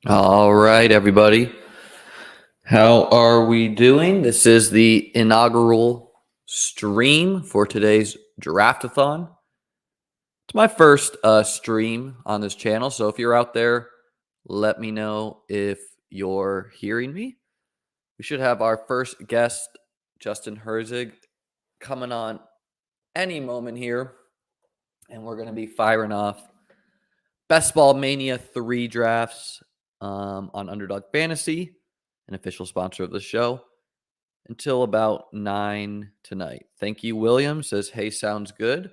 All right, everybody. How are we doing? This is the inaugural stream for today's Draftathon. It's my first stream on this channel, so if you're out there, let me know if you're hearing me. We should have our first guest, Justin Herzig, coming on any moment here, and we're going to be firing off Bestball Mania 3 drafts on Underdog Fantasy, an official sponsor of the show, until about 9 tonight. Thank you, William. Says, hey, sounds good.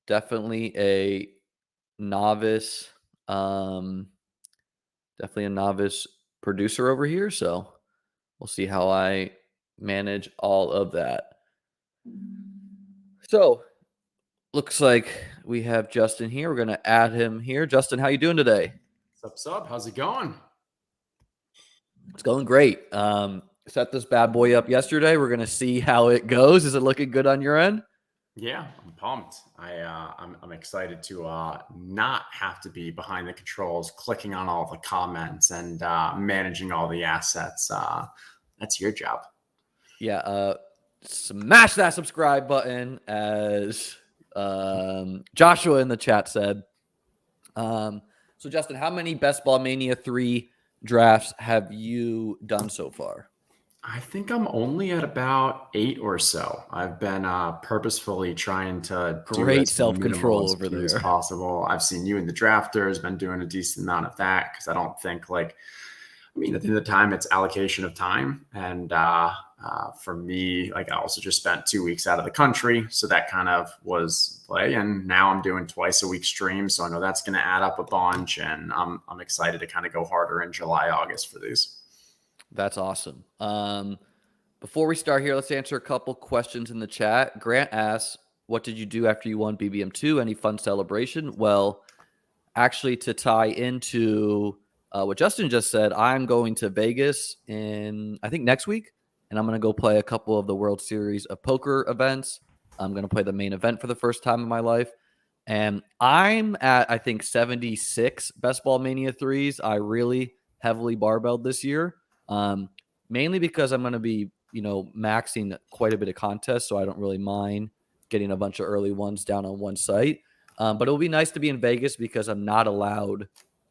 Definitely a novice, definitely a novice producer over here. So we'll see how I manage all of that. So looks like we have Justin here. We're going to add him here. Justin, how you doing today? What's up? How's it going? It's going great. Set this bad boy up yesterday. We're going to see how it goes. Is it looking good on your end? Yeah, I'm pumped. I'm excited to not have to be behind the controls, clicking on all the comments and managing all the assets. That's your job. Yeah. Smash that subscribe button, as Joshua in the chat said. So Justin, how many Bestball Mania 3 drafts have you done so far? I think I'm only at about 8 or so. I've been purposefully trying to do Great as self-control over few as there. possible. I've seen you in the drafters, been doing a decent amount of that because I don't think at the end of the time, it's allocation of time. And for me, I also just spent 2 weeks out of the country. So that kind of was play. And now I'm doing twice a week streams. So I know that's going to add up a bunch. And I'm excited to kind of go harder in July, August for these. That's awesome. Before we start here, let's answer a couple questions in the chat. Grant asks, what did you do after you won BBM2? Any fun celebration? Well, actually, to tie into what Justin just said, I'm going to Vegas I think next week, and I'm going to go play a couple of the World Series of Poker events. I'm going to play the main event for the first time in my life. And I'm at, I think, 76 Bestball Mania 3s. I really heavily barbelled this year, mainly because I'm going to be, maxing quite a bit of contests, so I don't really mind getting a bunch of early ones down on one site. But it'll be nice to be in Vegas because I'm not allowed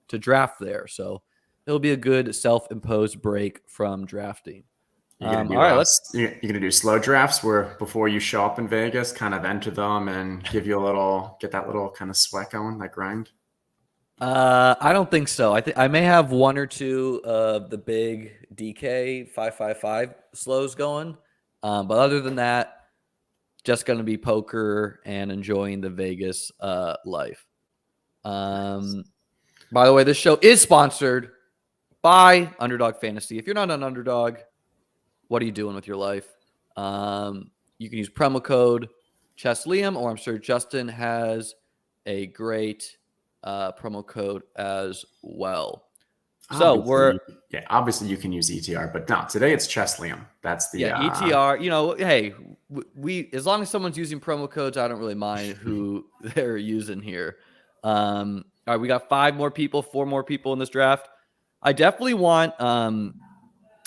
to draft there. So it'll be a good self-imposed break from drafting. You're gonna do slow drafts where before you show up in Vegas, kind of enter them and get that little kind of sweat going, that grind. I don't think so. I may have one or two of the big DK 555 slows going, but other than that, just going to be poker and enjoying the Vegas life. By the way, this show is sponsored by Underdog Fantasy. If you're not an Underdog, what are you doing with your life? You can use promo code ChessLiam, or I'm sure Justin has a great promo code as well. So obviously you can use ETR, but no, today it's ChessLiam. That's the ETR. Hey, we as long as someone's using promo codes, I don't really mind who they're using here. All right, we got 4 more people in this draft. I definitely want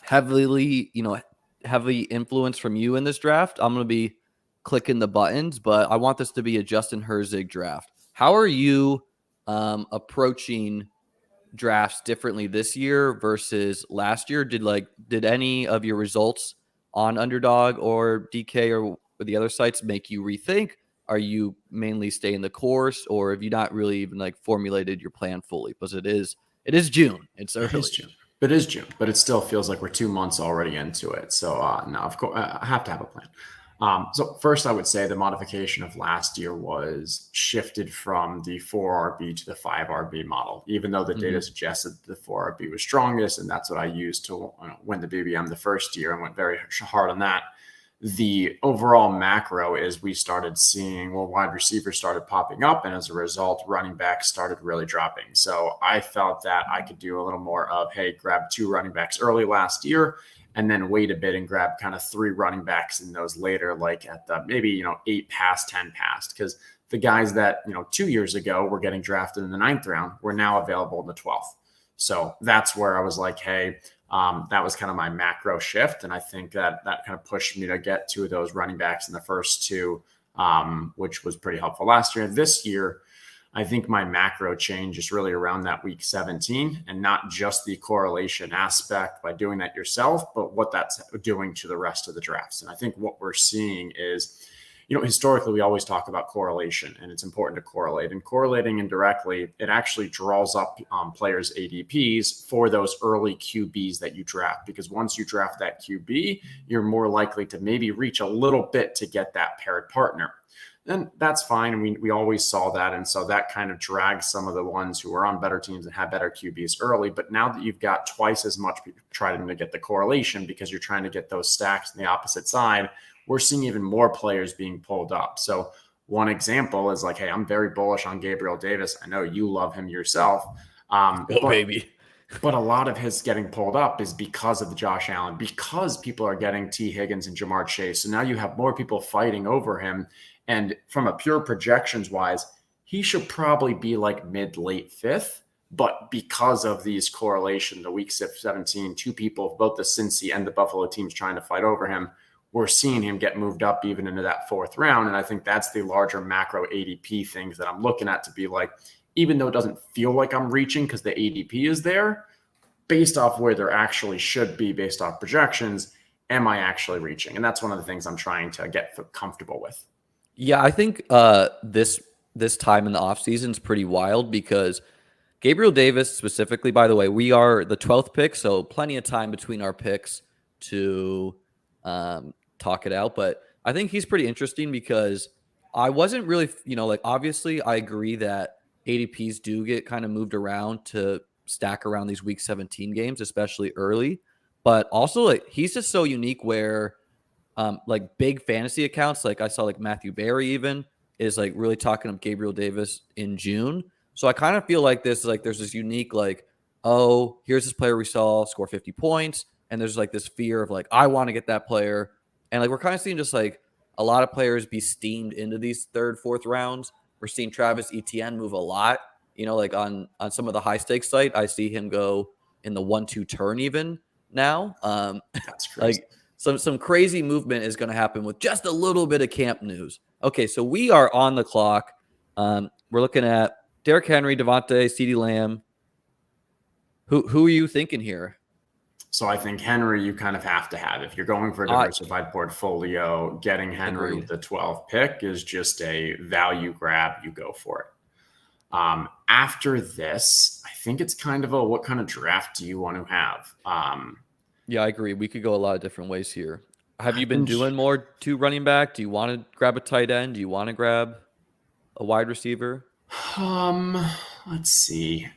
heavily influence from you in this draft. I'm going to be clicking the buttons, but I want this to be a Justin Herzig draft. How are you approaching drafts differently this year versus last year? Did any of your results on Underdog or DK or the other sites make you rethink? Are you mainly staying the course, or have you not really even formulated your plan fully? Because it is June. It's early. It is June, but it still feels like we're 2 months already into it. So no, of course I have to have a plan. So first, I would say the modification of last year was shifted from the 4RB to the 5RB model, even though the data suggested the 4RB was strongest, and that's what I used to win the BBM the first year and went very hard on that. The overall macro is we started seeing wide receivers started popping up, and as a result, running backs started really dropping. So I felt that I could do a little more of, hey, grab 2 running backs early last year, and then wait a bit and grab kind of 3 running backs in those later, like at the maybe 8 past, 10 past, because the guys that 2 years ago were getting drafted in the 9th round were now available in the 12th. So that's where I was like, hey, that was kind of my macro shift. And I think that kind of pushed me to get to those running backs in the first two, which was pretty helpful last year. This year, I think my macro change is really around that week 17, and not just the correlation aspect by doing that yourself, but what that's doing to the rest of the drafts. And I think what we're seeing is, historically, we always talk about correlation, and it's important to correlate. And correlating indirectly, it actually draws up players' ADPs for those early QBs that you draft. Because once you draft that QB, you're more likely to maybe reach a little bit to get that paired partner. And that's fine. And we always saw that. And so that kind of drags some of the ones who are on better teams and have better QBs early. But now that you've got twice as much people trying to get the correlation because you're trying to get those stacks on the opposite side, we're seeing even more players being pulled up. So one example is like, hey, I'm very bullish on Gabriel Davis. I know you love him yourself. Baby. But a lot of his getting pulled up is because of the Josh Allen, because people are getting T. Higgins and Jamar Chase. So now you have more people fighting over him. And from a pure projections wise, he should probably be like mid-late fifth. But because of these correlation, the week 17, two people, both the Cincy and the Buffalo teams trying to fight over him, we're seeing him get moved up even into that fourth round. And I think that's the larger macro ADP things that I'm looking at to be like, even though it doesn't feel like I'm reaching because the ADP is there, based off where there actually should be, based off projections, am I actually reaching? And that's one of the things I'm trying to get comfortable with. Yeah, I think this time in the offseason is pretty wild because Gabriel Davis specifically, by the way, we are the 12th pick, so plenty of time between our picks to talk it out. But I think he's pretty interesting because I wasn't really, obviously I agree that ADPs do get kind of moved around to stack around these week 17 games, especially early. But also, he's just so unique where big fantasy accounts, like I saw like Matthew Berry even is like really talking up Gabriel Davis in June. So I kind of feel like there's this unique oh, here's this player we saw score 50 points. And there's like this fear of I want to get that player. And we're kind of seeing just a lot of players be steamed into these third, fourth rounds. We're seeing Travis Etienne move a lot, on some of the high stakes site, I see him go in the 1-2 turn even now. That's crazy. Some crazy movement is going to happen with just a little bit of camp news. Okay, so we are on the clock. We're looking at Derrick Henry, Devontae, CeeDee Lamb. Who are you thinking here? So I think Henry you kind of have to have. If you're going for a diversified portfolio, getting Henry with the 12th pick is just a value grab. You go for it. After this, I think it's kind of what kind of draft do you want to have? Yeah, I agree. We could go a lot of different ways here. Have you been doing more to running back? Do you want to grab a tight end? Do you want to grab a wide receiver? Let's see.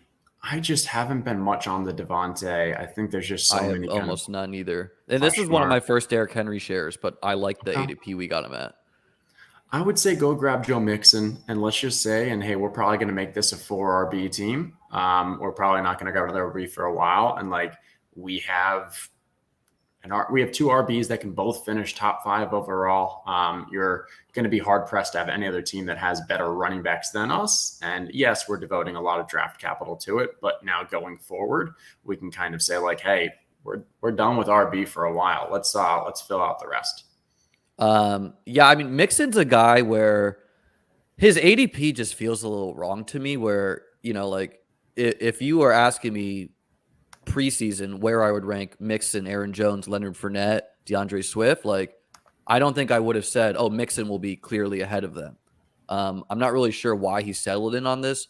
I just haven't been much on the Devontae. I think there's just so many. Almost none either. And this is one of my first Derrick Henry shares, but I like the ADP we got him at. I would say go grab Joe Mixon, and let's just say, and hey, we're probably going to make this a 4 RB team. We're probably not going to grab another RB for a while, and we have two RBs that can both finish top 5 overall. You're going to be hard pressed to have any other team that has better running backs than us. And yes, we're devoting a lot of draft capital to it, but now going forward, we can kind of say hey, we're done with RB for a while. Let's fill out the rest. Yeah, I mean, Mixon's a guy where his ADP just feels a little wrong to me. Where if you were asking me preseason where I would rank Mixon, Aaron Jones, Leonard Fournette, DeAndre Swift, I don't think I would have said, oh, Mixon will be clearly ahead of them. I'm not really sure why he settled in on this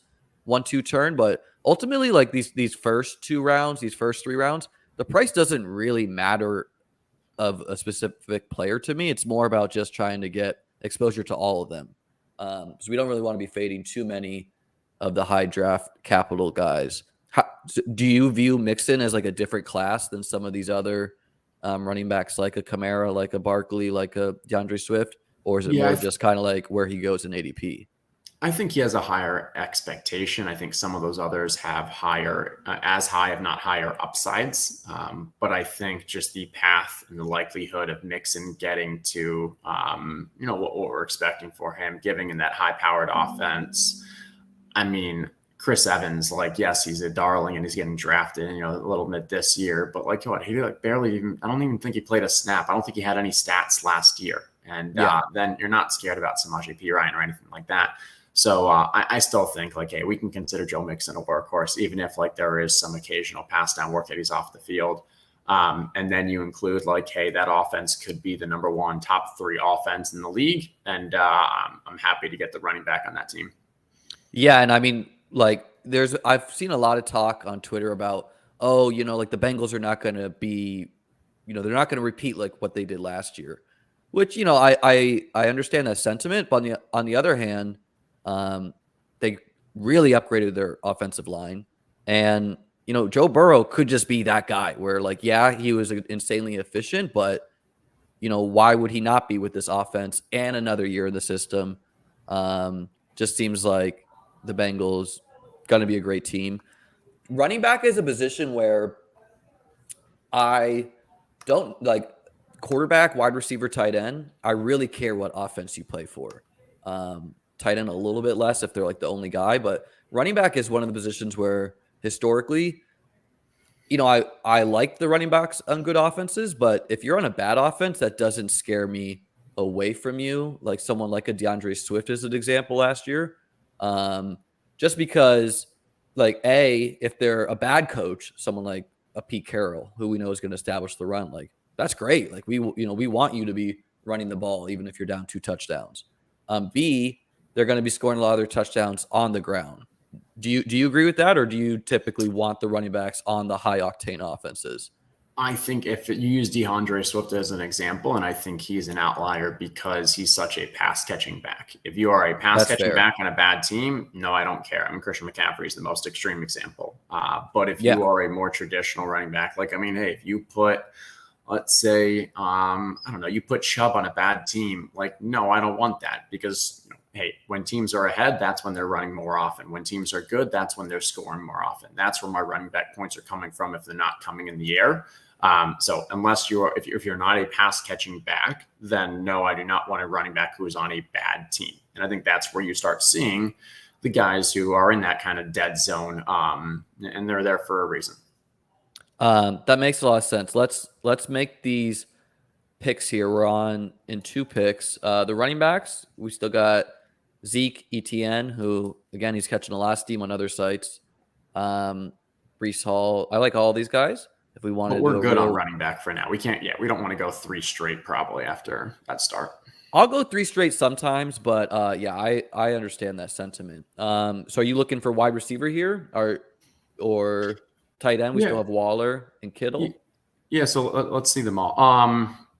1-2 turn, but ultimately, these first 2 rounds, these first 3 rounds, the price doesn't really matter of a specific player to me. It's more about just trying to get exposure to all of them. So we don't really want to be fading too many of the high draft capital guys. Do you view Mixon as a different class than some of these other running backs, like a Kamara, like a Barkley, like a DeAndre Swift? Or is it more just kind of where he goes in ADP? I think he has a higher expectation. I think some of those others have higher, as high, if not higher, upsides. But I think just the path and the likelihood of Mixon getting to, what we're expecting for him, giving in that high-powered offense. I mean, Chris Evans, like, yes, he's a darling and he's getting drafted, a little bit this year, but like, what, he like barely even, I don't even think he played a snap. I don't think he had any stats last year. And then you're not scared about Samaje Perine or anything like that. So I still think like, hey, we can consider Joe Mixon a workhorse, even if like there is some occasional pass down work that he's off the field. And then you include like, hey, that offense could be the number one top 3 offense in the league. And I'm happy to get the running back on that team. Yeah. And I mean, like I've seen a lot of talk on Twitter about, like the Bengals are not going to be, they're not going to repeat like what they did last year, which, I understand that sentiment. But on the other hand, they really upgraded their offensive line. And, Joe Burrow could just be that guy where like, yeah, he was insanely efficient, but, why would he not be with this offense and another year in the system? Just seems like the Bengals going to be a great team. Running back is a position where I don't like quarterback, wide receiver, tight end. I really care what offense you play for. Tight end a little bit less if they're like the only guy, but running back is one of the positions where historically, I like the running backs on good offenses, but if you're on a bad offense, that doesn't scare me away from you. Like someone like a DeAndre Swift is an example last year. Just because like if they're a bad coach, someone like a Pete Carroll, who we know is going to establish the run, like that's great. Like we want you to be running the ball, even if you're down 2 touchdowns. B, they're going to be scoring a lot of their touchdowns on the ground. Do you agree with that, or do you typically want the running backs on the high octane offenses? I think if you use DeAndre Swift as an example, and I think he's an outlier because he's such a pass catching back. If you are a pass catching back on a bad team, no, I don't care. I mean, Christian McCaffrey is the most extreme example. But if you are a more traditional running back, like, I mean, hey, if you put, let's say, I don't know, you put Chubb on a bad team, like, no, I don't want that because, hey, when teams are ahead, that's when they're running more often. When teams are good, that's when they're scoring more often. That's where my running back points are coming from if they're not coming in the air. So unless if you're not a pass catching back, then no, I do not want a running back who is on a bad team. And I think that's where you start seeing the guys who are in that kind of dead zone. And they're there for a reason. That makes a lot of sense. Let's make these picks here. We're on in 2 picks. The running backs, we still got Zeke, ETN, who again, he's catching a lot of steam on other sites. Breece Hall. I like all these guys. If we want to, we're good on running back for now. We can't. Yeah, we don't want to go 3 straight probably after that start. I'll go 3 straight sometimes, but yeah, I understand that sentiment. So are you looking for wide receiver here, or tight end? We still have Waller and Kittle. Yeah. So let's see them all.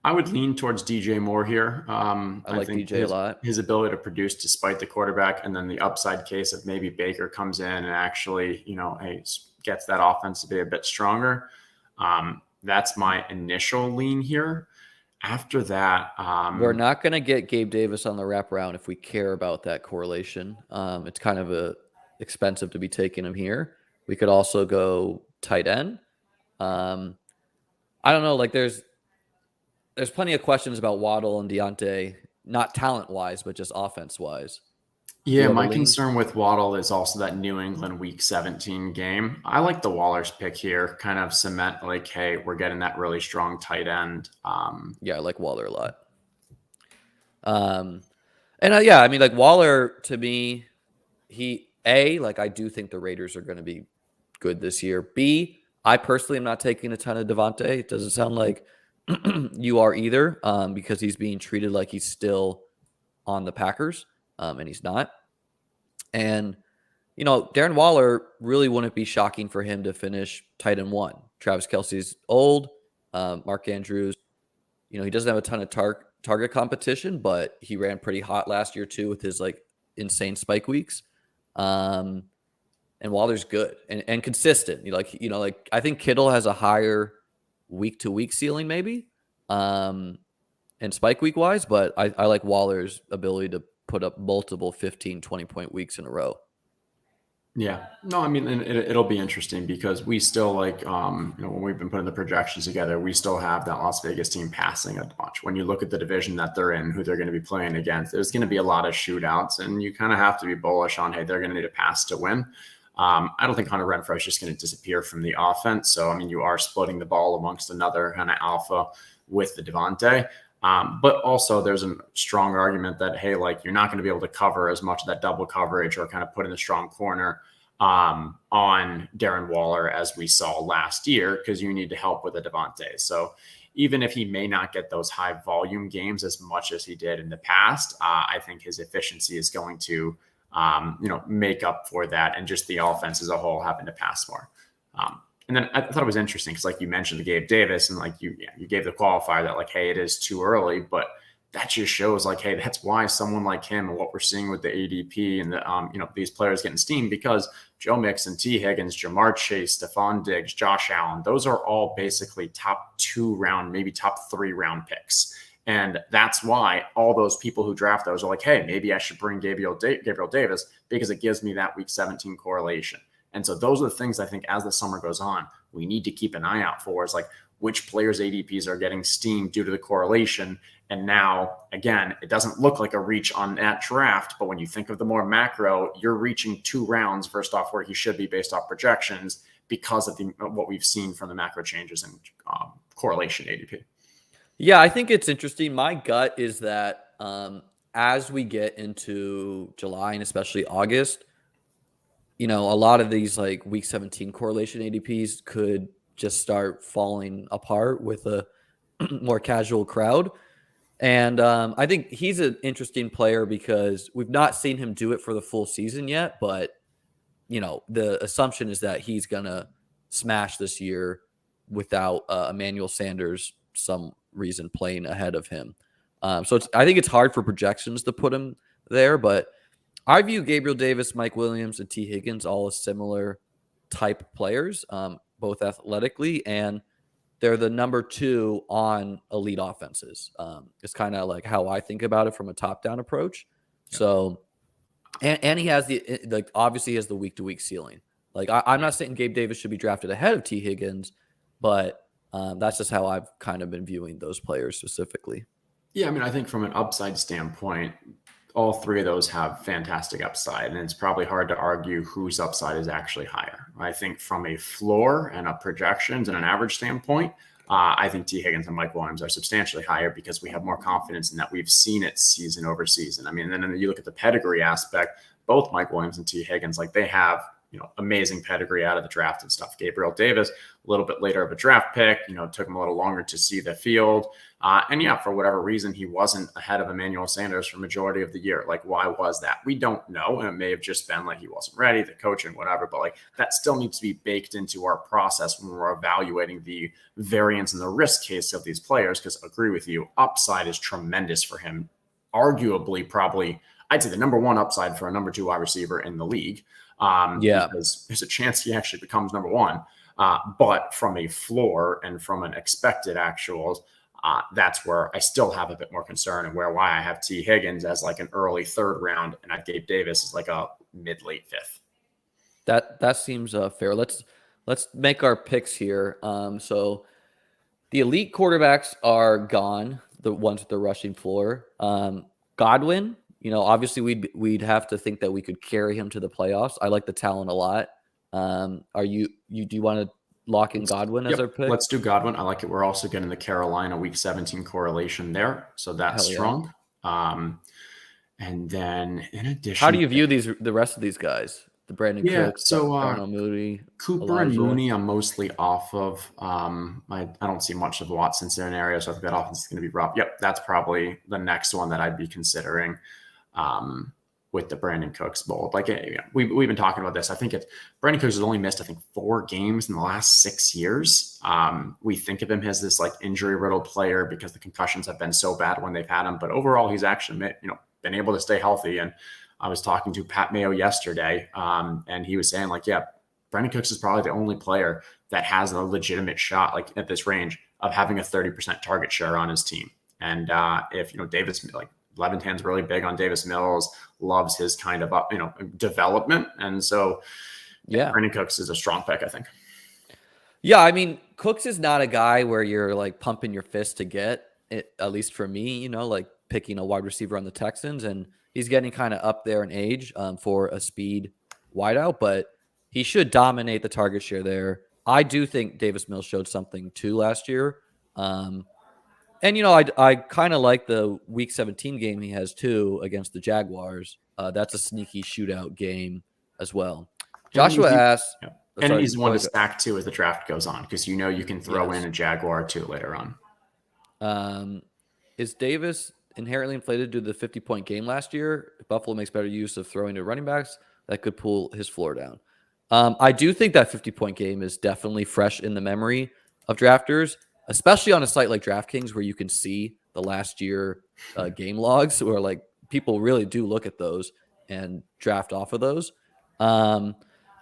I would lean towards DJ Moore here. I like DJ a lot. His ability to produce despite the quarterback, and then the upside case if maybe Baker comes in and actually, gets that offense to be a bit stronger. That's my initial lean here. After that, we're not going to get Gabe Davis on the wraparound if we care about that correlation. It's kind of expensive to be taking him here. We could also go tight end. I don't know. Like there's plenty of questions about Waddle and Deontay, not talent wise, but just offense wise. Yeah, my concern with Waddle is also that New England Week 17 game. I like the Waller's pick here, kind of cement like, hey, we're getting that really strong tight end. Yeah, I like Waller a lot. Yeah, I mean, like Waller to me, I do think the Raiders are going to be good this year. B, I personally am not taking a ton of Devontae. It doesn't sound like you are either, because he's being treated like he's still on the Packers. And he's not. And, Darren Waller really wouldn't be shocking for him to finish tight end 1. Travis Kelce's old. Mark Andrews, he doesn't have a ton of target competition, but he ran pretty hot last year too with his like insane spike weeks. And Waller's good and consistent. I think Kittle has a higher week-to-week ceiling maybe, and spike week wise, but I like Waller's ability to put up multiple 15, 20-point weeks in a row. Yeah. No, I mean, it'll be interesting because we still when we've been putting the projections together, we still have that Las Vegas team passing a bunch. When you look at the division that they're in, who they're going to be playing against, there's going to be a lot of shootouts, and you kind of have to be bullish on, hey, they're going to need a pass to win. I don't think Hunter Renfrow is just going to disappear from the offense. So, I mean, you are splitting the ball amongst another kind of alpha with the Devontae. But also there's a strong argument that, hey, like you're not going to be able to cover as much of that double coverage or kind of put in the strong corner on Darren Waller as we saw last year, because you need to help with the Devontae. So even if he may not get those high volume games as much as he did in the past, I think his efficiency is going to, make up for that, and just the offense as a whole having to pass more. And then I thought it was interesting because, like you mentioned, the Gabe Davis, and like you gave the qualifier that like, hey, it is too early, but that just shows like, hey, that's why someone like him and what we're seeing with the ADP and the these players getting steam, because Joe Mixon, T. Higgins, Jamar Chase, Stephon Diggs, Josh Allen, those are all basically top 2 round, maybe top 3 round picks. And that's why all those people who draft those are like, hey, maybe I should bring Gabriel Davis because it gives me that week 17 correlation. And so those are the things I think as the summer goes on, we need to keep an eye out for, is like which players' ADPs are getting steamed due to the correlation. And now, again, it doesn't look like a reach on that draft, but when you think of the more macro, you're reaching 2 rounds first off where he should be based off projections because of what we've seen from the macro changes and correlation ADP. Yeah, I think it's interesting. My gut is that as we get into July and especially August, a lot of these like week 17 correlation ADPs could just start falling apart with a more casual crowd. And I think he's an interesting player because we've not seen him do it for the full season yet. But, the assumption is that he's going to smash this year without Emmanuel Sanders, some reason, playing ahead of him. So I think it's hard for projections to put him there, but I view Gabriel Davis, Mike Williams, and T. Higgins all as similar type players, both athletically, and they're the number 2 on elite offenses. It's kind of like how I think about it from a top-down approach. Yeah. So, and he has obviously he has the week-to-week ceiling. Like I'm not saying Gabe Davis should be drafted ahead of T. Higgins, but that's just how I've kind of been viewing those players specifically. Yeah, I mean, I think from an upside standpoint, all 3 of those have fantastic upside, and it's probably hard to argue whose upside is actually higher. I think from a floor and a projections and an average standpoint, I think T. Higgins and Mike Williams are substantially higher because we have more confidence in that we've seen it season over season. I mean, and then you look at the pedigree aspect, both Mike Williams and T. Higgins, like they have amazing pedigree out of the draft and stuff. Gabriel Davis, a little bit later of a draft pick, took him a little longer to see the field. And yeah, for whatever reason, he wasn't ahead of Emmanuel Sanders for majority of the year. Like, why was that? We don't know. And it may have just been like he wasn't ready, the coaching, whatever. But like that still needs to be baked into our process when we're evaluating the variance and the risk case of these players. Because I agree with you, upside is tremendous for him. Arguably, probably, I'd say the number 1 upside for a number 2 wide receiver in the league. Because there's a chance he actually becomes number 1. But from a floor and from an expected actuals, that's where I still have a bit more concern, and why I have T. Higgins as like an early 3rd round and I Gabe Davis as like a mid-late 5th. That seems fair. Let's make our picks here. So the elite quarterbacks are gone, the ones with the rushing floor. Godwin, obviously we'd have to think that we could carry him to the playoffs. I like the talent a lot. Do you want to lock in Godwin as our pick? Let's do Godwin. I like it. We're also getting the Carolina week 17 correlation there. So that's strong. And then in addition, how do you view the rest of these guys? The Brandon Cooks, so Moody, Cooper Elijah. And Mooney, I'm mostly off of. I don't see much of Watson scenario, so I think that offense is going to be rough. Yep, that's probably the next one that I'd be considering. With the Brandon Cooks bowl. Like we've been talking about this. I think Brandon Cooks has only missed, 4 games in the last 6 years. We think of him as this like injury riddled player because the concussions have been so bad when they've had him. But overall, he's actually been able to stay healthy. And I was talking to Pat Mayo yesterday, and he was saying like, yeah, Brandon Cooks is probably the only player that has a legitimate shot like at this range of having a 30% target share on his team. And if Davis Leventan's really big on Davis Mills, loves his kind of development, and so Brandon Cooks is a strong pick, I think. Yeah, I mean, Cooks is not a guy where you're like pumping your fist to get it. At least for me, like picking a wide receiver on the Texans, and he's getting kind of up there in age for a speed wideout. But he should dominate the target share there. I do think Davis Mills showed something too last year. And, I kind of like the Week 17 game he has, too, against the Jaguars. That's a sneaky shootout game as well. Joshua asks... Yeah. Oh, And sorry, he's go one to ahead. stack, too, as the draft goes on, because you can throw in a Jaguar, too, later on. Is Davis inherently inflated due to the 50-point game last year? If Buffalo makes better use of throwing to running backs, that could pull his floor down. I do think that 50-point game is definitely fresh in the memory of drafters, especially on a site like DraftKings where you can see the last year game logs, where like people really do look at those and draft off of those.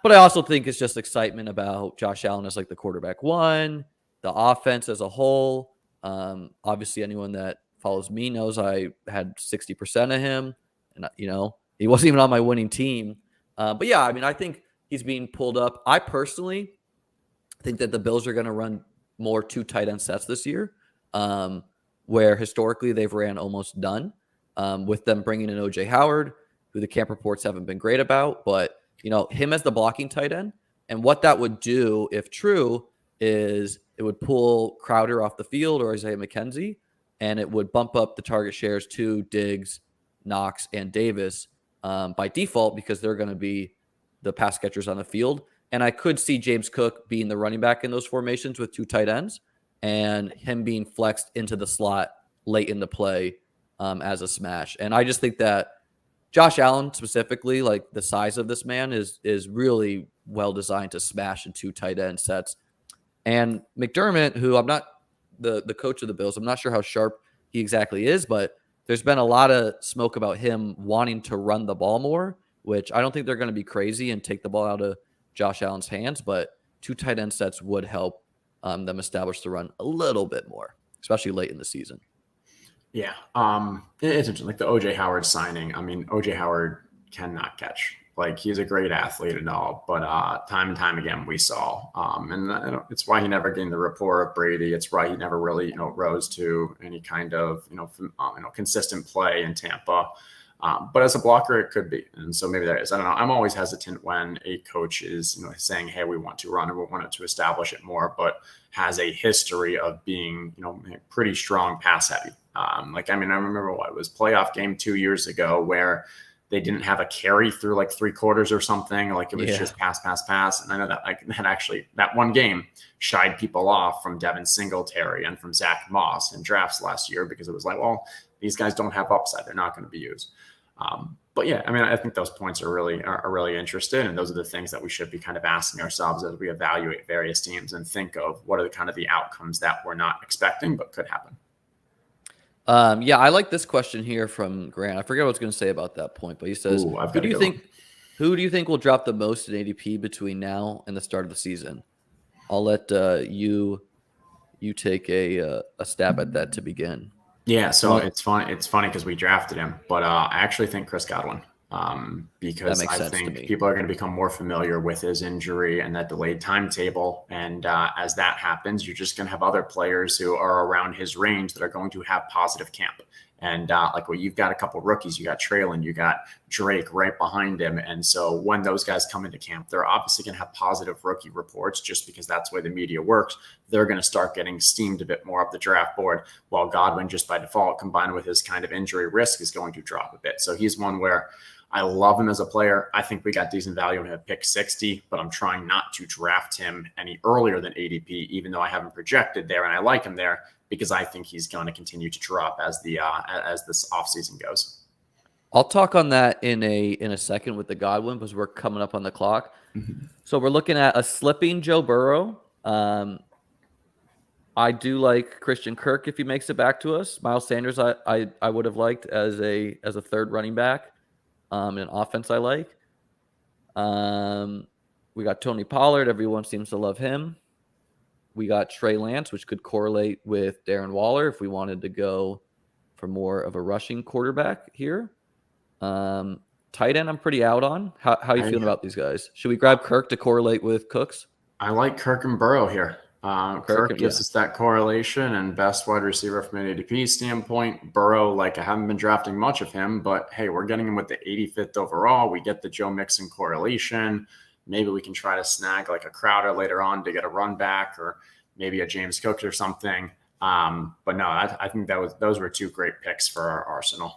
But I also think it's just excitement about Josh Allen as like the quarterback one, the offense as a whole. Obviously, anyone that follows me knows I had 60% of him, and he wasn't even on my winning team. But yeah, I mean, I think he's being pulled up. I personally think that the Bills are going to run more 2 tight end sets this year, where historically they've ran almost none, with them bringing in OJ Howard, who the camp reports haven't been great about, but him as the blocking tight end. And what that would do, if true, is it would pull Crowder off the field or Isaiah McKenzie, and it would bump up the target shares to Diggs, Knox, and Davis by default, because they're going to be the pass catchers on the field. And I could see James Cook being the running back in those formations with 2 tight ends, and him being flexed into the slot late in the play as a smash. And I just think that Josh Allen specifically, like the size of this man is really well designed to smash in 2 tight end sets. And McDermott, who I'm not the coach of the Bills, I'm not sure how sharp he exactly is, but there's been a lot of smoke about him wanting to run the ball more, which I don't think they're going to be crazy and take the ball out of Josh Allen's hands, but 2 tight end sets would help them establish the run a little bit more, especially late in the season. Yeah. It's interesting. Like the OJ Howard signing. I mean, OJ Howard cannot catch. Like, he's a great athlete and all, but time and time again we saw, and it's why he never gained the rapport of Brady. It's why he never really, rose to any kind of, consistent play in Tampa. But as a blocker, it could be. And so maybe that is. I don't know. I'm always hesitant when a coach is, saying, hey, we want to run and we want to establish it more, but has a history of being, pretty strong pass heavy. I remember it was playoff game 2 years ago where they didn't have a carry through like 3/4 or something. Like, it was just pass. And I know that that one game shied people off from Devin Singletary and from Zach Moss in drafts last year, because it was like, well, these guys don't have upside. They're not going to be used. But yeah, I think those points are really interesting. And those are the things that we should be kind of asking ourselves as we evaluate various teams and think of what are the kind of the outcomes that we're not expecting, but could happen. Yeah, I like this question here from Grant. I forget what I was going to say about that point, but he says, who do you think will drop the most in ADP between now and the start of the season? I'll let you take a stab at that to begin. Yeah, so it's funny because we drafted him, but I actually think Chris Godwin, because I think people are going to become more familiar with his injury and that delayed timetable. And as that happens, you're just going to have other players who are around his range that are going to have positive camp. And you've got a couple rookies, you got Traylon, you got Drake right behind him. And so when those guys come into camp, they're obviously going to have positive rookie reports just because that's the way the media works. They're going to start getting steamed a bit more up the draft board, while Godwin, just by default, combined with his kind of injury risk, is going to drop a bit. So he's one where I love him as a player. I think we got decent value in him at pick 60, but I'm trying not to draft him any earlier than ADP, even though I haven't projected there and I like him there, because I think he's going to continue to drop as this offseason goes. I'll talk on that in a second with the Godwin, because we're coming up on the clock. Mm-hmm. So we're looking at a slipping Joe Burrow. I do like Christian Kirk if he makes it back to us. Miles Sanders I would have liked as a third running back. In offense I like. We got Tony Pollard. Everyone seems to love him. We got Trey Lance, which could correlate with Darren Waller if we wanted to go for more of a rushing quarterback here. Tight end I'm pretty out on. How are you feeling about these guys? Should we grab Kirk to correlate with Cooks? I like Kirk and Burrow here. Kirk gives us that correlation and best wide receiver from an ADP standpoint. Burrow, I haven't been drafting much of him, but hey, we're getting him with the 85th overall. We get the Joe Mixon correlation. maybe we can try to snag like a Crowder later on to get a run back, or maybe a James Cook or something. But no, I think those were two great picks for our arsenal.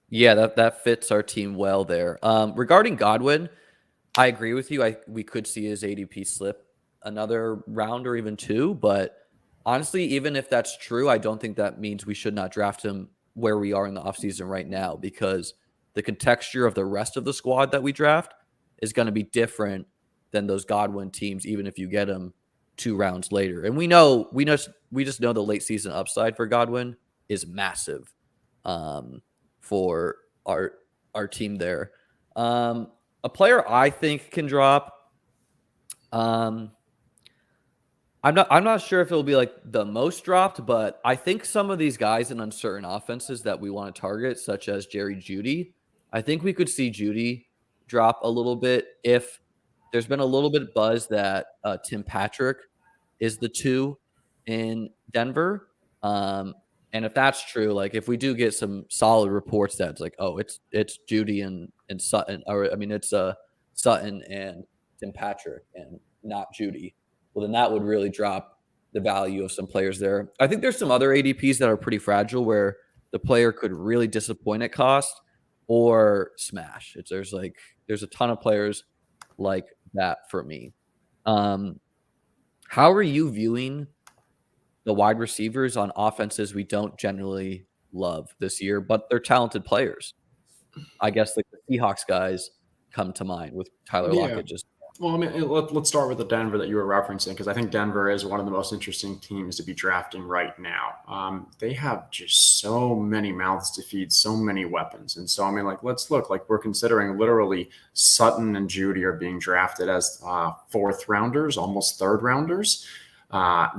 Yeah, that fits our team well there. Regarding Godwin, I agree with you. We could see his ADP slip another round or even two, but honestly, even if that's true, I don't think that means we should not draft him where we are in the offseason right now, because the contexture of the rest of the squad that we draft is going to be different than those Godwin teams, even if you get him 2 rounds later. And we just know the late season upside for Godwin is massive, for our team there. A player I think can drop. I'm not sure if it'll be like the most dropped, but I think some of these guys in uncertain offenses that we want to target, such as Jerry Jeudy, I think we could see Jeudy drop a little bit if there's been a little bit of buzz that Tim Patrick is the 2 in Denver. And if that's true, like if we do get some solid reports that it's like, oh, it's Jeudy and Sutton, or I mean it's Sutton and Tim Patrick and not Jeudy, well, then that would really drop the value of some players there. I think there's some other ADPs that are pretty fragile where the player could really disappoint at cost or smash. There's a ton of players like that for me. How are you viewing the wide receivers on offenses we don't generally love this year, but they're talented players? I guess like the Seahawks guys come to mind with Tyler Yeah. Lockett just. Well, I mean, let's start with the Denver that you were referencing, because I think Denver is one of the most interesting teams to be drafting right now. They have just so many mouths to feed, so many weapons. And so, I mean, like, let's look, like we're considering literally Sutton and Jeudy are being drafted as 4th rounders, almost 3rd rounders.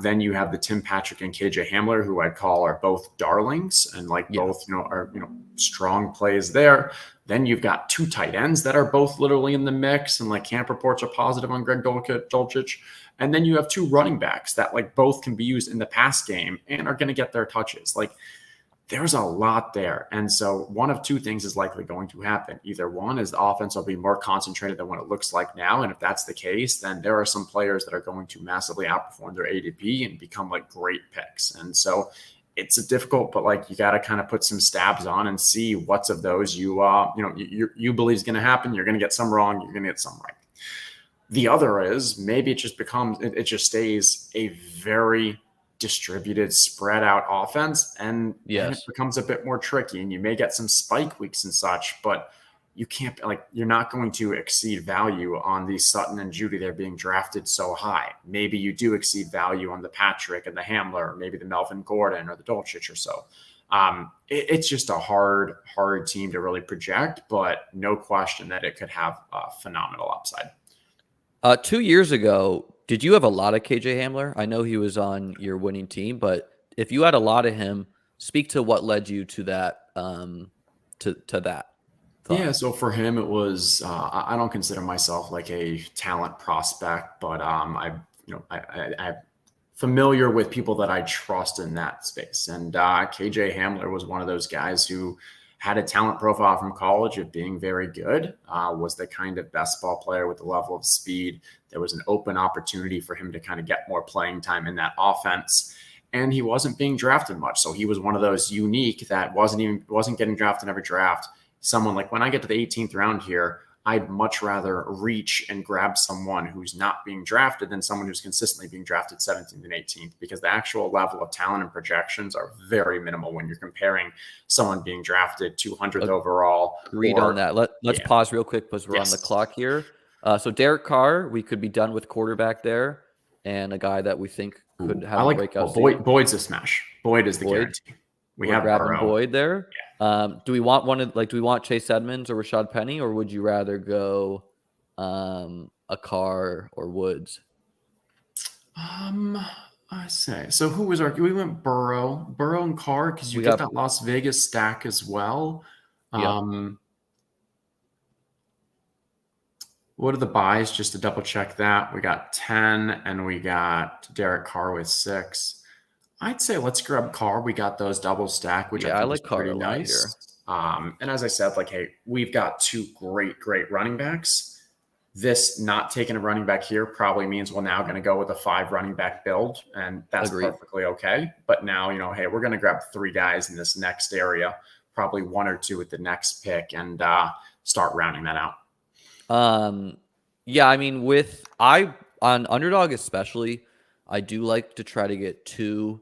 Then you have the Tim Patrick and KJ Hamler, who I'd call are both darlings, and like both, are, strong plays there. Then you've got 2 tight ends that are both literally in the mix, and like camp reports are positive on Greg Dulcich. And then you have 2 running backs that like both can be used in the pass game and are going to get their touches. Like there's a lot there. And so one of 2 things is likely going to happen. Either one is the offense will be more concentrated than what it looks like now. And if that's the case, then there are some players that are going to massively outperform their ADP and become like great picks. And so it's a difficult, but like you got to kind of put some stabs on and see what's of those you believe is going to happen. You're going to get some wrong. You're going to get some right. The other is maybe it just stays a very distributed, spread out offense, and it becomes a bit more tricky, and you may get some spike weeks and such, but you can't, like, you're not going to exceed value on the Sutton and Jeudy. They're being drafted so high. Maybe you do exceed value on the Patrick and the Hamler, or maybe the Melvin Gordon or the Dulcich or so. It's just a hard team to really project, but no question that it could have a phenomenal upside. 2 years ago, did you have a lot of KJ Hamler? I know he was on your winning team, but if you had a lot of him, speak to what led you to that. To that thought. Yeah, so for him, it was I don't consider myself like a talent prospect, but I'm familiar with people that I trust in that space, and KJ Hamler was one of those guys who had a talent profile from college of being very good, was the kind of best ball player with the level of speed. There was an open opportunity for him to kind of get more playing time in that offense. And he wasn't being drafted much. So he was one of those unique that wasn't getting drafted in every draft. Someone like, when I get to the 18th round here, I'd much rather reach and grab someone who's not being drafted than someone who's consistently being drafted 17th and 18th, because the actual level of talent and projections are very minimal when you're comparing someone being drafted 200th overall. Agreed on that. Let's pause real quick because we're on the clock here. So Derek Carr, we could be done with quarterback there, and a guy that we think could have a breakout season. Boyd's a smash. Boyd is the guarantee. We're grabbing Boyd there. Yeah. Do we want Chase Edmonds or Rashad Penny, or would you rather go a Carr or Woods? I say. So who was we went Burrow and Carr, because you get that Las Vegas stack as well. What are the buys? Just to double check that. We got 10 and we got Derek Carr with 6. I'd say let's grab Carr. We got those double stack, which I think like is pretty nice. And as I said, like, hey, we've got 2 great running backs. this not taking a running back here probably means we're now going to go with a 5 running back build, and that's perfectly okay. But now, hey, we're going to grab 3 guys in this next area, probably 1 or 2 at the next pick, and start rounding that out. Yeah, I mean, on Underdog especially, I do like to try to get 2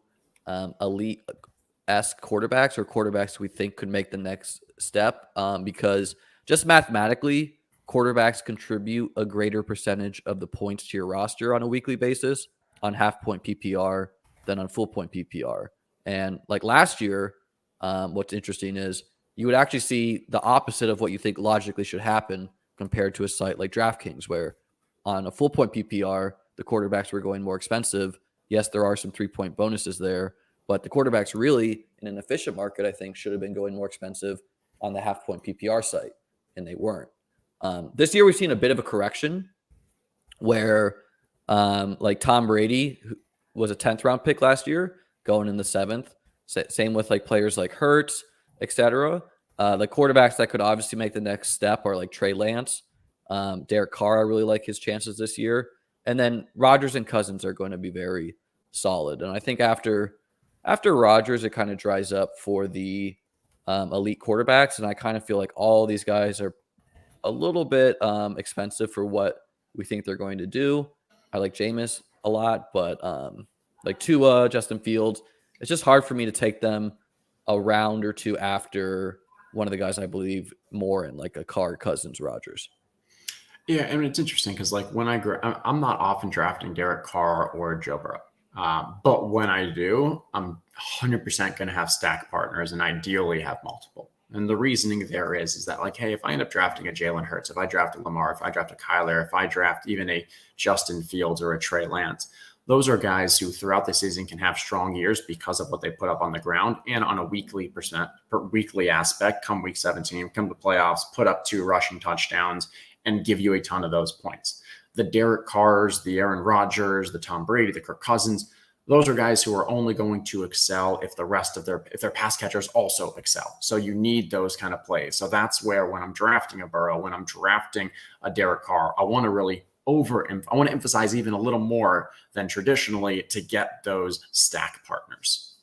elite-esque quarterbacks or quarterbacks we think could make the next step, because just mathematically, quarterbacks contribute a greater percentage of the points to your roster on a weekly basis on half-point PPR than on full-point PPR. And like last year, what's interesting is you would actually see the opposite of what you think logically should happen compared to a site like DraftKings, where on a full-point PPR, the quarterbacks were going more expensive. Yes, there are some 3-point bonuses there, but the quarterbacks really, in an efficient market, I think, should have been going more expensive on the half-point PPR site, and they weren't. This year, we've seen a bit of a correction where like Tom Brady, who was a 10th round pick last year, going in the 7th. Same with like players like Hurts, etc. The quarterbacks that could obviously make the next step are like Trey Lance, Derek Carr. I really like his chances this year. And then Rodgers and Cousins are going to be very solid. And I think after Rodgers, it kind of dries up for the elite quarterbacks. And I kind of feel like all these guys are a little bit expensive for what we think they're going to do. I like Jameis a lot, but like Tua, Justin Fields, it's just hard for me to take them a round or 2 after one of the guys I believe more in, like a Carr, Cousins, Rodgers. Yeah, I mean, it's interesting because like when I'm not often drafting Derek Carr or Joe Burrow. But when I do, I'm 100% going to have stack partners and ideally have multiple. And the reasoning there is that like, hey, if I end up drafting a Jalen Hurts, if I draft a Lamar, if I draft a Kyler, if I draft even a Justin Fields or a Trey Lance, those are guys who throughout the season can have strong years because of what they put up on the ground and on a weekly aspect, come week 17, come to playoffs, put up 2 rushing touchdowns and give you a ton of those points. The Derek Carrs, the Aaron Rodgers, the Tom Brady, the Kirk Cousins, those are guys who are only going to excel if the rest of their pass catchers also excel. So you need those kind of plays. So that's where when I'm drafting a Burrow, when I'm drafting a Derek Carr, I want to emphasize even a little more than traditionally to get those stack partners.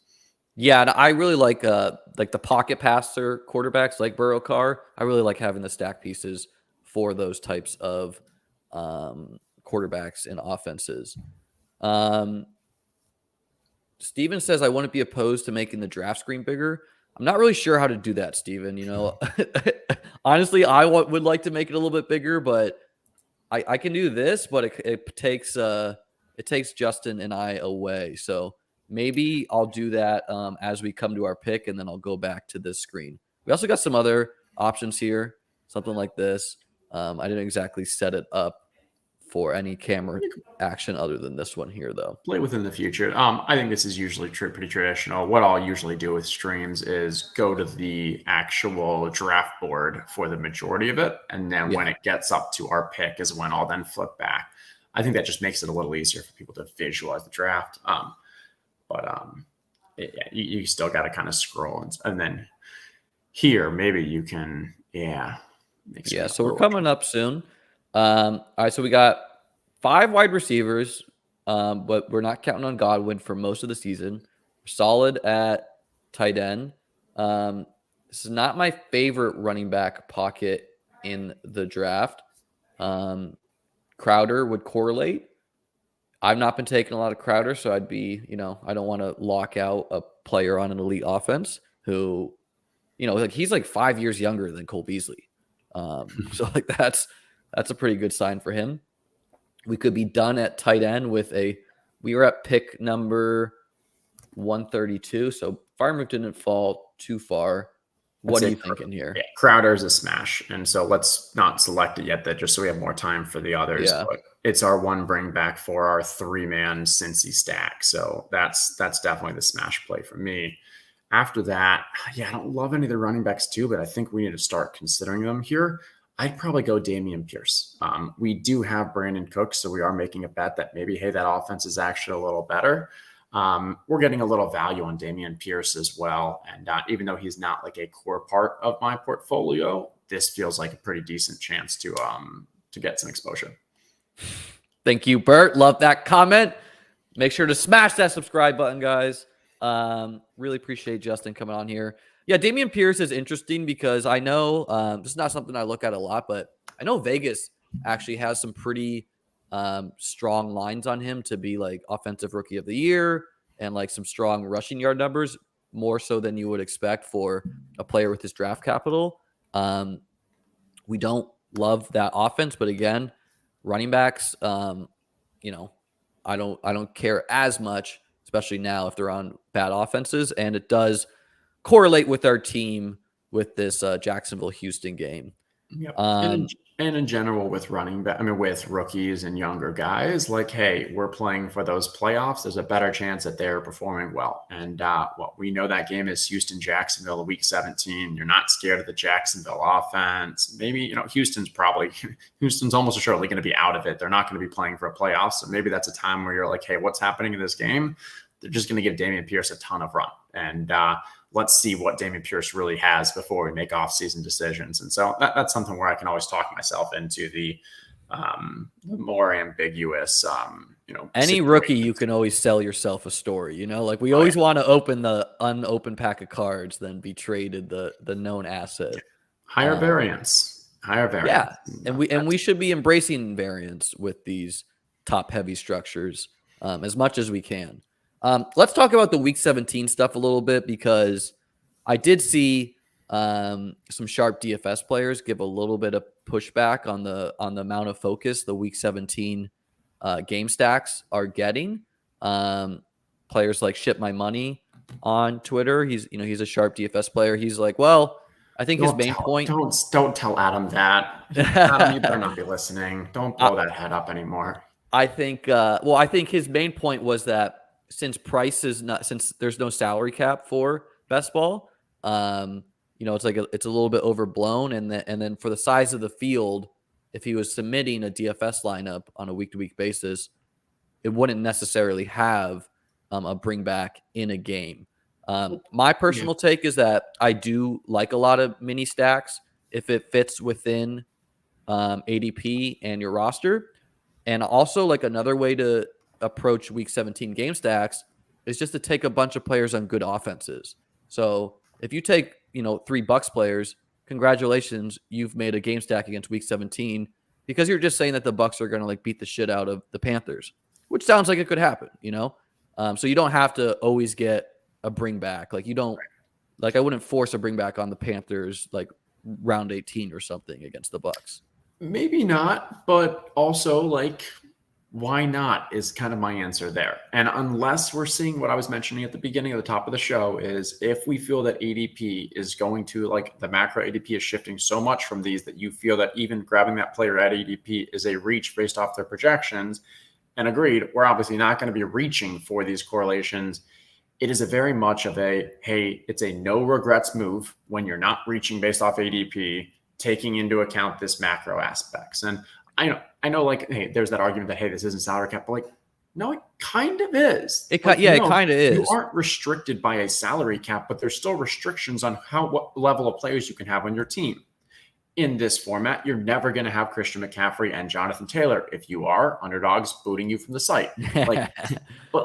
Yeah, and I really like the pocket passer quarterbacks like Burrow, Carr. I really like having the stack pieces for those types of quarterbacks and offenses. Steven says, I wouldn't be opposed to making the draft screen bigger. I'm not really sure how to do that, Steven. Honestly, I would like to make it a little bit bigger, but I can do this, but it takes Justin and I away. So maybe I'll do that as we come to our pick, and then I'll go back to this screen. We also got some other options here, something like this. I didn't exactly set it up for any camera action other than this one here, though. Play within the future. I think this is usually pretty traditional. What I'll usually do with streams is go to the actual draft board for the majority of it. And then when it gets up to our pick is when I'll then flip back. I think that just makes it a little easier for people to visualize the draft. You still got to kind of scroll. And then here, maybe you can, so we're coming up soon. All right, so we got 5 wide receivers, but we're not counting on Godwin for most of the season. We're solid at tight end. This is not my favorite running back pocket in the draft. Crowder would correlate. I've not been taking a lot of Crowder, so I'd be, I don't want to lock out a player on an elite offense who, he's like 5 years younger than Cole Beasley. So like that's a pretty good sign for him. We could be done at tight end we were at pick number 132. So Farmer didn't fall too far. What are you thinking here? Yeah, Crowder is a smash. And so let's not select it yet, that just so we have more time for the others. Yeah. But it's our one bring back for our 3-man Cincy stack. So that's definitely the smash play for me. After that, I don't love any of the running backs too, but I think we need to start considering them here. I'd probably go Dameon Pierce. We do have Brandon Cooks, so we are making a bet that maybe, hey, that offense is actually a little better. We're getting a little value on Dameon Pierce as well. And even though he's not like a core part of my portfolio, this feels like a pretty decent chance to to get some exposure. Thank you, Bert. Love that comment. Make sure to smash that subscribe button, guys. Really appreciate Justin coming on here. Yeah, Dameon Pierce is interesting because I know this is not something I look at a lot, but I know Vegas actually has some pretty strong lines on him to be like offensive rookie of the year and like some strong rushing yard numbers, more so than you would expect for a player with his draft capital. We don't love that offense, but again, running backs, you know, I don't care as much, especially now if they're on bad offenses, and it does correlate with our team with this Jacksonville-Houston game. Yep. And in general with running back, I mean, with rookies and younger guys, like, hey, we're playing for those playoffs. There's a better chance that they're performing well. And well, we know that game is Houston-Jacksonville, week 17. You're not scared of the Jacksonville offense. Maybe, you know, Houston's almost assuredly going to be out of it. They're not going to be playing for a playoff. So maybe that's a time where you're like, hey, what's happening in this game? They're just going to give Dameon Pierce a ton of run. And let's see what Dameon Pierce really has before we make off-season decisions. And so that's something where I can always talk myself into the more ambiguous, you know. Any rookie, you can always sell yourself a story, you know, like we always want to open the unopened pack of cards, then be traded the known asset. Higher variance. Yeah. And we should be embracing variance with these top heavy structures as much as we can. Let's talk about the week 17 stuff a little bit, because I did see some sharp DFS players give a little bit of pushback on the amount of focus the week 17 game stacks are getting. Players like Ship My Money on Twitter. He's a sharp DFS player. He's like, well, I think his main point. Don't tell Adam that. Adam, you better not be listening. Don't blow that head up anymore. I think. I think his main point was that since there's no salary cap for Bestball, you know, it's a little bit overblown, and then for the size of the field, if he was submitting a DFS lineup on a week-to-week basis, it wouldn't necessarily have a bring back in a game. My personal take is that I do like a lot of mini stacks if it fits within ADP and your roster. And also, like, another way to approach week 17 game stacks is just to take a bunch of players on good offenses. So if you take, you know, 3 Bucks players, congratulations, you've made a game stack against week 17, because you're just saying that the Bucks are going to like beat the shit out of the Panthers, which sounds like it could happen, you know? So you don't have to always get a bring back. Like, you don't, like, I wouldn't force a bring back on the Panthers like round 18 or something against the Bucks. Maybe not, but also, like, why not is kind of my answer there. And unless we're seeing what I was mentioning at the beginning of the top of the show, is if we feel that ADP is going to, like, the macro ADP is shifting so much from these that you feel that even grabbing that player at ADP is a reach based off their projections, and agreed, we're obviously not going to be reaching for these correlations. It is a very much of a, hey, it's a no regrets move when you're not reaching based off ADP, taking into account this macro aspects. And I know, like, hey, there's that argument that, hey, this isn't salary cap, but like, no, it kind of is. It kind of is. You aren't restricted by a salary cap, but there's still restrictions on what level of players you can have on your team. In this format, you're never going to have Christian McCaffrey and Jonathan Taylor. If you are, Underdog's booting you from the site.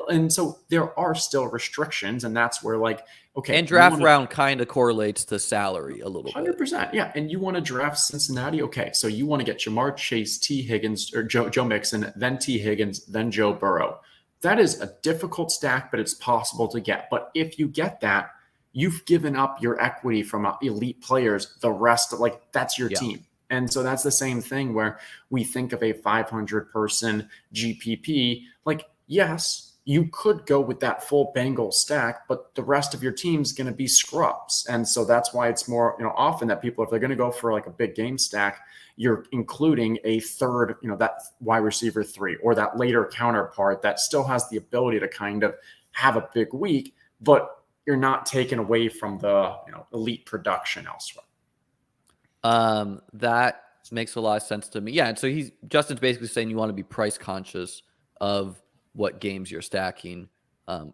And so there are still restrictions, and that's where, like, okay. And draft round kind of correlates to salary a little 100%, bit. 100%, yeah. And you want to draft Cincinnati? Okay, so you want to get Jamar Chase, T. Higgins, or Joe Mixon, then T. Higgins, then Joe Burrow. That is a difficult stack, but it's possible to get. But if you get that, you've given up your equity from elite players. The rest, like, that's your team. And so that's the same thing where we think of a 500-person GPP. Like, yes, you could go with that full Bengal stack, but the rest of your team's going to be scrubs. And so that's why it's more, you know, often that people, if they're going to go for like a big game stack, you're including a third, you know, that wide receiver 3 or that later counterpart that still has the ability to kind of have a big week, but you're not taken away from the, you know, elite production elsewhere. That makes a lot of sense to me. Yeah, and so Justin's basically saying you want to be price conscious of what games you're stacking,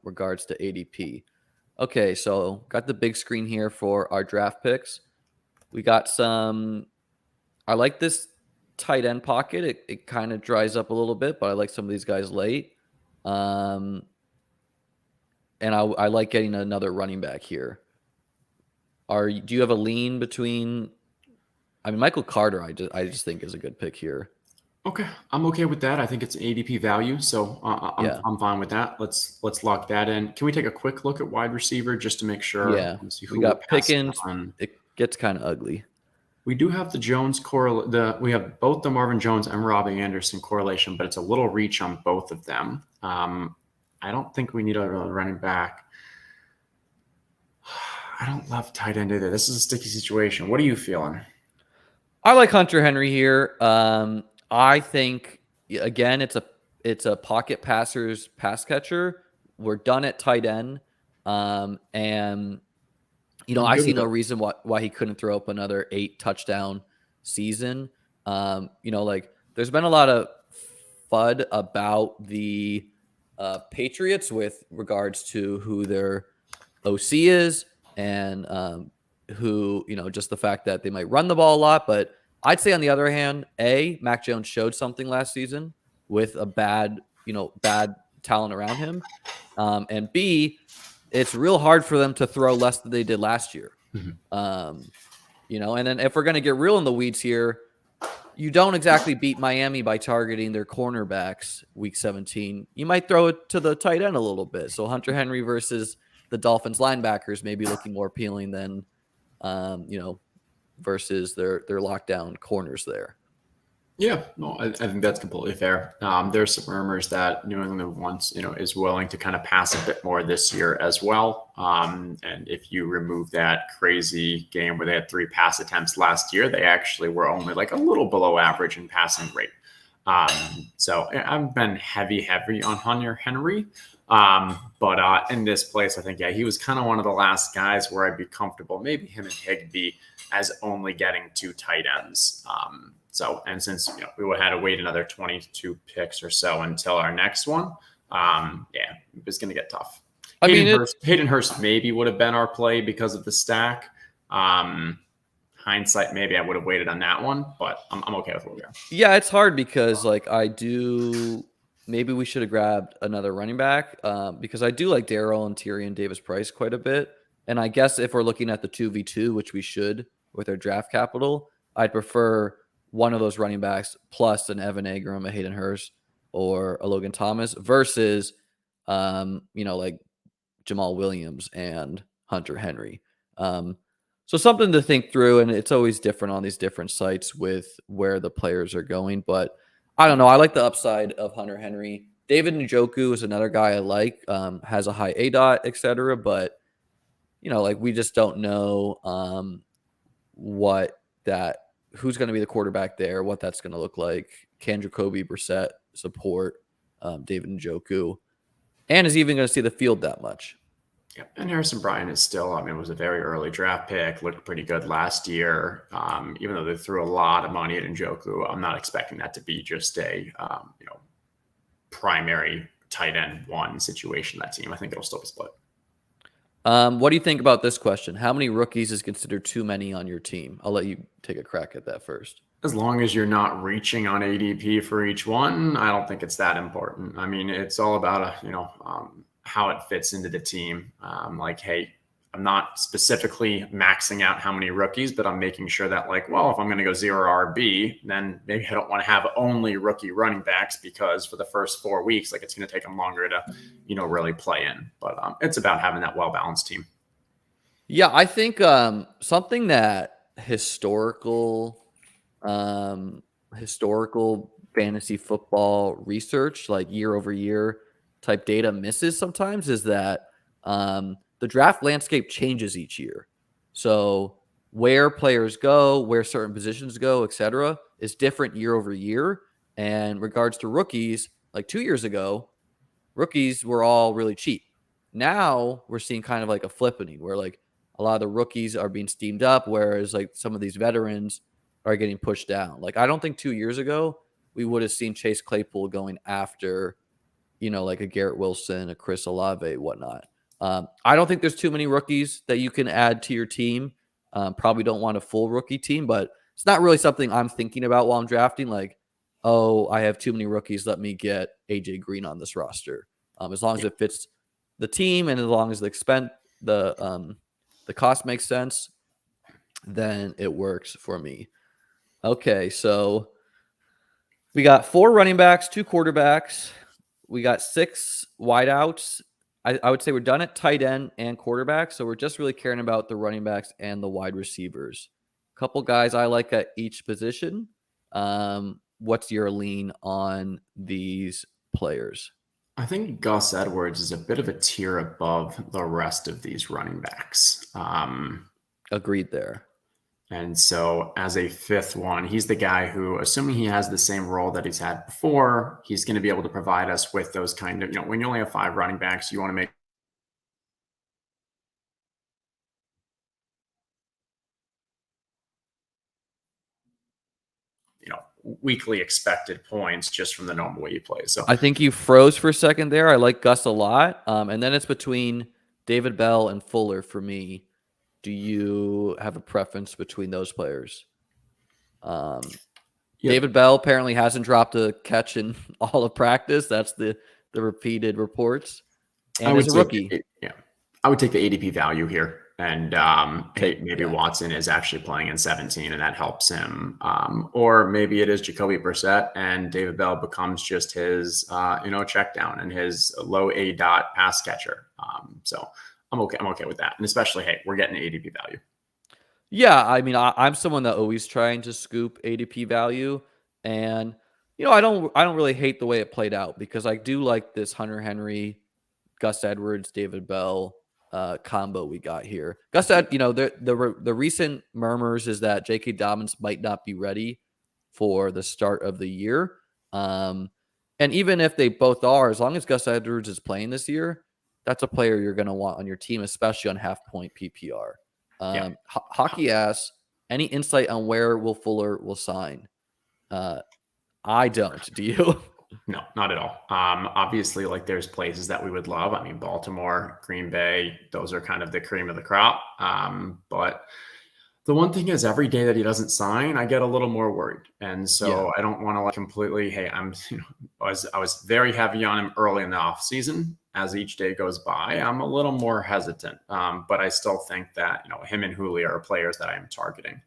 regards to ADP. Okay, so got the big screen here for our draft picks. We got some. I like this tight end pocket, it kind of dries up a little bit, but I like some of these guys late. And I like getting another running back here. Do you have a lean between? I mean, Michael Carter, I just think is a good pick here. Okay, I'm okay with that. I think it's an ADP value, so I'm fine with that. Let's lock that in. Can we take a quick look at wide receiver just to make sure? Yeah, See we who we're got passing Pickens. on. It gets kind of ugly. We do have the Jones we have both the Marvin Jones and Robbie Anderson correlation, but it's a little reach on both of them. I don't think we need a running back. I don't love tight end either. This is a sticky situation. What are you feeling? I like Hunter Henry here. I think again, it's a pocket passer's pass catcher. We're done at tight end, and I see no reason why he couldn't throw up another 8 touchdown season. There's been a lot of FUD about the Patriots with regards to who their OC is and who, just the fact that they might run the ball a lot. But I'd say on the other hand, Mac Jones showed something last season with a bad talent around him. And B, it's real hard for them to throw less than they did last year. And then if we're going to get real in the weeds here, you don't exactly beat Miami by targeting their cornerbacks week 17. You might throw it to the tight end a little bit. So Hunter Henry versus the Dolphins linebackers may be looking more appealing than, versus their lockdown corners there. Yeah, no, I think that's completely fair. There's some rumors that New England is willing to kind of pass a bit more this year as well. And if you remove that crazy game where they had 3 pass attempts last year, they actually were only like a little below average in passing rate. So I've been heavy on Hunter Henry. But in this place, I think, he was kind of one of the last guys where I'd be comfortable, maybe him and Higbee, as only getting 2 tight ends. And since we would have had to wait another 22 picks or so until our next one, it was going to get tough. Hayden Hurst maybe would have been our play because of the stack. Hindsight, maybe I would have waited on that one, but I'm okay with what we are. Yeah, it's hard because maybe we should have grabbed another running back because I do like Darrell and Tyrion Davis-Price quite a bit. And I guess if we're looking at the 2v2, which we should with our draft capital, I'd prefer one of those running backs plus an Evan Engram, a Hayden Hurst, or a Logan Thomas versus, like Jamal Williams and Hunter Henry. So something to think through, and it's always different on these different sites with where the players are going. But I don't know. I like the upside of Hunter Henry. David Njoku is another guy I like, has a high ADOT, et cetera. But, we just don't know who's going to be the quarterback there, what that's going to look like. Can Jacoby Brissett support David Njoku? And is he even going to see the field that much? Yeah, and Harrison Bryant is still, it was a very early draft pick, looked pretty good last year. Even though they threw a lot of money at Njoku, I'm not expecting that to be just a, primary tight end 1 situation, that team. I think it'll still be split. What do you think about this question? How many rookies is considered too many on your team? I'll let you take a crack at that first. As long as you're not reaching on ADP for each one, I don't think it's that important. It's all about, how it fits into the team. Hey, I'm not specifically maxing out how many rookies, but I'm making sure that if I'm going to go 0 RB, then maybe I don't want to have only rookie running backs because for the first 4 weeks, it's going to take them longer to, really play in. But it's about having that well-balanced team. Yeah, I think something that historical fantasy football research, like year over year type data misses sometimes is that the draft landscape changes each year. So where players go, where certain positions go, et cetera, is different year over year. And regards to rookies, like 2 years ago, rookies were all really cheap. Now we're seeing kind of like a flippening where a lot of the rookies are being steamed up, whereas some of these veterans are getting pushed down. I don't think 2 years ago we would have seen Chase Claypool going after, a Garrett Wilson, a Chris Olave, whatnot. I don't think there's too many rookies that you can add to your team. Probably don't want a full rookie team, but it's not really something I'm thinking about while I'm drafting. Like, oh, I have too many rookies. Let me get AJ Green on this roster. As long as it fits the team and as long as the cost makes sense, then it works for me. Okay, so we got 4 running backs, 2 quarterbacks. We got 6 wideouts. I would say we're done at tight end and quarterback, so we're just really caring about the running backs and the wide receivers. A couple guys I like at each position. What's your lean on these players? I think Gus Edwards is a bit of a tier above the rest of these running backs. Agreed there. And so, as a 5th one, he's the guy who, assuming he has the same role that he's had before, he's going to be able to provide us with those kind of, when you only have 5 running backs, you want to make weekly expected points just from the normal way you play. So I think you froze for a second there. I like Gus a lot. And then it's between David Bell and Fuller for me. Do you have a preference between those players? David Bell apparently hasn't dropped a catch in all of practice. That's the repeated reports. And as a rookie. I would take the ADP value here. And maybe Watson is actually playing in 17 and that helps him. Or maybe it is Jacoby Brissett and David Bell becomes just his, check down and his low A dot pass catcher. So I'm okay with that. And especially, hey, we're getting ADP value. Yeah. I mean, I'm someone that always trying to scoop ADP value. And, I don't really hate the way it played out because I do like this Hunter Henry, Gus Edwards, David Bell combo we got here. Gus said, the recent murmurs is that J.K. Dobbins might not be ready for the start of the year. And even if they both are, as long as Gus Edwards is playing this year, that's a player you're going to want on your team, especially on half-point PPR. Hockey asks, any insight on where Will Fuller will sign? I don't. Do you? No, not at all. Obviously, there's places that we would love. I mean, Baltimore, Green Bay, those are kind of the cream of the crop. But the one thing is every day that he doesn't sign, I get a little more worried. And so I don't want to completely, hey, I was very heavy on him early in the off season. As each day goes by, I'm a little more hesitant. But I still think that, him and Julio are players that I am targeting.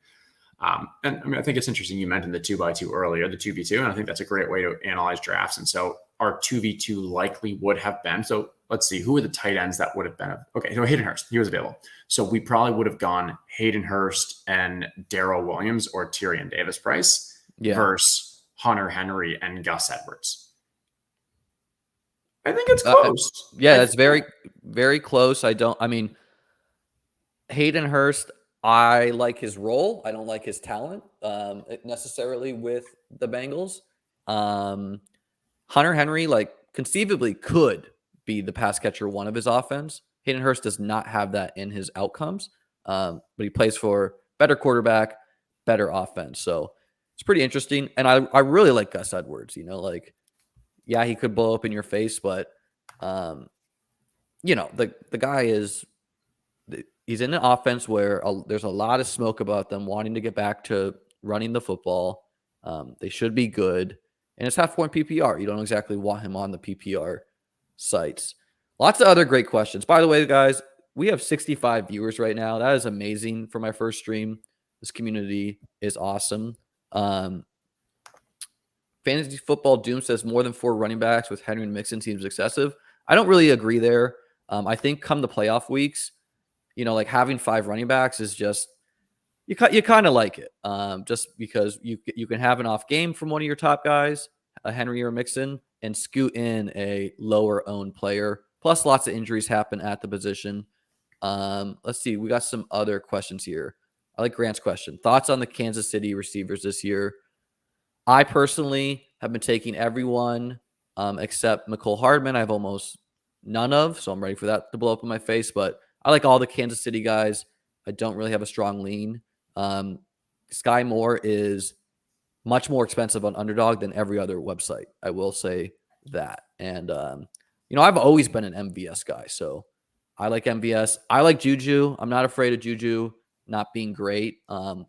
And I mean, I think it's interesting. You mentioned the 2x2 earlier, the 2v2, and I think that's a great way to analyze drafts. And so our 2v2 likely would have been, so let's see, who are the tight ends that would have been? Okay, so Hayden Hurst, he was available. So we probably would have gone Hayden Hurst and Darrell Williams or Tyrion Davis-Price versus Hunter Henry and Gus Edwards. I think it's close. It's very, very close. Hayden Hurst, I like his role. I don't like his talent necessarily with the Bengals. Hunter Henry, conceivably could be the pass catcher one of his offense. Hayden Hurst does not have that in his outcomes, but he plays for better quarterback, better offense. So it's pretty interesting. And I really like Gus Edwards. He could blow up in your face, but the guy is. He's in an offense where there's a lot of smoke about them wanting to get back to running the football. They should be good. And it's half-point PPR. You don't exactly want him on the PPR sites. Lots of other great questions. By the way, guys, we have 65 viewers right now. That is amazing for my first stream. This community is awesome. Fantasy Football Doom says more than 4 running backs with Henry and Mixon seems excessive. I don't really agree there. I think come the playoff weeks, having 5 running backs is just you kind of like it, just because you can have an off game from one of your top guys, a Henry or Mixon, and scoot in a lower owned player. Plus, lots of injuries happen at the position. Let's see, we got some other questions here. I like Grant's question. Thoughts on the Kansas City receivers this year? I personally have been taking everyone except McCole Hardman. I have almost none of, so I'm ready for that to blow up in my face, but I like all the Kansas City guys. I don't really have a strong lean. Sky Moore is much more expensive on Underdog than every other website. I will say that. And, I've always been an MVS guy, so I like MVS. I like Juju. I'm not afraid of Juju. not being great.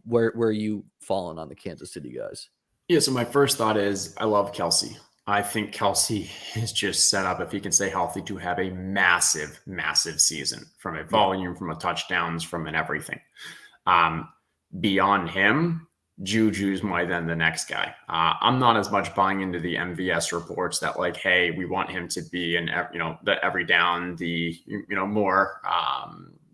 Where are you falling on the Kansas City guys? Yeah, so my first thought is I love Kelsey. I think Kelsey is just set up, if he can stay healthy, to have a massive, massive season from a volume, from a touchdowns, from an everything. Beyond him, Juju's my then the next guy. I'm not as much buying into the MVS reports that like, hey, we want him to be the every down, the more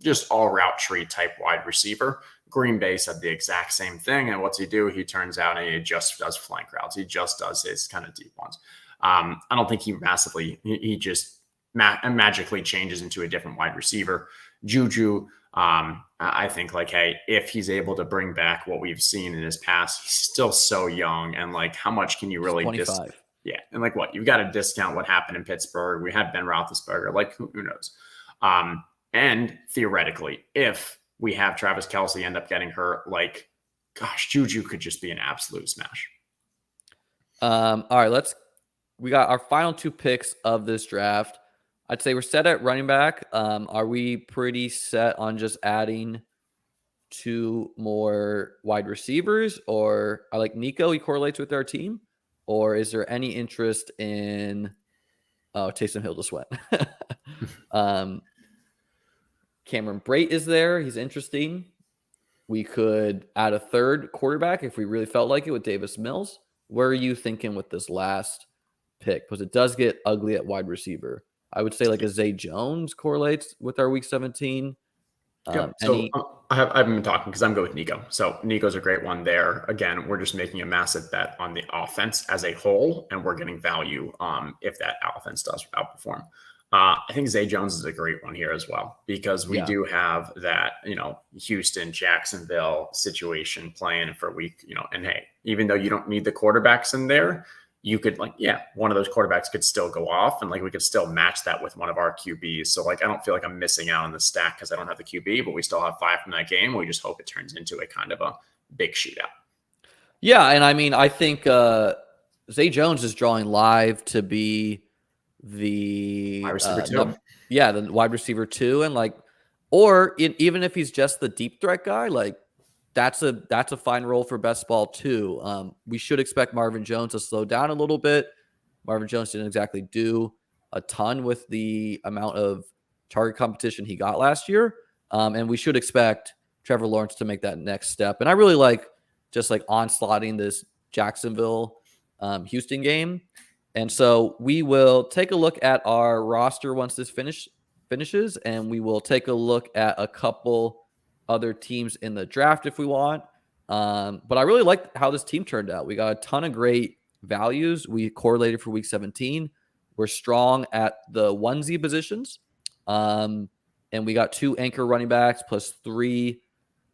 just all route tree type wide receiver. Green Bay said the exact same thing. And what's he do? He turns out and he just does flank routes. He just does his kind of deep ones. I don't think he just magically changes into a different wide receiver. Juju, I think like, hey, if he's able to bring back what we've seen in his past, he's still so young. And like, how much can you really 25? Yeah. And like what? You've got to discount what happened in Pittsburgh. We had Ben Roethlisberger. Like, who knows? And theoretically, if we have Travis Kelce end up getting hurt, like, gosh, Juju could just be an absolute smash. All right, we got our final 2 picks of this draft. I'd say we're set at running back. Are we pretty set on just adding 2 more wide receivers? Or I like Nico, he correlates with our team. Or is there any interest in Taysom Hill just went? Cameron Brate is there. He's interesting. We could add a 3rd quarterback if we really felt like it with Davis Mills. Where are you thinking with this last pick? Because it does get ugly at wide receiver. I would say like a Zay Jones correlates with our week 17. I've been talking because I'm going with Nico. So Nico's a great one there. Again, we're just making a massive bet on the offense as a whole, and we're getting value if that offense does outperform. I think Zay Jones is a great one here as well, because we do have that, Houston, Jacksonville situation playing for week, and hey, even though you don't need the quarterbacks in there, you could one of those quarterbacks could still go off, and like we could still match that with one of our QBs. So like, I don't feel like I'm missing out on the stack because I don't have the QB, but we still have 5 from that game. We just hope it turns into a kind of a big shootout. Yeah. And I mean, I think Zay Jones is drawing live to be the wide receiver 2. The wide receiver 2. And even if he's just the deep threat guy, like that's a fine role for best ball too. We should expect Marvin Jones to slow down a little bit. Marvin Jones didn't exactly do a ton with the amount of target competition he got last year. And we should expect Trevor Lawrence to make that next step. And I really like just like onslaughting this Jacksonville Houston game. And so we will take a look at our roster once this finishes, and we will take a look at a couple other teams in the draft if we want. But I really like how this team turned out. We got a ton of great values. We correlated for week 17. We're strong at the onesie positions. And we got 2 anchor running backs plus 3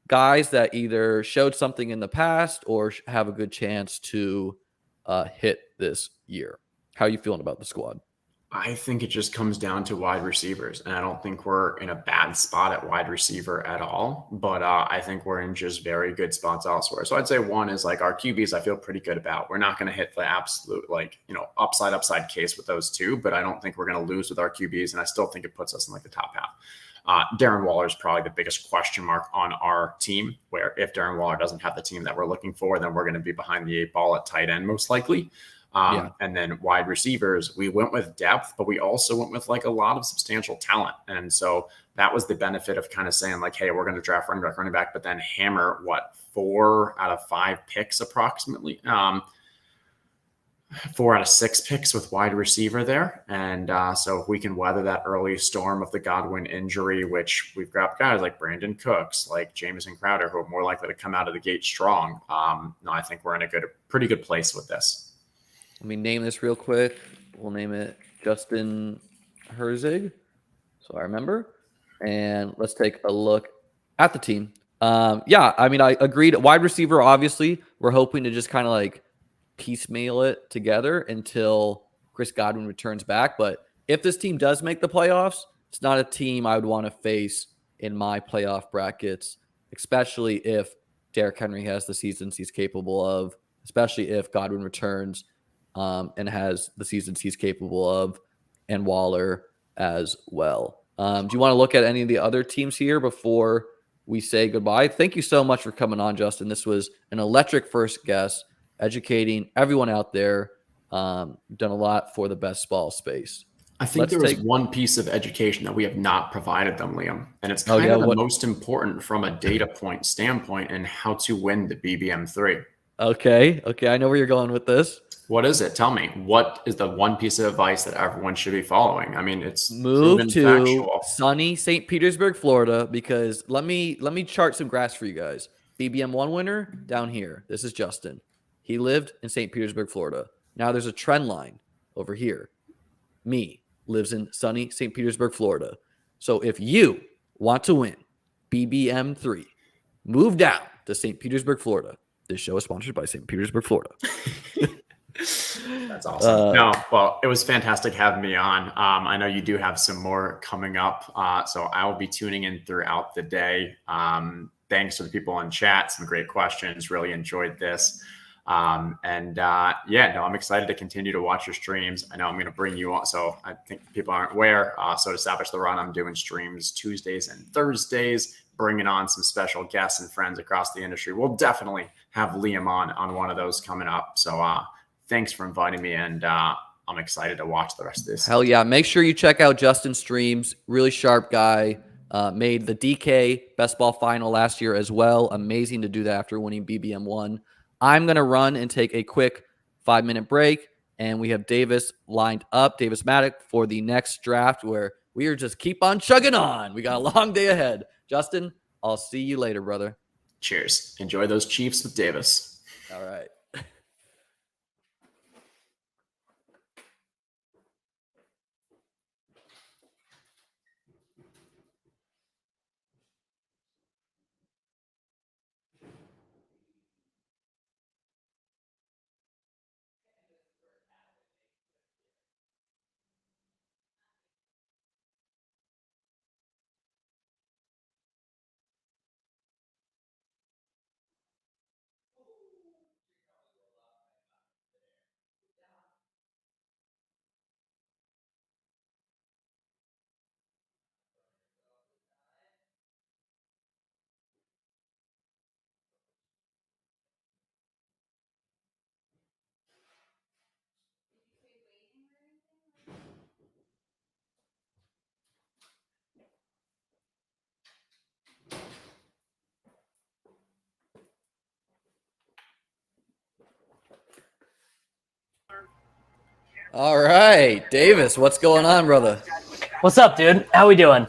guys that either showed something in the past or have a good chance to hit this year. How are you feeling about the squad? I think it just comes down to wide receivers, and I don't think we're in a bad spot at wide receiver at all, but I think we're in just very good spots elsewhere. So I'd say one is like our QBs I feel pretty good about. We're not going to hit the absolute upside case with those 2, but I don't think we're going to lose with our QBs, and I still think it puts us in like the top half. Darren Waller is probably the biggest question mark on our team, where if Darren Waller doesn't have the team that we're looking for, then we're going to be behind the 8 ball at tight end most likely. And then wide receivers, we went with depth, but we also went with like a lot of substantial talent. And so that was the benefit of kind of saying like, hey, we're going to draft running back, but then hammer 4 out of 5 picks approximately. 4 out of 6 picks with wide receiver there. And so if we can weather that early storm of the Godwin injury, which we've got guys like Brandon Cooks, like Jamison Crowder, who are more likely to come out of the gate strong. I think we're in a pretty good place with this. Let me name this real quick. We'll name it Justin Herzig, so I remember. And let's take a look at the team. I mean, I agreed. Wide receiver, obviously, we're hoping to just kind of like piecemeal it together until Chris Godwin returns back. But if this team does make the playoffs, it's not a team I would want to face in my playoff brackets, especially if Derrick Henry has the seasons he's capable of, especially if Godwin returns and has the seasons he's capable of, and Waller as well. Do you want to look at any of the other teams here before we say goodbye. Thank you so much for coming on, Justin. This was an electric first guest, educating everyone out there. Done a lot for the best ball space. I think there was one piece of education that we have not provided them, Liam, and it's kind of the most important from a data point standpoint and how to win the BBM3. Okay, I know where you're going with this. What is it? Tell me. What is the one piece of advice that everyone should be following? I mean, it's move to sunny St. Petersburg, Florida, because let me chart some graphs for you guys. BBM1 winner down here. This is Justin. He lived in St. Petersburg, Florida. Now there's a trend line over here. Me lives in sunny St. Petersburg, Florida. So if you want to win BBM3, move down to St. Petersburg, Florida. This show is sponsored by St. Petersburg, Florida. That's awesome. No, well, it was fantastic having me on. I know you do have some more coming up, so I will be tuning in throughout the day. Thanks to the people in chat. Some great questions. Really enjoyed this. I'm excited to continue to watch your streams. I know I'm going to bring you on. So I think people aren't aware. So to establish the run, I'm doing streams Tuesdays and Thursdays, bringing on some special guests and friends across the industry. We'll definitely have Liam on one of those coming up. So thanks for inviting me, and I'm excited to watch the rest of this. Hell yeah. Make sure you check out Justin's streams. Really sharp guy. Made the DK Best Ball Final last year as well. Amazing to do that after winning BBM1. I'm going to run and take a quick 5-minute break, and we have Davis lined up, Davis Mattek, for the next draft, where we are just keep on chugging on. We got a long day ahead. Justin, I'll see you later, brother. Cheers. Enjoy those Chiefs with Davis. All right. All right, Davis, what's going on, brother? What's up, dude? How we doing?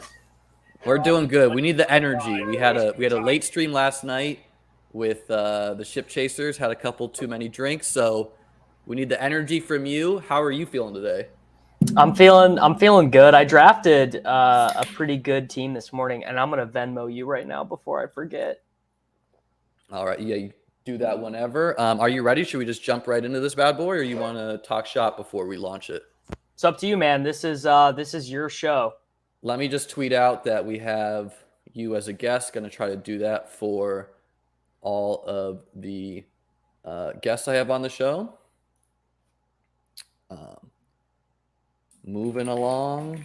We're doing good. We need the energy. We had a late stream last night with the Ship Chasers. Had a couple too many drinks, so we need the energy from you. How are you feeling today? I'm feeling good. I drafted a pretty good team this morning, and I'm gonna Venmo you right now before I forget. All right, yeah, you do that whenever. Are you ready? Should we just jump right into this bad boy, or you want to talk shop before we launch it? It's up to you, man. This is your show. Let me just tweet out that we have you as a guest. Going to try to do that for all of the guests I have on the show. Moving along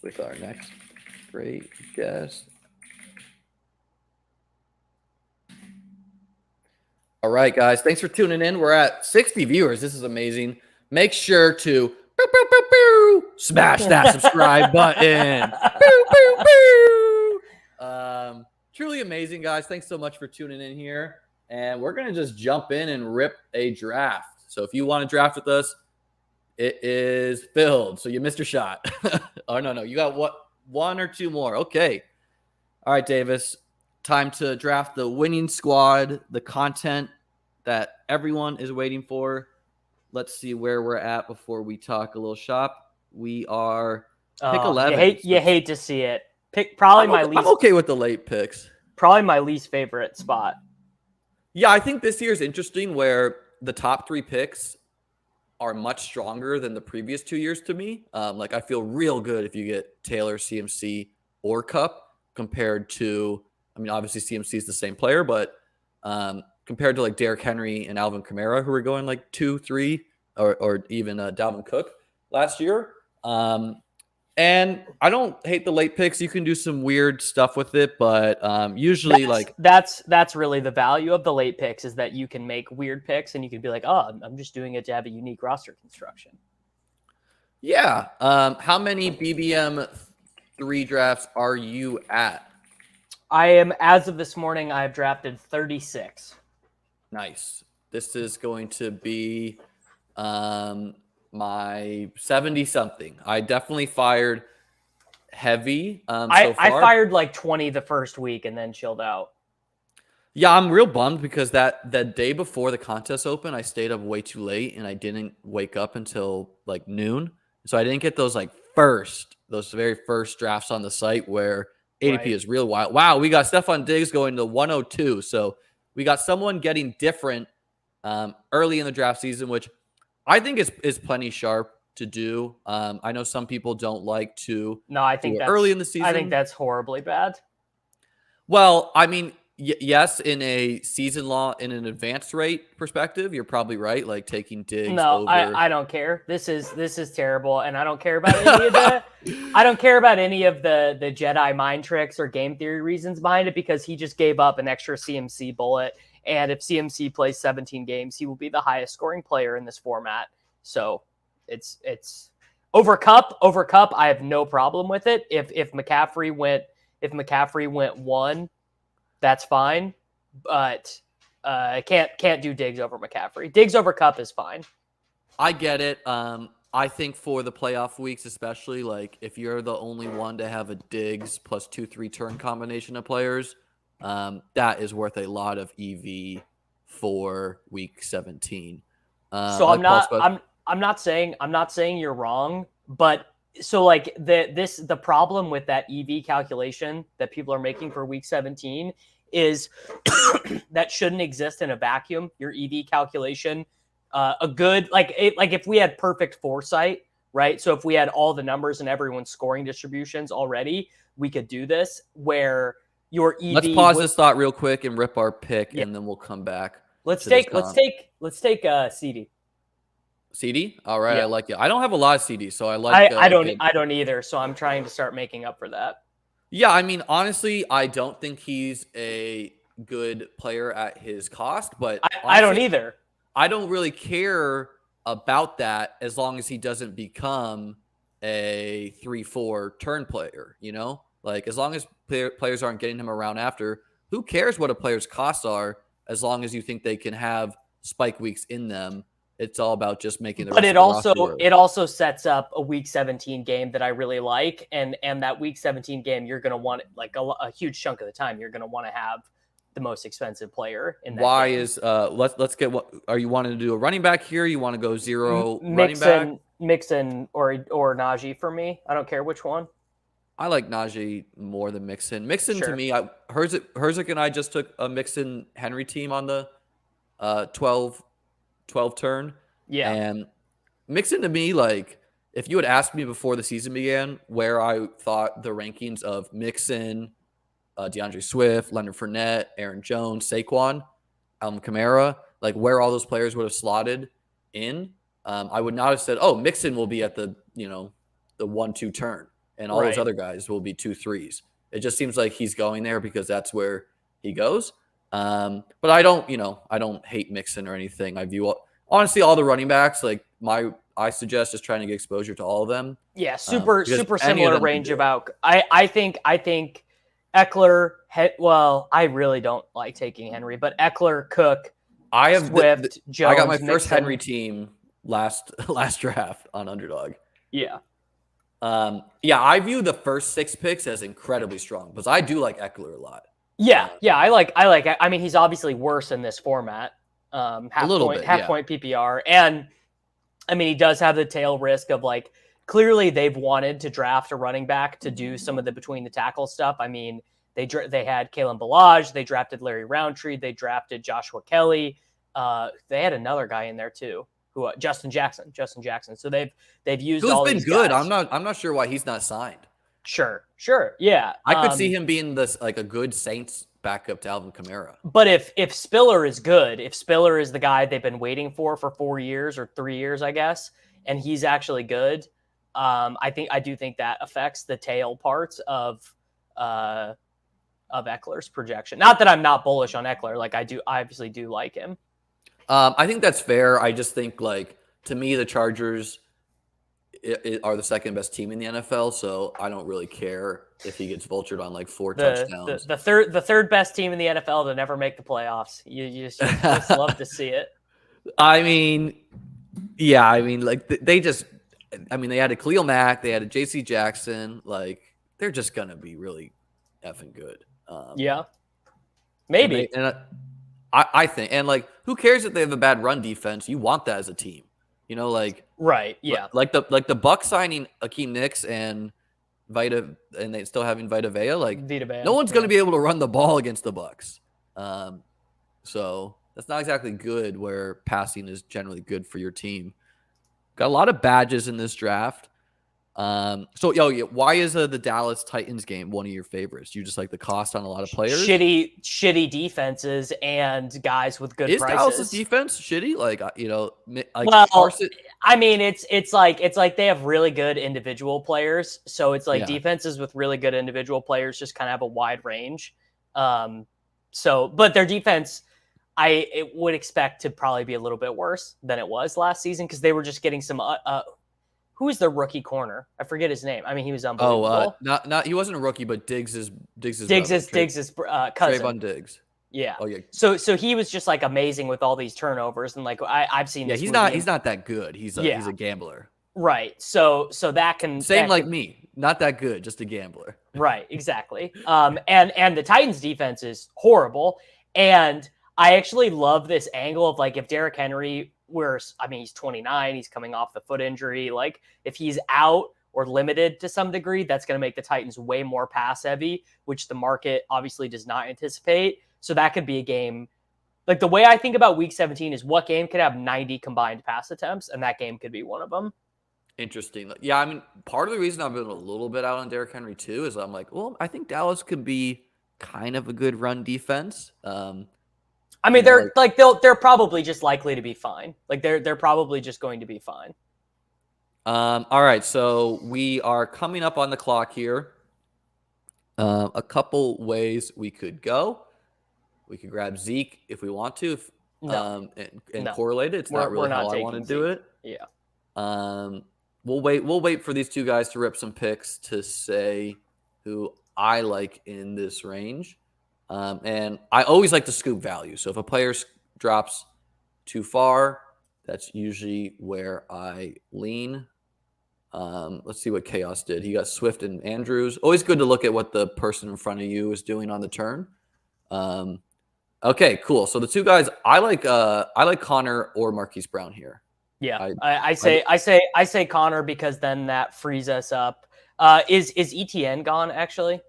with our next great guest. All right, guys. Thanks for tuning in. We're at 60 viewers. This is amazing. Make sure to smash that subscribe button. Truly amazing, guys. Thanks so much for tuning in here. And we're going to just jump in and rip a draft. So if you want to draft with us, it is filled. So you missed your shot. Oh, no. You got one or two more. Okay. All right, Davis. Time to draft the winning squad, the content that everyone is waiting for. Let's see where we're at before we talk a little shop. We are pick 11. You hate to see it. I'm okay with the late picks. Probably my least favorite spot. Yeah, I think this year is interesting where the top 3 picks are much stronger than the previous 2 years to me. I feel real good if you get Taylor, CMC, or Cup compared to, obviously CMC is the same player, but compared to Derrick Henry and Alvin Kamara, who were going 2, 3, or even Dalvin Cook last year. And And I don't hate the late picks. You can do some weird stuff with it, but usually that's really the value of the late picks is that you can make weird picks and you can be like, oh, I'm just doing it to have a unique roster construction. Yeah. How many BBM 3 drafts are you at? I am, as of this morning, I have drafted 36. Nice. This is going to be my 70-something. I definitely fired heavy so far. I fired like 20 the first week and then chilled out. Yeah, I'm real bummed because that day before the contest opened, I stayed up way too late and I didn't wake up until like noon. So I didn't get those very first drafts on the site where ADP is real wild. Wow, we got Stefan Diggs going to 102. So we got someone getting different early in the draft season, which I think is plenty sharp to do. I know some people don't like to. No, I think that's early in the season. I think that's horribly bad. Well, I mean, yes, in a season long, in an advanced rate perspective, you're probably right. Like taking Diggs. No, over. I don't care. This is terrible, and I don't care about any of the the Jedi mind tricks or game theory reasons behind it because he just gave up an extra CMC bullet. And if CMC plays 17 games, he will be the highest scoring player in this format. So it's over Cup. I have no problem with it. If McCaffrey went 1, that's fine. But I can't do Diggs over McCaffrey. Diggs over Cup is fine. I get it. I think for the playoff weeks, especially like if you're the only one to have a Diggs plus 2-3 turn combination of players, that is worth a lot of EV for week 17. So I'm not saying you're wrong, but so like the problem with that EV calculation that people are making for week 17 is that shouldn't exist in a vacuum. Your EV calculation, if we had perfect foresight, right? So if we had all the numbers and everyone's scoring distributions already, we could do this where your EV. Let's pause this thought real quick and rip our pick, and then we'll come back. Let's take CD. CD? All right, yeah. I like it. I don't have a lot of CDs, so I like. I don't either. So I'm trying to start making up for that. Yeah, I mean, honestly, I don't think he's a good player at his cost, but I don't either. I don't really care about that as long as he doesn't become a 3-4 turn player. You know, like as long as players aren't getting him around after, who cares what a player's costs are as long as you think they can have spike weeks in them. It's all about just making the. But it also sets up a week 17 game that I really like, and that week 17 game you're going to want like a huge chunk of the time you're going to want to have the most expensive player in that. Why game. Is let's get what are you wanting to do a running back here? You want to go zero running back? Mixon or Najee for me. I don't care which one. I like Najee more than Mixon. Mixon to me, Herzig and I just took a Mixon Henry team on the 12 turn. Yeah. And Mixon to me, like, if you had asked me before the season began where I thought the rankings of Mixon, DeAndre Swift, Leonard Fournette, Aaron Jones, Saquon, Alvin Kamara, like where all those players would have slotted in, I would not have said, oh, Mixon will be at the 1-2 turn and all those other guys will be 2-3s. It just seems like he's going there because that's where he goes. But I don't hate Mixon or anything. I view honestly all the running backs, like I suggest just trying to get exposure to all of them. Yeah, super similar range of outcome. I think Eckler. I really don't like taking Henry, but Eckler, Cook, Swift, Jones. I got my first Mixon. Henry team last draft on Underdog. Yeah. I view the first 6 picks as incredibly strong because I do like Eckler a lot. Yeah, I like. I mean, he's obviously worse in this format. Half point PPR, and I mean, he does have the tail risk of like clearly they've wanted to draft a running back to do some of the between the tackle stuff. I mean, they had Kalen Ballage, they drafted Larry Roundtree, they drafted Joshua Kelly. They had another guy in there too, who Justin Jackson. So they've used who's all been these good. guys. I'm not sure why he's not signed. Sure, yeah. I could see him being this like a good Saints backup to Alvin Kamara. But if Spiller is good, if Spiller is the guy they've been waiting for 4 years or 3 years, I guess, and he's actually good, I do think that affects the tail parts of Eckler's projection. Not that I'm not bullish on Eckler. Like I obviously do like him. I think that's fair. I just think, like, to me, the Chargers are the second best team in the NFL, so I don't really care if he gets vultured on like 4 touchdowns. The third best team in the NFL to never make the playoffs. You just love to see it. I mean, yeah, I mean, like they had a Khalil Mack, they had a J.C. Jackson. Like, they're just gonna be really effing good. Yeah, maybe. I think, and like, who cares if they have a bad run defense? You want that as a team, like, right? Yeah, like the Bucs signing Akeem Nicks and Vita, and they still having Vita Vea. Like, no one's going to be able to run the ball against the Bucs. So that's not exactly good. Where passing is generally good for your team. Got a lot of badges in this draft. Why is the Dallas Titans game one of your favorites? You just like the cost on a lot of players? Shitty defenses and guys with good prices. Is Dallas's defense shitty? I mean, it's like they have really good individual players. So it's like defenses with really good individual players just kind of have a wide range. But their defense, I would expect to probably be a little bit worse than it was last season because they were just getting some. Who is the rookie corner? I forget his name. I mean, he was unbelievable. Not he wasn't a rookie, but Diggs is cousin. Trayvon Diggs. Yeah. Oh yeah. So he was just like amazing with all these turnovers and like I've seen. Yeah, he's not that good. He's a gambler. Right. So that can me. Not that good, just a gambler. Right. Exactly. And the Titans defense is horrible. And I actually love this angle of like if Derrick Henry. He's 29. He's coming off the foot injury. Like, if he's out or limited to some degree, that's going to make the Titans way more pass heavy, which the market obviously does not anticipate. So that could be a game. Like, the way I think about Week 17 is what game could have 90 combined pass attempts, and that game could be one of them. Interesting. Yeah, I mean, part of the reason I've been a little bit out on Derrick Henry too is I'm like, well, I think Dallas could be kind of a good run defense. I mean, they're probably just likely to be fine. Like they're probably just going to be fine. All right, so we are coming up on the clock here. A couple ways we could go. We could grab Zeke if we want to, and correlate it. It's not really how I want to do it. Yeah. We'll wait for these two guys to rip some picks to say who I like in this range. And I always like to scoop value. So if a player drops too far, that's usually where I lean. Let's see what Chaos did. He got Swift and Andrews. Always good to look at what the person in front of you is doing on the turn. Okay, cool. So the two guys I like Connor or Marquise Brown here. Yeah, I say Connor because then that frees us up. Is ETN gone actually?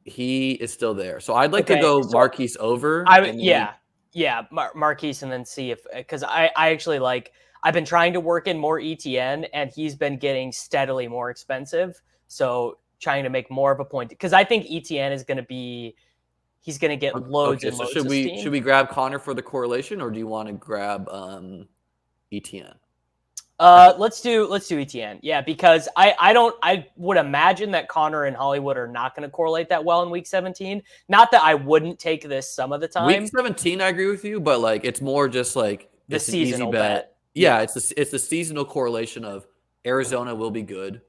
He is still there. So I'd like to go Marquise over. Marquise and then see if – because I actually like – I've been trying to work in more ETN and he's been getting steadily more expensive. So trying to make more of a point. Because I think ETN is going to be – he's going to get loads and loads of steam. Should we grab Connor for the correlation or do you want to grab ETN? Let's do ETN. Yeah, because I would imagine that Connor and Hollywood are not going to correlate that well in Week 17. Not that I wouldn't take this some of the time. Week 17, I agree with you, but like it's more just like the seasonal bet. Yeah, it's the seasonal correlation of Arizona will be good.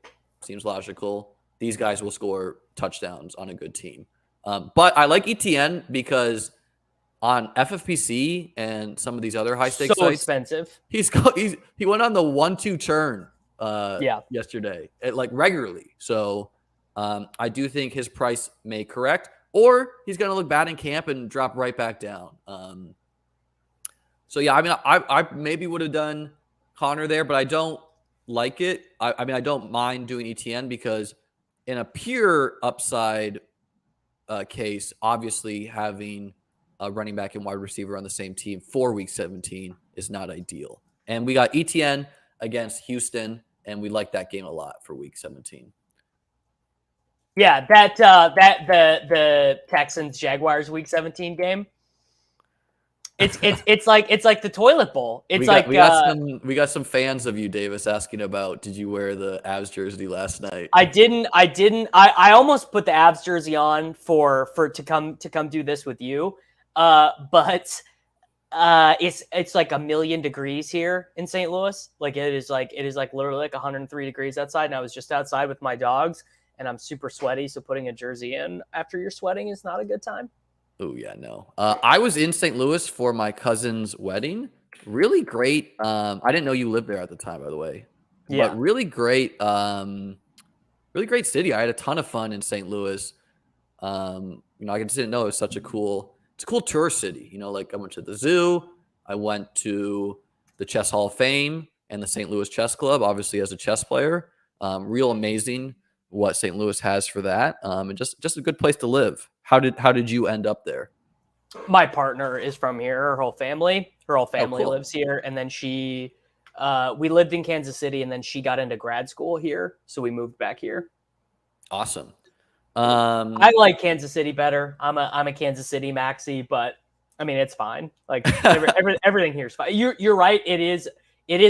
Seems logical. These guys will score touchdowns on a good team. But I like ETN because on FFPC and some of these other high stakes sites, expensive. He went on the 1-2 turn yesterday, regularly. So I do think his price may correct, or he's going to look bad in camp and drop right back down. So yeah, I mean, I maybe would have done Connor there, but I don't like it. I mean, I don't mind doing ETN because in a pure upside case, obviously having a running back and wide receiver on the same team for Week 17 is not ideal. And we got ETN against Houston, and we like that game a lot for Week 17. Yeah, the Texans Jaguars Week 17 game. It's like the toilet bowl. It's we got some fans of you, Davis, asking about did you wear the Avs jersey last night? I didn't. I almost put the Avs jersey on for to come do this with you. But it's like 1,000,000 degrees here in St. Louis. Like it is like literally like 103 degrees outside, and I was just outside with my dogs, and I'm super sweaty. So putting a jersey in after you're sweating is not a good time. Oh yeah, no. I was in St. Louis for my cousin's wedding. Really great. I didn't know you lived there at the time, by the way. Yeah. But really great. Really great city. I had a ton of fun in St. Louis. I just didn't know it was such it's a cool tourist city. Like I went to the zoo. I went to the Chess Hall of Fame and the St. Louis Chess Club, obviously as a chess player. Real amazing what St. Louis has for that. And just a good place to live. How did you end up there? My partner is from here. Her whole family Cool. lives here. And then we lived in Kansas City, and then she got into grad school here. So we moved back here. Awesome. I like Kansas City better. I'm a Kansas City maxi, but I mean, it's fine. Like everything here is fine. You're right. It is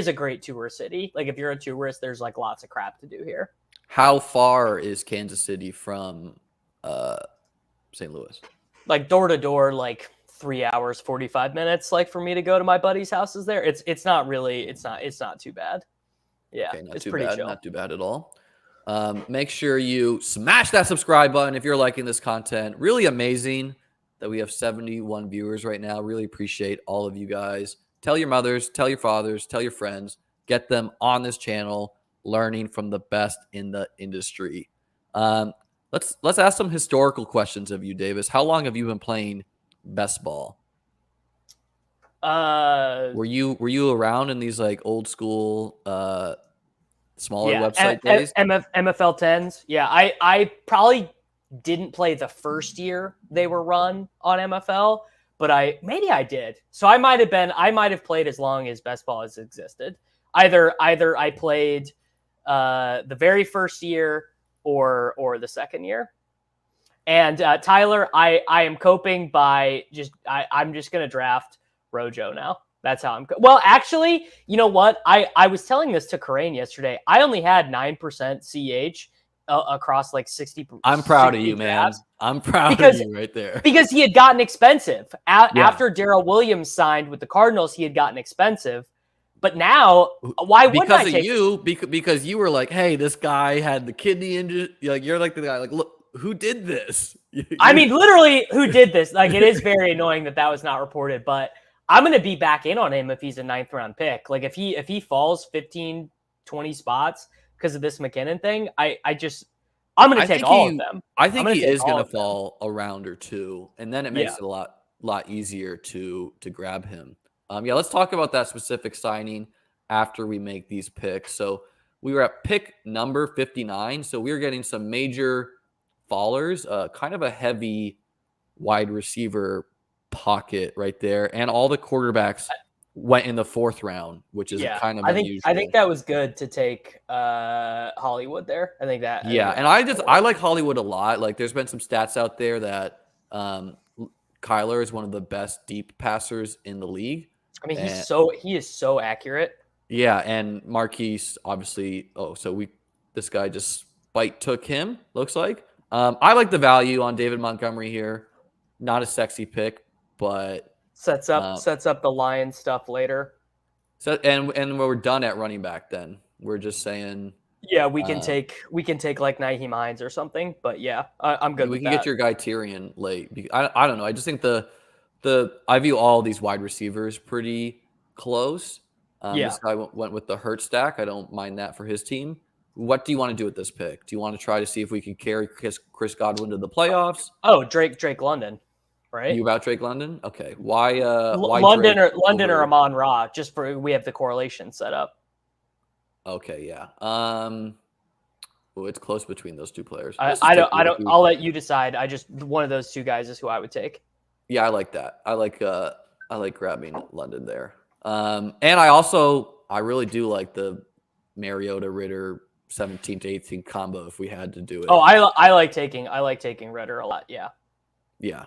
a great tourist city. Like if you're a tourist, there's like lots of crap to do here. How far is Kansas City from St. Louis? Like door to door, like 3 hours, 45 minutes. Like for me to go to my buddy's houses there, it's not too bad. Yeah, okay, it's pretty chill. Not too bad at all. Make sure you smash that subscribe button if you're liking this content. Really amazing that we have 71 viewers right now. Really appreciate all of you guys. Tell your mothers, tell your fathers, tell your friends. Get them on this channel, learning from the best in the industry. Let's ask some historical questions of you, Davis. How long have you been playing Bestball? Were you around in these like old school smaller website days? MFL 10s. Yeah, I probably didn't play the first year they were run on MFL, but maybe I did. So I might have played as long as Bestball has existed. Either I played the very first year or the second year. And Tyler, I am coping by I'm just gonna draft Rojo now. That's how I'm. Well, actually, you know what? I was telling this to Kerrane yesterday. I only had 9% CH across like 60. I'm proud of you, man. I'm proud of you right there. Because he had gotten expensive after Darrell Williams signed with the Cardinals. He had gotten expensive. But now, why wouldn't I take you? Because you were like, hey, this guy had the kidney injury. Like you're like the guy. Like, look, who did this? I mean, literally, who did this? Like, it is very annoying that was not reported. But I'm going to be back in on him if he's a 9th round pick. Like, if he falls 15, 20 spots because of this McKinnon thing, I'm going to take all of them. I think he is going to fall a round or two, and then it makes it a lot easier to grab him. Let's talk about that specific signing after we make these picks. So we were at pick number 59. So we were getting some major fallers, kind of a heavy wide receiver pocket right there. And all the quarterbacks went in the 4th round, which is kind of unusual. I think that was good to take Hollywood there. I think that. I like Hollywood a lot. Like there's been some stats out there that Kyler is one of the best deep passers in the league. I mean, he is so accurate. Yeah, and Marquise obviously. This guy just took him. Looks like. I like the value on David Montgomery here. Not a sexy pick, but sets up the Lions stuff later. So and we're done at running back. Then we're just saying. Yeah, we can take like Nyheim Hines or something. But yeah, I'm good. We can get your guy Tyrion late. I don't know. I just think I view all these wide receivers pretty close. This guy went with the Hurt stack. I don't mind that for his team. What do you want to do with this pick? Do you want to try to see if we can carry Chris Godwin to the playoffs? Oh, Drake London, right? You about Drake London? Okay. Why London or Amon-Ra? Just for we have the correlation set up. Okay, yeah. It's close between those two players. I'll let you decide. One of those two guys is who I would take. Yeah, I like that. I like grabbing London there. And I really do like the Mariota Ritter 17 to 18 combo if we had to do it. Oh, I like taking Ritter a lot. Yeah. Yeah.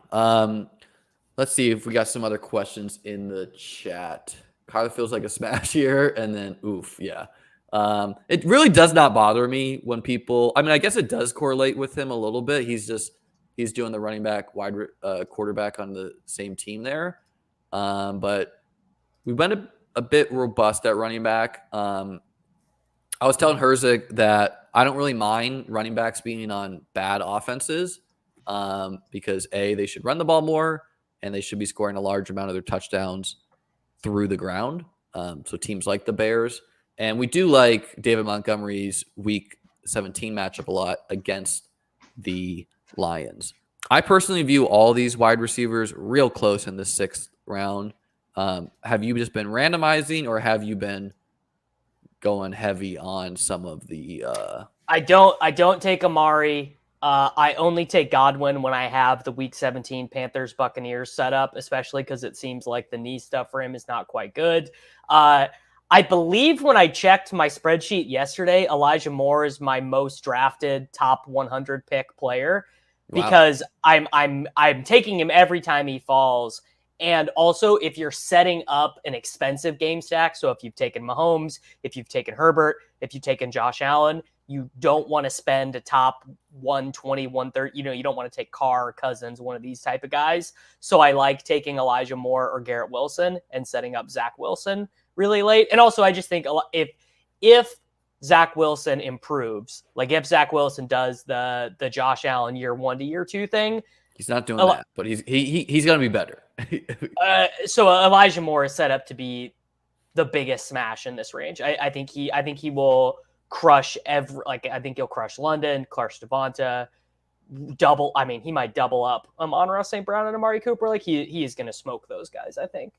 Let's see if we got some other questions in the chat. Kyler feels like a smash here, and then oof, yeah. It really does not bother me when people. I mean, I guess it does correlate with him a little bit. He's doing the running back, wide quarterback on the same team there. But we went a bit robust at running back. I was telling Herzig that I don't really mind running backs being on bad offenses because they should run the ball more and they should be scoring a large amount of their touchdowns through the ground. So teams like the Bears. And we do like David Montgomery's Week 17 matchup a lot against the Lions. I personally view all these wide receivers real close in the 6th round. Have you just been randomizing, or have you been going heavy on some of the? I don't take Amari. I only take Godwin when I have the Week 17 Panthers Buccaneers set up, especially because it seems like the knee stuff for him is not quite good. I believe when I checked my spreadsheet yesterday, Elijah Moore is my most drafted top 100 pick player because I'm taking him every time he falls. And also, if you're setting up an expensive game stack, so if you've taken Mahomes, if you've taken Herbert, if you've taken Josh Allen, you don't want to spend a top 120, 130. You don't want to take Carr, Cousins, one of these type of guys. So I like taking Elijah Moore or Garrett Wilson and setting up Zach Wilson really late. And also, I just think if Zach Wilson improves, like if Zach Wilson does the Josh Allen year 1 to year 2 thing, he's not doing that, but he's going to be better. So Elijah Moore is set up to be the biggest smash in this range. I think he will crush I think he'll crush London, crush Devonta, double. I mean, he might double up Amon-Ra St. Brown and Amari Cooper. Like he is going to smoke those guys, I think.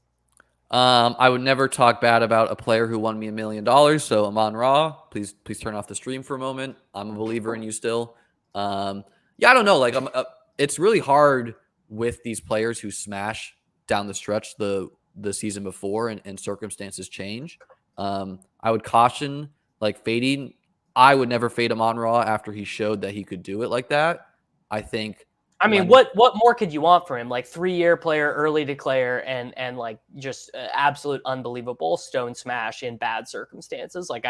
I would never talk bad about a player who won me $1 million. So Amon-Ra, please turn off the stream for a moment. I'm a believer in you still. I don't know. Like it's really hard with these players who smash down the stretch the season before and circumstances change. I would caution like fading. I would never fade Amon-Ra after he showed that he could do it like that. I think. I mean, what more could you want from him? Like 3-year player, early declare, and like just absolute unbelievable stone smash in bad circumstances. Like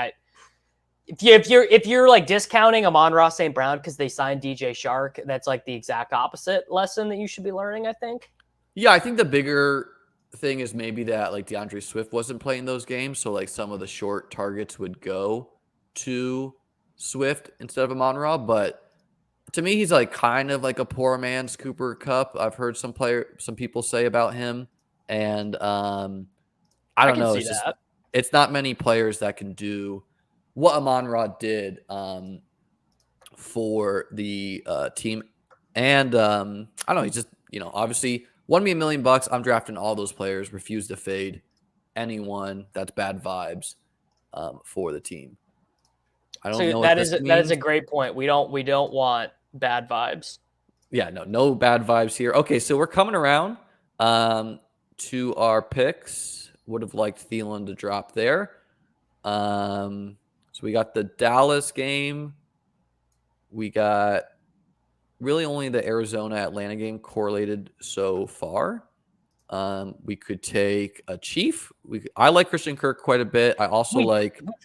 if you're like discounting Amon-Ra St. Brown because they signed DJ Shark, that's like the exact opposite lesson that you should be learning, I think. Yeah, I think the bigger thing is maybe that like DeAndre Swift wasn't playing those games, so like some of the short targets would go to Swift instead of Amon-Ra. But to me, he's like kind of like a poor man's Cooper Kupp. I've heard some people say about him, and I don't know. It's not many players that can do what Amon-Ra did for the team, and I don't know. He's just obviously won me $1 million. I'm drafting all those players. Refuse to fade anyone that's bad vibes for the team. I don't know. That is a great point. We don't want bad vibes. Yeah, no bad vibes here. Okay, so we're coming around to our picks. Would have liked Thielen to drop there. So we got the Dallas game. We got really only the Arizona-Atlanta game correlated so far. We could take a Chief. I like Christian Kirk quite a bit. I also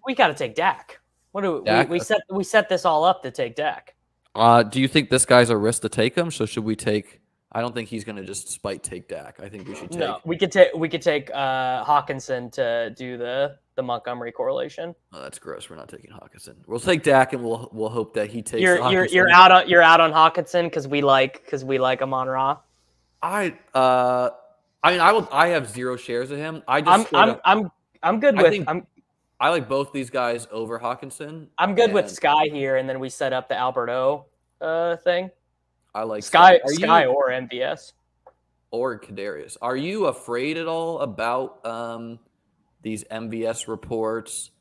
we got to take Dak. What do Dak? We set this all up to take Dak. Do you think this guy's a risk to take him? So should we take? I don't think he's going to just spite take Dak. I think we should take. No, we could take Hawkinson to do the Montgomery correlation. Oh, that's gross. We're not taking Hawkinson. We'll take Dak, and we'll hope that he takes. You're out on Hawkinson because we like Amon-Ra. I have 0 shares of him. I'm good with. I like both these guys over Hawkinson. I'm good with Sky here, and then we set up the Alberto thing. I like Sky or MVS. Or Kadarius. Are you afraid at all about these MVS reports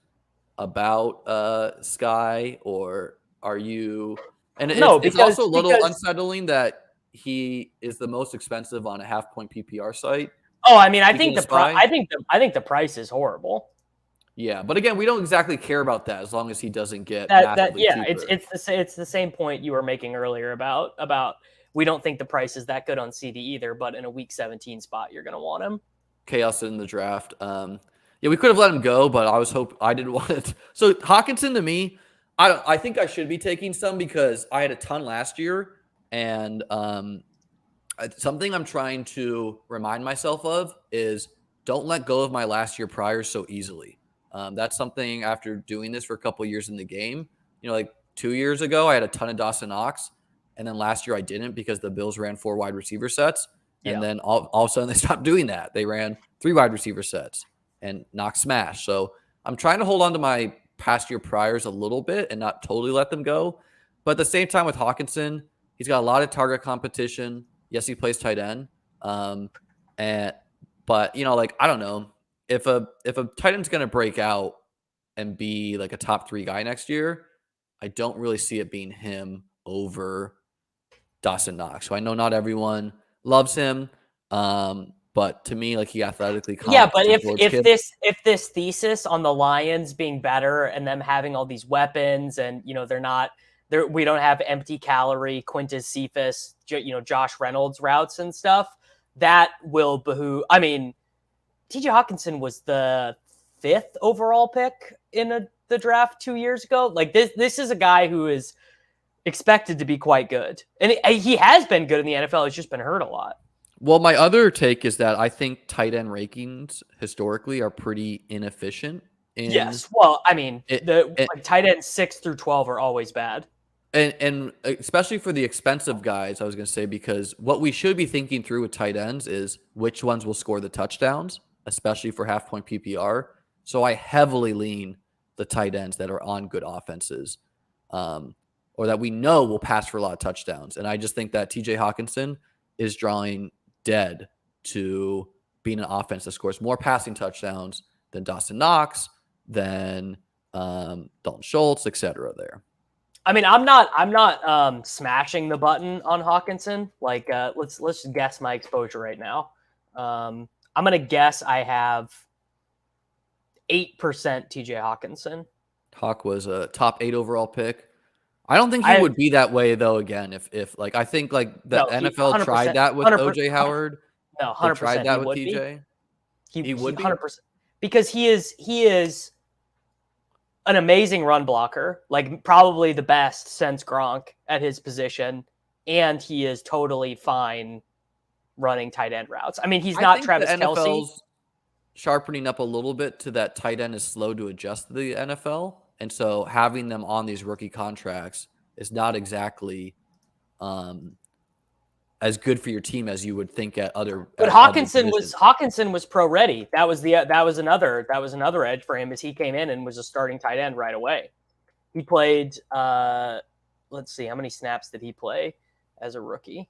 about Sky, or are you? And it's also a little unsettling that he is the most expensive on a half-point PPR site. Oh, I mean, I think the price is horrible. Yeah, but again, we don't exactly care about that as long as he doesn't get massively cheaper. It's the same point you were making earlier about we don't think the price is that good on CD either, but in a week 17 spot, you're going to want him. Chaos in the draft. Yeah, we could have let him go, but I didn't want it. So Hawkinson to me, I think I should be taking some because I had a ton last year, and something I'm trying to remind myself of is don't let go of my last year priors so easily. That's something after doing this for a couple of years in the game. Like 2 years ago, I had a ton of Dawson Knox, and then last year I didn't because the Bills ran 4 wide receiver sets, and then all of a sudden they stopped doing that. They ran 3 wide receiver sets, and Knox smashed. So I'm trying to hold on to my past year priors a little bit and not totally let them go. But at the same time with Hawkinson, he's got a lot of target competition. Yes, he plays tight end. But I don't know. If a tight end's going to break out and be like a top 3 guy next year, I don't really see it being him over Dawson Knox. So I know not everyone loves him. But to me, like he athletically but if this thesis on the Lions being better and them having all these weapons and we don't have empty calorie Quintus Cephas, Josh Reynolds routes and stuff, that will behoove. I mean, TJ Hawkinson was the 5th overall pick in the draft 2 years ago. Like this is a guy who is expected to be quite good, and he has been good in the NFL. He's just been hurt a lot. Well, my other take is that I think tight end rankings historically are pretty inefficient. Yes. Well, I mean, tight ends 6 through 12 are always bad. And especially for the expensive guys, I was going to say, because what we should be thinking through with tight ends is which ones will score the touchdowns, especially for half-point PPR. So I heavily lean the tight ends that are on good offenses or that we know will pass for a lot of touchdowns. And I just think that TJ Hawkinson is drawing dead to being an offense that scores more passing touchdowns than Dawson Knox, than Dalton Schultz, etc. there. I mean, I'm not smashing the button on Hawkinson. Like, let's just guess my exposure right now. I'm gonna guess I have 8% TJ Hawkinson. Hawk was a top 8 overall pick. I don't think he would be that way though. Again, if like I think like the NFL tried that with OJ Howard. No, 100%. Tried that with TJ. He would be 100% because he is an amazing run blocker, like probably the best since Gronk at his position, and he is totally fine running tight end routes. I mean, he's not Travis Kelce. Sharpening up a little bit to that tight end is slow to adjust to the NFL, and so having them on these rookie contracts is not exactly as good for your team as you would think at other. But Hawkinson was pro ready. That was another edge for him, as he came in and was a starting tight end right away. He played. Let's see, how many snaps did he play as a rookie?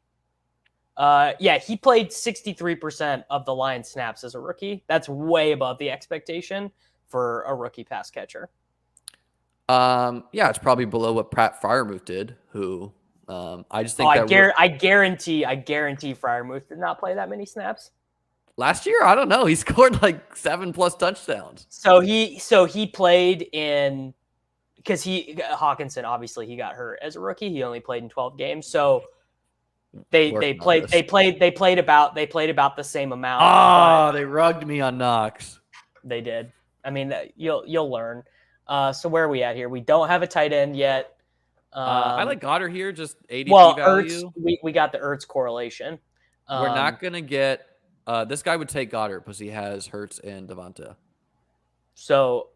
He played 63% of the Lions snaps as a rookie. That's way above the expectation for a rookie pass catcher. It's probably below what Pat Freiermuth did, who. I just think I guarantee Freiermuth did not play that many snaps last year. I don't know. He scored like 7+ touchdowns. So he played in, because Hawkinson obviously he got hurt as a rookie. He only played in 12 games. So they played about the same amount. Oh, they rugged me on Knox. They did. I mean, you'll learn. So where are we at here? We don't have a tight end yet. I like Goddard here, just ADP value. We got the Ertz correlation. We're not going to get this guy would take Goddard because he has Hurts and Devonta. So,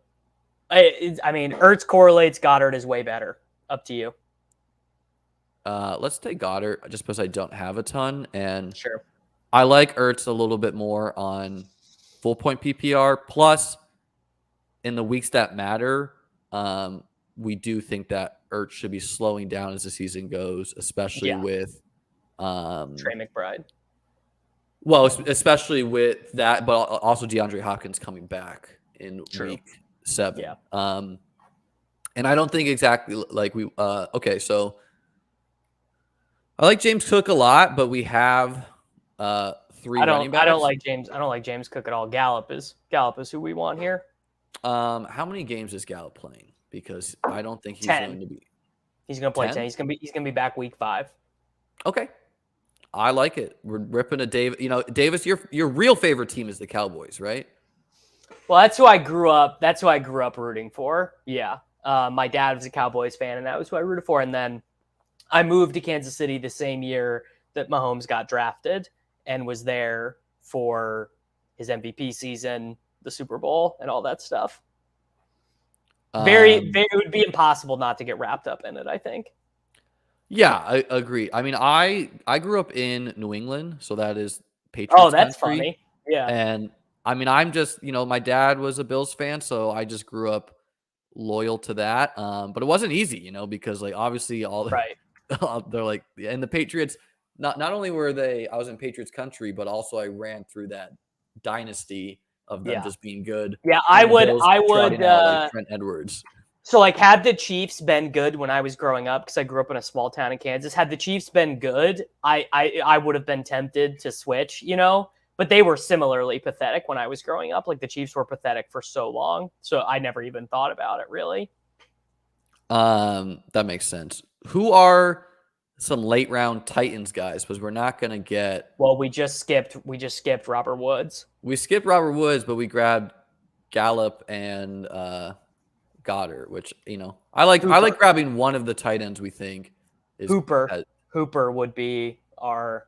I mean, Ertz correlates. Goddard is way better. Up to you. Let's take Goddard just because I don't have a ton. And sure, I like Ertz a little bit more on full point PPR. Plus, in the weeks that matter, we do think that Ertz should be slowing down as the season goes, especially with Trey McBride. Well, especially with that, but also DeAndre Hopkins coming back in week 7. Yeah. And I don't think exactly like we. Okay, so I like James Cook a lot, but we have 3 running backs. I don't like James Cook at all. Gallup is who we want here. How many games is Gallup playing? Because I don't think he's 10. going to be. He's going to play 10. He's going to be back week 5. Okay. I like it. We're ripping a Davis. Davis, your real favorite team is the Cowboys, right? Well, that's who I grew up. That's who I grew up rooting for. Yeah, my dad was a Cowboys fan, and that was who I rooted for. And then I moved to Kansas City the same year that Mahomes got drafted, and was there for his MVP season, the Super Bowl, and all that stuff. It would be impossible not to get wrapped up in it, I think. Yeah, I agree. I mean, I grew up in New England, so that is Patriots. Oh, that's country. funny. Yeah. And I mean, I'm just, my dad was a Bills fan, so I just grew up loyal to that. But it wasn't easy, because like obviously right. they're like, and the Patriots, not only I was in Patriots country, but also I ran through that dynasty of them just being good. Yeah, I would like Trent Edwards. So like, had the Chiefs been good when I was growing up, because I grew up in a small town in Kansas, had the Chiefs been good, I would have been tempted to switch, but they were similarly pathetic when I was growing up. Like the Chiefs were pathetic for so long. So I never even thought about it really. That makes sense. Who are some late round Titans guys? Because we're not going to get. Well, we just skipped Robert Woods. We skipped Robert Woods, but we grabbed Gallup and Goddard, which I like. Hooper. I like grabbing one of the tight ends. We think is Hooper. Hooper would be our.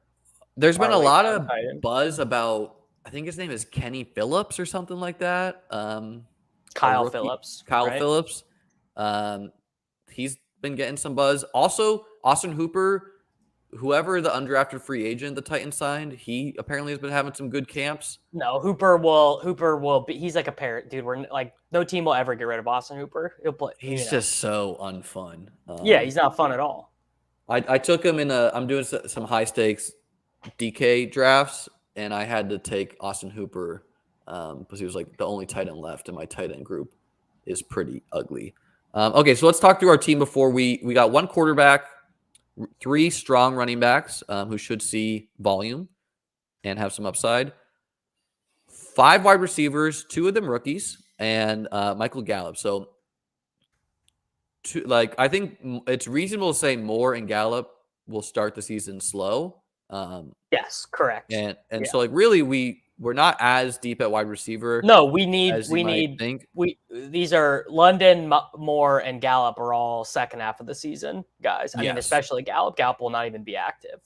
There's been a lot of buzz about. I think his name is Kenny Phillips or something like that. Kyle Phillips. Kyle Phillips. He's been getting some buzz. Also, Austin Hooper, whoever the undrafted free agent the Titans signed, he apparently has been having some good camps. No, Hooper will be. He's like a parrot, dude. We're like, no team will ever get rid of Austin Hooper. He'll play. He's just so unfun. Yeah, he's not fun at all. I took him I'm doing some high stakes DK drafts, and I had to take Austin Hooper because he was like the only tight end left, and my tight end group is pretty ugly. Okay, so let's talk through our team before we got one quarterback, 3 strong running backs who should see volume and have some upside, 5 wide receivers, 2 of them rookies, and Michael Gallup. So, I think it's reasonable to say Moore and Gallup will start the season slow. Yes, correct. And so like really we're not as deep at wide receiver. No, these are London, Moore, and Gallup are all second half of the season guys. I mean, especially Gallup. Gallup will not even be active.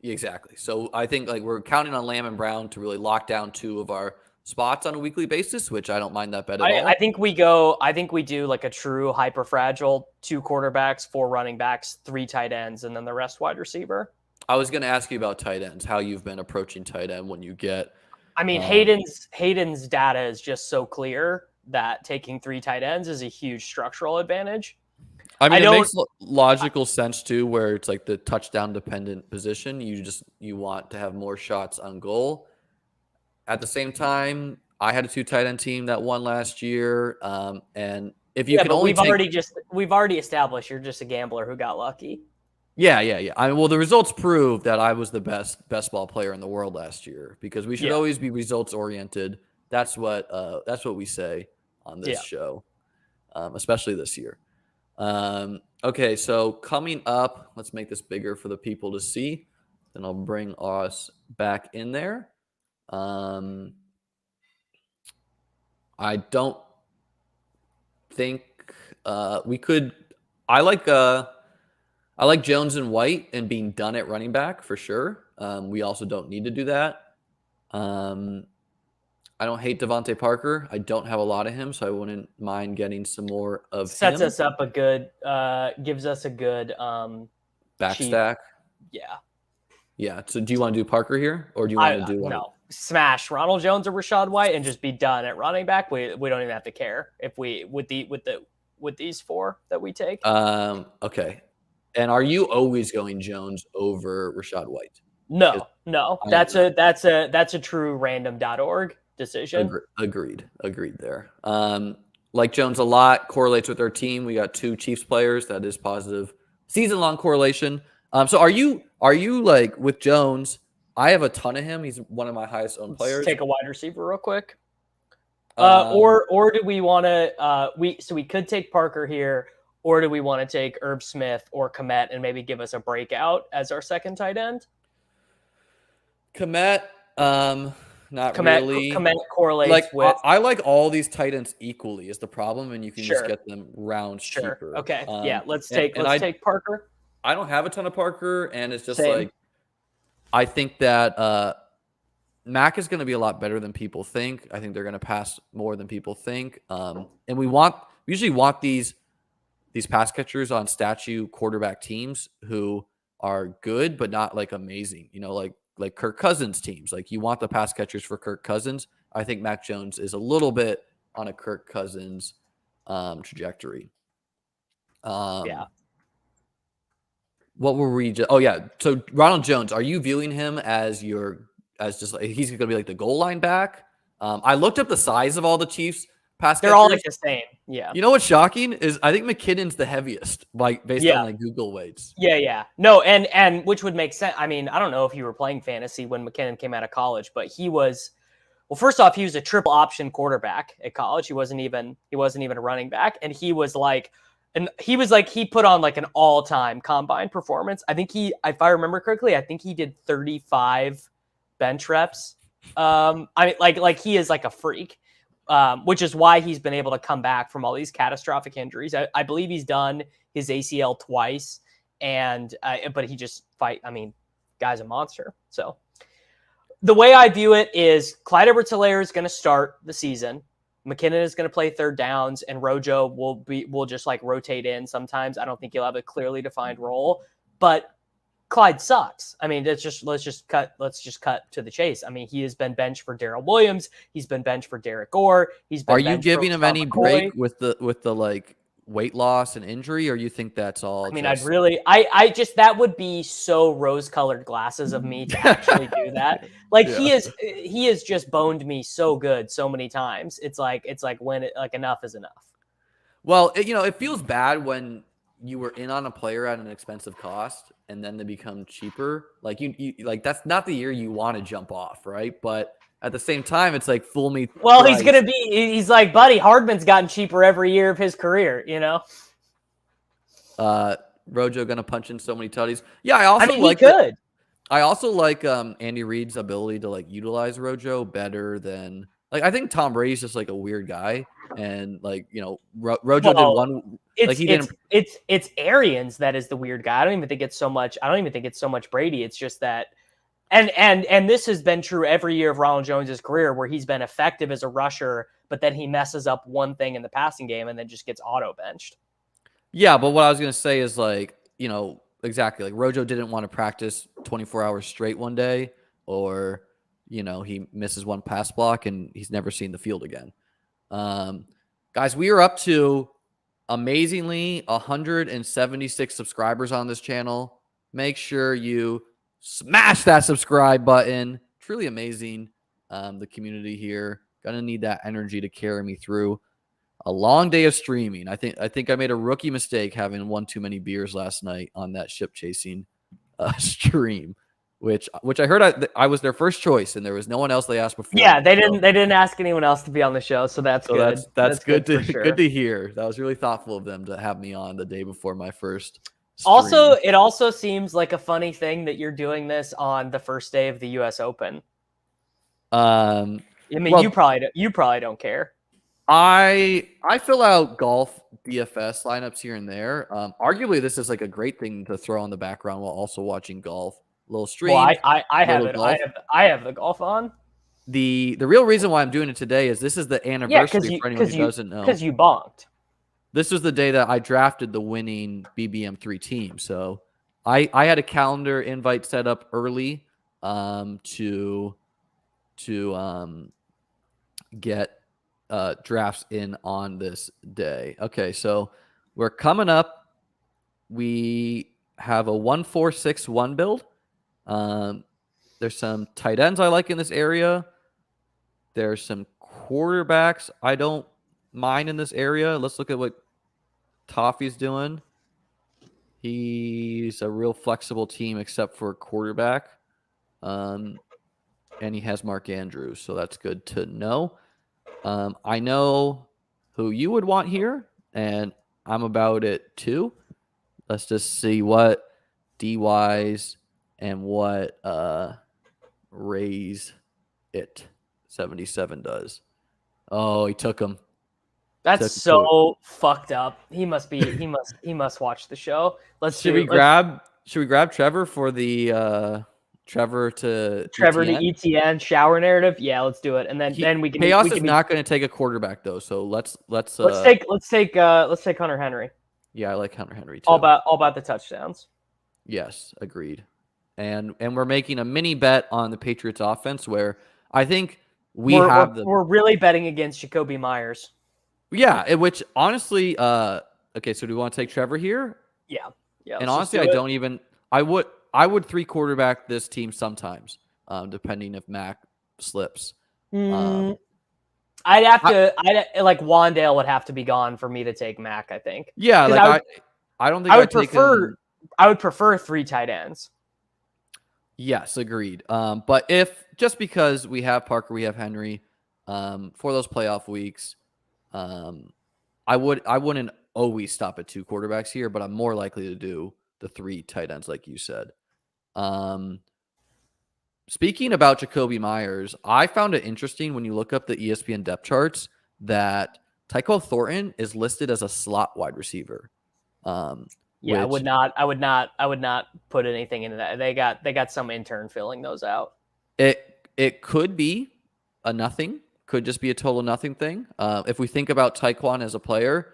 Exactly. So I think like we're counting on Lamb and Brown to really lock down 2 of our spots on a weekly basis, which I don't mind that bet at all. I think we do like a true hyper fragile 2 quarterbacks, 4 running backs, 3 tight ends, and then the rest wide receiver. I was going to ask you about tight ends, how you've been approaching tight end when you get. I mean, Hayden's data is just so clear that taking 3 tight ends is a huge structural advantage. I mean, it makes logical sense too, where it's like the touchdown dependent position. You want to have more shots on goal. At the same time, I had a 2 tight end team that won last year, and if you can only we've already established you're just a gambler who got lucky. Yeah. I mean, well, the results prove that I was the best ball player in the world last year, because we should always be results oriented. That's what we say on this show, especially this year. Okay, so coming up, let's make this bigger for the people to see. Then I'll bring us back in there. I don't think we could. I like Jones and White and being done at running back for sure. We also don't need to do that. I don't hate Devontae Parker. I don't have a lot of him, so I wouldn't mind getting some more of him. Sets us up gives us a good back stack. Yeah. Yeah. So do you want to do Parker here, or do you want to do smash Ronald Jones or Rashad White and just be done at running back? We don't even have to care if we with these 4 that we take. Okay. And are you always going Jones over Rashad White? No. That's a true random.org decision. Agreed there. Like Jones a lot, correlates with our team. We got 2 Chiefs players. That is positive season-long correlation. So are you like with Jones? I have a ton of him. He's one of my highest owned players. Let's take a wide receiver real quick. Or do we want to? We could take Parker here, or do we want to take Herb Smith or Komet and maybe give us a breakout as our second tight end? Komet, not really. Komet correlates Like with. I like all these tight ends equally is the problem, and you can just Sure. get them rounds cheaper. Okay. Yeah. Let's take Parker. I don't have a ton of Parker, and it's just Same. like I think that Mac is going to be a lot better than people think. I think they're going to pass more than people think. And we usually want these pass catchers on statue quarterback teams who are good but not like amazing. You know, like Kirk Cousins teams. Like you want the pass catchers for Kirk Cousins. I think Mac Jones is a little bit on a Kirk Cousins trajectory. Yeah. What were we just? Oh yeah. So Ronald Jones, are you viewing him as just like he's going to be like the goal line back? I looked up the size of all the Chiefs pass catchers. They're all like the same. Yeah. You know what's shocking is I think McKinnon's the heaviest, like based on like Google weights. Yeah. No, and which would make sense. I mean, I don't know if you were playing fantasy when McKinnon came out of college, but he was. Well, first off, he was a triple option quarterback at college. He wasn't even a running back, and he put on like an all-time combine performance. I think if I remember correctly, I think he did 35 bench reps. I mean, like he is like a freak, which is why he's been able to come back from all these catastrophic injuries. I believe he's done his ACL twice, but he just I mean, guy's a monster. So the way I view it is Clyde Edwards-Helaire is going to start the season. McKinnon is going to play third downs, and Rojo will just like rotate in sometimes. I don't think he'll have a clearly defined role, but Clyde sucks. I mean, let's just cut to the chase. I mean, he has been benched for Darrell Williams. He's been benched for Derek Gore. Are you giving him any break with the like weight loss and injury, or you think that's all? I mean, I just that would be so rose-colored glasses of me to actually do that. Like he has just boned me so good so many times. It's like when enough is enough. Well, it feels bad when you were in on a player at an expensive cost and then they become cheaper. Like you like that's not the year you want to jump off, right? But at the same time, it's like fool me. Well, twice. He's like, buddy, Hardman's gotten cheaper every year of his career, you know? Rojo going to punch in so many tutties. Yeah, I also like Andy Reid's ability to like utilize Rojo better than like I think Tom Brady's just like a weird guy, and like Rojo did one. It's Arians that is the weird guy. I don't even think it's so much Brady. It's just that. And this has been true every year of Ronald Jones's career, where he's been effective as a rusher, but then he messes up one thing in the passing game and then just gets auto benched. Yeah, but what I was gonna say is like exactly like Rojo didn't want to practice 24 hours straight one day, or he misses one pass block and he's never seen the field again. Guys, we are up to amazingly 176 subscribers on this channel. Make sure you smash that subscribe button. Truly amazing. The community here. Gonna need that energy to carry me through a long day of streaming. I think I made a rookie mistake having one too many beers last night on that ship chasing stream, which I heard I was their first choice and there was no one else they asked before. Yeah, they didn't ask anyone else to be on the show, so that's good. That's good to hear. That was really thoughtful of them to have me on the day before my first stream. Also, it also seems like a funny thing that you're doing this on the first day of the U.S. Open. I mean, you probably don't care. I fill out golf DFS lineups here and there. Arguably, this is like a great thing to throw on the background while also watching golf. A little stream. Well, I have it. I have the golf on. The real reason why I'm doing it today is this is the anniversary for anyone who doesn't know. Because you bonked. This was the day that I drafted the winning BBM3 team. So I had a calendar invite set up early to get drafts in on this day. Okay, so we're coming up. We have a 1-4-6-1 build. There's some tight ends I like in this area. There's some quarterbacks I don't mind in this area. Let's look at what Toffee's doing. He's a real flexible team except for quarterback. And he has Mark Andrews, so that's good to know. I know who you would want here, and I'm about it too. Let's just see what DYs and what raise it. 77 does. Oh, he took him. That's so fucked up. He must watch the show. Should we grab Trevor for the Trevor to ETN shower narrative? Yeah, let's do it. And then we can Chaos is not going to take a quarterback though, so let's take Hunter Henry. Yeah, I like Hunter Henry too. All about the touchdowns. Yes, agreed. And we're making a mini bet on the Patriots offense where I think we're really betting against Jacoby Myers. Yeah, which honestly, okay, so do we want to take Trevor here? Yeah. And honestly, I would 3-quarterback this team sometimes, depending if Mac slips. Wandale would have to be gone for me to take Mac, I think. Yeah, I don't think I would prefer 3 tight ends. Yes, agreed. But just because we have Parker, we have Henry, for those playoff weeks, I wouldn't always stop at 2 quarterbacks here, but I'm more likely to do the 3 tight ends, like you said. Speaking about Jacoby Myers, I found it interesting when you look up the ESPN depth charts that Tyquan Thornton is listed as a slot wide receiver. Yeah, I would not put anything into that. They got some intern filling those out. It could be a nothing, could just be a total nothing thing. If we think about Tyquan as a player,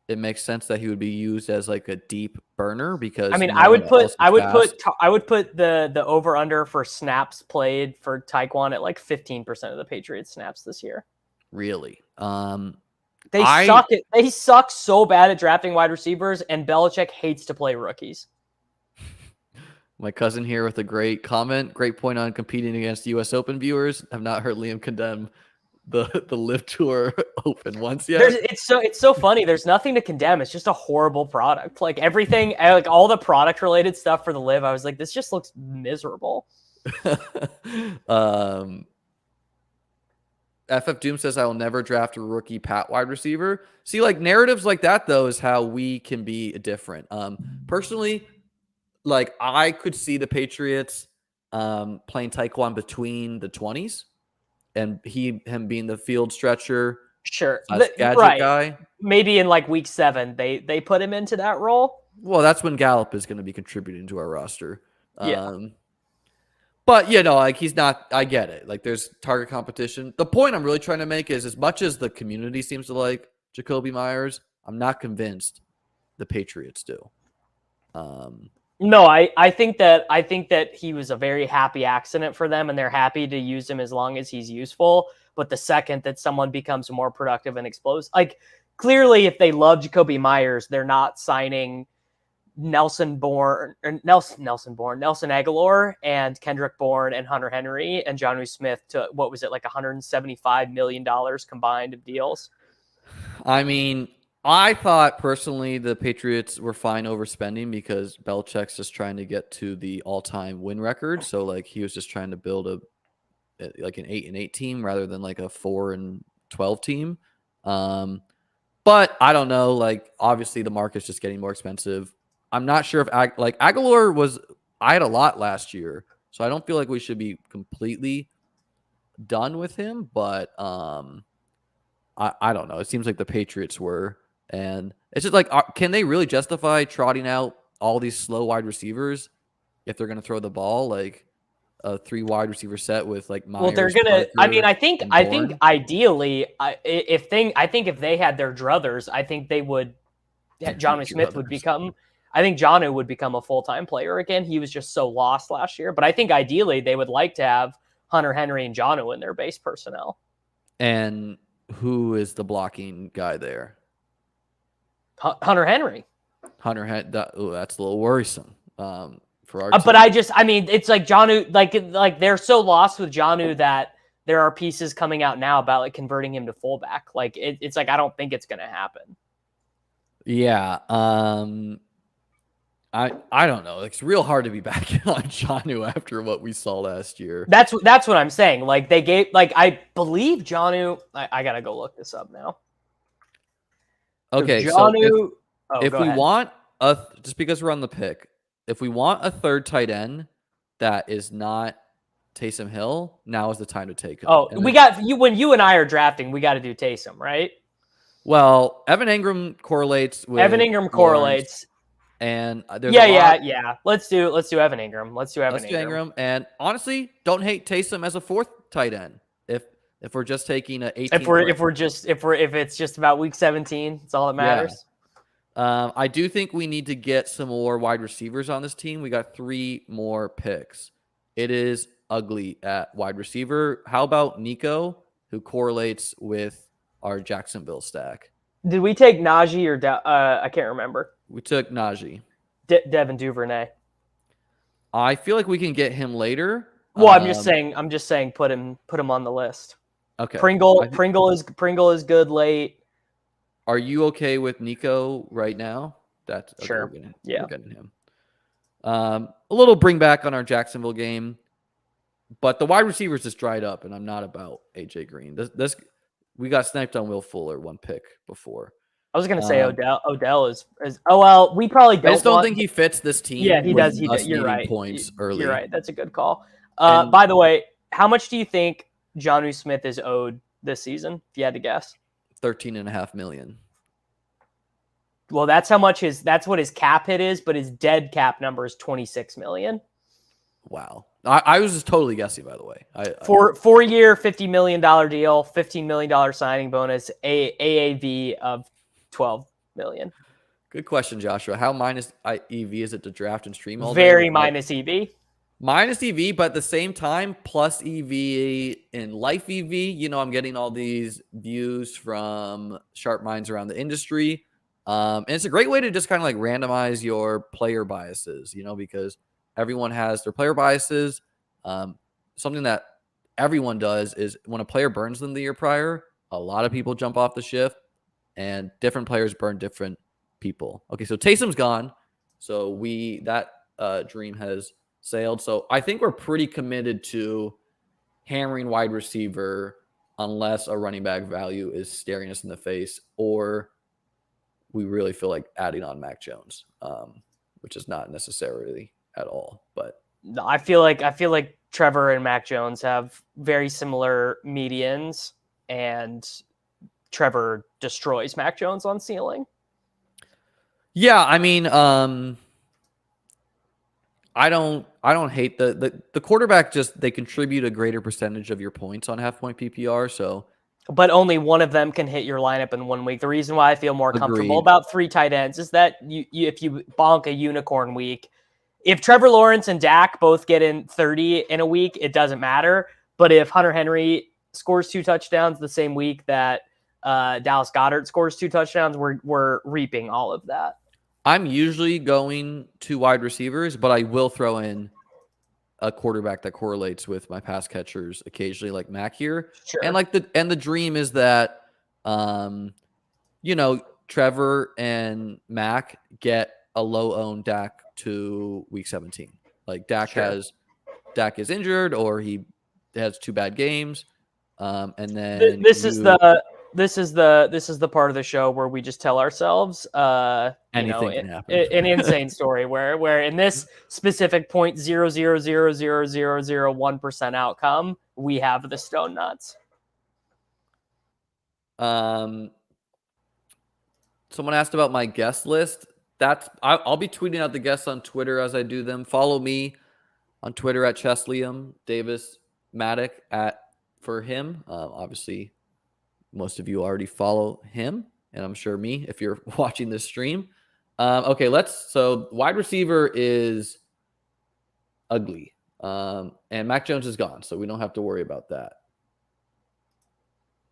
it makes sense that he would be used as like a deep burner because I would put the over under for snaps played for Tyquan at like 15% of the Patriots snaps this year. Really? They suck so bad at drafting wide receivers, and Belichick hates to play rookies. My cousin here with a great comment, great point on competing against U.S. Open viewers. I've not heard Liam condemn the Live Tour Open once yet. It's so funny. There's nothing to condemn. It's just a horrible product. Like everything, like all the product related stuff for the Live, I was like, this just looks miserable. FF Doom says I will never draft a rookie Pat wide receiver. See, like narratives like that though is how we can be different. Personally, like I could see the Patriots playing Tyquan between the 20s and him being the field stretcher. Sure. Gadget right. guy. Maybe in like week 7, they put him into that role. Well, that's when Gallup is going to be contributing to our roster. Yeah. But, like he's not – I get it. Like there's target competition. The point I'm really trying to make is as much as the community seems to like Jacoby Myers, I'm not convinced the Patriots do. No, I think that he was a very happy accident for them, and they're happy to use him as long as he's useful. But the second that someone becomes more productive and explodes – like clearly if they love Jacoby Myers, they're not signing – Nelson Aguilar and Kendrick Bourne and Hunter Henry and Jonnu Smith to what was it like $175 million combined of deals? I mean, I thought personally the Patriots were fine overspending because Belichick's just trying to get to the all-time win record. So like he was just trying to build an 8-8 team rather than like a 4-12 team. But I don't know. Like obviously the market's just getting more expensive. I'm not sure if Aguilar was. I had a lot last year, so I don't feel like we should be completely done with him. But I don't know. It seems like the Patriots were, and it's just like, can they really justify trotting out all these slow wide receivers if they're going to throw the ball like a 3 wide receiver set with like Myers? Well, they're gonna. Parker, I think ideally, if they had their druthers, I think they would. Jonnu Smith would become. I think Jonnu would become a full-time player again. He was just so lost last year. But I think ideally they would like to have Hunter Henry and Jonnu in their base personnel. And who is the blocking guy there? Hunter Henry. That's a little worrisome for our But it's like Jonnu, like they're so lost with Jonnu that there are pieces coming out now about like converting him to fullback. Like it's like I don't think it's going to happen. Yeah. I don't know. It's real hard to be back on Jonnu after what we saw last year. That's what I'm saying. Like they gave, like I believe Jonnu. I gotta go look this up now. Okay, Jonnu. So if we want just because we're on the pick, if we want a third tight end that is not Taysom Hill, now is the time to take him. Oh, and we got you when you and I are drafting. We got to do Taysom, right? Well, Evan Ingram correlates with Evan Ingram Lawrence, correlates. and there's a lot. Yeah. Let's do Evan Ingram. Let's do Evan Ingram. And honestly, don't hate Taysom as a 4th tight end. If we're just taking a 18. If it's just about week 17, it's all that matters. Yeah. I do think we need to get some more wide receivers on this team. We got 3 more picks. It is ugly at wide receiver. How about Nico, who correlates with our Jacksonville stack? Did we take Najee or I can't remember. We took Najee. Devin Duvernay. I feel like we can get him later. Well, I'm just saying put him on the list. Okay. Pringle is good late. Are you okay with Nico right now? That's okay, sure. We're getting him. A little bring back on our Jacksonville game, but the wide receivers just dried up, and I'm not about AJ Green. This we got sniped on Will Fuller 1 pick before. I was gonna say Odell is. Oh well, we probably don't. I just don't think he fits this team. Yeah, he does. You're right. Points early. You're right. That's a good call. By the way, how much do you think Jonnu Smith is owed this season? If you had to guess, $13.5 million. Well, that's what his cap hit is, but his dead cap number is $26 million. Wow. I was just totally guessing, by the way. 4-year, $50 million deal, $15 million signing bonus, AAV of $12 million. Good question, Joshua. How minus EV is it to draft and stream all day? Very minus EV. Minus EV, but at the same time, plus EV in life EV. I'm getting all these views from sharp minds around the industry. And it's a great way to just kind of like randomize your player biases, because everyone has their player biases. Something that everyone does is when a player burns them the year prior, a lot of people jump off the shift, and different players burn different people. Okay, so Taysom's gone. So that dream has sailed. So I think we're pretty committed to hammering wide receiver unless a running back value is staring us in the face, or we really feel like adding on Mac Jones, which is not necessarily at all. But no, I feel like Trevor and Mac Jones have very similar medians, and Trevor destroys Mac Jones on ceiling. Yeah, I mean, I don't hate the quarterback. Just they contribute a greater percentage of your points on half-point PPR. So, but only one of them can hit your lineup in 1 week. The reason why I feel more comfortable about 3 tight ends is that if you bonk a unicorn week, if Trevor Lawrence and Dak both get in 30 in a week, it doesn't matter. But if Hunter Henry scores 2 touchdowns the same week that Dallas Goedert scores 2 touchdowns, we're reaping all of that. I'm usually going to wide receivers, but I will throw in a quarterback that correlates with my pass catchers occasionally, like Mac here. Sure. And the dream is that, Trevor and Mac get a low-owned Dak to week 17. Like Dak is injured, or he has 2 bad games, and then this is the part of the show where we just tell ourselves anything can happen. An insane story where in this specific 0.0000001% outcome, we have the stone nuts. Someone asked about my guest list. I'll be tweeting out the guests on Twitter as I do them. Follow me on Twitter at Cheslium Davis Mattek for him. Obviously, most of you already follow him, and I'm sure me if you're watching this stream. Okay, so wide receiver is ugly, and Mac Jones is gone, so we don't have to worry about that.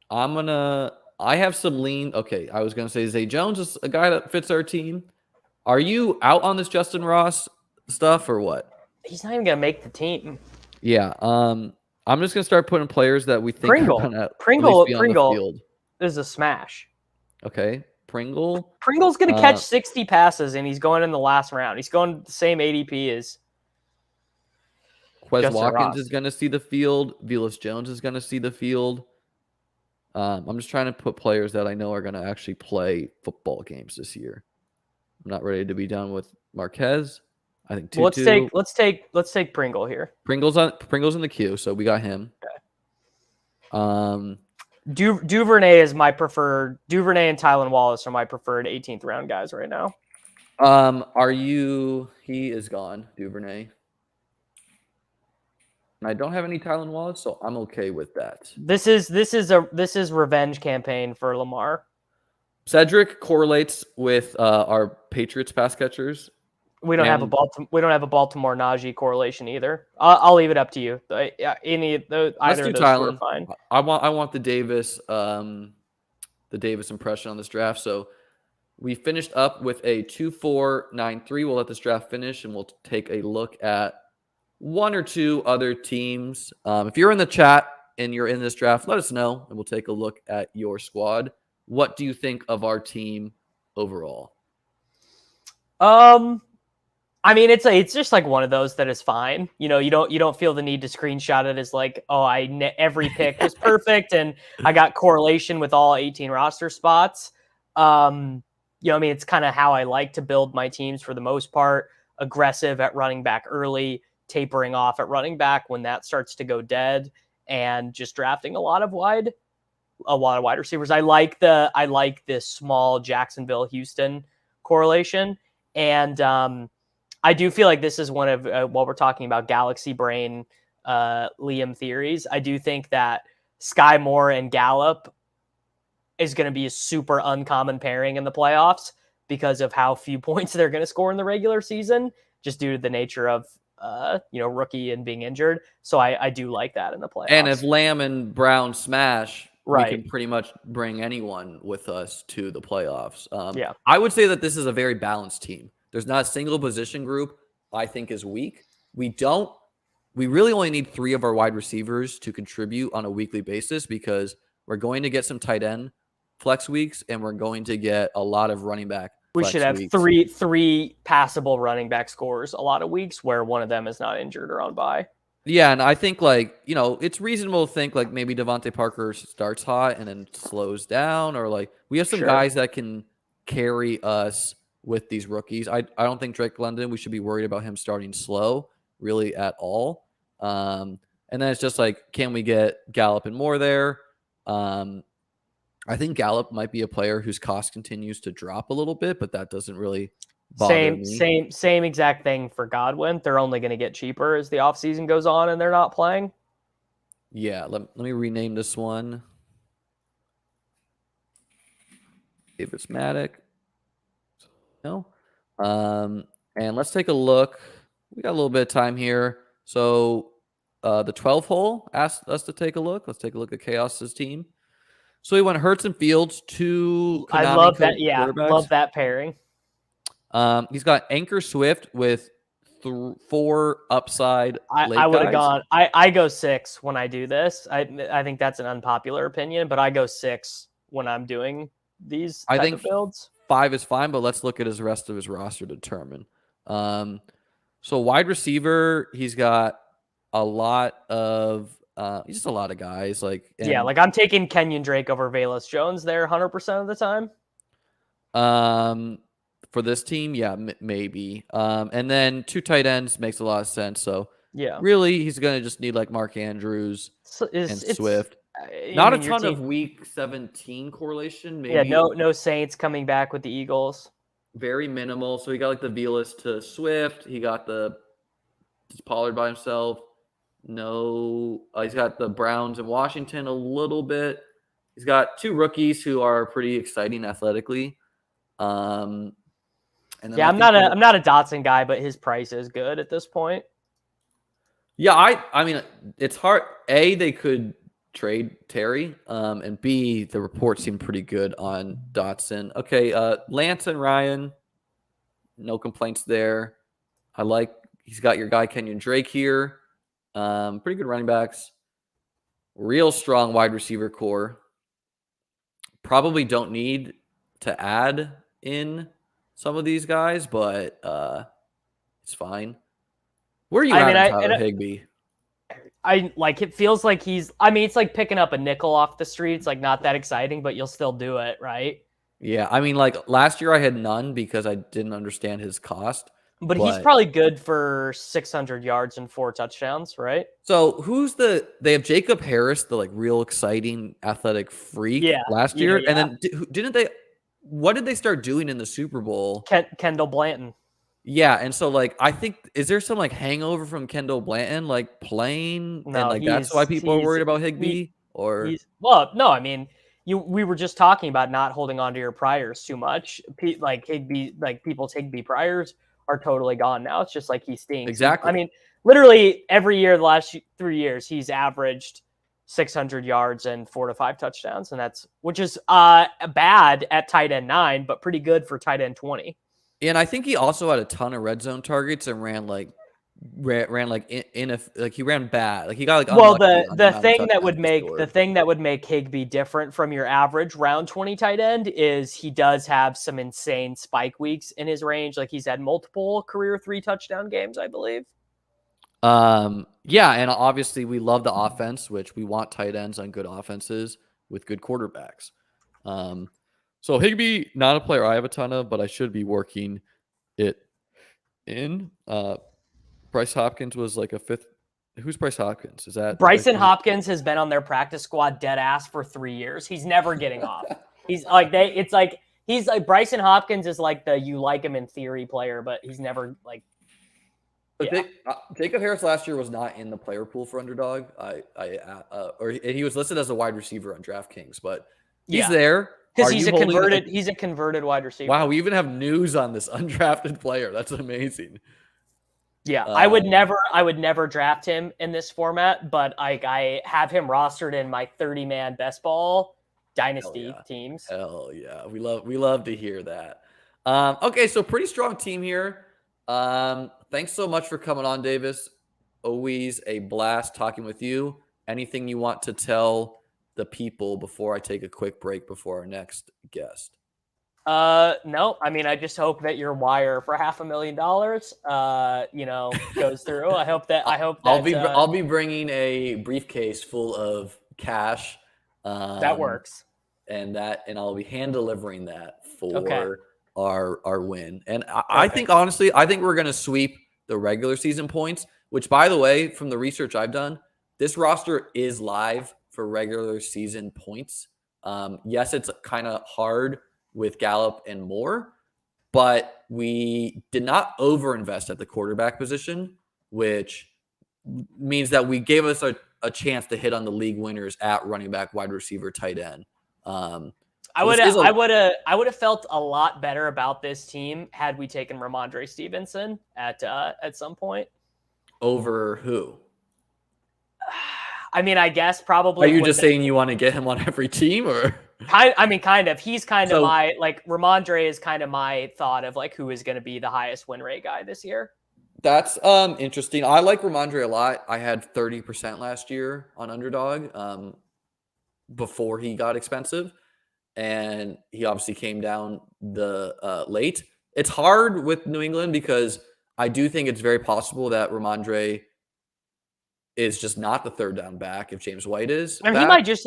I have some lean. Okay, I was gonna say Zay Jones is a guy that fits our team. Are you out on this Justin Ross stuff or what? He's not even gonna make the team. Yeah. I'm just gonna start putting players that we think Pringle are gonna Pringle be on the field. Is a smash. Okay, Pringle's gonna catch 60 passes, and he's going in the last round. He's going the same ADP as Quez Watkins is gonna see the field. Velus Jones is gonna see the field. I'm just trying to put players that I know are gonna actually play football games this year. I'm not ready to be done with Marquez. I think Well, Tutu. let's take Pringle here. Pringle's in the queue, so we got him. Okay. Duvernay is my preferred. Duvernay and Tylan Wallace are my preferred 18th round guys right now. He is gone, Duvernay. And I don't have any Tylan Wallace, so I'm okay with that. This is revenge campaign for Lamar. Cedric correlates with our Patriots pass catchers. We don't have a Baltimore Najee correlation either. I'll leave it up to you. Either of those are fine. I want the Davis impression on this draft. So we finished up with a 2-4-9-3. We'll let this draft finish, and we'll take a look at one or two other teams. If you're in the chat and you're in this draft, let us know, and we'll take a look at your squad. What do you think of our team overall? I mean, it's just like one of those that is fine. You don't feel the need to screenshot it as like, oh, every pick was perfect and I got correlation with all 18 roster spots. I mean, it's kind of how I like to build my teams for the most part. Aggressive at running back early, tapering off at running back when that starts to go dead, and just drafting a lot of wide receivers. I like this small Jacksonville Houston correlation, and I do feel like this is one of while we're talking about Galaxy Brain Liam theories. I do think that Sky Moore and Gallup is going to be a super uncommon pairing in the playoffs because of how few points they're going to score in the regular season, just due to the nature of rookie and being injured. So I do like that in the playoffs. And if Lamb and Brown smash, right, we can pretty much bring anyone with us to the playoffs. Yeah, I would say that this is a very balanced team. There's not a single position group I think is weak. We really only need 3 of our wide receivers to contribute on a weekly basis, because we're going to get some tight end flex weeks, and we're going to get a lot of running back. We should have three passable running back scores a lot of weeks where one of them is not injured or on bye. Yeah, and I think it's reasonable to think like maybe Devontae Parker starts hot and then slows down, or we have some guys that can carry us with these rookies. I don't think Drake London, we should be worried about him starting slow really at all. And then it's just can we get Gallup and Moore there? I think Gallup might be a player whose cost continues to drop a little bit, but that doesn't really bother me. Same exact thing for Godwin. They're only going to get cheaper as the offseason goes on and they're not playing. Yeah, let me rename this one. Davis Mattek. No. And let's take a look. We got a little bit of time here. So the 12 hole asked us to take a look. Let's take a look at Chaos's team. So he went Hurts and Fields, 2 Konami I love that. Yeah, love that pairing. He's got Anchor Swift with 4 upside. I would have gone. I go 6 when I do this. I think that's an unpopular opinion, but I go 6 when I'm doing these type of builds. 5 is fine, but let's look at his rest of his roster to determine. So wide receiver, he's got a lot of just a lot of guys. I'm taking Kenyon Drake over Velus Jones there 100% of the time. For this team, yeah, maybe. And then 2 tight ends makes a lot of sense. So yeah, really, he's going to just need Mark Andrews and Swift. Not a ton of week 17 correlation. Maybe. Yeah, no Saints coming back with the Eagles. Very minimal. So he got the Velus to Swift. He got the Pollard by himself. No, he's got the Browns and Washington a little bit. He's got 2 rookies who are pretty exciting athletically. And then I'm not a Dotson guy, but his price is good at this point. Yeah, I mean, it's hard. A, they could trade Terry, and B, the reports seem pretty good on Dotson. Okay, Lance and Ryan, no complaints there. He's got your guy Kenyon Drake here. Pretty good running backs. Real strong wide receiver core. Probably don't need to add in some of these guys, but it's fine. Where are you at, Tyler Higbee? It feels like it's like picking up a nickel off the street. It's not that exciting, but you'll still do it, right? Yeah, I mean, last year I had none because I didn't understand his cost. But he's probably good for 600 yards and 4 touchdowns, right? So they have Jacob Harris, the like real exciting athletic freak last year. Yeah. And then what did they start doing in the Super Bowl? Kendall Blanton. Yeah. And so like, I think, is there some like hangover from Kendall Blanton, like playing? No, and like, that's why people are worried about Higbee no, I mean, we were just talking about not holding on to your priors too much. Like Higbee, like people's Higbee priors are totally gone now. It's just like he stinks. Exactly. I mean, literally every year, the last 3 years, he's averaged 600 yards and 4 to 5 touchdowns, and which is bad at tight end 9, but pretty good for tight end 20. And I think he also had a ton of red zone targets and ran he ran bad. Like he got like, well, the thing that would make Higbee different from your average round 20 tight end is he does have some insane spike weeks in his range. Like he's had multiple career 3 touchdown games, I believe. Yeah, and obviously we love the offense, which we want tight ends on good offenses with good quarterbacks. So Higbee, not a player I have a ton of, but I should be working it in. Bryce Hopkins was like a 5th. Who's Bryce Hopkins? Is that Bryson Hopkins has been on their practice squad dead ass for 3 years. He's never getting off. He's like Bryson Hopkins is like the you like him in theory player, but he's never like. Jacob Harris last year was not in the player pool for Underdog. He was listed as a wide receiver on DraftKings, but he's there because he's a converted wide receiver. Wow, we even have news on this undrafted player. That's amazing. Yeah, I would never draft him in this format, but I have him rostered in my 30-man best ball dynasty teams. Hell yeah, we love to hear that. Okay, so pretty strong team here. Thanks so much for coming on, Davis. Always a blast talking with you. Anything you want to tell the people before I take a quick break before our next guest? No, I mean, I just hope that your wire for $500,000, goes through. I hope that I'll be bringing a briefcase full of cash. That works. And I'll be hand delivering that for our win. And I think honestly, we're going to sweep the regular season points, which by the way, from the research I've done, this roster is live for regular season points. Yes, it's kind of hard with Gallup and Moore, but we did not overinvest at the quarterback position, which means that we gave us a chance to hit on the league winners at running back, wide receiver, tight end. I would have felt a lot better about this team had we taken Ramondre Stevenson at some point. Over who? I mean, I guess probably. Are you just saying you want to get him on every team, or? Kind of. He's kind of my Ramondre is kind of my thought of like who is going to be the highest win rate guy this year. That's interesting. I like Ramondre a lot. I had 30% last year on Underdog before he got expensive, and he obviously came down the late. It's hard with New England because I do think it's very possible that Ramondre is just not the third down back if James White is. And he might just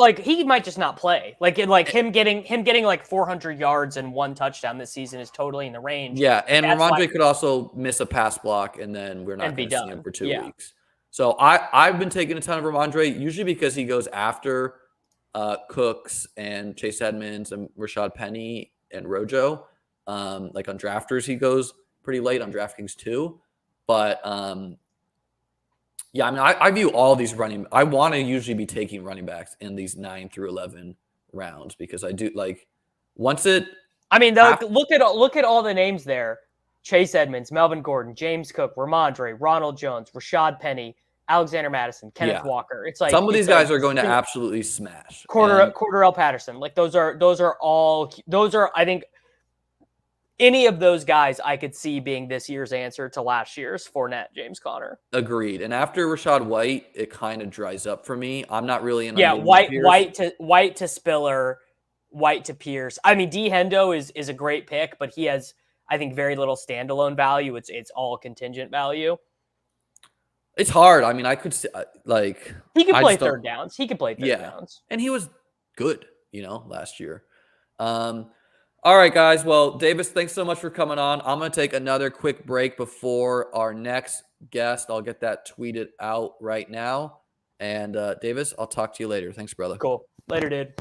not play. Like him getting like 400 yards and 1 touchdown this season is totally in the range. Yeah, and Ramondre could also miss a pass block, and then we're not going to see him for 2 weeks. So I've been taking a ton of Ramondre, usually because he goes after Cooks and Chase Edmonds and Rashad Penny and Rojo. Like on drafters, he goes pretty late on DraftKings too. But yeah, I mean, I view all these I want to usually be taking running backs in these 9 through 11 rounds because I do like look at all the names there: Chase Edmonds, Melvin Gordon, James Cook, Ramondre, Ronald Jones, Rashad Penny, Alexander Madison, Kenneth Walker. It's like some of these guys are going to absolutely smash. Cordarrelle Patterson, like those are I think. Any of those guys I could see being this year's answer to last year's Fournette, James Conner. Agreed. And after Rashad White, it kind of dries up for me. I'm not really in. White to Spiller, White to Pierce. I mean, D Hendo is a great pick, but he has, I think, very little standalone value. It's all contingent value. It's hard. I mean, I could he could play third downs. He could play third downs, and he was good, last year. All right, guys. Well, Davis, thanks so much for coming on. I'm going to take another quick break before our next guest. I'll get that tweeted out right now. And Davis, I'll talk to you later. Thanks, brother. Cool. Later, dude.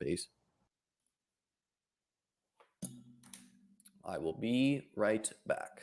Peace. I will be right back.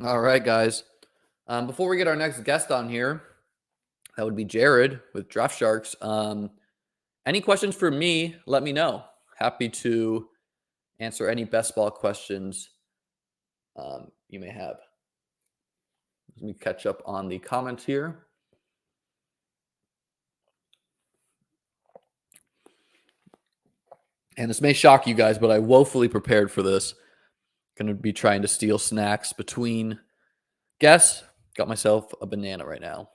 All right, guys. Before we get our next guest on here, that would be Jared with Draft Sharks. Any questions for me, let me know. Happy to answer any best ball questions you may have. Let me catch up on the comments here. And this may shock you guys, but I woefully prepared for this. Going to be trying to steal snacks between guests. Got myself a banana right now.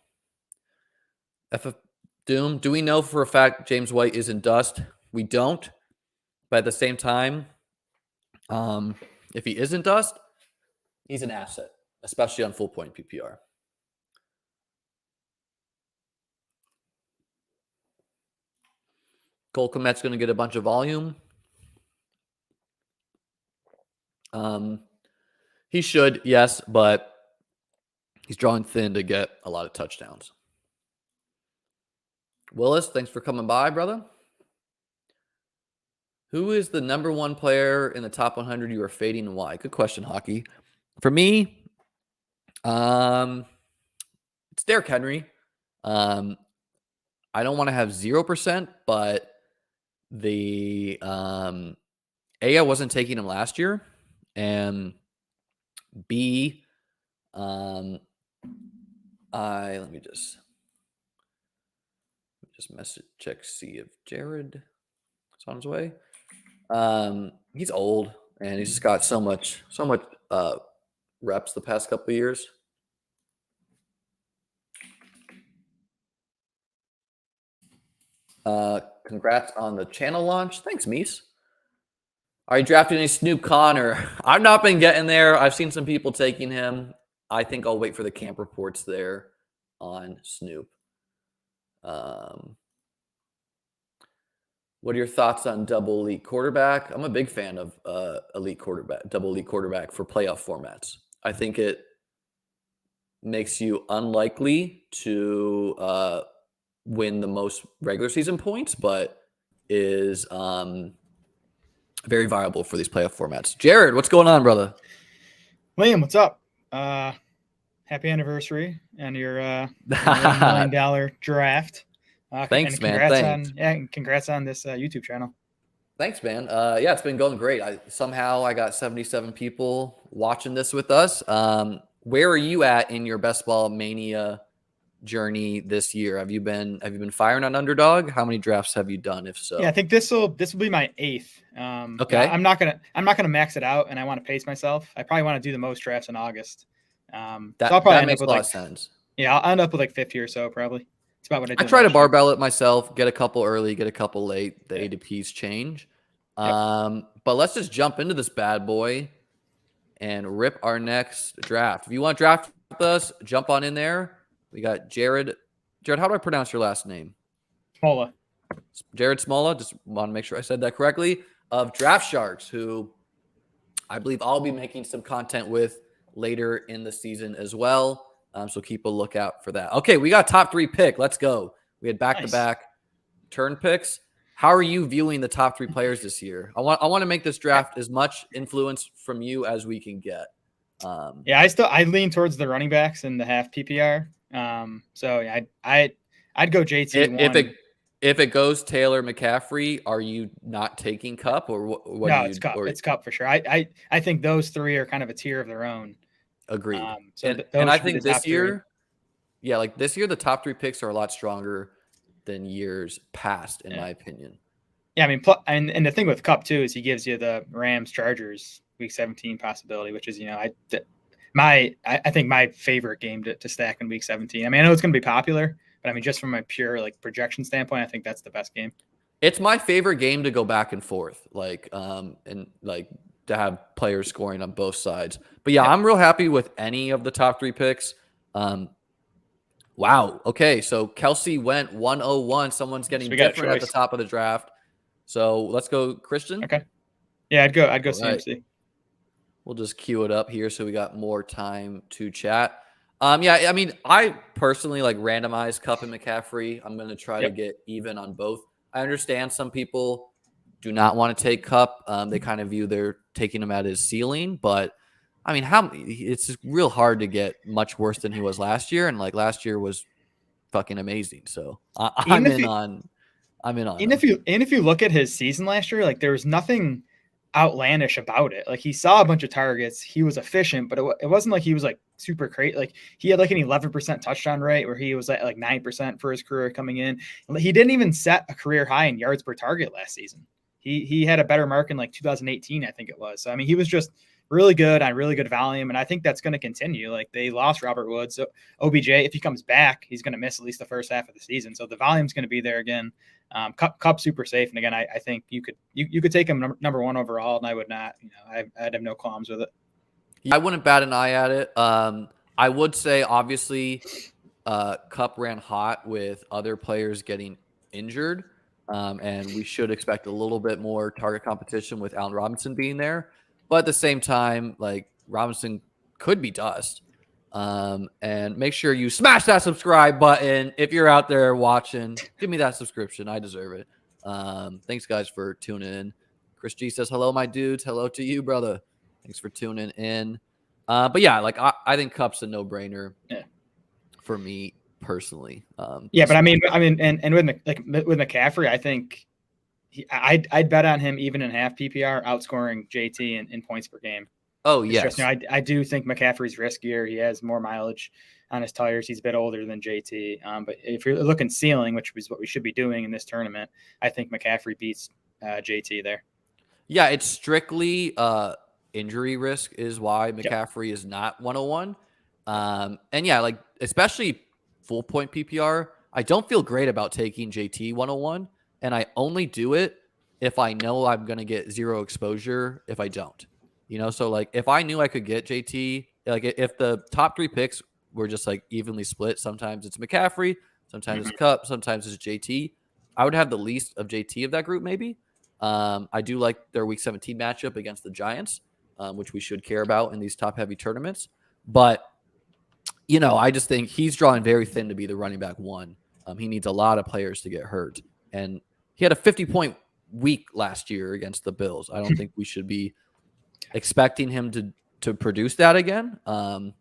FF Doom, do we know for a fact James White is in dust? We don't. But at the same time, if he isn't dust, he's an asset, especially on full point PPR. Cole Kmet's going to get a bunch of volume. He should, yes, but he's drawing thin to get a lot of touchdowns. Willis, thanks for coming by, brother. Who is the number one player in the top 100 you are fading and why? Good question, Hockey. For me, it's Derrick Henry. I don't want to have 0%, but the A, I wasn't taking him last year, and B, let me just message check, see if Jared is on his way. He's old and he's just got so much reps the past couple of years. Congrats on the channel launch. Thanks, Mies. Are you drafting any Snoop Connor? I've not been getting there. I've seen some people taking him. I think I'll wait for the camp reports there on Snoop. What are your thoughts on double elite quarterback? I'm a big fan of double elite quarterback for playoff formats. I think it makes you unlikely to win the most regular season points, but is very viable for these playoff formats. Jared, what's going on, brother? Liam, what's up? Happy anniversary and your $1 million draft. Thanks, and man. Thanks. Congrats on this YouTube channel. Thanks, man. Yeah, it's been going great. I got 77 people watching this with us. Where are you at in your Bestball Mania journey this year? Have you been firing on Underdog? How many drafts have you done, if so? Yeah, I think this will be my 8th. Okay. I'm not gonna max it out, and I want to pace myself. I probably want to do the most drafts in August. That makes a lot of sense. Yeah, I'll end up with like 50 or so probably. It's about what I do. I try to barbell it myself, get a couple early, get a couple late. The ADPs change. But let's just jump into this bad boy and rip our next draft. If you want to draft with us, jump on in there. We got Jared. Jared, how do I pronounce your last name? Smola. Jared Smola. Just want to make sure I said that correctly. Of Draft Sharks, who I believe I'll be making some content with later in the season as well. So keep a lookout for that. Okay, we got top 3 pick. Let's go. We had back-to-back turn picks. How are you viewing the top 3 players this year? I want to make this draft as much influence from you as we can get. I lean towards the running backs in the half PPR. So yeah, I'd go JT. If it goes Taylor McCaffrey, are you not taking Cup or what? No, it's Cup. It's Cup for sure. I think those 3 are kind of a tier of their own. Agreed. And I think this year, this year the top 3 picks are a lot stronger than years past, in my opinion. Yeah, I mean, and the thing with Cup too is he gives you the Rams Chargers Week 17 possibility, which is I think my favorite game to stack in Week 17. I mean, I know it's going to be popular, but I mean, just from a pure projection standpoint, I think that's the best game. It's my favorite game to go back and forth, to have players scoring on both sides. But I'm real happy with any of the top 3 picks. Wow. Okay, so Kelsey went 101. Someone's getting different at the top of the draft. So let's go, Christian. Okay. Yeah, I'd go CMC. Right. We'll just queue it up here so we got more time to chat. I mean, I personally randomize Cup and McCaffrey. I'm going to try to get even on both. I understand some people do not want to take Cup. They kind of view they're taking him at his ceiling, but I mean, it's just real hard to get much worse than he was last year, and last year was fucking amazing. So I'm in on. And if you look at his season last year, there was nothing outlandish about it. He saw a bunch of targets, he was efficient, but it wasn't like he was super crazy. He had an 11% touchdown rate where he was at 9% for his career coming in. He didn't even set a career high in yards per target last season. He had a better mark in 2018, I think it was. So I mean, he was just really good on really good volume, and I think that's going to continue. They lost Robert Woods, so OBJ, if he comes back, he's going to miss at least the first half of the season. So the volume's going to be there again. Cup super safe, and again, I think you could take him number 1 overall, and I would not. I'd have no qualms with it. I wouldn't bat an eye at it. I would say obviously, Cup ran hot with other players getting injured, and we should expect a little bit more target competition with Allen Robinson being there. But at the same time, Robinson could be dust. And make sure you smash that subscribe button. If you're out there watching, give me that subscription. I deserve it. Thanks, guys, for tuning in. Chris G says, hello, my dudes. Hello to you, brother. Thanks for tuning in. But I think Cup's a no-brainer for me personally. But I mean, and with McCaffrey, I think I'd bet on him even in half PPR, outscoring JT in points per game. Oh, yes. I do think McCaffrey's riskier. He has more mileage on his tires. He's a bit older than JT. But if you're looking ceiling, which is what we should be doing in this tournament, I think McCaffrey beats JT there. Yeah, it's strictly injury risk is why McCaffrey is not 101. And especially full point PPR, I don't feel great about taking JT 101. And I only do it if I know I'm going to get 0 exposure if I don't. So if I knew I could get JT, if the top 3 picks were just evenly split, sometimes it's McCaffrey, sometimes it's Cup, sometimes it's JT, I would have the least of JT of that group maybe. I do like their Week 17 matchup against the Giants, which we should care about in these top-heavy tournaments. But, I just think he's drawing very thin to be the running back 1. He needs a lot of players to get hurt. And he had a 50-point week last year against the Bills. I don't think we should be expecting him to produce that again,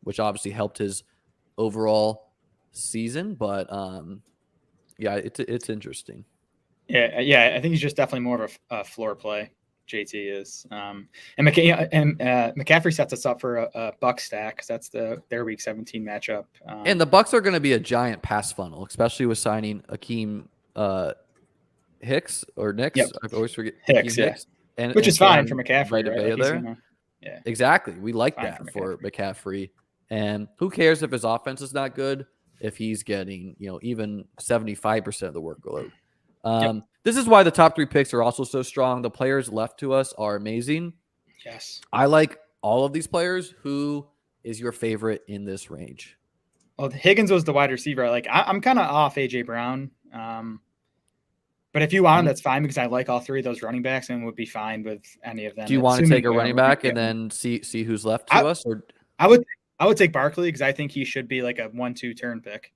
which obviously helped his overall season. But yeah, it's interesting. Yeah. I think he's just definitely more of a floor play. JT is, and McCaffrey sets us up for a Buck stack because that's their Week 17 matchup. And the Bucks are going to be a giant pass funnel, especially with signing Akeem Hicks or Knicks. Yep. I always forget Hicks, Hicks. And, which is fine for McCaffrey. Right there. Yeah, exactly. We like that for McCaffrey. And who cares if his offense is not good if he's getting even 75% of the workload. This is why the top 3 picks are also so strong. The players left to us are amazing. Yes. I like all of these players. Who is your favorite in this range? Well, Higgins was the wide receiver. I'm kind of off AJ Brown. But if you want him, that's fine because I like all 3 of those running backs and would be fine with any of them. Do you want to take a running back and then see who's left to us? Or I would take Barkley because I think he should be like a 1-2 turn pick.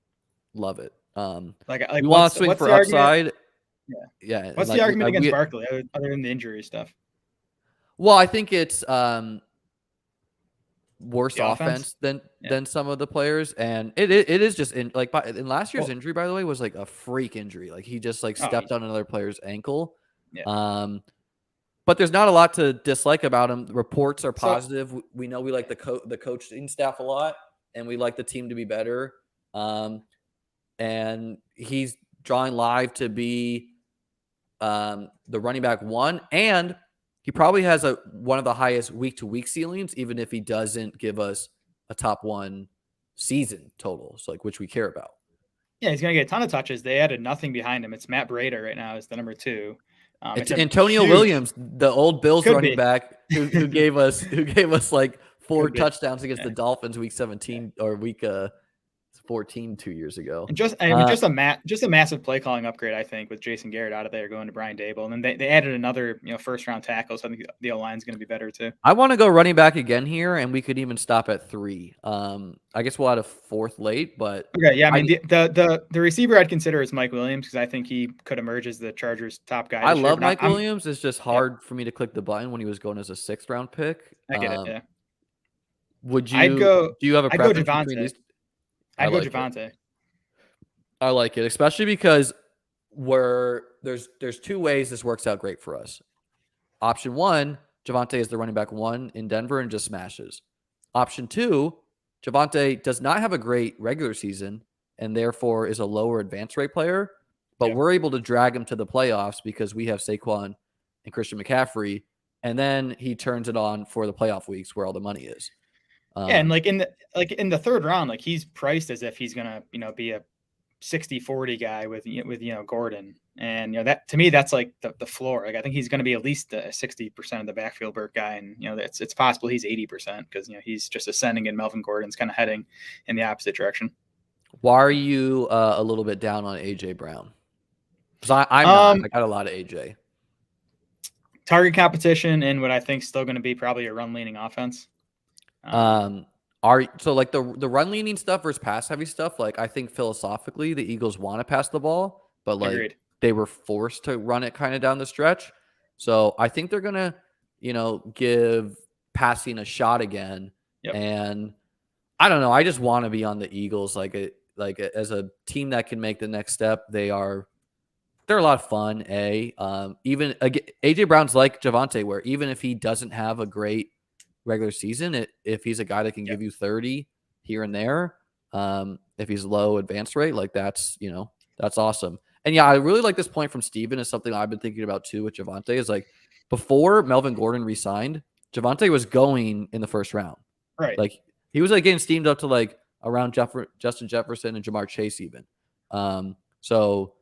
Love it. You want to swing for upside? Yeah. What's the argument against Barkley other than the injury stuff? Well, I think it's worse offense than some of the players, and it is just in last year's injury, by the way, was like a freak injury. Like he just stepped on another player's ankle. Yeah. But there's not a lot to dislike about him. The reports are positive. We know we like the coaching staff a lot, and we like the team to be better. And he's drawing live to be the running back 1, and he probably has one of the highest week-to-week ceilings, even if he doesn't give us a top 1 season total, so which we care about. Yeah, he's going to get a ton of touches. They added nothing behind him. It's Matt Breida right now is the number 2. It's Antonio Williams, the old Bills running back who gave us 4 touchdowns against the Dolphins week 17 or week 14 2 years ago. And just a massive play calling upgrade, I think, with Jason Garrett out of there going to Brian Dable, and then they added another first round tackle. So I think the O line is going to be better too. I want to go running back again here, and we could even stop at 3. I guess we'll add a 4th late, but okay, yeah. I mean, the receiver I'd consider is Mike Williams because I think he could emerge as the Chargers' top guy. I love Mike Williams. It's just hard for me to click the button when he was going as a 6th round pick. I get it. Yeah. Would you? Do you have a preference between these? I'd go Javonte. I like it, especially because there's 2 ways this works out great for us. Option 1, Javonte is the running back 1 in Denver and just smashes. Option 2, Javonte does not have a great regular season and therefore is a lower advance rate player, but we're able to drag him to the playoffs because we have Saquon and Christian McCaffrey, and then he turns it on for the playoff weeks where all the money is. And in the 3rd round, he's priced as if he's gonna be a 60-40 guy with Gordon, and that to me that's the floor. I think he's going to be at least a 60% of the backfield work guy, and it's possible he's 80% because he's just ascending and Melvin Gordon's kind of heading in the opposite direction. Why are you a little bit down on AJ Brown? Because I'm not. I got a lot of AJ. Target competition and what I think still going to be probably a run leaning offense. The run leaning stuff versus pass heavy stuff, I think philosophically the Eagles want to pass the ball, but Agreed. They were forced to run it kind of down the stretch. So I think they're gonna, give passing a shot again. Yep. And I don't know. I just want to be on the Eagles as a team that can make the next step. They're a lot of fun. Even AJ Brown's like Javonte, where even if he doesn't have a great regular season, if he's a guy that can give you 30 here and there, if he's low advance rate, that's awesome. And yeah, I really like this point from Steven. Is something I've been thinking about too with Javonte is before Melvin Gordon re-signed, Javonte was going in the 1st round. Right. He was getting steamed up to around Justin Jefferson and Jamar Chase even. So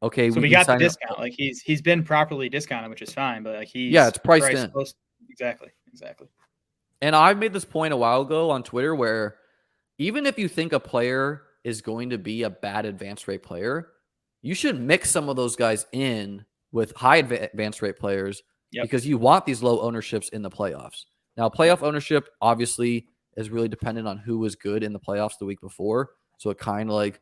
we got the discount. He's been properly discounted, which is fine, but it's priced in. Exactly. And I made this point a while ago on Twitter where even if you think a player is going to be a bad advance rate player, you should mix some of those guys in with high advance rate players because you want these low ownerships in the playoffs. Now, playoff ownership obviously is really dependent on who was good in the playoffs the week before. So it kind of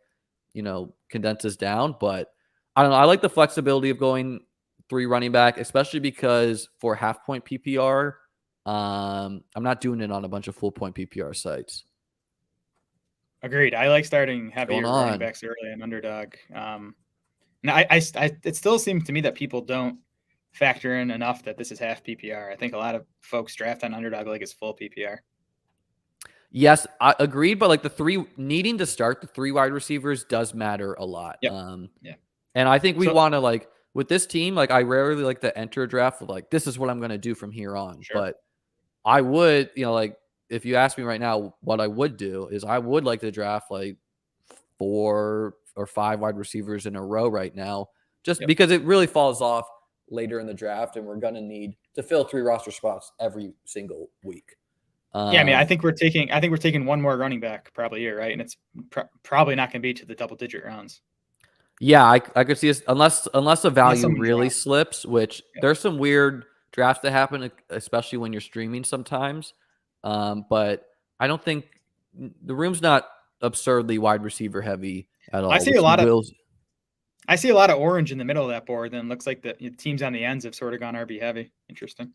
condenses down. But I don't know. I like the flexibility of going 3 running back, especially because for half point PPR, I'm not doing it on a bunch of full point PPR sites. Agreed. I like starting heavier running backs early in Underdog. Now, it still seems to me that people don't factor in enough that this is half PPR. I think a lot of folks draft on Underdog like it's full PPR. Yes, I agreed, but like needing to start the 3 wide receivers does matter a lot. Yep. Yeah. And I think we want to, like, with this team, like, I rarely like to enter a draft with like, this is what I'm going to do from here on. Sure. But I would, like, if you ask me right now, what I would do is I would like to draft like 4 or 5 wide receivers in a row right now, just because it really falls off later in the draft, and we're going to need to fill 3 roster spots every single week. Yeah, I mean, I think we're taking one more running back probably here, right? And it's probably not going to be to the double-digit rounds. Yeah, I could see this unless the value really slips, which there's some weird drafts that happen, especially when you're streaming sometimes. But I don't think the room's not absurdly wide receiver heavy at all. I see a lot of orange in the middle of that board. Then looks like the teams on the ends have sort of gone RB heavy. Interesting.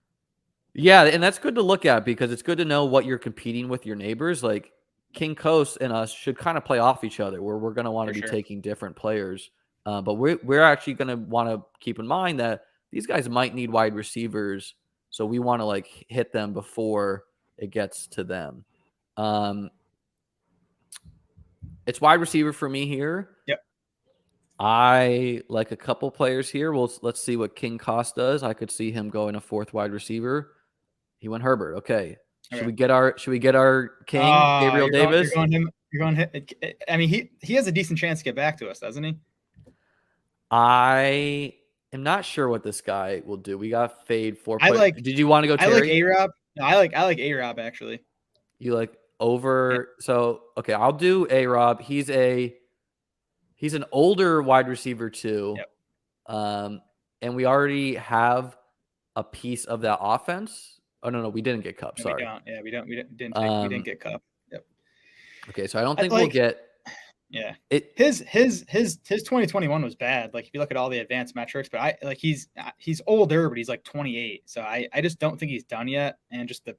Yeah, and that's good to look at because it's good to know what you're competing with your neighbors. Like King Coast and us should kind of play off each other, where we're going to want to be taking different players. But we're actually going to want to keep in mind that these guys might need wide receivers, so we want to like hit them before it gets to them. It's wide receiver for me here. Yep. I like a couple players here. Let's see what King Cost does. I could see him going a 4th wide receiver. He went Herbert. Okay. Should we get our King, Gabriel Davis? You're going. I mean, he has a decent chance to get back to us, doesn't he? I am not sure what this guy will do. We got fade 4. Did you want to go Terry? I like A-Rob. No, I like A-Rob actually. You like over? Yeah. So okay, I'll do A-Rob. He's an older wide receiver too. Yep. And we already have a piece of that offense. Oh no, we didn't get Cup. No, sorry. We didn't get Cup. Yep. Okay, so I don't think we'll get. Yeah. His 2021 was bad. Like if you look at all the advanced metrics, but he's older, but he's like 28. So I just don't think he's done yet. And just the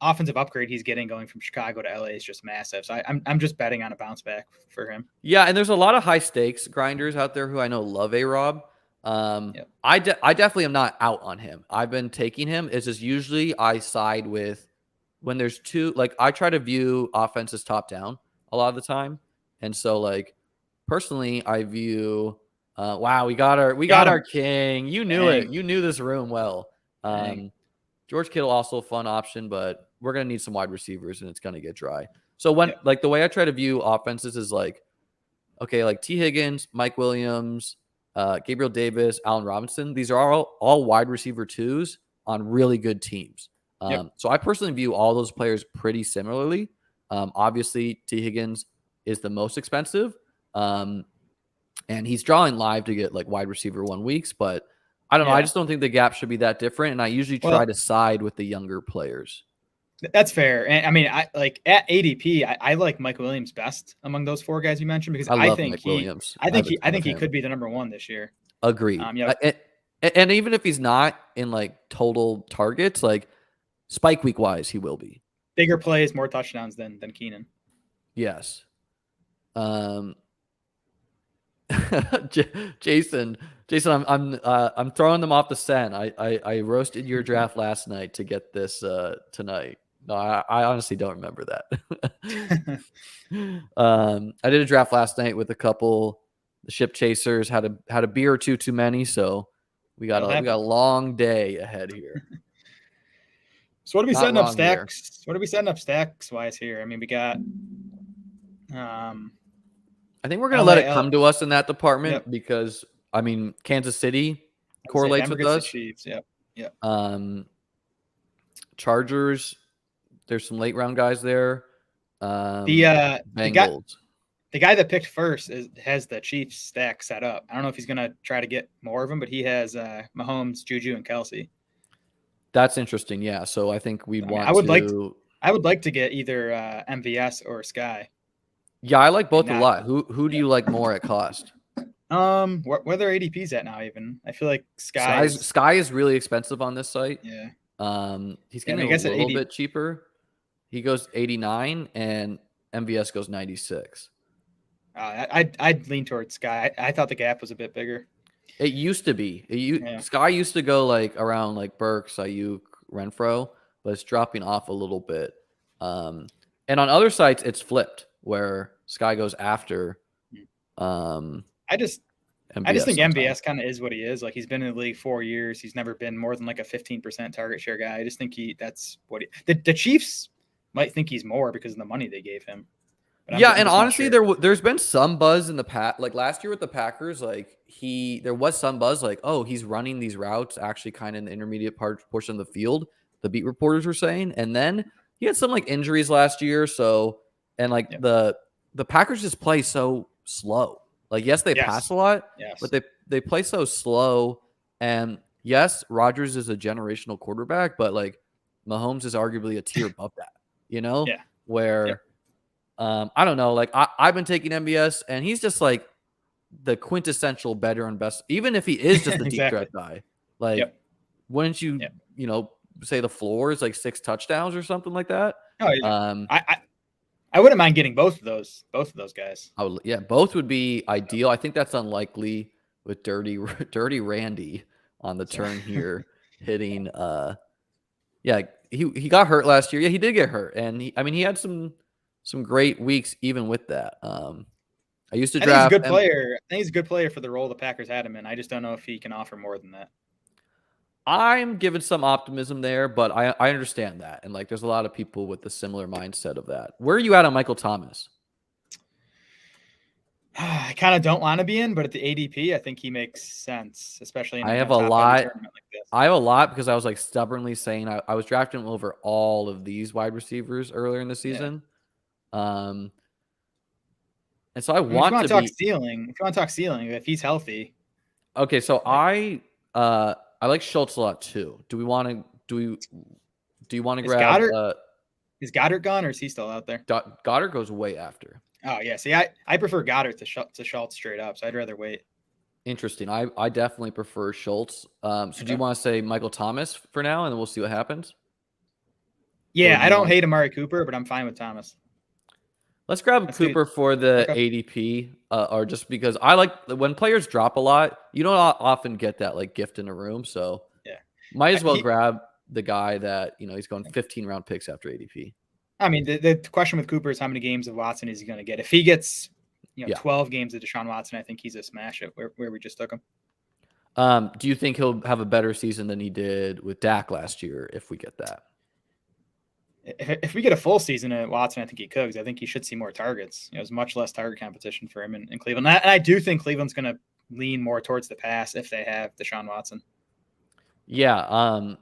offensive upgrade he's getting going from Chicago to LA is just massive. So I'm just betting on a bounce back for him. Yeah, and there's a lot of high stakes grinders out there who I know love A-Rob. Yep. I definitely am not out on him. I've been taking him. It's just usually I side with when there's 2. Like I try to view offenses top down a lot of the time, and so like personally, I view. Wow, we got our King. You knew it. You knew this room well. George Kittle also a fun option, but we're gonna need some wide receivers, and it's gonna get dry. So when like the way I try to view offenses is like, okay, like T. Higgins, Mike Williams. Gabriel Davis, Allen Robinson. These are all wide receiver 2s on really good teams. So I personally view all those players pretty similarly. Obviously, T. Higgins is the most expensive. And he's drawing live to get like wide receiver 1 weeks, but I don't know. I just don't think the gap should be that different. And I usually try to side with the younger players. That's fair. And I mean, I like at ADP, I like Mike Williams best among those 4 guys you mentioned because I think he could be the number 1 this year. Agreed. And even if he's not in like total targets, like spike week wise, he will be. Bigger plays, more touchdowns than Keenan. Yes. Jason, I'm throwing them off the scent. I roasted your draft last night to get this tonight. No, I honestly don't remember that. I did a draft last night with a couple. The ship chasers had a beer or two too many, so we got a long day ahead here. So what are we setting up stacks? What are we setting up stacks wise here? I mean, we got. I think we're going to let it come to us in that department because, I mean, Kansas City correlates with us. Chiefs. Yep. Chargers, there's some late round guys there. Bengals. The guy that picked first has the Chiefs stack set up. I don't know if he's going to try to get more of them, but he has Mahomes, Juju, and Kelsey. That's interesting. Yeah. So I think I would like to get either MVS or Sky. Yeah, I like both a lot. Who do you like more at cost? Where their ADP's at now? Even I feel like Sky is really expensive on this site. Yeah. He's getting a little bit cheaper. He goes 89 and MVS goes 96. I'd lean towards Sky. I thought the gap was a bit bigger. It used to be. Sky used to go like around like Burks, Ayuk, Renfro, but it's dropping off a little bit. And on other sites, it's flipped where Sky goes after. I just think MVS kind of is what he is. Like, he's been in the league 4 years. He's never been more than like a 15% target share guy. I just think that's what the Chiefs might think he's more because of the money they gave him. Yeah, and honestly, there's been some buzz in the past. Like last year with the Packers, like there was some buzz, like, oh, he's running these routes actually kind of in the intermediate portion of the field. The beat reporters were saying, and then he had some like injuries last year. So, and like the Packers just play so slow. Like, yes, they pass a lot, but they play so slow. And yes, Rodgers is a generational quarterback, but like Mahomes is arguably a tier above that. You know, where. I don't know. Like I've been taking MVS, and he's just like the quintessential better and best. Even if he is just a deep threat guy, like wouldn't you, say the floor is like 6 touchdowns or something like that? Oh, yeah. I wouldn't mind getting both of those guys. Both would be ideal. I think that's unlikely with Dirty Randy on the turn here hitting. He got hurt last year. Yeah, he did get hurt, and he had some great weeks even with that. I used to draft. He's a good player. I think he's a good player for the role the Packers had him in. I just don't know if he can offer more than that. I'm giving some optimism there, but I understand that. And like, there's a lot of people with the similar mindset of that. Where are you at on Michael Thomas? I kind of don't want to be in, but at the ADP, I think he makes sense, especially in I have a lot. Like this. I have a lot because I was like stubbornly saying I was drafting him over all of these wide receivers earlier in the season. And so I want to talk ceiling. If you want to talk ceiling, if he's healthy. Okay, so I like Schultz a lot too. Do you want to grab Goddard? Is Goddard gone, or is he still out there? Goddard goes way after. Oh yeah, see, I prefer Goddard to Schultz straight up, so I'd rather wait. Interesting. I definitely prefer Schultz. So do you want to say Michael Thomas for now, and then we'll see what happens? Yeah, I don't hate Amari Cooper, but I'm fine with Thomas. Let's grab Cooper for the ADP, or just because I like when players drop a lot, you don't often get that like gift in a room. So might as well grab the guy that, he's going 15-round picks after ADP. I mean, the question with Cooper is how many games of Watson is he going to get? If he gets 12 games of Deshaun Watson, I think he's a smash at where we just took him. Do you think he'll have a better season than he did with Dak last year if we get that? If we get a full season at Watson, I think he could, because I think he should see more targets. There's much less target competition for him in Cleveland. And I do think Cleveland's going to lean more towards the pass if they have Deshaun Watson. Yeah.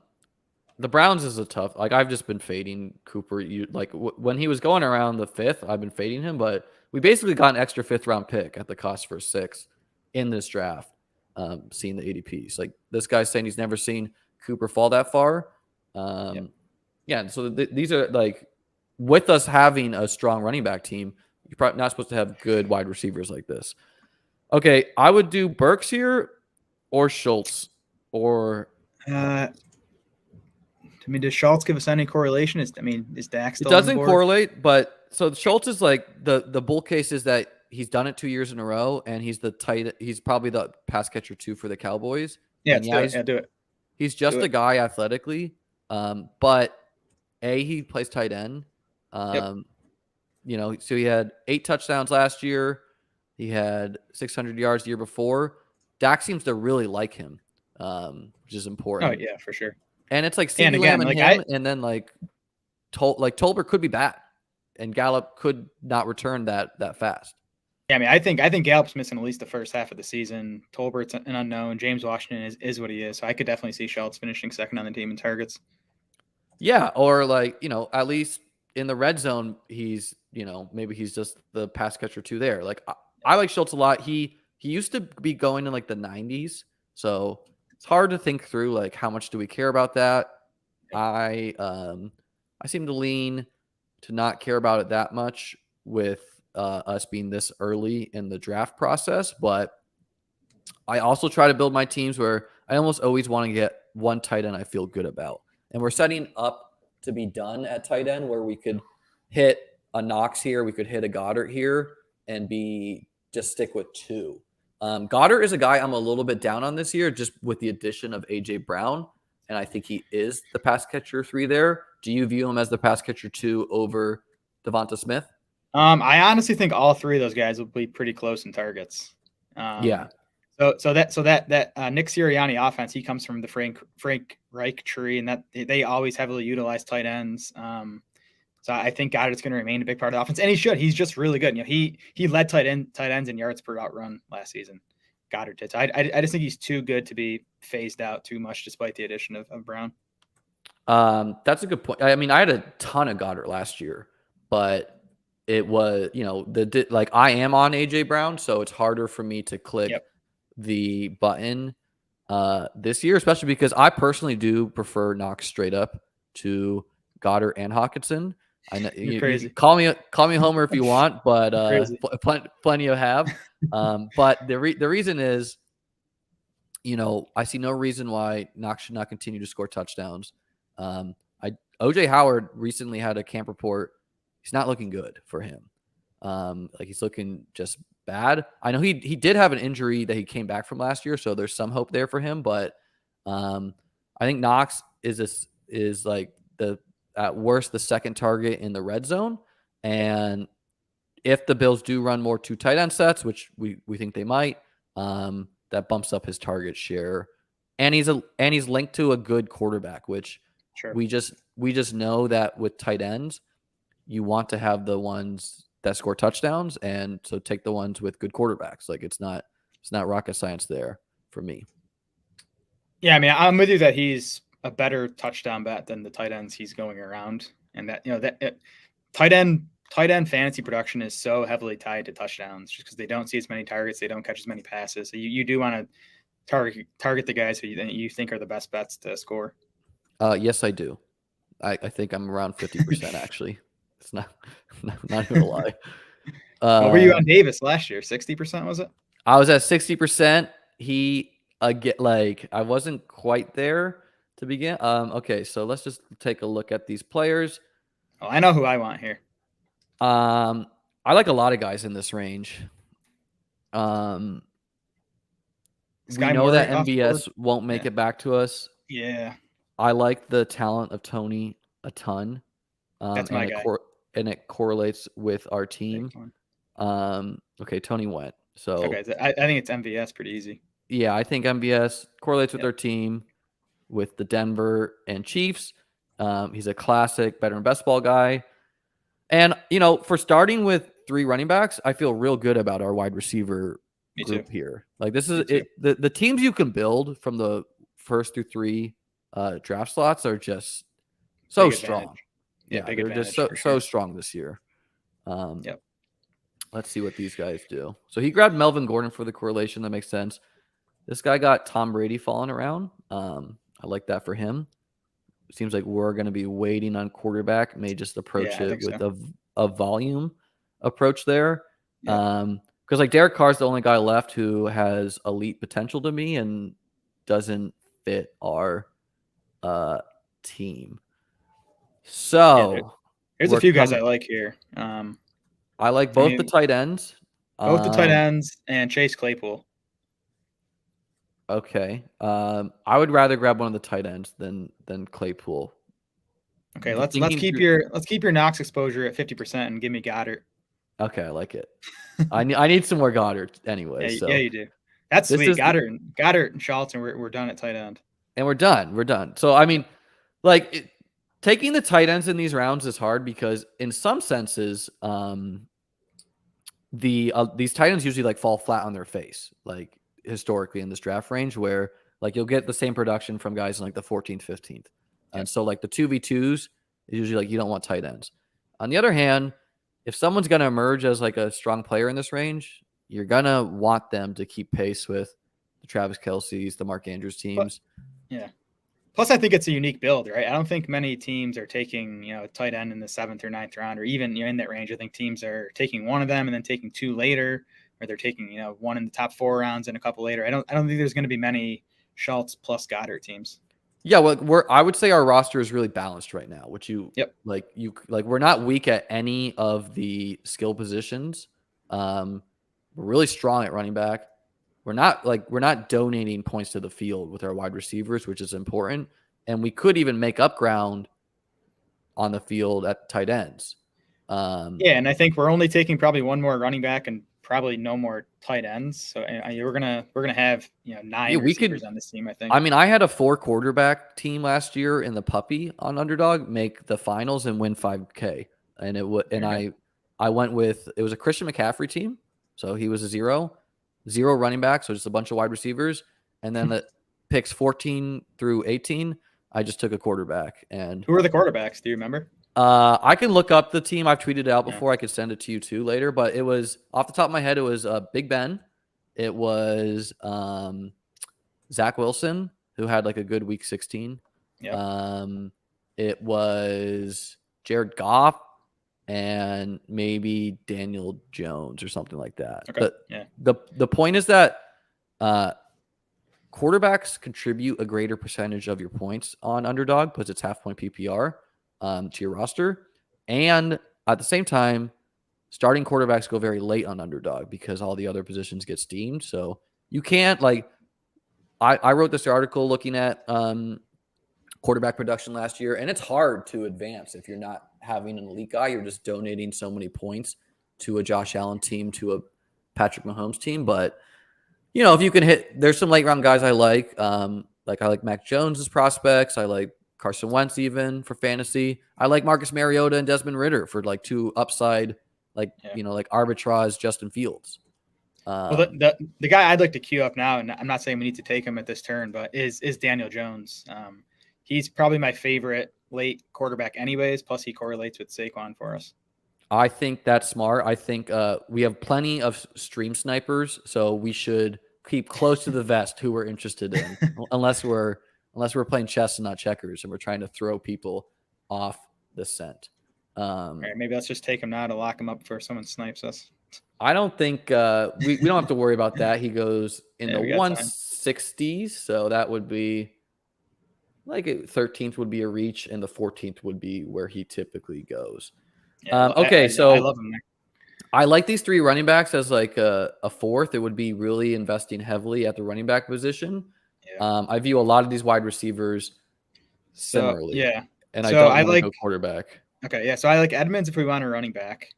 The Browns is a tough, like I've just been fading Cooper. When he was going around the 5th, I've been fading him, but we basically got an extra 5th-round pick at the cost for 6 in this draft, seeing the ADPs. Like this guy's saying he's never seen Cooper fall that far. Yeah, so these are like, with us having a strong running back team, you're probably not supposed to have good wide receivers like this. Okay, I would do Burks here or Schultz or. Does Schultz give us any correlation? Is Dak still? It doesn't correlate, but so Schultz is like the bull case is that he's done it 2 years in a row, and he's probably the pass catcher 2 for the Cowboys. Yeah, do it. He's just a guy athletically, but. He plays tight end. So he had 8 touchdowns last year. He had 600 yards the year before. Dak seems to really like him, which is important. Oh yeah, for sure. And it's like CeeDee Lamb and him, and then Tolbert could be bad, and Gallup could not return that fast. Yeah, I think Gallup's missing at least the first half of the season. Tolbert's an unknown. James Washington is what he is. So I could definitely see Schultz finishing second on the team in targets. Yeah, or at least in the red zone, he's, maybe he's just the pass catcher 2 there. Like I like Schultz a lot. He used to be going in like the 90s, so it's hard to think through like how much do we care about that. I seem to lean to not care about it that much with us being this early in the draft process, but I also try to build my teams where I almost always want to get one tight end I feel good about. And we're setting up to be done at tight end where we could hit a Knox here, we could hit a Goddard here, and just stick with 2. Goddard is a guy I'm a little bit down on this year just with the addition of A.J. Brown, and I think he is the pass catcher 3 there. Do you view him as the pass catcher 2 over Devonta Smith? I honestly think all 3 of those guys will be pretty close in targets. Yeah. So that Nick Sirianni offense, he comes from the Frank Reich tree, and that they always heavily utilize tight ends. So I think Goddard's going to remain a big part of the offense, and he should. He's just really good. He led tight ends in yards per route run last season. Goddard did. So I just think he's too good to be phased out too much, despite the addition of Brown. That's a good point. I mean, I had a ton of Goddard last year, but it was, I am on AJ Brown, so it's harder for me to click the button this year, especially because I personally do prefer Knox straight up to Goddard and Hawkinson. I know You're crazy. You call me Homer if you want, but plenty of have. But the reason is, I see no reason why Knox should not continue to score touchdowns. OJ Howard recently had a camp report. He's not looking good for him. He's looking just bad. I know he did have an injury that he came back from last year, so there's some hope there for him. But I think Knox is at worst the second target in the red zone, and if the Bills do run more 2 tight end sets, which we think they might, that bumps up his target share, and he's linked to a good quarterback, which we just know that with tight ends, you want to have the ones that score touchdowns, and so take the ones with good quarterbacks. It's not rocket science there for me. Yeah, I mean, I'm with you that he's a better touchdown bet than the tight ends he's going around, and that tight end fantasy production is so heavily tied to touchdowns just because they don't see as many targets, they don't catch as many passes. So you do want to target the guys who you think are the best bets to score. Yes, I do. I think I'm around 50% actually. It's not gonna lie. What were you on Davis last year? 60% was it? I was at 60%. I wasn't quite there to begin. Okay, so let's just take a look at these players. Oh, I know who I want here. I like a lot of guys in this range. We know that MVS won't make it back to us. Yeah. I like the talent of Tony a ton. That's my guy. And it correlates with our team. Okay, Tony went. So okay, I think it's MVS pretty easy. Yeah, I think MVS correlates with our team, with the Denver and Chiefs. He's a classic veteran best ball guy. And, for starting with 3 running backs, I feel real good about our wide receiver group here. This is it. The teams you can build from the first through 3 draft slots are just so strong. Yeah, they're just so strong this year. Let's see what these guys do. So he grabbed Melvin Gordon for the correlation. That makes sense. This guy got Tom Brady falling around. I like that for him. It seems like we're going to be waiting on quarterback. May just approach it with a volume approach there. Because Derek Carr's the only guy left who has elite potential to me and doesn't fit our team. So here's a few guys I like here. I like both the tight ends. Both the tight ends and Chase Claypool. Okay. I would rather grab one of the tight ends than Claypool. Okay, let's keep your Knox exposure at 50% and give me Goddard. Okay, I like it. I need some more Goddard anyway. Yeah, you do. That's sweet. Goddard and Charlton, we're done at tight end. And we're done. So I mean, taking the tight ends in these rounds is hard because in some senses, these tight ends usually fall flat on their face, historically in this draft range, where you'll get the same production from guys in the 14th, 15th. And so the 2v2s is usually you don't want tight ends. On the other hand, if someone's going to emerge as a strong player in this range, you're going to want them to keep pace with the Travis Kelce's, the Mark Andrews teams. Plus, I think it's a unique build, right? I don't think many teams are taking, a tight end in the 7th or 9th round, or even in that range. I think teams are taking one of them and then taking 2 later, or they're taking, one in the top 4 rounds and a couple later. I don't think there's going to be many Schultz plus Goddard teams. Yeah, well, I would say our roster is really balanced right now. Which Yep. We're not weak at any of the skill positions. We're really strong at running back. We're not donating points to the field with our wide receivers, which is important, and we could even make up ground on the field at tight ends. And I think we're only taking probably one more running back and probably no more tight ends. So we're gonna have 9 receivers on this team. I think. I mean, I had a 4 quarterback team last year in the puppy on Underdog make the finals and win $5K, and I went with, it was a Christian McCaffrey team, so he was a 0 running back, so just a bunch of wide receivers, and then the picks 14 through 18, I just took a quarterback. And who are the quarterbacks? Do you remember? I can look up the team. I've tweeted it out before. I could send it to you too later. But it was, off the top of my head, it was Big Ben. It was Zach Wilson, who had like a good week 16. Yeah. It was Jared Goff and maybe Daniel Jones or something like that. Okay. The point is that quarterbacks contribute a greater percentage of your points on Underdog because it's half point PPR. To your roster, and at the same time, starting quarterbacks go very late on Underdog because all the other positions get steamed. So you can't I wrote this article looking at quarterback production last year, and it's hard to advance if you're not having an elite guy. You're just donating so many points to a Josh Allen team, to a Patrick Mahomes team. But if you can hit, there's some late round guys I like. I like Mac Jones's prospects. I like Carson Wentz even for fantasy. I like Marcus Mariota and Desmond Ridder for 2 upside, arbitrage Justin Fields. Well, the guy I'd like to queue up now, and I'm not saying we need to take him at this turn, but is Daniel Jones. He's probably my favorite late quarterback anyways, plus he correlates with Saquon for us. I think that's smart. I think we have plenty of stream snipers, so we should keep close to the vest who we're interested in, unless we're playing chess and not checkers and we're trying to throw people off the scent. All right, maybe let's just take him now to lock him up before someone snipes us. I don't think we don't have to worry about that. He goes in the 160s, so that would be 13th would be a reach, and the 14th would be where he typically goes. Yeah, so I love him there. I like these 3 running backs as a 4th. It would be really investing heavily at the running back position. Yeah. I view a lot of these wide receivers similarly. And I don't want to go quarterback. Okay, yeah. So I like Edmonds if we want a running back.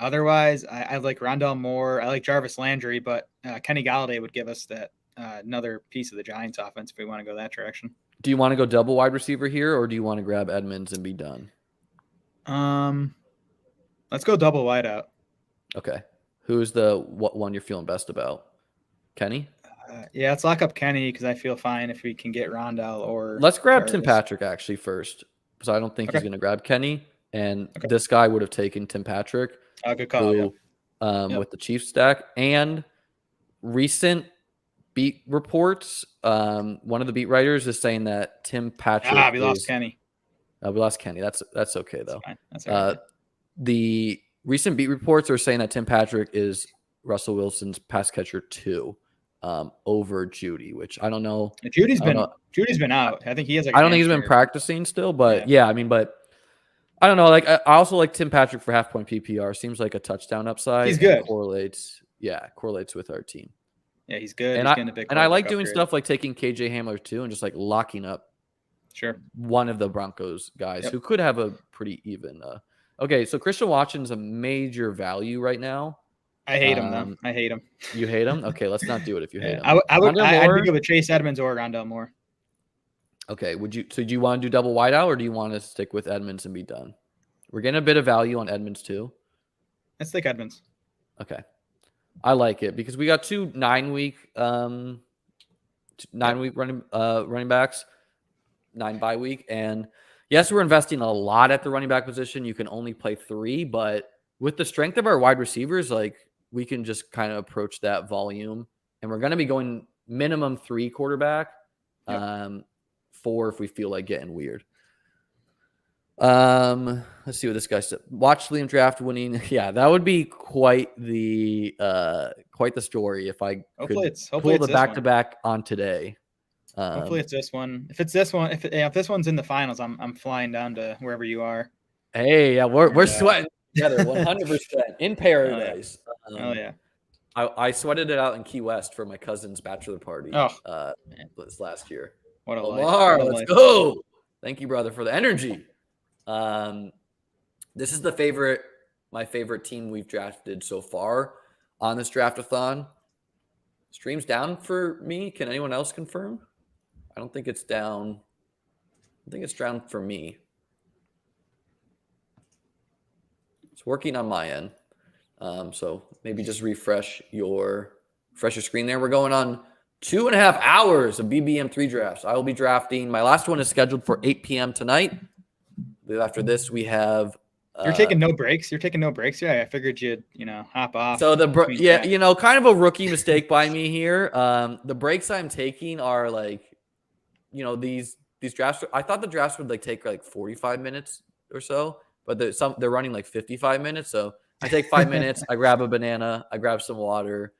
Otherwise, I like Rondale Moore. I like Jarvis Landry, but Kenny Galladay would give us that another piece of the Giants offense if we want to go that direction. Do you want to go double wide receiver here, or do you want to grab Edmonds and be done? Let's go double wide out. Okay. Who's the one you're feeling best about? Kenny? Yeah, let's lock up Kenny because I feel fine if we can get Rondale or. Let's grab Jarvis. Tim Patrick actually first, because I don't think he's going to grab Kenny, and this guy would have taken Tim Patrick. Good call. With the Chiefs stack and recent beat reports. One of the beat writers is saying that Tim Patrick. We lost Kenny. We lost Kenny. That's okay though. That's all right. The recent beat reports are saying that Tim Patrick is Russell Wilson's pass catcher 2 over Judy, which I don't know. Judy's been out. I think he has. I don't think he's been practicing still, but but I don't know. I also like Tim Patrick for half point PPR. Seems like a touchdown upside. He's good. Correlates with our team. Yeah, he's good. And I like doing stuff like taking KJ Hamler too and just locking up one of the Broncos guys who could have a pretty even. Okay, so Christian Watson's a major value right now. I hate him though. I hate him. You hate him? Okay, let's not do it if you hate him. I'd go with Chase Edmonds or Rondale Moore. Okay, do you want to do double wide out or do you want to stick with Edmonds and be done? We're getting a bit of value on Edmonds too. Let's take Edmonds. Okay. I like it because we got 2 9-week running backs, 9 bye week. And yes, we're investing a lot at the running back position. You can only play 3, but with the strength of our wide receivers, we can just kind of approach that volume. And we're going to be going minimum 3 quarterback, 4 if we feel like getting weird. Let's see what this guy said. Watch Liam draft winning. Yeah, that would be quite the story if I Hopefully could it's pull the this back one. to back on today. Hopefully it's this one. If it's this one, if this one's in the finals, I'm flying down to wherever you are. Hey, yeah, we're sweating together 100% in paradise. Oh yeah. I sweated it out in Key West for my cousin's bachelor party. This last year. What a Omar, life. let's go. Thank you, brother, for the energy. This is my favorite team we've drafted so far on this draftathon. Stream's down for me. Can anyone else confirm? I don't think it's down. I think it's down for me. It's working on my end. So maybe just refresh your screen there. We're going on 2.5 hours of BBM3 drafts. I will be drafting. My last one is scheduled for 8 p.m. tonight. After this, we have. You're taking no breaks. Yeah, I figured you'd hop off. So kind of a rookie mistake by me here. The breaks I'm taking are these drafts. I thought the drafts would take 45 minutes or so, but they're running 55 minutes. So I take 5 minutes. I grab a banana. I grab some water.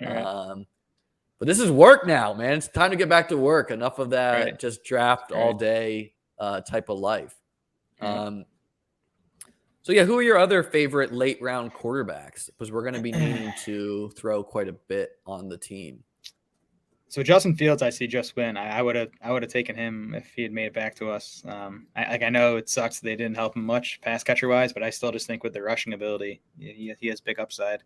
Right. But this is work now, man. It's time to get back to work. Enough of that just draft all day type of life. So yeah, who are your other favorite late round quarterbacks? Because we're going to be needing to throw quite a bit on the team. So Justin Fields, I see just win. I would have taken him if he had made it back to us. I know it sucks that they didn't help him much pass catcher wise, but I still just think with the rushing ability, he has big upside.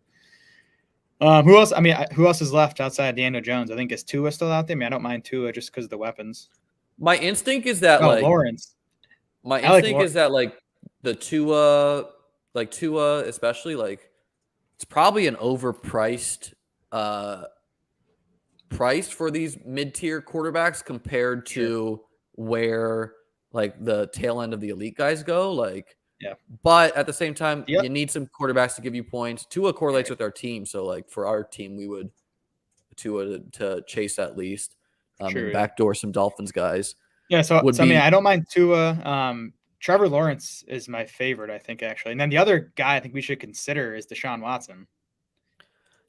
Who else? Who else is left outside Daniel Jones? I think is Tua still out there. I don't mind Tua just because of the weapons. My instinct is that Lawrence. My instinct is that the Tua, especially it's probably an overpriced price for these mid-tier quarterbacks compared to where the tail end of the elite guys go. But at the same time, you need some quarterbacks to give you points. Tua correlates with our team, so for our team, we would Tua to chase at least, and backdoor some Dolphins guys. Yeah, so I don't mind Tua. Trevor Lawrence is my favorite, I think, actually. And then the other guy I think we should consider is Deshaun Watson.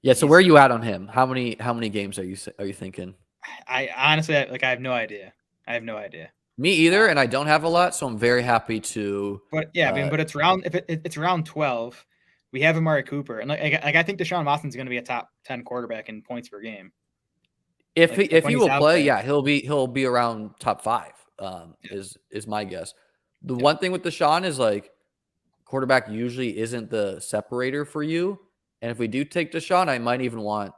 Yeah, so where are you at on him? How many games are you thinking? I honestly I have no idea. Me either, and I don't have a lot, so I'm very happy to. But yeah, but it's round it's round 12. We have Amari Cooper, and I think Deshaun Watson's going to be a top 10 quarterback in points per game. If he will play, he'll be around top 5. Is my guess. The one thing with Deshaun is quarterback usually isn't the separator for you, and if we do take Deshaun, I might even want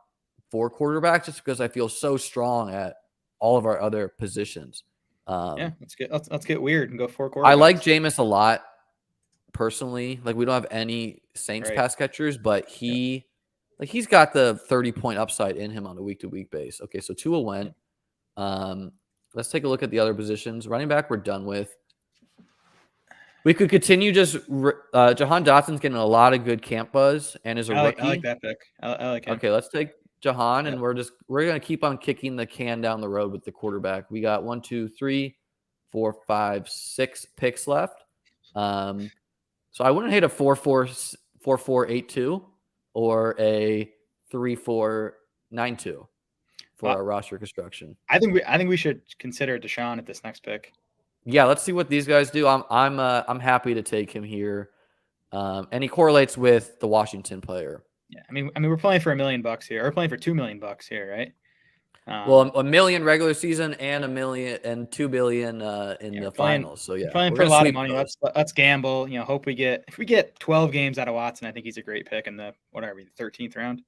4 quarterbacks just because I feel so strong at all of our other positions. Let's get weird and go 4 quarterbacks. I like Jameis a lot personally. We don't have any Saints pass catchers, but he's got the 30-point upside in him on a week-to-week base. Okay, so Tua went. Let's take a look at the other positions. Running back, we're done with. We could continue just Jahan Dotson's getting a lot of good camp buzz and is a rookie. I like that pick. I like him. Okay, let's take Jahan, and we're going to keep on kicking the can down the road with the quarterback. We got 1, 2, 3, 4, 5, 6 picks left. So I wouldn't hate a 4-4-8-2 or a 3-4-9-2 for our roster construction. I think we should consider Deshaun at this next pick. Yeah, let's see what these guys do. I'm happy to take him here, and he correlates with the Washington player. Yeah, we're playing for $1 million here. We're playing for $2 million here, right? Well, $1 million regular season and $1 million and $2 billion in the finals. So yeah, playing for a lot of money. Let's if we get 12 games out of Watson, I think he's a great pick in the 13th round.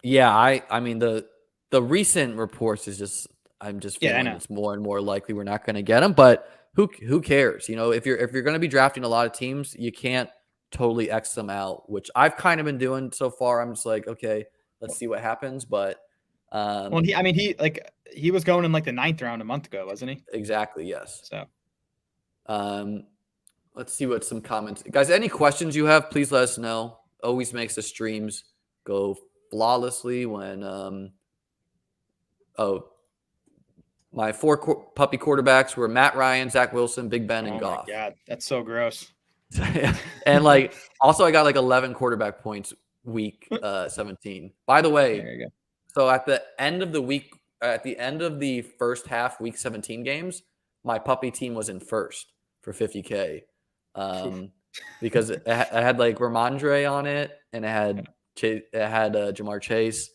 Yeah, I mean the recent reports is just I'm just feeling it's more and more likely we're not going to get him, but who cares? If you're going to be drafting a lot of teams, you can't totally X them out, which I've kind of been doing so far. I'm just okay, let's see what happens. But he was going in the 9th round a month ago, wasn't he? Exactly. Yes. So, let's see what some comments, guys. Any questions you have, please let us know. Always makes the streams go flawlessly when my four puppy quarterbacks were Matt Ryan, Zach Wilson, Big Ben, and Goff. Oh my God, that's so gross. And like, also I got like 11 quarterback points week 17. By the way, There you go. so at the end of the week, at the end of the first half, week 17 games, my puppy team was in first for 50K. Because it had like Ramondre on it, and it had Jamar Chase,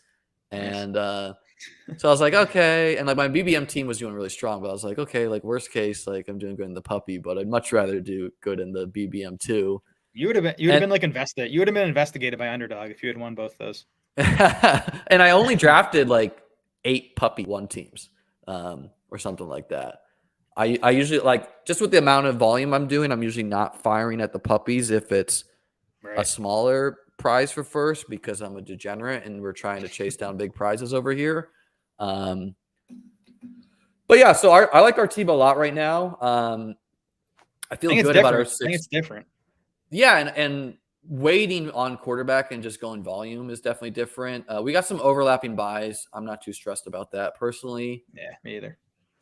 and so I was like, okay, and like my BBM team was doing really strong, but I was like, okay, like worst case, like I'm doing good in the puppy, but I'd much rather do good in the BBM too. You would have been like invested. You would have been investigated by Underdog if you had won both those. And I only drafted like 8 puppy 1 teams, or something like that. I usually, like, just with the amount of volume I'm doing, I'm usually not firing at the puppies if it's a smaller prize for first, because I'm a degenerate and we're trying to chase down big prizes over here. But yeah, so I like our team a lot right now. I feel good about our 6. I think it's different. Yeah, and waiting on quarterback and just going volume is definitely different. We got some overlapping buys. I'm not too stressed about that personally. Yeah, me either.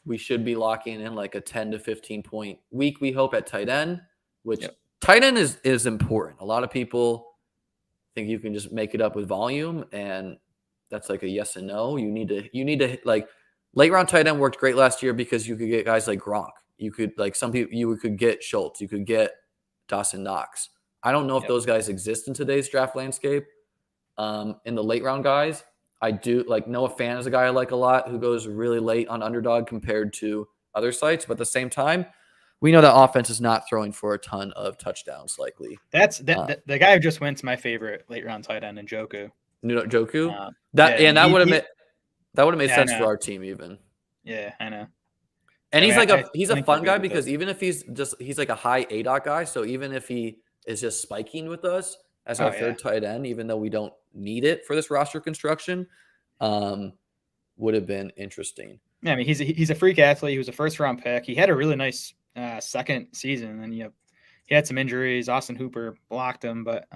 We should be locking in like a 10 to 15 point week, we hope, at tight end, which tight end is important. A lot of people think you can just make it up with volume, and that's like a yes and no. You need to like, late round tight end worked great last year because you could get guys like Gronk. You could, like, some people, you could get Schultz. You could get Dawson Knox. I don't know if those guys exist in today's draft landscape. In the late round guys, I do like Noah Fan is a guy I like a lot who goes really late on Underdog compared to other sites. But at the same time, we know that offense is not throwing for a ton of touchdowns likely. That's the guy who just went's my favorite late round tight end in Joku. Joku? That would have made sense for our team even. Yeah, I know. And he's a fun guy because even if he's like a high ADOT guy, so even if he is just spiking with us as our third tight end, even though we don't need it for this roster construction, would have been interesting. Yeah, I mean, he's a freak athlete. He was a first round pick. He had a really nice second season, and he had some injuries. Austin Hooper blocked him, but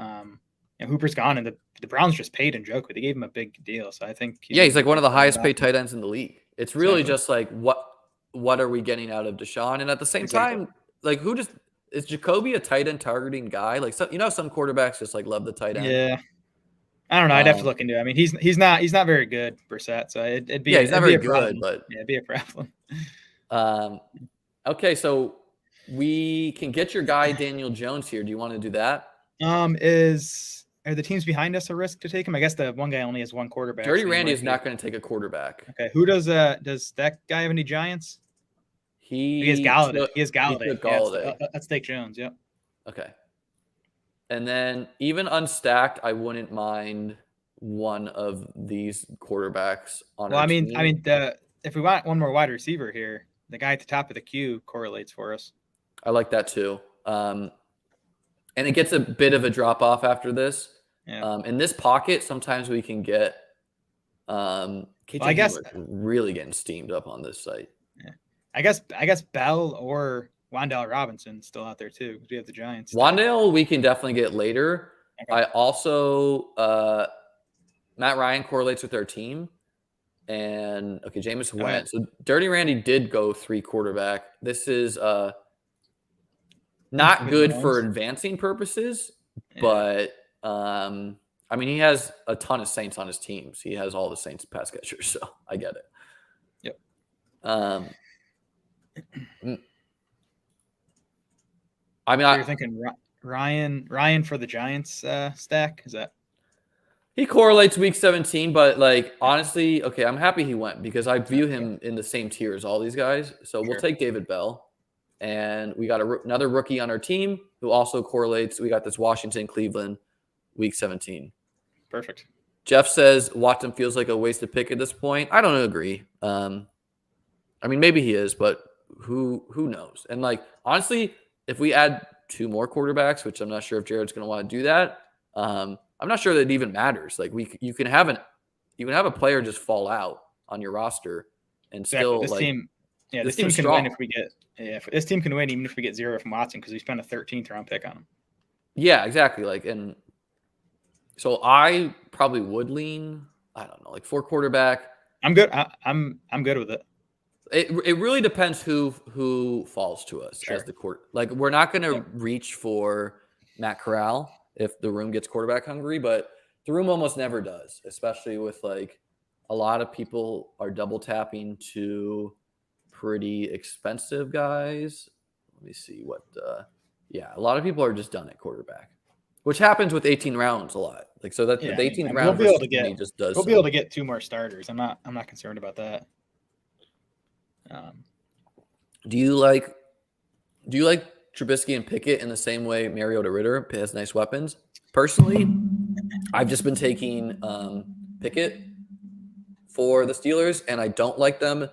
Hooper's gone, and the Browns just paid Njoku. They gave him a big deal, so I think he's like one of the highest paid tight ends in the league. It's really just like what are we getting out of Deshaun, and at the same time, like, is Jacoby a tight end targeting guy? Like, some quarterbacks just like love the tight end. Yeah, I don't know. I'd have to look into it. I mean, he's not very good, Brissett. So it'd be he's not very good, but it'd be a problem. Okay, so we can get your guy Daniel Jones here. Do you want to do that? Are the teams behind us a risk to take him? I guess the one guy only has one quarterback. Dirty Randy is not going to take a quarterback. Okay, who does that guy have any Giants? He has Galladay. He has Galladay. That's Jake Jones. Yep. Okay. And then even unstacked, I wouldn't mind one of these quarterbacks on. Well, I mean, if we want one more wide receiver here, the guy at the top of the queue correlates for us. I like that too. And it gets a bit of a drop off after this. Yeah. In this pocket, sometimes we can get. I guess really getting steamed up on this site. Yeah. I guess Bell or Wan'Dale Robinson still out there too, because we have the Giants. Wan'Dale we can definitely get later. Okay. I also Matt Ryan correlates with our team, and Jameis went. So Dirty Randy did go 3 quarterback. This is not good for advancing purposes, but I mean, he has a ton of Saints on his teams. He has all the Saints pass catchers, so I get it. Yep. I mean, you're thinking Ryan for the Giants stack? Is that? He correlates week 17, but like honestly, I'm happy he went because I view him in the same tier as all these guys. So we'll take David Bell, and we got another rookie on our team who also correlates. We got this Washington, Cleveland, week 17. Perfect. Jeff says Watson feels like a wasted pick at this point. I don't agree. I mean, maybe he is, but who knows? And like honestly, if we add 2 more quarterbacks, which I'm not sure if Jared's going to want to do that, I'm not sure that it even matters. Like you can have a player just fall out on your roster and still this team can win if we get this team can win even if we get 0 from Watson because we spent a 13th round pick on him. Yeah, exactly. Like, and so I probably would lean, I don't know, like 4 quarterback. I'm good. I'm good with it. It really depends who falls to us as the court. Like, we're not going to reach for Matt Corral if the room gets quarterback hungry, but the room almost never does, especially with like a lot of people are double tapping to pretty expensive guys. Let me see what. A lot of people are just done at quarterback, which happens with 18 rounds a lot. Like, so that the 18th round we'll be able to get just does. We'll be able to get 2 more starters. I'm not concerned about that. Do you like Trubisky and Pickett in the same way Mariota Ritter has nice weapons? Personally, I've just been taking Pickett for the Steelers, and I don't like them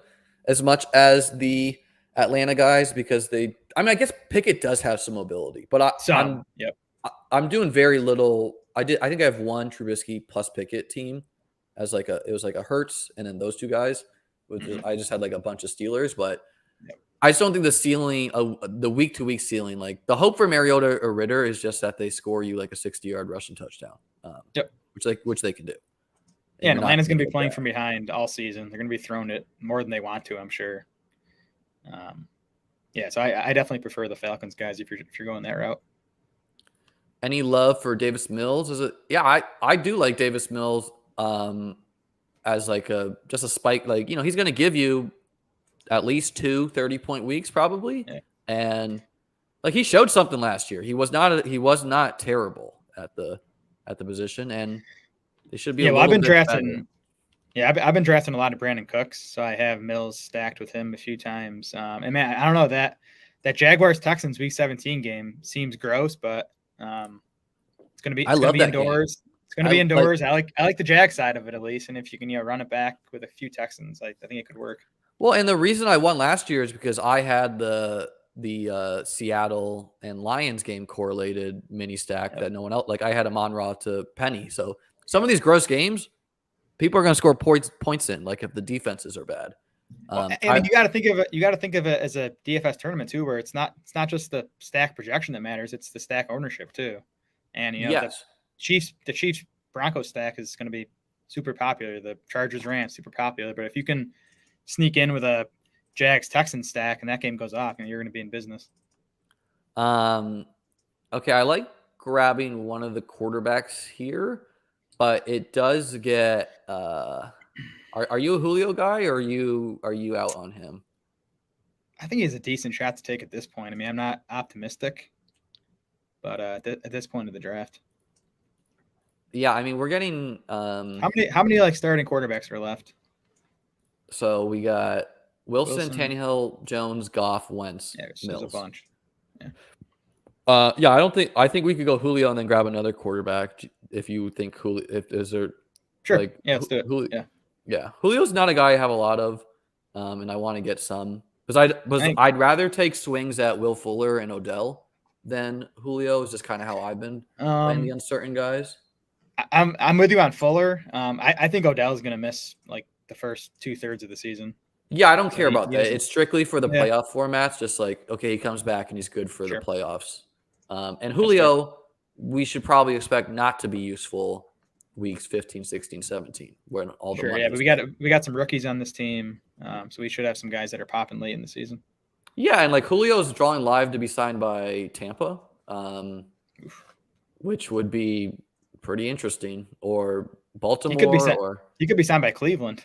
as much as the Atlanta guys because I guess Pickett does have some mobility, but I'm doing very little. I think I have one Trubisky plus Pickett team as it was like a Hurts and then those 2 guys. I just had like a bunch of Steelers, but I just don't think the ceiling, the week-to-week ceiling, like the hope for Mariota or Ritter is just that they score you like a 60-yard rushing touchdown, which they can do. And Atlanta's going to be playing from behind all season. They're going to be throwing it more than they want to, I'm sure. So I definitely prefer the Falcons guys if you're going that route. Any love for Davis Mills? I do like Davis Mills as like just a spike. Like, he's going to give you at least 2 30-point weeks probably. Yeah. And like he showed something last year. He was not terrible at the position, and they should be I've been drafting I've been drafting a lot of Brandon Cooks, so I have Mills stacked with him a few times. And man, I don't know, that Jaguars Texans week 17 game seems gross, but it's going to be indoors. Game. It's going to be indoors. I like the Jag side of it at least, and if you can run it back with a few Texans, I think it could work. Well, and the reason I won last year is because I had the Seattle and Lions game correlated mini stack that no one else. Like I had Amon-Ra to Penny. So some of these gross games, people are going to score points in. Like if the defenses are bad. And you got to think of it as a DFS tournament too, where it's not just the stack projection that matters; it's the stack ownership too. And the Chiefs Broncos stack is going to be super popular. The Chargers Rams super popular, but if you can sneak in with a Jags Texans stack and that game goes off, and you're going to be in business. Okay, I like grabbing one of the quarterbacks here, but it does get. Are you a Julio guy, or are you out on him? I think he has a decent shot to take at this point. I mean, I'm not optimistic, but at this point of the draft. Yeah, I mean, we're getting how many like starting quarterbacks are left? So we got Wilson, Tannehill, Jones, Goff, Wentz, Mills. A bunch. Yeah. I think we could go Julio and then grab another quarterback if you think Julio. Is there? Sure. Like, let's do it. Yeah. Julio's not a guy I have a lot of, and I want to get some because I'd rather take swings at Will Fuller and Odell than Julio. Is just kind of how I've been playing the uncertain guys. I'm with you on Fuller. I think Odell is going to miss like the first 2/3 of the season. Yeah, I don't care about that. It's strictly for the playoff formats. Just like, okay, he comes back and he's good for the playoffs. And Julio, we should probably expect not to be useful weeks 15, 16, 17. When all the money but we got some rookies on this team, so we should have some guys that are popping late in the season. Yeah, and like Julio's drawing live to be signed by Tampa, which would be pretty interesting, or Baltimore, he could be signed by Cleveland.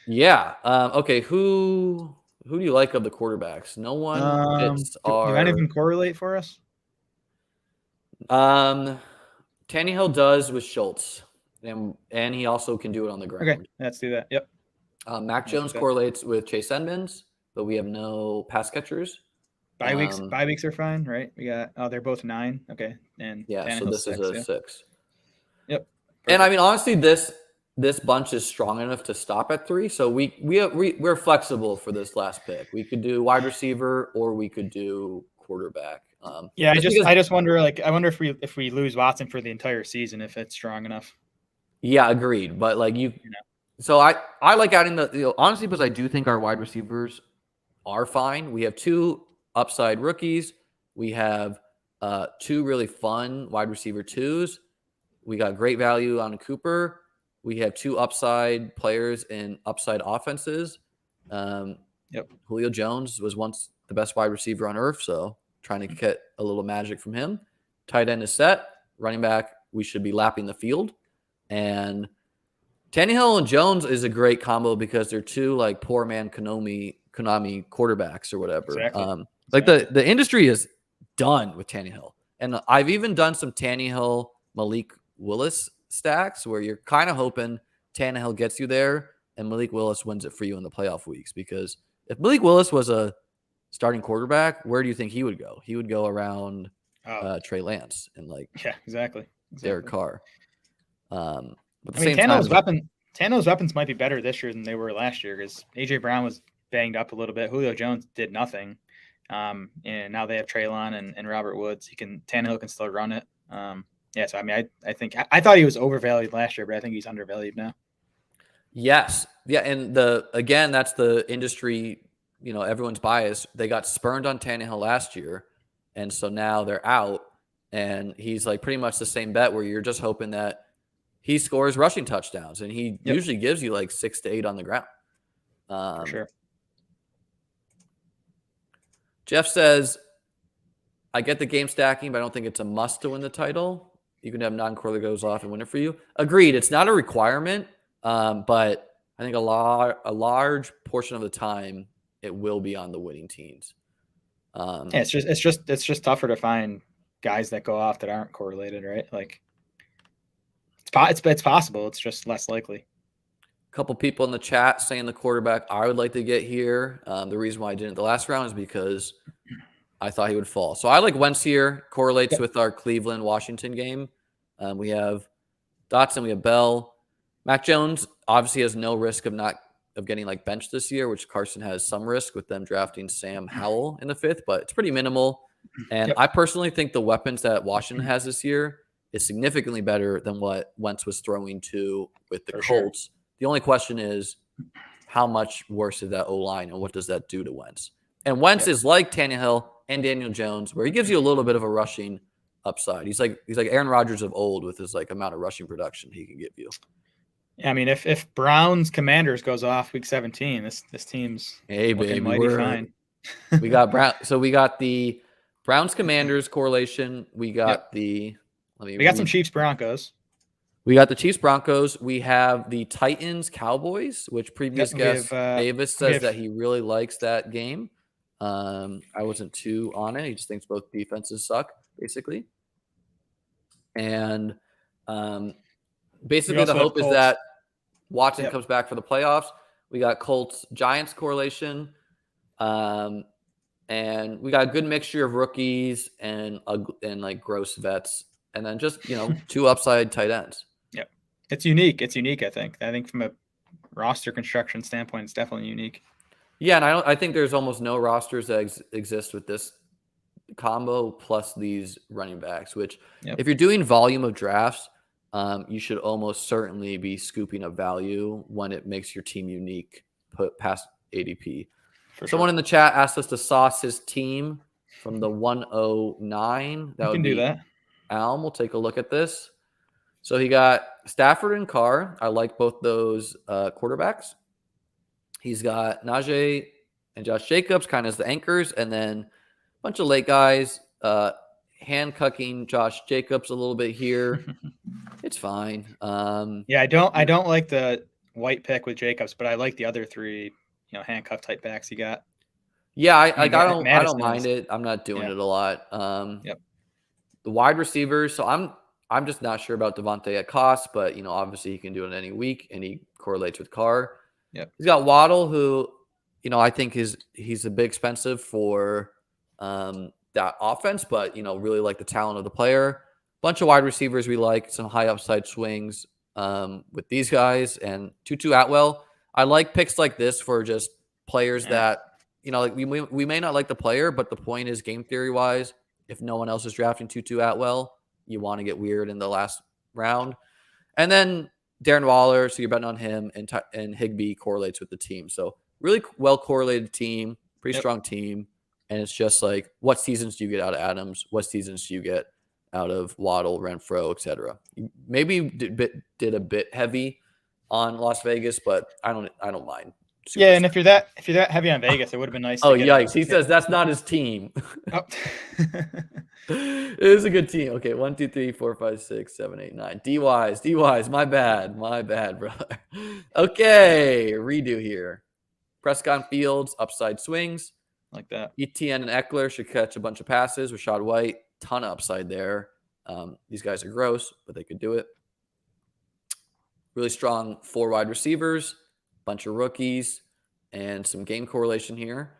Yeah. Okay. Who do you like of the quarterbacks? No one. Do any of them correlate for us? Tannehill does with Schultz, and he also can do it on the ground. Okay, let's do that. Yep. Mac Jones correlates with Chase Edmonds, but we have no pass catchers. Bye weeks are fine, right? We got they're both 9. Okay, and so this is a 6. Yep. Perfect. And I mean, honestly, this bunch is strong enough to stop at 3. So we're flexible for this last pick. We could do wide receiver or we could do quarterback. I just wonder, I wonder if we lose Watson for the entire season, if it's strong enough. Yeah, agreed. But so I like adding honestly, because I do think our wide receivers are fine. We have 2 upside rookies. We have 2 really fun wide receiver 2s. We got great value on Cooper. We have 2 upside players in upside offenses. Julio Jones was once the best wide receiver on earth, so trying to get a little magic from him. Tight end is set. Running back, we should be lapping the field. And Tannehill and Jones is a great combo because they're two like poor man Konami quarterbacks or whatever. Exactly. Like the industry is done with Tannehill. And I've even done some Tannehill Malik Willis stacks where you're kind of hoping Tannehill gets you there and Malik Willis wins it for you in the playoff weeks. Because if Malik Willis was a starting quarterback, where do you think he would go? He would go around Trey Lance and exactly. Derek Carr. But at the I mean, same Tannehill's weapons might be better this year than they were last year because AJ Brown was banged up a little bit. Julio Jones did nothing. And now they have Treylon and Robert Woods. Tannehill can still run it. So I mean, I think I thought he was overvalued last year, but I think he's undervalued now. Yes. Yeah. And that's the industry, everyone's bias. They got spurned on Tannehill last year. And so now they're out. And he's like pretty much the same bet where you're just hoping that he scores rushing touchdowns. And he usually gives you like 6 to 8 on the ground. For sure. Jeff says, I get the game stacking, but I don't think it's a must to win the title. You can have non-core that goes off and win it for you. Agreed. It's not a requirement, but I think a large portion of the time it will be on the winning teams. It's just tougher to find guys that go off that aren't correlated, right? Like it's possible. It's just less likely. A couple people in the chat saying the quarterback I would like to get here. The reason why I didn't the last round is because I thought he would fall. So I like Wentz here. Correlates with our Cleveland-Washington game. We have Dotson. We have Bell. Mac Jones obviously has no risk of getting like benched this year, which Carson has some risk with them drafting Sam Howell in the 5th, but it's pretty minimal. And I personally think the weapons that Washington has this year is significantly better than what Wentz was throwing to with the Colts. Sure. The only question is how much worse is that O-line and what does that do to Wentz? And Wentz is like Tannehill and Daniel Jones, where he gives you a little bit of a rushing upside. He's like Aaron Rodgers of old with his like amount of rushing production he can give you. Yeah, I mean, if Browns Commanders goes off week 17, this team's looking mighty fine. We got Brown. So we got the Browns Commanders correlation. We got we got some Chiefs Broncos. We got the Chiefs Broncos. We have the Titans Cowboys, which previous guest Davis says that he really likes that game. I wasn't too on it. He just thinks both defenses suck, basically. And basically the hope is that Watson comes back for the playoffs. We got Colts Giants correlation. And we got a good mixture of rookies and like gross vets. And then just, 2 upside tight ends. Yep. It's unique. I think from a roster construction standpoint, it's definitely unique. Yeah, and I think there's almost no rosters that exist with this combo plus these running backs, which if you're doing volume of drafts, you should almost certainly be scooping up value when it makes your team unique put past ADP. Someone in the chat asked us to sauce his team from the 109. That would be do that. Alm. We'll take a look at this. So he got Stafford and Carr. I like both those quarterbacks. He's got Najee and Josh Jacobs kind of as the anchors, and then a bunch of late guys handcucking Josh Jacobs a little bit here. It's fine. I don't like the white pick with Jacobs, but I like the other 3, handcuff type backs you got. Yeah, I don't mind it. I'm not doing it a lot. The wide receivers. So I'm just not sure about Devontae at cost, but obviously he can do it any week, and he correlates with Carr. Yep. He's got Waddle, who I think he's a bit expensive for that offense, but really like the talent of the player. Bunch of wide receivers we like, some high upside swings with these guys, and Tutu Atwell. I like picks like this for just players that like we may not like the player, but the point is game theory wise, if no one else is drafting Tutu Atwell, you want to get weird in the last round. And then Darren Waller, so you're betting on him, and Higbee correlates with the team. So really well correlated team, pretty strong team. And it's just like, what seasons do you get out of Adams? What seasons do you get out of Waddle, Renfro, etc.? Maybe did a bit heavy on Las Vegas, but I don't mind. Yeah, and if you're that heavy on Vegas, it would have been nice. Oh, yikes! He says that's not his team. Oh. It is a good team. Okay, 1, 2, 3, 4, 5, 6, 7, 8, 9. DYs. My bad, brother. Okay, redo here. Prescott Fields, upside swings. Like that. Etienne and Eckler should catch a bunch of passes. Rashad White, ton of upside there. These guys are gross, but they could do it. Really strong 4 wide receivers, bunch of rookies, and some game correlation here.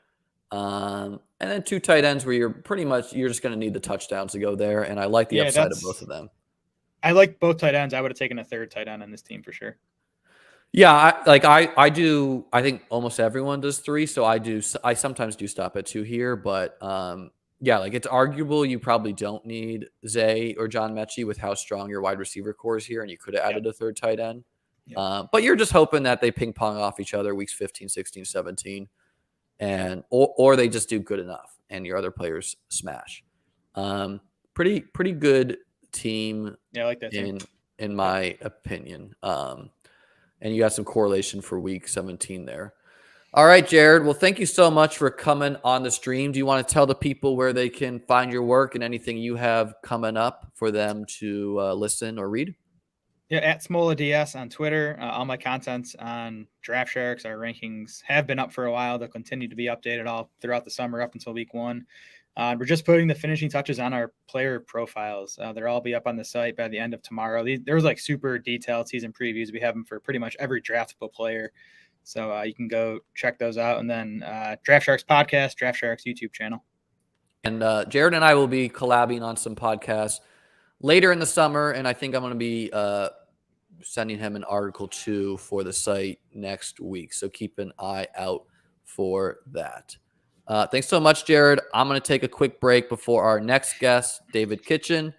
And then 2 tight ends where you're just going to need the touchdowns to go there. And I like the upside of both of them. I like both tight ends. I would have taken a third tight end on this team for sure. Yeah, I do. I think almost everyone does 3, so I sometimes do stop at 2 here, but yeah, like it's arguable you probably don't need Zay or John Mechie with how strong your wide receiver core is here, and you could have added a third tight end. But you're just hoping that they ping pong off each other weeks 15, 16, 17, and or they just do good enough, and your other players smash. Pretty good team. Yeah, I like that team. In my opinion. And you got some correlation for week 17 there. All right, Jared. Well, thank you so much for coming on the stream. Do you want to tell the people where they can find your work and anything you have coming up for them to listen or read? Yeah, at Smola DS on Twitter. All my contents on Draft Sharks, our rankings have been up for a while. They'll continue to be updated all throughout the summer up until week 1. We're just putting the finishing touches on our player profiles. They'll all be up on the site by the end of tomorrow. There's like super detailed season previews. We have them for pretty much every draftable player. So you can go check those out. And then Draft Sharks podcast, Draft Sharks YouTube channel. And Jared and I will be collabing on some podcasts later in the summer. And I think I'm going to be sending him an article too for the site next week. So keep an eye out for that. Thanks so much, Jared. I'm going to take a quick break before our next guest, David Kitchen,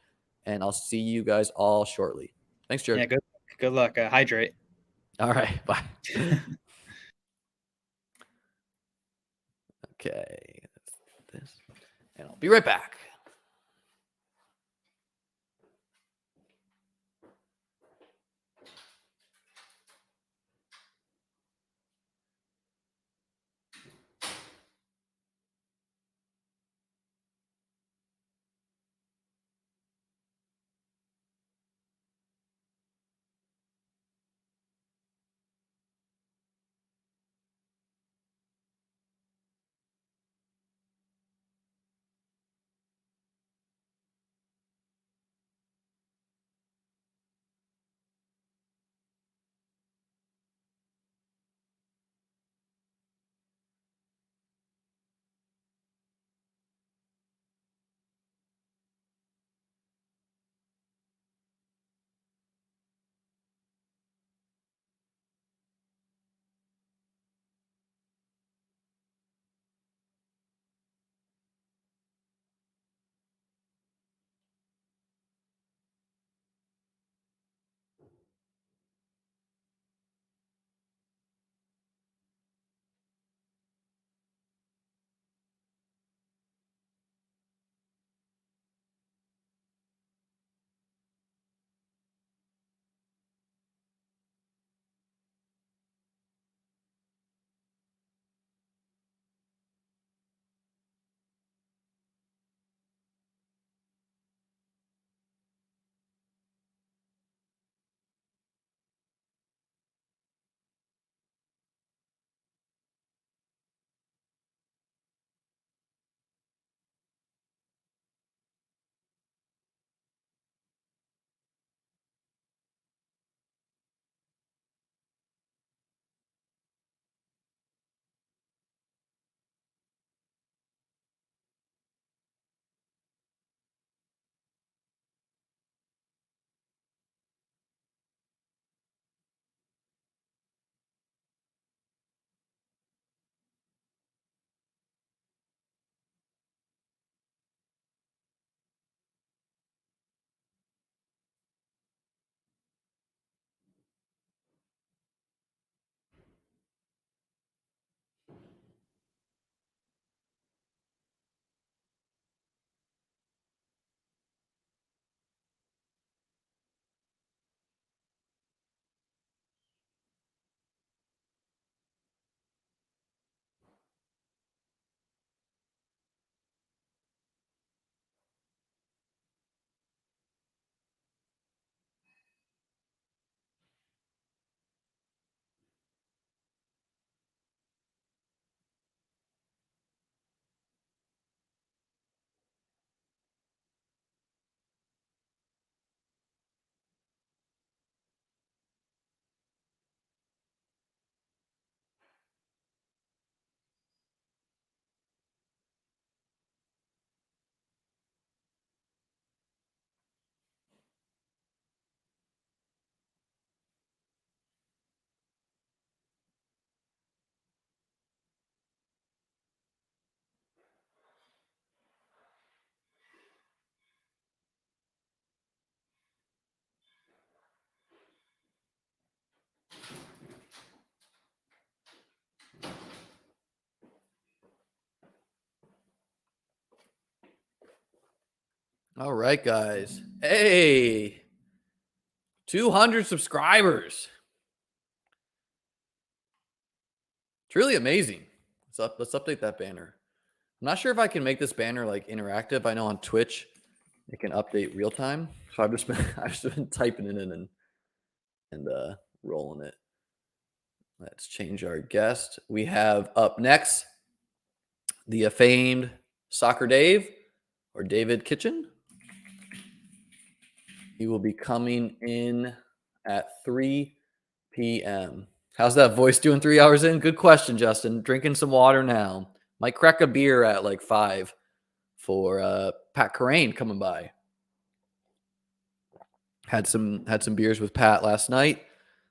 and I'll see you guys all shortly. Thanks, Jared. Yeah, good luck. Hydrate. All right, bye. Okay, this, and I'll be right back. All right, guys. Hey, 200 subscribers. It's really amazing. Let's update that banner. I'm not sure if I can make this banner like interactive. I know on Twitch it can update real time. So I've just been typing it in and rolling it. Let's change our guest. We have up next the famed Soccer Dave or David Kitchen. He will be coming in at 3 p.m. How's that voice doing 3 hours in? Good question, Justin. Drinking some water now. Might crack a beer at like 5 for Pat Kerrane coming by. Had some beers with Pat last night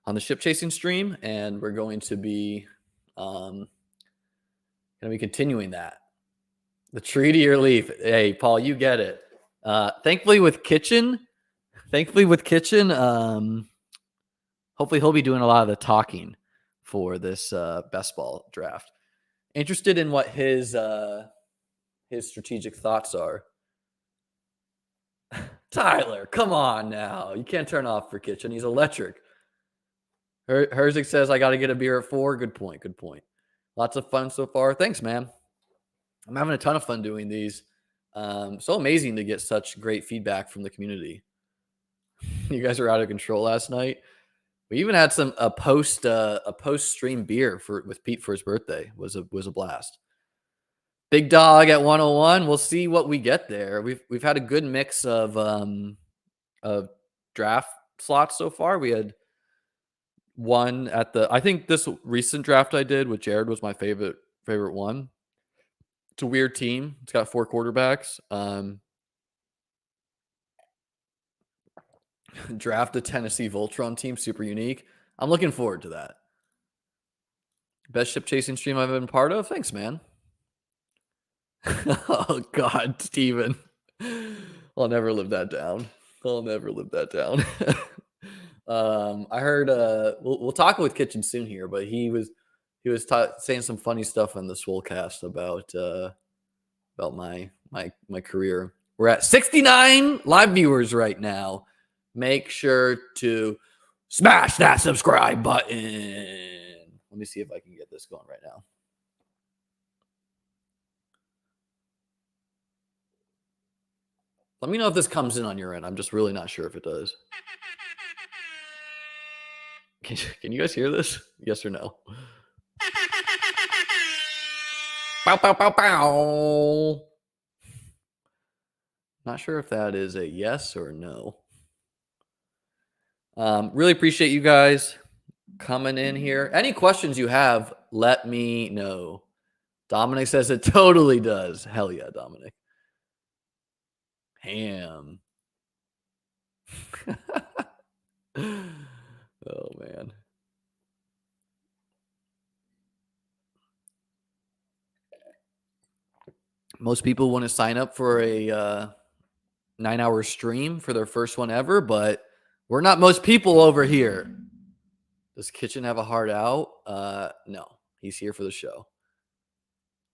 on the ship chasing stream, and we're going to be continuing that. The tree to your leaf. Hey, Paul, you get it. Thankfully with Kitchen, hopefully he'll be doing a lot of the talking for this best ball draft. Interested in what his strategic thoughts are. Tyler, come on now. You can't turn off for Kitchen. He's electric. Herzig says, I got to get a beer at 4. Good point. Lots of fun so far. Thanks, man. I'm having a ton of fun doing these. So amazing to get such great feedback from the community. You guys were out of control last night. We even had a post stream beer with Pete for his birthday. Was a blast. Big Dog at 101. We'll see what we get there. We've had a good mix of draft slots so far. We had one I think this recent draft I did with Jared was my favorite one. It's a weird team. It's got 4 quarterbacks. Draft a Tennessee Voltron team, super unique. I'm looking forward to that. Best ship chasing stream I've been part of. Thanks, man. Oh God, Steven. I'll never live that down. I heard we'll talk with Kitchen soon here, but he was saying some funny stuff on the Swolecast about my career. We're at 69 live viewers right now. Make sure to smash that subscribe button. Let me see if I can get this going right now. Let me know if this comes in on your end. I'm just really not sure if it does. Can you guys hear this? Yes or no? Bow, bow, bow, bow. Not sure if that is a yes or no. Really appreciate you guys coming in here. Any questions you have, let me know. Dominic says it totally does. Hell yeah, Dominic. Ham. Oh, man. Most people want to sign up for a 9-hour stream for their first one ever, but we're not most people over here. Does Kitchen have a heart out? No. He's here for the show.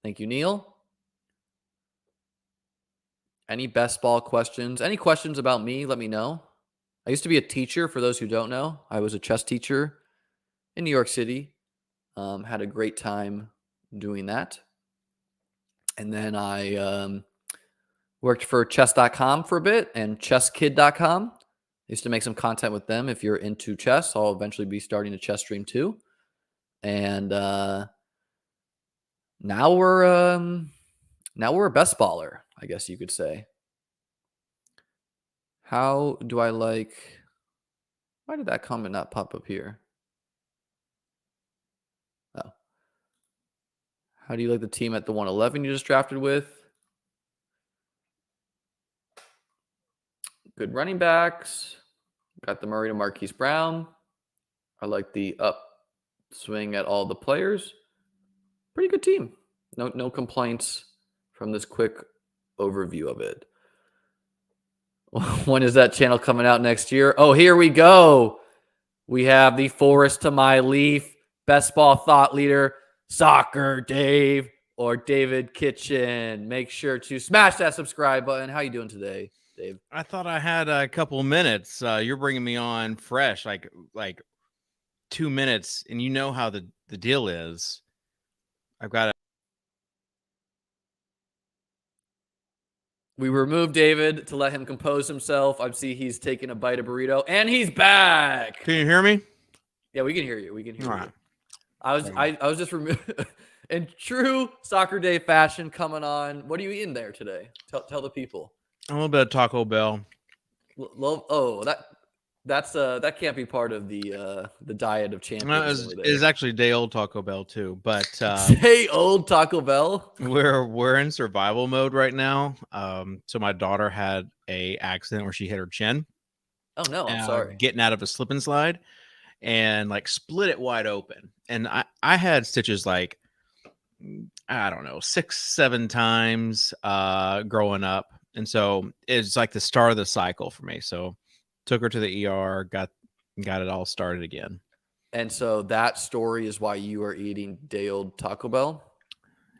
Thank you, Neil. Any best ball questions? Any questions about me? Let me know. I used to be a teacher, for those who don't know. I was a chess teacher in New York City. Had a great time doing that. And then I worked for chess.com for a bit and chesskid.com. I used to make some content with them. If you're into chess, I'll eventually be starting a chess stream too. And now we're a best baller, I guess you could say. How do I like... Why did that comment not pop up here? Oh. How do you like the team at the 111 you just drafted with? Good running backs. Got the Murray to Marquise Brown. I like the upswing at all the players. Pretty good team. No complaints from this quick overview of it. When is that channel coming out next year? Oh, here we go. We have the Forest to My Leaf, best ball thought leader, Soccer Dave or David Kitchen. Make sure to smash that subscribe button. How you doing today, Dave? I thought I had a couple minutes. You're bringing me on fresh, like 2 minutes, and you know how the deal is. I've got to. We removed David to let him compose himself. I see he's taking a bite of burrito, and he's back. Can you hear me? Yeah, we can hear you. We can hear All you. right. I was just in true Soccer Day fashion coming on. What are you eating there today? Tell the people. A little bit of Taco Bell. Oh, that can't be part of the diet of champions. It's actually day old Taco Bell too, but day old Taco Bell. We're in survival mode right now. So my daughter had a accident where she hit her chin. Oh no, I'm sorry. Getting out of a slip and slide, and like split it wide open. And I had stitches like, I don't know, 6-7 times growing up. And so it's like the start of the cycle for me. So took her to the ER, got it all started again. And so that story is why you are eating day old Taco Bell?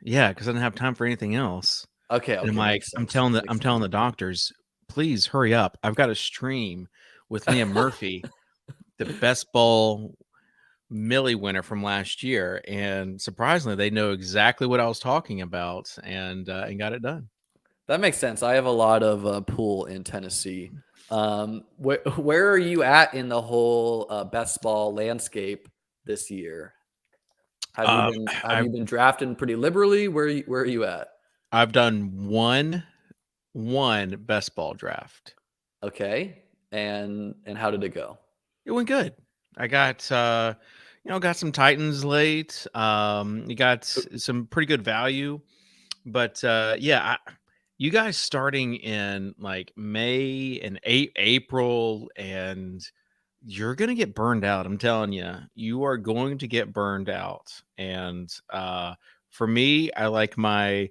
Yeah, because I didn't have time for anything else. Okay. And I'm like, I'm telling the doctors, please hurry up. I've got a stream with Liam Murphy, the Bestball Millie winner from last year, and surprisingly, they know exactly what I was talking about, and got it done. That makes sense. I have a lot of pool in Tennessee. Where are you at in the whole Bestball landscape this year? Have you been drafting pretty liberally? Where are you at? I've done one Bestball draft. Okay, and how did it go? It went good. I got got some Titans late. You got some pretty good value, but you guys starting in like May and April, and you're gonna get burned out. I'm telling you, you are going to get burned out. And for me, I like my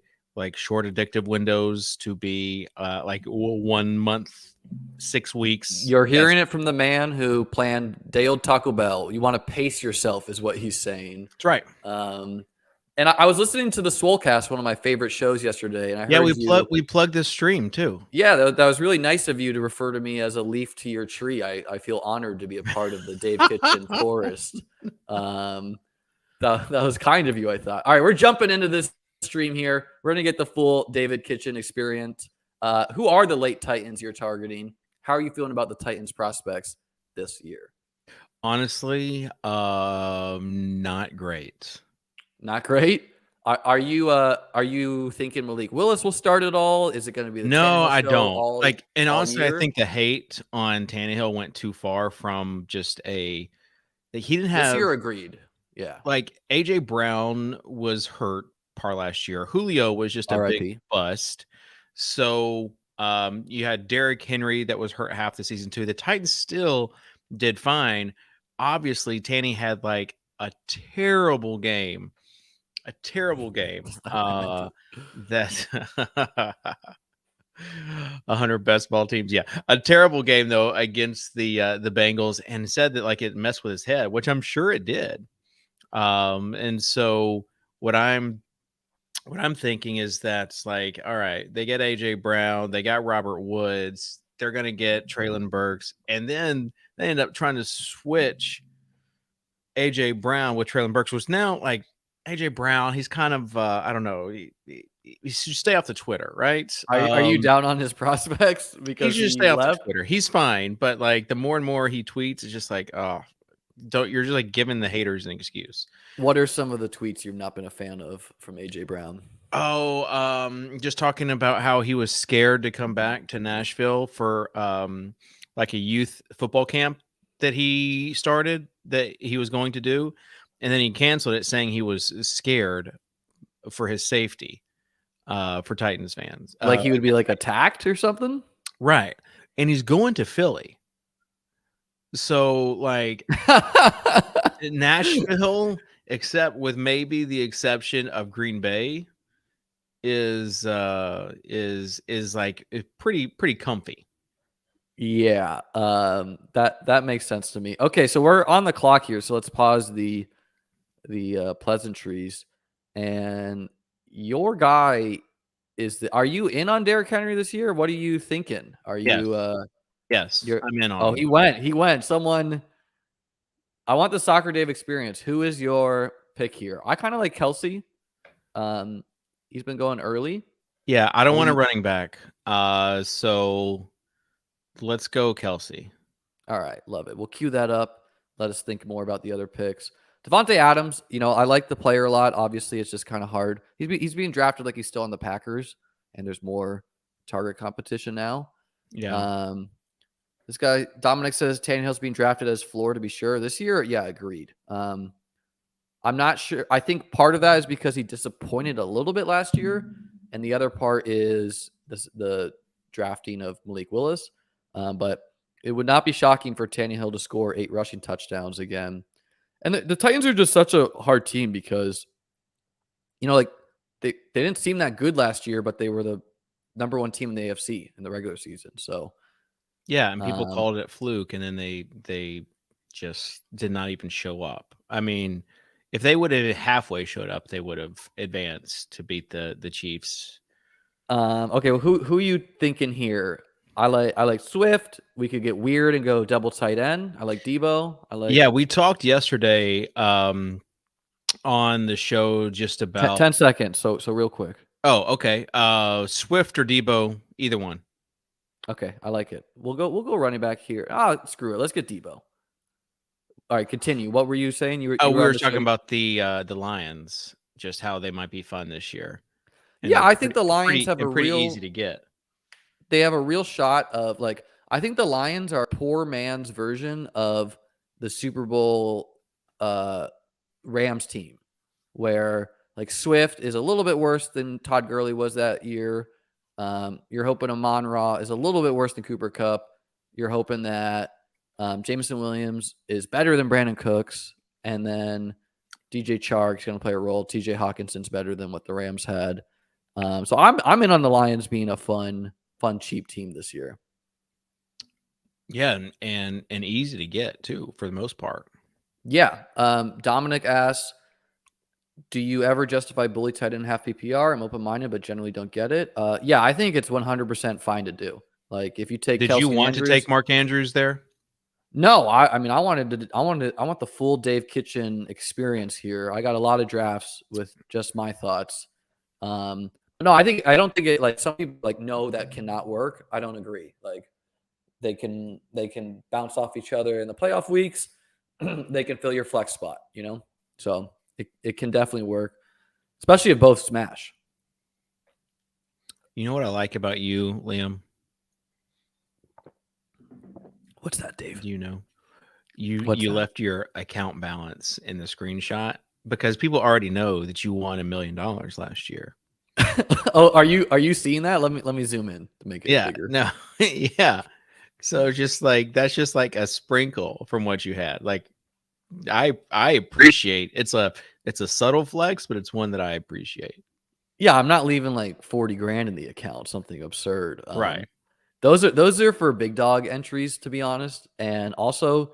short addictive windows to be like 1 month, 6 weeks. You're hearing it from the man who planned day old Taco Bell. You want to pace yourself, is what he's saying. That's right. And I was listening to the Swolecast, one of my favorite shows yesterday, and I heard we plugged this stream too. Yeah, that was really nice of you to refer to me as a leaf to your tree. I feel honored to be a part of the Dave Kitchen forest. That was kind of you, I thought. All right, we're jumping into this stream here. We're gonna get the full David Kitchen experience. Who are the late Titans you're targeting? How are you feeling about the Titans prospects this year? Honestly, not great. Not great. Are you thinking Malik Willis will start it all? Is it going to be the No? Tannehill I show don't and honestly, year? I think the hate on Tannehill went too far from just he didn't have this year. Agreed. Yeah, like AJ Brown was hurt part last year. Julio was just a big bust. So you had Derrick Henry that was hurt half the season too. The Titans still did fine. Obviously, Tanny had like a terrible game. That 100 best ball teams. Yeah. A terrible game though against the Bengals, and said that like it messed with his head, which I'm sure it did. And so what I'm thinking is that's like, all right, they get AJ Brown, they got Robert Woods, they're going to get Treylon Burks, and then they end up trying to switch AJ Brown with Treylon Burks, which now like AJ Brown, he's kind of I don't know. He should stay off the Twitter, right? Are you down on his prospects because he should stay off the Twitter? He's fine, but like the more and more he tweets, it's just like, oh, you're just like giving the haters an excuse. What are some of the tweets you've not been a fan of from AJ Brown? Oh, just talking about how he was scared to come back to Nashville for like a youth football camp that he started that he was going to do. And then he canceled it, saying he was scared for his safety for Titans fans. Like he would be like attacked or something? Right. And he's going to Philly. So like Nashville, except with maybe the exception of Green Bay, is like pretty comfy. Yeah. That makes sense to me. Okay, so we're on the clock here, so let's pause the pleasantries. And your guy are you in on Derrick Henry this year? What are you thinking? Are you Yes, I'm in on Oh, him. he went. Someone, I want the Soccer Dave experience. Who is your pick here? I kind of like Kelsey. He's been going early. Yeah, I don't want a running back. So let's go Kelsey. All right, love it. We'll cue that up. Let us think more about the other picks. Devontae Adams, I like the player a lot. Obviously, it's just kind of hard. He's being drafted like he's still on the Packers, and there's more target competition now. Yeah. This guy, Dominic, says Tannehill's being drafted as floor to be sure. This year, yeah, agreed. I'm not sure. I think part of that is because he disappointed a little bit last year, and the other part is the drafting of Malik Willis. But it would not be shocking for Tannehill to score 8 rushing touchdowns again. And the Titans are just such a hard team because, they didn't seem that good last year, but they were the number 1 team in the AFC in the regular season. So, yeah, and people called it fluke, and then they just did not even show up. I mean, if they would have halfway showed up, they would have advanced to beat the Chiefs. Okay, well, who are you thinking here? I like Swift. We could get weird and go double tight end. I like Debo. Yeah, we talked yesterday on the show just about 10 seconds. So real quick. Oh, okay. Swift or Debo, either one. Okay, I like it. We'll go running back here. Screw it. Let's get Debo. All right, continue. What were you saying? We were talking about the Lions, just how they might be fun this year. And yeah, I think the Lions have pretty easy to get. They have a real shot of I think the Lions are a poor man's version of the Super Bowl Rams team, where Swift is a little bit worse than Todd Gurley was that year. You're hoping Amon-Ra is a little bit worse than Cooper Kupp. You're hoping that Jameson Williams is better than Brandon Cooks, and then DJ Chark's going to play a role. TJ Hawkinson's better than what the Rams had. So I'm in on the Lions being a fun, cheap team this year. Yeah, and easy to get too for the most part. Yeah. Dominic asks, do you ever justify bully tight end half PPR? I'm open-minded, but generally don't get it. Yeah, I think it's 100% fine to do. If you take, did Kelsey you want Andrews, to take Mark Andrews there? No, I mean, I want the full Dave Kitchen experience here. I got a lot of drafts with just my thoughts. No, I don't think it, some people no, that cannot work. I don't agree. They can bounce off each other in the playoff weeks. They can fill your flex spot, so it can definitely work, especially if both smash. You know what I like about you, Liam? What's that, Dave? You left your account balance in the screenshot because people already know that you won $1 million last year. Oh, are you seeing that? Let me zoom in to make it bigger. No, yeah. So just that's just a sprinkle from what you had. I appreciate it's a subtle flex, but it's one that I appreciate. Yeah, I'm not leaving 40 grand in the account, something absurd. Right. Those are for big dog entries, to be honest. And also,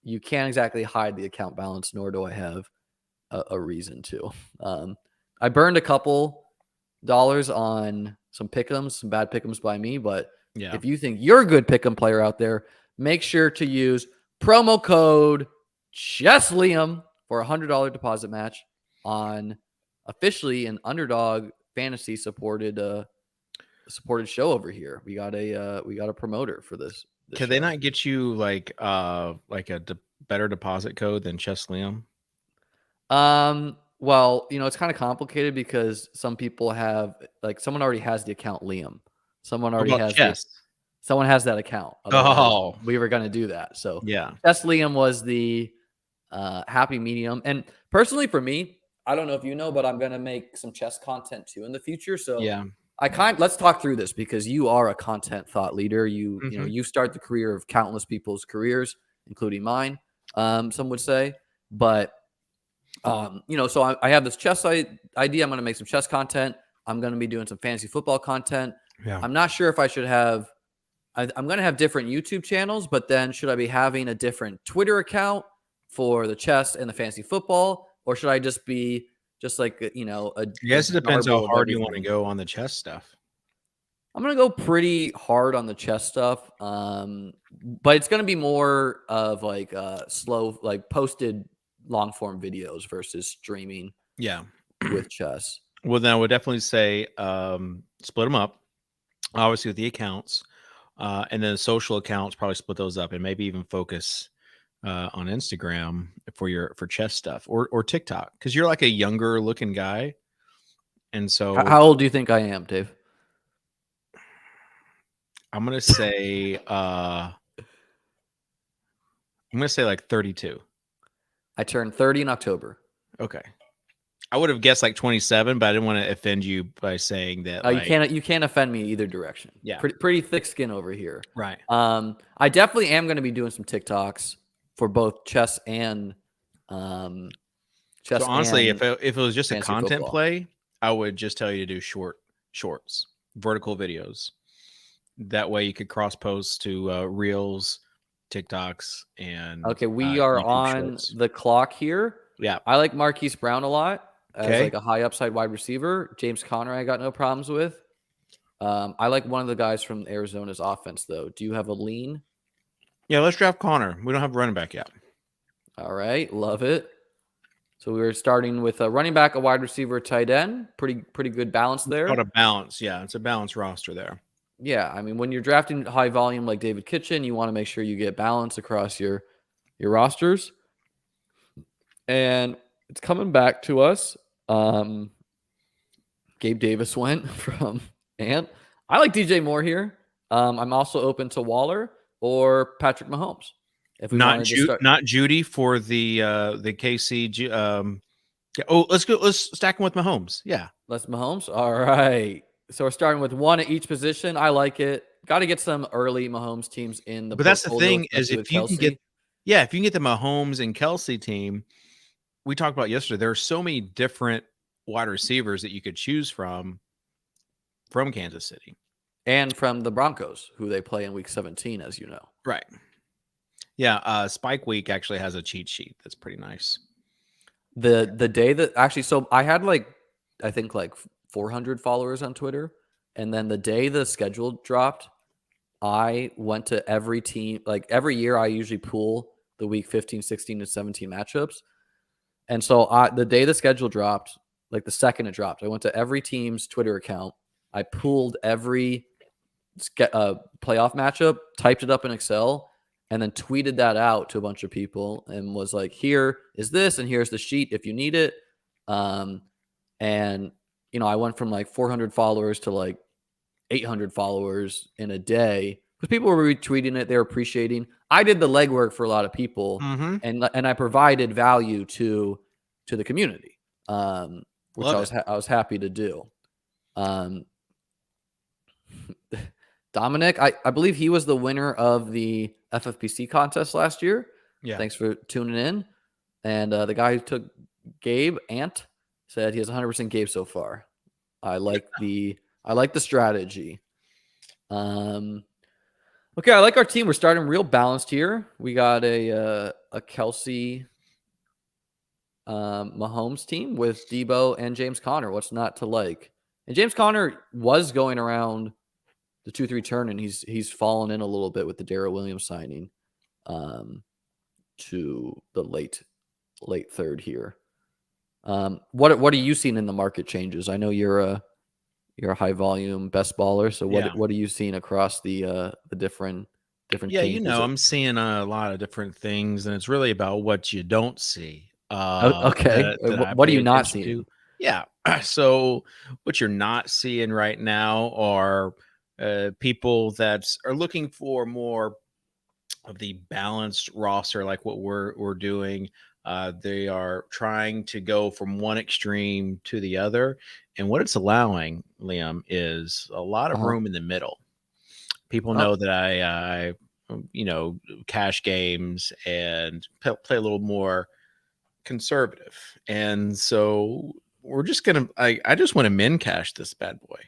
you can't exactly hide the account balance, nor do I have a reason to. I burned a couple dollars on some pick'ems, some bad pick'ems by me. But if you think you're a good pick'em player out there, make sure to use promo code ChessLiam for a $100 deposit match on officially an Underdog fantasy supported show over here. We got a promoter for this. Can they not get you better deposit code than ChessLiam? Well, it's kind of complicated because some people have someone already has the account Liam. Someone already has someone has that account. Otherwise, we were going to do that. So yeah, ChessLiam was the happy medium. And personally for me, I don't know if you know, but I'm going to make some chess content too in the future. So yeah, let's talk through this because you are a content thought leader. You start the career of countless people's careers, including mine. Some would say, but so I have this chess idea. I'm going to make some chess content. I'm going to be doing some fantasy football content. Yeah. I'm not sure if I should have. I'm going to have different YouTube channels, but then should I be having a different Twitter account for the chess and the fantasy football, or should I just be just like a I guess it depends how garble of hard you want to everything. go on the chess stuff. I'm gonna go pretty hard on the chess stuff, but it's gonna be more of like slow, like posted long form videos versus streaming. Yeah, with chess. Well, then I would definitely say split them up, obviously with the accounts, and then social accounts. Probably split those up, and maybe even focus on Instagram for chess stuff or TikTok, because you're like a younger looking guy, and so How old do you think I am, Dave? I'm gonna say like 32. I turned 30 in October. Okay. I would have guessed like 27, but I didn't want to offend you by saying that. You can't offend me either direction. Yeah. Pretty thick skin over here. Right. I definitely am going to be doing some TikToks for both chess and So honestly, if it was just a fantasy content football. play, I would just tell you to do shorts, vertical videos. That way you could cross post to Reels, TikToks, and okay, we are YouTube on Shorts. the clock here. Yeah. I like Marquise Brown a lot as Okay. like a high upside wide receiver. James Conner, I got no problems with. I like one of the guys from Arizona's offense, though. Do you have a lean? Yeah, let's draft Connor. We don't have a running back yet. All right, love it. So we were starting with a running back, a wide receiver, a tight end. Pretty good balance there. Got a balance. Yeah, it's a balanced roster there. Yeah, I mean, when you're drafting high volume like David Kitchen, you want to make sure you get balance across your rosters. And it's coming back to us. Gabe Davis went from Ant. I like DJ Moore here. I'm also open to Waller or Patrick Mahomes. If we not Judy for the KC. Let's stack him with Mahomes. Yeah, let's Mahomes. All right. So we're starting with one at each position. I like it. Got to get some early Mahomes teams in the. But that's the thing is if you can get the Mahomes and Kelsey team, we talked about yesterday. There are so many different wide receivers that you could choose from Kansas City and from the Broncos, who they play in Week 17, as you know. Right. Yeah. Spike Week actually has a cheat sheet that's pretty nice. The day that actually, so I had I think 400 followers on Twitter. And then the day the schedule dropped, I went to every team. Like every year, I usually pool the week 15, 16, and 17 matchups. And so the day the schedule dropped, like the second it dropped, I went to every team's Twitter account. I pooled every playoff matchup, typed it up in Excel, and then tweeted that out to a bunch of people and was like, here is this, and here's the sheet if you need it. And I went from 400 followers to 800 followers in a day because people were retweeting it. They were appreciating. I did the legwork for a lot of people, and I provided value to the community, which I was happy to do. Dominic, I believe he was the winner of the FFPC contest last year. Yeah. Thanks for tuning in. And the guy who took Gabe, Ant, said he has 100% Gabe so far. I like the strategy. Okay, I like our team. We're starting real balanced here. We got a Kelsey Mahomes team with Debo and James Conner. What's not to like? And James Conner was going around the 2-3 turn, and he's fallen in a little bit with the Darrell Williams signing to the late third here. What are you seeing in the market changes? I know you're a high volume best baller. So what are you seeing across the different teams? I'm seeing a lot of different things, and it's really about what you don't see. Okay. What are you not seeing? Yeah. So what you're not seeing right now are people that are looking for more of the balanced roster, like what we're doing. They are trying to go from one extreme to the other. And what it's allowing, Liam, is a lot of room in the middle. People know that I cash games and play a little more conservative. And so we're just I just want to min cash this bad boy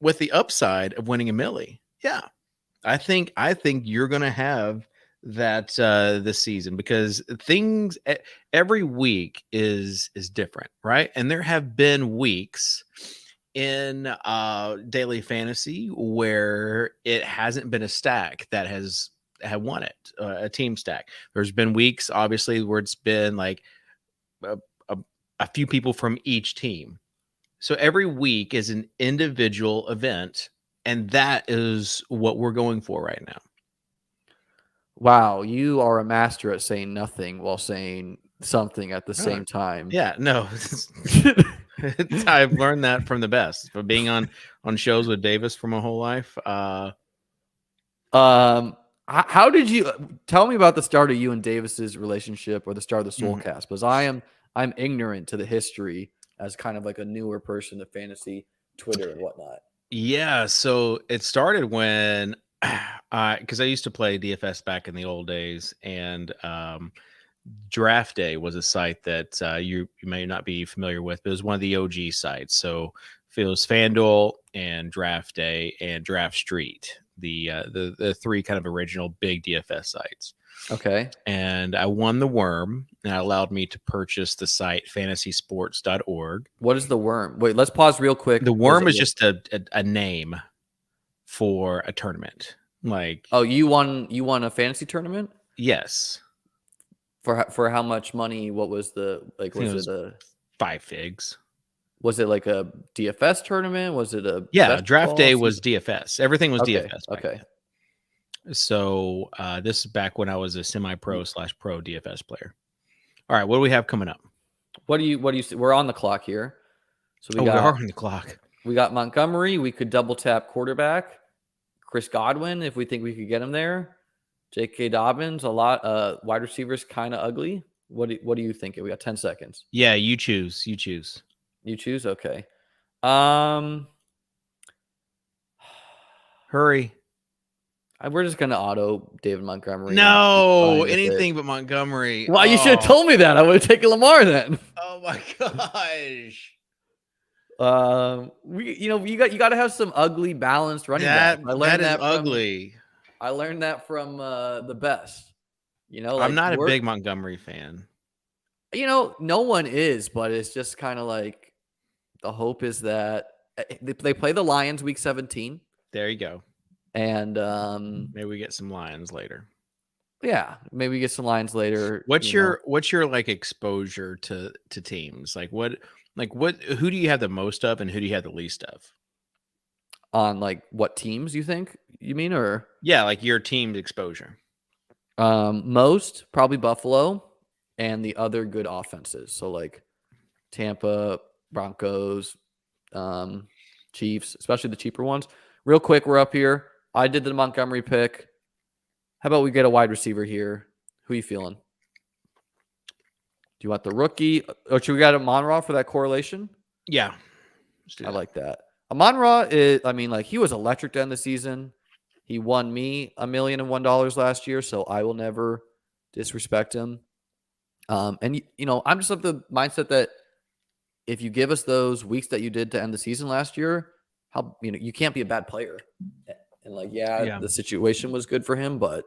with the upside of winning a milli. Yeah. I think you're going to have that this season, because things every week is different, right? And there have been weeks in daily fantasy where it hasn't been a stack that had won it, a team stack. There's been weeks, obviously, where it's been like a few people from each team. So every week is an individual event, and that is what we're going for right now. Wow, you are a master at saying nothing while saying something at the same time. Yeah, no. I've learned that from the best, from being on shows with Davis for my whole life. How did you tell me about the start of you and Davis's relationship, or the start of the Soulcast? Because I'm ignorant to the history as kind of like a newer person to fantasy Twitter and whatnot. Yeah, so it started when because I used to play DFS back in the old days, and Draft Day was a site that you may not be familiar with, but it was one of the OG sites. So it was FanDuel and Draft Day and Draft Street, the three kind of original big DFS sites. Okay. And I won the worm, and that allowed me to purchase the site fantasysports.org. What is the worm? Wait, let's pause real quick. The worm is just a name for a tournament. Like, oh, you won a fantasy tournament? Yes. For how much money? What was the like? Was it a 5 figs? Was it like a DFS tournament? Was it a Draft day was DFS. Everything was DFS. Okay. So this is back when I was a semi-pro / pro DFS player. All right, what do we have coming up? What do you see? We're on the clock here. So we are on the clock. We got Montgomery. We could double tap quarterback. Chris Godwin, if we think we could get him there. J.K. Dobbins, a lot. Wide receivers kind of ugly. What do you think? We got 10 seconds. Yeah, you choose. You choose? Okay. Hurry. We're just gonna auto David Montgomery. No, anything but Montgomery. Well, you should have told me that. I would have taken Lamar then. Oh my gosh. You got to have some ugly, balanced running back. I learned that ugly. I learned that from the best. I'm not a big Montgomery fan. No one is, but it's just kind of like the hope is that they play the Lions week 17. There you go. And maybe we get some Lions later. Yeah, maybe we get some Lions later. What's your like exposure to teams? Who do you have the most of, and who do you have the least of? On like what teams you think you mean, or yeah, like your team's exposure. Most probably Buffalo and the other good offenses. So like Tampa, Broncos, Chiefs, especially the cheaper ones. Real quick, we're up here. I did the Montgomery pick. How about we get a wide receiver here? Who are you feeling? Do you want the rookie? Or should we got Amon-Ra for that correlation? Yeah. I like that. Amon-Ra is, he was electric to end the season. He won me $1,001 last year, so I will never disrespect him. I'm just of the mindset that if you give us those weeks that you did to end the season last year, you can't be a bad player. And the situation was good for him, but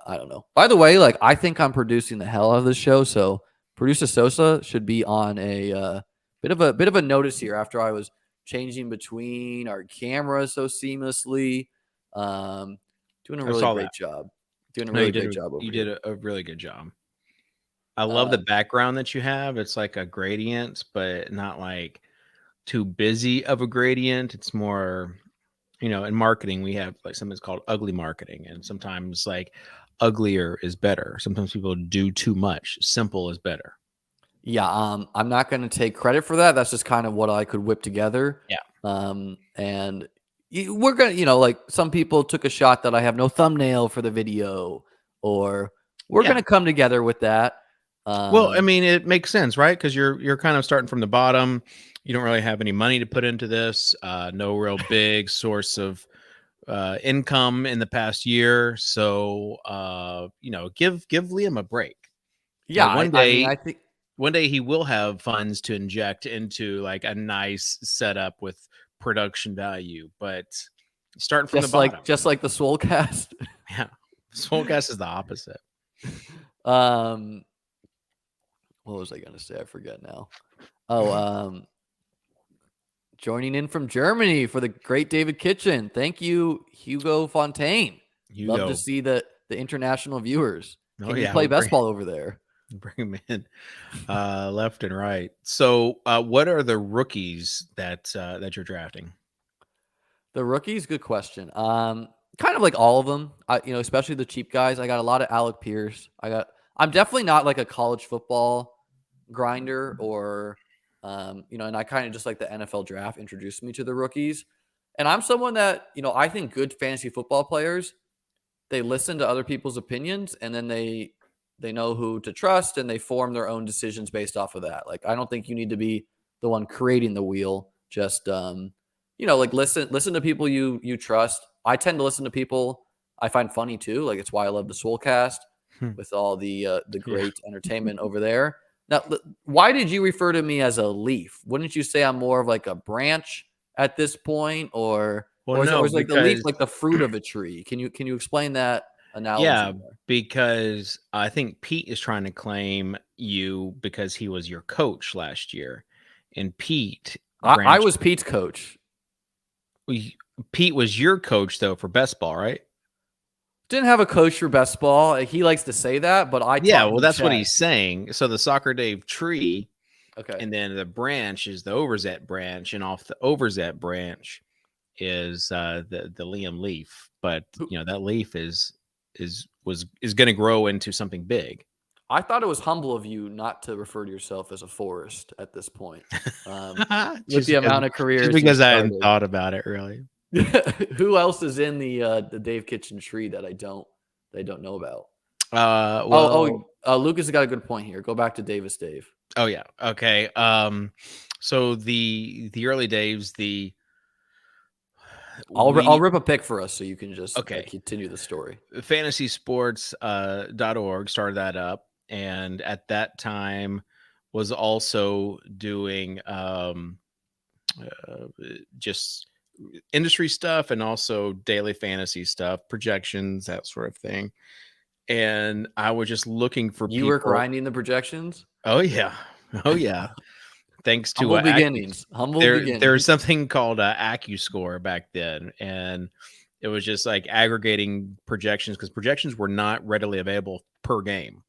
I don't know. By the way, I think I'm producing the hell out of this show, so Producer Sosa should be on a bit of a notice here after I was changing between our cameras so seamlessly. Doing a really great job. Doing a really great job over here. You did a really good job. I love the background that you have. It's like a gradient, but not like too busy of a gradient. It's more, in marketing, we have like something that's called ugly marketing. And sometimes like uglier is better. Sometimes people do too much. Simple is better. Yeah. I'm not going to take credit for that. That's just kind of what I could whip together. Yeah. And we're going to, like some people took a shot that I have no thumbnail for the video, or we're going to come together with that. Well, it makes sense, right? Because you're kind of starting from the bottom. You don't really have any money to put into this. No real big source of income in the past year. So, give Liam a break. Yeah, I think one day he will have funds to inject into like a nice setup with production value. But starting from the bottom, just like the Swolecast. Yeah. Swolecast is the opposite. What was I going to say? I forget now. Joining in from Germany for the great David Kitchen. Thank you, Hugo Fontaine. Love to see the international viewers. Can you play best ball over there? Bring them in left and right. So what are the rookies that you're drafting? The rookies, good question. Kind of like all of them, especially the cheap guys. I got a lot of Alec Pierce. I'm definitely not like a college football grinder or, and I kind of just like the NFL draft introduced me to the rookies. And I'm someone that, I think good fantasy football players, they listen to other people's opinions and then they know who to trust and they form their own decisions based off of that. Like, I don't think you need to be the one creating the wheel. Just, like listen to people you trust. I tend to listen to people I find funny too. Like, it's why I love the Swolecast with all the great entertainment over there. Now, why did you refer to me as a leaf? Wouldn't you say I'm more of like a branch at this point, or is like the leaf like the fruit of a tree? Can you explain that analogy? Yeah, because I think Pete is trying to claim you because he was your coach last year, and Pete, I was Pete's coach. Pete was your coach though for best ball, right? Didn't have a coach for best ball. He likes to say that, but that's what he's saying. So the Soccer Dave tree, okay, and then the branch is the Overzet branch, and off the Overzet branch is the Liam Leaf. But that leaf is going to grow into something big. I thought it was humble of you not to refer to yourself as a forest at this point. With the amount of careers, just because I hadn't thought about it really. Who else is in the Dave Kitchen tree that I don't know about? Lucas has got a good point here. Go back to Davis Dave. Oh yeah. Okay. So the early Daves, I'll rip a pick for us so you can just continue the story. FantasySports.org started that up, and at that time was also doing just industry stuff and also daily fantasy stuff, projections, that sort of thing. And I was just looking for people. You were grinding the projections? Oh yeah. Thanks to humble beginnings. There was something called AccuScore back then, and it was just like aggregating projections because projections were not readily available per game,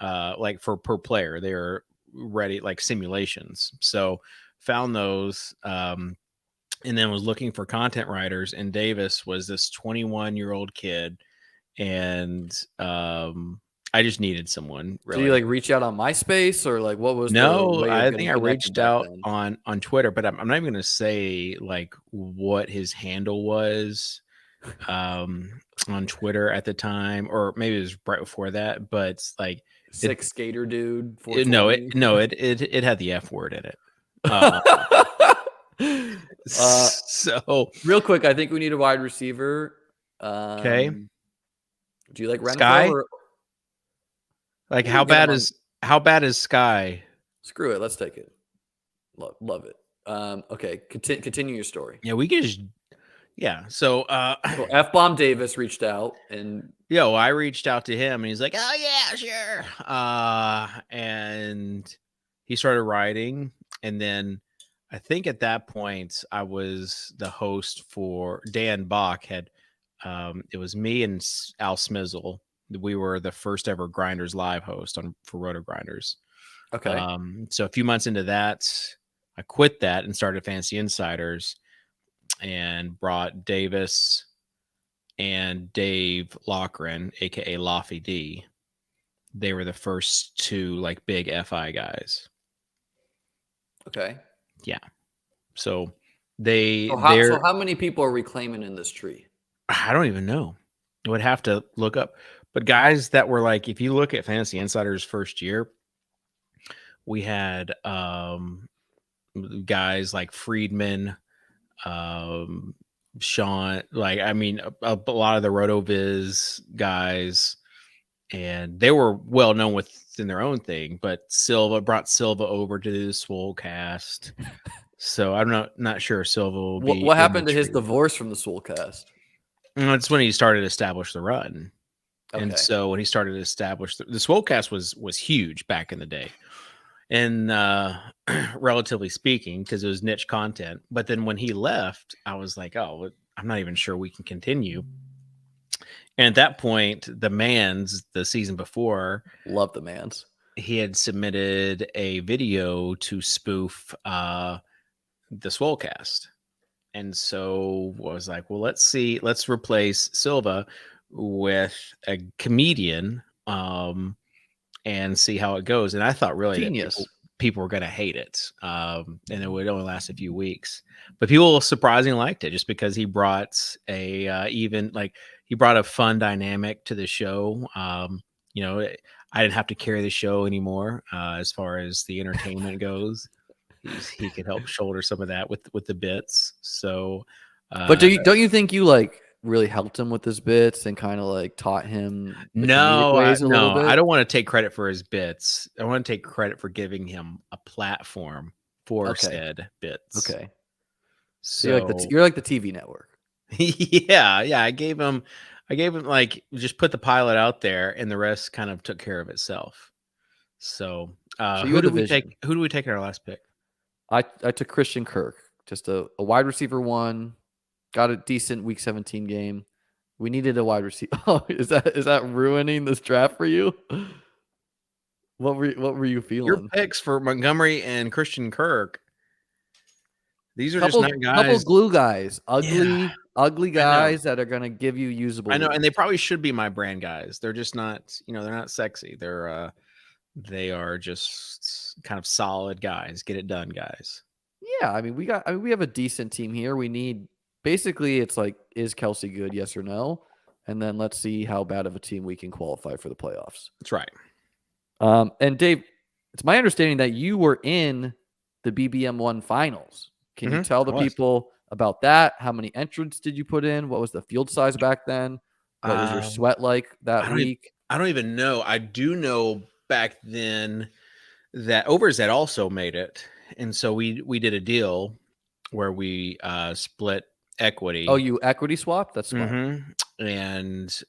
like per player. They were ready like simulations. So found those, and then was looking for content writers. And Davis was this 21-year-old kid, and I just needed someone. Really. Did you like reach out on MySpace or like what was? No, I think I reached out on Twitter, but I'm not even going to say like what his handle was on Twitter at the time, or maybe it was right before that. But it's like sick skater dude. It had the F word in it. So real quick, I think we need a wide receiver. Okay. Do you like Renfro Sky? Like how bad is Sky? Screw it. Let's take it. Love it. Okay. Continue your story. Yeah, we can just. Yeah. So F-Bomb Davis reached out and. I reached out to him and he's like, oh yeah, sure. And he started writing, and then I think at that point I was the host for Dan Bach had. It was me and Al Smizzle. We were the first ever Grinders live host for Roto Grinders. Okay. So a few months into that, I quit that and started Fantasy Insiders, and brought Davis and Dave Lochran, aka Lofty D. They were the first two like big FI guys. Okay. Yeah. So So how many people are we claiming in this tree? I don't even know. I would have to look up. But guys that were like, if you look at Fantasy Insider's first year, we had guys like Friedman, Sean, like, I mean, a lot of the RotoViz guys, and they were well known within their own thing, but brought Silva over to the Swolecast. So I'm not sure Silva will be. What happened to his divorce from the Swolecast? It's when he started to establish the run. And Okay. so when he started to establish the Swolecast was huge back in the day. And relatively speaking, because it was niche content. But then when he left, I was like, oh, I'm not even sure we can continue. And at that point, the Mans, the season before, Love the Mans. He had submitted a video to spoof the Swolecast. And so I was like, well, let's replace Silva with a comedian and see how it goes. And I thought really Genius. that people were going to hate it. And it would only last a few weeks. But people surprisingly liked it just because he brought he brought a fun dynamic to the show. You know, I didn't have to carry the show anymore as far as the entertainment goes. He could help shoulder some of that with the bits. So, but don't you think you like really helped him with his bits and kind of like taught him the comedic ways a little bit? I don't want to take credit for his bits. I want to take credit for giving him a platform for said bits. Okay. So you're like the TV network. yeah. I gave him like just put the pilot out there and the rest kind of took care of itself. So who do we take in our last pick? I took Christian Kirk, just a wide receiver one, got a decent week 17 game. We needed a wide receiver. Oh, is that ruining this draft for you? What were you feeling? Your picks for Montgomery and Christian Kirk. These are just not guys. Couple glue guys, ugly guys that are gonna give you usable. I know, and they probably should be my brand guys. They're just not. They're not sexy. They are just kind of solid guys. Get it done, guys. Yeah, I mean, we have a decent team here. We need basically it's like, is Kelsey good? Yes or no? And then let's see how bad of a team we can qualify for the playoffs. That's right. And Dave, it's my understanding that you were in the BBM1 finals. Can you tell the people about that? How many entrants did you put in? What was the field size back then? What was your sweat like that week? I don't even know. I do know back then that Overzet also made it, and so we did a deal where we split equity. Oh, you equity swapped? That's smart. And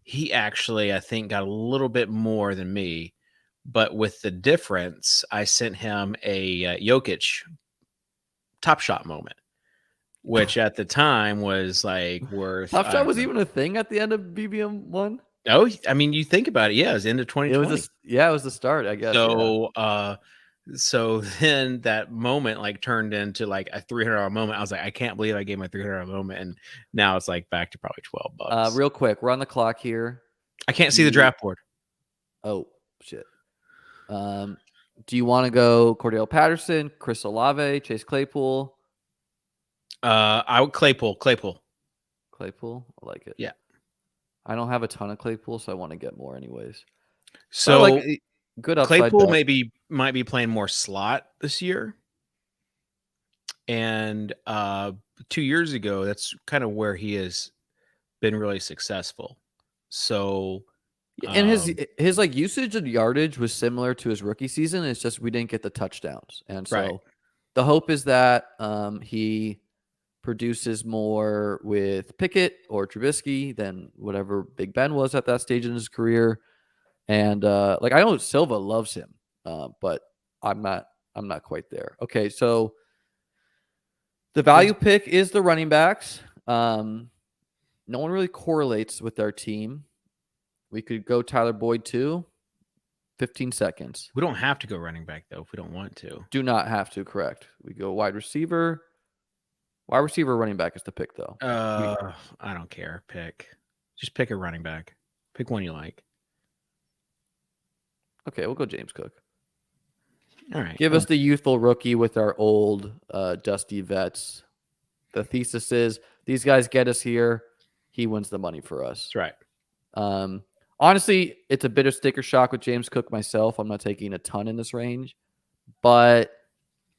he actually, I think, got a little bit more than me, but with the difference, I sent him a Jokic Top Shot moment, which at the time was like worth. Top Shot was even a thing at the end of BBM1. Oh, I mean, you think about it. Yeah, it was into 2020. It was the start, I guess. So, so then that moment like turned into like a $300 moment. I was like, I can't believe I gave my $300 moment, and now it's like back to probably $12. Real quick, we're on the clock here. I can't see the draft board. Oh shit. Do you want to go Cordell Patterson, Chris Olave, Chase Claypool? I would Claypool. Claypool, I like it. Yeah. I don't have a ton of Claypool, so I want to get more anyways. So like good upside. Claypool might be playing more slot this year. And 2 years ago, that's kind of where he has been really successful. So and his like usage and yardage was similar to his rookie season. It's just we didn't get the touchdowns. And so the hope is that he produces more with Pickett or Trubisky than whatever Big Ben was at that stage in his career. And like I know Silva loves him, but I'm not quite there. Okay, so the value pick is the running backs. No one really correlates with our team. We could go Tyler Boyd too. 15 seconds. We don't have to go running back though if we don't want to. Do not have to, correct. We go wide receiver. Wide receiver, running back is the pick though. I don't care. Just pick a running back. Pick one you like. Okay, we'll go James Cook. All right. Give us the youthful rookie with our old dusty vets. The thesis is these guys get us here. He wins the money for us. That's right. Honestly, it's a bit of sticker shock with James Cook myself. I'm not taking a ton in this range, but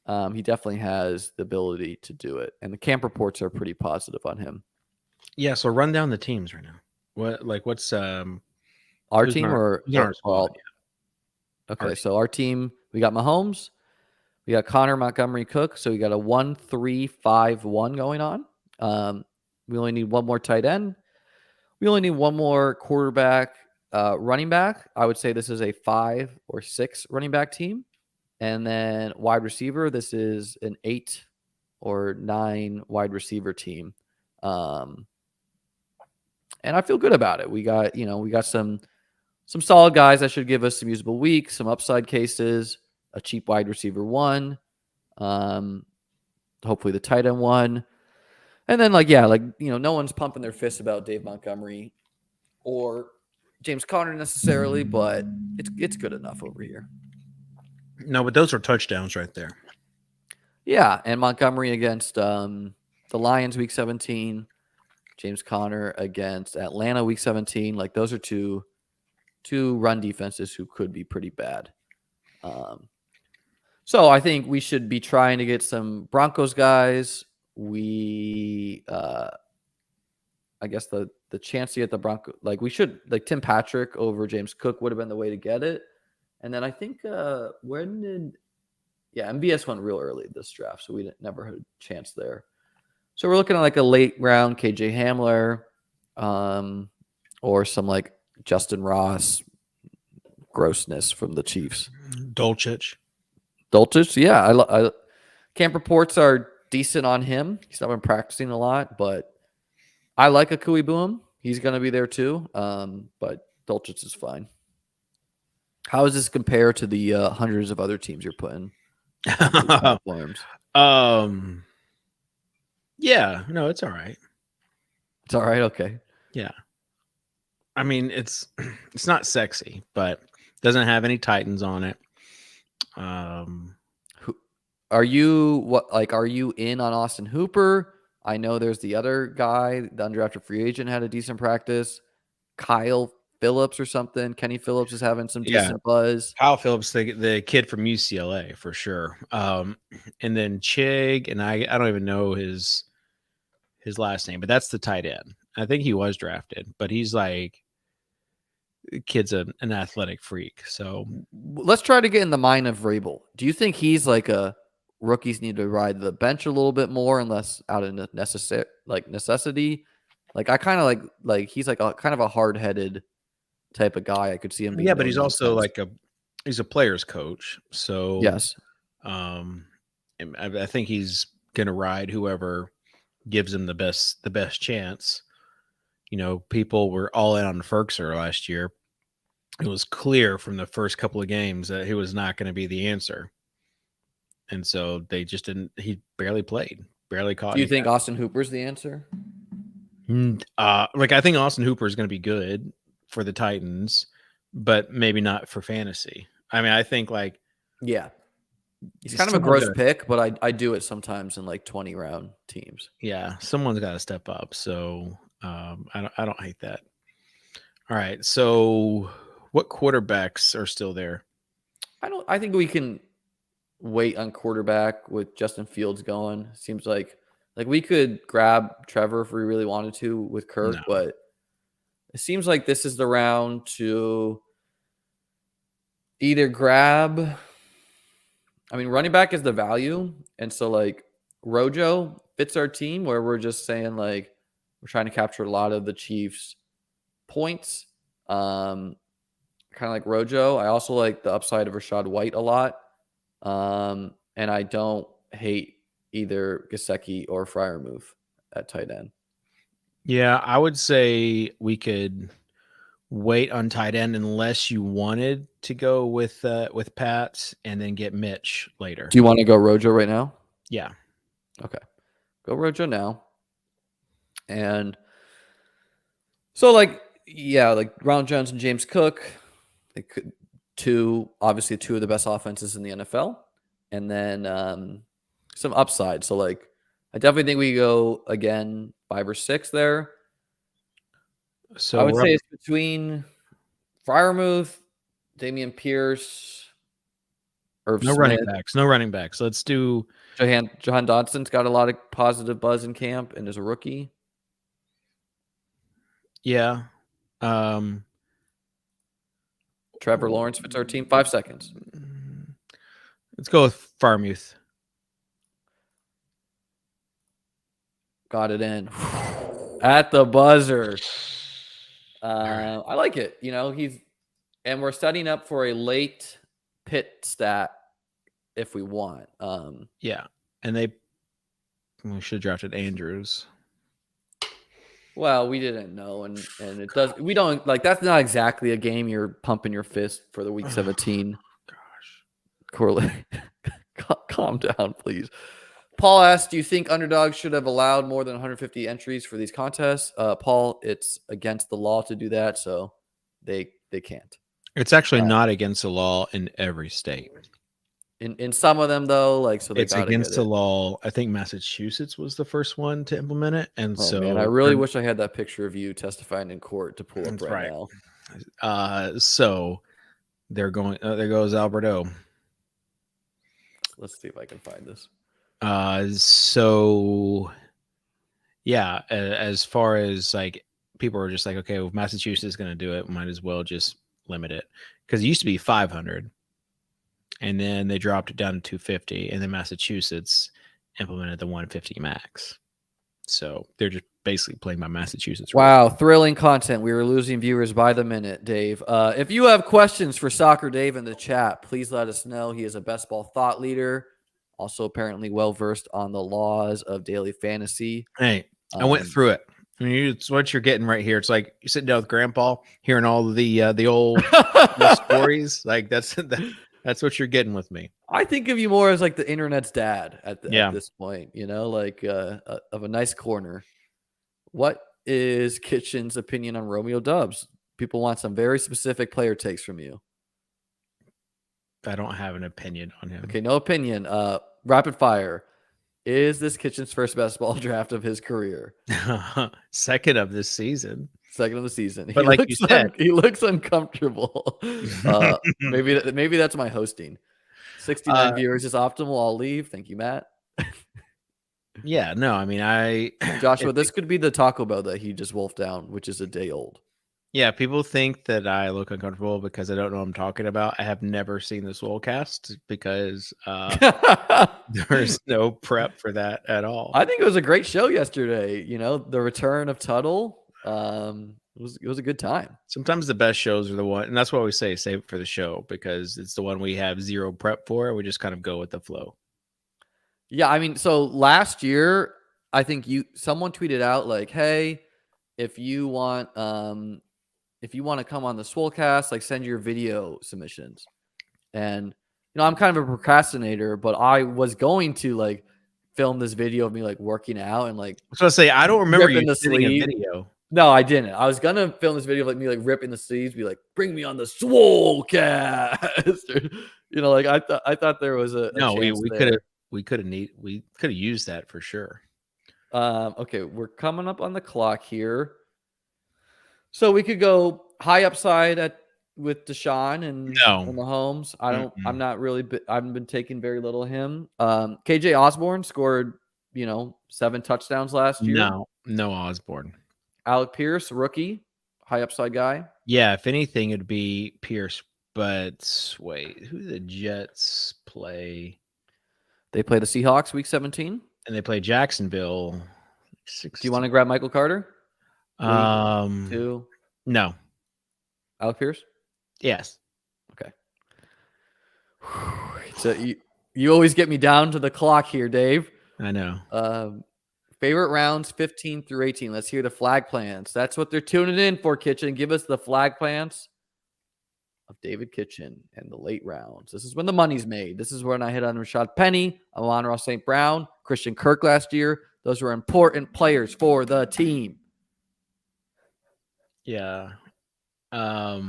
he definitely has the ability to do it. And the camp reports are pretty positive on him. Yeah, so run down the teams right now. What's our team or our squad? Okay, so our team, we got Mahomes, we got Connor, Montgomery, Cook. So we got a 1-3-5-1 going on. We only need one more tight end. We only need one more quarterback, running back. I would say this is a 5 or 6 running back team. And then wide receiver, this is an 8 or 9 wide receiver team. And I feel good about it. We got some solid guys that should give us some usable weeks, some upside cases, a cheap wide receiver 1, hopefully the tight end 1. And then no one's pumping their fists about Dave Montgomery or James Conner necessarily, but it's good enough over here. No, but those are touchdowns right there. Yeah, and Montgomery against the Lions week 17, James Conner against Atlanta week 17. Like those are two run defenses who could be pretty bad. So I think we should be trying to get some Broncos guys. I guess the chance to get the Broncos, we should, Tim Patrick over James Cook would have been the way to get it. And then I think MVS went real early this draft, so we never had a chance there. So we're looking at a late round KJ Hamler, or some Justin Ross grossness from the Chiefs. Dulcich, yeah. Camp reports are decent on him. He's not been practicing a lot, but I like Akui Boom. He's going to be there too, but Dulcich is fine. How does this compare to the hundreds of other teams you're putting? Yeah, no, it's all right. It's all right. Okay. Yeah. I mean, it's not sexy, but doesn't have any Titans on it. Are you in on Austin Hooper? I know there's the other guy, the undrafted free agent, had a decent practice. Kyle Phillips or something. Kenny Phillips is having some decent buzz. Kyle Phillips, the kid from UCLA for sure. And then Chig, and I don't even know his last name, but that's the tight end. I think he was drafted, but he's kid's an athletic freak. So let's try to get in the mind of Vrabel. Do you think he's rookies need to ride the bench a little bit more and less out of necessity? I kind of he's a kind of a hard-headed type of guy. I could see him being. Yeah, but he's also he's a player's coach. So yes, I think he's gonna ride whoever gives him the best chance. People were all in on Ferkser last year. It was clear from the first couple of games that he was not going to be the answer. And so they just didn't. He barely played, barely caught. Do you think Austin Hooper's the answer? I think Austin Hooper is going to be good for the Titans, but maybe not for fantasy. I mean, I think he's kind of a gross pick, but I do it sometimes in 20 round teams. Yeah, someone's got to step up. So I don't hate that. All right, so what quarterbacks are still there? I think we can wait on quarterback with Justin Fields going. Seems like we could grab Trevor if we really wanted to with Kirk, but it seems like this is the round to either grab. I mean, running back is the value, and so Rojo fits our team where we're just saying we're trying to capture a lot of the Chiefs' points. Kind of like Rojo. I also like the upside of Rachaad White a lot. And I don't hate either Gesicki or Freiermuth at tight end. Yeah, I would say we could wait on tight end unless you wanted to go with Pats and then get Mitch later. Do you want to go Rojo right now? Yeah. Okay. Go Rojo now. And so Ronald Jones and James Cook, they could obviously two of the best offenses in the NFL, and then some upside. So I definitely think we go again 5 or 6 there. So I would say it's between Freiermuth, Dameon Pierce, Irv Smith. No running backs. Let's do Jahan Dodson's got a lot of positive buzz in camp and is a rookie. Yeah. Trevor Lawrence fits our team. 5 seconds. Let's go with Freiermuth. Got it in at the buzzer. right. I like it. And we're setting up for a late pit stat if we want. Yeah, and we should have drafted Andrews. Well, we didn't know, and it does. We don't like that's not exactly a game you're pumping your fist for the week 17. Gosh, correlate. Calm down, please. Paul asked, "Do you think Underdog should have allowed more than 150 entries for these contests?" Paul, it's against the law to do that, so they can't. It's actually not against the law in every state. In some of them, though, like so, it's against the law. I think Massachusetts was the first one to implement it, and man, I really wish I had that picture of you testifying in court to pull up right now. So they're going. There goes Alberto. Let's see if I can find this. So yeah, as far as like people are just like, okay, well, if Massachusetts is going to do it, might as well just limit it, because it used to be 500. And then they dropped it down to 250, and then Massachusetts implemented the 150 max. So they're just basically playing by Massachusetts. Wow, thrilling content. We were losing viewers by the minute, Dave. If you have questions for Soccer Dave in the chat, please let us know. He is a best ball thought leader, also apparently well-versed on the laws of daily fantasy. Hey, I went through it. I mean, it's what you're getting right here. It's like you're sitting down with Grandpa, hearing all of the old stories. Like that's what you're getting with me. I think of you more as like the internet's dad at this point, like of a nice corner. What is Kitchen's opinion on Romeo Dubs? People want some very specific player takes from you. I don't have an opinion on him. Okay, no opinion. Rapid fire. Is this Kitchen's first best ball draft of his career? Second of this season. Second of the season. But like you said, he looks uncomfortable. Maybe that's my hosting. 69 viewers is optimal. I'll leave. Thank you, Matt. Yeah, no, I mean, Joshua, this could be the Taco Bell that he just wolfed down, which is a day old. Yeah, people think that I look uncomfortable because I don't know what I'm talking about. I have never seen the Swolecast because there's no prep for that at all. I think it was a great show yesterday. The return of Tuttle. It was a good time. Sometimes the best shows are the one, and that's why we say save it for the show, because it's the one we have zero prep for. We just kind of go with the flow. Yeah, I mean, so last year, I think someone tweeted out like, "Hey, if you want to come on the Swolecast, like send your video submissions." And I'm kind of a procrastinator, but I was going to like film this video of me like working out and like. So I say I don't remember you the sending a video. No, I didn't. I was gonna film this video of like me like ripping the sleeves, be like, "Bring me on the Swolecast." Like I thought there was a no. chance We could have used that for sure. Okay, we're coming up on the clock here, so we could go high upside with Deshaun and Mahomes. I'm not really. I haven't been taking very little of him. KJ Osborne scored 7 touchdowns last year. No Osborne. Alec Pierce, rookie, high upside guy. Yeah, if anything, it'd be Pierce. But wait, who do the Jets play? They play the Seahawks week 17. And they play Jacksonville. 16. Do you want to grab Michael Carter? No. Alec Pierce? Yes. Okay. So you always get me down to the clock here, Dave. I know. Favorite rounds 15 through 18. Let's hear the flag plans. That's what they're tuning in for, Kitchen. Give us the flag plans of David Kitchen and the late rounds. This is when the money's made. This is when I hit on Rashad Penny, Amon-Ra St. Brown, Christian Kirk last year. Those were important players for the team. Yeah. I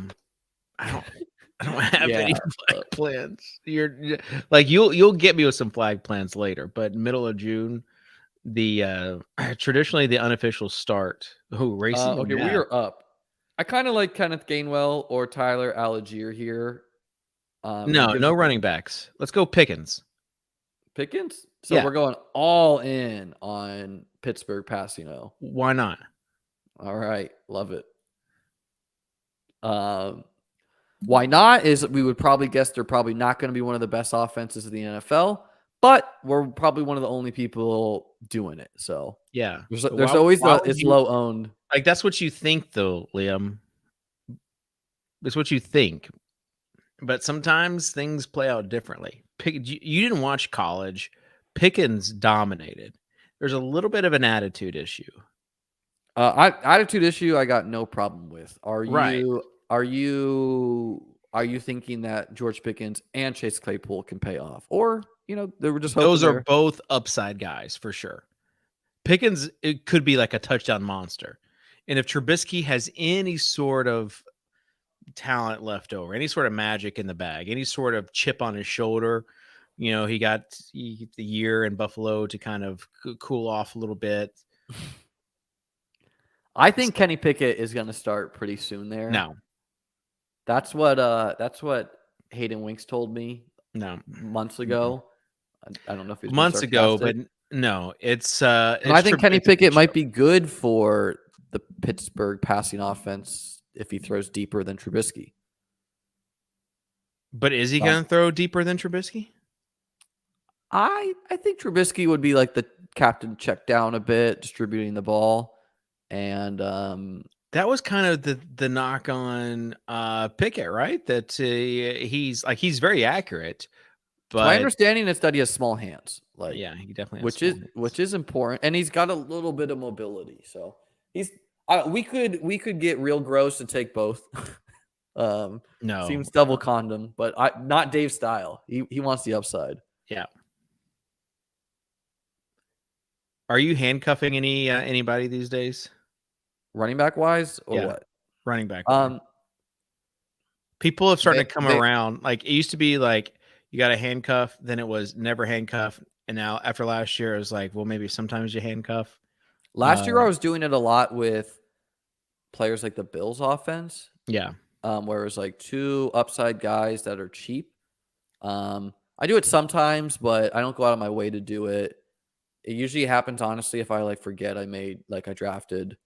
don't have any flag plans. You're like you'll get me with some flag plans later, but middle of June, the traditionally the unofficial start. Racing. Okay, we are up. I kind of like Kenneth Gainwell or Tyler Algier here. No running backs. Let's go Pickens. Pickens? So we're going all in on Pittsburgh Passino. Why not? All right. Love it. Why not is we would probably guess they're probably not going to be one of the best offenses of the NFL, but we're probably one of the only people doing it. So yeah, there's always it's low owned. Like that's what you think though, Liam. It's what you think. But sometimes things play out differently. You didn't watch college. Pickens dominated. There's a little bit of an attitude issue. Attitude issue, I got no problem with. Are Right. you thinking that George Pickens and Chase Claypool can pay off, or they were just Those hoping are both upside guys for sure. Pickens, it could be like a touchdown monster, and if Trubisky has any sort of talent left over, any sort of magic in the bag, any sort of chip on his shoulder, he got the year in Buffalo to kind of cool off a little bit. I think Kenny Pickett is going to start pretty soon there. No. That's what Hayden Winks told me months ago. I don't know if he's months ago, but no, it's I think Kenny Pickett might be good for the Pittsburgh passing offense if he throws deeper than Trubisky. But is he going to throw deeper than Trubisky? I think Trubisky would be like the captain, check down a bit, distributing the ball. And that was kind of the knock on Pickett, right? That he's very accurate. But my understanding is that he has small hands. Like, yeah, he definitely has which is important, and he's got a little bit of mobility. So he's we could get real gross and take both. No, seems double condom, but not Dave's style. He wants the upside. Yeah. Are you handcuffing anybody these days? Running back wise, or what? Running back. People have started to come around. Like, it used to be like you got a handcuff, then it was never handcuff, and now after last year, it was like, well, maybe sometimes you handcuff. Last year, I was doing it a lot with players like the Bills offense. Yeah. Where it was like two upside guys that are cheap. I do it sometimes, but I don't go out of my way to do it. It usually happens, honestly, if I forget I drafted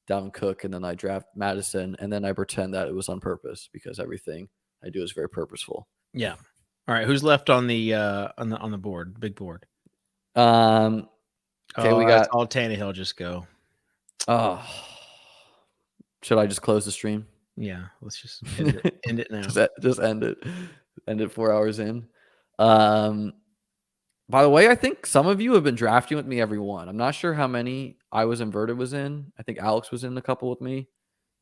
Dalvin Cook and then I draft Madison and then I pretend that it was on purpose because everything I do is very purposeful. Yeah. All right. Who's left on the board? Big board. Okay, we got all Tannehill. Just go. Oh, should I just close the stream? Yeah, let's just end it now. just end it. End it 4 hours in. By the way, I think some of you have been drafting with me every one. I'm not sure how many I was inverted was in. I think Alex was in a couple with me.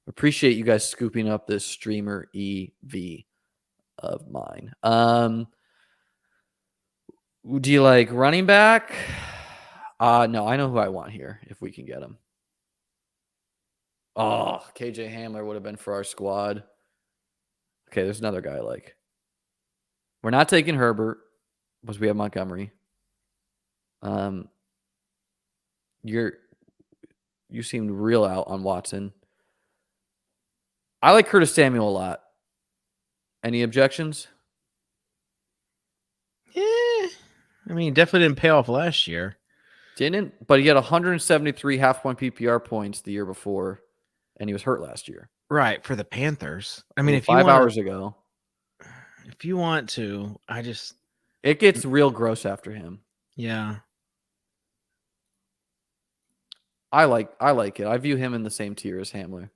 Appreciate you guys scooping up this streamer EV of mine. Do you like running back? No, I know who I want here if we can get him. Oh, KJ Hamler would have been for our squad. Okay, there's another guy I like. We're not taking Herbert because we have Montgomery. You seemed real out on Watson. I like Curtis Samuel a lot. Any objections? Yeah, I mean, definitely didn't pay off last year. Didn't, but he had 173 half-point PPR points the year before, and he was hurt last year. Right, for the Panthers. I mean, if 5 hours ago. If you want to, it gets real gross after him. Yeah. I like it. I view him in the same tier as Hamler.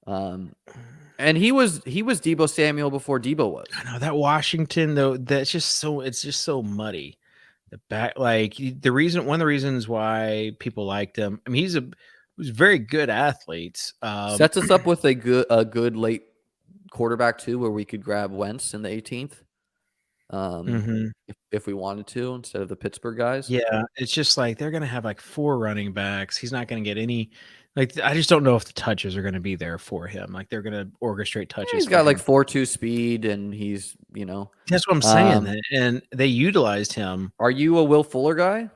And he was Deebo Samuel before Deebo was. I know that Washington though, it's just so muddy. The back, one of the reasons why people liked him. I mean, he was a very good athlete. Sets us up with a good late quarterback too, where we could grab Wentz in the 18th. If we wanted to, instead of the Pittsburgh guys. Yeah, it's just they're going to have 4 running backs. He's not going to get any. I just don't know if the touches are going to be there for him. They're going to orchestrate touches. He's got 4.2 speed, and he's That's what I'm saying. And they utilized him. Are you a Will Fuller guy?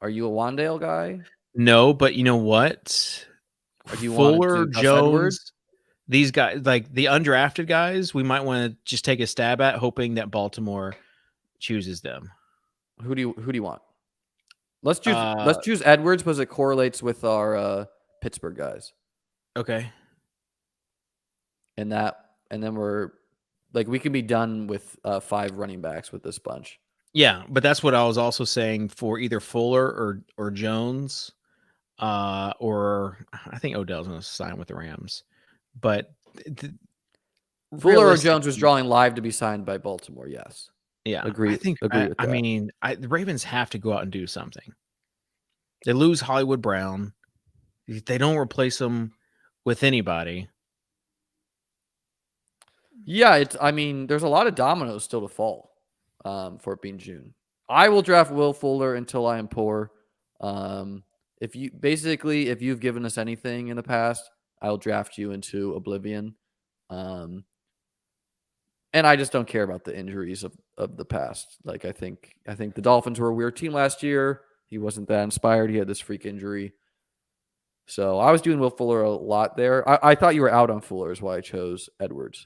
Are you a Wandale guy? No, but you know what? Or do you Fuller, want Jones, these guys, the undrafted guys, we might want to just take a stab at, hoping that Baltimore chooses them. Who do you want? Let's choose Edwards because it correlates with our Pittsburgh guys. Okay. And then we're we can be done with 5 running backs with this bunch. Yeah, but that's what I was also saying for either Fuller or Jones, or I think Odell's going to sign with the Rams. But Fuller or Jones was drawing live to be signed by Baltimore. Yes. Yeah. Agree with that. I mean, the Ravens have to go out and do something. They lose Hollywood Brown. They don't replace him with anybody. Yeah, there's a lot of dominoes still to fall for it being June. I will draft Will Fuller until I am poor. If you've given us anything in the past, I'll draft you into oblivion. And I just don't care about the injuries of the past. Like I think the Dolphins were a weird team last year. He wasn't that inspired. He had this freak injury. So I was doing Will Fuller a lot there. I thought you were out on Fuller is why I chose Edwards.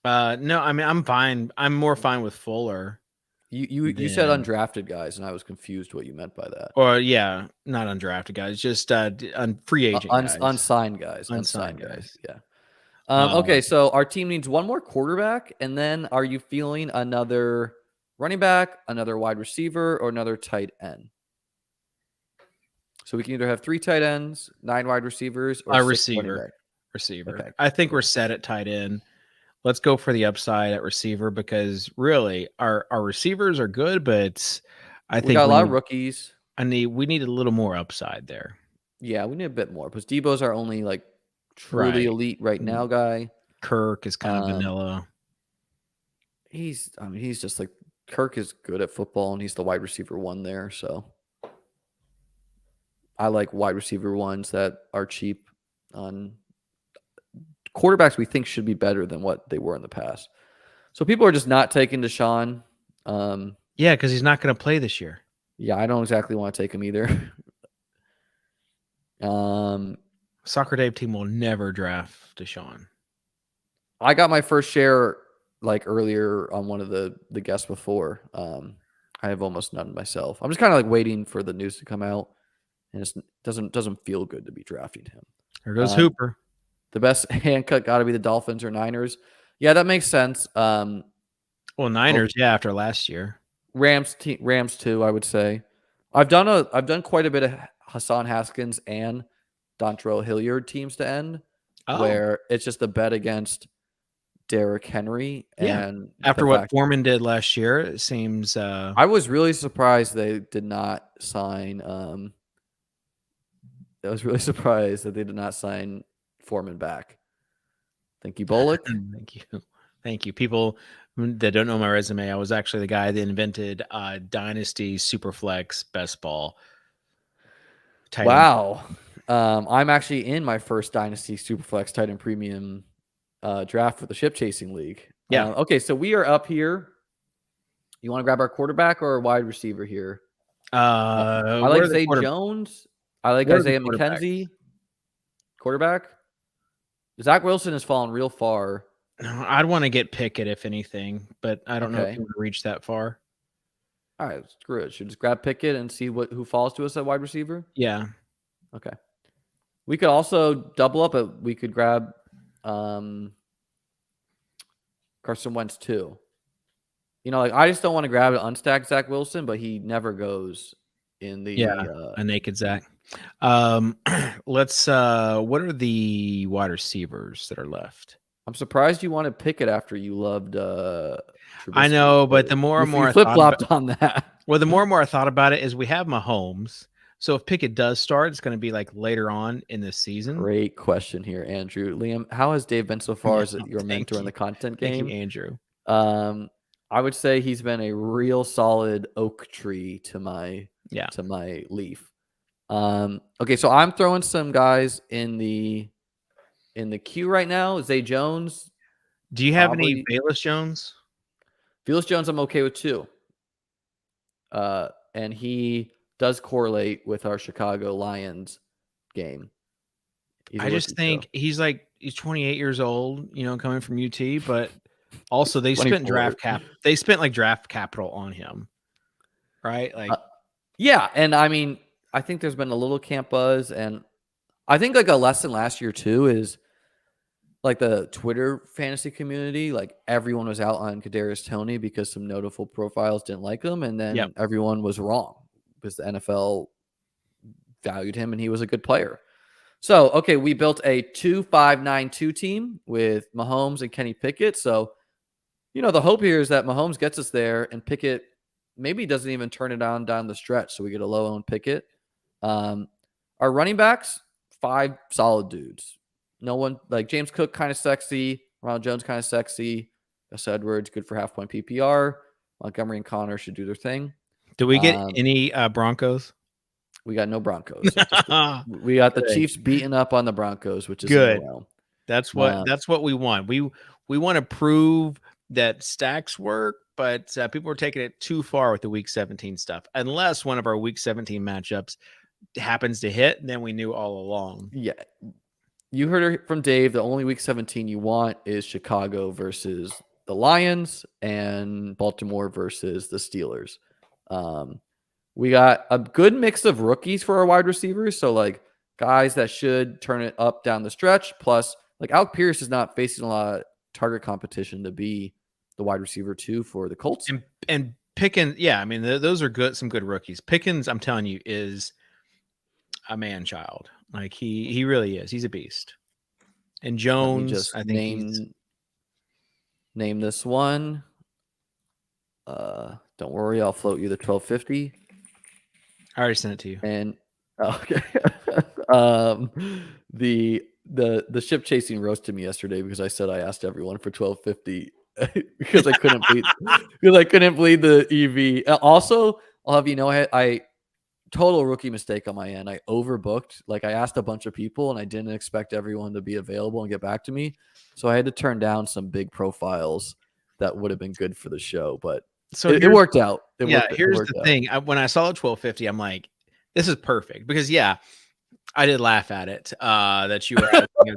No, I mean I'm fine. I'm more fine with Fuller. You said undrafted guys, and I was confused what you meant by that. Or not undrafted guys, just free agent guys. Unsigned guys. Unsigned guys. Yeah. Okay, so our team needs one more quarterback, and then are you feeling another running back, another wide receiver, or another tight end? So we can either have 3 tight ends, 9 wide receivers, or a 6 receiver. Okay. I think we're set at tight end. Let's go for the upside at receiver because really our receivers are good, but I think we got a lot of rookies. We need a little more upside there. Yeah, we need a bit more because Debo's our only like truly elite right now guy. Kirk is kind of vanilla. He's just like Kirk is good at football and he's the wide receiver 1 there. So I like wide receiver 1s that are cheap on quarterbacks we think should be better than what they were in the past. So people are just not taking Deshaun. Yeah, because he's not going to play this year. Yeah, I don't exactly want to take him either. Soccer Dave team will never draft Deshaun. I got my first share like earlier on one of the guests before. I have almost none myself. I'm just kind of like waiting for the news to come out, and it doesn't feel good to be drafting him. There goes Hooper. The best hand cut got to be the Dolphins or Niners. Yeah, that makes sense. Well, Niners, after last year. Rams too, I would say. I've done quite a bit of Hassan Haskins and Dontrell Hilliard teams to end, where it's just a bet against Derrick Henry. And after what Foreman did last year, it seems. I was really surprised they did not sign. I was really surprised that they did not sign Foreman back. Thank you, Bullock. Thank you. People that don't know my resume, I was actually the guy that invented Dynasty Superflex Best Ball. Wow. I'm actually in my first Dynasty Superflex Titan Premium draft for the Ship Chasing League. Yeah. Okay, so we are up here. You want to grab our quarterback or a wide receiver here? I like Zay Jones. I like Isaiah McKenzie. Quarterback? Zach Wilson has fallen real far. I'd want to get Pickett, if anything, but I don't know if he would reach that far. All right, screw it. Should just grab Pickett and see who falls to us at wide receiver? Yeah. Okay. We could also double up. We could grab Carson Wentz too. I just don't want to grab an unstacked Zach Wilson, but he never goes in the a naked Zach. Let's what are the wide receivers that are left? I'm surprised you wanted Pickett after you loved I know, but the more and more I flip-flopped on that. Well, the more and more I thought about it is we have Mahomes. So if Pickett does start, it's going to be like later on in the season. Great question here, Andrew. Liam, how has Dave been so far as your mentor in the content game? Thank you, Andrew. I would say he's been a real solid oak tree to my leaf. Okay, so I'm throwing some guys in the queue right now. Zay Jones. Do you have any Velus Jones? Velus Jones, I'm okay with too. And he does correlate with our Chicago Lions game. I just think he's 28 years old, coming from UT, but also they spent draft capital on him. Right? Yeah, and I think there's been a little camp buzz, and I think a lesson last year too is the Twitter fantasy community, everyone was out on Kadarius Toney because some notable profiles didn't like him, and then everyone was wrong because the NFL valued him and he was a good player. So, okay, we built a 2-5-9-2 team with Mahomes and Kenny Pickett. So, the hope here is that Mahomes gets us there and Pickett maybe doesn't even turn it on down the stretch. So we get a low-owned Pickett. Our running backs, 5 solid dudes. No one like James Cook, kind of sexy. Ronald Jones, kind of sexy. Gus Edwards, good for half-point PPR. Montgomery and Connor should do their thing. Do we get any Broncos? We got no Broncos. We got the Chiefs beating up on the Broncos, which is good. Well. That's what we want. We want to prove that stacks work, but people are taking it too far with the Week 17 stuff. Unless one of our Week 17 matchups happens to hit, and then we knew all along. Yeah. You heard it from Dave. The only Week 17 you want is Chicago versus the Lions and Baltimore versus the Steelers. We got a good mix of rookies for our wide receivers. So, like, guys that should turn it up down the stretch. Plus, like, Alec Pierce is not facing a lot of target competition to be the wide receiver 2 for the Colts. And Pickens, yeah, I mean, those are good, some good rookies. Pickens, I'm telling you, is a man-child. Like, he really is. He's a beast. And Jones, I think name this one. Don't worry, I'll float you the 1250. I already sent it to you. And okay. The ship chasing roasted me yesterday because I said I asked everyone for 1250 because I couldn't bleed the EV. Also, I'll have you know, I total rookie mistake on my end. I overbooked. Like, I asked a bunch of people and I didn't expect everyone to be available and get back to me. So I had to turn down some big profiles that would have been good for the show, but so it worked out. Here's the thing. When I saw the 1250, I'm like, this is perfect because I did laugh at it. That you were asking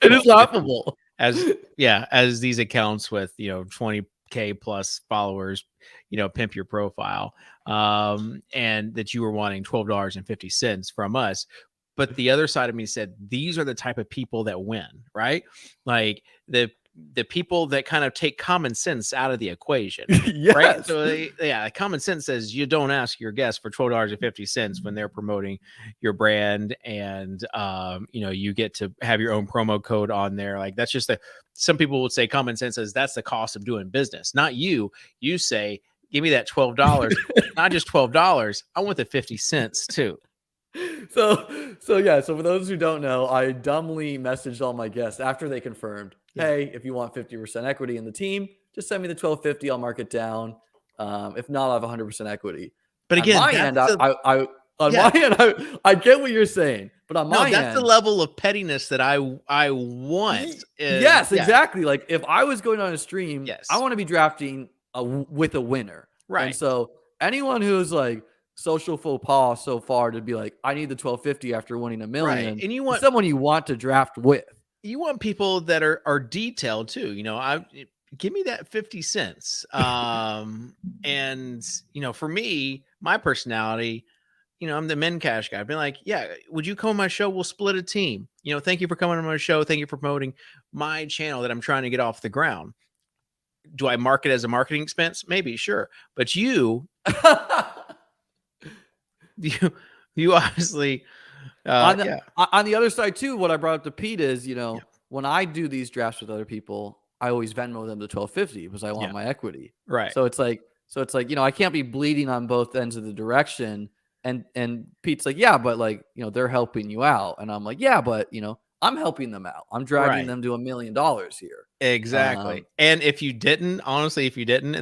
it is laughable. As these accounts with 20K plus followers, pimp your profile. And that you were wanting $12.50 from us. But the other side of me said, these are the type of people that win, right? Like the people that kind of take common sense out of the equation, yes. Right? So common sense says you don't ask your guests for $12.50 when they're promoting your brand, and you get to have your own promo code on there. Like, that's just some people would say common sense says that's the cost of doing business. Not you. You say, give me that $12, not just $12. I want the 50 cents too. So for those who don't know, I dumbly messaged all my guests after they confirmed, hey, if you want 50% equity in the team, just send me the 1250. I'll mark it down. If not, I'll have 100% equity. But again, on my end, I get what you're saying, but on my end, that's the level of pettiness that I want. Yes, exactly. Like, if I was going on a stream, I want to be drafting with a winner. Right. And so anyone who's like social faux pas so far to be like, I need the 1250 after winning $1 million. Right. And you want someone you want to draft with. You want people that are detailed too. Give me that 50 cents. And for me, my personality, I'm the men cash guy. I've been like, yeah, would you come on my show? We'll split a team. Thank you for coming on my show. Thank you for promoting my channel that I'm trying to get off the ground. Do I mark it as a marketing expense? Maybe, sure. But you obviously on the other side too, what I brought up to Pete is, when I do these drafts with other people, I always Venmo them the 1250 because I want my equity. Right. So it's like, I can't be bleeding on both ends of the direction. And Pete's like, yeah, but like, they're helping you out. And I'm like, yeah, but I'm helping them out. I'm dragging them to $1 million here. Exactly. And if you didn't, and they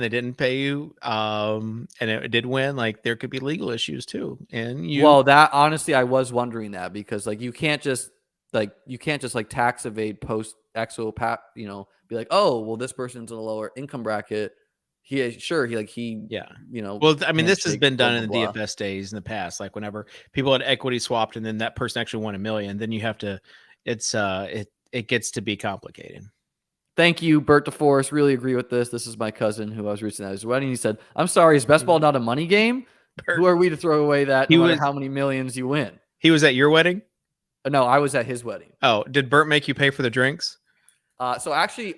didn't pay you, and it did win, like, there could be legal issues too. And that honestly, I was wondering that because like, you can't just tax evade post exo be like, oh, well, this person's in a lower income bracket. Well, I mean, this has been done in the DFS days in the past. Like, whenever people had equity swapped and then that person actually won $1 million, then you have to, it gets to be complicated. Thank you, Bert DeForest. Really agree with this. This is my cousin who I was reaching at his wedding. He said, I'm sorry, is best ball not a money game? Bert, who are we to throw away that no matter how many millions you win? He was at your wedding? No, I was at his wedding. Oh, did Bert make you pay for the drinks? So actually,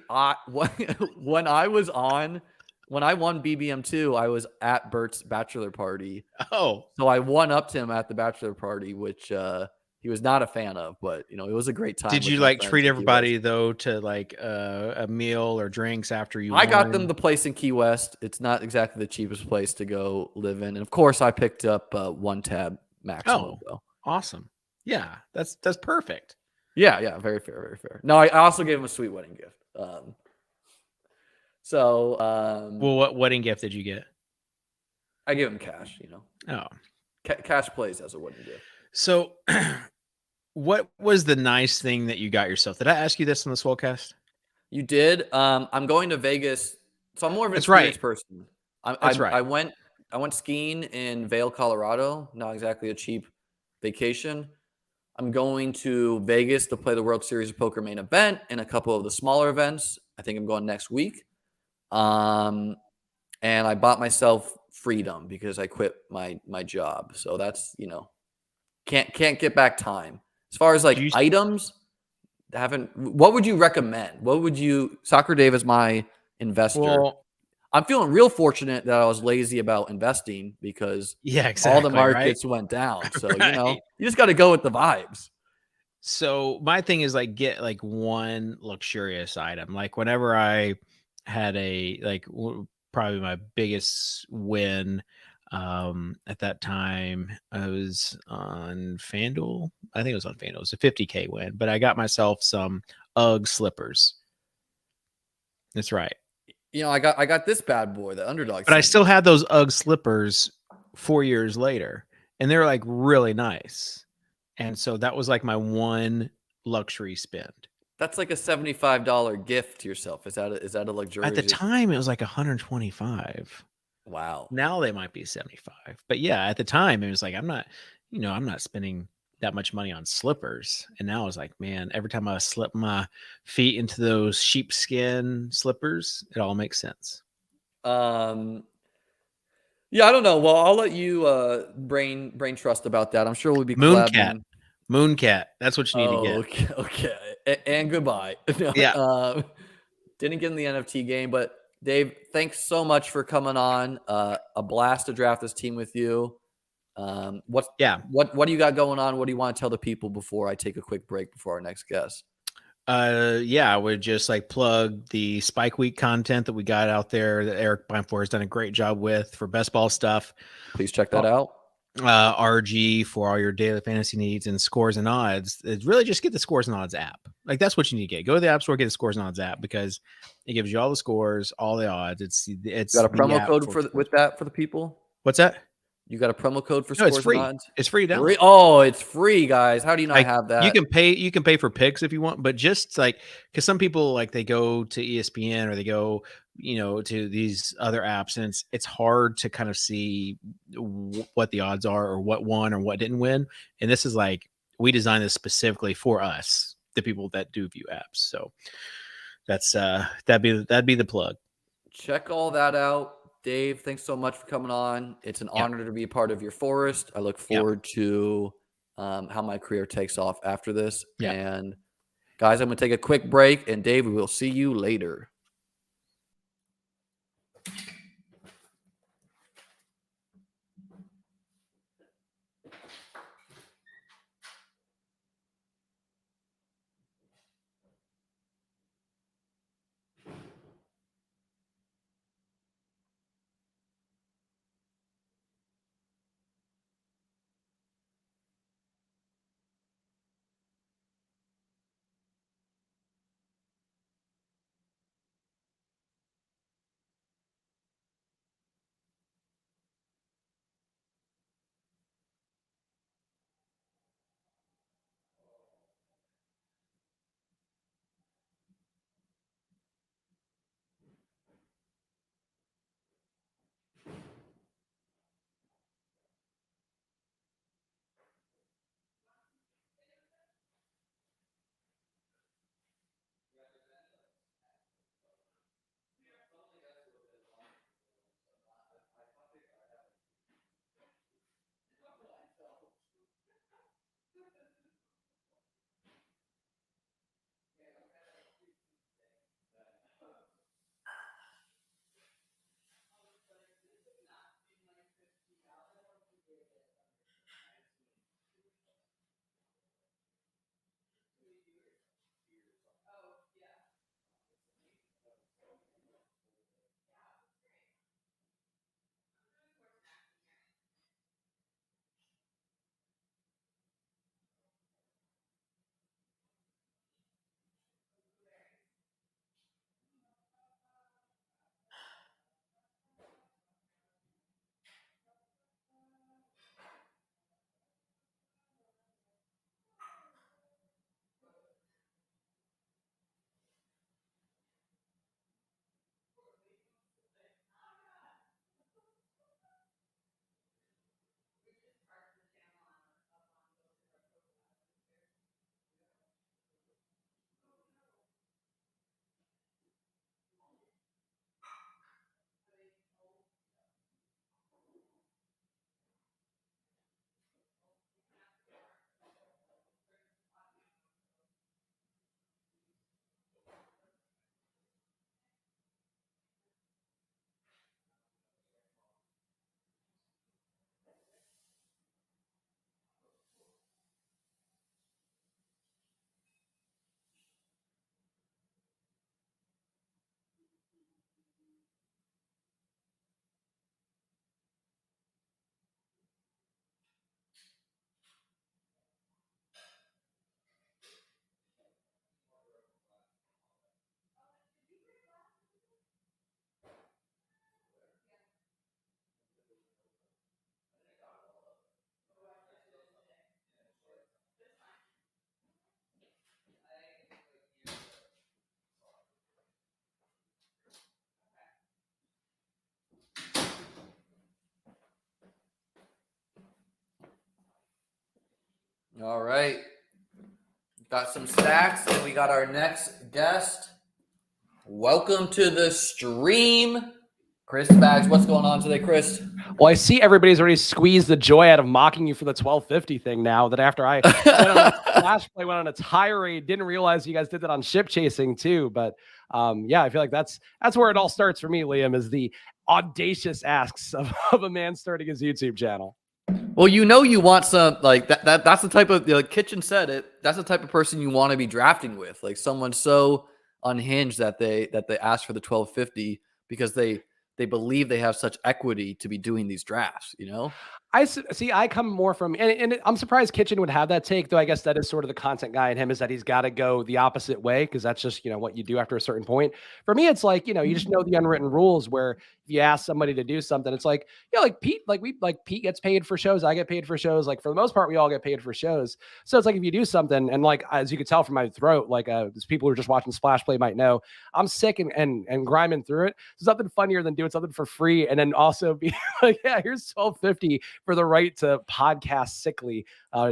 when I won BBM2, I was at Bert's bachelor party. Oh, so I won up to him at the bachelor party, which he was not a fan of, but it was a great time. Did with you my like friends treat in Key everybody West. though to like a meal or drinks after you? I got won? them the place in Key West. It's not exactly the cheapest place to go live in, and of course, I picked up one tab maximum. Though. Awesome. Yeah, that's perfect. Yeah, very fair, very fair. No, I also gave him a sweet wedding gift. Well, what wedding gift did you get? I gave him cash. Oh, cash plays as a wedding gift. So, what was the nice thing that you got yourself? Did I ask you this on the Swolecast? You did. I'm going to Vegas, so I'm more of an That's experienced right. person. That's right. I went skiing in Vail, Colorado. Not exactly a cheap vacation. I'm going to Vegas to play the World Series of Poker main event and a couple of the smaller events. I think I'm going next week. And I bought myself freedom because I quit my job. So that's can't get back time. As far as like items, what would you recommend? What would you Soccer Dave is my investor. Well, I'm feeling real fortunate that I was lazy about investing because exactly, all the markets went down. So, Right. You just got to go with the vibes. So my thing is like get like one luxurious item. Like whenever I had probably my biggest win at that time, I was on FanDuel. I think it was on FanDuel. It was a 50K win, but I got myself some UGG slippers. That's right. I got this bad boy, the Underdog. But I still had those UGG slippers 4 years later, and they're like really nice. And so that was like my one luxury spend. That's like a $75 gift to yourself. Is that a luxury? At the time, it was like 125. Wow. Now they might be 75. But yeah, at the time, it was like I'm not spending that much money on slippers. And now it's like, man, every time I slip my feet into those sheepskin slippers, it all makes sense. Yeah, I don't know. Well, I'll let you brain trust about that. I'm sure we'll be collabing. Mooncat. That's what you need to get. Okay. And goodbye. Yeah. Didn't get in the NFT game, but Dave, thanks so much for coming on. A blast to draft this team with you. What do you got going on? What do you want to tell the people before I take a quick break before our next guest? I would just like plug the Spike Week content that we got out there that Eric Beinfor has done a great job with for best ball stuff. Please check that out. RG for all your daily fantasy needs and scores and odds. It's really just get the scores and odds app. Like that's what you need to get. Go to the App Store, get the scores and odds app because it gives you all the scores, all the odds. It's got a promo code with that for the people. What's that? You got a promo code for scores it's free. And odds? It's free to download. Oh, it's free, guys. How do you not have that? You can pay for picks if you want, but just like because some people like they go to ESPN or they go to these other apps and it's hard to kind of see what the odds are or what won or what didn't win. And this is like we designed this specifically for us, the people that do view apps. So that's that'd be the plug. Check all that out. Dave, thanks so much for coming on. It's an honor to be a part of your forest. I look forward to how my career takes off after this. Yeah. And guys, I'm going to take a quick break. And Dave, we will see you later. All right. Got some stacks, and we got our next guest. Welcome to the stream, Chris Spags. What's going on today, Chris? Well, I see everybody's already squeezed the joy out of mocking you for the 1250 thing now that after I went on a flash play, went on a tirade, didn't realize you guys did that on ship chasing too. But yeah, I feel like that's where it all starts for me, Liam, is the audacious asks of a man starting his YouTube channel. Well, you want some like that's the type of, like Kitchen said it, that's the type of person you want to be drafting with, like someone so unhinged that they ask for the 1250 because they believe they have such equity to be doing these drafts, I see. I come more from, and I'm surprised Kitchen would have that take, though. I guess that is sort of the content guy in him, is that he's got to go the opposite way because that's just what you do after a certain point. For me, it's like you just know the unwritten rules. Where if you ask somebody to do something, it's like like Pete, Pete gets paid for shows, I get paid for shows. Like for the most part, we all get paid for shows. So it's like if you do something, and like as you can tell from my throat, like these people who are just watching Splash Play might know, I'm sick and grinding through it. There's nothing funnier than doing something for free and then also be like, yeah, here's 1250 for the right to podcast sickly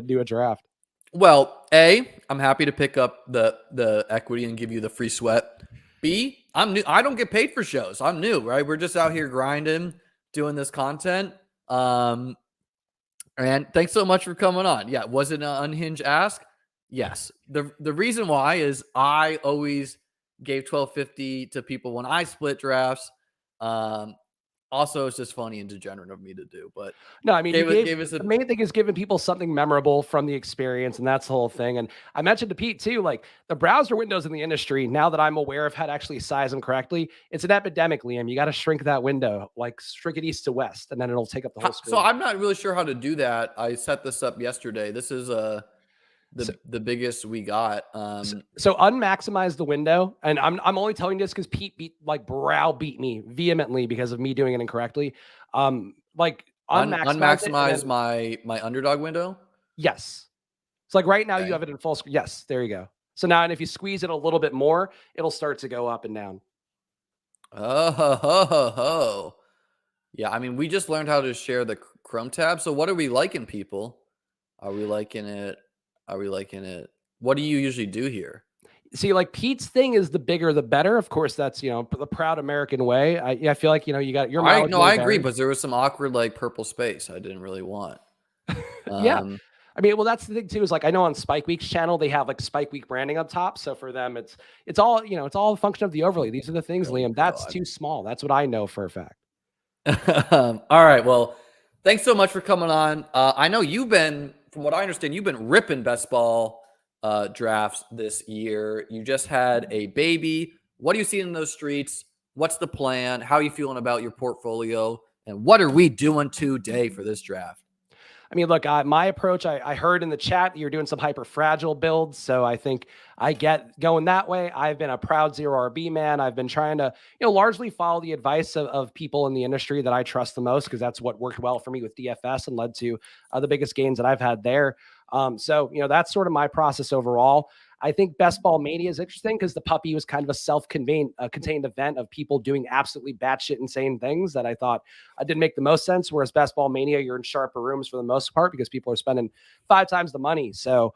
do a draft. Well, A, I'm happy to pick up the equity and give you the free sweat. B, I'm new. I don't get paid for shows. I'm new, right? We're just out here grinding, doing this content. And thanks so much for coming on. Yeah, was it an unhinged ask? Yes. The reason why is I always gave 1250 to people when I split drafts. Also, it's just funny and degenerate of me to do, but no, I mean, the main thing is giving people something memorable from the experience, and that's the whole thing. And I mentioned to Pete too, like the browser windows in the industry, now that I'm aware of how to actually size them correctly, it's an epidemic, Liam. You got to shrink that window, like shrink it east to west, and then it'll take up the whole screen. So I'm not really sure how to do that. I set this up yesterday. This is the biggest we got. So unmaximize the window, and I'm only telling you this because Pete browbeat me vehemently because of me doing it incorrectly. Like unmaximize my underdog window. Yes, it's like right now you have it in full screen. Yes, there you go. So now, and if you squeeze it a little bit more, it'll start to go up and down. Oh, yeah. I mean, we just learned how to share the Chrome tab. So what are we liking, people? Are we liking it? What do you usually do here? See, like Pete's thing is the bigger, the better. Of course, that's, the proud American way. I feel like, you got your mileage. I agree, but there was some awkward, like purple space I didn't really want. Yeah. I mean, well, that's the thing too, is like, I know on Spike Week's channel, they have like Spike Week branding up top. So for them, it's all, it's all a function of the overlay. These are the things, Liam, that's too small. That's what I know for a fact. All right. Well, thanks so much for coming on. I know from what I understand, you've been ripping best ball drafts this year. You just had a baby. What are you seeing in those streets? What's the plan? How are you feeling about your portfolio? And what are we doing today for this draft? I mean, look, my approach, I heard in the chat that you're doing some hyper fragile builds. So I think I get going that way. I've been a proud 0RB man. I've been trying to, largely follow the advice of people in the industry that I trust the most, because that's what worked well for me with DFS and led to the biggest gains that I've had there. So, that's sort of my process overall. I think Bestball Mania is interesting because the puppy was kind of a self-contained event of people doing absolutely batshit insane things that I thought didn't make the most sense. Whereas Bestball Mania, you're in sharper rooms for the most part because people are spending 5 times the money. So,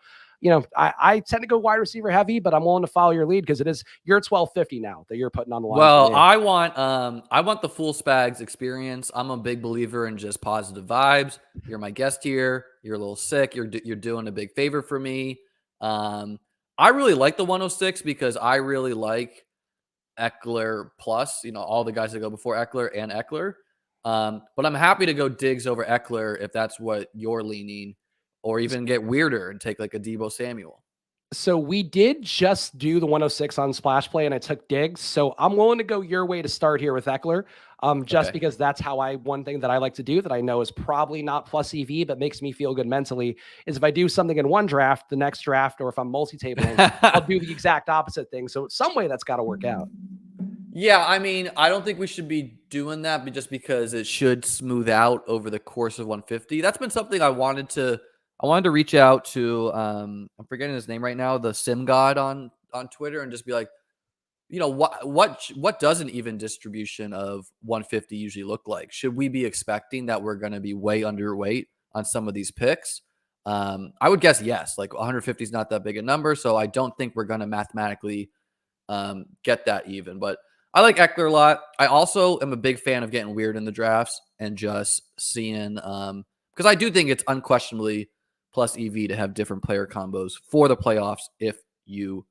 I tend to go wide receiver heavy, but I'm willing to follow your lead because you're 1250 now that you're putting on the line. Well, I want the full Spags experience. I'm a big believer in just positive vibes. You're my guest here. You're a little sick. You're doing a big favor for me. I really like the 106 because I really like Eckler plus, all the guys that go before Eckler and Eckler. But I'm happy to go Diggs over Eckler if that's what you're leaning, or even get weirder and take like a Deebo Samuel. So we did just do the 106 on Splash Play, and I took Diggs. So I'm willing to go your way to start here with Eckler, because that's how one thing that I like to do that I know is probably not plus EV, but makes me feel good mentally, is if I do something in one draft, the next draft, or if I'm multi-tabling, I'll do the exact opposite thing. So some way that's got to work out. Yeah, I mean, I don't think we should be doing that just because it should smooth out over the course of 150. That's been something I wanted to reach out to, I'm forgetting his name right now, the Sim God on Twitter, and just be like, what does an even distribution of 150 usually look like? Should we be expecting that we're going to be way underweight on some of these picks? I would guess yes. Like 150 is not that big a number, so I don't think we're going to mathematically get that even. But I like Eckler a lot. I also am a big fan of getting weird in the drafts and just seeing because I do think it's unquestionably plus EV to have different player combos for the playoffs if you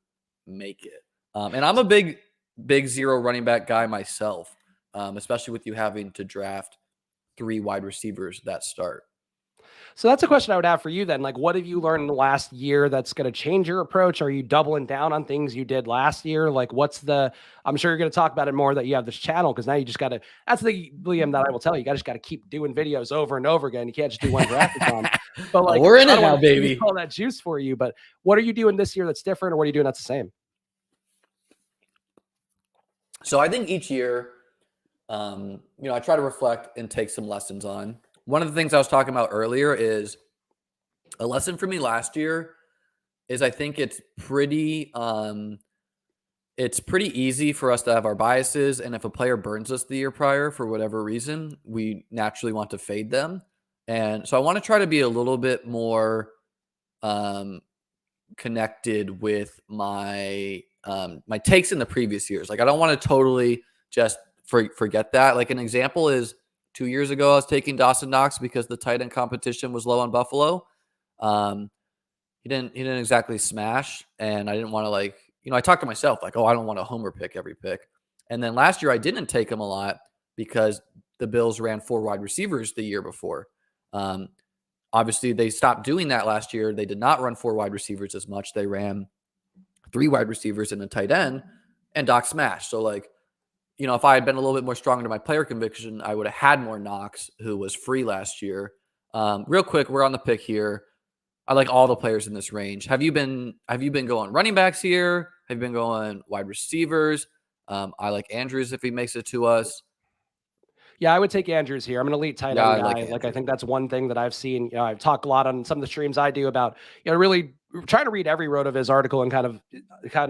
make it. And I'm a big zero running back guy myself, especially with you having to draft 3 wide receivers that start. So that's a question I would have for you then. Like, what have you learned in the last year that's going to change your approach? Are you doubling down on things you did last year? Like, I'm sure you're going to talk about it more that you have this channel, because now you just got to, that's the Liam that I will tell you, just got to keep doing videos over and over again. You can't just do one Draftathon. But like, we're in it now, baby. All that juice for you. But what are you doing this year that's different, or what are you doing that's the same? So I think each year, I try to reflect and take some lessons on. One of the things I was talking about earlier is a lesson for me last year is I think it's pretty easy for us to have our biases. And if a player burns us the year prior for whatever reason, we naturally want to fade them. And so I want to try to be a little bit more connected with my my takes in the previous years. Like I don't want to totally just forget that. Like an example is 2 years ago, I was taking Dawson Knox because the tight end competition was low on Buffalo. He didn't exactly smash, and I didn't want to I talked to myself like, oh, I don't want a homer pick every pick. And then last year I didn't take him a lot because the Bills ran 4 wide receivers the year before. Obviously, they stopped doing that last year. They did not run 4 wide receivers as much. They ran 3 wide receivers and a tight end, and Doc smashed. So if I had been a little bit more strong into my player conviction, I would have had more Knox, who was free last year. Real quick, we're on the pick here. I like all the players in this range. Have you been going running backs here? Have you been going wide receivers? I like Andrews if he makes it to us. Yeah, I would take Andrews here. I'm an elite tight end guy. I think that's one thing that I've seen. I've talked a lot on some of the streams I do about, really trying to read every road of his article and kind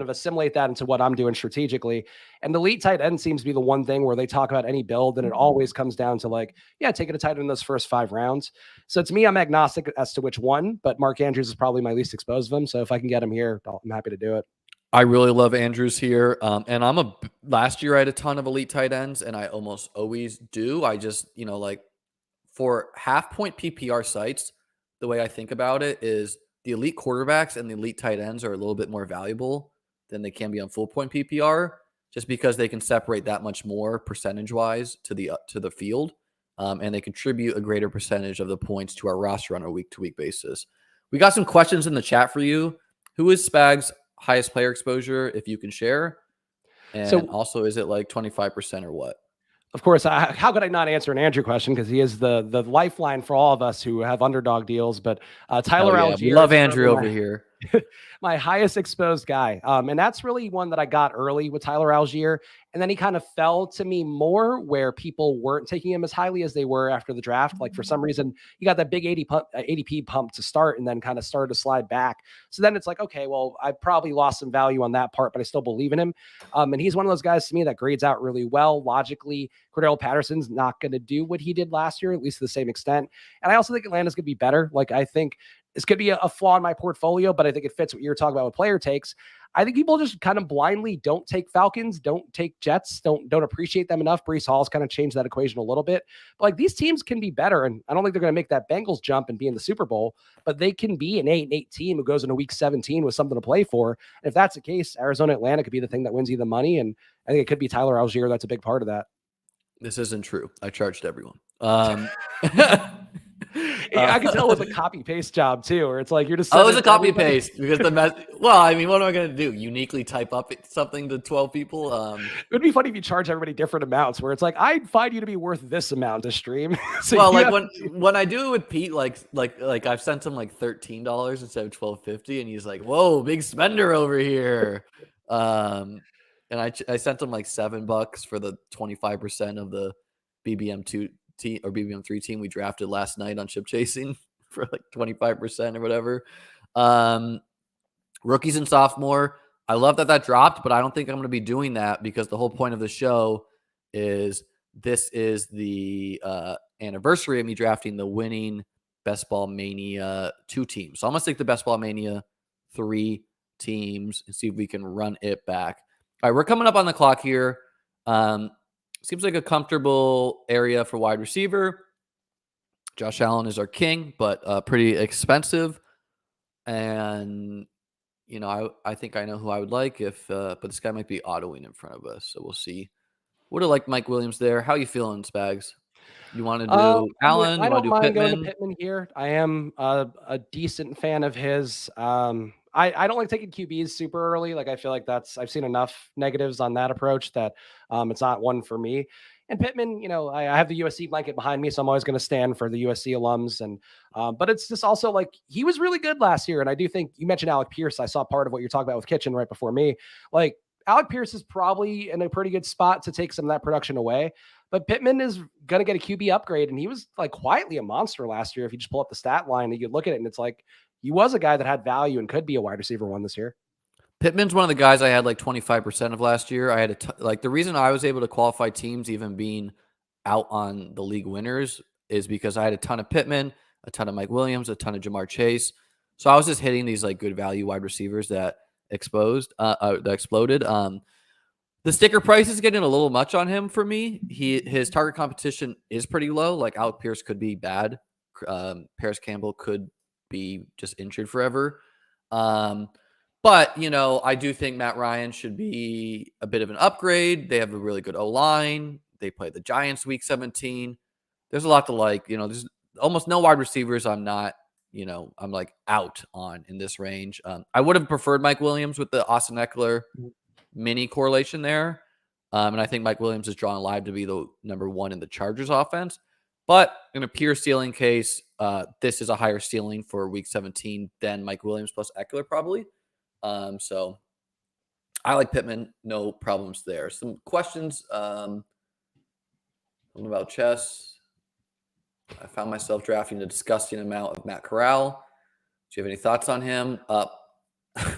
of assimilate that into what I'm doing strategically. And the elite tight end seems to be the one thing where they talk about any build, and it always comes down to taking a tight end in those first 5 rounds. So to me, I'm agnostic as to which one, but Mark Andrews is probably my least exposed of them. So if I can get him here, I'm happy to do it. I really love Andrews here. And last year I had a ton of elite tight ends, and I almost always do. I just, for half point PPR sites, the way I think about it is the elite quarterbacks and the elite tight ends are a little bit more valuable than they can be on full point PPR, just because they can separate that much more percentage wise to the field. And they contribute a greater percentage of the points to our roster on a week to week basis. We got some questions in the chat for you. Who is Spags' highest player exposure, if you can share? And also, is it like 25% or what? Of course, how could I not answer an Andrew question? Because he is the lifeline for all of us who have underdog deals. But Tyler Algier. We love Andrew over here. My highest exposed guy. And that's really one that I got early with Tyler Algier. And then he kind of fell to me more where people weren't taking him as highly as they were after the draft. Like for some reason, he got that big ADP pump to start and then kind of started to slide back. So then it's like, okay, well, I probably lost some value on that part, but I still believe in him. And he's one of those guys to me that grades out really well. Logically, Cordell Patterson's not going to do what he did last year, at least to the same extent. And I also think Atlanta's going to be better. Like I think this could be a flaw in my portfolio, but I think it fits what you're talking about with player takes. I think people just kind of blindly don't take Falcons, don't take Jets, don't appreciate them enough. Breece Hall's kind of changed that equation a little bit. But these teams can be better, and I don't think they're going to make that Bengals jump and be in the Super Bowl, but they can be an 8-8 team who goes into week 17 with something to play for. And if that's the case, Arizona, Atlanta could be the thing that wins you the money, and I think it could be Tyler Algier. That's a big part of that. This isn't true. I charged everyone. I can tell it was a copy paste job too, or it's like you're just. Oh, it was a copy paste because well, I mean, what am I going to do? Uniquely type up something to 12 people? It would be funny if you charge everybody different amounts. Where it's like, I'd find you to be worth this amount to stream. So when I do it with Pete, like I've sent him like $13 instead of $12.50, and he's like, "Whoa, big spender over here." And I sent him like $7 for the 25% of the BBM2 team or BBM3 team we drafted last night on chip chasing for like 25% or whatever. Rookies and sophomore. I love that dropped, but I don't think I'm going to be doing that because the whole point of the show is this is the anniversary of me drafting the winning Bestball Mania 2 teams. So I'm going to stick the Bestball Mania 3 teams and see if we can run it back. All right, we're coming up on the clock here. Seems like a comfortable area for wide receiver. Josh Allen is our king, but pretty expensive. And, you know, I think I know who I would like but this guy might be autoing in front of us. So we'll see. Would have liked Mike Williams there. How you feeling, Spags? You want to do Allen? I you want don't to do mind Pittman? going to Pittman here. I am a decent fan of his. I don't like taking QBs super early. Like I feel like I've seen enough negatives on that approach that it's not one for me. And Pittman, you know, I have the USC blanket behind me, so I'm always going to stand for the USC alums. And but it's just also like he was really good last year, and I do think you mentioned Alec Pierce. I saw part of what you're talking about with Kitchen right before me. Like Alec Pierce is probably in a pretty good spot to take some of that production away. But Pittman is going to get a QB upgrade, and he was like quietly a monster last year. If you just pull up the stat line and you look at it, and it's like he was a guy that had value and could be a wide receiver one this year. Pittman's one of the guys I had like 25% of last year. I had like the reason I was able to qualify teams even being out on the league winners is because I had a ton of Pittman, a ton of Mike Williams, a ton of Jamar Chase. So I was just hitting these like good value wide receivers that exploded. The sticker price is getting a little much on him for me. His target competition is pretty low. Like Alec Pierce could be bad. Paris Campbell could be just injured forever. But, you know, I do think Matt Ryan should be a bit of an upgrade. They have a really good O-line. They play the Giants week 17. There's a lot to like. You know, there's almost no wide receivers I'm not, you know, I'm like out on in this range. I would have preferred Mike Williams with the Austin Eckler mini correlation there. And I think Mike Williams is drawn live to be the number one in the Chargers offense. But in a pure ceiling case, this is a higher ceiling for week 17 than Mike Williams plus Eckler probably. So I like Pittman, no problems there. Some questions about chess. I found myself drafting a disgusting amount of Matt Corral. Do you have any thoughts on him? I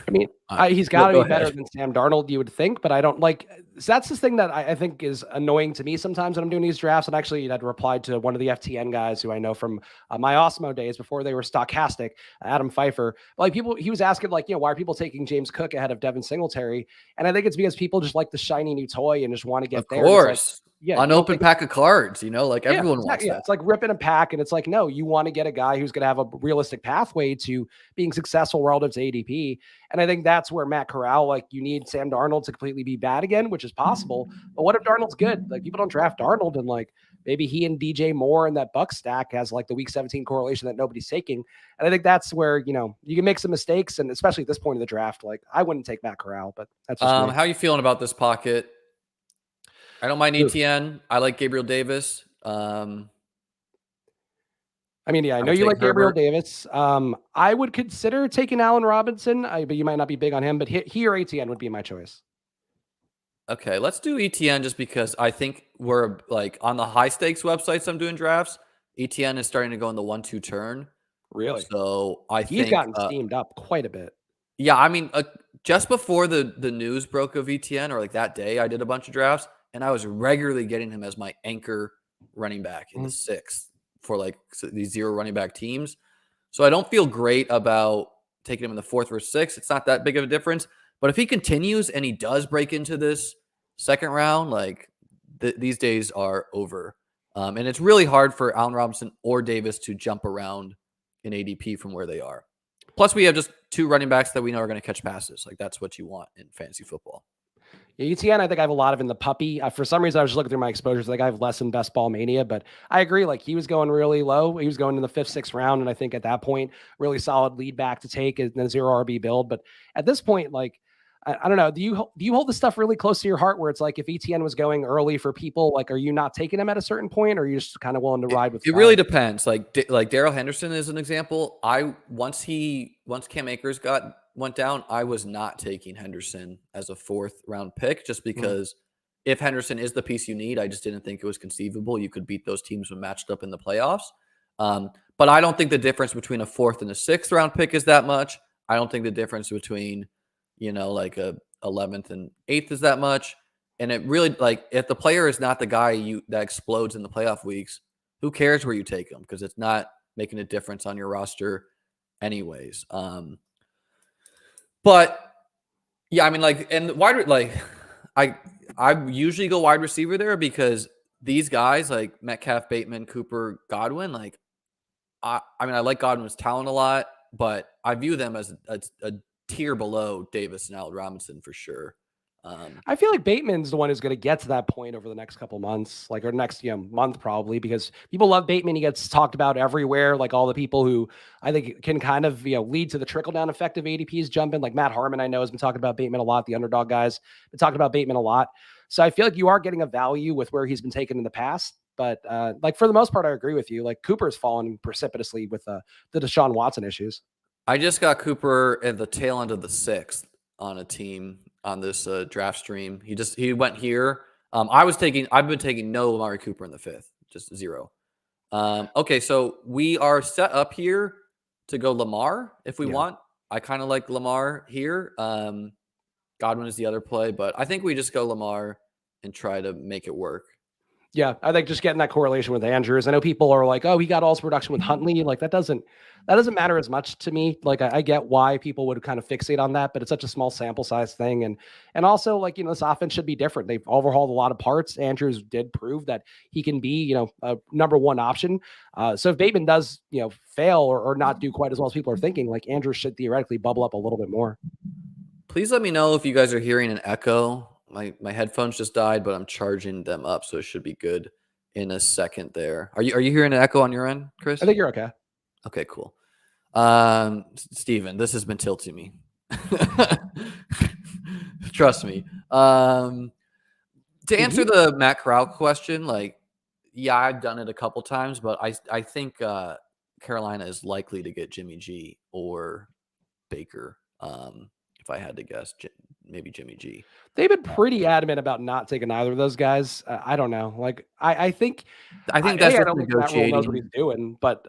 mean, he's got to be better than Sam Darnold, you would think, but I don't like. So that's the thing that I think is annoying to me sometimes when I'm doing these drafts. And actually, I'd replied to one of the FTN guys who I know from my Osmo days before they were stochastic, Adam Pfeiffer. Like he was asking, like, you know, why are people taking James Cook ahead of Devin Singletary? And I think it's because people just like the shiny new toy and just want to get there. Of course. Yeah, unopened pack of cards, you know, like everyone wants that. It's like ripping a pack, and it's like, no, you want to get a guy who's going to have a realistic pathway to being successful relative to ADP. And I think that's where Matt Corral, like, you need Sam Darnold to completely be bad again, which is possible. But what if Darnold's good? Like, people don't draft Darnold, and like maybe he and DJ Moore and that Buck stack has like the week 17 correlation that nobody's taking. And I think that's where, you know, you can make some mistakes, and especially at this point in the draft, like I wouldn't take Matt Corral, but that's just how are you feeling about this pocket? I don't mind ETN. I like Gabriel Davis. I mean, yeah, I know you like Gabriel Davis. I would consider taking Allen Robinson, but you might not be big on him. But he or ATN would be my choice. Okay, let's do ETN just because I think we're like on the high stakes websites I'm doing drafts. ETN is starting to go in the 1-2 turn. Really? So he's gotten steamed up quite a bit. Yeah, I mean, just before the news broke of ETN, or like that day, I did a bunch of drafts, and I was regularly getting him as my anchor running back in the 6th for like these 0 running back teams. So I don't feel great about taking him in the 4th or 6th. It's not that big of a difference. But if he continues and he does break into this second round, like these days are over. And it's really hard for Allen Robinson or Davis to jump around in ADP from where they are. Plus, we have just 2 running backs that we know are going to catch passes. Like, that's what you want in fantasy football. Yeah, ETN, I think I have a lot of in the puppy. For some reason, I was just looking through my exposures. I think I have less in Bestball Mania, but I agree. Like, he was going really low. He was going in the 5th, 6th round. And I think at that point, really solid lead back to take and then 0 RB build. But at this point, like, I don't know. Do you hold this stuff really close to your heart where it's like if ETN was going early for people, like, are you not taking him at a certain point, or are you just kind of willing to ride with it? Really depends. Like Darrell Henderson is an example. Once Cam Akers went down, I was not taking Henderson as a 4th round pick just because if Henderson is the piece you need, I just didn't think it was conceivable you could beat those teams when matched up in the playoffs. But I don't think the difference between a 4th and a 6th round pick is that much. I don't think the difference between, you know, like a 11th and 8th is that much. And it really, like, if the player is not the guy that explodes in the playoff weeks, who cares where you take him? Because it's not making a difference on your roster anyways. But yeah, I mean, like, and I usually go wide receiver there because these guys like Metcalf, Bateman, Cooper, Godwin, like, I mean, I like Godwin's talent a lot, but I view them as a tier below Davis and Allen Robinson for sure. I feel like Bateman's the one who's going to get to that point over the next couple months, like, or next month probably, because people love Bateman. He gets talked about everywhere. Like all the people who I think can kind of lead to the trickle down effect of ADPs jumping. Like Matt Harmon, I know, has been talking about Bateman a lot. The Underdog guys been talking about Bateman a lot. So I feel like you are getting a value with where he's been taken in the past. But like for the most part, I agree with you. Like Cooper's fallen precipitously with the Deshaun Watson issues. I just got Cooper at the tail end of the 6th on a team on this draft stream. He went here. I've been taking no Amari Cooper in the 5th, just 0. Okay, so we are set up here to go Lamar if we want. I kind of like Lamar here. Godwin is the other play, but I think we just go Lamar and try to make it work. Yeah, I think just getting that correlation with Andrews. I know people are like, "Oh, he got all his production with Huntley." Like that doesn't matter as much to me. Like I get why people would kind of fixate on that, but it's such a small sample size thing, and also like this offense should be different. They've overhauled a lot of parts. Andrews did prove that he can be a number one option. So if Bateman does fail or not do quite as well as people are thinking, like Andrews should theoretically bubble up a little bit more. Please let me know if you guys are hearing an echo. My headphones just died, but I'm charging them up, so it should be good in a second there. Are you hearing an echo on your end, Chris? I think you're okay. Okay, cool. Steven, this has been tilting me. Trust me. To answer the Matt Corral question, like, yeah, I've done it a couple times, but I think Carolina is likely to get Jimmy G or Baker. If I had to guess, maybe Jimmy G. They've been pretty adamant about not taking either of those guys. I don't know. Like, I think that's I don't think Matt Rule knows what he's doing, but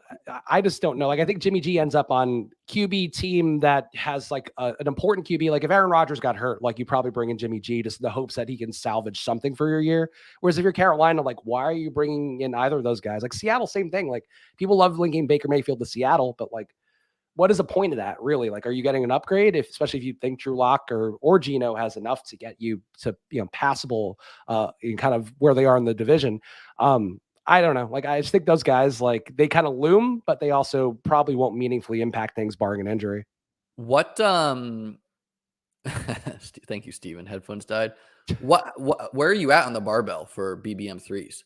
I just don't know. Like, I think Jimmy G ends up on QB team that has like an important QB. Like, if Aaron Rodgers got hurt, like you probably bring in Jimmy G just in the hopes that he can salvage something for your year. Whereas if you're Carolina, like, why are you bringing in either of those guys? Like Seattle, same thing. Like, people love linking Baker Mayfield to Seattle, but like, what is the point of that, really? Like, are you getting an upgrade, especially if you think Drew Lock or Geno has enough to get you to passable in kind of where they are in the division? I don't know. Like, I just think those guys, like, they kind of loom, but they also probably won't meaningfully impact things barring an injury. What thank you, Steven. Headphones died. Where are you at on the barbell for BBM threes?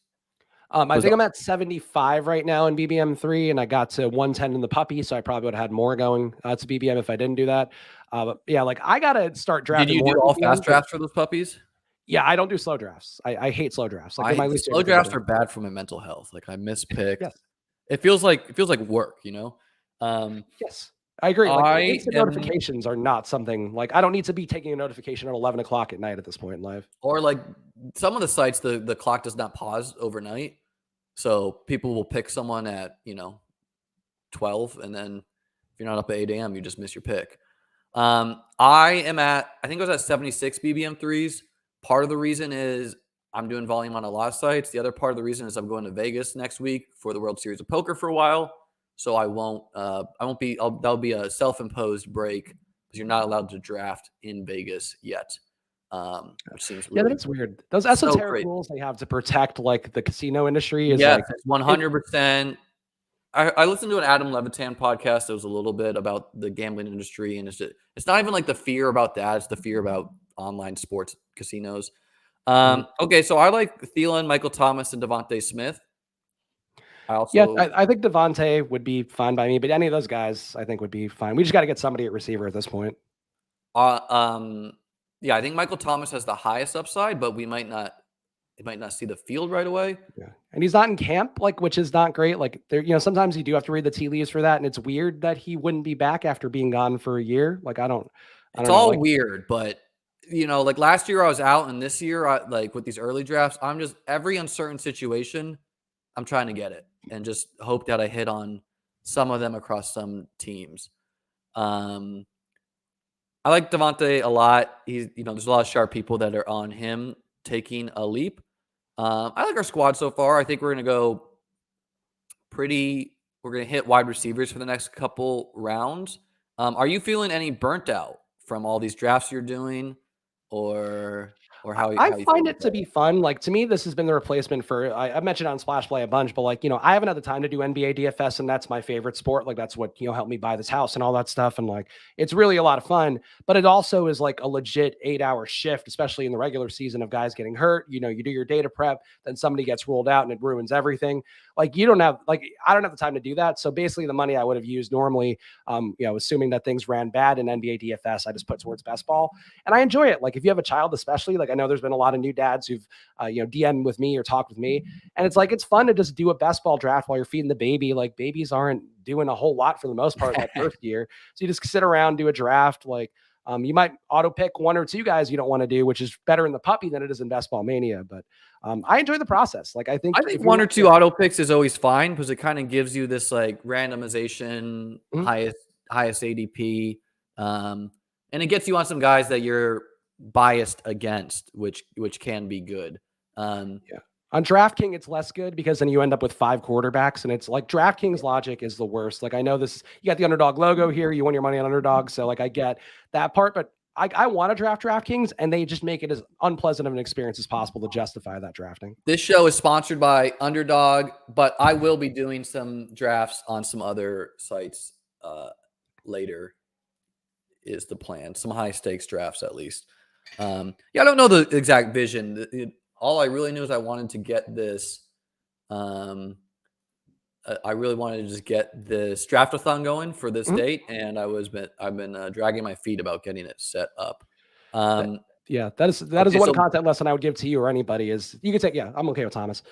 I think I'm at 75 right now in BBM3, and I got to 110 in the puppy, so I probably would have had more going to BBM if I didn't do that. But yeah, like I got to start drafting. Did you do all fast drafts for those puppies? Yeah, I don't do slow drafts. I hate slow drafts. Like slow drafts are bad for my mental health. Like I miss picks. Yes. It feels like work, Yes. I agree. Like notifications are not something like I don't need to be taking a notification at 11 o'clock at night at this point in life. Or like some of the sites, the clock does not pause overnight. So people will pick someone at, 12. And then if you're not up at 8 a.m., you just miss your pick. I think I was at 76 BBM threes. Part of the reason is I'm doing volume on a lot of sites. The other part of the reason is I'm going to Vegas next week for the World Series of Poker for a while. So that'll be a self-imposed break because you're not allowed to draft in Vegas yet. Which seems really that's weird. Those esoteric rules they have to protect like the casino industry is it's 100%. I listened to an Adam Levitan podcast that was a little bit about the gambling industry, and it's not even like the fear about that, it's the fear about online sports casinos. Okay, so I like Thielen, Michael Thomas, and Devontae Smith. I think Devontae would be fine by me, but any of those guys I think would be fine. We just got to get somebody at receiver at this point. Yeah, I think Michael Thomas has the highest upside, but he might not see the field right away. Yeah. And he's not in camp, like, which is not great. Like there, sometimes you do have to read the tea leaves for that. And it's weird that he wouldn't be back after being gone for a year. Like, it's all weird, but like last year I was out, and this year, like with these early drafts, I'm just every uncertain situation, I'm trying to get it and just hope that I hit on some of them across some teams. I like Devontae a lot. He's, there's a lot of sharp people that are on him taking a leap. I like our squad so far. I think we're going to go pretty we're going to hit wide receivers for the next couple rounds. Are you feeling any burnt out from all these drafts you're doing, or how I you find it to be fun. Like, to me, this has been the replacement for, I mentioned on Splash Play a bunch, but like, I haven't had the time to do NBA DFS, and that's my favorite sport. Like, that's what, helped me buy this house and all that stuff. And like, it's really a lot of fun, but it also is like a legit 8-hour shift, especially in the regular season of guys getting hurt. You do your data prep, then somebody gets ruled out and it ruins everything. Like, I don't have the time to do that. So basically the money I would have used normally, assuming that things ran bad in NBA DFS, I just put towards best ball, and I enjoy it. Like, if you have a child, especially, like, I know there's been a lot of new dads who've, DM with me or talk with me. And it's like, it's fun to just do a best ball draft while you're feeding the baby. Like, babies aren't doing a whole lot for the most part that first year. So you just sit around, do a draft. Like, you might auto pick one or two guys you don't want to do, which is better in the puppy than it is in Bestball Mania. But I enjoy the process. Like, I think one or two auto picks is always fine, because it kind of gives you this like randomization, highest ADP. And it gets you on some guys that you're biased against, which can be good. On DraftKings, it's less good because then you end up with 5 quarterbacks, and it's like DraftKings logic is the worst. Like, I know this, you got the Underdog logo here, you won your money on Underdog, so like I get that part, but I want to draft DraftKings, and they just make it as unpleasant of an experience as possible to justify that drafting. This show is sponsored by Underdog, but I will be doing some drafts on some other sites later is the plan. Some high stakes drafts at least. I don't know the exact vision. All I really knew is I wanted to get this. I really wanted to just get this Draftathon going for this date, and I've been dragging my feet about getting it set up. That is one content lesson I would give to you or anybody is you could take, I'm okay with Thomas.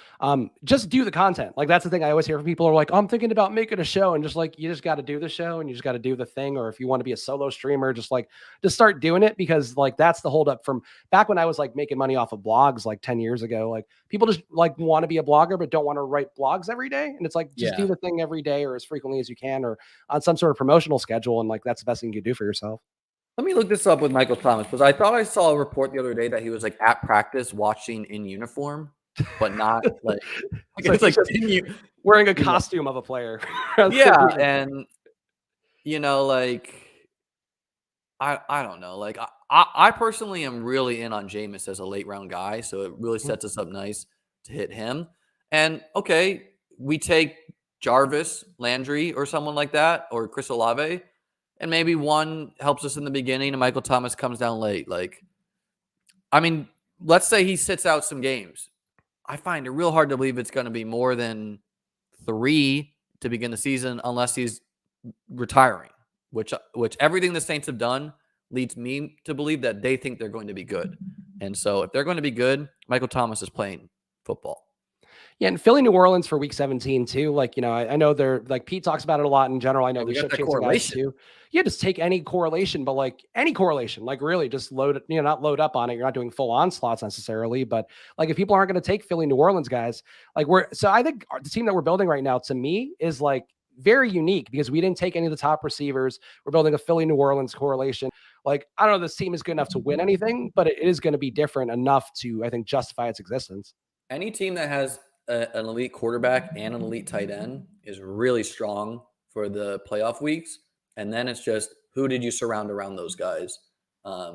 Just do the content. Like, that's the thing I always hear from people are like, I'm thinking about making a show, and just like, you just got to do the show and you just got to do the thing. Or if you want to be a solo streamer, just start doing it, because like, that's the holdup from back when I was like making money off of blogs, like 10 years ago. Like, people just like want to be a blogger, but don't want to write blogs every day. And it's like, just do the thing every day, or as frequently as you can, or on some sort of promotional schedule. And like, that's the best thing you can do for yourself. Let me look this up with Michael Thomas, because I thought I saw a report the other day that he was like at practice watching in uniform, but not like it's like wearing a costume of a player. Yeah, and like I don't know. Like I personally am really in on Jameis as a late round guy, so it really sets us up nice to hit him. And okay, we take Jarvis Landry or someone like that, or Chris Olave. And maybe one helps us in the beginning and Michael Thomas comes down late. Like, I mean, let's say he sits out some games. I find it real hard to believe it's going to be more than 3 to begin the season unless he's retiring, which everything the Saints have done leads me to believe that they think they're going to be good. And so if they're going to be good, Michael Thomas is playing football. Yeah, and Philly, New Orleans for week 17 too. Like, I know they're like, Pete talks about it a lot in general. I know there's shift change guys too. Yeah, just take any correlation, but like any correlation, like really just load it, not load up on it. You're not doing full onslaughts necessarily, but like if people aren't going to take Philly, New Orleans guys, like I think the team that we're building right now to me is like very unique because we didn't take any of the top receivers. We're building a Philly, New Orleans correlation. Like, I don't know, this team is good enough to win anything, but it is going to be different enough to, I think, justify its existence. Any team that has an elite quarterback and an elite tight end is really strong for the playoff weeks. And then it's just, who did you surround around those guys? I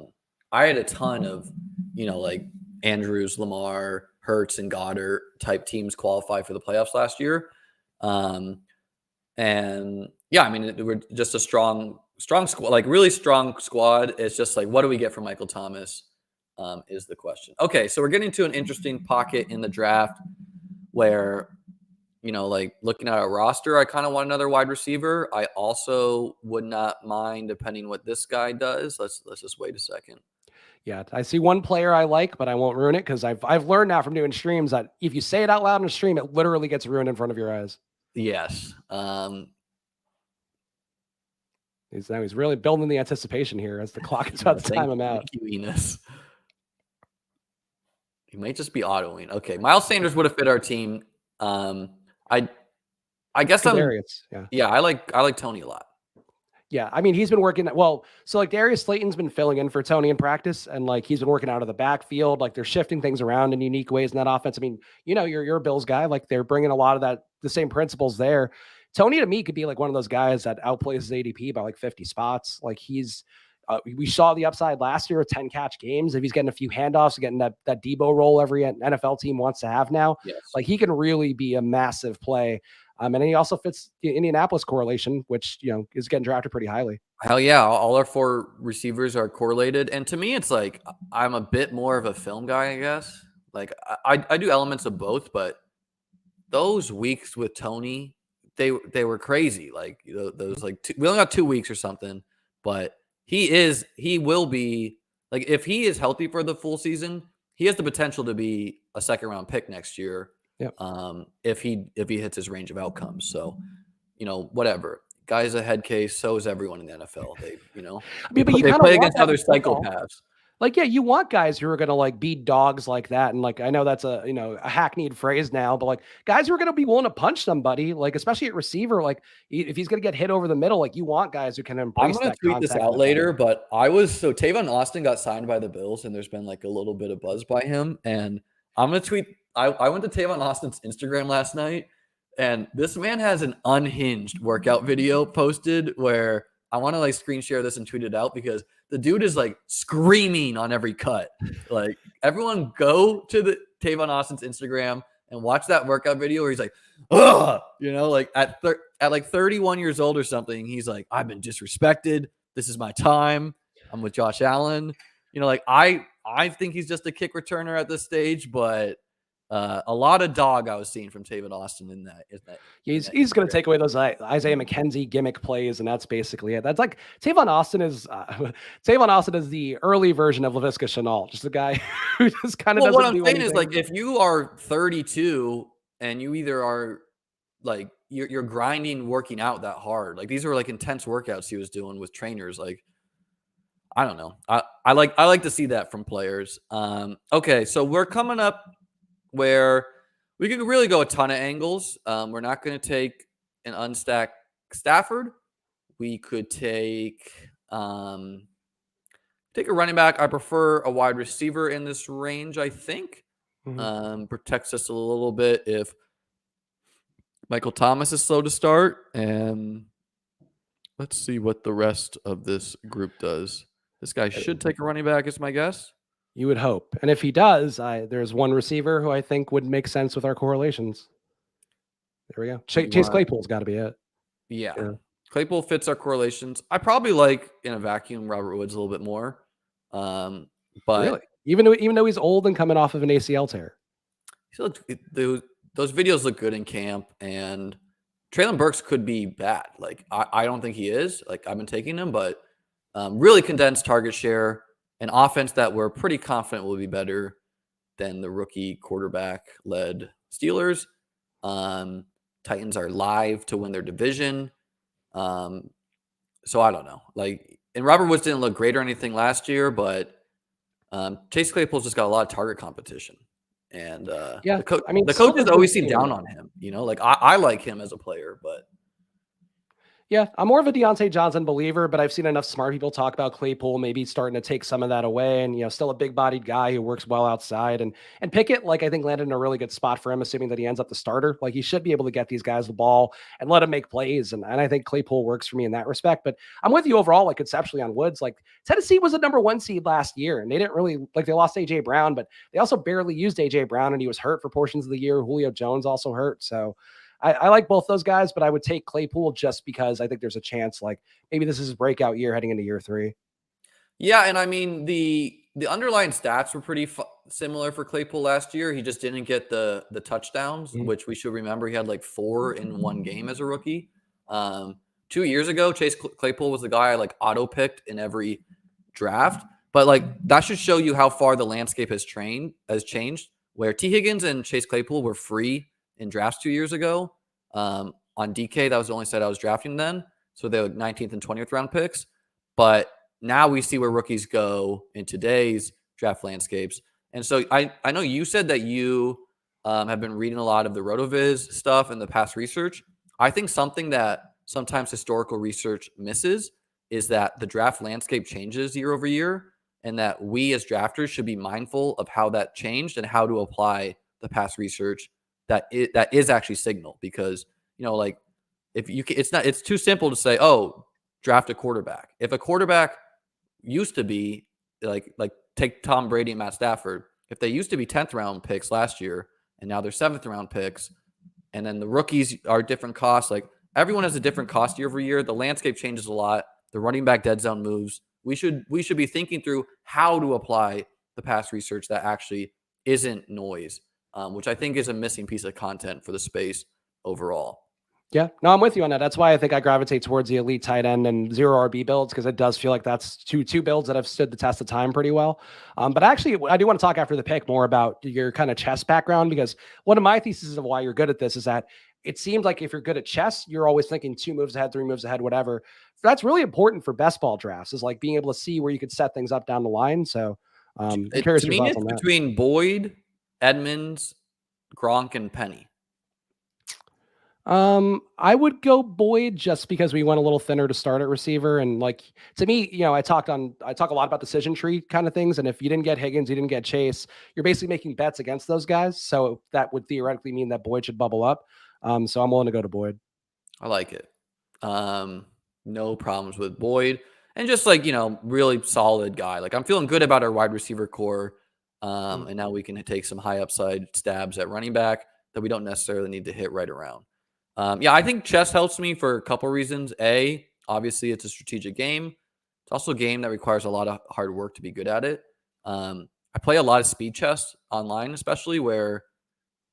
had a ton of, like Andrews, Lamar, Hurts, and Goddard type teams qualify for the playoffs last year. And yeah, I mean, we're just a strong squad, like really strong squad. It's just like, what do we get from Michael Thomas is the question. Okay, so we're getting to an interesting pocket in the draft where, like looking at our roster, I kind of want another wide receiver. I also would not mind depending what this guy does. Let's just wait a second. Yeah, I see one player I like, but I won't ruin it because I've learned now from doing streams that if you say it out loud in a stream, it literally gets ruined in front of your eyes. Yes. He's really building the anticipation here as the clock is about to time him out. Thank you, Enos. He might just be autoing. Okay, Miles Sanders would have fit our team. I guess Darius, I like Tony a lot. Yeah, I mean, he's been working well. So like Darius Slayton's been filling in for Tony in practice, and like he's been working out of the backfield. Like they're shifting things around in unique ways in that offense. I mean, you're a Bills guy. Like they're bringing a lot of the same principles there. Tony to me could be like one of those guys that outplays his ADP by like 50 spots. Like he's, we saw the upside last year with 10 catch games. If he's getting a few handoffs, getting that Debo role every NFL team wants to have now, like he can really be a massive play. And he also fits the Indianapolis correlation, which, is getting drafted pretty highly. Hell yeah. All our 4 receivers are correlated. And to me, it's like, I'm a bit more of a film guy, I guess. Like I do elements of both, but those weeks with Tony, they were crazy. Like those like we only got 2 weeks or something, but he will be like, if he is healthy for the full season, he has the potential to be a 2nd round pick next year. Yep. If he hits his range of outcomes. So, whatever. Guy's a head case. So is everyone in the NFL. They, but you they play against other football. psychopaths. Like, yeah, you want guys who are going to like be dogs like that. And like, I know that's a hackneyed phrase now, but like guys who are going to be willing to punch somebody, like, especially at receiver, like if he's going to get hit over the middle, like you want guys who can embrace that. I'm going to tweet this out later, but Tavon Austin got signed by the Bills and there's been like a little bit of buzz by him. And I'm going to tweet, I went to Tavon Austin's Instagram last night and this man has an unhinged workout video posted where I want to like screen share this and tweet it out because the dude is like screaming on every cut. Like everyone go to the Tavon Austin's Instagram and watch that workout video where he's like, ugh, like at like 31 years old or something. He's like, I've been disrespected. This is my time. I'm with Josh Allen. Like I think he's just a kick returner at this stage, but a lot of dog I was seeing from Tavon Austin in that. He's going to take away those Isaiah McKenzie gimmick plays, and that's basically it. That's like Tavon Austin is the early version of Laviska Shenault, just a guy who just kind of. Well, what I'm saying is like if you are 32 and you either are like you're grinding, working out that hard, like these are like intense workouts he was doing with trainers, like. I don't know. I like to see that from players. Okay, so we're coming up where we could really go a ton of angles. We're not going to take an unstacked Stafford. We could take a running back. I prefer a wide receiver in this range, I think. Protects us a little bit if Michael Thomas is slow to start. And let's see what the rest of this group does. This guy should take a running back, is my guess. You would hope. And if he does, there's one receiver who I think would make sense with our correlations. There we go. Chase Claypool's got to be it. Yeah. Claypool fits our correlations. I probably like, in a vacuum, Robert Woods a little bit more. But really? Even though he's old and coming off of an ACL tear. Those videos look good in camp, and Treylon Burks could be bad. Like, I don't think he is. Like, I've been taking him, but really condensed target share, an offense that we're pretty confident will be better than the rookie quarterback-led Steelers. Titans are live to win their division. So I don't know. Like, and Robert Woods didn't look great or anything last year, but Chase Claypool's just got a lot of target competition. And the coaches always seem down on him. Like I like him as a player, but. Yeah, I'm more of a Deontay Johnson believer, but I've seen enough smart people talk about Claypool maybe starting to take some of that away, and still a big-bodied guy who works well outside. And Pickett, like I think, landed in a really good spot for him, assuming that he ends up the starter. Like he should be able to get these guys the ball and let them make plays, and I think Claypool works for me in that respect. But I'm with you overall, like conceptually on Woods. Like Tennessee was a number 1 seed last year, and they didn't really they lost AJ Brown, but they also barely used AJ Brown, and he was hurt for portions of the year. Julio Jones also hurt, so. I like both those guys, but I would take Claypool just because I think there's a chance like maybe this is his breakout year heading into year 3. Yeah, and I mean the underlying stats were pretty similar for Claypool last year. He just didn't get the touchdowns, which we should remember. He had like 4 in one game as a rookie. 2 years ago, Chase Claypool was the guy I like auto picked in every draft. But like that should show you how far the landscape has changed. Where T. Higgins and Chase Claypool were free in drafts 2 years ago. On DK, that was the only side I was drafting then. So they were 19th and 20th round picks. But now we see where rookies go in today's draft landscapes. And so I know you said that you have been reading a lot of the RotoViz stuff and the past research. I think something that sometimes historical research misses is that the draft landscape changes year over year, and that we as drafters should be mindful of how that changed and how to apply the past research that is actually signal. Because, like it's too simple to say, oh, draft a quarterback. If a quarterback used to be like take Tom Brady and Matt Stafford, if they used to be 10th round picks last year and now they're 7th round picks, and then the rookies are different costs, like everyone has a different cost year over year. The landscape changes a lot. The running back dead zone moves. We should be thinking through how to apply the past research that actually isn't noise, which I think is a missing piece of content for the space overall. Yeah, no, I'm with you on that. That's why I think I gravitate towards the elite tight end and zero RB builds, because it does feel like that's two builds that have stood the test of time pretty well. But actually, I do want to talk after the pick more about your kind of chess background, because one of my theses of why you're good at this is that it seems like if you're good at chess, you're always thinking 2 moves ahead, 3 moves ahead, whatever. That's really important for best ball drafts, is like being able to see where you could set things up down the line. So I'm curious to your me, thoughts on that. Between Boyd, Edmonds, Gronk, and Penny. I would go Boyd just because we went a little thinner to start at receiver. And like, to me, I talk a lot about decision tree kind of things. And if you didn't get Higgins, you didn't get Chase, you're basically making bets against those guys. So that would theoretically mean that Boyd should bubble up. So I'm willing to go to Boyd. I like it. No problems with Boyd, and just like, really solid guy. Like, I'm feeling good about our wide receiver core. And now we can take some high upside stabs at running back that we don't necessarily need to hit right around. I think chess helps me for a couple reasons. A, obviously it's a strategic game. It's also a game that requires a lot of hard work to be good at it. I play a lot of speed chess online, especially, where,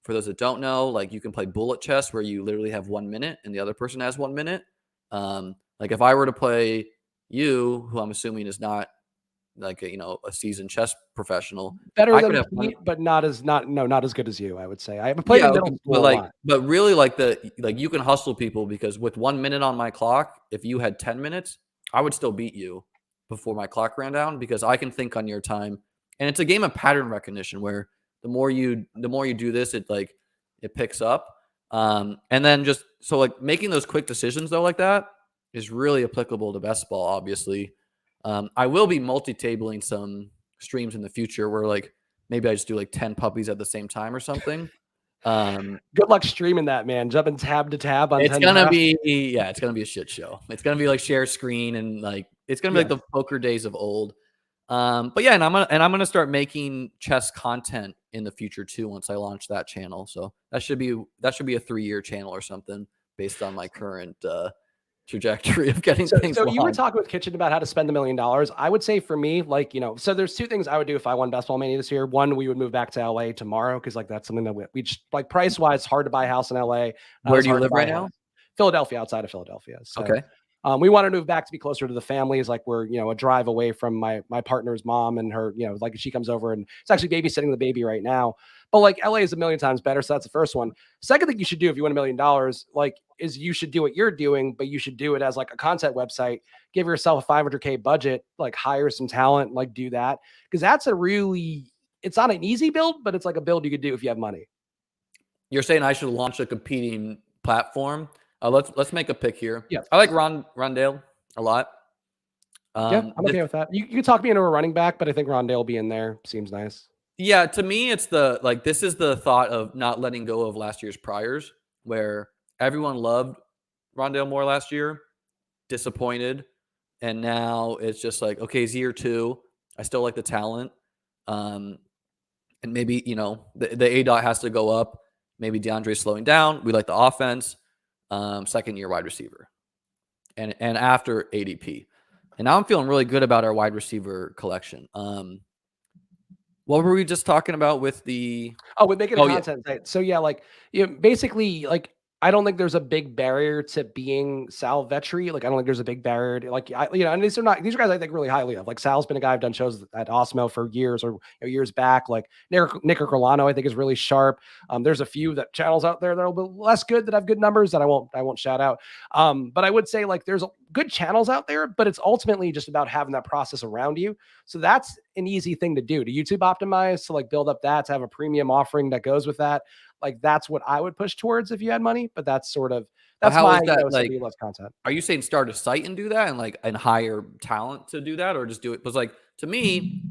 for those that don't know, like, you can play bullet chess where you literally have 1 minute and the other person has 1 minute. Like, if I were to play you, who I'm assuming is not like a seasoned chess professional, better than me, but not as good as you, I would say. I played in middle school but really, you can hustle people, because with 1 minute on my clock, if you had 10 minutes, I would still beat you before my clock ran down, because I can think on your time. And it's a game of pattern recognition, where the more you do this, it picks up. And then just making those quick decisions though, like that, is really applicable to best ball, obviously. I will be multi-tabling some streams in the future where maybe I just do 10 puppies at the same time or something. Good luck streaming that, man. Jumping tab to tab on. It's gonna be a shit show. It's gonna be share screen, and it's gonna be like the poker days of old. But yeah, and I'm gonna start making chess content in the future too once I launch that channel. So that should be a 3-year channel or something based on my current trajectory of getting things. So you were talking with Kitchen about how to spend $1 million. I would say for me, so there's 2 things I would do if I won Bestball Mania this year. One, we would move back to LA tomorrow, because that's something that we just, price wise, hard to buy a house in LA. Where do you live right now? Philadelphia, outside of Philadelphia. So, okay. We want to move back to be closer to the families. We're, a drive away from my partner's mom and her, she comes over, and it's actually babysitting the baby right now. But LA is a million times better. So that's the first one. Second thing you should do if you win $1 million, is you should do what you're doing, but you should do it as a content website. Give yourself a $500K budget, hire some talent, do that. Because that's it's not an easy build, but it's a build you could do if you have money. You're saying I should launch a competing platform? Let's make a pick here. Yeah, I like Rondale a lot. I'm okay with that. You can talk me into a running back, but I think Rondale being there seems nice. Yeah, to me, it's this is the thought of not letting go of last year's priors, where everyone loved Rondale Moore last year, disappointed, and now it's just okay, it's year 2. I still like the talent, and maybe the A-dot has to go up. Maybe DeAndre's slowing down. We like the offense. Second year wide receiver, and after ADP, and now I'm feeling really good about our wide receiver collection. What were we just talking about with the? With making a content site. So yeah, basically I don't think there's a big barrier to being Sal Vetri. I don't think there's a big barrier to, and these are guys I think really highly of. Sal's been a guy I've done shows at Osmo for years or years back. Nick Orlando, I think, is really sharp. There's a few channels out there that are a little bit less good that have good numbers that I won't shout out. But I would say there's good channels out there, but it's ultimately just about having that process around you. So that's an easy thing to do, to YouTube optimize, to build up that, to have a premium offering that goes with that. That's what I would push towards if you had money, but that's how my is that, less content. Are you saying start a site and do that, and hire talent to do that, or just do it? Because to me,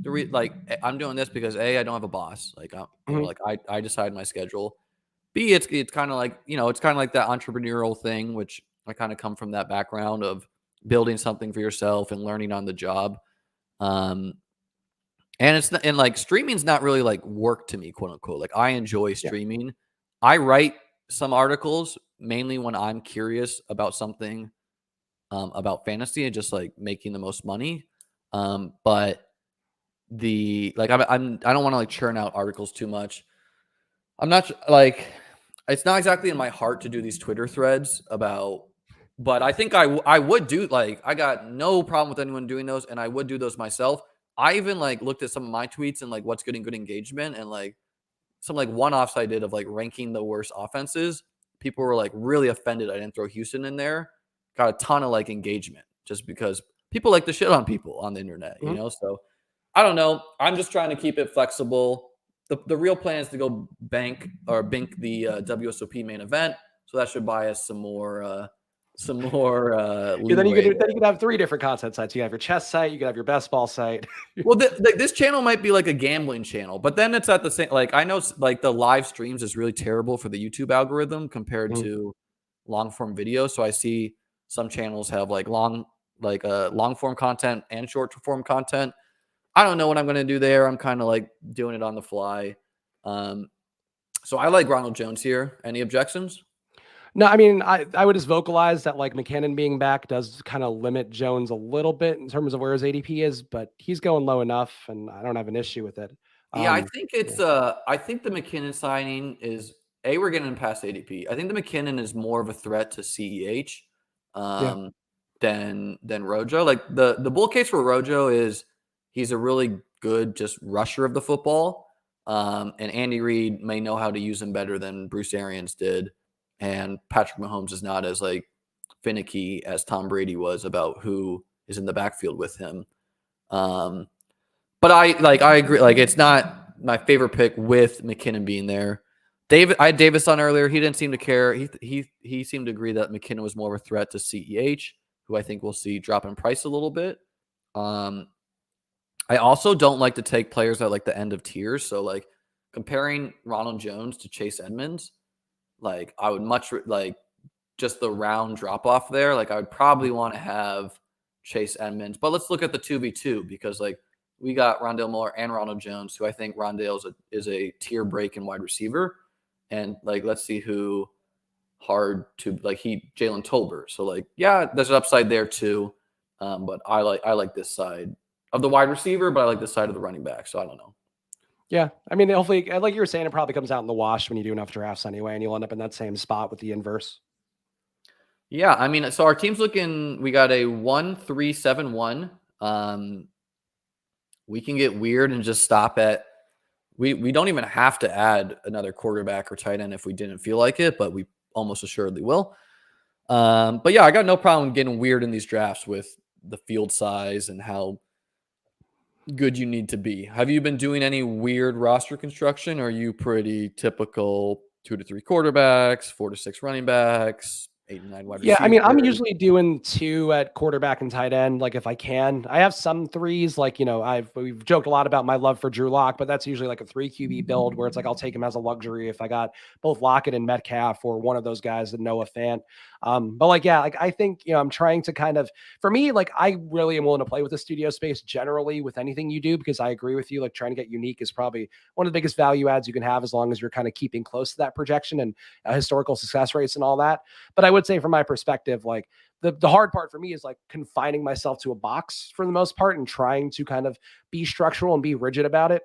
I'm doing this because A, I don't have a boss. I decide my schedule. B, it's kind of it's kind of like that entrepreneurial thing, which I kind of come from that background of building something for yourself and learning on the job. And it's not, and like streaming's not really like work to me, quote unquote. Like I enjoy streaming. Yeah. I write some articles mainly when I'm curious about something about fantasy and just like making the most money. But I don't want to like churn out articles too much. I'm not like, it's not exactly in my heart to do these Twitter threads about, but I think I would do, like, I got no problem with anyone doing those, and I would do those myself. I even like looked at some of my tweets and like what's getting good engagement, and like some like one-offs I did of like ranking the worst offenses. People were like really offended I didn't throw Houston in there. Got a ton of like engagement just because people like to shit on people on the internet, you know? So I don't know. I'm just trying to keep it flexible. The real plan is to go bink the WSOP main event. So that should buy us some more then you could have 3 different content sites. You have your chess site, you could have your best ball site. Well, this channel might be like a gambling channel, but then it's at the same, like I know like the live streams is really terrible for the YouTube algorithm compared to long form video. So I see some channels have like long form content and short form content. I don't know what I'm going to do there. I'm kind of like doing it on the fly. So I like Ronald Jones here. Any objections? No, I mean, I would just vocalize that like McKinnon being back does kind of limit Jones a little bit in terms of where his ADP is, but he's going low enough and I don't have an issue with it. Yeah, I think it's I think the McKinnon signing is we're getting him past ADP. I think the McKinnon is more of a threat to CEH than Rojo. Like the bull case for Rojo is he's a really good just rusher of the football. And Andy Reid may know how to use him better than Bruce Arians did. And Patrick Mahomes is not as like finicky as Tom Brady was about who is in the backfield with him. But I agree. Like it's not my favorite pick with McKinnon being there. I had Davis on earlier. He didn't seem to care. He seemed to agree that McKinnon was more of a threat to CEH, who I think we'll see drop in price a little bit. I also don't like to take players at like the end of tiers. So like comparing Ronald Jones to Chase Edmonds, like I would much like just the round drop off there. Like I would probably want to have Chase Edmonds, but let's look at the 2v2 because like we got Rondale Moore and Ronald Jones, who I think Rondale is a tier break in wide receiver. And like, let's see who hard to like Jalen Tolbert. So like, yeah, there's an upside there too. But I like this side of the wide receiver, but I like this side of the running back. So I don't know. Yeah. I mean, hopefully, like you were saying, it probably comes out in the wash when you do enough drafts anyway, and you'll end up in that same spot with the inverse. Yeah. I mean, so our team's looking, we got a 1-3-7-1. We can get weird and just stop at, we don't even have to add another quarterback or tight end if we didn't feel like it, but we almost assuredly will. But yeah, I got no problem getting weird in these drafts with the field size and how good you need to be. Have you been doing any weird roster construction? Or are you pretty typical 2 to 3 quarterbacks, 4 to 6 running backs, 8 and 9 wide receivers? Yeah, I mean, I'm usually doing 2 at quarterback and tight end, like if I can. I have some 3s, like, you know, we've joked a lot about my love for Drew Lock, but that's usually like a 3 QB build where it's like I'll take him as a luxury if I got both Lockett and Metcalf or one of those guys and Noah Fant. But like, yeah, like I think, you know, I'm trying to kind of, for me, like I really am willing to play with the studio space generally with anything you do, because I agree with you. Like trying to get unique is probably one of the biggest value adds you can have as long as you're kind of keeping close to that projection and historical success rates and all that. But I would say from my perspective, like the hard part for me is like confining myself to a box for the most part and trying to kind of be structural and be rigid about it.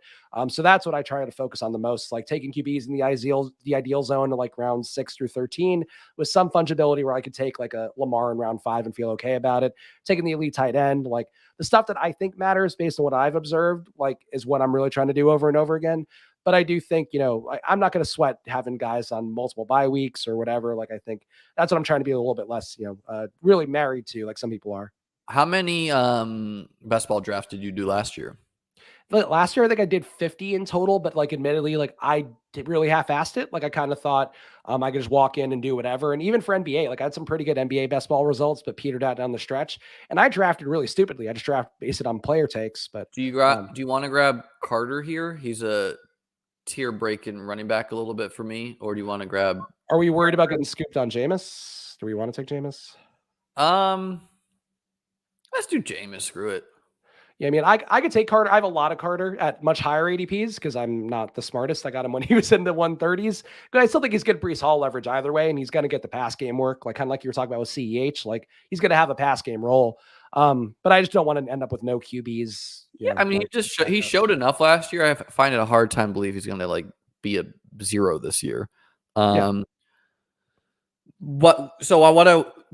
So that's what I try to focus on the most, like taking QBs in the ideal zone to like round 6 through 13 with some fungibility where I could take like a Lamar in round 5 and feel okay about it. Taking the elite tight end, like the stuff that I think matters based on what I've observed, like is what I'm really trying to do over and over again. But I do think, you know, I'm not going to sweat having guys on multiple bye weeks or whatever. Like, I think that's what I'm trying to be a little bit less, you know, really married to, like some people are. How many best ball drafts did you do last year? Last year, I think I did 50 in total, but like admittedly, like I did really half-assed it. Like I kind of thought I could just walk in and do whatever. And even for NBA, like I had some pretty good NBA best ball results, but petered out down the stretch. And I drafted really stupidly. I just based it on player takes. But do you want to grab Carter here? He's a tier breaking running back a little bit for me, or do you want to grab? Are we worried about getting scooped on Jameis? Do we want to take Jameis? Let's do Jameis. Screw it. Yeah, I mean, I could take Carter. I have a lot of Carter at much higher ADPs because I'm not the smartest. I got him when he was in the 130s. But I still think he's good Brees Hall leverage either way, and he's going to get the pass game work, like kind of like you were talking about with CEH. Like he's going to have a pass game role. But I just don't want to end up with no QBs. Yeah, I mean, he showed enough last year. I find it a hard time to believe he's going to like be a 0 this year.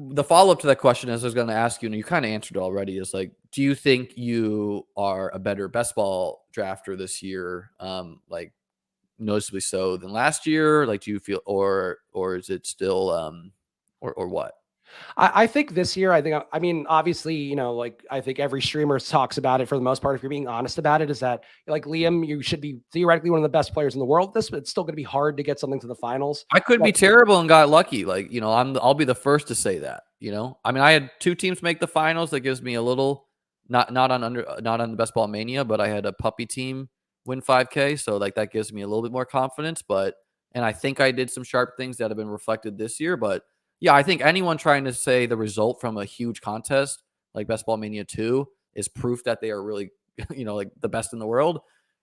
The follow up to that question is I was going to ask you, and you kind of answered already, is like, do you think you are a better best ball drafter this year? Like noticeably so than last year? Like, do you feel, or is it still, or what? I think this year, I mean, obviously, you know, like I think every streamer talks about it for the most part. If you're being honest about it, is that like Liam, you should be theoretically one of the best players in the world. But it's still going to be hard to get something to the finals. I could be terrible and got lucky. Like, you know, I'll be the first to say that. You know, I mean, I had 2 teams make the finals. That gives me a little not on the Bestball Mania, but I had a puppy team win 5K, so like that gives me a little bit more confidence. And I think I did some sharp things that have been reflected this year, but. Yeah, I think anyone trying to say the result from a huge contest like Bestball Mania 2 is proof that they are really, you know, like the best in the world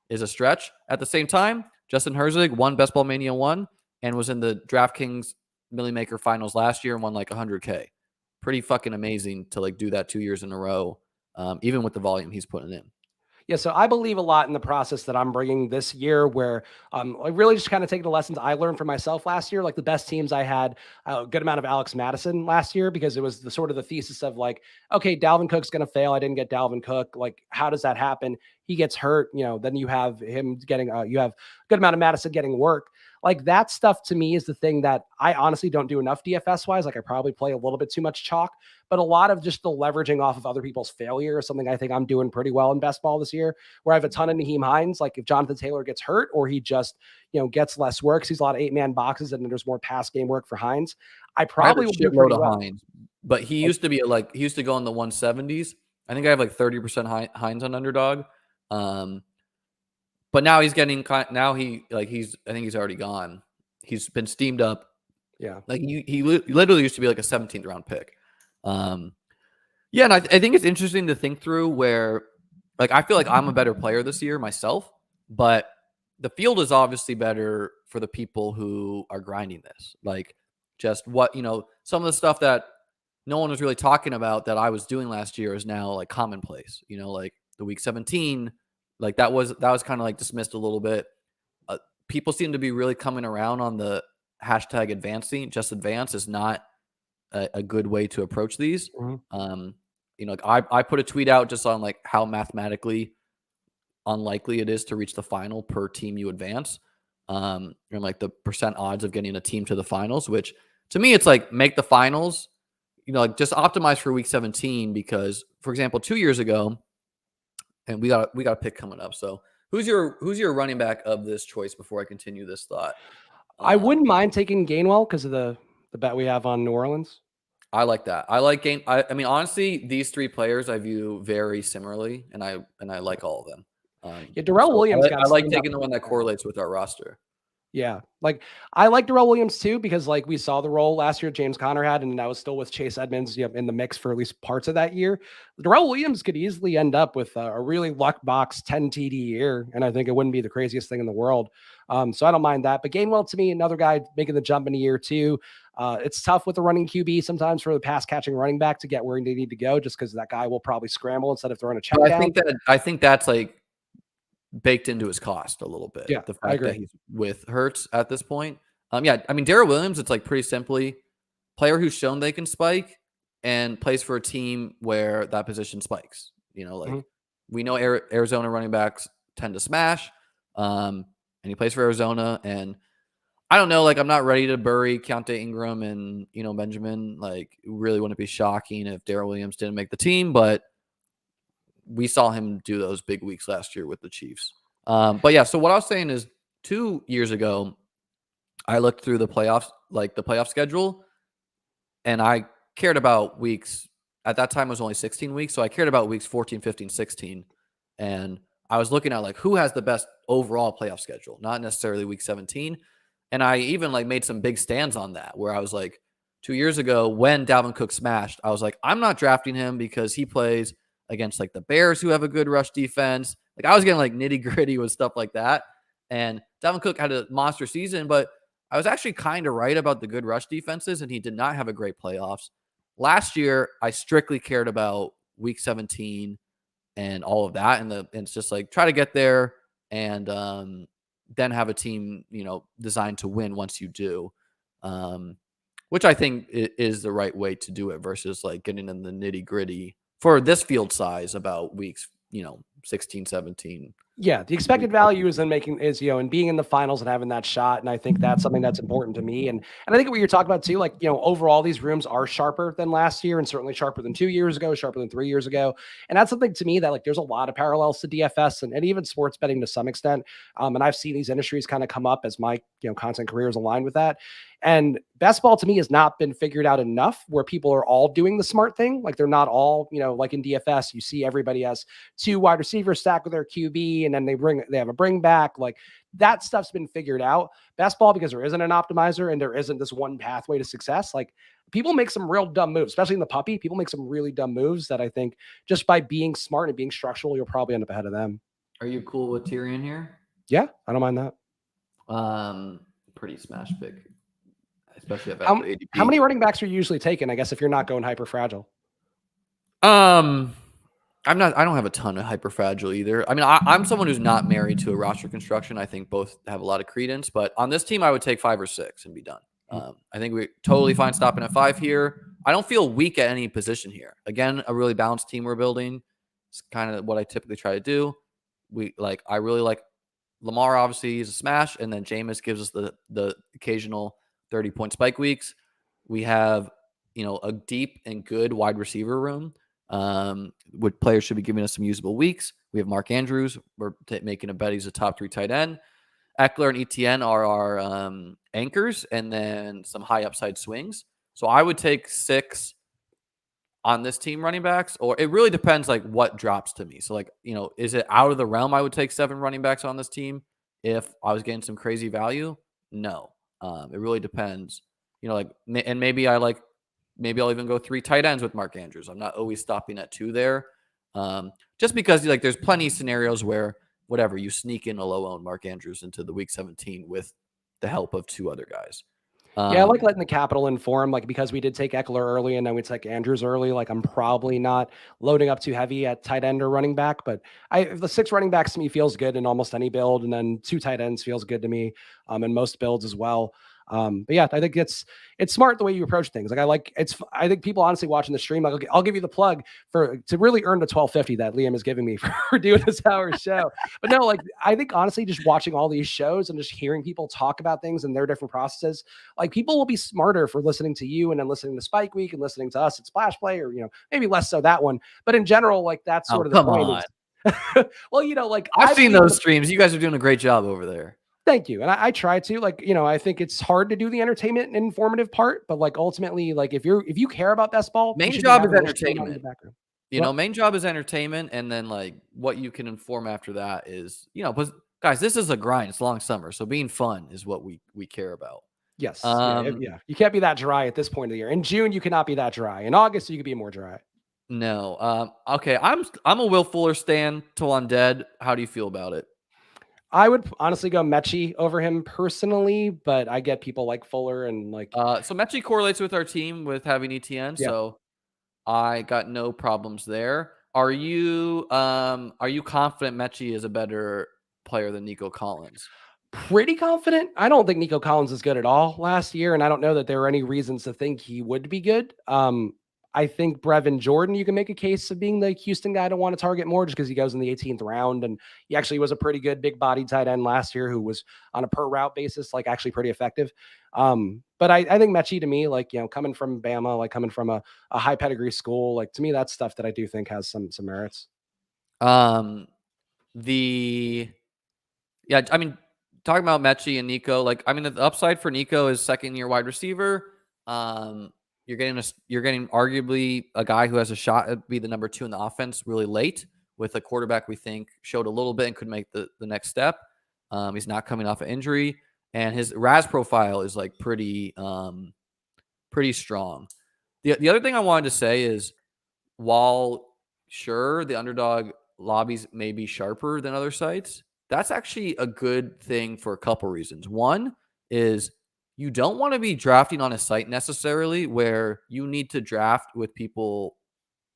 is a stretch. At the same time, Justin Herzig won Bestball Mania 1 and was in the DraftKings Millie Maker finals last year and won like 100K. Pretty fucking amazing to like do that 2 years in a row, even with the volume he's putting in. Yeah, so I believe a lot in the process that I'm bringing this year where I really just kind of take the lessons I learned for myself last year. Like the best teams I had a good amount of Alex Madison last year because it was the sort of the thesis of like, okay, Dalvin Cook's going to fail. I didn't get Dalvin Cook. Like, how does that happen? He gets hurt, you know, then you have him getting, you have a good amount of Madison getting work. Like that stuff to me is the thing that I honestly don't do enough DFS wise. Like I probably play a little bit too much chalk, but a lot of just the leveraging off of other people's failure is something I think I'm doing pretty well in best ball this year, where I have a ton of Naheem Hines. Like if Jonathan Taylor gets hurt or he just, you know, gets less work, he's a lot of 8-man boxes and then there's more pass game work for Hines. I probably will do pretty well. Hines, but he used to be like, he used to go in the 170s. I think I have like 30% Hines on Underdog. But now he's getting, I think he's already gone. He's been steamed up. Yeah. Like he literally used to be like a 17th round pick. Yeah. And I think it's interesting to think through where like, I feel like I'm a better player this year myself, but the field is obviously better for the people who are grinding this. Like just what, you know, some of the stuff that no one was really talking about that I was doing last year is now like commonplace, you know, like the week 17, like that was kind of like dismissed a little bit. People seem to be really coming around on the hashtag advancing. Just advance is not a good way to approach these. Mm-hmm. You know, like I put a tweet out just on like how mathematically unlikely it is to reach the final per team you advance. And like the percent odds of getting a team to the finals, which to me, it's like make the finals, you know, like just optimize for week 17, because for example, 2 years ago, and we got a pick coming up. So who's your running back of this choice before I continue this thought? I wouldn't mind taking Gainwell because of the bet we have on New Orleans. I like that. I like Gain. I mean, honestly, these 3 players I view very similarly, and I like all of them. Yeah, Darrell Williams. I like taking the one that correlates with our roster. Yeah, like I like Darrell Williams too because like we saw the role last year James Conner had, and I was still with Chase Edmonds, you know, in the mix for at least parts of that year. Darrell Williams could easily end up with a really luck box 10 TD year, and I think it wouldn't be the craziest thing in the world. So I don't mind that. But Gainwell to me, another guy making the jump in a year too. It's tough with the running QB sometimes for the pass catching running back to get where they need to go, just because that guy will probably scramble instead of throwing a check down. I think that's like baked into his cost a little bit. Yeah, the fact that he's with Hurts at this point. Yeah, I mean Darrell Williams, it's like pretty simply player who's shown they can spike and plays for a team where that position spikes. You know, like we know Arizona running backs tend to smash, and he plays for Arizona. And I don't know, like I'm not ready to bury Keontae Ingram and Benjamin. Like, it really wouldn't be shocking if Darrell Williams didn't make the team, but we saw him do those big weeks last year with the Chiefs. But yeah, so what I was saying is 2 years ago, I looked through the playoffs, like the playoff schedule, and I cared about weeks. At that time, it was only 16 weeks. So I cared about weeks 14, 15, 16. And I was looking at like who has the best overall playoff schedule, not necessarily week 17. And I even like made some big stands on that where I was like 2 years ago when Dalvin Cook smashed, I was like, I'm not drafting him because he plays against like the Bears who have a good rush defense. Like I was getting like nitty gritty with stuff like that. And Dalvin Cook had a monster season, but I was actually kind of right about the good rush defenses, and he did not have a great playoffs. Last year, I strictly cared about week 17 and all of that. And it's just like try to get there and then have a team, designed to win once you do, which I think is the right way to do it versus like getting in the nitty gritty for this field size about weeks, 16, 17. Yeah, the expected value is in being in the finals and having that shot. And I think that's something that's important to me. And I think what you're talking about too, like, overall, these rooms are sharper than last year and certainly sharper than 2 years ago, sharper than 3 years ago. And that's something to me that like there's a lot of parallels to DFS and even sports betting to some extent. And I've seen these industries kind of come up as my content career is aligned with that. And best ball to me has not been figured out enough where people are all doing the smart thing. Like they're not all, like in DFS, you see everybody has 2 wide receivers stacked with their QB and then they have a bring back. Like that stuff's been figured out. Best ball, because there isn't an optimizer and there isn't this one pathway to success. Like people make some real dumb moves, especially in the puppy. People make some really dumb moves that I think just by being smart and being structural, you'll probably end up ahead of them. Are you cool with Tyrion here? Yeah, I don't mind that. Pretty smash pick. Especially at how ADP. How many running backs are you usually taking? I guess if you're not going hyper fragile. I don't have a ton of hyper fragile either. I mean, I'm someone who's not married to a roster construction. I think both have a lot of credence, but on this team, I would take 5 or 6 and be done. I think we're totally fine stopping at 5 here. I don't feel weak at any position here. Again, a really balanced team we're building. It's kind of what I typically try to do. I really like Lamar. Obviously, he's a smash, and then Jameis gives us the occasional 30-point spike weeks. We have, a deep and good wide receiver room. What players should be giving us some usable weeks. We have Mark Andrews. We're making a bet he's a top 3 tight end. Eckler and ETN are our anchors, and then some high upside swings. So I would take 6 on this team running backs, or it really depends like what drops to me. So like, is it out of the realm? I would take 7 running backs on this team if I was getting some crazy value. No. It really depends, and maybe I'll even go 3 tight ends with Mark Andrews. I'm not always stopping at 2 there. Just because like there's plenty of scenarios where whatever you sneak in a low owned Mark Andrews into the week 17 with the help of 2 other guys. Yeah, I like letting the capital inform, like because we did take Eckler early and then we took Andrews early. Like I'm probably not loading up too heavy at tight end or running back, but the 6 running backs to me feels good in almost any build, and then 2 tight ends feels good to me in most builds as well. But yeah, I think it's smart the way you approach things. Like I think people honestly watching the stream, like I'll give you the plug to really earn the $12.50 that Liam is giving me for doing this hour show. But no, like I think honestly, just watching all these shows and just hearing people talk about things and their different processes, like people will be smarter for listening to you and then listening to Spike Week and listening to us at Splash Play, or maybe less so that one. But in general, like that's sort of the point. Well, like I've seen those streams. You guys are doing a great job over there. Thank you. And I try to, like, I think it's hard to do the entertainment and informative part, but like ultimately, like if you care about best ball, main job is entertainment. Main job is entertainment, and then like what you can inform after that is, but guys, this is a grind. It's a long summer, so being fun is what we care about. Yes. Yeah. You can't be that dry at this point of the year. In June, you cannot be that dry. In August, you could be more dry. No. Okay. I'm a Will Fuller stan till I'm dead. How do you feel about it? I would honestly go Mechie over him personally, but I get people like Fuller and like. So Mechie correlates with our team with having ETN, so I got no problems there. Are you confident Mechie is a better player than Nico Collins? Pretty confident. I don't think Nico Collins is good at all last year, and I don't know that there are any reasons to think he would be good. I think Brevin Jordan, you can make a case of being the Houston guy to want to target more just because he goes in the 18th round. And he actually was a pretty good big body tight end last year who was on a per route basis, like actually pretty effective. But I think Mechie to me, like, coming from Bama, like coming from a high pedigree school, like to me, that's stuff that I do think has some merits. I mean, talking about Mechie and Nico, like, I mean, the upside for Nico is 2nd-year wide receiver. You're getting arguably a guy who has a shot at be the number 2 in the offense really late, with a quarterback we think showed a little bit and could make the next step. He's not coming off an injury, and his RAS profile is like pretty strong. The other thing I wanted to say is, while sure the Underdog lobbies may be sharper than other sites, that's actually a good thing for a couple reasons. One is you don't want to be drafting on a site necessarily where you need to draft with people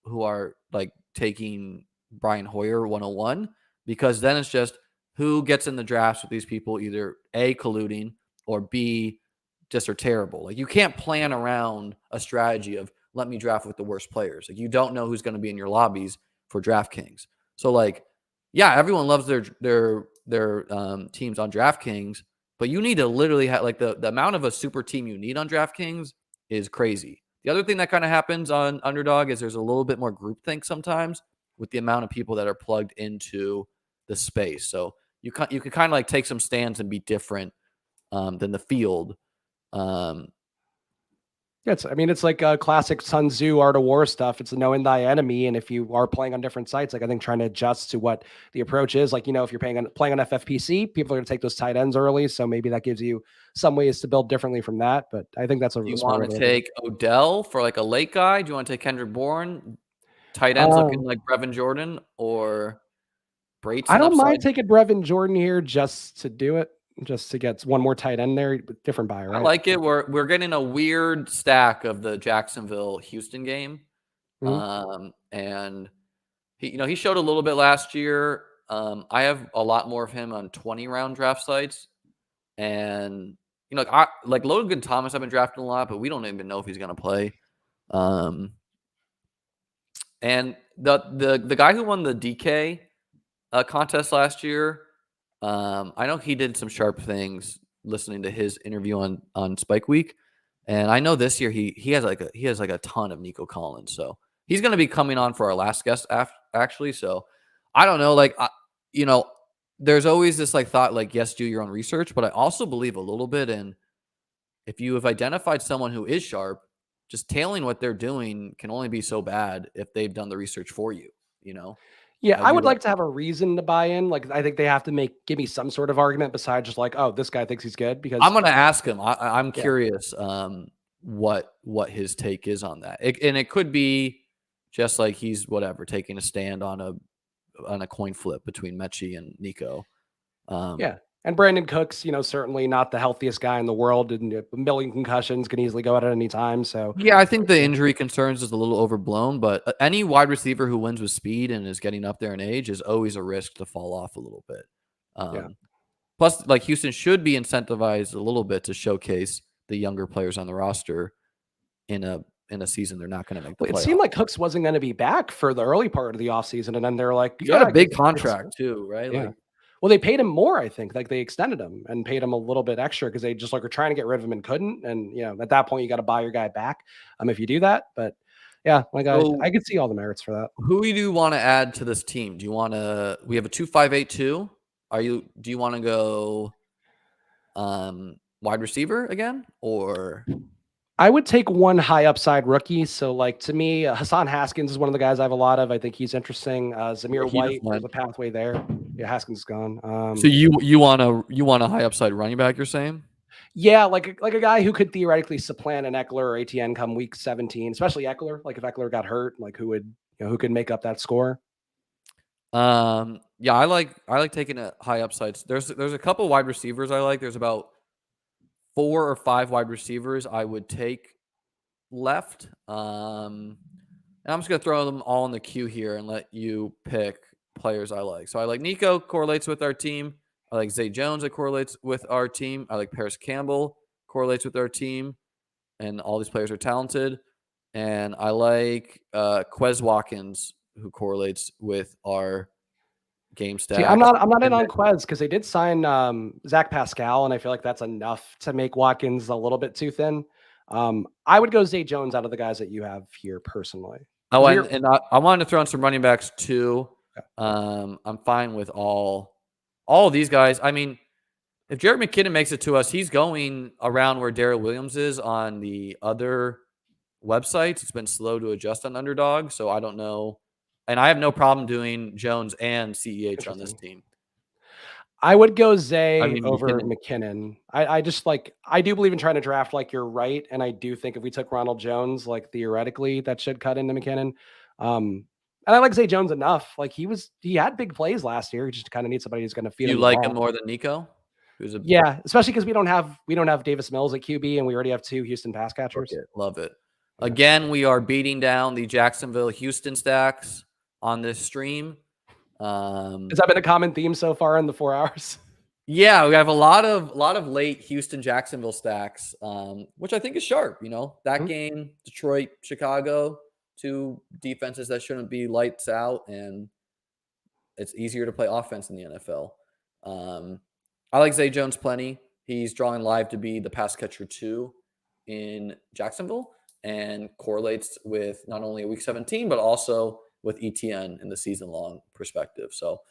who are like taking Brian Hoyer 101, because then it's just who gets in the drafts with these people, either A, colluding, or B, just are terrible. Like, you can't plan around a strategy of let me draft with the worst players. Like, you don't know who's going to be in your lobbies for DraftKings. So like, yeah, everyone loves their teams on DraftKings, but you need to literally have like the amount of a super team you need on DraftKings is crazy. The other thing that kind of happens on Underdog is there's a little bit more groupthink sometimes with the amount of people that are plugged into the space. So you can kind of like take some stands and be different than the field. It's like a classic Sun Tzu Art of War stuff. It's knowing thy enemy. And if you are playing on different sites, like I think trying to adjust to what the approach is, like, if you're playing on FFPC, people are going to take those tight ends early. So maybe that gives you some ways to build differently from that. But I think that's Do you want to take Odell for like a late guy? Do you want to take Kendrick Bourne? Tight ends looking like Brevin Jordan or Brayton? I don't mind taking Brevin Jordan here just to do it. Just to get one more tight end there, different buy, right? I like it. We're getting a weird stack of the Jacksonville-Houston game, and he showed a little bit last year. I have a lot more of him on 20-round draft sites, and I like Logan Thomas. I've been drafting a lot, but we don't even know if he's going to play. And the guy who won the DK contest last year. I know he did some sharp things listening to his interview on Spike Week, and I know this year he has like a ton of Nico Collins, so he's going to be coming on for our last guest actually. So I don't know, like there's always this like thought like, yes, do your own research, but I also believe a little bit in if you have identified someone who is sharp, just tailing what they're doing can only be so bad if they've done the research for you. Yeah, I would like to have a reason to buy in. Like, I think they have to give me some sort of argument besides just like, oh, this guy thinks he's good. Because I'm going to ask him. I'm curious what his take is on that. And it could be just like he's taking a stand on a coin flip between Mechie and Nico. And Brandon Cooks, certainly not the healthiest guy in the world, and a million concussions, can easily go out at any time. So yeah, I think the injury concerns is a little overblown, but any wide receiver who wins with speed and is getting up there in age is always a risk to fall off a little bit. Plus, like, Houston should be incentivized a little bit to showcase the younger players on the roster in a season they're not going to make the playoffs. It seemed like Cooks wasn't going to be back for the early part of the offseason, and then they're like, he got a big contract too, right? Yeah. Well, they paid him more, I think. Like, they extended him and paid him a little bit extra because they just were trying to get rid of him and couldn't. And at that point, you got to buy your guy back if you do that. But yeah, I could see all the merits for that. Who do you want to add to this team? Do you want to? We have a 2-5-8-2. Do you want to go wide receiver again, or? I would take one high upside rookie. So, like, to me, Hassan Haskins is one of the guys I have a lot of. I think he's interesting. Zamir White, there's a pathway there. Yeah, Haskins is gone. So you want a high upside running back? You're saying? Yeah, like a guy who could theoretically supplant an Eckler or ATN come week 17, especially Eckler. Like, if Eckler got hurt, like, who could make up that score? Yeah, I like taking a high upsides. There's a couple wide receivers I like. There's about 4 or 5 wide receivers I would take left. And I'm just gonna throw them all in the queue here and let you pick players I like. So I like Nico, correlates with our team. I like Zay Jones, that correlates with our team. I like Paris Campbell, correlates with our team. And all these players are talented. And I like Quez Watkins, who correlates with our game stack. See, I'm not in on Quez because they did sign Zach Pascal, and I feel like that's enough to make Watkins a little bit too thin. I would go Zay Jones out of the guys that you have here personally. Oh, and I wanted to throw in some running backs too. I'm fine with all of these guys. I mean, if Jared McKinnon makes it to us, he's going around where Darrell Williams is on the other websites. It's been slow to adjust on Underdog, so I don't know And I have no problem doing Jones and CEH on this team. I would go Zay over McKinnon. McKinnon. I just like, I do believe in trying to draft, like, you're right. And I do think if we took Ronald Jones, like, theoretically that should cut into McKinnon. And I like Zay Jones enough. Like, he had big plays last year. He just kind of needs somebody who's going to feed him. You like him more than Nico? Yeah, especially because we don't have Davis Mills at QB, and we already have 2 Houston pass catchers. Love it. Again, we are beating down the Jacksonville Houston stacks on this stream. Has that been a common theme so far in the 4 hours? Yeah, we have a lot of late Houston Jacksonville stacks, which I think is sharp. That game, Detroit, Chicago, 2 defenses that shouldn't be lights out, and it's easier to play offense in the NFL. I like Zay Jones plenty. He's drawing live to be the pass catcher 2 in Jacksonville, and correlates with not only a Week 17 but also with ETN in the season-long perspective. So,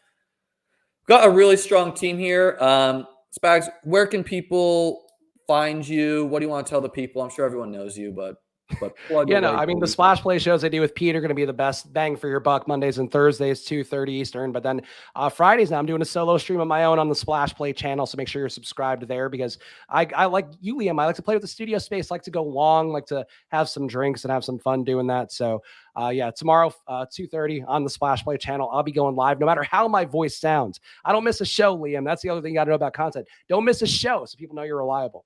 got a really strong team here. Spags, where can people find you? What do you want to tell the people? I'm sure everyone knows you, but plug Yeah, no, I mean, the Splash Play shows I do with Pete are going to be the best bang for your buck. Mondays and Thursdays, 2:30 Eastern. But then Fridays now I'm doing a solo stream of my own on the Splash Play channel. So make sure you're subscribed there, because I like you, Liam. I like to play with the studio space, like to go long, like to have some drinks and have some fun doing that. So yeah, tomorrow, 2:30 on the Splash Play channel, I'll be going live no matter how my voice sounds. I don't miss a show, Liam. That's the other thing you got to know about content. Don't miss a show so people know you're reliable.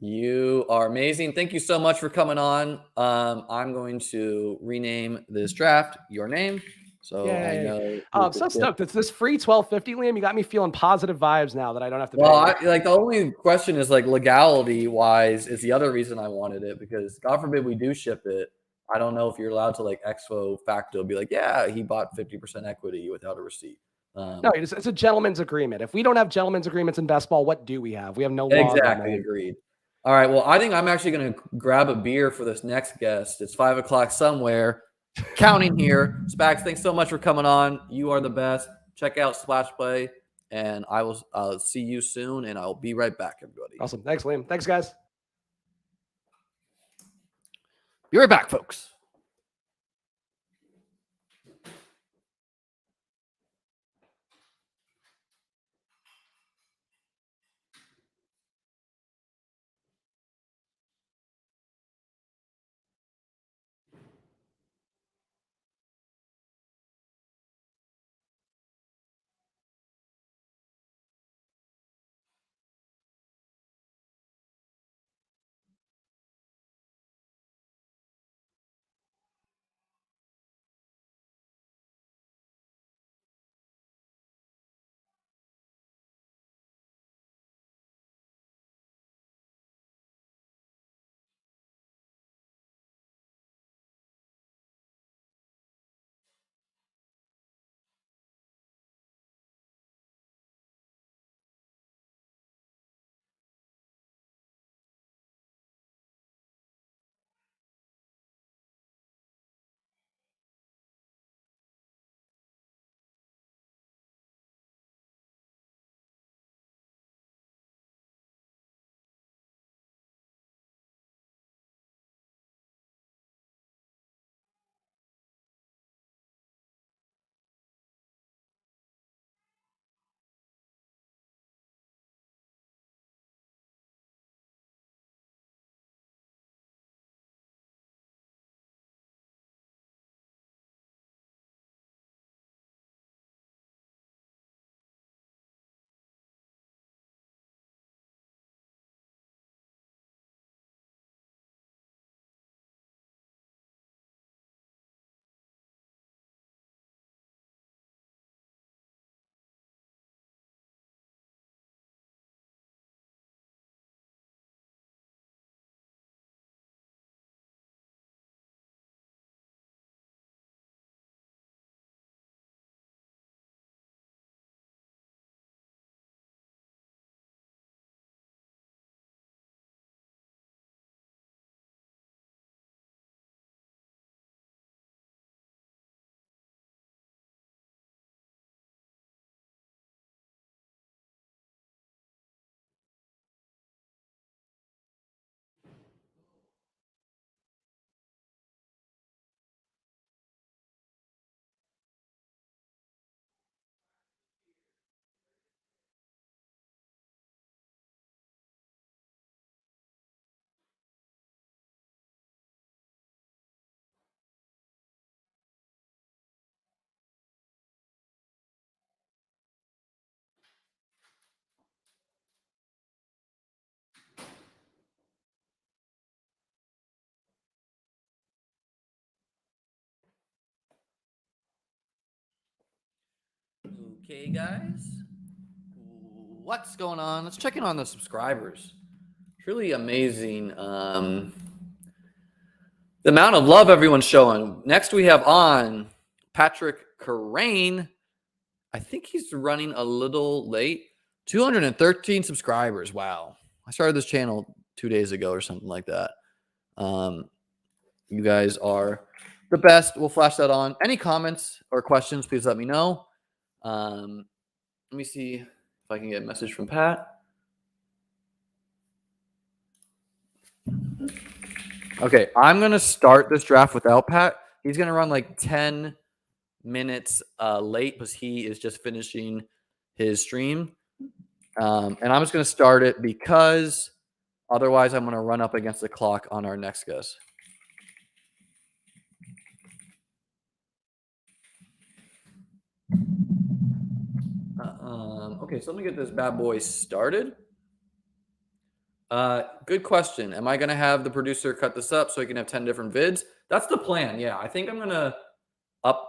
You are amazing. Thank you so much for coming on. I'm going to rename this draft your name, so I know. I'm so stoked. It's this free 1250, Liam. You got me feeling positive vibes now that I don't have to pay. Well, the only question is, like, legality wise is the other reason I wanted it, because God forbid we do ship it. I don't know if you're allowed to, like, expo facto be like, yeah, he bought 50% equity without a receipt. No, it's a gentleman's agreement. If we don't have gentleman's agreements in best ball, what do we have? We have no law. Exactly. Agreed. All right. Well, I think I'm actually going to grab a beer for this next guest. It's 5 o'clock somewhere. Counting here. Spags, thanks so much for coming on. You are the best. Check out Splash Play, and I will see you soon, and I'll be right back, everybody. Awesome. Thanks, Liam. Thanks, guys. Be right back, folks. Okay, guys. What's going on? Let's check in on the subscribers. It's really amazing the amount of love everyone's showing. Next, we have on Patrick Kerrane. I think he's running a little late. 213 subscribers. Wow. I started this channel 2 days ago or something like that. You guys are the best. We'll flash that on. Any comments or questions, please let me know. Let me see if I can get a message from Pat. Okay, I'm going to start this draft without Pat. He's going to run like 10 minutes late because he is just finishing his stream. And I'm just going to start it because otherwise I'm going to run up against the clock on our next guest. Okay, so let me get this bad boy started. Good question. Am I going to have the producer cut this up so I can have 10 different vids? That's the plan. Yeah, I think I'm going to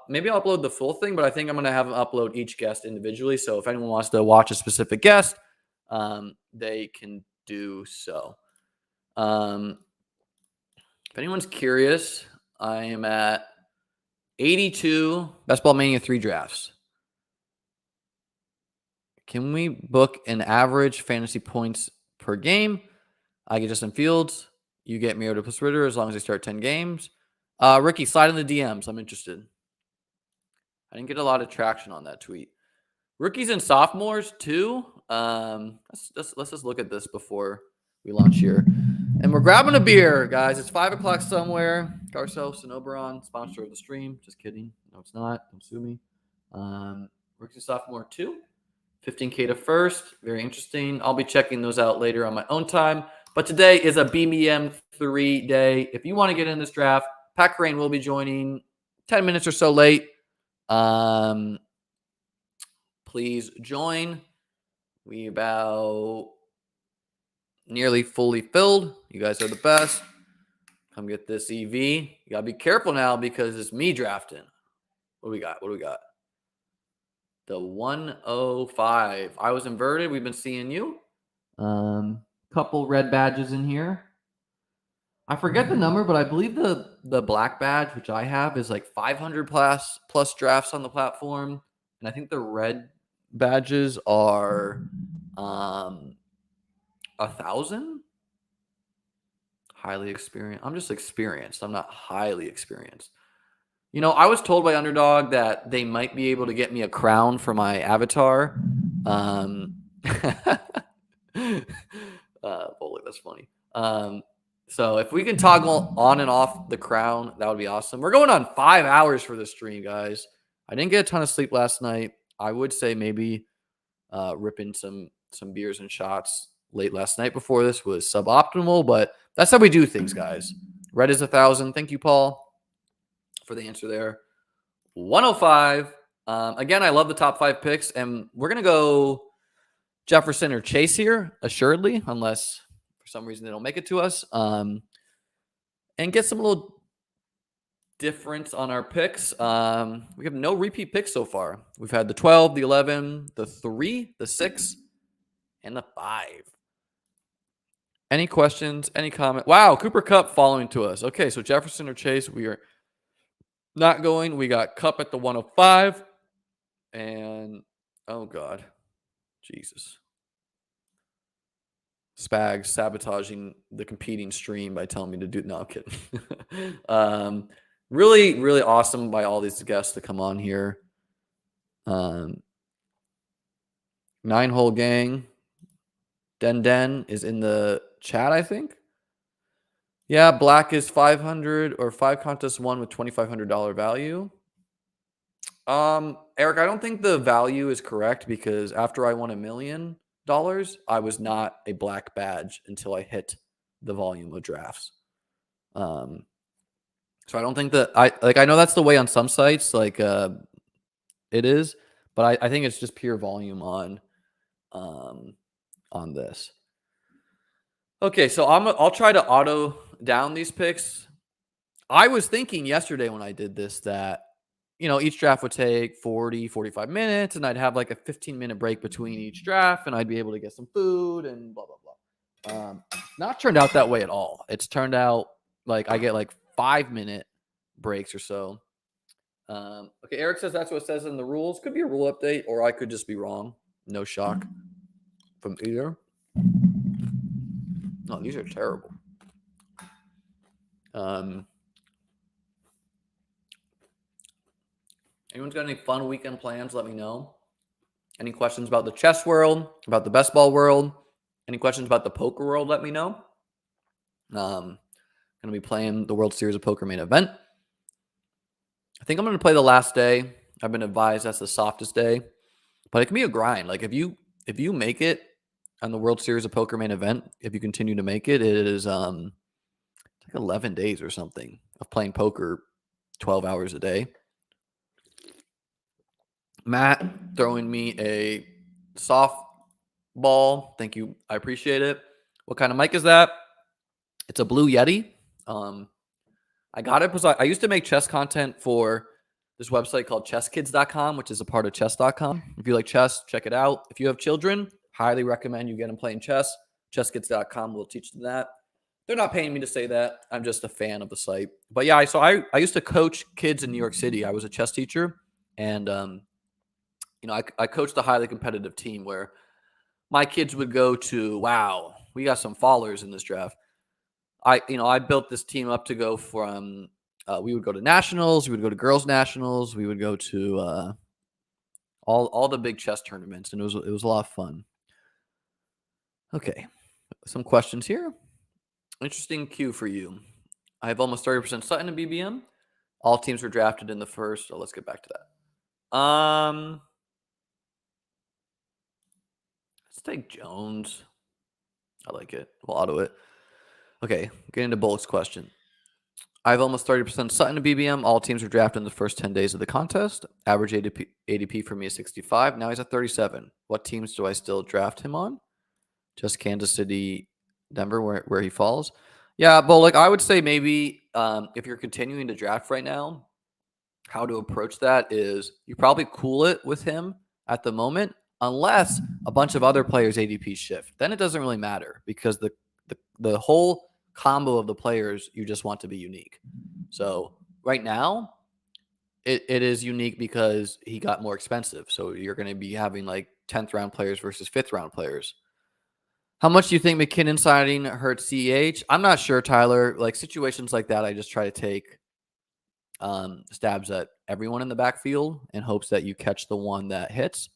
maybe I'll upload the full thing, but I think I'm going to have them upload each guest individually. So if anyone wants to watch a specific guest, they can do so. If anyone's curious, I am at 82 Bestball Mania 3 drafts. Can we book an average fantasy points per game? I get Justin Fields. You get Mariota plus Ritter as long as they start 10 games. Ricky, slide in the DMs. I'm interested. I didn't get a lot of traction on that tweet. Rookies and sophomores too. Let's just look at this before we launch here. And we're grabbing a beer, guys. It's 5 o'clock somewhere. Garso, Sonoberon, sponsor of the stream. Just kidding. No, it's not. Don't sue me. Rookies and sophomore too. 15K to first. Very interesting. I'll be checking those out later on my own time. But today is a BBM 3 day. If you want to get in this draft, Pat Kerrane will be joining 10 minutes or so late. Please join. We about nearly fully filled. You guys are the best. Come get this EV. You got to be careful now because it's me drafting. What do we got? The 105. I was inverted. We've been seeing you. Couple red badges in here. I forget the number, but I believe the black badge, which I have, is like 500 plus drafts on the platform. And I think the red badges are 1,000. Highly experienced. I'm just experienced. I'm not highly experienced. You know, I was told by Underdog that they might be able to get me a crown for my avatar. Bully, that's funny. So if we can toggle on and off the crown, that would be awesome. We're going on 5 hours for this stream, guys. I didn't get a ton of sleep last night. I would say maybe ripping some beers and shots late last night before this was suboptimal, but that's how we do things, guys. Red is 1,000. Thank you, Paul, for the answer there. 105. Again, I love the top 5 picks, and we're going to go Jefferson or Chase here, assuredly, unless for some reason they don't make it to us. And get some little difference on our picks. We have no repeat picks so far. We've had the 12, the 11, the 3, the 6, and the 5. Any questions? Any comment? Wow, Cooper Kupp following to us. Okay, so Jefferson or Chase, we are not going. We got Kupp at the 105. And, oh, God. Jesus. Spags sabotaging the competing stream by telling me to do. No, I'm kidding. Really, really awesome by all these guests to come on here. 9-hole gang. Den is in the chat, I think. Yeah, black is 500 or 5 contests won with $2,500 value. Eric, I don't think the value is correct because after I won $1 million, I was not a black badge until I hit the volume of drafts. So I don't think that I know that's the way on some sites, like it is, but I think it's just pure volume on this. Okay, so I'll try to auto down these picks. I was thinking yesterday when I did this that, each draft would take 40, 45 minutes, and I'd have like a 15-minute break between each draft, and I'd be able to get some food and blah, blah, blah. Not turned out that way at all. It's turned out like I get like 5-minute breaks or so. Okay, Eric says that's what it says in the rules. Could be a rule update, or I could just be wrong. No shock from either. No, these are terrible. Anyone's got any fun weekend plans? Let me know. Any questions about the chess world, about the bestball world? Any questions about the poker world? Let me know. Going to be playing the World Series of Poker main event. I think I'm going to play the last day. I've been advised that's the softest day, but it can be a grind. Like if you make it on the World Series of Poker main event, if you continue to make it, it is like 11 days or something of playing poker 12 hours a day. Matt throwing me a softball. Thank you. I appreciate it. What kind of mic is that? It's a Blue Yeti. I got it because I used to make chess content for this website called chesskids.com, which is a part of chess.com. If you like chess, check it out. If you have children, highly recommend you get them playing chess. Chesskids.com will teach them that. They're not paying me to say that. I'm just a fan of the site. But yeah, so I used to coach kids in New York City. I was a chess teacher. And, I coached a highly competitive team where my kids would go to, wow, we got some fallers in this draft. I built this team up to go from, we would go to nationals, we would go to girls nationals, we would go to all the big chess tournaments, and it was a lot of fun. Okay, some questions here. Interesting cue for you. I have almost 30% Sutton in BBM. All teams were drafted in the first. Oh, let's get back to that. Let's take Jones. I like it. We'll auto it. Okay, getting to Bullock's question. I have almost 30% Sutton to BBM. All teams were drafted in the first 10 days of the contest. Average ADP for me is 65. Now he's at 37. What teams do I still draft him on? Just Kansas City, Denver, where he falls. Yeah, Bullock, I would say maybe if you're continuing to draft right now, how to approach that is you probably cool it with him at the moment, unless a bunch of other players' ADP shift. Then it doesn't really matter because the whole combo of the players you just want to be unique. So right now, it is unique because he got more expensive. So you're going to be having like 10th round players versus 5th round players. How much do you think McKinnon signing hurts CEH? I'm not sure, Tyler. Like situations like that, I just try to take stabs at everyone in the backfield in hopes that you catch the one that hits.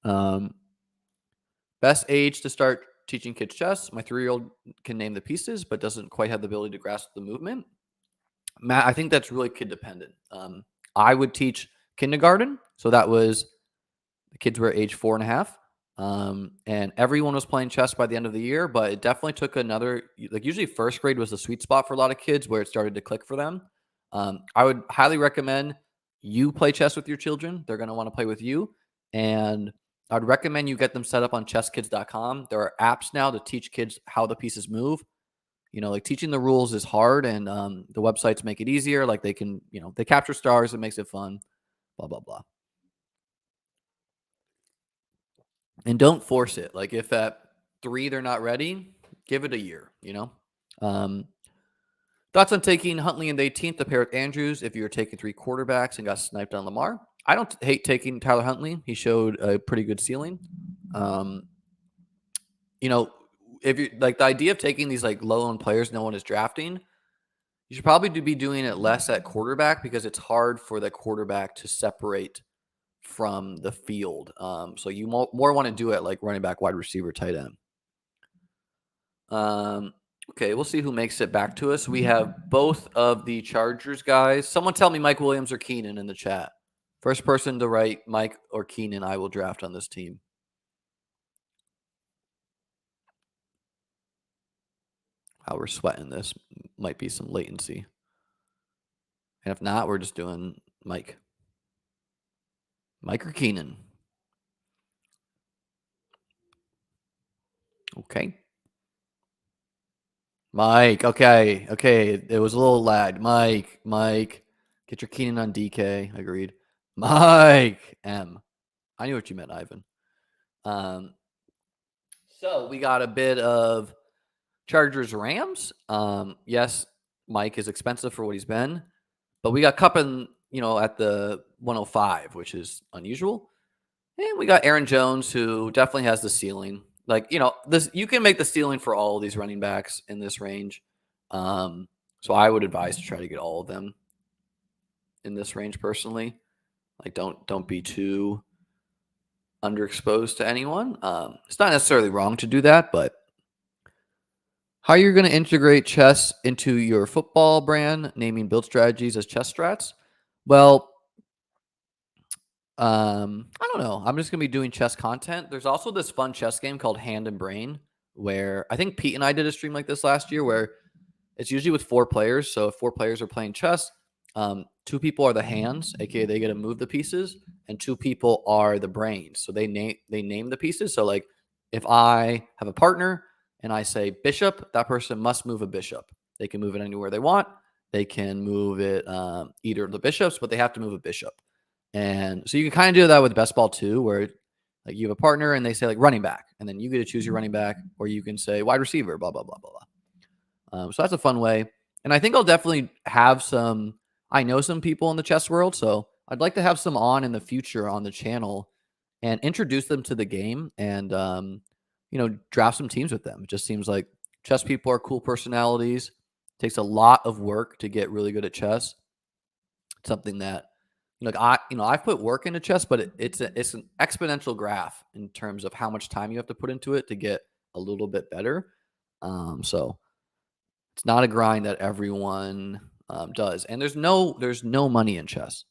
Best age to start teaching kids chess. My 3-year-old can name the pieces, but doesn't quite have the ability to grasp the movement. Matt, I think that's really kid dependent. I would teach kindergarten. So that was the kids were age 4.5. And everyone was playing chess by the end of the year, but it definitely took another, like usually first grade was the sweet spot for a lot of kids where it started to click for them. I would highly recommend you play chess with your children. They're going to want to play with you. And I'd recommend you get them set up on chesskids.com. There are apps now to teach kids how the pieces move. Like teaching the rules is hard, and the websites make it easier. Like they can, they capture stars. It makes it fun, blah, blah, blah. And don't force it. Like if at 3 they're not ready, give it a year, Thoughts on taking Huntley in the 18th to pair with Andrews if you were taking 3 quarterbacks and got sniped on Lamar? I don't hate taking Tyler Huntley. He showed a pretty good ceiling. If you like the idea of taking these like low-owned players no one is drafting, you should probably be doing it less at quarterback because it's hard for the quarterback to separate from the field. So you more want to do it like running back, wide receiver, tight end. Okay, we'll see who makes it back to us. We have both of the Chargers guys. Someone tell me Mike Williams or Keenan in the chat. First person to write Mike or Keenan, I will draft on this team. How we're sweating this might be some latency. And if not, we're just doing Mike. Mike or Keenan? Okay. Mike. Okay. It was a little lagged. Mike. Get your Keenan on DK. Agreed. Mike M. I knew what you meant, Ivan. So we got a bit of Chargers Rams. Yes, Mike is expensive for what he's been, but we got Kupp in, at the 105, which is unusual. And we got Aaron Jones, who definitely has the ceiling. Like, this, you can make the ceiling for all of these running backs in this range. So I would advise to try to get all of them in this range personally. Like, don't be too underexposed to anyone. It's not necessarily wrong to do that, but how you're going to integrate chess into your football brand, naming build strategies as chess strats? Well, I don't know. I'm just going to be doing chess content. There's also this fun chess game called Hand and Brain, where I think Pete and I did a stream like this last year, where it's usually with 4 players. So if 4 players are playing chess, 2 people are the hands, aka they get to move the pieces, and 2 people are the brains. So they name the pieces. So like if I have a partner and I say bishop, that person must move a bishop. They can move it anywhere they want. They can move it either of the bishops, but they have to move a bishop. And so you can kind of do that with best ball too, where like you have a partner and they say like running back, and then you get to choose your running back, or you can say wide receiver, blah, blah, blah, blah, blah. So that's a fun way. And I think I'll definitely have I know some people in the chess world, so I'd like to have some on in the future on the channel and introduce them to the game and, draft some teams with them. It just seems like chess people are cool personalities. It takes a lot of work to get really good at chess. It's something that, I've put work into chess, but it's an exponential graph in terms of how much time you have to put into it to get a little bit better. So it's not a grind that everyone does. And there's no money in chess.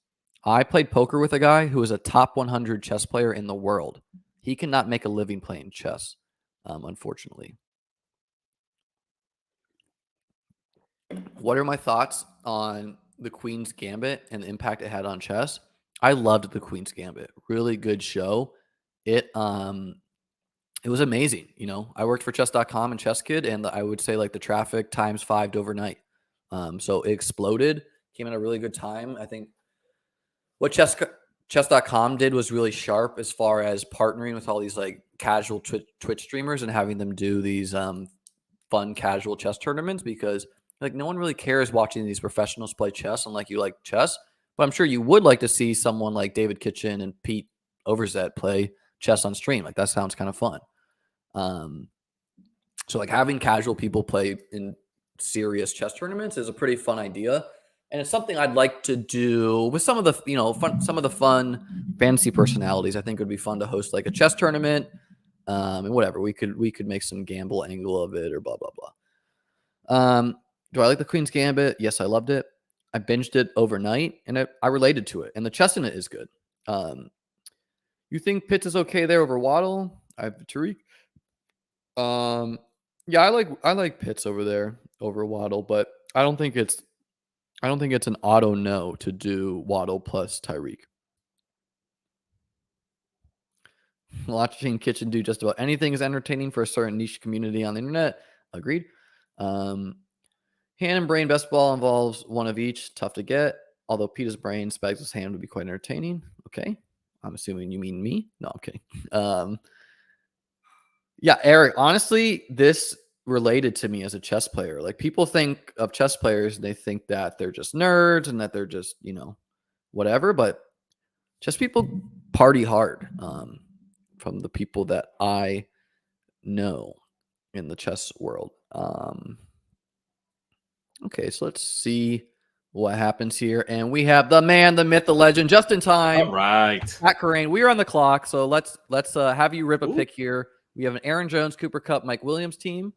I played poker with a guy who is a top 100 chess player in the world. He cannot make a living playing chess, unfortunately. What are my thoughts on the Queen's Gambit and the impact it had on chess? I loved the Queen's Gambit. Really good show. It was amazing. I worked for chess.com and Chess Kid, and I would say like the traffic times 5 overnight. So it exploded, came at a really good time. I think what chess.com did was really sharp as far as partnering with all these like casual Twitch streamers and having them do these fun casual chess tournaments, because like no one really cares watching these professionals play chess unlek you like chess. But I'm sure you would like to see someone like David Kitchen and Pete Overzet play chess on stream. Like that sounds kind of fun. So like having casual people play in serious chess tournaments is a pretty fun idea. And it's something I'd like to do with some of the fun fantasy personalities. I think it would be fun to host like a chess tournament, and whatever. We could make some gamble angle of it or blah, blah, blah. Do I like the Queen's Gambit? Yes, I loved it. I binged it overnight, and I related to it. And the chess in it is good. You think Pitts is okay there over Waddle? I have Tariq. Yeah, I like Pitts over there over Waddle, but I don't think it's an auto no to do Waddle plus Tyreek. Watching Kitchen do just about anything is entertaining for a certain niche community on the internet. Agreed. Hand and brain best ball involves one of each. Tough to get. Although Peter's brain, Spags' hand would be quite entertaining. Okay. I'm assuming you mean me. No, I'm kidding. Yeah, Eric, honestly, this related to me as a chess player. Like people think of chess players and they think that they're just nerds and that they're just, whatever. But chess people party hard, from the people that I know in the chess world. Okay, so let's see what happens here. And we have the man, the myth, the legend, just in time. All right. Pat Kerrane, we are on the clock. So let's have you rip a pick here. We have an Aaron Jones, Cooper Kupp, Mike Williams team.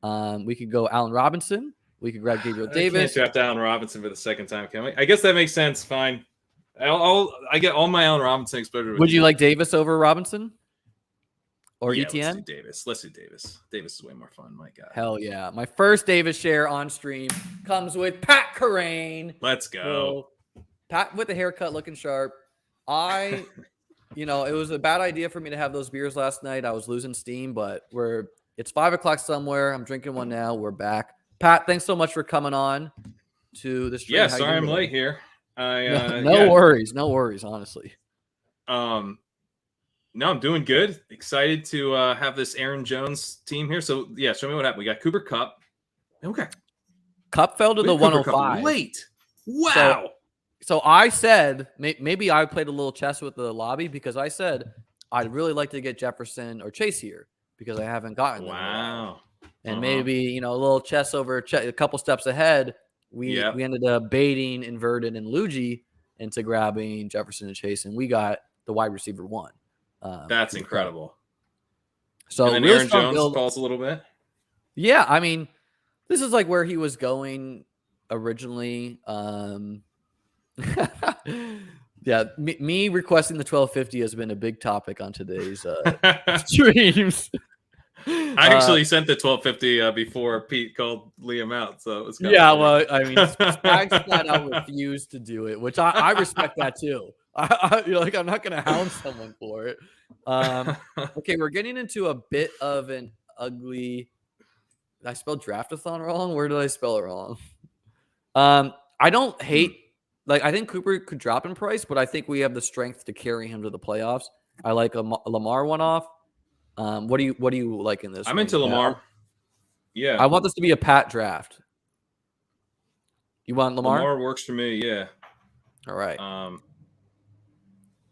We could go Allen Robinson. We could grab Gabriel Davis. Can't draft Allen Robinson for the second time, can we? I guess that makes sense. Fine. I get all my Allen Robinson exposure. Would you like Davis over Robinson? Or yeah, ETN? Let's do Davis. Davis is way more fun. My God. Hell yeah. My first Davis share on stream comes with Pat Kerrane. Let's go. So, Pat with the haircut looking sharp. It was a bad idea for me to have those beers last night. I was losing steam, but it's 5 o'clock somewhere. I'm drinking one now. We're back. Pat, thanks so much for coming on to the stream. Yeah, sorry I'm late here. No worries, honestly. No, I'm doing good. Excited to have this Aaron Jones team here. So yeah, show me what happened. We got Cooper Kupp. Okay, Kupp fell to the 105 late. Wow. So I said maybe I played a little chess with the lobby because I said I'd really like to get Jefferson or Chase here because I haven't gotten them. Wow. And maybe a little chess over a couple steps ahead. We ended up baiting Inverted and Luigi into grabbing Jefferson and Chase, and we got the wide receiver 1. That's incredible. So and then Aaron Jones falls a little bit. Yeah, I mean, this is like where he was going originally. Yeah, me requesting the 1250 has been a big topic on today's streams. I actually sent the 1250 before Pete called Liam out, so it was funny. Well, I mean, Spags flat out refused to do it, which I respect that too. I'm not going to hound someone for it. Okay, we're getting into a bit of an ugly. Did I spelled Draftathon wrong? Where did I spell it wrong? I don't hate. I think Cooper could drop in price, but I think we have the strength to carry him to the playoffs. I like a Lamar one-off. What do you like in this? I'm into Lamar. Yeah. I want this to be a Pat draft. You want Lamar? Lamar works for me, yeah. All right.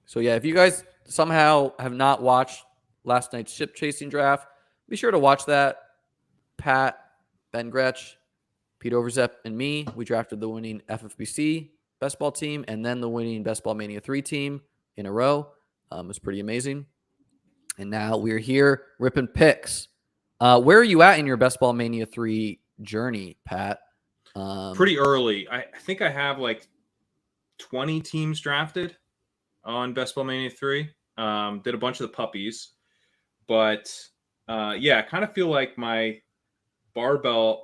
So yeah, if you guys somehow have not watched last night's ship chasing draft, be sure to watch that. Pat, Ben Gretsch, Pete Overzep, and me, we drafted the winning FFBC Bestball team and then the winning Bestball Mania 3 team in a row. It was pretty amazing. And now we're here ripping picks. Where are you at in your Bestball Mania 3 journey, Pat? Pretty early. I think I have 20 teams drafted on Bestball Mania 3. Did a bunch of the puppies. But I kind of feel like my barbell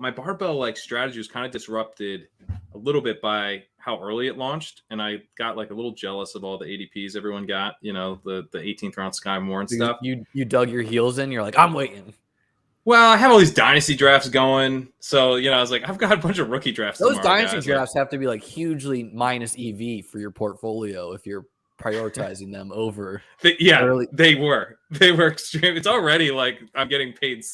strategy was kind of disrupted a little bit by how early it launched, and I got a little jealous of all the ADPs everyone got, the 18th round Sky Moore and stuff. You dug your heels in. You're like, I'm waiting. Well, I have all these dynasty drafts going, so I was like, I've got a bunch of rookie drafts. Those dynasty drafts have to be hugely minus EV for your portfolio if you're prioritizing them over. They were extreme. It's already I'm getting paid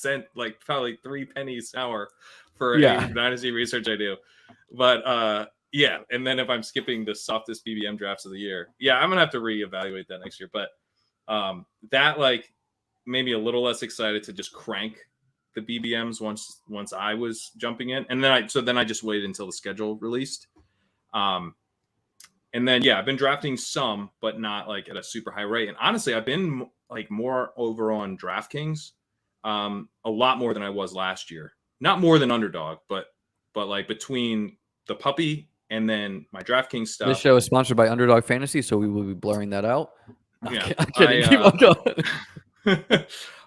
probably 3 pennies an hour for any dynasty research I do. But and then if I'm skipping the softest BBM drafts of the year, I'm gonna have to reevaluate that next year. But that made me a little less excited to just crank the BBMs once I was jumping in, and then I just waited until the schedule released. And then I've been drafting some, but not at a super high rate. And honestly, I've been more over on DraftKings, a lot more than I was last year. Not more than Underdog, but between the puppy and then my DraftKings stuff. This show is sponsored by Underdog Fantasy, so we will be blurring that out. Yeah, I'm kidding. Keep on going.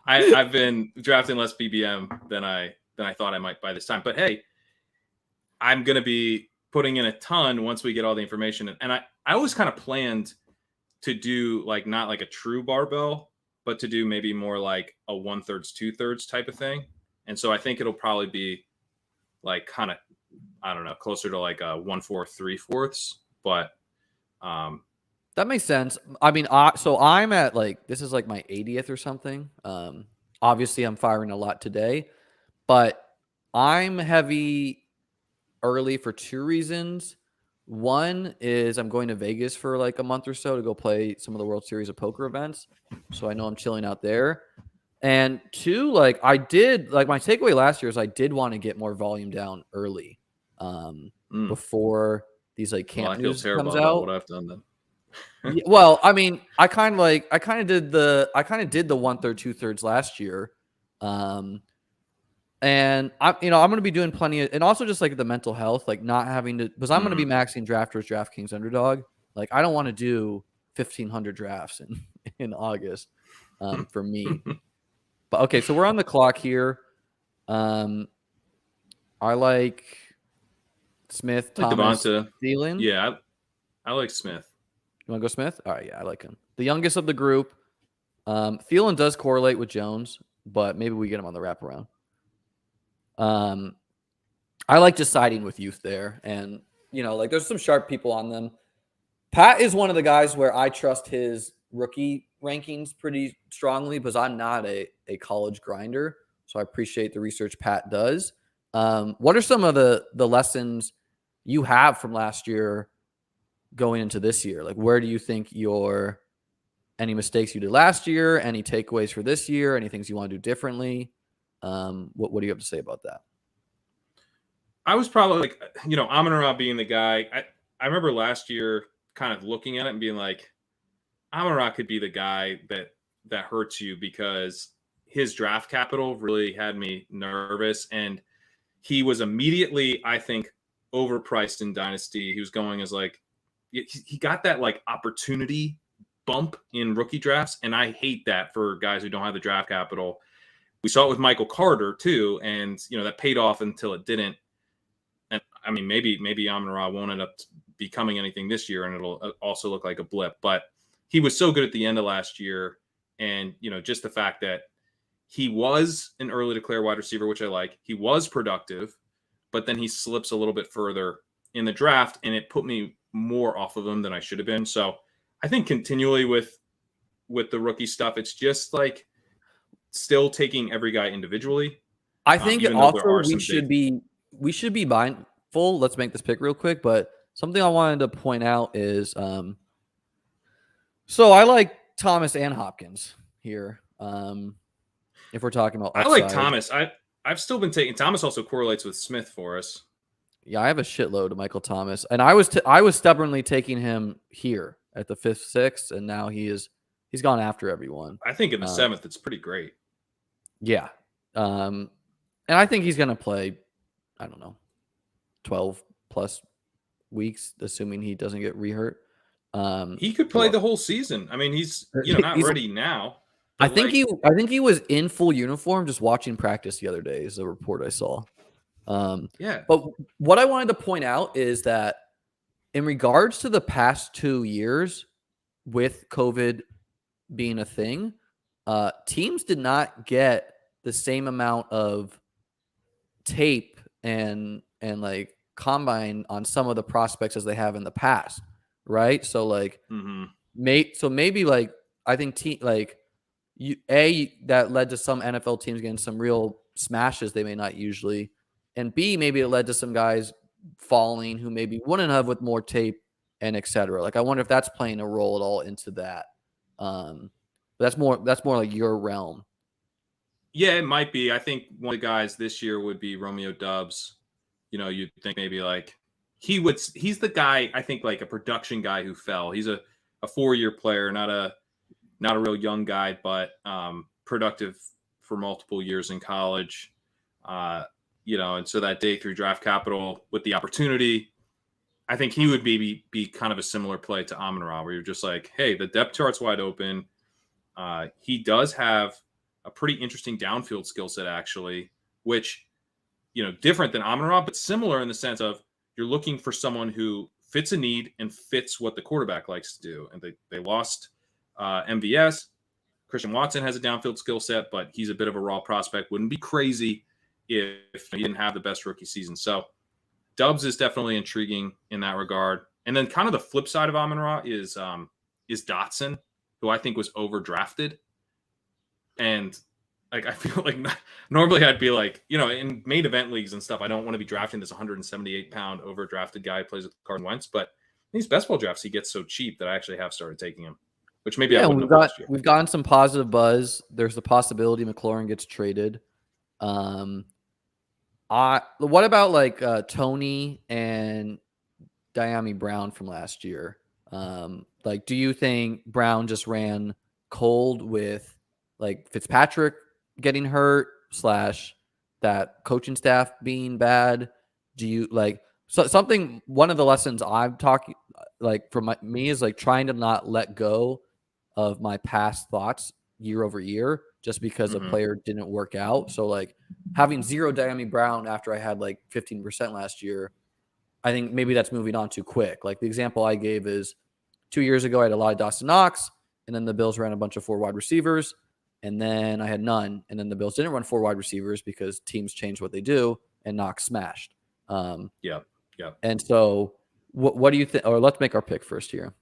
I've been drafting less BBM than I thought I might by this time. But hey, I'm gonna be putting in a ton once we get all the information. And I always kind of planned to do not a true barbell, but to do maybe more a 1/3, 2/3 type of thing. And so I think it'll probably be kind of, I don't know, closer to a 1/4, 3/4. But that makes sense. I mean, so I'm at this is my 80th or something. Obviously I'm firing a lot today, but I'm heavy early for 2 reasons. One is I'm going to Vegas for a month or so to go play some of the World Series of Poker events. So I know I'm chilling out there. And 2, I did my takeaway last year is I did want to get more volume down early before these camp news comes out. What I've done then. Well, I mean, I kind of did the 1/3, 2/3 last year. And I'm going to be doing plenty of, and also just the mental health, not having to, because I'm going to be maxing drafters, DraftKings Underdog. I don't want to do 1,500 drafts in August for me. But okay, so we're on the clock here. I like Smith, Thomas, Thielen. Yeah, I like Smith. You want to go Smith? All right, yeah, I like him. The youngest of the group. Thielen does correlate with Jones, but maybe we get him on the wraparound. I like just siding with youth there, and there's some sharp people on them. Pat is one of the guys where I trust his rookie rankings pretty strongly because I'm not a college grinder. So I appreciate the research Pat does. What are some of the lessons you have from last year going into this year? Like, where do you think any mistakes you did last year, any takeaways for this year, any things you want to do differently? What do you have to say about that? I was probably like, Amon-Ra being the guy. I remember last year kind of looking at it and being like, Amon-Ra could be the guy that hurts you because his draft capital really had me nervous. And he was immediately, I think, overpriced in Dynasty. He was going as like, he got that like opportunity bump in rookie drafts. And I hate that for guys who don't have the draft capital. We saw it with Michael Carter too. And, that paid off until it didn't. And I mean, maybe Amon-Ra won't end up becoming anything this year, and it'll also look like a blip. But he was so good at the end of last year, and just the fact that he was an early declare wide receiver, which I like. He was productive, but then he slips a little bit further in the draft, and it put me more off of him than I should have been. So I think continually with the rookie stuff, it's just like still taking every guy individually. I think also we should be mindful. Let's make this pick real quick, but something I wanted to point out is, so I like Thomas and Hopkins here. If we're talking about upside. I like Thomas. I've still been taking Thomas. Also correlates with Smith for us. Yeah, I have a shitload of Michael Thomas, and I was stubbornly taking him here at the 5th, 6th, and now he's gone after everyone. I think in the 7th, it's pretty great. Yeah, and I think he's gonna play, I don't know, 12 plus weeks, assuming he doesn't get rehurt. He could play the whole season. I mean, he's not ready now. I think he was in full uniform just watching practice the other day is the report I saw. Yeah. But what I wanted to point out is that in regards to the past 2 years with COVID being a thing, teams did not get the same amount of tape and like combine on some of the prospects as they have in the past, right? So like, maybe like I think that led to some NFL teams getting some real smashes they may not usually, and B, maybe it led to some guys falling who maybe wouldn't have with more tape and etc. Like I wonder if that's playing a role at all into that. That's more like your realm. Yeah, it might be. I think one of the guys this year would be Romeo Doubs. You'd think maybe like he's the guy, I think like a production guy who fell. He's a 4-year player, not a real young guy, but productive for multiple years in college. And so that day through draft capital with the opportunity, I think he would be kind of a similar play to Amon-Ra, where you're just like, hey, the depth chart's wide open. He does have a pretty interesting downfield skill set, actually, which, different than Amon-Ra, but similar in the sense of you're looking for someone who fits a need and fits what the quarterback likes to do. And they lost MVS. Christian Watson has a downfield skill set, but he's a bit of a raw prospect. Wouldn't be crazy if he didn't have the best rookie season. So Doubs is definitely intriguing in that regard. And then kind of the flip side of Amon-Ra is Dotson, who I think was overdrafted. And like I feel like normally I'd be like, in main event leagues and stuff, I don't want to be drafting this 178-pound overdrafted guy who plays with Carson Wentz. But these best ball drafts, he gets so cheap that I actually have started taking him, which maybe I wouldn't have last year. We've gotten some positive buzz. There's the possibility McLaurin gets traded. What about like Tony and Diami Brown from last year? Like, do you think Brown just ran cold with like Fitzpatrick getting hurt / that coaching staff being bad? Do you like something? One of the lessons I'm talking like for me is like trying to not let go of my past thoughts year over year just because a player didn't work out. So like having 0 Diami Brown after I had like 15% last year, I think maybe that's moving on too quick. Like the example I gave is 2 years ago, I had a lot of Dawson Knox, and then the Bills ran a bunch of 4 wide receivers, and then I had none. And then the Bills didn't run 4 wide receivers because teams change what they do, and Knox smashed. Yeah. And so what do you think? Or let's make our pick first here.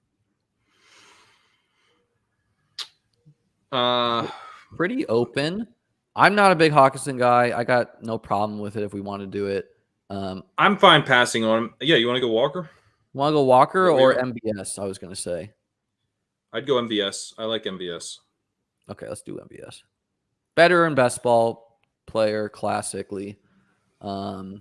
Pretty open. I'm not a big Hawkinson guy. I got no problem with it if we want to do it. I'm fine passing on him. Yeah, you want to go Walker? Want to go Walker or MBS? I was going to say. I'd go MVS. I like MVS. Okay, let's do MVS. Better in best ball player classically. So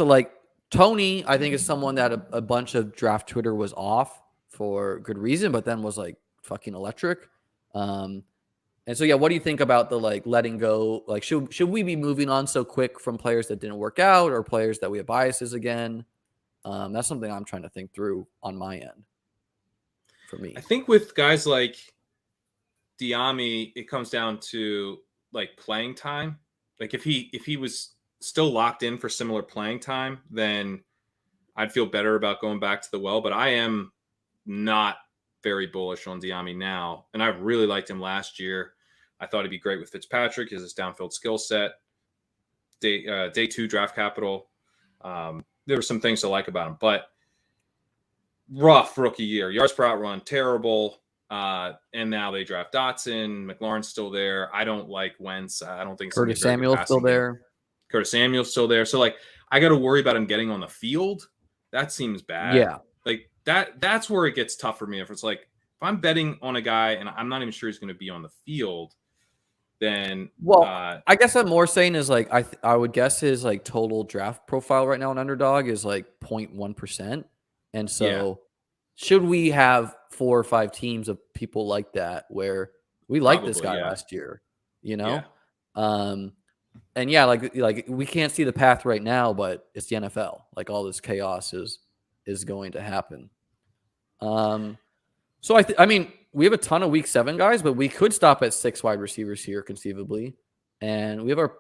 like Tony, I think is someone that a bunch of draft Twitter was off for good reason, but then was like fucking electric. And so yeah, what do you think about the like letting go? Like should we be moving on so quick from players that didn't work out or players that we have biases again? That's something I'm trying to think through on my end. For me, I think with guys like Diami, it comes down to like playing time. Like if he was still locked in for similar playing time, then I'd feel better about going back to the well. But I am not very bullish on Diami now, and I really liked him last year. I thought he'd be great with Fitzpatrick, his downfield skill set, day 2 draft capital. There were some things to like about him, but rough rookie year. Yards per out run, terrible. And now they draft Dotson. McLaurin's still there. I don't like Wentz. I don't think Curtis Samuel's still there. Curtis Samuel's still there. So like I got to worry about him getting on the field. That seems bad. Yeah. Like that's where it gets tough for me. If it's like if I'm betting on a guy and I'm not even sure he's going to be on the field, then I guess I'm more saying is like I would guess his like total draft profile right now on Underdog is like 0.1%. And so should we have 4 or 5 teams of people like that where we liked this guy last year, you know? Yeah. And yeah, like we can't see the path right now, but it's the NFL. Like all this chaos is going to happen. So I mean, we have a ton of week 7 guys, but we could stop at 6 wide receivers here conceivably. And we have our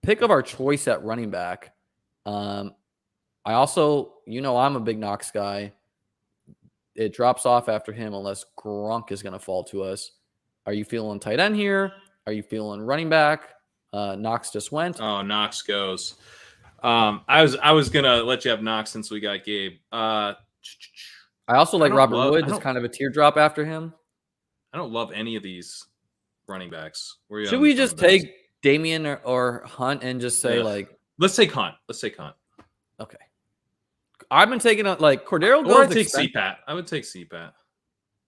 pick of our choice at running back. I also, I'm a big Knox guy. It drops off after him unless Gronk is going to fall to us. Are you feeling tight end here? Are you feeling running back? Knox just went. Oh, Knox goes. I was going to let you have Knox since we got Gabe. I also like Robert Woods. It's kind of a teardrop after him. I don't love any of these running backs. Should we just take Damian or Hunt and just say let's take Hunt. Okay. I've been taking like Cordero goes. Or I'd take CPAT. I would take CPAT.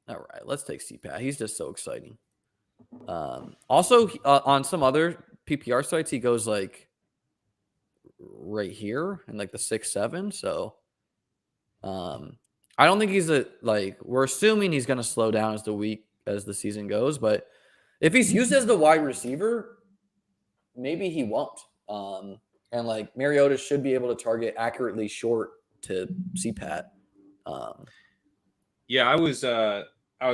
All right, let's take CPAT. He's just so exciting. Also, on some other PPR sites, he goes like right here in like the 6-7. So, I don't think he's we're assuming he's going to slow down as the season goes. But if he's used as the wide receiver, maybe he won't. And like Mariota should be able to target accurately short to CPAT. Yeah, I was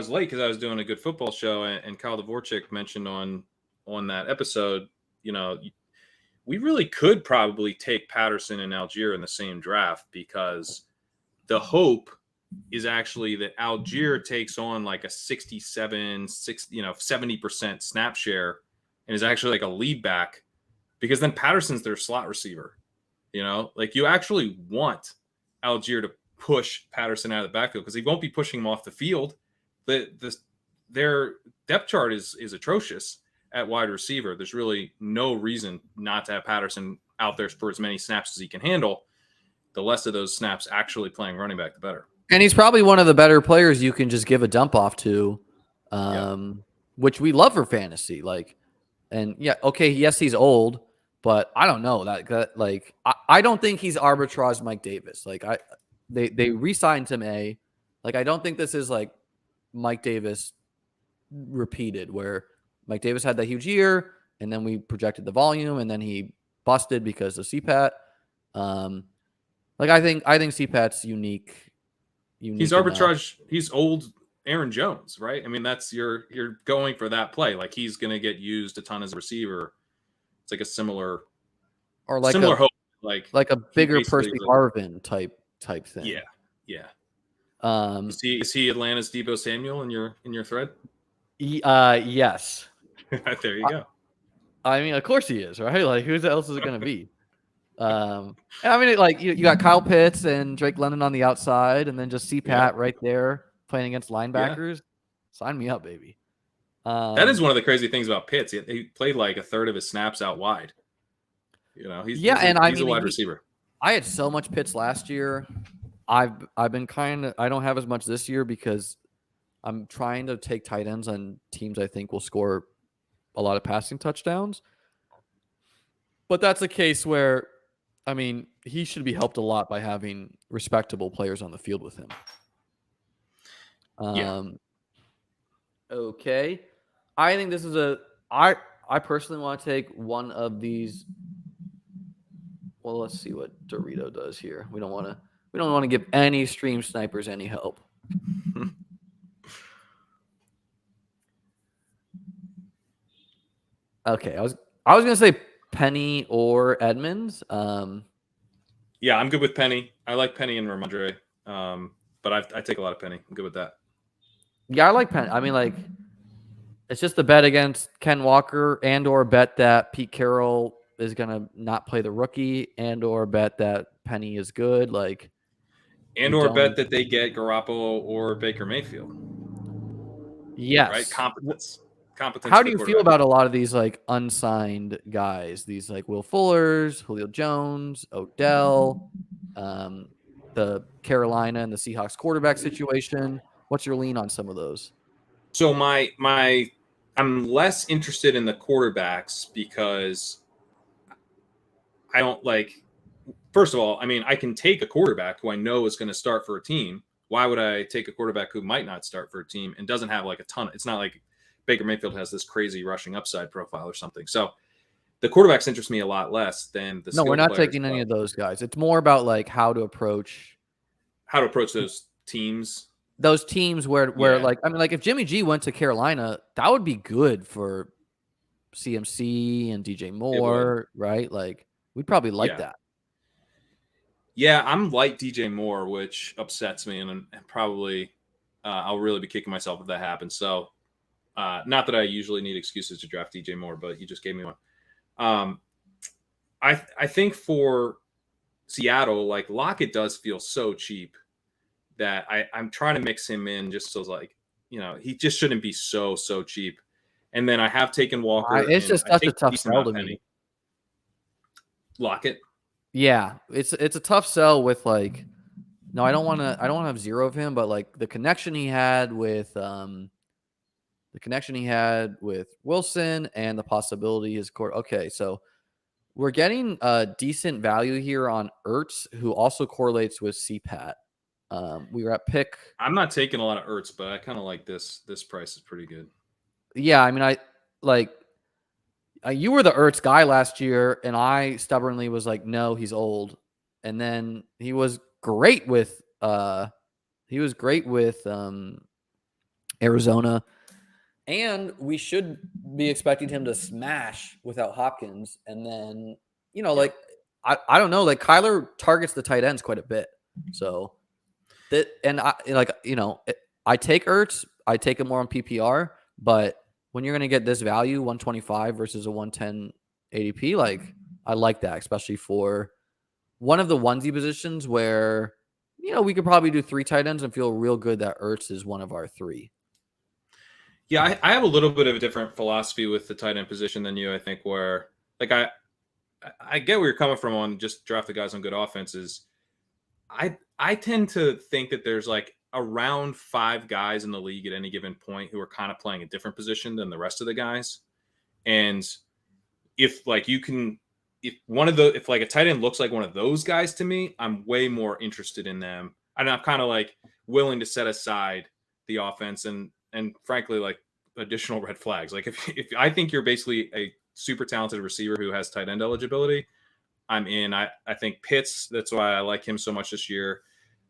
late because I was doing a good football show, and Kyle Dvorchak mentioned on that episode, we really could probably take Patterson and Algier in the same draft because the hope is actually that Algier takes on like a 70% snap share and is actually like a lead back because then Patterson's their slot receiver. Like you actually want Algier to push Patterson out of the backfield because he won't be pushing him off the field. Their depth chart is atrocious at wide receiver. There's really no reason not to have Patterson out there for as many snaps as he can handle. The less of those snaps actually playing running back, the better. And he's probably one of the better players you can just give a dump off to, which we love for fantasy. Yes, he's old, but I don't know I don't think he's arbitrage Mike Davis. They re-signed him I don't think this is like Mike Davis repeated where Mike Davis had that huge year and then we projected the volume and then he busted because of CPAT. I think CPAT's unique. He's arbitrage. He's old Aaron Jones, right? I mean, that's you're going for that play. Like he's going to get used a ton as a receiver. It's like a similar hope, like a bigger Percy Harvin type thing. Yeah. Is he Atlanta's Deebo Samuel in your thread? Yes. There you go. I mean, of course he is, right? Like, who else is it going to be? I mean, you got Kyle Pitts and Drake London on the outside, and then just CPAT right there playing against linebackers. Sign me up, baby. That is one of the crazy things about Pitts. He played like a third of his snaps out wide. He's a wide receiver. I had so much Pitts last year. I've been I don't have as much this year because I'm trying to take tight ends on teams I think will score a lot of passing touchdowns. But that's a case where, I mean, he should be helped a lot by having respectable players on the field with him. Okay. I think this is I personally want to take one of these. Well, let's see what Dorito does here. We don't want to give any stream snipers any help. Okay, I was gonna say Penny or Edmonds. Yeah, I'm good with Penny. I like Penny and Ramondre, but I take a lot of Penny. I'm good with that. Yeah, I like Penny. I mean, like, it's just a bet against Ken Walker, and or bet that Pete Carroll is gonna not play the rookie, and or bet that Penny is good. Like, and or bet that they get Garoppolo or Baker Mayfield. Yes, right. Competence. How do you feel about a lot of these like unsigned guys? These like Will Fullers, Julio Jones, Odell, the Carolina and the Seahawks quarterback situation. What's your lean on some of those? So I'm less interested in the quarterbacks because I don't like. First of all, I mean, I can take a quarterback who I know is going to start for a team. Why would I take a quarterback who might not start for a team and doesn't have like a ton? It's not like Baker Mayfield has this crazy rushing upside profile or something. So the quarterbacks interest me a lot less than the. No, we're not taking any of those guys. It's more about like how to approach those teams. Those teams where like, I mean, like if Jimmy G went to Carolina, that would be good for CMC and DJ Moore, right? Like we'd probably like that. Yeah, I'm like DJ Moore, which upsets me, and probably I'll really be kicking myself if that happens. So. Not that I usually need excuses to draft DJ Moore, but you just gave me one. I think for Seattle, like Lockett does feel so cheap that I'm trying to mix him in just so like, he just shouldn't be so cheap. And then I have taken Walker. It's just such a tough sell to me. Lockett. Yeah, it's a tough sell with like, no, I don't want to have zero of him, but like the connection he had with Wilson and the possibility his core. Okay, so we're getting a decent value here on Ertz, who also correlates with CPAT. We were at pick. I'm not taking a lot of Ertz, but I kind of like this. This price is pretty good. Yeah, I mean, I like you were the Ertz guy last year, and I stubbornly was like, no, he's old. And then he was great with Arizona. And we should be expecting him to smash without Hopkins. And then, like, I don't know, like Kyler targets the tight ends quite a bit. So that, and I take Ertz, I take him more on PPR, but when you're going to get this value, 125 versus a 110 ADP, like I like that, especially for one of the onesie positions where, we could probably do 3 tight ends and feel real good that Ertz is one of our 3. Yeah, I have a little bit of a different philosophy with the tight end position than you, I think, where like I get where you're coming from on just draft the guys on good offenses. I tend to think that there's like around 5 guys in the league at any given point who are kind of playing a different position than the rest of the guys. And if like if like a tight end looks like one of those guys to me, I'm way more interested in them. And I'm kind of like willing to set aside the offense and frankly, like additional red flags. Like if I think you're basically a super talented receiver who has tight end eligibility, I'm in. I think Pitts, that's why I like him so much this year.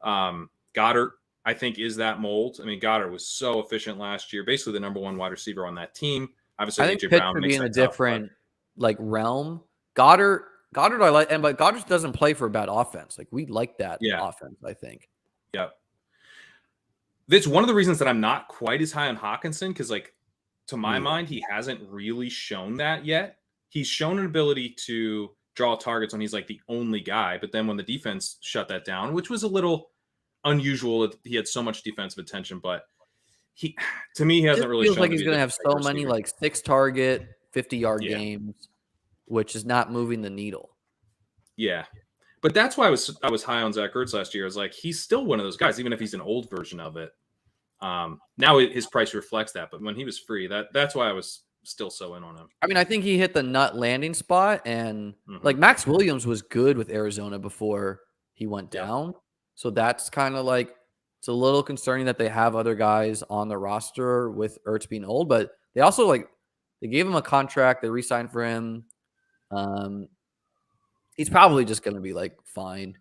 Goddard, I think, is that mold. I mean, Goddard was so efficient last year, basically the number 1 wide receiver on that team. Obviously, I think AJ Pitts Brown would makes be in a that tough, different like realm. Goddard I like, but Goddard doesn't play for a bad offense. Like we like that offense, I think. Yep. That's one of the reasons that I'm not quite as high on Hawkinson, because like to my mind, he hasn't really shown that yet. He's shown an ability to draw targets when he's like the only guy, but then when the defense shut that down, which was a little unusual, he had so much defensive attention, but to me, he hasn't It really feels shown like to he's be going to the have type so many receiver. like 6-target, 50-yard Yeah. games, which is not moving the needle. Yeah. But that's why I was high on Zach Ertz last year. Is like he's still one of those guys, even if he's an old version of it. Now his price reflects that, but when he was free, that's why I was still so in on him. I mean, I think he hit the nut landing spot, and like Max Williams was good with Arizona before he went down. So that's kind of like it's a little concerning that they have other guys on the roster with Ertz being old, but they also they gave him a contract, they re-signed for him. He's probably just going to be like fine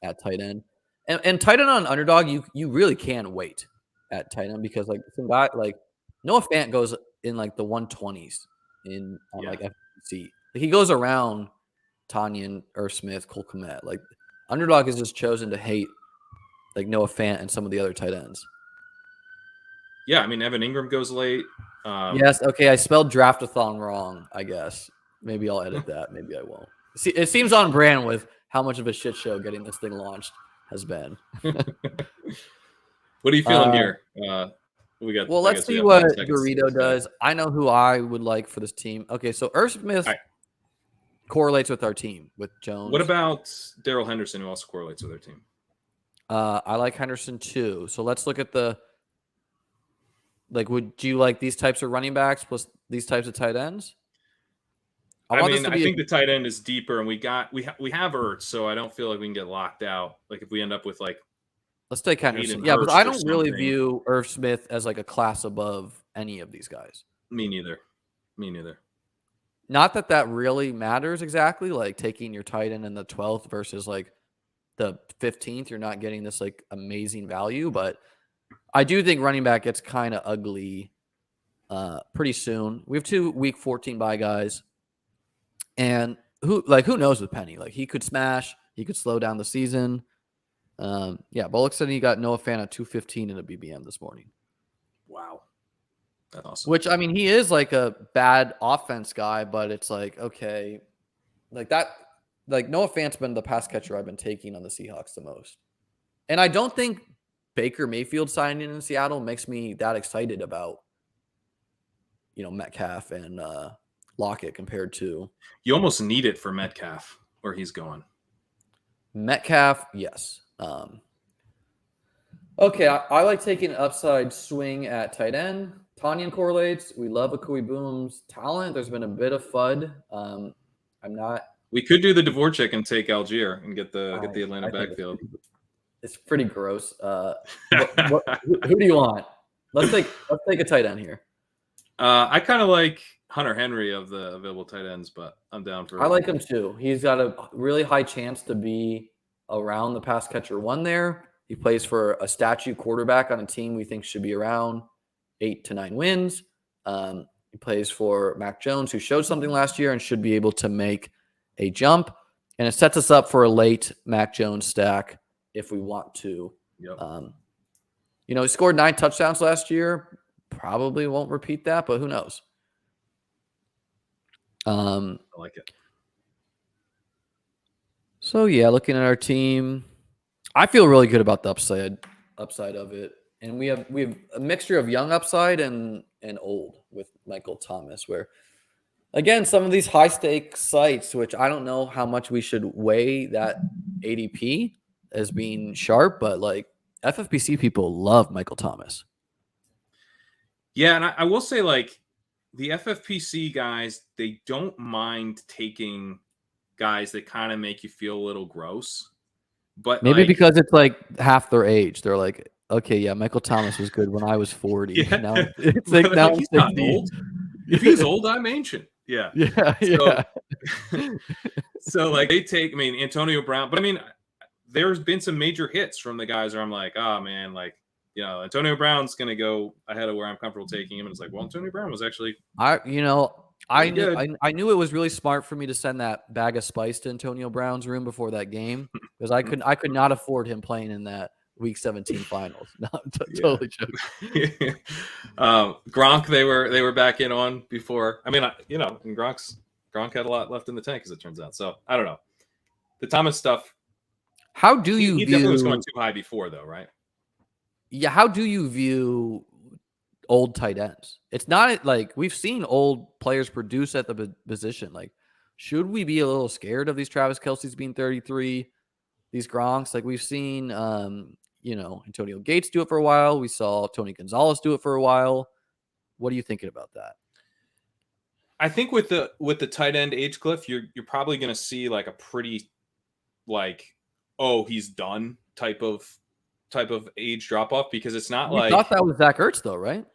at tight end, and tight end on Underdog, you really can wait at tight end because like some guy like Noah Fant goes in like the 120s on like FBC. Like, he goes around Tanyan, Irv Smith, Cole Kmet. Like Underdog has just chosen to hate like Noah Fant and some of the other tight ends. Yeah, I mean Evan Ingram goes late. Yes, okay, I spelled Draftathon wrong. I guess maybe I'll edit that. Maybe I won't. See, it seems on brand with how much of a shit show getting this thing launched has been. What are you feeling here? We got. Well, let's see what Burrito does. I know who I would like for this team. Okay, so Irv Smith correlates with our team with Jones. What about Darrell Henderson, who also correlates with our team? I like Henderson too. So let's look at the. Like, would you like these types of running backs plus these types of tight ends? I think the tight end is deeper, and we have Ertz, so I don't feel like we can get locked out. Like if we end up with like, let's take Henderson. Yeah, but I don't really view Irv Smith as like a class above any of these guys. Me neither. Not that really matters exactly. Like taking your tight end in the 12th versus like the 15th, you're not getting this like amazing value, but I do think running back gets kind of ugly pretty soon. We have 2 week 14 bye guys. And who knows with Penny? Like he could smash, he could slow down the season. Bullock said he got Noah Fant at 215 in a BBM this morning. Wow. That's awesome. Which I mean, he is like a bad offense guy, but it's like, okay, like that, like Noah Fant's been the pass catcher I've been taking on the Seahawks the most. And I don't think Baker Mayfield signing in Seattle makes me that excited about, Metcalf and Lockett compared to. You almost need it for Metcalf where he's going. Metcalf, yes. Okay, I like taking an upside swing at tight end. Tanyan correlates. We love Akui Boom's talent. There's been a bit of FUD. We could do the Dvorak and take Algier and get the Atlanta backfield. It's pretty gross. Who do you want? Let's take a tight end here. I kind of like Hunter Henry of the available tight ends, but I'm down for. I like him too. He's got a really high chance to be around the pass catcher 1 there. He plays for a statue quarterback on a team we think should be around 8 to 9 wins. He plays for Mac Jones, who showed something last year and should be able to make a jump. And it sets us up for a late Mac Jones stack if we want to. Yep. He scored 9 touchdowns last year. Probably won't repeat that, but who knows? I like it. So yeah, looking at our team, I feel really good about the upside of it. And we have a mixture of young upside and old with Michael Thomas, where again, some of these high stakes sites, which I don't know how much we should weigh that ADP as being sharp, but like FFPC people love Michael Thomas. Yeah, and I will say, like, the FFPC guys, they don't mind taking guys that kind of make you feel a little gross. But maybe because it's like half their age. They're like, okay, yeah, Michael Thomas was good when I was 40. Yeah. Now it's like now he's not old. If he's old, I'm ancient. Yeah. Yeah. So like they take, Antonio Brown, but there's been some major hits from the guys where I'm like, oh man, like, Antonio Brown's going to go ahead of where I'm comfortable taking him. And it's like, well, Antonio Brown was actually, I knew it was really smart for me to send that bag of spice to Antonio Brown's room before that game because I could not afford him playing in that Week 17 finals. No, totally joking. Gronk, they were back in on before. And Gronk had a lot left in the tank, as it turns out. So I don't know. The Thomas stuff. How do you he view? Definitely was going too high before, though, right? Yeah. How do you view old tight ends. It's not like we've seen old players produce at the position. Like, should we be a little scared of these Travis Kelce's being 33, these Gronks? Like we've seen, Antonio Gates do it for a while. We saw Tony Gonzalez do it for a while. What are you thinking about that? I think with the tight end age cliff, you're probably going to see like a pretty like, oh, he's done type of age drop off, because it's not I thought that was Zach Ertz though, right?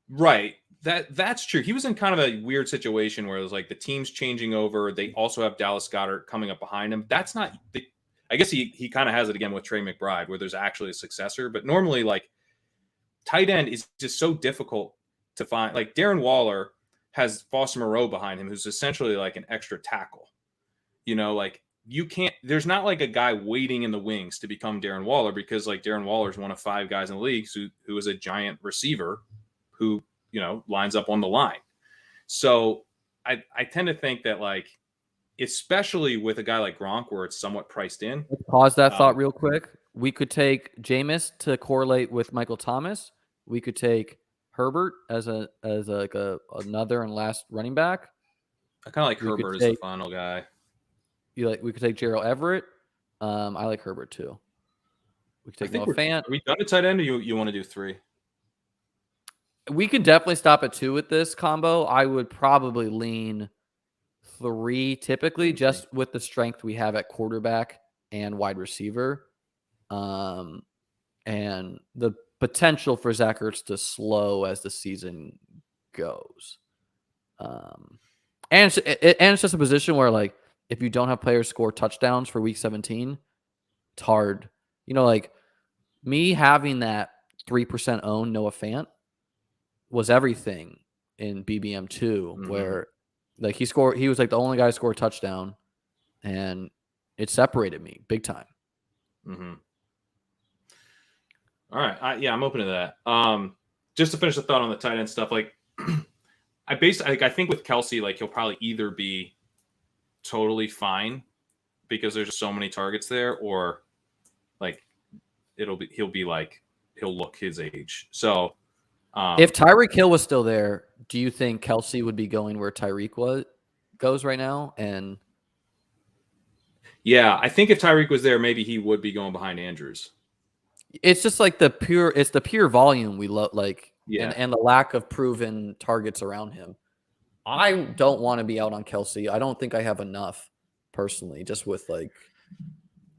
Right. That's true. He was in kind of a weird situation where it was like the team's changing over. They also have Dallas Goedert coming up behind him. That's not I guess he kind of has it again with Trey McBride, where there's actually a successor. But normally, like, tight end is just so difficult to find. Like, Darren Waller has Foster Moreau behind him, who's essentially like an extra tackle. Like, you can't, there's not like a guy waiting in the wings to become Darren Waller, because like Darren Waller is one of 5 guys in the league who is a giant receiver who, lines up on the line. So I tend to think that, like, especially with a guy like Gronk, where it's somewhat priced in. Let's pause that thought real quick. We could take Jameis to correlate with Michael Thomas. We could take Herbert as another and last running back. I kind of like Herbert as the final guy. We could take Gerald Everett. I like Herbert too. We could take Noah Fant. Are we done at tight end, or you want to do 3? We could definitely stop at 2 with this combo. I would probably lean 3 typically, just with the strength we have at quarterback and wide receiver. And the potential for Zach Ertz to slow as the season goes. And it's just a position where, like, if you don't have players score touchdowns for week 17, it's hard. Like, me having that 3% own Noah Fant was everything in BBM2, where like he was like the only guy to score a touchdown, and it separated me big time. Mm-hmm. All right. I'm open to that. Just to finish the thought on the tight end stuff, like I think with Kelce, like, he'll probably either be totally fine because there's so many targets there, or like he'll look his age. So if Tyreek Hill was still there, do you think Kelce would be going where Tyreek goes right now? And yeah, I think if Tyreek was there, maybe he would be going behind Andrews. It's just like the pure volume we love, like, and the lack of proven targets around him. I don't want to be out on Kelce. I don't think I have enough personally, just with like,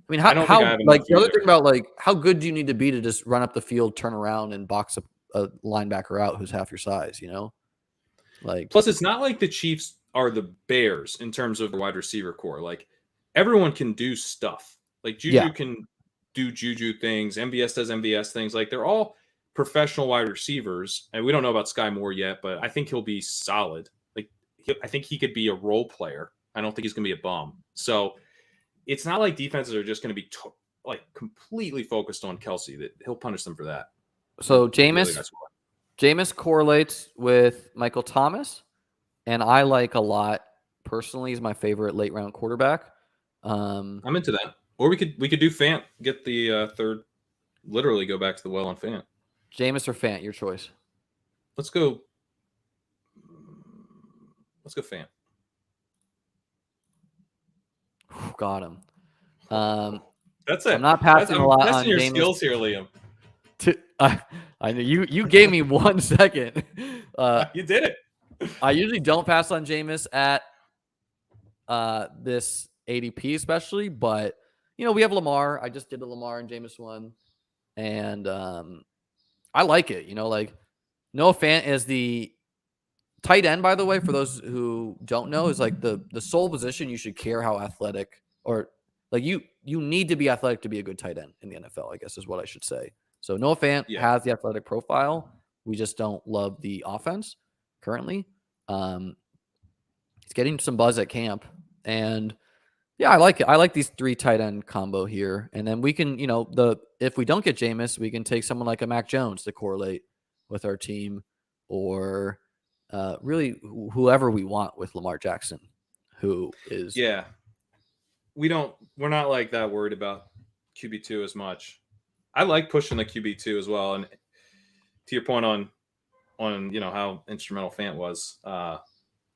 I mean, the other thing about, like, how good do you need to be to just run up the field, turn around, and box a linebacker out who's half your size, Like, plus it's not like the Chiefs are the Bears in terms of the wide receiver core. Like, everyone can do stuff. Like, Juju can do Juju things. MVS does MVS things. Like, they're all professional wide receivers, and we don't know about Sky Moore yet, but I think he'll be solid. Like, I think he could be a role player. I don't think he's going to be a bum. So it's not like defenses are just going to be completely focused on Kelce. That he'll punish them for that. So Jameis correlates with Michael Thomas, and I like a lot personally. He's my favorite late round quarterback. I'm into that. Or we could do Fant, get the third, literally go back to the well on Fant. Jameis or Fant, your choice. Let's go Fant. Got him. That's it. I'm not passing a lot on your Jameis. Skills here, Liam. I know you gave me 1 second. You did it. I usually don't pass on Jameis at this ADP, especially, but we have Lamar. I just did a Lamar and Jameis one, and I like it. Like, Noah Fant is the tight end, by the way, for those who don't know, is like the sole position you should care how athletic, or like you need to be athletic to be a good tight end in the NFL, I guess is what I should say. So Noah Fant has the athletic profile. We just don't love the offense currently. He's getting some buzz at camp, and I like it. I like these 3 tight end combo here. And then we can, if we don't get Jameis, we can take someone like a Mac Jones to correlate with our team, or really whoever we want with Lamar Jackson, who is. Yeah. We're not like that worried about QB2 as much. I like pushing the QB2 as well. And to your point on how instrumental Fant was,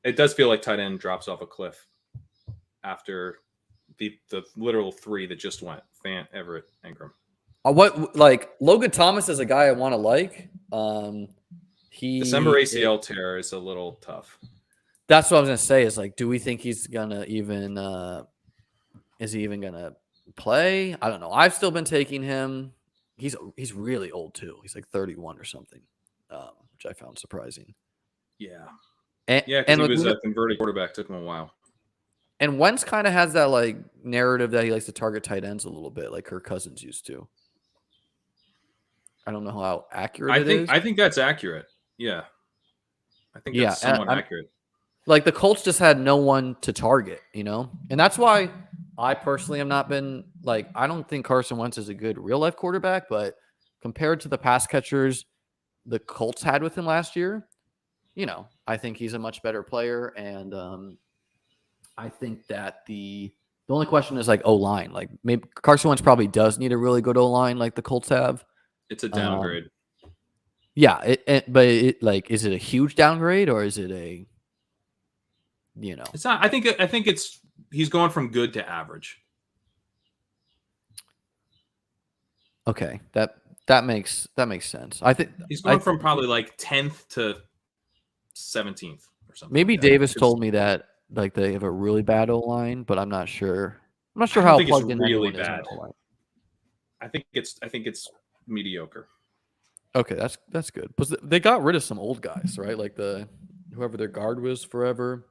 it does feel like tight end drops off a cliff after the literal three that just went: Fant, Everett, Ingram. Logan Thomas is a guy I want to like. December ACL tear is a little tough. That's what I was gonna say. Is like, do we think he's gonna even? Is he even gonna play? I don't know. I've still been taking him. He's really old too. He's like 31 or something, which I found surprising. Yeah, because he was a converted quarterback. Took him a while. And Wentz kind of has that like narrative that he likes to target tight ends a little bit, like Kirk Cousins used to. I don't know how accurate it is. I think that's accurate. Yeah, I think that's somewhat accurate. Like the Colts just had no one to target, and that's why I personally have not been like, I don't think Carson Wentz is a good real life quarterback, but compared to the pass catchers the Colts had with him last year, I think he's a much better player. And I think that the only question is like O-line. Like maybe Carson Wentz probably does need a really good O-line like the Colts have. It's a downgrade. Yeah, but is it a huge downgrade or is it a It's not. I think it's he's going from good to average. Okay, that makes sense. I think he's going from probably like 10th to 17th or something. Maybe like that. Davis told me that like they have a really bad O-line, but I'm not sure. I'm not sure how plugged in really anyone bad. is in O-line. I think it's mediocre. Okay, that's good. But they got rid of some old guys, right? Like whoever their guard was forever.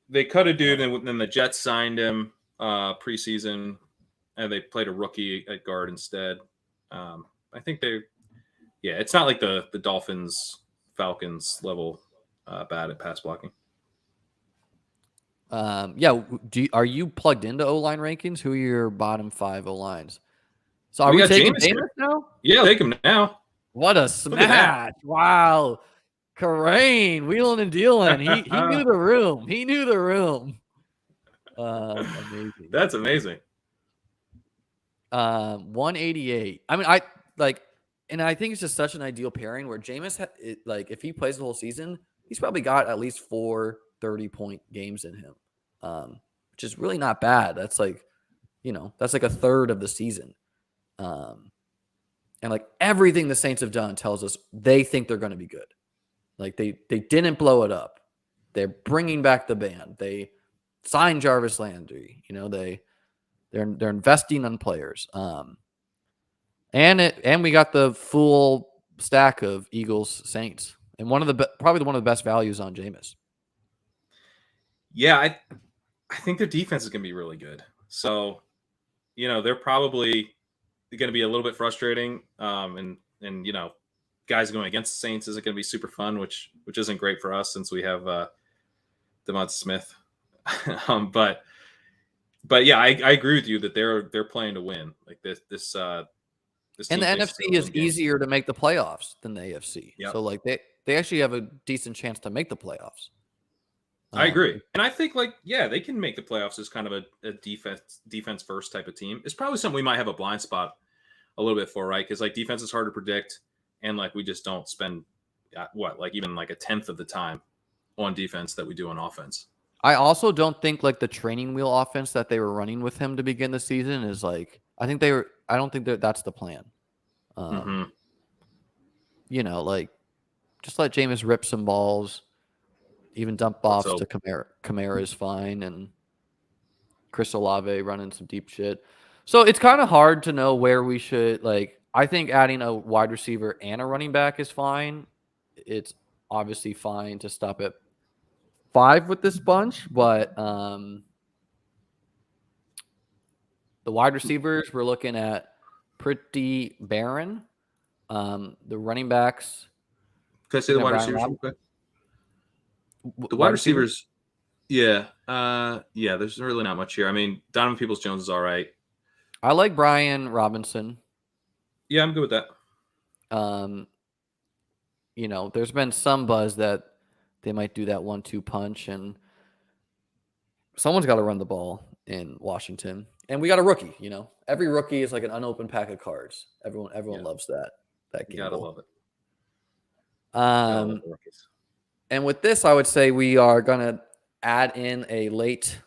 They cut a dude, and then the Jets signed him preseason, and they played a rookie at guard instead. I think it's not like the Dolphins, Falcons level bad at pass blocking. Are you plugged into O-line rankings? Who are your bottom 5 O-lines? So are we taking Jameis now? Yeah, take him now. What a smash! Wow. Kerrane, wheeling and dealing. He knew the room. He knew the room. Amazing. That's amazing. 188. I mean, and I think it's just such an ideal pairing where Jameis, if he plays the whole season, he's probably got at least 4 30-point games in him, which is really not bad. That's like, that's like a third of the season. And like everything the Saints have done tells us they think they're going to be good. Like they didn't blow it up. They're bringing back the band. They signed Jarvis Landry. They're investing on players. And we got the full stack of Eagles Saints and probably one of the best values on Jameis. Yeah, I think their defense is going to be really good. So, they're probably going to be a little bit frustrating. And guys going against the Saints isn't going to be super fun, which isn't great for us since we have Devonta Smith. But yeah, I agree with you that they're playing to win. Like this and the NFC is easier to make the playoffs than the AFC. Yep. So like they actually have a decent chance to make the playoffs. I agree. And I think they can make the playoffs as kind of a defense first type of team. It's probably something we might have a blind spot a little bit for, right? Because defense is hard to predict. And we just don't spend even a 10th of the time on defense that we do on offense. I also don't think the training wheel offense that they were running with him to begin the season is I don't think that's the plan. Just let Jameis rip some balls, even dump offs to Kamara. Kamara is fine, and Chris Olave running some deep shit. So it's kind of hard to know where we should I think adding a wide receiver and a running back is fine. It's obviously fine to stop at 5 with this bunch, but the wide receivers we're looking at pretty barren. The running backs. Can I say the wide receivers real quick? The wide receivers, yeah. There's really not much here. I mean, Donovan Peoples-Jones is all right. I like Brian Robinson. Yeah, I'm good with that. There's been some buzz that they might do that 1-2 punch, and someone's got to run the ball in Washington. And we got a rookie, Every rookie is like an unopened pack of cards. Everyone loves that game. You gotta love it. And with this, I would say we are going to add in a late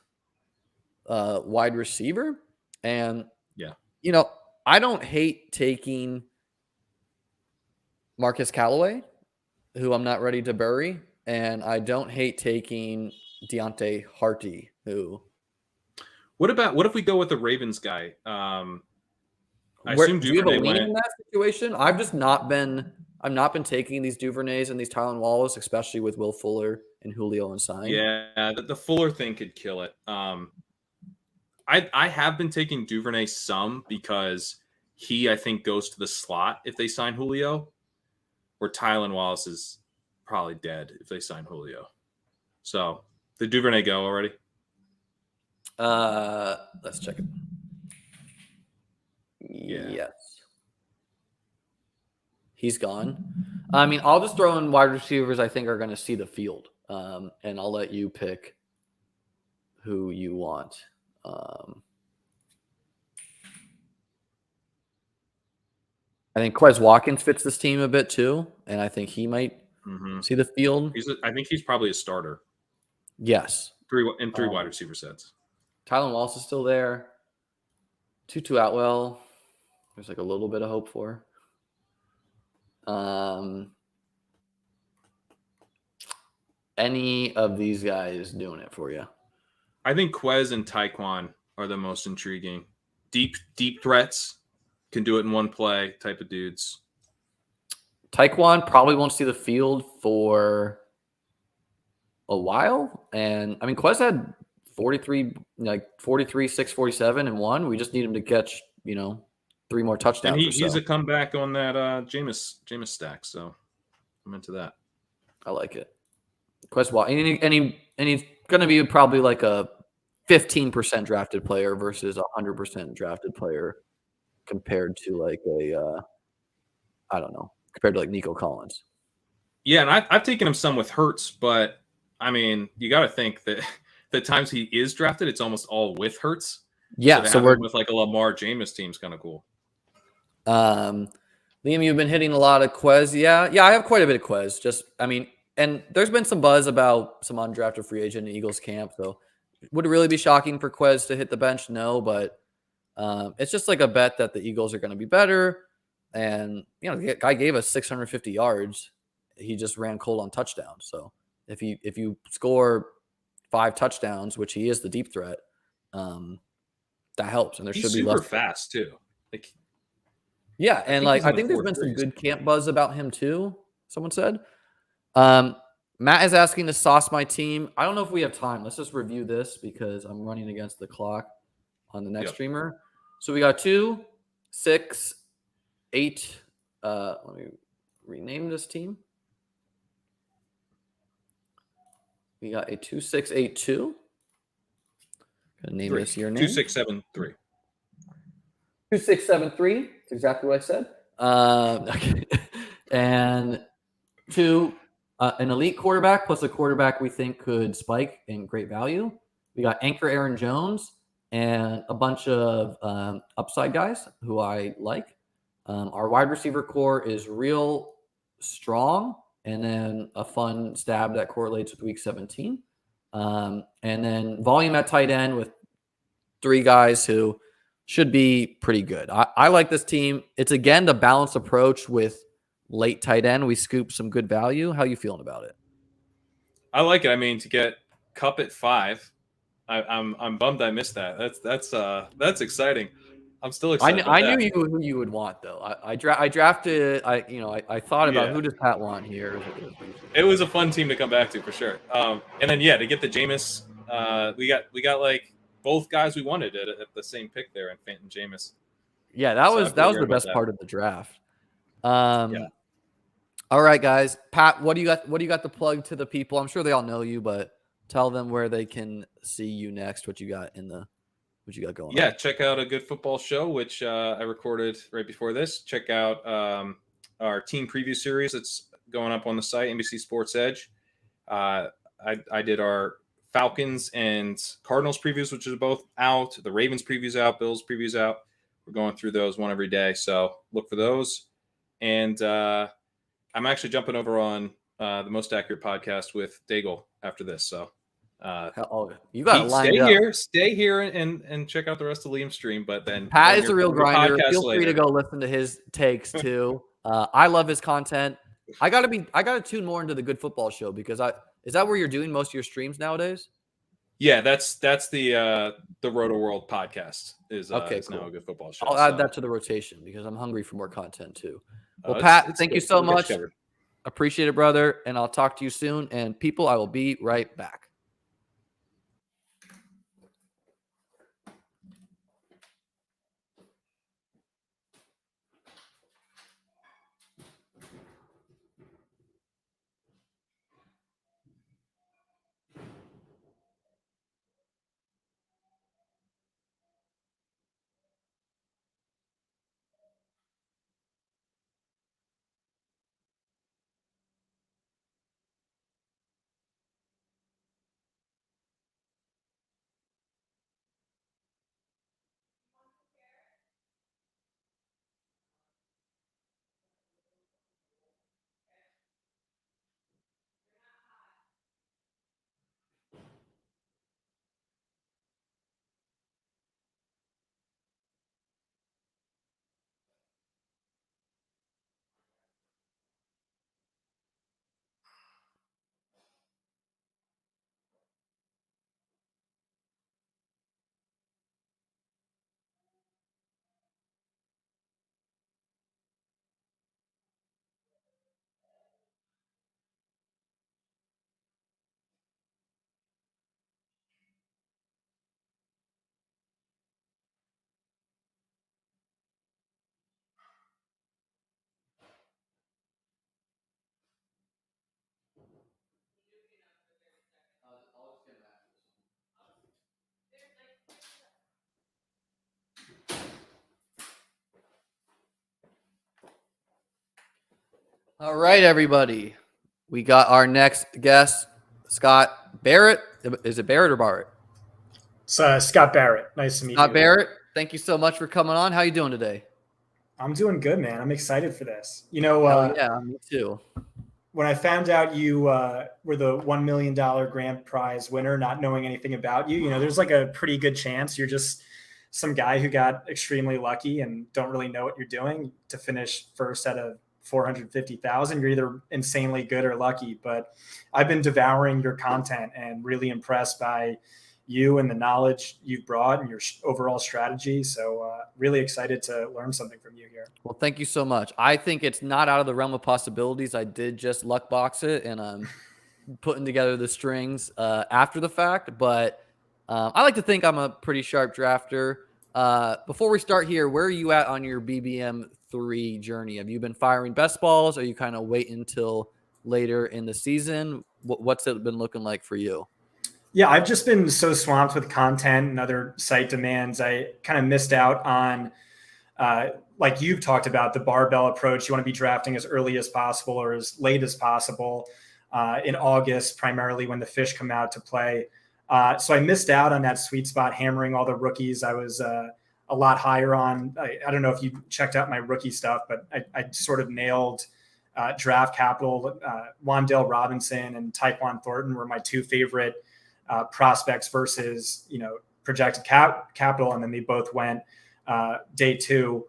wide receiver. And, I don't hate taking Marcus Callaway, who I'm not ready to bury. And I don't hate taking Deontay Harty, who. What if we go with the Ravens guy? I assume do you have a lean in that situation? I've not been taking these Duvernays and these Tylan Wallace, especially with Will Fuller and Julio inside. Yeah, the Fuller thing could kill it. I have been taking Duvernay some because he, I think, goes to the slot if they sign Julio, where Tylan Wallace is probably dead if they sign Julio. So, did Duvernay go already? Let's check it. Yeah. Yes. He's gone. I mean, I'll just throw in wide receivers I think are going to see the field. And I'll let you pick who you want. I think Quez Watkins fits this team a bit too, and I think he might see the field. I think he's probably a starter. Yes. Three wide receiver sets. Tylan Wallace is still there. Tutu Atwell, there's like a little bit of hope for. Any of these guys doing it for you? I think Quez and Taekwon are the most intriguing. Deep threats, can do it in one play type of dudes. Taekwon probably won't see the field for a while. And I mean, Quez had 43, 647 and 1. We just need him to catch, 3 more touchdowns. And he's a comeback on that Jameis stack. So I'm into that. I like it. Quez Watkins, and he's going to be probably like a 15% drafted player versus 100% drafted player compared to like compared to like Nico Collins. Yeah, and I've taken him some with Hurts, but I mean, you got to think that the times he is drafted, it's almost all with Hurts. Yeah, so we're with like a Lamar Jameis team's kind of cool. Liam, you've been hitting a lot of Quez. Yeah, I have quite a bit of Quez. And there's been some buzz about some undrafted free agent in Eagles camp. So would it really be shocking for Quez to hit the bench? No, but it's just like a bet that the Eagles are going to be better. And, the guy gave us 650 yards. He just ran cold on touchdowns. So if you score 5 touchdowns, which he is the deep threat, that helps. And He's should be super less fast too. I think there's been some good camp buzz about him too. Someone said. Matt is asking to sauce my team. I don't know if we have time. Let's just review this because I'm running against the clock on the next streamer. So we got 2, 6, 8. Let me rename this team. We got a 2682. Gonna name this your name. 2673. 2673. That's exactly what I said. Okay. And 2, an elite quarterback plus a quarterback we think could spike in great value. We got anchor Aaron Jones and a bunch of upside guys who I like. Our wide receiver core is real strong, and then a fun stab that correlates with week 17. And then volume at tight end with 3 guys who should be pretty good. I like this team. It's, again, the balanced approach with late tight end. We scoop some good value. How you feeling about it? I like it. I mean, to get Cup at 5, I'm bummed I missed that. That's exciting. I'm still excited. I knew who you would want though. I drafted. I thought about who does Pat want here. It was a fun team to come back to for sure. And then to get the Jameis, we got like both guys we wanted at the same pick there in Fenton Jameis. Yeah, that was the best part of the draft. All right, guys. Pat, what do you got to plug to the people? I'm sure they all know you, but tell them where they can see you next. What you got going on? Yeah, check out A Good Football Show, which I recorded right before this. Check out our team preview series that's going up on the site, NBC Sports Edge. I did our Falcons and Cardinals previews, which are both out. The Ravens previews out, Bills previews out. We're going through those one every day, so look for those. And I'm actually jumping over on the Most Accurate podcast with Daigle after this. So you got to line up. Stay here and check out the rest of Liam's stream. But then Pat is a real grinder. Feel free to go listen to his takes too. I love his content. I gotta tune more into the Good Football Show because is that where you're doing most of your streams nowadays? Yeah, that's the Roto World podcast is cool. now a Good Football Show. I'll add that to the rotation because I'm hungry for more content too. Well, Pat, thank you so much. Appreciate it, brother. And I'll talk to you soon. And people, I will be right back. All right, everybody. We got our next guest, Scott Barrett. Is it Barrett or Barrett? Scott Barrett. Nice to meet you. Scott Barrett, thank you so much for coming on. How you doing today? I'm doing good, man. I'm excited for this. Yeah, me too. When I found out you were the $1 million grand prize winner, not knowing anything about you, there's like a pretty good chance you're just some guy who got extremely lucky and don't really know what you're doing to finish first out of 450,000. You're either insanely good or lucky, but I've been devouring your content and really impressed by you and the knowledge you've brought and your overall strategy. So really excited to learn something from you here. Well, thank you so much. I think it's not out of the realm of possibilities. I did just luck box it and I'm putting together the strings after the fact, but I like to think I'm a pretty sharp drafter. Before we start here, where are you at on your BBM 3 journey? Have you been firing best balls? Are you kind of waiting until later in the season? What's it been looking like for you? Yeah, I've just been so swamped with content and other site demands. I kind of missed out on, like you've talked about, the barbell approach. You want to be drafting as early as possible or as late as possible in August, primarily when the fish come out to play. So I missed out on that sweet spot, hammering all the rookies. I was a lot higher on. I don't know if you checked out my rookie stuff, but I sort of nailed draft capital. Wan'Dale Robinson and Tyquan Thornton were my two favorite prospects versus projected capital, and then they both went day 2.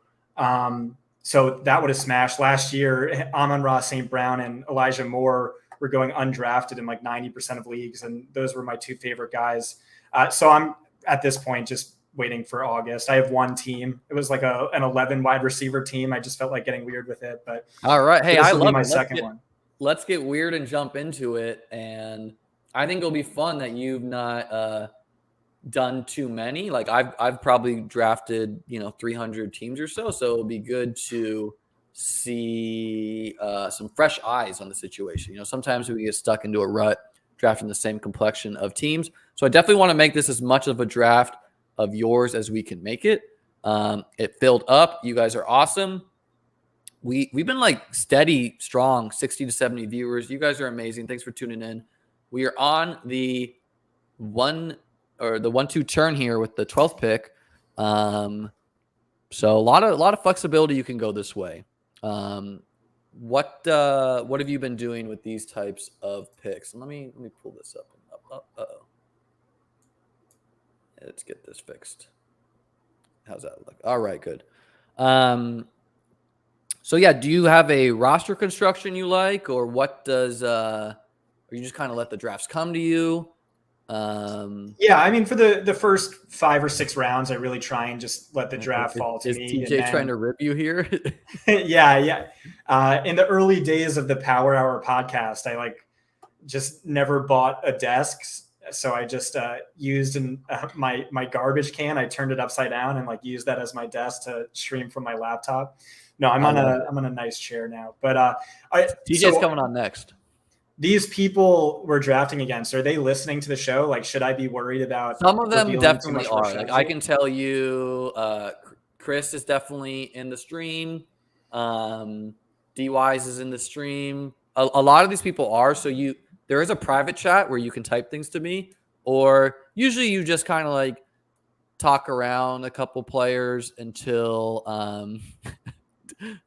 So that would have smashed. Last year, Amon-Ra St. Brown and Elijah Moore were going undrafted in like 90% of leagues, and those were my two favorite guys. So I'm at this point just waiting for August. I have one team. It was like an 11 wide receiver team. I just felt like getting weird with it, but all right. Hey, I love my second one. Let's get weird and jump into it. And I think it'll be fun that you've not done too many. Like I've probably drafted 300 teams or so. So it'll be good to see some fresh eyes on the situation. Sometimes we get stuck into a rut drafting the same complexion of teams. So I definitely want to make this as much of a draft of yours as we can make it. It filled up. You guys are awesome. We've been like steady, strong, 60 to 70 viewers. You guys are amazing. Thanks for tuning in. We are on the 1-2 turn here with the 12th pick. So a lot of flexibility. You can go this way. what have you been doing with these types of picks? Let me pull this up. Uh-oh. Let's get this fixed. How's that look? All right, good. So yeah, do you have a roster construction you like, or what does or you just kind of let the drafts come to you? Yeah, I mean, for the first 5 or 6 rounds, I really try and just let the draft fall to me. Is TJ trying to rip you here? Yeah. In the early days of the Power Hour podcast, I just never bought a desk, so I just used my garbage can. I turned it upside down and used that as my desk to stream from my laptop. No, I'm on a nice chair now. But TJ's coming on next. These people we're drafting against, are they listening to the show? Should I be worried about? Some of them definitely are. I can tell you, Chris is definitely in the stream. D-Wise is in the stream. A lot of these people are. So there is a private chat where you can type things to me, or usually you just kind of talk around a couple players until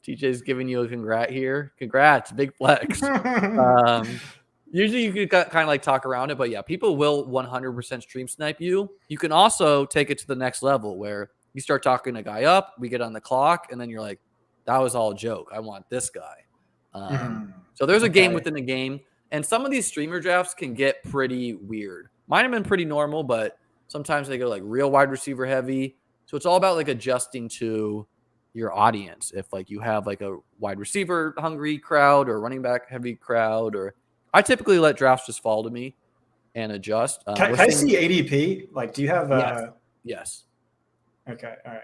TJ's giving you a congrat here. Congrats, big flex. Usually you could kind of talk around it, but yeah, people will 100% stream snipe you. You can also take it to the next level where you start talking a guy up, we get on the clock, and then you're like, that was all a joke. I want this guy. So there's a game within a game, and some of these streamer drafts can get pretty weird. Mine have been pretty normal, but sometimes they go real wide receiver heavy. So it's all about adjusting to your audience. If you have a wide receiver hungry crowd or running back heavy crowd, or I typically let drafts just fall to me and adjust. Can I see ADP? Do you have Yes. Okay. All right.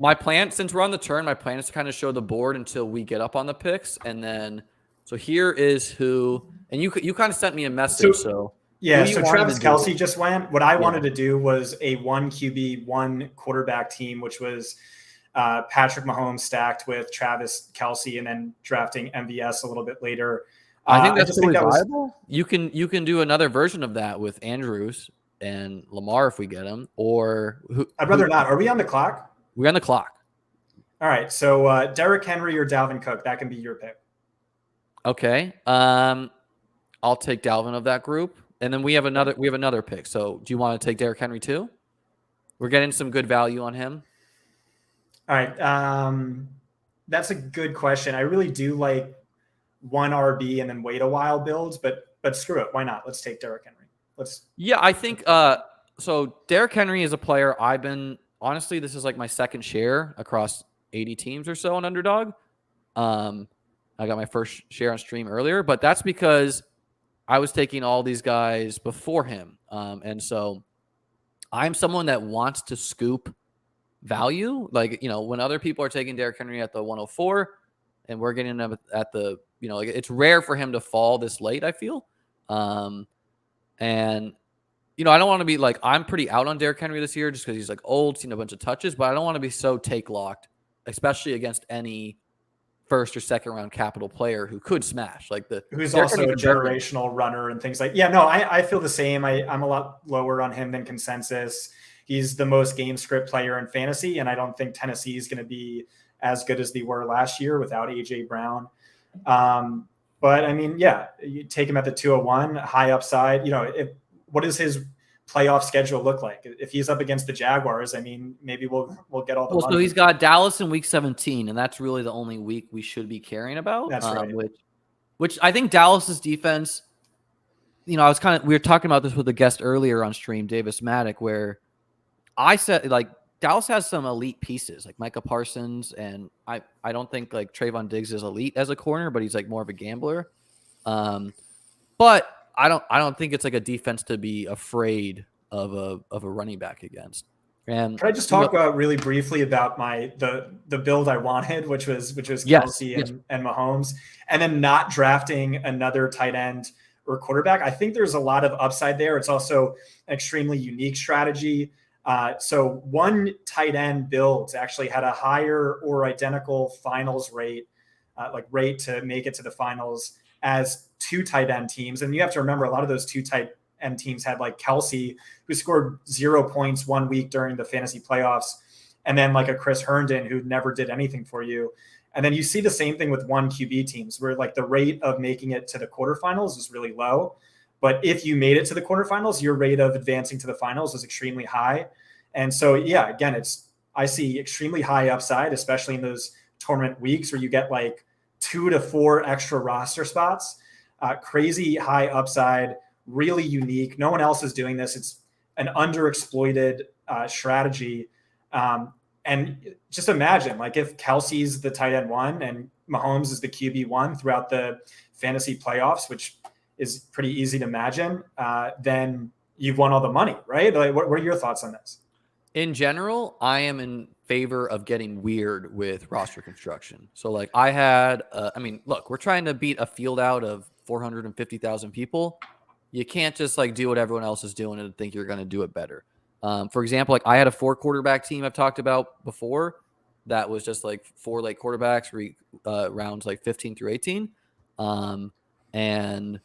My plan, since we're on the turn, my plan is to kind of show the board until we get up on the picks, and then so here is who, and you kind of sent me a message. So Travis Kelce just went. What I wanted to do was a 1 QB, 1 quarterback team, which was Patrick Mahomes stacked with Travis Kelce, and then drafting MVS a little bit later. I think that's really viable. You can do another version of that with Andrews and Lamar if we get him, or I'd rather not. Are we on the clock? We're on the clock. All right. So Derrick Henry or Dalvin Cook, that can be your pick. Okay. I'll take Dalvin of that group. And then we have another pick. So do you want to take Derrick Henry too? We're getting some good value on him. All right. That's a good question. I really do like 1 RB and then wait a while builds, but screw it. Why not? Let's take Derrick Henry. I think so Derrick Henry is a player honestly, this is my second share across 80 teams or so on Underdog. I got my first share on stream earlier, but that's because I was taking all these guys before him. And so I'm someone that wants to scoop value. When other people are taking Derrick Henry at the 104 and we're getting him at the, it's rare for him to fall this late, I feel. And, I don't want to be I'm pretty out on Derrick Henry this year just because he's old, seen a bunch of touches, but I don't want to be so take locked, especially against any first or second round capital player who could smash who's also a generational runner and things I feel the same. I'm a lot lower on him than consensus. He's the most game script player in fantasy, and I don't think Tennessee is going to be as good as they were last year without AJ Brown. But I mean, you take him at the 201, high upside. What does his playoff schedule look like? If he's up against the Jaguars, I mean, maybe we'll get all the money. So he's got Dallas in week 17, and that's really the only week we should be caring about. That's right. Which I think Dallas's defense, we were talking about this with a guest earlier on stream, Davis Mattek, where I said Dallas has some elite pieces like Micah Parsons, and I don't think Trayvon Diggs is elite as a corner, but he's more of a gambler. But I don't think it's a defense to be afraid of a running back against. And can I just talk really briefly about the build I wanted, which was Kelce and Mahomes, and then not drafting another tight end or quarterback. I think there's a lot of upside there. It's also an extremely unique strategy. So 1 tight end builds actually had a higher or identical finals rate, rate to make it to the finals as 2 tight end teams. And you have to remember a lot of those 2 tight end teams had Kelce, who scored 0 points 1 week during the fantasy playoffs, and then a Chris Herndon who never did anything for you. And then you see the same thing with 1 QB teams where like the rate of making it to the quarterfinals is really low. But if you made it to the quarterfinals, your rate of advancing to the finals is extremely high. And so, yeah, again, I see extremely high upside, especially in those tournament weeks where you get like 2 to 4 extra roster spots. Crazy high upside, really unique. No one else is doing this. It's an underexploited strategy. And just imagine, like, if Kelsey's the tight end 1 and Mahomes is the QB 1 throughout the fantasy playoffs, which is pretty easy to imagine, then you've won all the money, right? Like, what are your thoughts on this? In general, I am in favor of getting weird with roster construction. So, like, I had, look, we're trying to beat a field out of 450,000 people. You can't just like do what everyone else is doing and think you're going to do it better. For example, like I had a 4 quarterback team I've talked about before that was just like 4 like quarterbacks rounds like 15 through 18. And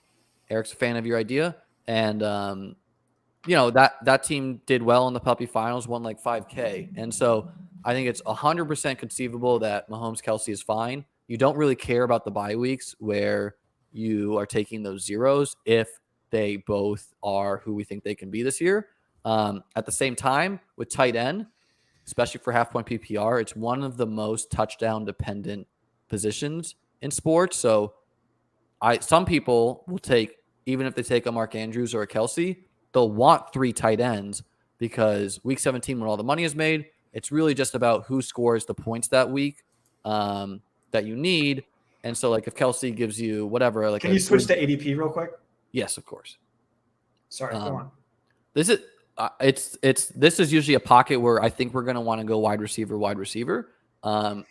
Eric's a fan of your idea. And, that team did well in the puppy finals, won like 5K. And so I think it's 100% conceivable that Mahomes Kelsey is fine. You don't really care about the bye weeks where you are taking those zeros if they both are who we think they can be this year. At the same time, with tight end, especially for half-point PPR, it's one of the most touchdown-dependent positions in sports. So some people will take, even if they take a Mark Andrews or a Kelsey, they'll want 3 tight ends because week 17, when all the money is made, it's really just about who scores the points that week that you need. And so, like, if Kelsey gives you whatever, like, can you switch to ADP real quick? Yes, of course. Sorry, go on. This is usually a pocket where I think we're going to want to go wide receiver. So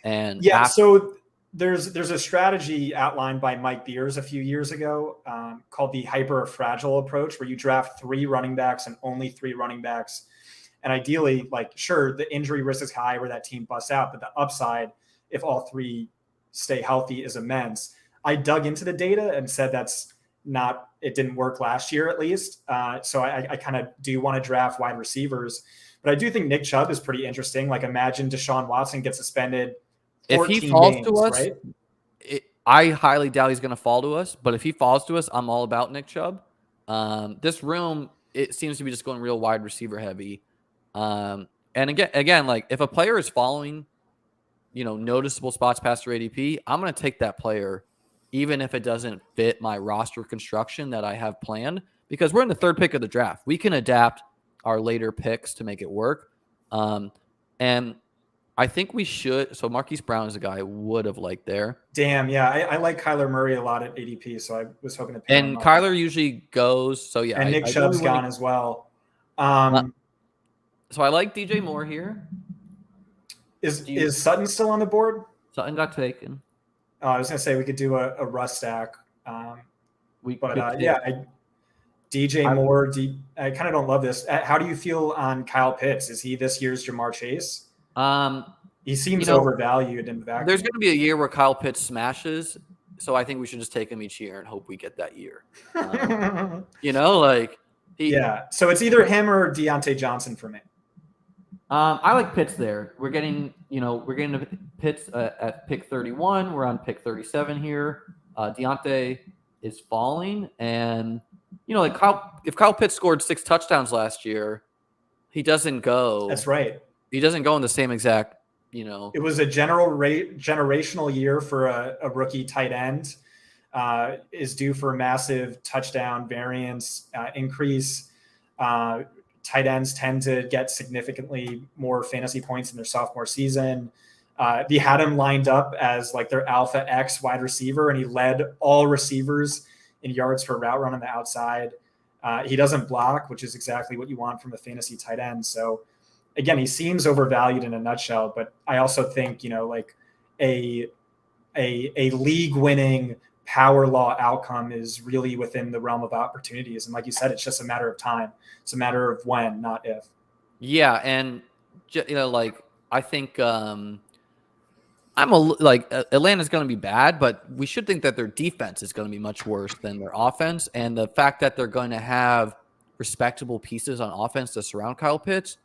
there's a strategy outlined by Mike Beers a few years ago called the hyper fragile approach, where you draft 3 running backs and only 3 running backs. And ideally, like, sure, the injury risk is high where that team busts out, but the upside, if all 3 stay healthy, is immense. I dug into the data and said it didn't work last year, at least. So I kind of do want to draft wide receivers, but I do think Nick Chubb is pretty interesting. Like, imagine Deshaun Watson gets suspended. If he falls games, to us, right? I highly doubt he's going to fall to us, but if he falls to us, I'm all about Nick Chubb. This room, it seems to be just going real wide receiver heavy. And again, like, if a player is following, noticeable spots past their ADP, I'm going to take that player, even if it doesn't fit my roster construction that I have planned, because we're in the 3rd pick of the draft. We can adapt our later picks to make it work. And I think we should. So Marquise Brown is a guy I would have liked there. Damn, yeah. I like Kyler Murray a lot at ADP, so I was hoping to pick him up. Kyler usually goes. So, yeah. And Nick Chubb's gone as well. So I like DJ Moore here. Is Sutton still on the board? Sutton got taken. I was going to say we could do a Russ stack. DJ Moore, I kind of don't love this. How do you feel on Kyle Pitts? Is he this year's Jamar Chase? He seems overvalued in the back. There's going to be a year where Kyle Pitts smashes, so I think we should just take him each year and hope we get that year. So it's either him or Deontay Johnson for me. I like Pitts there. We're getting to Pitts at pick 31. We're on pick 37 here. Deontay is falling, and if Kyle Pitts scored 6 touchdowns last year, he doesn't go. That's right. He doesn't go in the same exact. It was a generational year for a rookie tight end. Is due for a massive touchdown variance increase. Tight ends tend to get significantly more fantasy points in their sophomore season. They had him lined up as like their alpha X wide receiver, and he led all receivers in yards per route run on the outside. He doesn't block, which is exactly what you want from a fantasy tight end. So again, he seems overvalued in a nutshell, but I also think, like a league winning power law outcome is really within the realm of opportunities. And like you said, it's just a matter of time. It's a matter of when, not if. Yeah. And I think, Atlanta's going to be bad, but we should think that their defense is going to be much worse than their offense. And the fact that they're going to have respectable pieces on offense to surround Kyle Pitts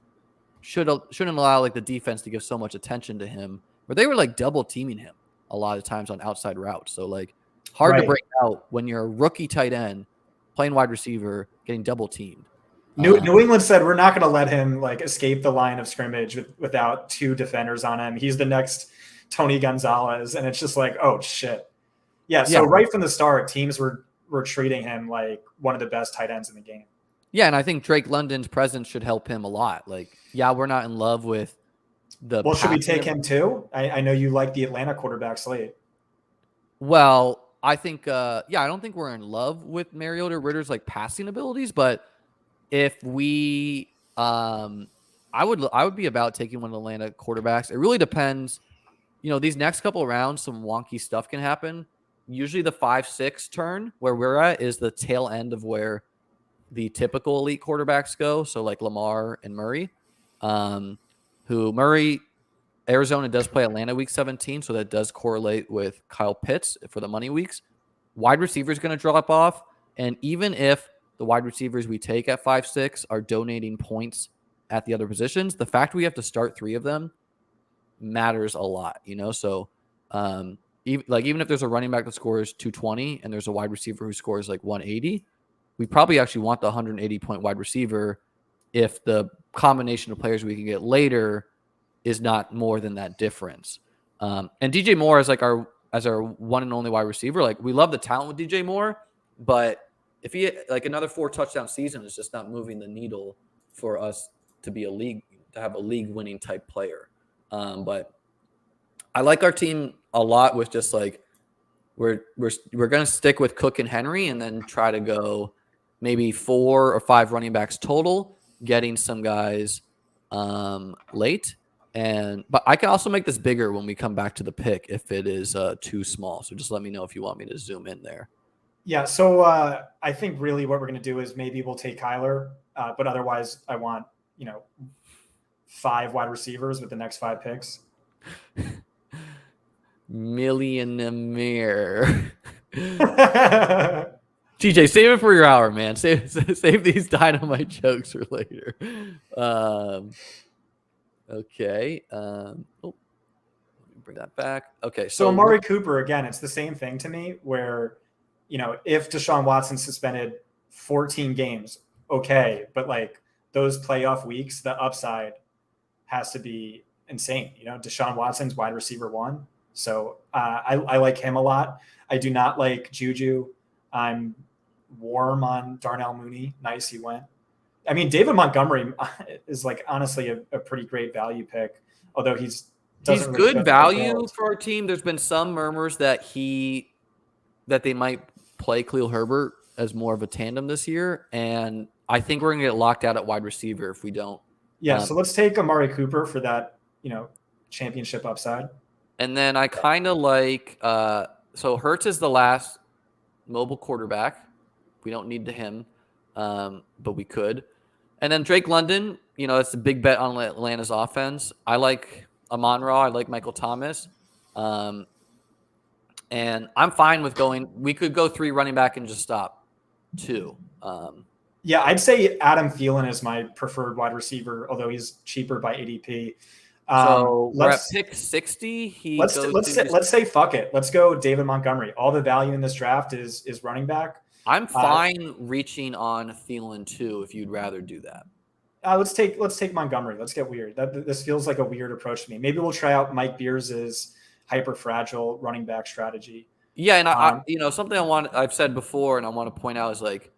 shouldn't allow like the defense to give so much attention to him, where they were like double teaming him. a lot of times on outside routes. So like hard to break out when you're a rookie tight end playing wide receiver, getting double teamed. New England said we're not going to let him like escape the line of scrimmage without 2 defenders on him. He's the next Tony Gonzalez, and it's just like, oh shit. Yeah. So right from the start, teams were treating him like one of the best tight ends in the game. Yeah, and I think Drake London's presence should help him a lot. Like, yeah, we're not in love with the. Well, should we take him too? I know you like the Atlanta quarterback slate. Well, I think, I don't think we're in love with Mariota Ritter's like passing abilities, but if we, I would be about taking one of the Atlanta quarterbacks. It really depends. You know, these next couple of rounds, some wonky stuff can happen. Usually the 5-6 turn where we're at is the tail end of where the typical elite quarterbacks go. So like Lamar and Murray, Arizona does play Atlanta week 17. So that does correlate with Kyle Pitts for the money weeks. Wide receiver is going to drop off. And even if the wide receivers we take at 5-6 are donating points at the other positions, the fact we have to start 3 of them matters a lot, you know? So, even if there's a running back that scores 220 and there's a wide receiver who scores like 180, we probably actually want the 180-point wide receiver if the combination of players we can get later is not more than that difference. And DJ Moore is like our one and only wide receiver. Like, we love the talent with DJ Moore, but if he like another 4 touchdown season is just not moving the needle for us to have a league winning type player. But I like our team a lot with just like we're going to stick with Cook and Henry and then try to go maybe 4 or 5 running backs total, getting some guys late. But I can also make this bigger when we come back to the pick if it is too small. So just let me know if you want me to zoom in there. Yeah. So I think really what we're going to do is maybe we'll take Kyler, but otherwise I want, 5 wide receivers with the next 5 picks. Millionaire. TJ, save it for your hour, man. Save these dynamite jokes for later. Okay. Let me bring that back. Okay. So Amari Cooper, again, it's the same thing to me where, if Deshaun Watson suspended 14 games, okay. But like those playoff weeks, the upside has to be insane. Deshaun Watson's wide receiver 1. So I like him a lot. I do not like Juju. I'm warm on Darnell Mooney. Nice, he went. I mean, David Montgomery is like honestly a pretty great value pick, although he's good value for our team. There's been some murmurs that they might play Khalil Herbert as more of a tandem this year, and I think we're gonna get locked out at wide receiver if we don't. Yeah, so let's take Amari Cooper for that, championship upside. And then I kind of like so Hurts is the last mobile quarterback. We don't need him, but we could. And then Drake London, it's a big bet on Atlanta's offense. I like Amon-Ra. I like Michael Thomas. And I'm fine with going. We could go 3 running back and just stop 2. Yeah, I'd say Adam Thielen is my preferred wide receiver, although he's cheaper by ADP. So we're at pick 60. Let's say fuck it. Let's go David Montgomery. All the value in this draft is running back. I'm fine reaching on Thielen too if you'd rather do that. Let's take Montgomery. Let's get weird. This feels like a weird approach to me. Maybe we'll try out Mike Beers' hyper fragile running back strategy. Yeah, and I something I've said before and I want to point out is like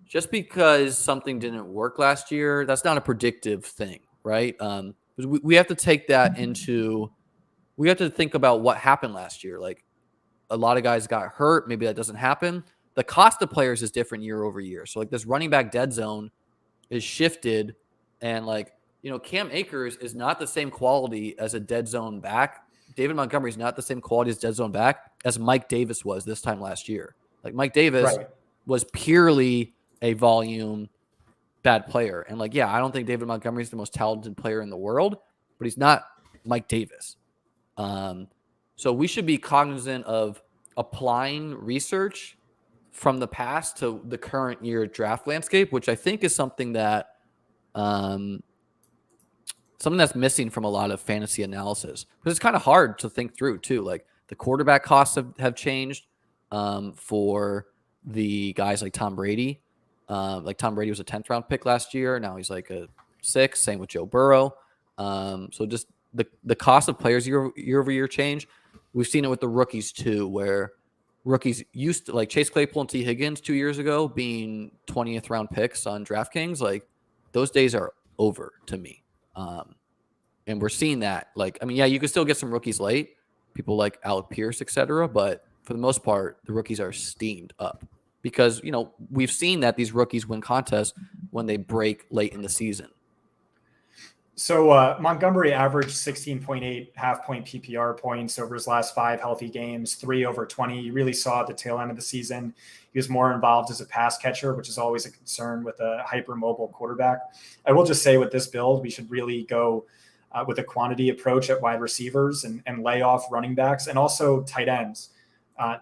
just because something didn't work last year, that's not a predictive thing, right? We have to take that we have to think about what happened last year. Like a lot of guys got hurt. Maybe that doesn't happen. The cost of players is different year over year. So like this running back dead zone is shifted and like, Cam Akers is not the same quality as a dead zone back. David Montgomery is not the same quality as dead zone back as Mike Davis was this time last year. Like Mike Davis was purely a volume bad player. And like, yeah, I don't think David Montgomery is the most talented player in the world, but he's not Mike Davis. So we should be cognizant of applying research from the past to the current year draft landscape, which I think is something that something that's missing from a lot of fantasy analysis. But it's kind of hard to think through too. Like The quarterback costs have changed for the guys like Tom Brady. Like Tom Brady was a 10th round pick last year. Now he's like a 6th. Same with Joe Burrow. So just the cost of players year over year change. We've seen it with the rookies too, where rookies used to, like Chase Claypool and T. Higgins 2 years ago, being 20th round picks on DraftKings. Like those days are over to me. And we're seeing that. Like, I mean, yeah, you can still get some rookies late, people like Alec Pierce, etc. But for the most part, the rookies are steamed up because, you know, we've seen that these rookies win contests when they break late in the season. So Montgomery averaged 16.8 half-point PPR points over his last 5 healthy games, 3 over 20. You really saw at the tail end of the season, he was more involved as a pass catcher, which is always a concern with a hyper-mobile quarterback. I will just say with this build, we should really go with a quantity approach at wide receivers and lay off running backs and also tight ends.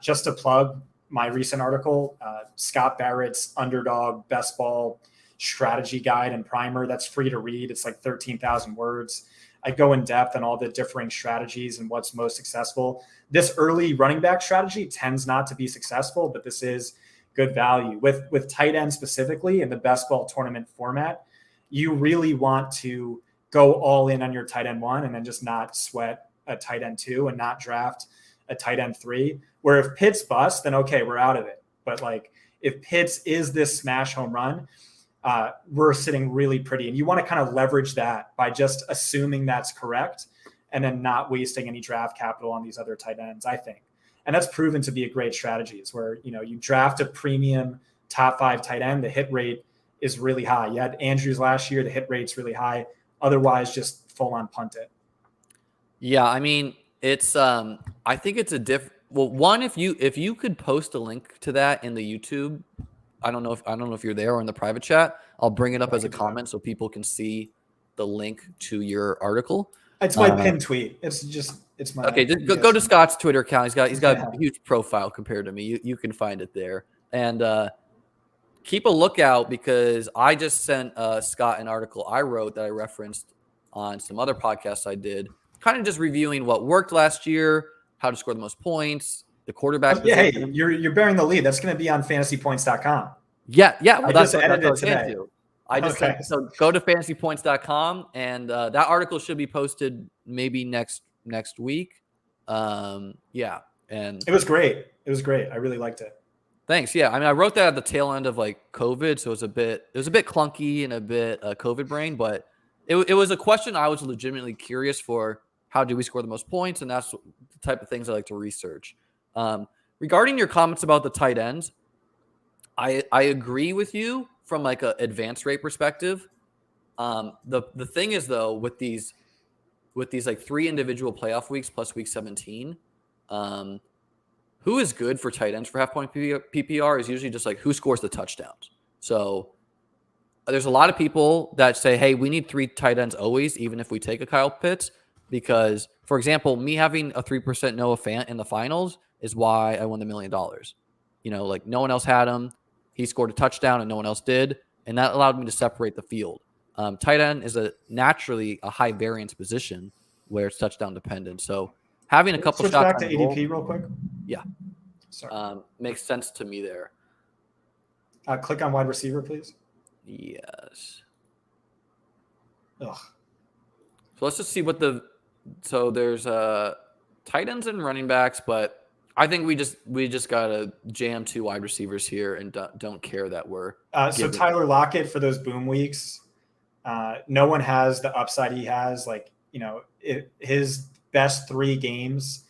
Just to plug my recent article, Scott Barrett's Underdog Bestball strategy guide and primer, that's free to read. It's like 13,000 words. I go in depth on all the differing strategies and what's most successful. This early running back strategy tends not to be successful, but this is good value. With tight end specifically in the best ball tournament format, you really want to go all in on your tight end 1 and then just not sweat a tight end 2 and not draft a tight end 3. Where if Pitts bust, then okay, we're out of it. But like if Pitts is this smash home run, we're sitting really pretty. And you want to kind of leverage that by just assuming that's correct and then not wasting any draft capital on these other tight ends, I think. And that's proven to be a great strategy. It's where, you know, you draft a premium top 5 tight end, the hit rate is really high. You had Andrews last year, the hit rate's really high. Otherwise, just full on punt it. Yeah, I mean, it's I think it's a well, one, if you could post a link to that in the YouTube, I don't know if you're there or in the private chat, I'll bring it up as a comment so people can see the link to your article. It's my pinned tweet. It's my okay. Just go to Scott's Twitter account. He's got a huge profile compared to me. You can find it there, and keep a lookout because I just sent Scott an article I wrote that I referenced on some other podcasts I did, kind of just reviewing what worked last year, how to score the most points, the quarterback. Yeah, hey, you're bearing the lead. That's going to be on fantasypoints.com. Yeah. Well, that's edited today. So go to fantasypoints.com and that article should be posted maybe next week. And it was great. I really liked it. Thanks. Yeah. I mean, I wrote that at the tail end of like COVID. So it was a bit clunky and a bit COVID brain, but it was a question I was legitimately curious for. How do we score the most points? And that's the type of things I like to research. Regarding your comments about the tight ends, I agree with you from like an advanced rate perspective. The thing is though, with these like 3 individual playoff weeks plus week 17, who is good for tight ends for half point PPR is usually just like who scores the touchdowns. So there's a lot of people that say, hey, we need 3 tight ends always, even if we take a Kyle Pitts, because, for example, me having a 3% Noah Fant in the finals is why I won the $1 million. You know, like no one else had him. He scored a touchdown and no one else did. And that allowed me to separate the field. Tight end is naturally a high variance position where it's touchdown dependent. So having a couple shots back to ADP real quick. Yeah. Sorry. Makes sense to me there. Click on wide receiver, please. Yes. Ugh. So let's just see so there's tight ends and running backs, but I think we just gotta jam 2 wide receivers here and don't care that we're. So Tyler Lockett for those boom weeks, no one has the upside he has. Like, you know, his best 3 games,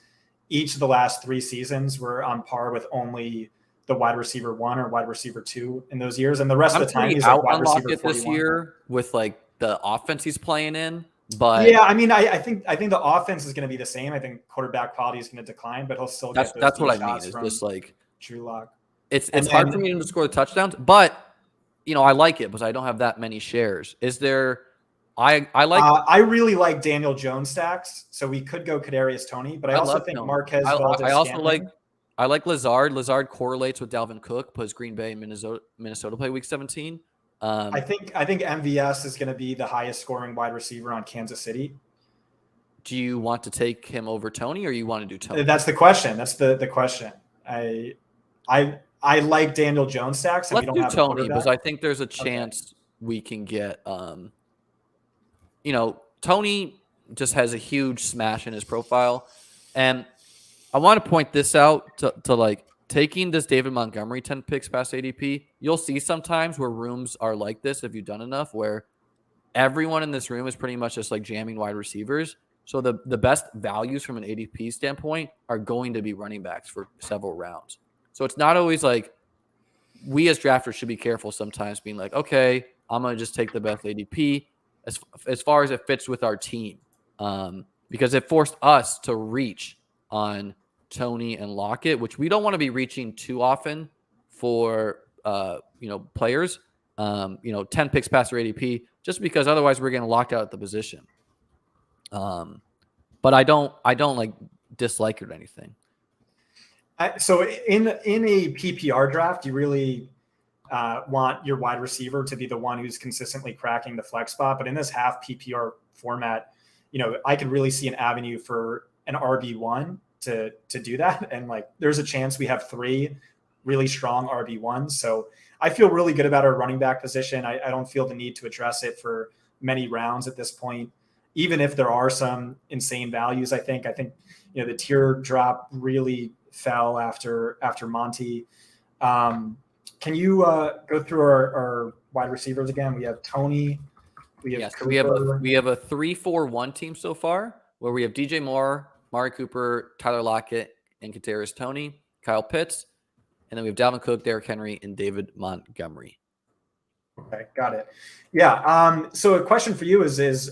each of the last 3 seasons were on par with only the wide receiver 1 or wide receiver 2 in those years, and the rest of the time he's like wide receiver 41. This year with like the offense he's playing in. But yeah, I mean, I think the offense is going to be the same. I think quarterback quality is going to decline, but he'll still get those. That's what I mean. Is just like Drew Lock. It's hard for me to score the touchdowns, but you know I like it because I don't have that many shares. Is there? I really like Daniel Jones stacks, so we could go Kadarius Toney, but I also think Marquez. I also like Lazard. Lazard correlates with Dalvin Cook because Green Bay and Minnesota play Week 17. I think MVS is going to be the highest scoring wide receiver on Kansas City. do you want to take him over Tony, or you want to do Tony? That's the question. That's the question. I like Daniel Jones stacks. And Let's we don't do have Tony, because I think there's a chance we can get. Tony just has a huge smash in his profile, and I want to point this out to like taking this David Montgomery 10 picks past ADP. You'll see sometimes where rooms are like this if you've done enough, where everyone in this room is pretty much just like jamming wide receivers. So the best values from an ADP standpoint are going to be running backs for several rounds. So it's not always like we as drafters should be careful sometimes being like, okay, I'm going to just take the best ADP as far as it fits with our team. Because it forced us to reach on Tony and Lockett, which we don't want to be reaching too often for, players, 10 picks past their ADP, just because otherwise we're getting locked out at the position. But I don't like dislike it or anything. So in a PPR draft, you really want your wide receiver to be the one who's consistently cracking the flex spot. But in this half PPR format, I could really see an avenue for an RB1 to do that. And like, there's a chance we have 3 really strong RB1s. So I feel really good about our running back position. I don't feel the need to address it for many rounds at this point, even if there are some insane values. I think, the tier drop really fell after Monty. Can you go through our wide receivers again? We have Tony. We have we have a 3-4-1 team so far, where we have DJ Moore, Mari Cooper, Tyler Lockett, and Kadarius Toney, Kyle Pitts, and then we have Dalvin Cook, Derrick Henry, and David Montgomery. Okay, got it. Yeah. So a question for you is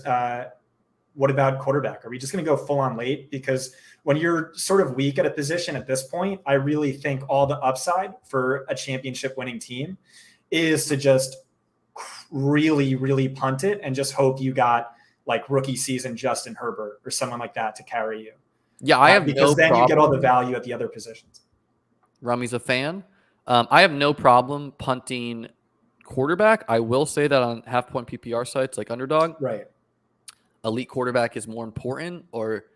what about quarterback? Are we just going to go full on late? Because when you're sort of weak at a position at this point, I really think all the upside for a championship winning team is to just really, really punt it and just hope you got like rookie season Justin Herbert or someone like that to carry you. Yeah, I have because then you get all the value at the other positions. Rummy's a fan. I have no problem punting quarterback. I will say that on half-point PPR sites like Underdog, right, elite quarterback is more important, or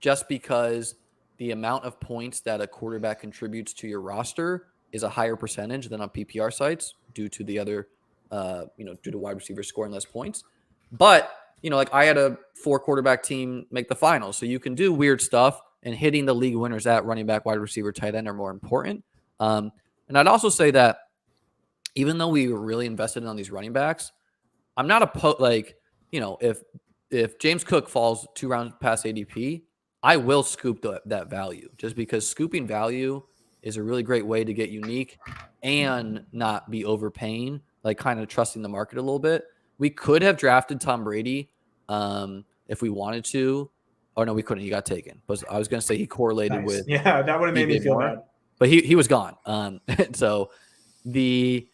just because the amount of points that a quarterback contributes to your roster is a higher percentage than on PPR sites due to the other, due to wide receivers scoring less points. But, like I had a 4-quarterback team make the finals, so you can do weird stuff, and hitting the league winners at running back, wide receiver, tight end are more important. And I'd also say that even though we were really invested on these running backs, I'm not if James Cook falls 2 rounds past ADP, I will scoop that value, just because scooping value is a really great way to get unique and not be overpaying, like kind of trusting the market a little bit. We could have drafted Tom Brady if we wanted to. Oh, no, we couldn't. He got taken. But I was going to say he correlated with. Yeah, that would have made me feel bad. But he was gone. So I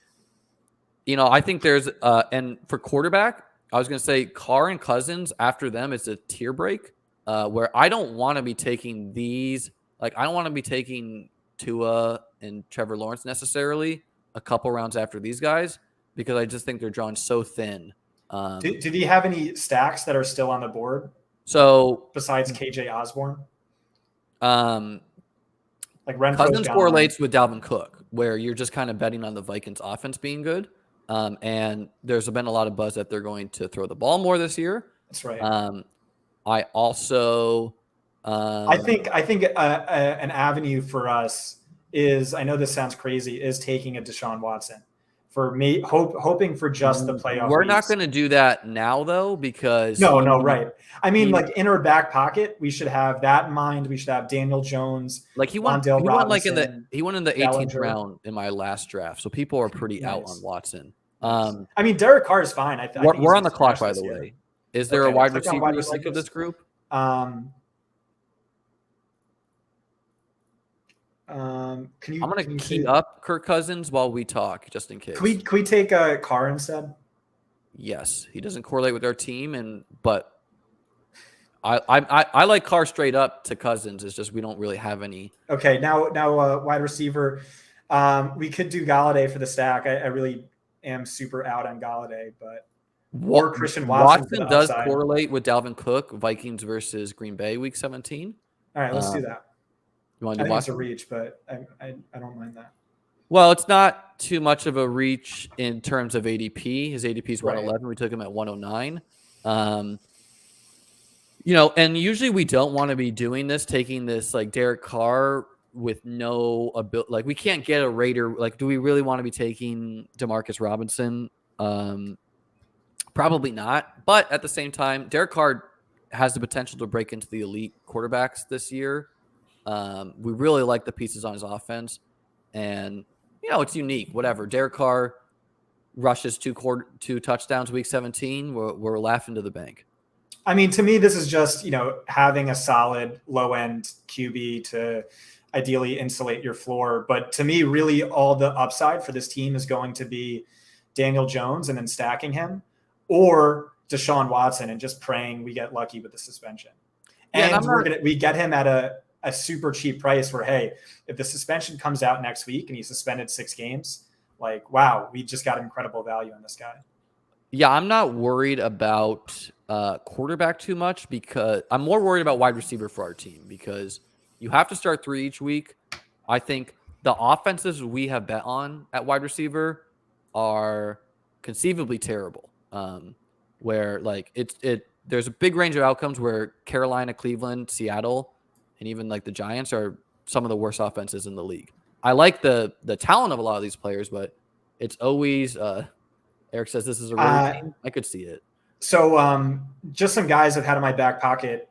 think there's and for quarterback, I was going to say Carr and Cousins after them is a tier break where I don't want to be taking these. Like, I don't want to be taking Tua and Trevor Lawrence necessarily a couple rounds after these guys, because I just think they're drawn so thin. Did he have any stacks that are still on the board? So besides KJ Osborne? Like Cousins correlates with Dalvin Cook, where you're just kind of betting on the Vikings offense being good. And there's been a lot of buzz that they're going to throw the ball more this year. That's right. I also, I think an avenue for us is, I know this sounds crazy, is taking a Deshaun Watson for me, hoping for just the playoff. We're not going to do that now though, because right. I mean, like in our back pocket, we should have that in mind. We should have Daniel Jones. Like he went like in the 18th round in my last draft. So people are pretty out on Watson. I mean, Derek Carr is fine. We're on the clock, by the way. Is there a wide receiver you like of this group? I'm going to key up Kirk Cousins while we talk, just in case. Can we take a Carr instead? Yes, he doesn't correlate with our team, but I like Carr straight up to Cousins. It's just we don't really have any. Okay, now wide receiver. We could do Galladay for the stack. I really am super out on Galladay, but or Christian Watson for the does upside. correlate with Dalvin Cook, Vikings versus Green Bay week 17. All right, let's do that. You want I to do think it's a Watson? reach, but I don't mind that. Well, it's not too much of a reach in terms of ADP. His ADP is Right. 111. We took him at 109. And usually we don't want to be doing this, taking this like Derek Carr with no ability. Like we can't get a Raider. Like, do we really want to be taking Demarcus Robinson? Probably not. But at the same time, Derek Carr has the potential to break into the elite quarterbacks this year. We really like the pieces on his offense, and it's unique. Whatever. Derek Carr rushes two touchdowns week 17. We're laughing to the bank. I mean, to me, this is just, having a solid low end QB to ideally insulate your floor. But to me, really all the upside for this team is going to be Daniel Jones and then stacking him, or Deshaun Watson and just praying we get lucky with the suspension. Yeah, and we get him at a super cheap price where, hey, if the suspension comes out next week and he's suspended 6 games, like, wow, we just got incredible value on this guy. Yeah, I'm not worried about quarterback too much, because I'm more worried about wide receiver for our team, because you have to start 3 each week. I think the offenses we have bet on at wide receiver are conceivably terrible. Where like there's a big range of outcomes where Carolina, Cleveland, Seattle, and even like the Giants are some of the worst offenses in the league. I like the talent of a lot of these players, but it's always Eric says this is a road team. I could see it. So just some guys I've had in my back pocket.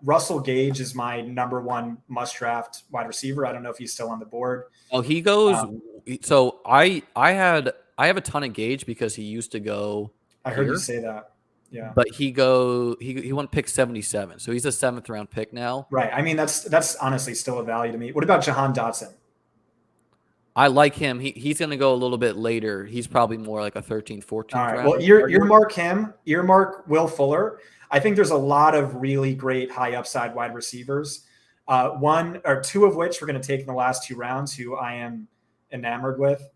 Russell Gage is my number 1 must draft wide receiver. I don't know if he's still on the board. Oh, he goes. So I have a ton of Gage because he used to go. I heard you say that. Yeah. But he won pick 77. So he's a 7th round pick now. Right. I mean, that's honestly still a value to me. What about Jahan Dotson? I like him. He's going to go a little bit later. He's probably more like a 13, 14. All right. Well, earmark him. Earmark Will Fuller. I think there's a lot of really great high upside wide receivers. 1 or 2 of which we're going to take in the last 2 rounds, who I am enamored with.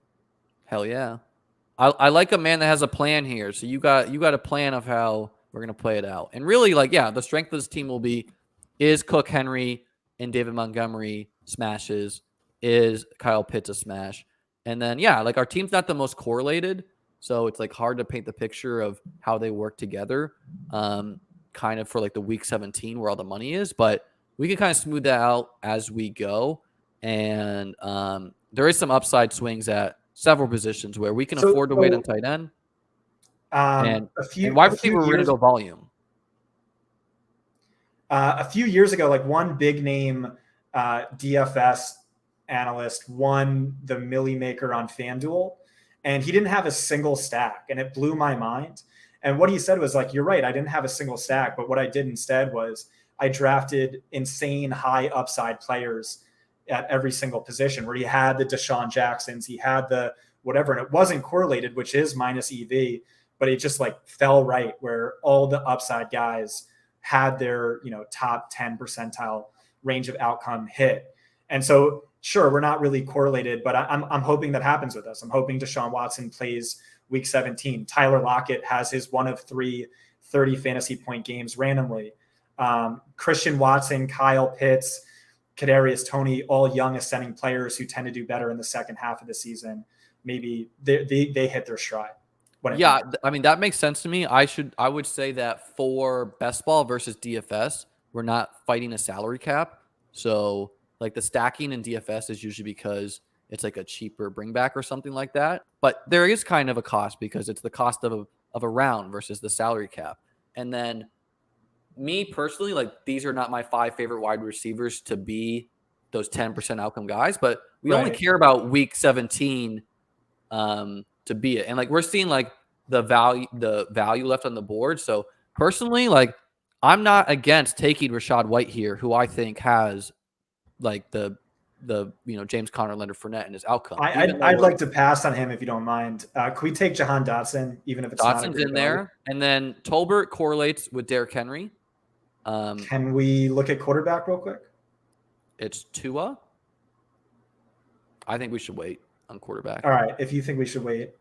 Hell yeah. I like a man that has a plan here. So you got a plan of how we're going to play it out. And really, the strength of this team will be, is Cook, Henry, and David Montgomery smashes? Is Kyle Pitts a smash? And then, our team's not the most correlated. So it's hard to paint the picture of how they work together kind of for the week 17 where all the money is. But we can kind of smooth that out as we go. And there is some upside swings at several positions where we can afford to wait on tight end. And wide receiver, we're going to go volume. A few years ago, one big name DFS analyst won the Millie Maker on FanDuel, and he didn't have a single stack, and it blew my mind. And what he said was you're right, I didn't have a single stack, but what I did instead was I drafted insane high upside players at every single position, where he had the Deshaun Jacksons, he had the whatever, and it wasn't correlated, which is minus EV, but it just fell right where all the upside guys had their top 10 percentile range of outcome hit. And so sure, we're not really correlated, but I'm hoping that happens with us. I'm hoping Deshaun Watson plays week 17. Tyler Lockett has his 1 of 3 30 fantasy point games randomly. Christian Watson, Kyle Pitts, Kadarius Toney, all young ascending players who tend to do better in the second half of the season. Maybe they hit their stride. Yeah, I mean, that makes sense to me. I would say that for best ball versus DFS, we're not fighting a salary cap. So the stacking in DFS is usually because it's a cheaper bring back or something like that. But there is kind of a cost because it's the cost of a round versus the salary cap. And then me personally, these are not my 5 favorite wide receivers to be those 10% outcome guys, but we only care about week 17 to be it. And we're seeing the value left on the board. So personally, I'm not against taking Rachaad White here, who I think has the James Conner, Leonard Fournette in his outcome. I'd like to pass on him if you don't mind. Could we take Jahan Dotson, even if it's Dotson's in there? And then Tolbert correlates with Derrick Henry. Can we look at quarterback real quick? It's Tua. I think we should wait on quarterback. All right. If you think we should wait.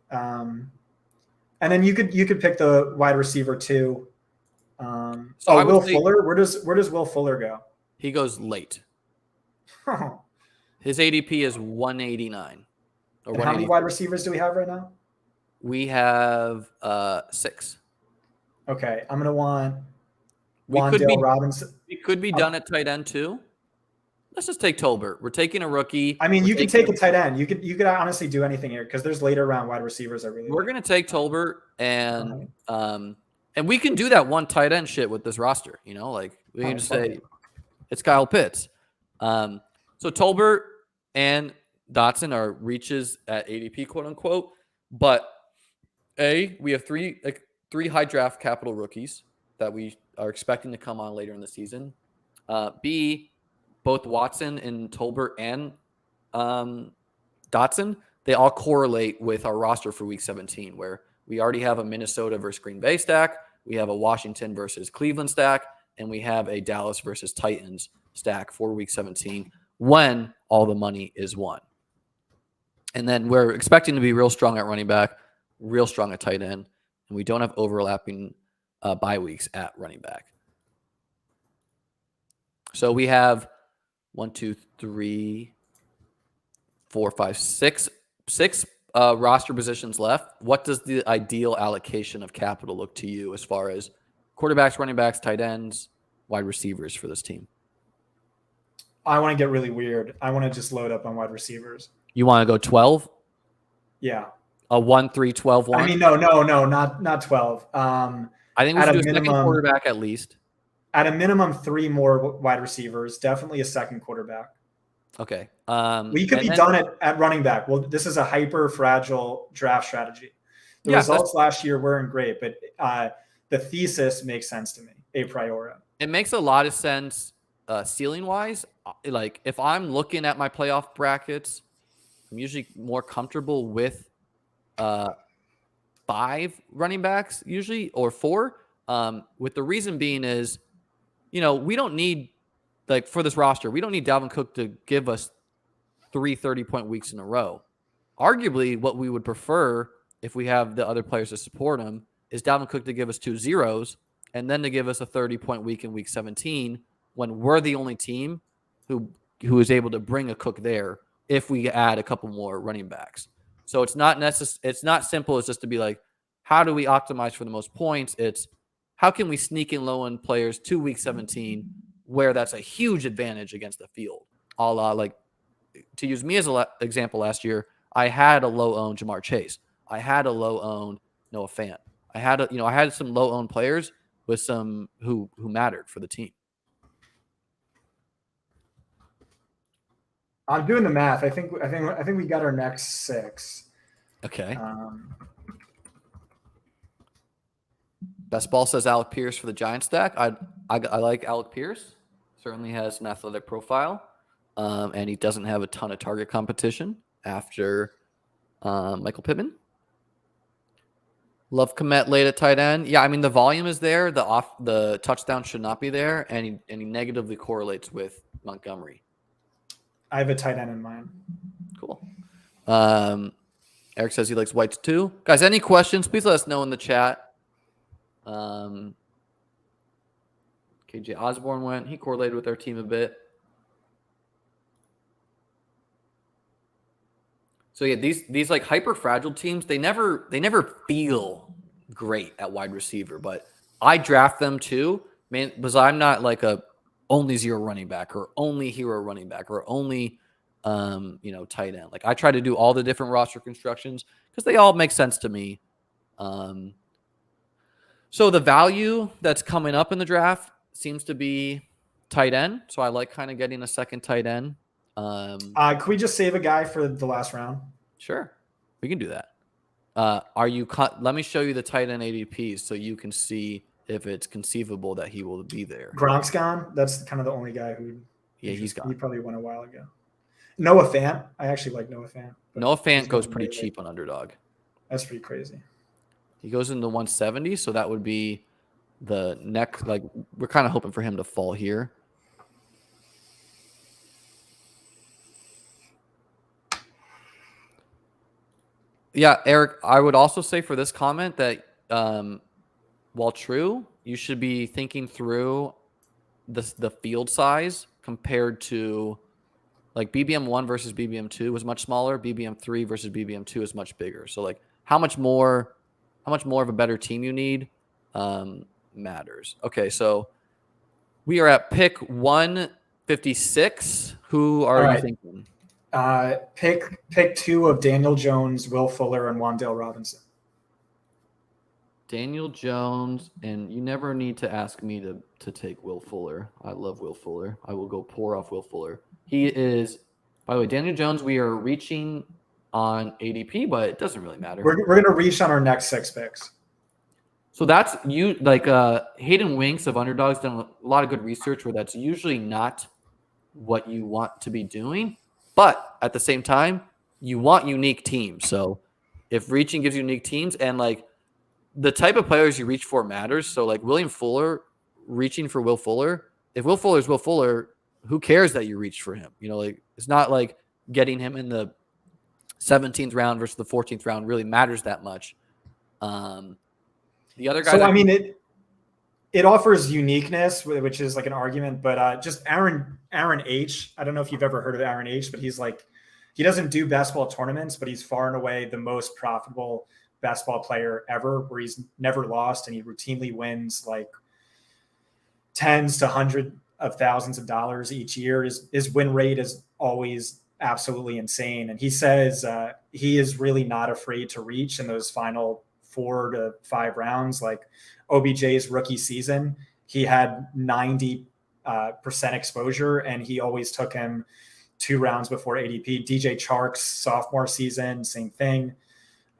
And then you could pick the wide receiver too. Will Fuller. Where does Will Fuller go? He goes late. His ADP is 189. And how many wide receivers do we have right now? We have 6. Okay, I'm gonna want Wan'Dale Robinson. We could be done at tight end too. Let's just take Tolbert. We're taking a rookie. I mean, you can take a tight end. You could honestly do anything here because there's later round wide receivers I really. We're gonna take Tolbert and we can do that one tight end shit with this roster. You know, like we can just say it's Kyle Pitts. So Tolbert and Dotson are reaches at ADP, quote unquote. But we have three high draft capital rookies that we are expecting to come on later in the season. B, both Watson and Tolbert and Dotson, they all correlate with our roster for Week 17, where we already have a Minnesota versus Green Bay stack, we have a Washington versus Cleveland stack, and we have a Dallas versus Titans stack for Week 17 when all the money is won. And then we're expecting to be real strong at running back, real strong at tight end, and we don't have overlapping bye weeks at running back. So we have 6 roster positions left. What does the ideal allocation of capital look to you as far as quarterbacks, running backs, tight ends, wide receivers for this team? I want to get really weird. I want to just load up on wide receivers. You want to go 12? Yeah. A 1-3-12-1? I mean, no, not 12. I think we should do a second quarterback at least. At a minimum, 3 more wide receivers. Definitely a second quarterback. Okay. We could be done at running back. Well, this is a hyper fragile draft strategy. The results last year weren't great, but the thesis makes sense to me a priori. It makes a lot of sense ceiling wise. Like if I'm looking at my playoff brackets, I'm usually more comfortable with 5 running backs usually, or 4. With the reason being is, we don't need, like for this roster, we don't need Dalvin Cook to give us 3 30-point weeks in a row. Arguably, what we would prefer if we have the other players to support him is Dalvin Cook to give us 2 zeros and then to give us a 30-point week in Week 17 when we're the only team who is able to bring a Cook there if we add a couple more running backs. So it's not simple as just to be like, how do we optimize for the most points? It's how can we sneak in low-end players to Week 17 where that's a huge advantage against the field. A la, like, to use me as an example last year, I had a low-owned Jamar Chase. I had a low-owned Noah Fant. I had some low-owned players with some who mattered for the team. I'm doing the math. I think we got our next 6. Okay. Bestball says Alec Pierce for the Giants stack. I like Alec Pierce. Certainly has an athletic profile, and he doesn't have a ton of target competition after Michael Pittman. Love Komet late at tight end. Yeah, I mean the volume is there. The touchdown should not be there, and he negatively correlates with Montgomery. I have a tight end in mind. Cool. Eric says he likes Whites too. Guys, any questions? Please let us know in the chat. KJ Osborne went. He correlated with our team a bit. So yeah, these like hyper fragile teams, they never feel great at wide receiver, but I draft them too, man, because I'm not like a only 0 running back or only hero running back or only tight end. Like I try to do all the different roster constructions because they all make sense to me. So the value that's coming up in the draft seems to be tight end. So I like kind of getting a second tight end. Can we just save a guy for the last round? Sure. We can do that. Let me show you the tight end ADPs so you can see if it's conceivable that he will be there. Gronk's gone. That's kind of the only guy who. Yeah, he's gone. He probably went a while ago. Noah Fant. I actually like Noah Fant. Noah Fant goes pretty cheap on Underdog. That's pretty crazy. He goes into 170, so that would be the next. Like we're kind of hoping for him to fall here. Yeah, Eric, I would also say for this comment that while true, you should be thinking through the field size compared to like BBM1 versus BBM2 was much smaller. BBM3 versus BBM2 is much bigger. So like how much more of a better team you need matters. Okay, so we are at pick 156. Who are you thinking? Pick 2 of Daniel Jones, Will Fuller, and Wan'Dale Robinson. Daniel Jones, and you never need to ask me to take Will Fuller. I love Will Fuller. I will go pour off Will Fuller. He is, by the way, Daniel Jones, we are reaching on ADP, but it doesn't really matter. We're going to reach on our next 6 picks. So that's you like Hayden Winks of Underdog's done a lot of good research where that's usually not what you want to be doing. But at the same time, you want unique teams. So if reaching gives you unique teams and like the type of players you reach for matters. So like William Fuller reaching for Will Fuller, if Will Fuller is Will Fuller, who cares that you reached for him? You know, like it's not like getting him in the 17th round versus the 14th round really matters that much. The other guy. So I mean, it offers uniqueness, which is like an argument, but just Aaron H. I don't know if you've ever heard of Aaron H., but he's like, he doesn't do best ball tournaments, but he's far and away the most profitable best ball player ever, where he's never lost and he routinely wins like tens to hundreds of thousands of dollars each year. His win rate is always absolutely insane. And he says he is really not afraid to reach in those final 4 to 5 rounds. Like OBJ's rookie season, he had 90% exposure and he always took him 2 rounds before ADP. DJ Chark's sophomore season, same thing.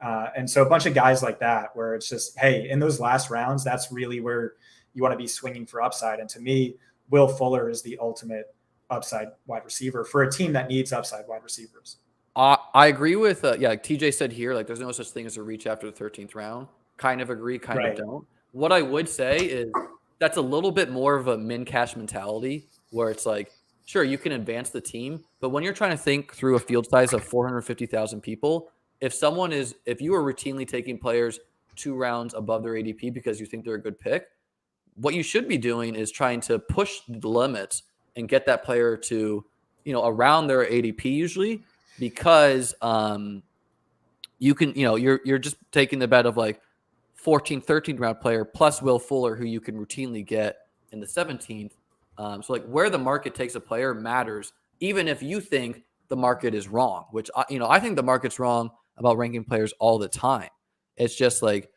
And so a bunch of guys like that, where it's just, hey, in those last rounds, that's really where you want to be swinging for upside. And to me, Will Fuller is the ultimate upside wide receiver for a team that needs upside wide receivers. I agree with, like TJ said here, like there's no such thing as a reach after the 13th round. Kind of agree, kind of don't. What I would say is that's a little bit more of a min cash mentality where it's like, sure, you can advance the team, but when you're trying to think through a field size of 450,000 people, if you are routinely taking players 2 rounds above their ADP because you think they're a good pick, what you should be doing is trying to push the limits and get that player to, around their ADP usually, because you can, you're just taking the bet of like 14th, 13th round player plus Will Fuller, who you can routinely get in the 17th. So like where the market takes a player matters, even if you think the market is wrong, which, I think the market's wrong about ranking players all the time. It's just like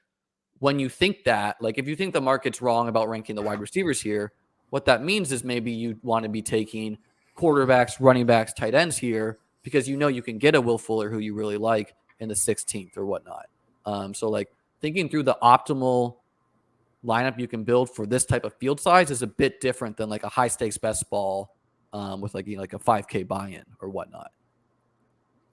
when you think that, like if you think the market's wrong about ranking the wide receivers here, what that means is maybe you want to be taking quarterbacks, running backs, tight ends here because you can get a Will Fuller who you really like in the 16th or whatnot. So like thinking through the optimal lineup you can build for this type of field size is a bit different than like a high stakes best ball with like a 5K buy-in or whatnot.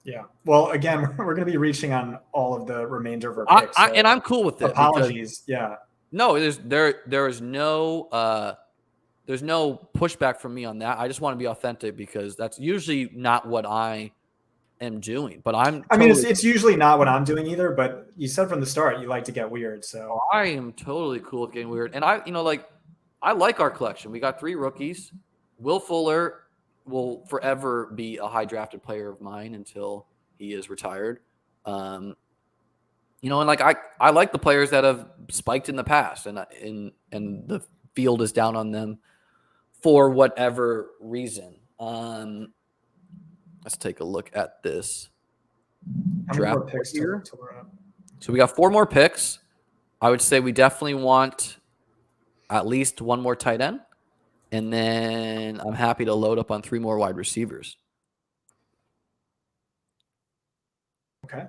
Yeah. Well, again, we're going to be reaching on all of the remainder of our picks. And I'm cool with it. Apologies. Yeah. No, there's no pushback from me on that. I just want to be authentic because that's usually not what I am doing. But it's usually not what I'm doing either. But you said from the start you like to get weird, so I am totally cool with getting weird. And I like our collection. We got 3 rookies. Will Fuller will forever be a high drafted player of mine until he is retired. And like I like the players that have spiked in the past, and the field is down on them for whatever reason. Let's take a look at this draft picks here. So we got 4 more picks. I would say we definitely want at least 1 more tight end. And then I'm happy to load up on 3 more wide receivers. Okay.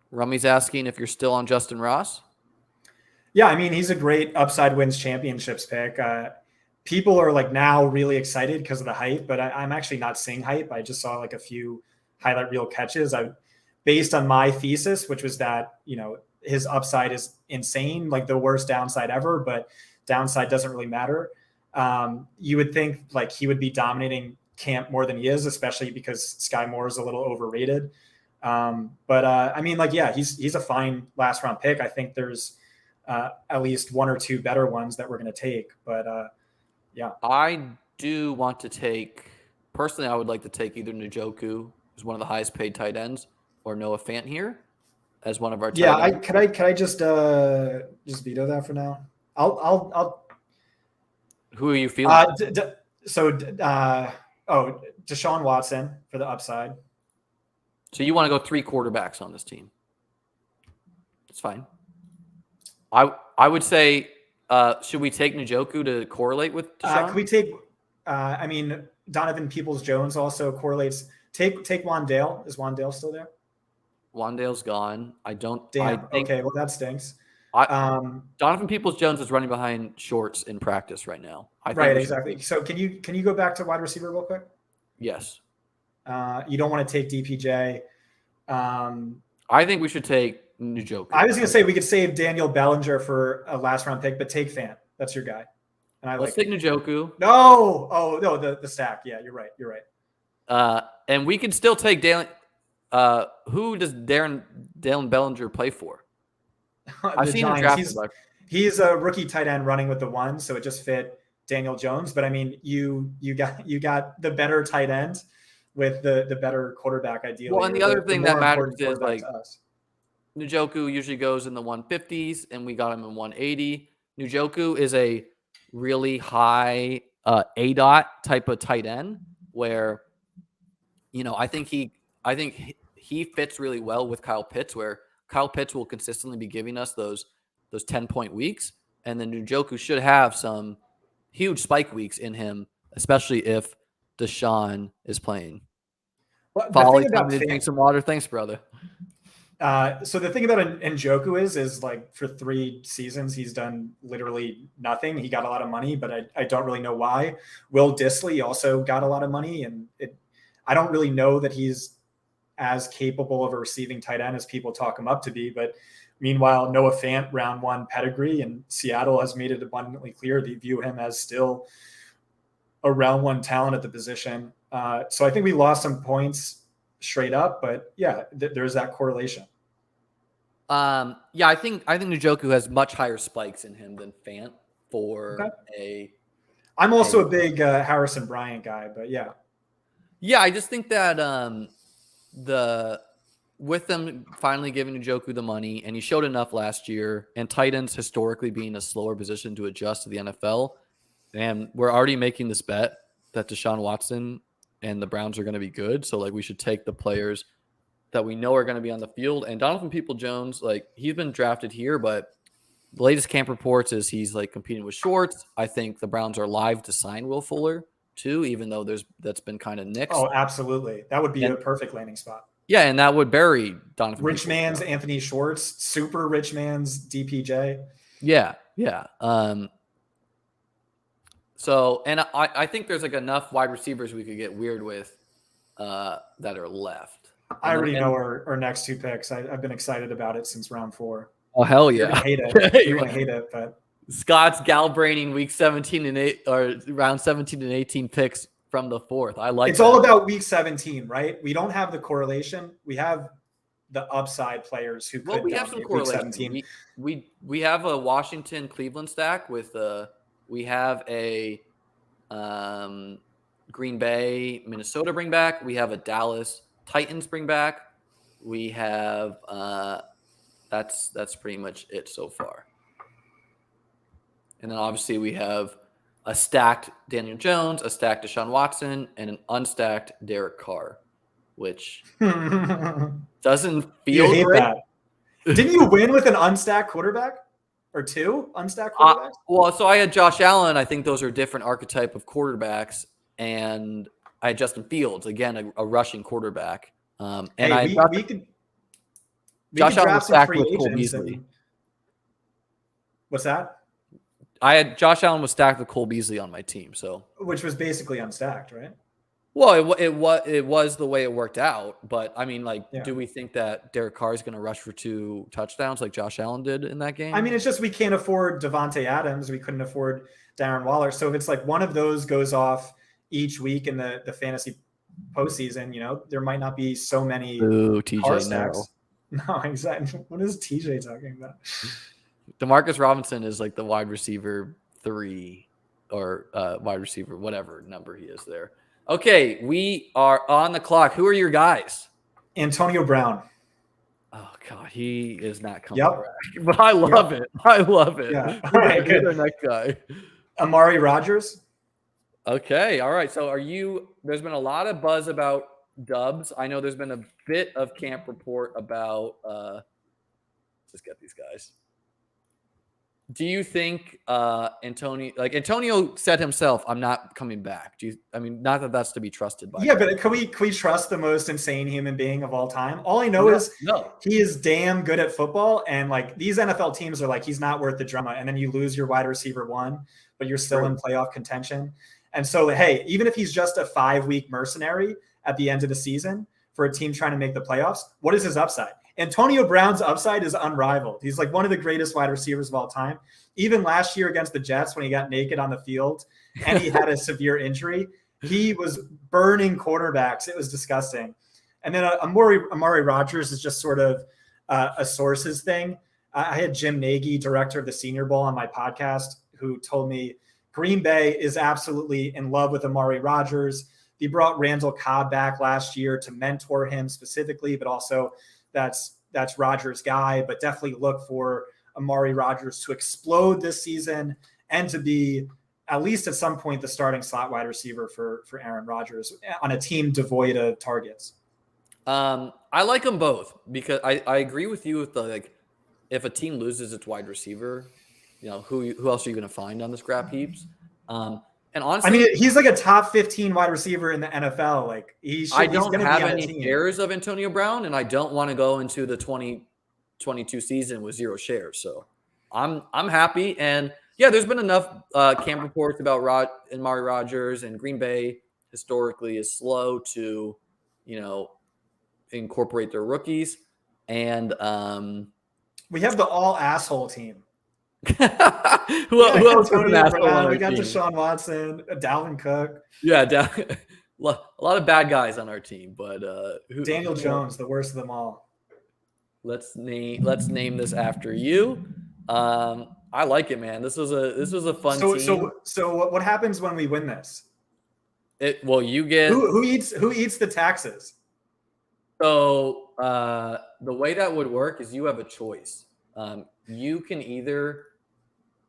Rummy's asking if you're still on Justin Ross. Yeah, I mean, he's a great upside wins championships pick. People are like now really excited because of the hype, but I'm actually not seeing hype. I just saw like a few highlight reel catches. Based on my thesis, which was that, his upside is insane, like the worst downside ever, but downside doesn't really matter. You would think like he would be dominating camp more than he is, especially because Sky Moore is a little overrated. But I mean, like, yeah, he's a fine last round pick. I think there's at least one or two better ones that we're going to take. But yeah, I do want to take personally. I would like to take either Njoku, who's one of the highest paid tight ends, or Noah Fant here as one of our. Yeah, tight ends. Could I just veto that for now? I'll. Who are you feeling? Deshaun Watson for the upside. So you want to go 3 quarterbacks on this team? It's fine. I would say, should we take Njoku to correlate with Deshaun? Can we take? I mean, Donovan Peoples-Jones also correlates. Take Wandale. Is Wandale still there? Wandale's gone. I don't. Damn. Okay. Well, that stinks. Donovan Peoples-Jones is running behind Shorts in practice right now. Right. Exactly. So can you go back to wide receiver real quick? Yes. You don't want to take DPJ. I think we should take Njoku. I was going to say we could save Daniel Bellinger for a last round pick, but take Fant. That's your guy. And Let's take Njoku. No. Oh no, the stack. Yeah, you're right. And we can still take Dalen. Who does Dalen Bellinger play for? I've seen him drafted. He's a rookie tight end running with the 1, so it just fit Daniel Jones. But I mean, you got the better tight end with the better quarterback ideally. Well, and the other thing that matters is like Njoku usually goes in the 150s, and we got him in 180. Njoku is a really high ADOT type of tight end where, I think he fits really well with Kyle Pitts, where Kyle Pitts will consistently be giving us those 10-point weeks, and then Njoku should have some huge spike weeks in him, especially if Deshaun is playing. Well, Folly, tell me to drink some water. Thanks, brother. So the thing about Njoku is like for 3 seasons, he's done literally nothing. He got a lot of money, but I don't really know why. Will Dissly also got a lot of money, and I don't really know that he's as capable of a receiving tight end as people talk him up to be. But meanwhile, Noah Fant, round 1 pedigree, and Seattle has made it abundantly clear they view him as still a round 1 talent at the position. So I think we lost some points straight up, but yeah, there's that correlation. Yeah, I think Njoku has much higher spikes in him than Fant for I'm also a big Harrison Bryant guy, but yeah. Yeah, I just think that with them finally giving Njoku the money, and he showed enough last year, and tight ends historically being a slower position to adjust to the NFL, and we're already making this bet that Deshaun Watson and the Browns are going to be good. So like we should take the players that we know are going to be on the field. And Donovan Peoples-Jones, like he's been drafted here, but the latest camp reports is he's like competing with Shorts. I think the Browns are live to sign Will Fuller too, even though that's been kind of nixed. Oh, absolutely. That would be a perfect landing spot. Yeah, and that would bury Donovan. Rich man's Anthony Schwartz, super rich man's DPJ. Yeah. So, and I think there's like enough wide receivers we could get weird with that are left. I already know our next 2 picks. I've been excited about it since round 4. Oh, hell yeah. You're gonna hate it. You're going to hate it, but Scott's galbraining week 17 and 8 or round 17 and 18 picks from the 4th. I like it's all about week 17, right? We don't have the correlation. We have the upside players who could we have some correlation. We have a Washington Cleveland stack with we have a Green Bay Minnesota bring back. We have a Dallas Titans bring back. We have that's pretty much it so far. And then obviously we have a stacked Daniel Jones, a stacked Deshaun Watson, and an unstacked Derek Carr, which doesn't feel great. That. Didn't you win with an unstacked quarterback or 2 unstacked quarterbacks? Well, so I had Josh Allen. I think those are different archetype of quarterbacks, and I had Justin Fields, again, a rushing quarterback. And we could Josh Allen was stacked free with Cole agents Beasley. What's that? I had Josh Allen was stacked with Cole Beasley on my team, so which was basically unstacked, right? Well, it was the way it worked out, but I mean, do we think that Derek Carr is going to rush for 2 touchdowns like Josh Allen did in that game? I mean, it's just we can't afford Devontae Adams. We couldn't afford Darren Waller. So if it's like one of those goes off each week in the fantasy postseason, there might not be so many Ooh, car TJ, stacks. No, exactly. What is TJ talking about? Demarcus Robinson is like the wide receiver 3 or wide receiver, whatever number he is there. Okay, we are on the clock. Who are your guys? Antonio Brown. Oh God, he is not coming Yep. back. But I love it. I love it. Yeah. All right, good. Our next guy. Amari Rogers. Okay, all right. So there's been a lot of buzz about Dubs. I know there's been a bit of camp report about let's just get these guys. Do you think Antonio said himself, I'm not coming back? Not that that's to be trusted by. Yeah, but can we trust the most insane human being of all time? All I know is he is damn good at football, and like these NFL teams are like, he's not worth the drama. And then you lose your wide receiver 1, but you're still in playoff contention. And so, hey, even if he's just a 5-week mercenary at the end of the season for a team trying to make the playoffs, what is his upside? Antonio Brown's upside is unrivaled. He's like one of the greatest wide receivers of all time. Even last year against the Jets, when he got naked on the field and he had a severe injury, he was burning quarterbacks. It was disgusting. And then Amari Rogers is just sort of a sources thing. I had Jim Nagy, director of the Senior Bowl, on my podcast, who told me Green Bay is absolutely in love with Amari Rogers. They brought Randall Cobb back last year to mentor him specifically, but also that's Rogers' guy. But definitely look for Amari Rogers to explode this season and to be at least at some point the starting slot wide receiver for Aaron Rodgers on a team devoid of targets. I like them both because I agree with you with the if a team loses its wide receiver, who else are you going to find on the scrap heaps? And honestly, he's like a top 15 wide receiver in the NFL. Like I don't have any shares of Antonio Brown, and I don't want to go into the 2022 season with 0 shares. So I'm happy. And yeah, there's been enough camp reports about Amari Rogers, and Green Bay historically is slow to, incorporate their rookies. And we have the all asshole team. who else is an asshole on our We got team? Deshaun Watson, Dalvin Cook. Yeah, a lot of bad guys on our team, but Daniel Jones, the worst of them all. Let's name this after you. I like it, man. This was a fun team. So what happens when we win this? You get who eats the taxes? So the way that would work is you have a choice. You can either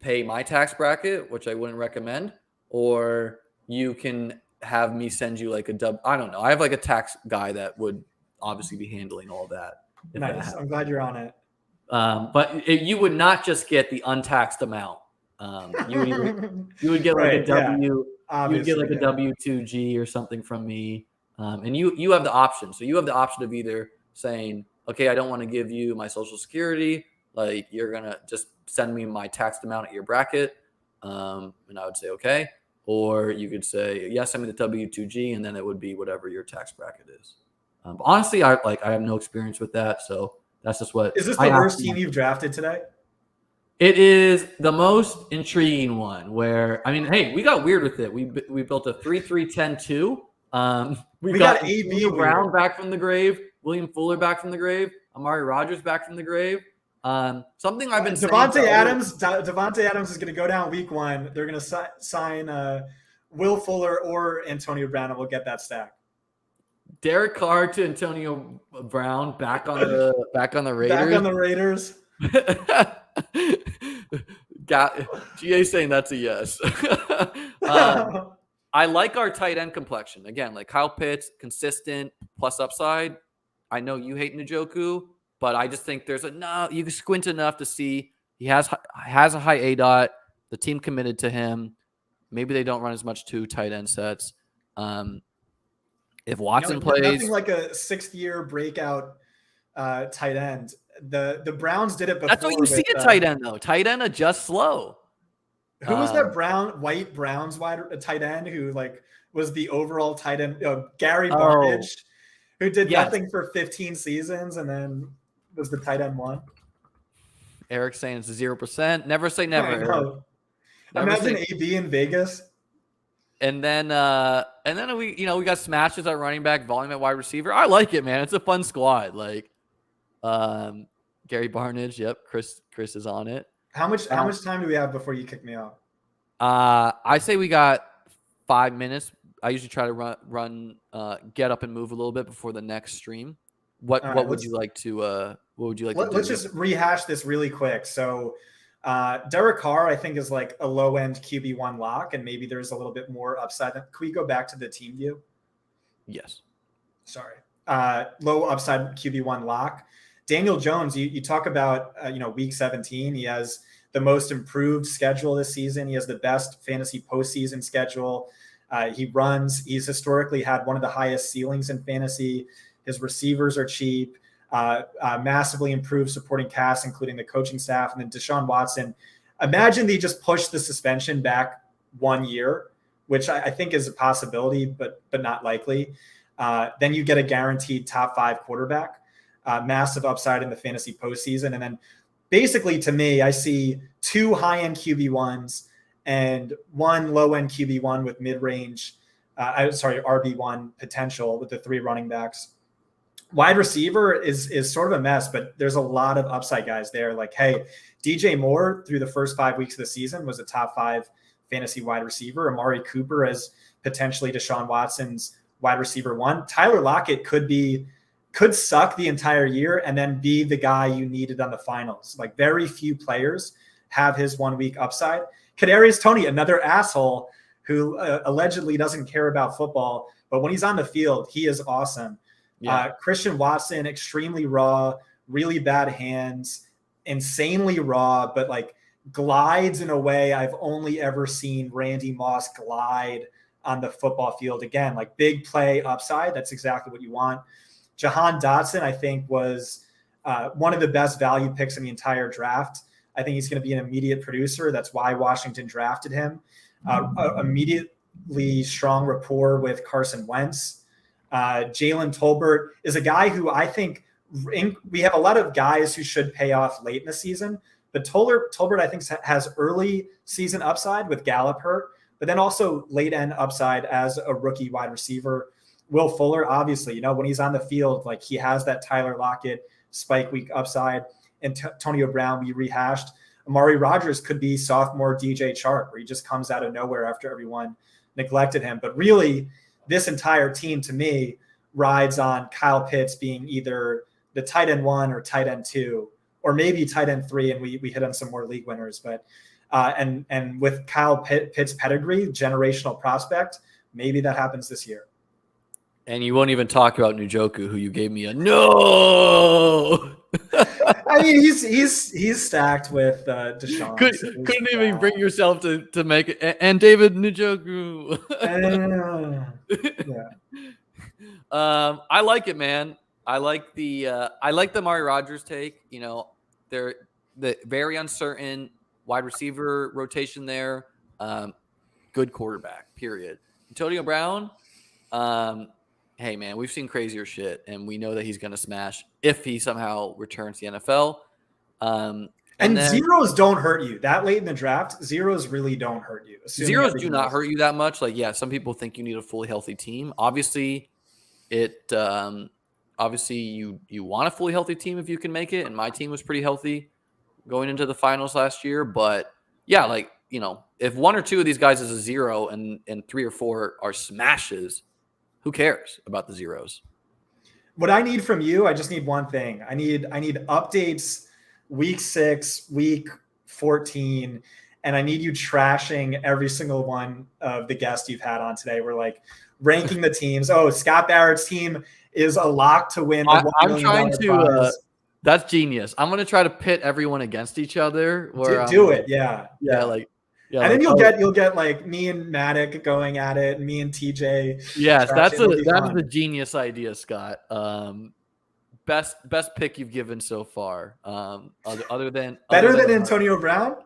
pay my tax bracket, which I wouldn't recommend, or you can have me send you like a dub. I don't know. I have like a tax guy that would obviously be handling all that. Nice. I'm glad you're on it. But you would not just get the untaxed amount. You would get like a W. You would get like a W-2G or something from me. And you have the option. So you have the option of either saying, okay, I don't want to give you my Social Security. Like, you're going to just send me my taxed amount at your bracket. And I would say, okay. Or you could say, yes, send me the W-2G, and then it would be whatever your tax bracket is. But honestly, I have no experience with that. So that's just what. Is this the worst team you've drafted today? It is the most intriguing one where, hey, we got weird with it. We built a 3-3-10-2. We got AB Brown back from the grave, William Fuller back from the grave, Amari Rogers back from the grave. Something I've been Devontae Adams is going to go down week 1. They're going to sign Will Fuller or Antonio Brown, and we'll get that stack. Derek Carr to Antonio Brown back on the Raiders. Back on the Raiders. GA saying that's a yes. I like our tight end complexion. Again, like Kyle Pitts, consistent, plus upside. I know you hate Njoku, but I just think there's enough. You can squint enough to see he has a high ADOT. The team committed to him. Maybe they don't run as much 2 tight end sets. If Watson plays, nothing like a 6th-year breakout tight end. The Browns did it before. That's what you see at tight end, though. Tight end adjusts slow. Who was that White Browns tight end who was the overall tight end? Gary Barnidge, who did nothing for 15 seasons and then was the tight end 1. Eric saying it's 0%. Never say never. Imagine AB in Vegas. And then And then we got smashes at running back, volume at wide receiver. I like it, man. It's a fun squad. Like, Gary Barnage. Yep. Chris is on it. How much time do we have before you kick me off? I say we got 5 minutes. I usually try to run, get up and move a little bit before the next stream. What would you like to do? Let's just rehash this really quick. So, Derek Carr, I think, is like a low end QB1 lock, and maybe there's a little bit more upside. Can we go back to the team view? Yes. Sorry. Low upside QB1 lock. Daniel Jones, you talk about week 17. He has the most improved schedule this season. He has the best fantasy postseason schedule. He's historically had one of the highest ceilings in fantasy. His receivers are cheap, massively improved supporting cast, including the coaching staff. And then Deshaun Watson, imagine they just push the suspension back 1 year, which I think is a possibility, but not likely. Then you get a guaranteed top 5 quarterback, massive upside in the fantasy postseason. And then basically, to me, I see 2 high-end QB1s and 1 low-end QB1 with mid-range, RB1 potential with the 3 running backs. Wide receiver is sort of a mess, but there's a lot of upside guys there. Like, hey, DJ Moore through the first 5 weeks of the season was a top 5 fantasy wide receiver. Amari Cooper as potentially Deshaun Watson's wide receiver 1. Tyler Lockett could suck the entire year and then be the guy you needed on the finals. Like, very few players have his 1 week upside. Kadarius Toney, another asshole who allegedly doesn't care about football, but when he's on the field, he is awesome. Yeah. Christian Watson, extremely raw, really bad hands, insanely raw, but like glides in a way I've only ever seen Randy Moss glide on the football field. Again, like big play upside. That's exactly what you want. Jahan Dotson, I think, was one of the best value picks in the entire draft. I think he's going to be an immediate producer. That's why Washington drafted him. Immediately strong rapport with Carson Wentz. Jalen Tolbert is a guy who I think we have a lot of guys who should pay off late in the season, but Tolbert I think has early season upside with Gallup hurt, but then also late end upside as a rookie wide receiver. Will Fuller, obviously, when he's on the field, like he has that Tyler Lockett spike week upside. Antonio Brown, we rehashed. Amari Rodgers could be sophomore DJ Chark, where he just comes out of nowhere after everyone neglected him. But really, this entire team, to me, rides on Kyle Pitts being either the tight end 1 or tight end 2, or maybe tight end 3, and we hit on some more league winners. But and with Kyle Pitts' pedigree, generational prospect, maybe that happens this year. And you won't even talk about Njoku, who you gave me a no. I mean, he's stacked with Deshaun. Couldn't even bring yourself to make it. And David Njoku. Yeah. I like it, man. I like the Amari Rodgers take. They're the very uncertain wide receiver rotation there. Good quarterback. Period. Antonio Brown. Hey, man, we've seen crazier shit, and we know that he's going to smash if he somehow returns to the NFL. And then, zeros don't hurt you. That late in the draft, zeros really don't hurt you. Zeros do not hurt you that much. Like, yeah, some people think you need a fully healthy team. Obviously, you want a fully healthy team if you can make it, and my team was pretty healthy going into the finals last year. But, yeah, like, if 1 or 2 of these guys is a 0 and 3 or 4 are smashes, who cares about the zeros? What I need from you, I just need one thing. I need updates week 6, week 14, and I need you trashing every single one of the guests you've had on today. We're like ranking the teams. Oh, Scott Barrett's team is a lock to win. I'm trying to that's genius. I'm going to try to pit everyone against each other. Do it. Yeah. Yeah, and then you'll get like me and Mattek going at it, and me and TJ. Yes, that's a genius idea, Scott. Best pick you've given so far. Other than Antonio Brown.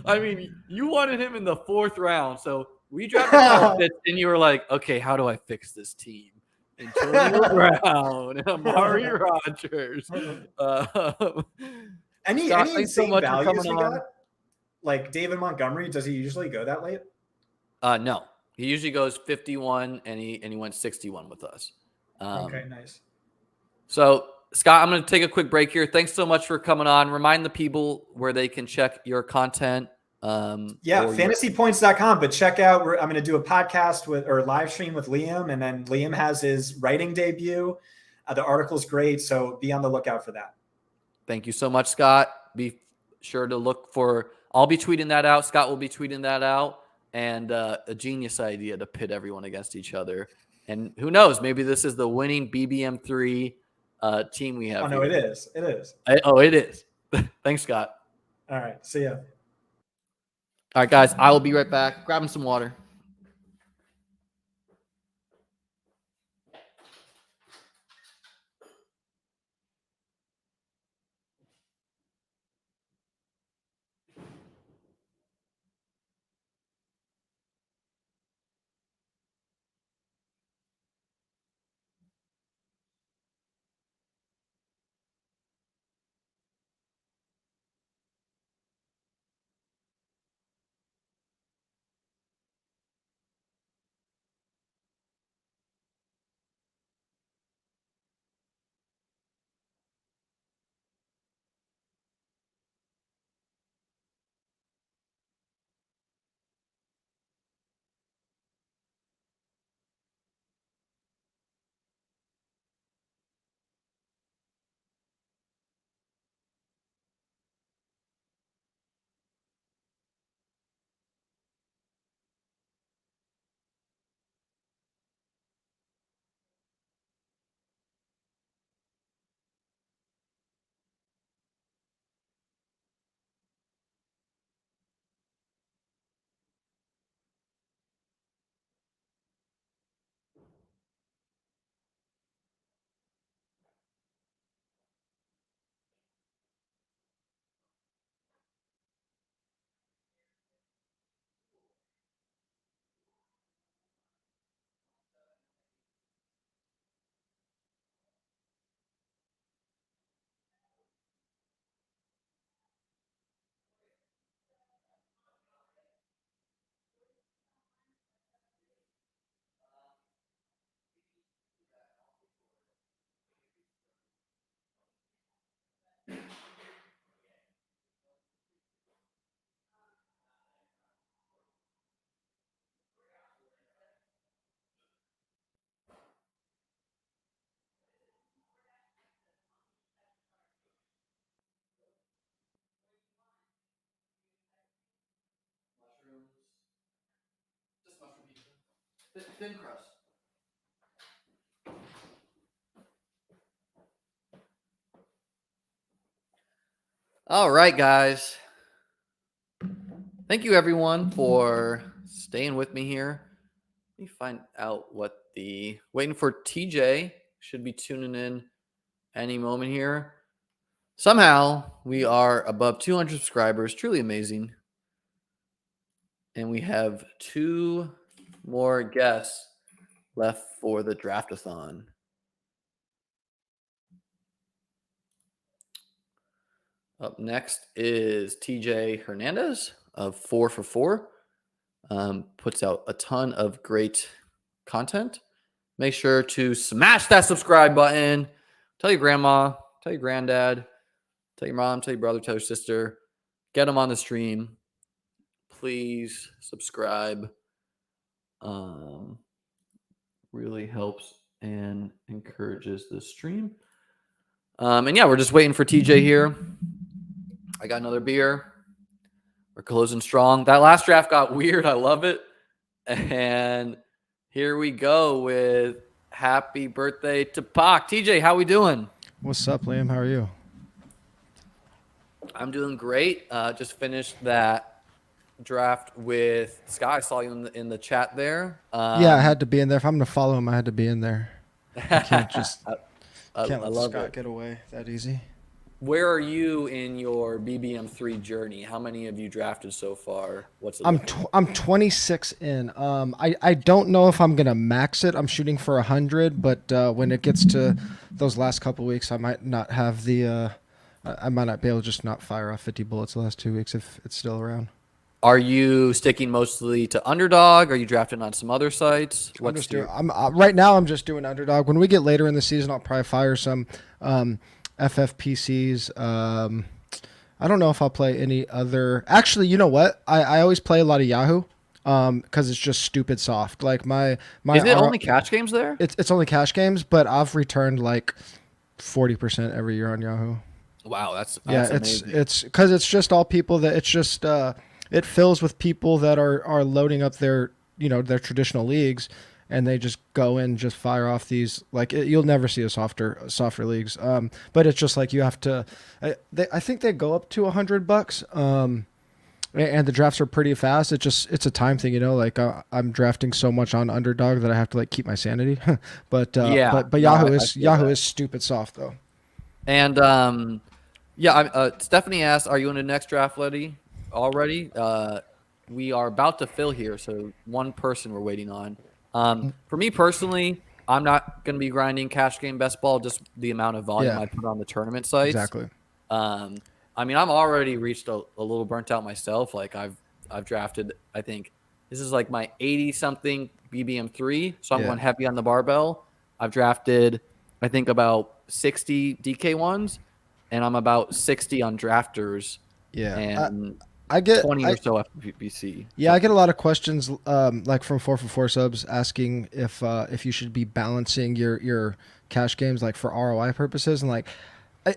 I mean, you wanted him in the 4th round, so we drafted and you were like, okay, how do I fix this team? Antonio Brown and Amari Rodgers. Any insane values we got? Like David Montgomery, does he usually go that late? No, he usually goes 51 and he went 61 with us. Okay, nice. So Scott, I'm going to take a quick break here. Thanks so much for coming on. Remind the people where they can check your content. Fantasypoints.com, but check out, I'm going to do a podcast or live stream with Liam, and then Liam has his writing debut. The article's great, so be on the lookout for that. Thank you so much, Scott. Be sure to look for, I'll be tweeting that out. Scott will be tweeting that out, and a genius idea to pit everyone against each other. And who knows, maybe this is the winning BBM3 team we have. Oh, no, here. it is. It is. It is. Thanks, Scott. All right. See ya. All right, guys, I will be right back. Grabbing some water. Thin crust. All right, guys. Thank you, everyone, for staying with me here. Let me find out what waiting for TJ should be tuning in any moment here. Somehow we are above 200 subscribers. Truly amazing. And we have 2 more guests left for the Draftathon. Up next is TJ Hernandez of 4 for 4. Puts out a ton of great content. Make sure to smash that subscribe button. Tell your grandma, tell your granddad, tell your mom, tell your brother, tell your sister. Get them on the stream. Please subscribe. Really helps and encourages the stream. And yeah, we're just waiting for TJ here. I got another beer. We're closing strong. That last draft got weird. I love it. And here we go with happy birthday to Pac. TJ, how we doing? What's up, Liam? How are you? I'm doing great. Just finished that draft with Sky. I saw you in the chat there. Yeah, I had to be in there. If I'm going to follow him, I had to be in there. I can't just can't let Scott get away that easy. Where are you in your BBM3 journey? How many have you drafted so far? What's it I'm 26 in. I don't know if I'm gonna max it. I'm shooting for 100, but when it gets to those last couple weeks, I might not have I might not be able to just not fire off 50 bullets the last 2 weeks if it's still around. Are you sticking mostly to Underdog? Are you drafting on some other sites? Right now I'm just doing Underdog. When we get later in the season, I'll probably fire some FFPCs. I don't know if I'll play any other. Actually, you know what? I always play a lot of Yahoo because it's just stupid soft. Like my Is it only cash games there? It's only cash games, but I've returned like 40% every year on Yahoo. Wow, that's it's amazing. it's because it's just all people that it's just it fills with people that are loading up their their traditional leagues, and they just go in, just fire off these you'll never see a softer leagues. But it's just like you have to. I think they go up to $100. And the drafts are pretty fast. It's a time thing, Like I'm drafting so much on Underdog that I have to like keep my sanity. but Yahoo is stupid soft though. And Stephanie asked, "Are you in the next draft already?" We are about to fill here, so one person we're waiting on. For me personally, I'm not going to be grinding cash game best ball, just the amount of volume I put on the tournament sites. Exactly. I mean, I'm already reached a little burnt out myself. Like I've drafted, I think this is like my 80-something BBM3, so I'm going heavy on the barbell. I've drafted, I think, about 60 DK1s, and I'm about 60 on drafters. Yeah. And I get 20 or so FPC. Yeah, I get a lot of questions like from 4for4 subs asking if you should be balancing your cash games like for ROI purposes, and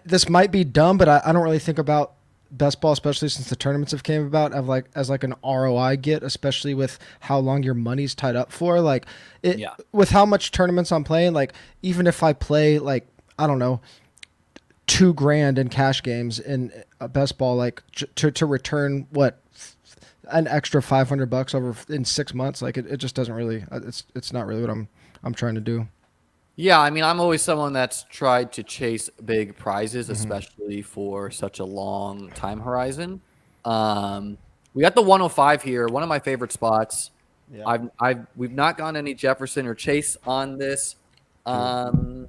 this might be dumb, but I don't really think about best ball, especially since the tournaments have came about, as an ROI get, especially with how long your money's tied up for. With how much tournaments I'm playing, even if I play I don't know, $2,000 in cash games in best ball, to return an extra $500 over in 6 months, it just doesn't really. It's not really what I'm trying to do. Yeah, I mean, I'm always someone that's tried to chase big prizes, especially for such a long time horizon. We got the 105 here, one of my favorite spots. Yeah. We've not gone any Jefferson or Chase on this draftathon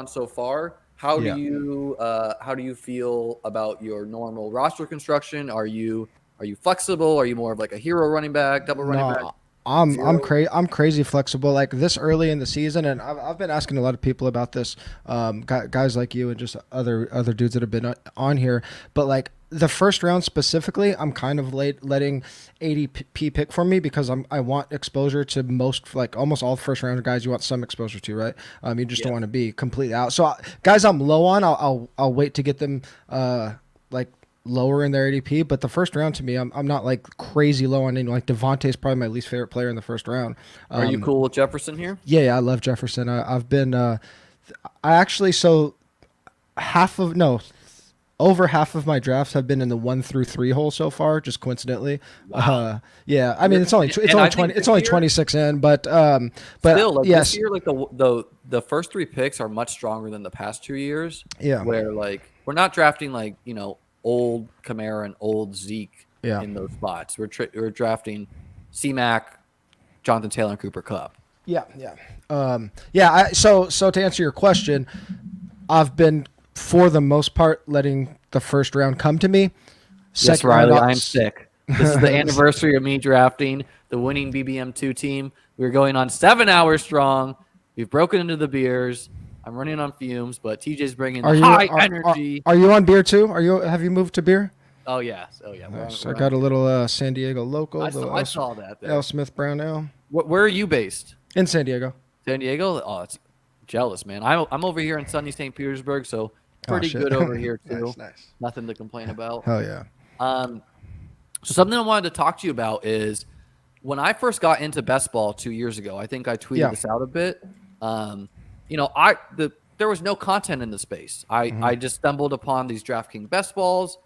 so far. How do you feel about your normal roster construction? Are you flexible? Are you more of like a hero running back, double running back? I'm crazy flexible this early in the season, and I've been asking a lot of people about this, guys like you and just other dudes that have been on here. But the first round specifically, I'm kind of letting ADP pick for me because I want exposure to almost all first round guys. You want some exposure to, right? You just don't want to be completely out. So guys, I'm low on. I'll wait to get them lower in their ADP, but the first round to me, I'm not crazy low on any. Devontae's probably my least favorite player in the first round. Are you cool with Jefferson here? Yeah, I love Jefferson. I've been over half of my drafts have been in the 1 through 3 hole so far, just coincidentally. Wow. Yeah, I mean it's only 26 in, but still, yes. This year, the first 3 picks are much stronger than the past 2 years. Yeah, where we're not drafting old Kamara and old Zeke in those spots. We're drafting C-Mac, Jonathan Taylor, and Cooper Kupp. Yeah. So to answer your question, I've been for the most part letting the first round come to me. Yes, Riley, I'm sick. This is the anniversary of me drafting the winning BBM2 team. We're going on 7 hours strong. We've broken into the beers. I'm running on fumes, but TJ's bringing high energy. Are you on beer too? Have you moved to beer? Oh yeah. Nice. I got a little San Diego local. I saw that. L. Smith Brown Ale. Where are you based? In San Diego. San Diego? Oh, it's jealous, man. I'm over here in sunny St. Petersburg, so pretty good over here too. Nice. Nothing to complain about. Hell yeah. So something I wanted to talk to you about is when I first got into best ball 2 years ago. I think I tweeted this out a bit. There was no content in the space. I just stumbled upon these DraftKings best balls.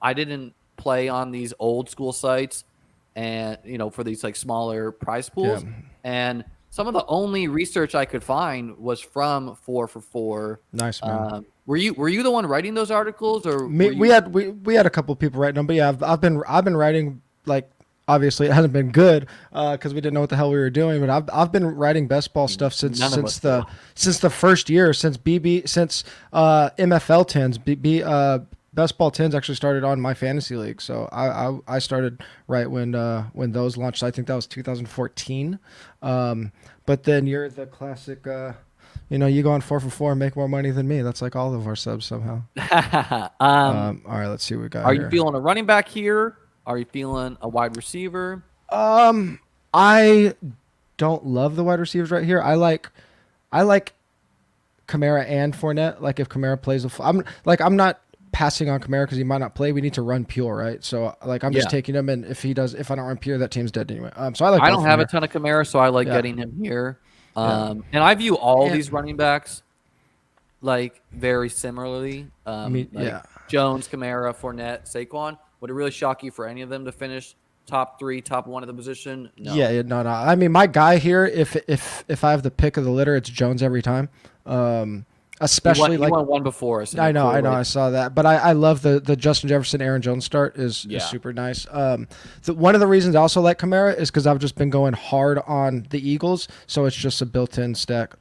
I didn't play on these old school sites, and for these smaller prize pools. Yeah. And some of the only research I could find was from 4for4. Nice, man. Were you the one writing those articles, or we had a couple of people writing them? But yeah, I've been writing Obviously, it hasn't been good because we didn't know what the hell we were doing. But I've been writing best ball stuff since the first year, since MFL 10s, Best Ball 10s actually started on my fantasy league, so I started right when those launched. I think that was 2014. But then you're the classic. You go on 4 for 4 and make more money than me. That's like all of our subs somehow. All right, let's see what we got. Are here. you feeling a running back here? Are you feeling a wide receiver? I don't love the wide receivers right here. I like Kamara and Fournette. Like if Kamara plays, I'm not passing on Kamara because he might not play. We need to run pure, right? So like I'm just taking him, and if I don't run pure, that team's dead anyway. So I don't have a ton of Kamara, so I like getting him here. And I view all these running backs like very similarly. Jones, Kamara, Fournette, Saquon. Would it really shock you for any of them to finish top 3, top 1 at the position? No. Yeah, no. I mean, my guy here, if I have the pick of the litter, it's Jones every time. Especially he won one before us. I know, I saw that. But I love the Justin Jefferson, Aaron Jones start is super nice. One of the reasons I also like Kamara is because I've just been going hard on the Eagles, so it's just a built-in stack.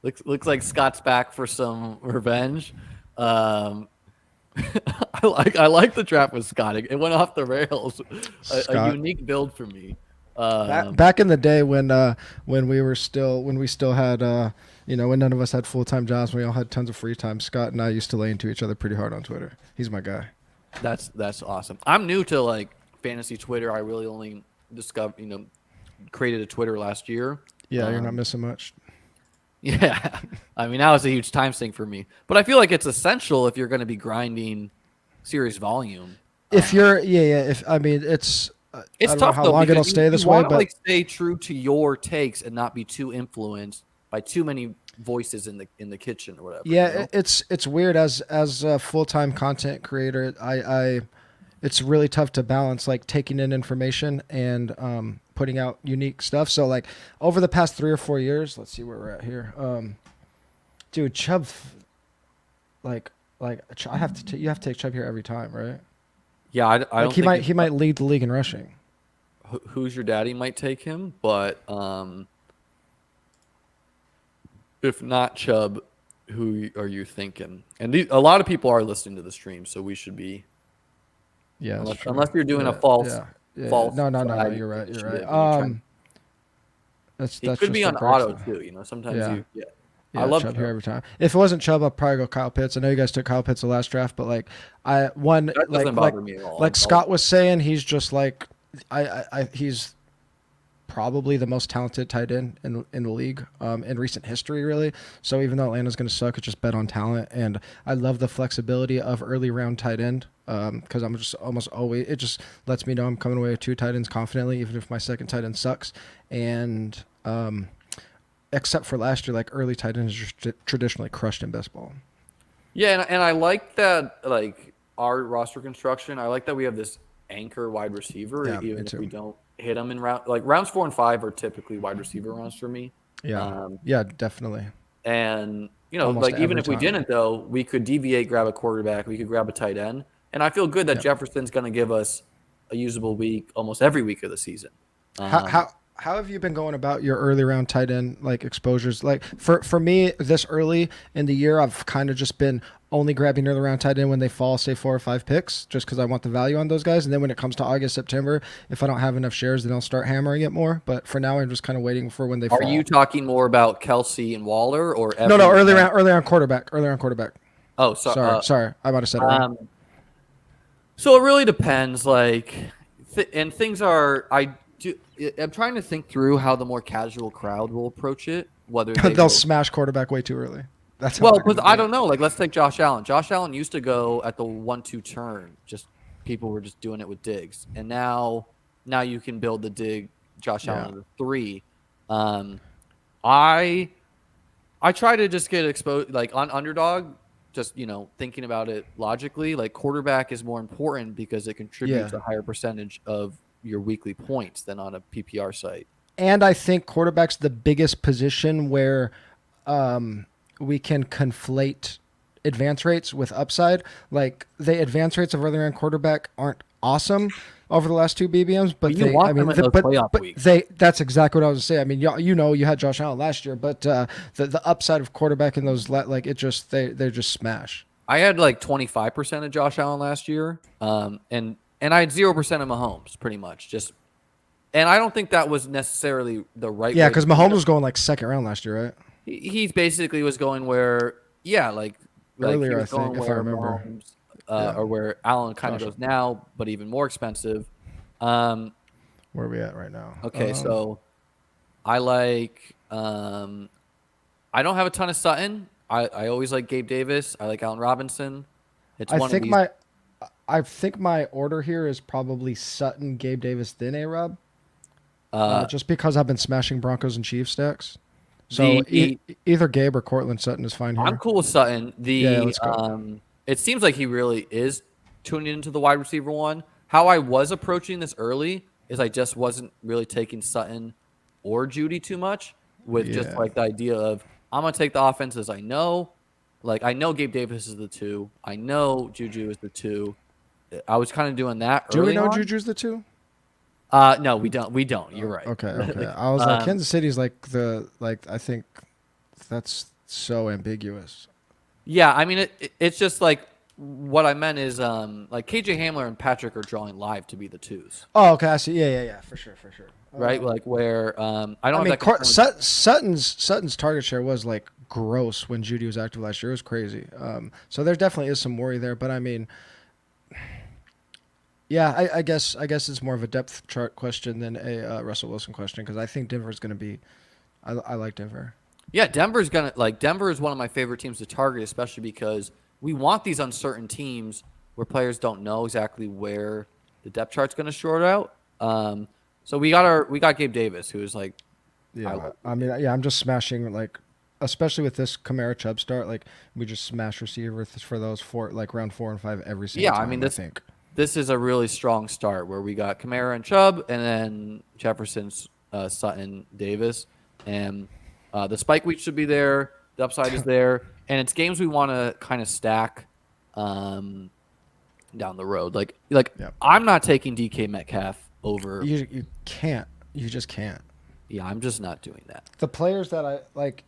Looks like Scott's back for some revenge. I like the draft with Scott. It went off the rails. A unique build for me. Back in the day when we still had when none of us had full-time jobs, we all had tons of free time. Scott and I used to lay into each other pretty hard on Twitter. He's my guy. That's awesome. I'm new to like fantasy Twitter. I really only created a Twitter last year. Yeah, you're not missing much. Yeah, I mean that was a huge time sink for me. But I feel like it's essential if you're going to be grinding serious volume. If you're, it's I don't tough know how long it'll stay this way, but stay true to your takes and not be too influenced by too many voices in the kitchen or whatever. Yeah, it's weird as a full-time content creator. It's really tough to balance like taking in information and putting out unique stuff. So like over the past 3 or 4 years, let's see where we're at here. Dude, Chubb, you have to take Chubb here every time, right? Yeah, I don't think he might lead the league in rushing. Who's your daddy might take him, but if not Chubb, who are you thinking? And a lot of people are listening to the stream, so we should be. Yeah, unless you're doing a false. No. You're right. That's could be on auto too. Sometimes Yeah, I love Chubb here every time. If it wasn't Chubb, I'd probably go Kyle Pitts. I know you guys took Kyle Pitts the last draft, but that doesn't bother me at all. Like Scott was saying, he's just like he's probably the most talented tight end in the league in recent history, really. So even though Atlanta's going to suck, it's just bet on talent. And I love the flexibility of early round tight end because I'm just almost always, it just lets me know I'm coming away with 2 tight ends confidently, even if my second tight end sucks. And except for last year, like early tight ends are traditionally crushed in best ball. Yeah, and I like that, like our roster construction. I like that we have this anchor wide receiver, even if we don't hit them in rounds 4 and 5 are typically wide receiver rounds for me. Yeah, definitely. And Almost even if we time. didn't though, we could deviate, grab a quarterback, we could grab a tight end, and I feel good that Jefferson's going to give us a usable week almost every week of the season. How have you been going about your early round tight end like exposures? Like for me, this early in the year, I've kind of just been only grabbing early round tight end when they fall, say 4 or 5 picks, just because I want the value on those guys. And then when it comes to August, September, if I don't have enough shares, then I'll start hammering it more. But for now, I'm just kind of waiting for when they fall. Are you talking more about Kelsey and Waller or no? Early round quarterback. Oh, sorry, I might have said it wrong. So it really depends. And things are. I'm trying to think through how the more casual crowd will approach it. Whether they'll smash quarterback way too early. That's because I don't know. Like, let's take Josh Allen. Josh Allen used to go at the 1-2 turn. Just people were just doing it with Diggs, and now you can build the dig Josh Allen to 3. I try to just get exposed like on Underdog. Just thinking about it logically, like quarterback is more important because it contributes a higher percentage of your weekly points than on a PPR site. And I think quarterback's the biggest position where we can conflate advance rates with upside. Like the advance rates of early round quarterback aren't awesome over the last 2 BBMs, but that's exactly what I was saying. I mean, you had Josh Allen last year, but the upside of quarterback in those they're just smash. I had like 25% of Josh Allen last year, and I had 0% of Mahomes, pretty much. And I don't think that was necessarily the right. Yeah, way because to do Mahomes it. was going like second round last year, right? He basically was going where, like he Earlier, I was going think, if I where remember. Mahomes, Yeah. or where Allen kind of Josh. goes now, but even more expensive. Where are we at right now? Okay, so I like. I don't have a ton of Sutton. I always like Gabe Davis. I like Allen Robinson. It's I one think of these. I think my order here is probably Sutton, Gabe Davis, then A-Rob. Just because I've been smashing Broncos and Chiefs stacks. So either Gabe or Cortland Sutton is fine here. I'm cool with Sutton. Let's go. It seems like he really is tuning into the wide receiver one. How I was approaching this early is I just wasn't really taking Sutton or Judy too much with just like the idea of I'm going to take the offenses I know. Like I know Gabe Davis is the 2. I know Juju is the 2. I was kind of doing that Do early we know on. Juju's the 2? No, we don't. We don't. You're right. Okay. I was like, Kansas City's like I think that's so ambiguous. Yeah, I mean, it's just like what I meant is like KJ Hamler and Patrick are drawing live to be the 2s. Oh, okay. I see. Yeah. For sure. Right, like where I don't. I have mean, that Sutton's target share was like gross when Judy was active last year. It was crazy. So there definitely is some worry there, but I mean, yeah, I guess it's more of a depth chart question than a Russell Wilson question because I think Denver's going to be. I like Denver. Yeah, Denver is one of my favorite teams to target, especially because we want these uncertain teams where players don't know exactly where the depth chart's going to short out. So we got Gabe Davis, who is like, I'm just smashing like, especially with this Kamara Chubb start, like we just smash receivers for those round 4 and 5 every single time. I mean, this is a really strong start where we got Kamara and Chubb, and then Jefferson, Sutton, Davis, and the spike week should be there. The upside is there, and it's games we want to kind of stack down the road. Like I'm not taking DK Metcalf over. You can't. You just can't. Yeah, I'm just not doing that. The players that I like,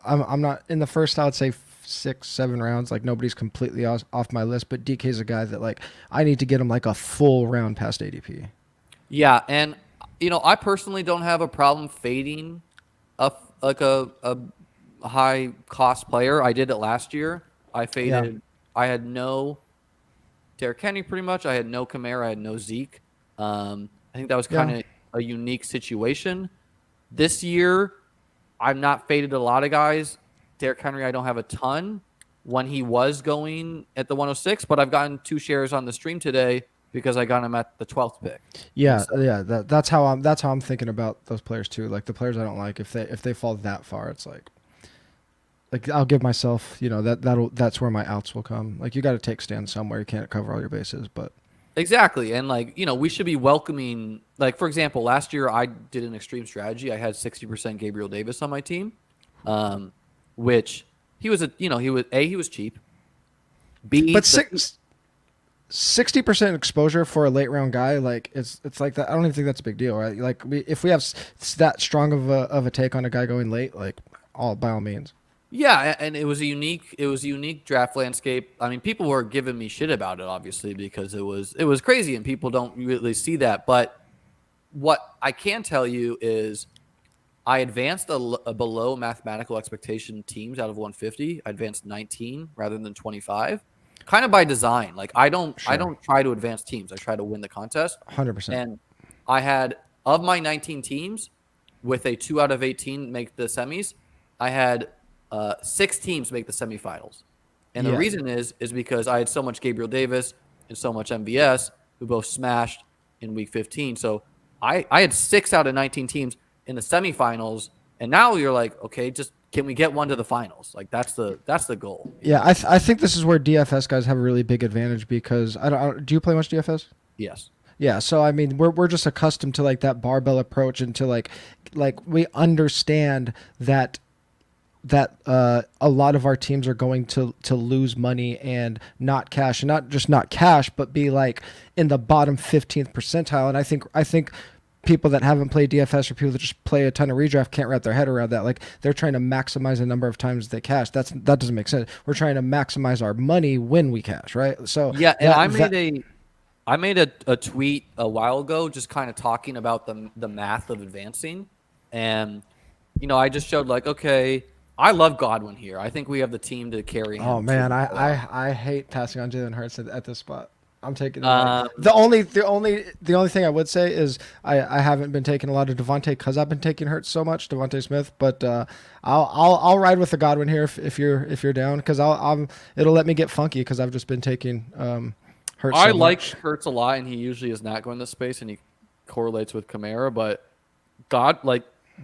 I'm not in the first. I would say 6-7 rounds. Like nobody's completely off my list, but DK's a guy that like I need to get him like a full round past ADP. Yeah, and I personally don't have a problem fading a high cost player. I did it last year. I faded. Yeah. I had no Derrick Henry pretty much. I had no Kamara. I had no Zeke. I think that was kind of a unique situation. This year, I've not faded a lot of guys. Derrick Henry, I don't have a ton when he was going at the 106, but I've gotten 2 shares on the stream today because I got him at the 12th pick. Yeah, that's how I'm thinking about those players too. Like the players I don't like, if they fall that far, it's like I'll give myself, that's where my outs will come. Like you got to take stands somewhere. You can't cover all your bases, but exactly. And we should be welcoming. Like for example, last year I did an extreme strategy. I had 60% Gabriel Davis on my team, which he was he was cheap. B, but 60% exposure for a late round guy, like it's like that. I don't even think that's a big deal, right? Like if we have that strong of a take on a guy going late, like by all means. Yeah, and it was a unique draft landscape. I mean, people were giving me shit about it, obviously, because it was crazy, and people don't really see that. But what I can tell you is, I advanced a below mathematical expectation teams out of 150. I advanced 19 rather than 25, kind of by design. Like I don't try to advance teams. I try to win the contest. 100%. And I had, of my 19 teams, with a 2 out of 18 make the semis, I had 6 teams make the semifinals. And the reason is because I had so much Gabriel Davis and so much MVS who both smashed in week 15. So I had 6 out of 19 teams in the semifinals. And now you're like, okay, just can we get one to the finals? Like that's the goal. Yeah, I think this is where DFS guys have a really big advantage because do you play much DFS? Yes. Yeah, so I mean, we're just accustomed to like that barbell approach and to like we understand that a lot of our teams are going to lose money and not cash, and not just not cash, but be like in the bottom 15th percentile. And I think people that haven't played DFS or people that just play a ton of redraft can't wrap their head around that. Like they're trying to maximize the number of times they cash. That doesn't make sense. We're trying to maximize our money when we cash, right? So yeah, and I made a tweet a while ago just kind of talking about the math of advancing, and I just showed like, okay, I love Godwin here. I think we have the team to carry him. Oh man, I hate passing on Jalen Hurts at this spot. I'm taking the only thing I would say is I haven't been taking a lot of Devontae because I've been taking Hurts so much, Devontae Smith. But I'll ride with the Godwin here if you're down, because it'll let me get funky because I've just been taking Hurts. I like Hurts a lot, and he usually is not going to space, and he correlates with Kamara. But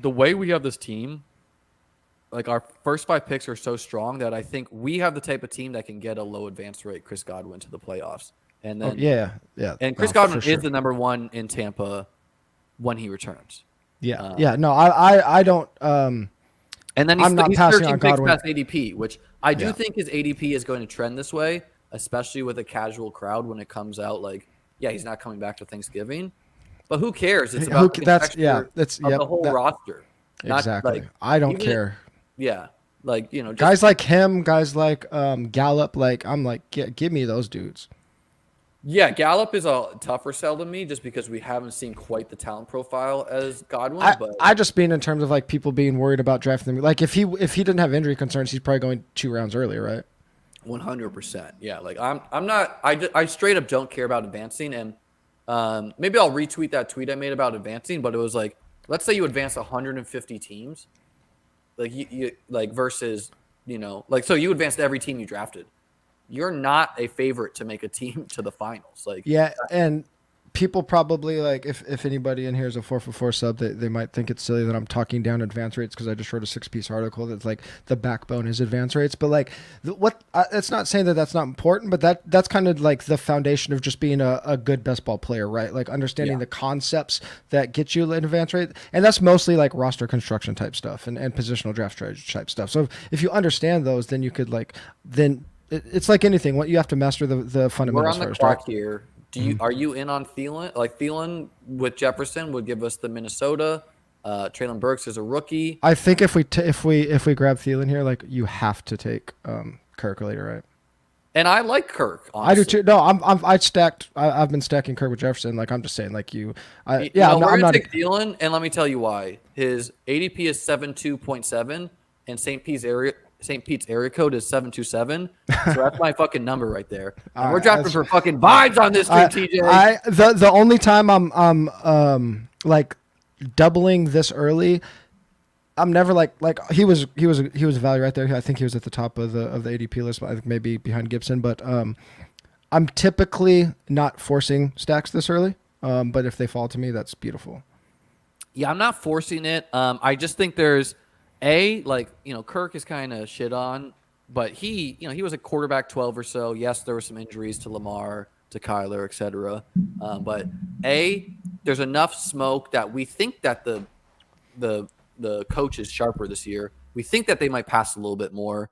the way we have this team, like our first 5 picks are so strong that I think we have the type of team that can get a low advance rate Chris Godwin to the playoffs. And then yeah. And Chris Godwin is the number 1 in Tampa when he returns. Yeah. No, I don't. And then he's 13 picks past ADP, which I do think his ADP is going to trend this way, especially with a casual crowd when it comes out. Like, he's not coming back to Thanksgiving, but who cares? It's about the whole roster. Exactly. I don't care. Yeah. Like, guys like him, guys like Gallup, like I'm like, give me those dudes. Yeah, Gallup is a tougher sell to me just because we haven't seen quite the talent profile as Godwin. I just mean in terms of like people being worried about drafting them. Like if he didn't have injury concerns, he's probably going 2 rounds earlier, right? 100%. Yeah, like I'm not. I straight up don't care about advancing, and maybe I'll retweet that tweet I made about advancing. But it was like, let's say you advance 150 teams, like you like versus so you advanced every team you drafted. You're not a favorite to make a team to the finals. Like, yeah, and people probably like if anybody in here is a 4for4 sub, they might think it's silly that I'm talking down advance rates because I just wrote a 6-piece article that's like the backbone is advance rates. But like it's not saying that that's not important, but that's kind of like the foundation of just being a good best ball player, right? Like understanding the concepts that get you an advance rate, and that's mostly like roster construction type stuff and positional draft strategy type stuff. So if you understand those, then you could it's like anything. What you have to master the fundamentals. We're on the clock here. Are you in on Thielen? Like Thielen with Jefferson would give us the Minnesota. Traylon Burks is a rookie. I think if we grab Thielen here, like you have to take Kirk later, right? And I like Kirk. Honestly. I do too. No, I've been stacking Kirk with Jefferson. Like I'm just saying, like we're gonna take Thielen, and let me tell you why. His ADP is 72.7, and St. Pete's area code is 727. So that's my fucking number right there. And we're drafting for fucking vibes on this stream, TJ. The only time I'm like doubling this early, I'm never like he was a value right there. I think he was at the top of the ADP list, but I think maybe behind Gibson. But I'm typically not forcing stacks this early. But if they fall to me, that's beautiful. Yeah, I'm not forcing it. I just think there's Kirk is kind of shit on, but he was a quarterback 12 or so. Yes, there were some injuries to Lamar, to Kyler, etc. But there's enough smoke that we think that the coach is sharper this year. We think that they might pass a little bit more.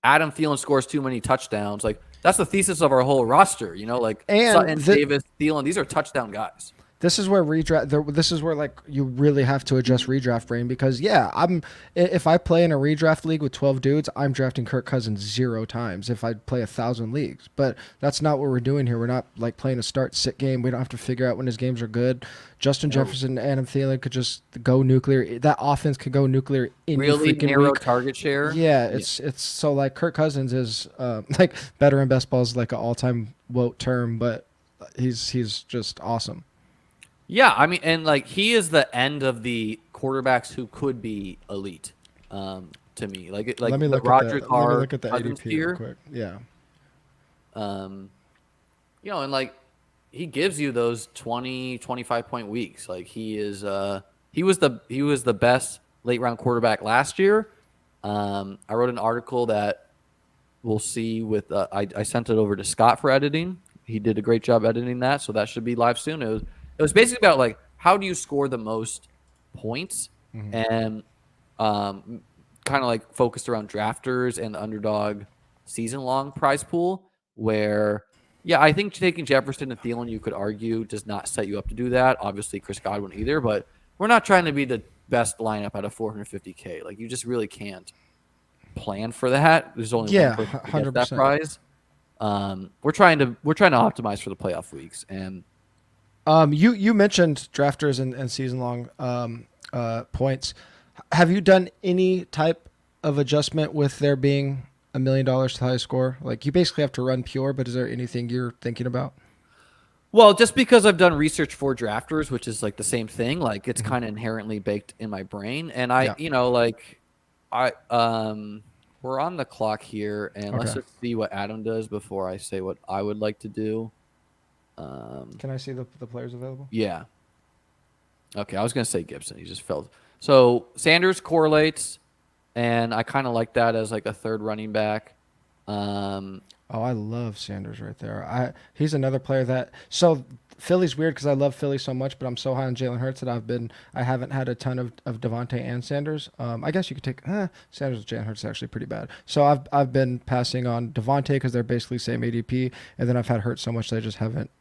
Adam Thielen scores too many touchdowns. Like that's the thesis of our whole roster. Sutton, Davis, Thielen. These are touchdown guys. This is where This is where like you really have to adjust redraft brain because if I play in a redraft league with 12 dudes, I'm drafting Kirk Cousins 0 times. If I play 1,000 leagues, but that's not what we're doing here. We're not like playing a start-sit game. We don't have to figure out when his games are good. Justin Jefferson and Adam Thielen could just go nuclear. That offense could go nuclear in really freaking narrow week. Target share. Yeah, it's so like Kirk Cousins is like better in best ball is like an all-time woke term, but he's just awesome. Yeah, I mean, and like he is the end of the quarterbacks who could be elite. To me, like let me look Rodgers at that. Let me look at the ADP real quick. Yeah. And like he gives you those 20, 25 point weeks. Like he is, he was the best late round quarterback last year. I wrote an article that we'll see with. I sent it over to Scott for editing. He did a great job editing that, so that should be live soon. It was basically about like how do you score the most points, and kind of like focused around drafters and the Underdog season long prize pool, where Yeah, I think taking Jefferson and Thielen, you could argue, does not set you up to do that. Obviously, Chris Godwin either, but we're not trying to be the best lineup out of 450K. Like, you just really can't plan for that. There's only one person to get that 100%. prize. We're trying to optimize for the playoff weeks. And you mentioned drafters and season long points. Have you done any type of adjustment with there being $1 million to the highest score? Like, you basically have to run pure, but is there anything you're thinking about? well, just because I've done research for drafters, which is like the same thing, like it's kind of inherently baked in my brain. And I, we're on the clock here, and let's Okay. just see what Adam does before I say what I would like to do. Can I see the players available? Yeah. Okay, I was going to say Gibson. He just failed. So Sanders correlates, and I kind of like that as like a third running back. Oh, I love Sanders right there. He's another player that Philly's weird because I love Philly so much, but I'm so high on Jalen Hurts that I haven't had a ton of Devontae and Sanders. I guess you could take Sanders and Jalen Hurts is actually pretty bad. So I've been passing on Devontae because they're basically same ADP, and then I've had Hurts so much that I just haven't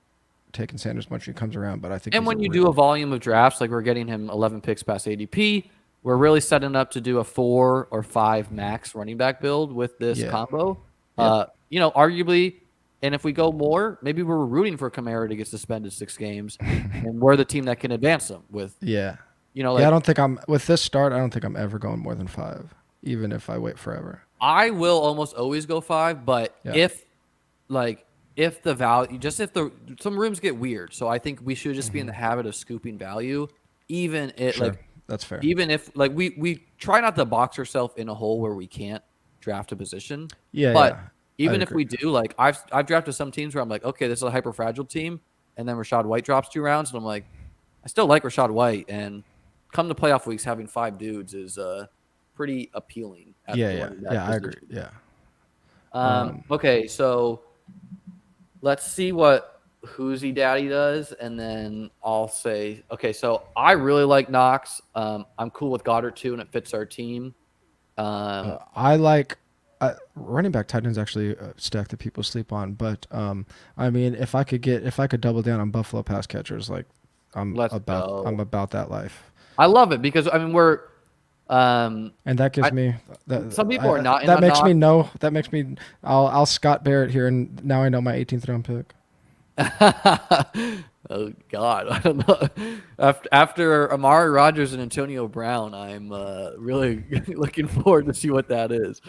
taken Sanders much when he comes around. But I think And when you do a volume of drafts, like we're getting him 11 picks past ADP, we're really setting up to do a 4 or 5 max running back build with this combo. Arguably, and if we go more, maybe we're rooting for Kamara to get suspended 6 games, and we're the team that can advance them with. I don't think with this start. I don't think I'm ever going more than 5, even if I wait forever. I will almost always go 5, but if the value, some rooms get weird, so I think we should just be in the habit of scooping value, even that's fair. Even if we try not to box ourselves in a hole where we can't draft a position. Even if we do, like I've drafted some teams where I'm like, okay, this is a hyper fragile team, and then Rachaad White drops 2 rounds, and I'm like, I still like Rachaad White, and come to playoff weeks, having 5 dudes is pretty appealing. I agree. Yeah. Okay, so let's see what Hoosie Daddy does, and then I'll say, okay, so I really like Knox. I'm cool with Goddard too, and it fits our team. I like running back tight ends actually a stack that people sleep on, but I mean, if I could double down on Buffalo pass catchers, like I'm about that life. I love it because I mean we're and that gives me that some people are not. That makes me know. That makes me. I'll Scott Barrett here, and now I know my 18th round pick. Oh God, I don't know. After Amari Rodgers and Antonio Brown, I'm really looking forward to see what that is.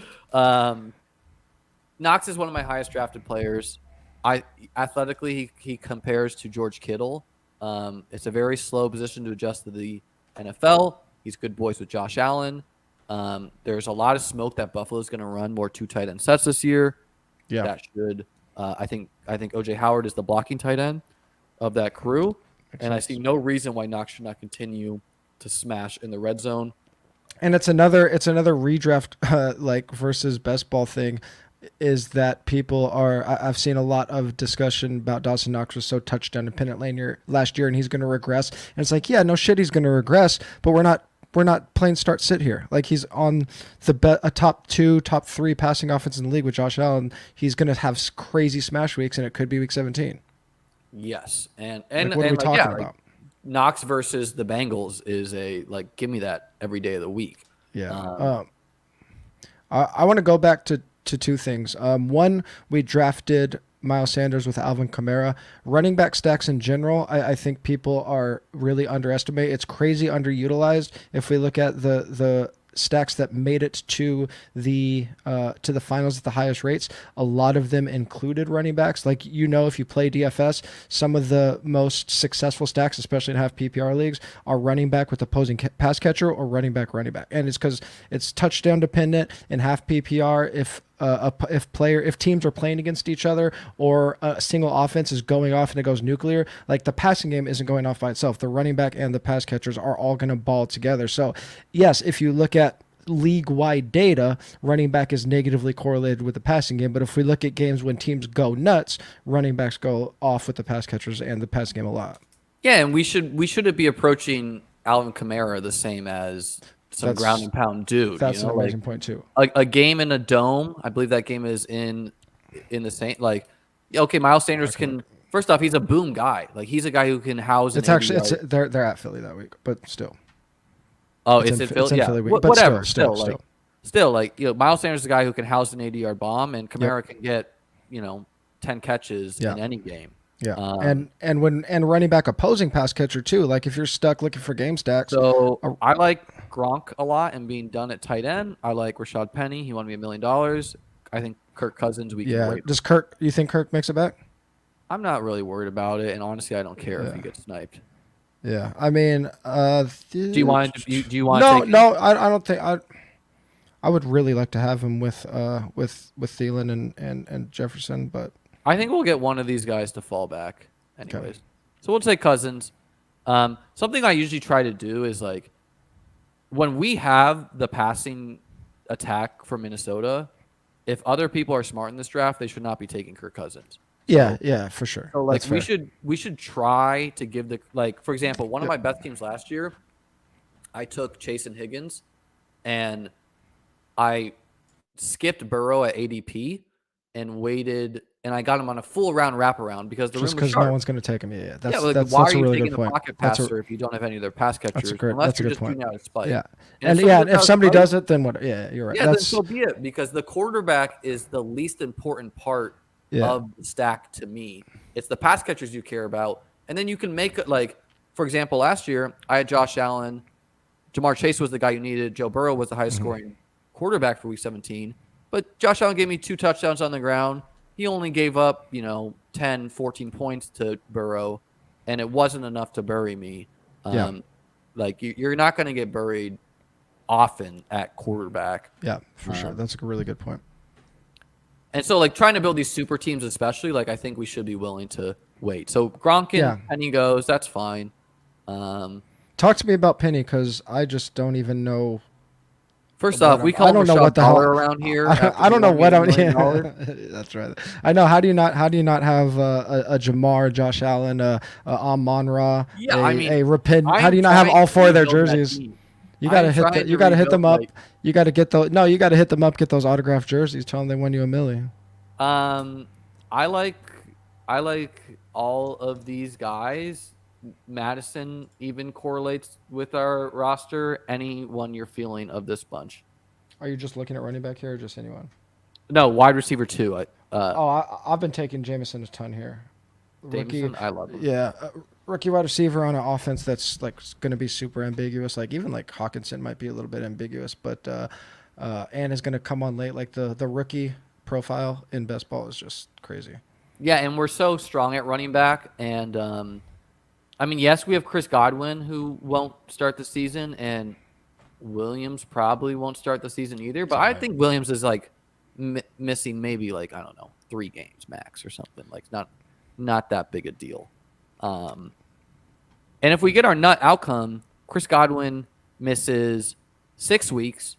Knox is one of my highest drafted players. Athletically, he compares to George Kittle. It's a very slow position to adjust to the NFL. He's good boys with Josh Allen. There's a lot of smoke that Buffalo's going to run more 2 tight end sets this year. Yeah, that should. I think OJ Howard is the blocking tight end of that crew, and I see no reason why Knox should not continue to smash in the red zone. And it's another redraft versus best ball thing, is that people are. I've seen a lot of discussion about Dawson Knox was so touchdown dependent last year, and he's going to regress. And it's like, yeah, no shit, he's going to regress, but we're not playing start sit here. Like, he's on a top 2, top 3 passing offense in the league with Josh Allen. He's going to have crazy smash weeks, and it could be week 17. Yes, and what are we talking about? Knox versus the Bengals is give me that every day of the week. Yeah. I want to go back to 2 things. One, we drafted Miles Sanders with Alvin Kamara. Running back stacks in general, I think people are really underestimated. It's crazy underutilized. If we look at the stacks that made it to the finals at the highest rates, a lot of them included running backs. Like, if you play DFS, some of the most successful stacks, especially in half PPR leagues, are running back with opposing pass catcher or running back. And it's because it's touchdown dependent in half PPR. If teams are playing against each other, or a single offense is going off and it goes nuclear, like, the passing game isn't going off by itself. The running back and the pass catchers are all going to ball together. So yes, if you look at league-wide data, running back is negatively correlated with the passing game. But if we look at games when teams go nuts, running backs go off with the pass catchers and the passing game a lot. Yeah, and we should be approaching Alvin Kamara the same as some ground and pound dude. That's an amazing point too. A game in a dome. I believe that game is in the same. Like, Okay, Miles Sanders can. First off, he's a boom guy. Like he's a guy who can house. It's actually they're at Philly that week, but still. Oh, it's in Philly. It's in Yeah, Philly week, but whatever. Still. Like Miles Sanders is a guy who can house an 80-yard bomb, and Kamara can get 10 catches in any game. Yeah, and running back opposing pass catcher too. Like if you're stuck looking for game stacks. So I like Gronk a lot and being done at tight end. I like Rashad Penny. He won me $1 million. I think Kirk Cousins. Does Kirk? You think Kirk makes it back? I'm not really worried about it, and honestly, I don't care if he gets sniped. Yeah, I mean, do you want? Do you want? No, I don't think I would really like to have him with Thielen and Jefferson, but I think we'll get one of these guys to fall back, anyways. Okay. So we'll take Cousins. Something I usually try to do is like when we have the passing attack for Minnesota, if other people are smart in this draft, they should not be taking Kirk Cousins. Yeah, for sure. So like we should try to give for example, one of my best teams last year, I took Chase and Higgins, and I skipped Burrow at ADP and waited, and I got him on a full round wraparound because the room was because sharp. No one's going to take him. Yeah, that's why are you taking a pocket passer if you don't have any other pass catchers? Unless you're just doing out a spike. Yeah, and if somebody does it, then what? Yeah, you're right. Yeah, then so be it, because the quarterback is the least important part of the stack to me. It's the pass catchers you care about, and then you can make for example, last year I had Josh Allen, Jamar Chase was the guy you needed, Joe Burrow was the highest scoring quarterback for Week 17, but Josh Allen gave me 2 touchdowns on the ground. He only gave up 10, 14 points to Burrow, and it wasn't enough to bury me. You're not going to get buried often at quarterback. Yeah, for sure. That's a really good point. And so, trying to build these super teams, especially, I think we should be willing to wait. So, Gronk and Penny goes. That's fine. Talk to me about Penny, because I just don't even know. First off, we call him Rashad Dollar around here. I don't know what I'm. That's right. I know. How do you not have a Jamar, Josh Allen, Amon-Ra, a Rapid? How do you not have all 4 of their jerseys? You gotta hit them up. You gotta get those. No, you gotta hit them up. Get those autographed jerseys. Tell them they won you $1 million. I like all of these guys. Madison even correlates with our roster. Anyone you're feeling of this bunch? Are you just looking at running back here, or just anyone? No, wide receiver 2. I've been taking Jameson a ton here. Jameson, I love him. Yeah. Rookie wide receiver on an offense that's going to be super ambiguous. Even Hawkinson might be a little bit ambiguous, but and is going to come on late. The rookie profile in best ball is just crazy. Yeah, and we're so strong at running back, and yes, we have Chris Godwin who won't start the season, and Williams probably won't start the season either. But I think Williams is missing maybe 3 games max or something. Not that big a deal. And if we get our nut outcome, Chris Godwin misses 6 weeks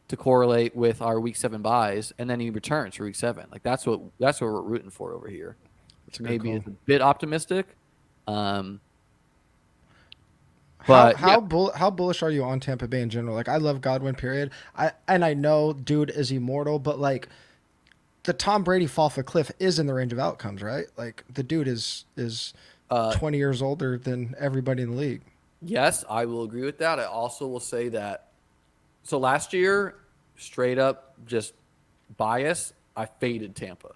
to correlate with our Week 7 buys, and then he returns for Week 7. That's what we're rooting for over here, which maybe is a bit optimistic. But how bullish are you on Tampa Bay in general? I love Godwin, period. I know dude is immortal, but the Tom Brady fall off a cliff is in the range of outcomes, right? The dude is 20 years older than everybody in the league. Yes, I will agree with that. I also will say that. So last year, straight up, just bias, I faded Tampa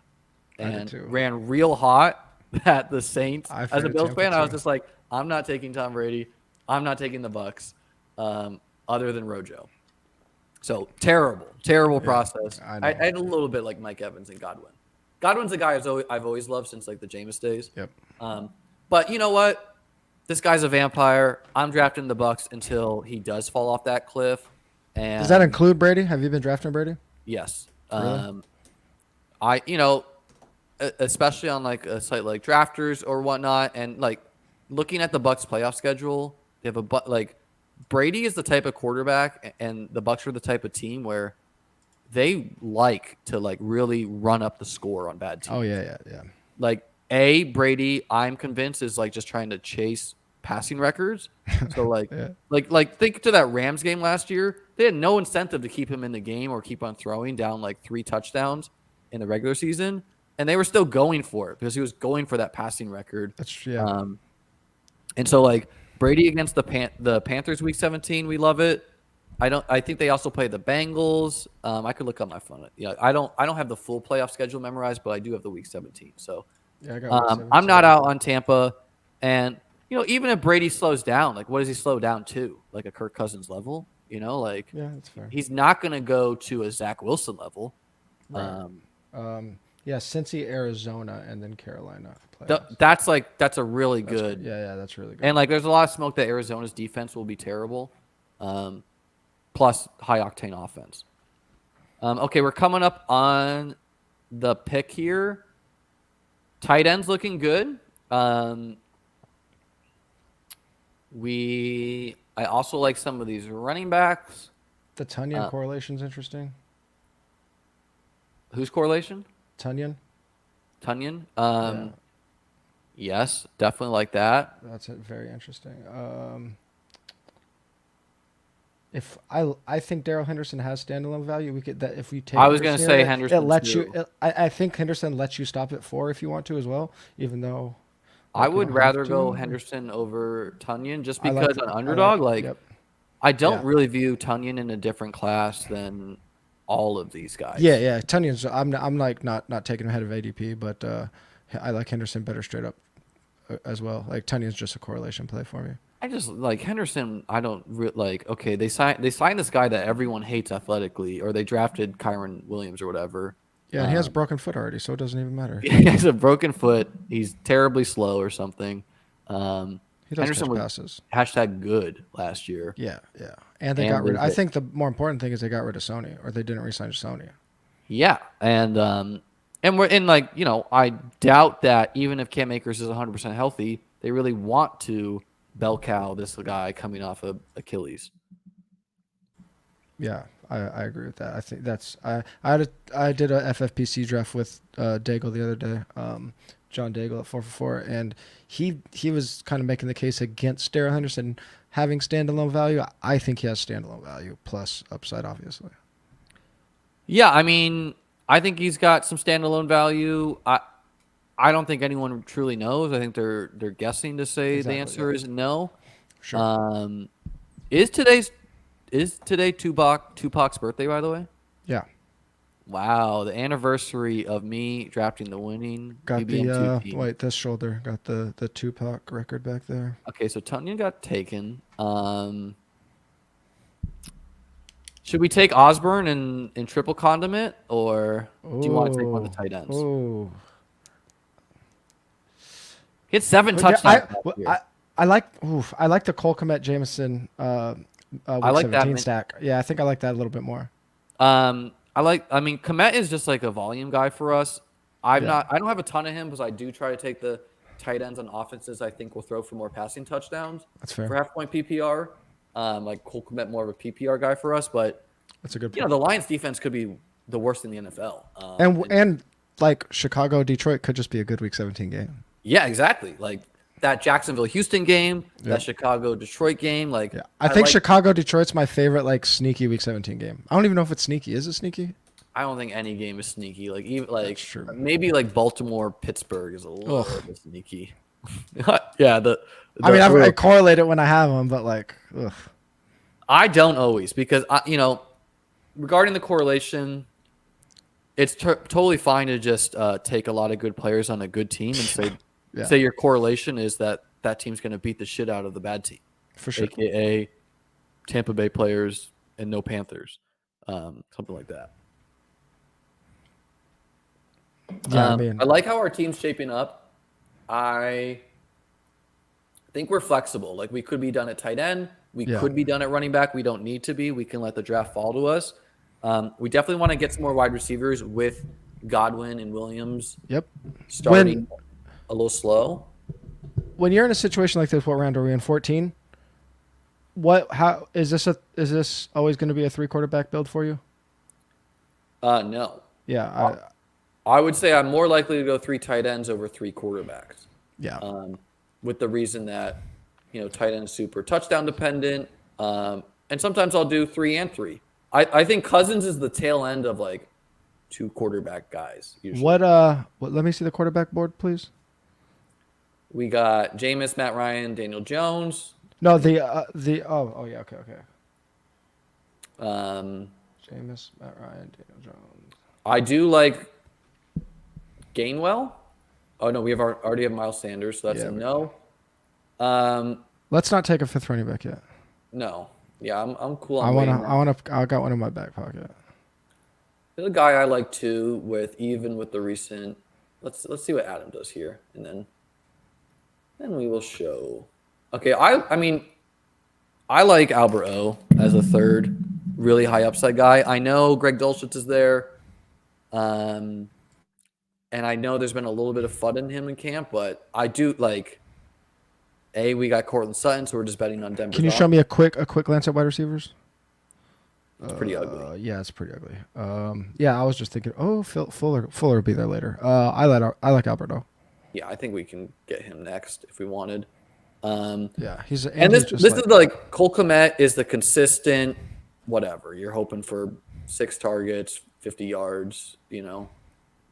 and ran real hot at the Saints. As a Bills fan, I was just I'm not taking Tom Brady. I'm not taking the Bucks, other than Rojo. So terrible process. I had a little bit like Mike Evans and Godwin. Godwin's a guy I've always loved since the Jameis days. Yep. But you know what? This guy's a vampire. I'm drafting the Bucks until he does fall off that cliff. And does that include Brady? Have you been drafting Brady? Yes. Really? Especially on a site like Drafters or whatnot, and looking at the Bucks playoff schedule, they have Brady is the type of quarterback, and the Bucks are the type of team where they like to really run up the score on bad teams. Oh yeah. Brady, I'm convinced, is just trying to chase passing records. So think to that Rams game last year. They had no incentive to keep him in the game or keep on throwing down 3 touchdowns in the regular season. and they were still going for it because he was going for that passing record. That's yeah. And so like Brady against the Panthers week 17, we love it. I think they also play the Bengals. I could look up my phone. Yeah, I don't have the full playoff schedule memorized, but I do have the week 17. So Yeah, I got I'm not out on Tampa. And even if Brady slows down, like what does he slow down to? Like a Kirk Cousins level? Like yeah, that's fair. he's not going to go to a Zach Wilson level. Right. Yeah, Cincy, Arizona, and then Carolina. That's a really good. Yeah, that's really good. And like, there's a lot of smoke that Arizona's defense will be terrible, plus high octane offense. Okay, we're coming up on the pick here. Tight ends looking good. I also like some of these running backs. The Tunyon correlation's interesting. Whose correlation? Tunyon. Yeah. Yes, definitely like that. That's very interesting. If I think Darrell Henderson has standalone value, we could if we take. I was going to say Henderson. It lets you. I think Henderson lets you stop at 4 if you want to as well. Even though I would rather go Henderson over Tunyon just because on Underdog, I don't really view Tunyon in a different class than all of these guys. Yeah. Tunyon's. I'm like not taking him ahead of ADP, but I like Henderson better straight up as well. Like Tunyon's just a correlation play for me. I just like Henderson. I don't like. Okay, they signed this guy that everyone hates athletically, or they drafted Kyron Williams or whatever. Yeah, and he has a broken foot already, so it doesn't even matter. He has a broken foot. He's terribly slow or something. He does Henderson catch was passes. #good last year. Yeah, and they got rid. I think the more important thing is they got rid of Sony, or they didn't re-sign Sony. Yeah, and we're in like I doubt that even if Cam Akers is 100% healthy, they really want to bell cow this guy coming off of Achilles. Yeah, I agree with that. I think that's I did a FFPC draft with Daigle the other day, John Daigle at 444, and he was kind of making the case against Darrell Henderson having standalone value. I think he has standalone value plus upside, obviously. Yeah, I mean, I think he's got some standalone value. I don't think anyone truly knows. I think they're guessing to say the answer is no. Sure. Is today Tupac's birthday, by the way? Yeah. Wow, the anniversary of me drafting the winning got BBM2 the team. wait, this shoulder got the Tupac record back there. Okay, so Tunyon got taken. Should we take Osborne in triple condiment, or do you want to take one of the tight ends? Oh. He had 7 touchdowns. I like the Cole Kmet Jameson I like 17 stack. Yeah, I think I like that a little bit more. Kmet is just like a volume guy for us. I don't have a ton of him because I do try to take the tight ends on offenses I think will throw for more passing touchdowns. That's fair. For half point PPR. Like Cole Kmet more of a PPR guy for us, but that's a good point. The Lions defense could be the worst in the NFL. And like Chicago, Detroit could just be a good week 17 game. Yeah, exactly. Like that Jacksonville-Houston game, that Chicago-Detroit game. Like, I think Chicago-Detroit's my favorite like sneaky week 17 game. I don't even know if it's sneaky. Is it sneaky? I don't think any game is sneaky. Like even like That's true. Maybe like Baltimore-Pittsburgh is a little bit sneaky. Yeah, I correlate it when I have them, but like, ugh. I don't always because regarding the correlation, it's totally fine to just take a lot of good players on a good team and say your correlation is that team's going to beat the shit out of the bad team. For sure. AKA Tampa Bay players and no Panthers. Something like that. Yeah, I like how our team's shaping up. I think we're flexible. Like we could be done at tight end. We could be done at running back. We don't need to be. We can let the draft fall to us. We definitely want to get some more wide receivers with Godwin and Williams. Yep. Starting a little slow. When you're in a situation like this, what round are we in? 14? How is this always going to be a 3 quarterback build for you? No. Yeah. I would say I'm more likely to go 3 tight ends over 3 quarterbacks. Yeah. With the reason that, tight end is super touchdown dependent. And sometimes I'll do 3 and 3. I think Cousins is the tail end of like two quarterback guys. Usually. What let me see the quarterback board, please. We got Jameis, Matt Ryan, Daniel Jones. No, the yeah, okay. Jameis, Matt Ryan, Daniel Jones. I do like Gainwell. Oh no, we already have Miles Sanders, so that's a no. Let's not take a fifth running back yet. No. Yeah, I'm cool on I got one in my back pocket. The guy I like too with the recent let's see what Adam does here and then we will show. Okay, I mean I like Albert O as a third really high upside guy. I know Greg Dulcich is there. And I know there's been a little bit of FUD in him in camp, but I do like we got Cortland Sutton, so we're just betting on Denver. Can you show me a quick glance at wide receivers? It's pretty ugly. Yeah, it's pretty ugly. Yeah, I was just thinking, Fuller will be there later. I like Alberto. Yeah, I think we can get him next if we wanted. Yeah, he's this is like Cole Kmet is the consistent whatever. You're hoping for 6 targets, 50 yards,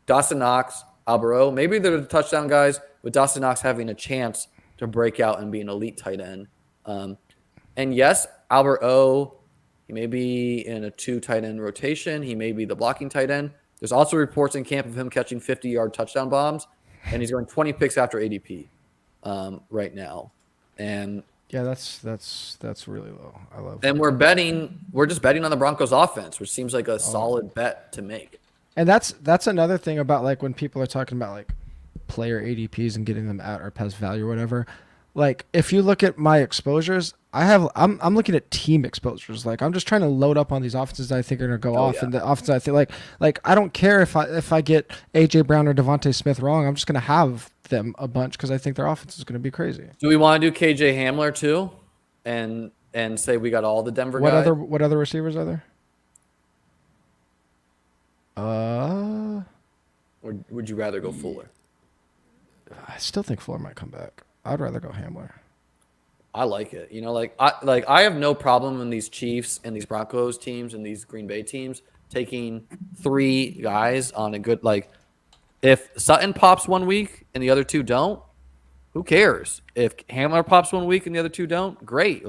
Dawson Knox, Alberto, maybe they're the touchdown guys, with Dawson Knox having a chance to break out and be an elite tight end. And yes, Alberto, he may be in a 2 tight end rotation. He may be the blocking tight end. There's also reports in camp of him catching 50-yard touchdown bombs, and he's going 20 picks after ADP right now. And yeah, that's really low. I love. And we're just betting on the Broncos offense, which seems like a solid bet to make. And that's another thing about like when people are talking about like player ADPs and getting them at or past value or whatever. Like if you look at my exposures, I'm looking at team exposures. Like I'm just trying to load up on these offenses that I think are gonna go off, yeah. and the offenses I think like I don't care if I get AJ Brown or Devontae Smith wrong. I'm just gonna have them a bunch because I think their offense is gonna be crazy. Do we want to do KJ Hamler too, and say we got all the Denver guys? What other receivers are there? Or would you rather go Fuller? I still think Fuller might come back. I'd rather go Hamler. I like it. I have no problem in these Chiefs and these Broncos teams and these Green Bay teams taking 3 guys on a good if Sutton pops one week and the other 2 don't, who cares? If Hamler pops one week and the other 2 don't, great.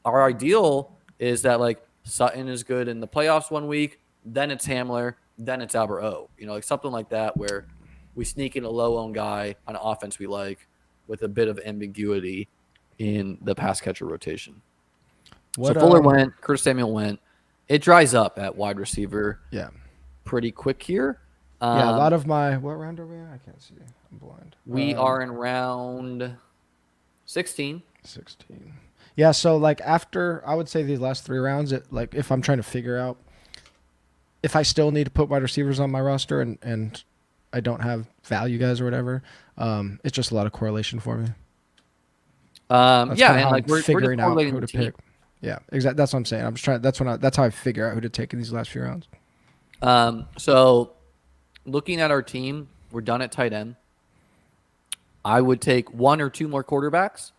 Our ideal is that Sutton is good in the playoffs one week, then it's Hamler, then it's Albert O. Something like that where we sneak in a low-owned guy on an offense we like with a bit of ambiguity in the pass catcher rotation. So Fuller went, Curtis Samuel went. It dries up at wide receiver. Yeah, pretty quick here. Yeah, a lot of my what round are we in? I can't see. I'm blind. We are in round 16. 16. Yeah, so after I would say these last 3 rounds, if I'm trying to figure out if I still need to put wide receivers on my roster and I don't have value guys or whatever, it's just a lot of correlation for me. We're figuring just out who to pick. Yeah, exactly. That's what I'm saying. I'm just trying. That's how I figure out who to take in these last few rounds. So looking at our team, we're done at tight end. I would take 1 or 2 more quarterbacks,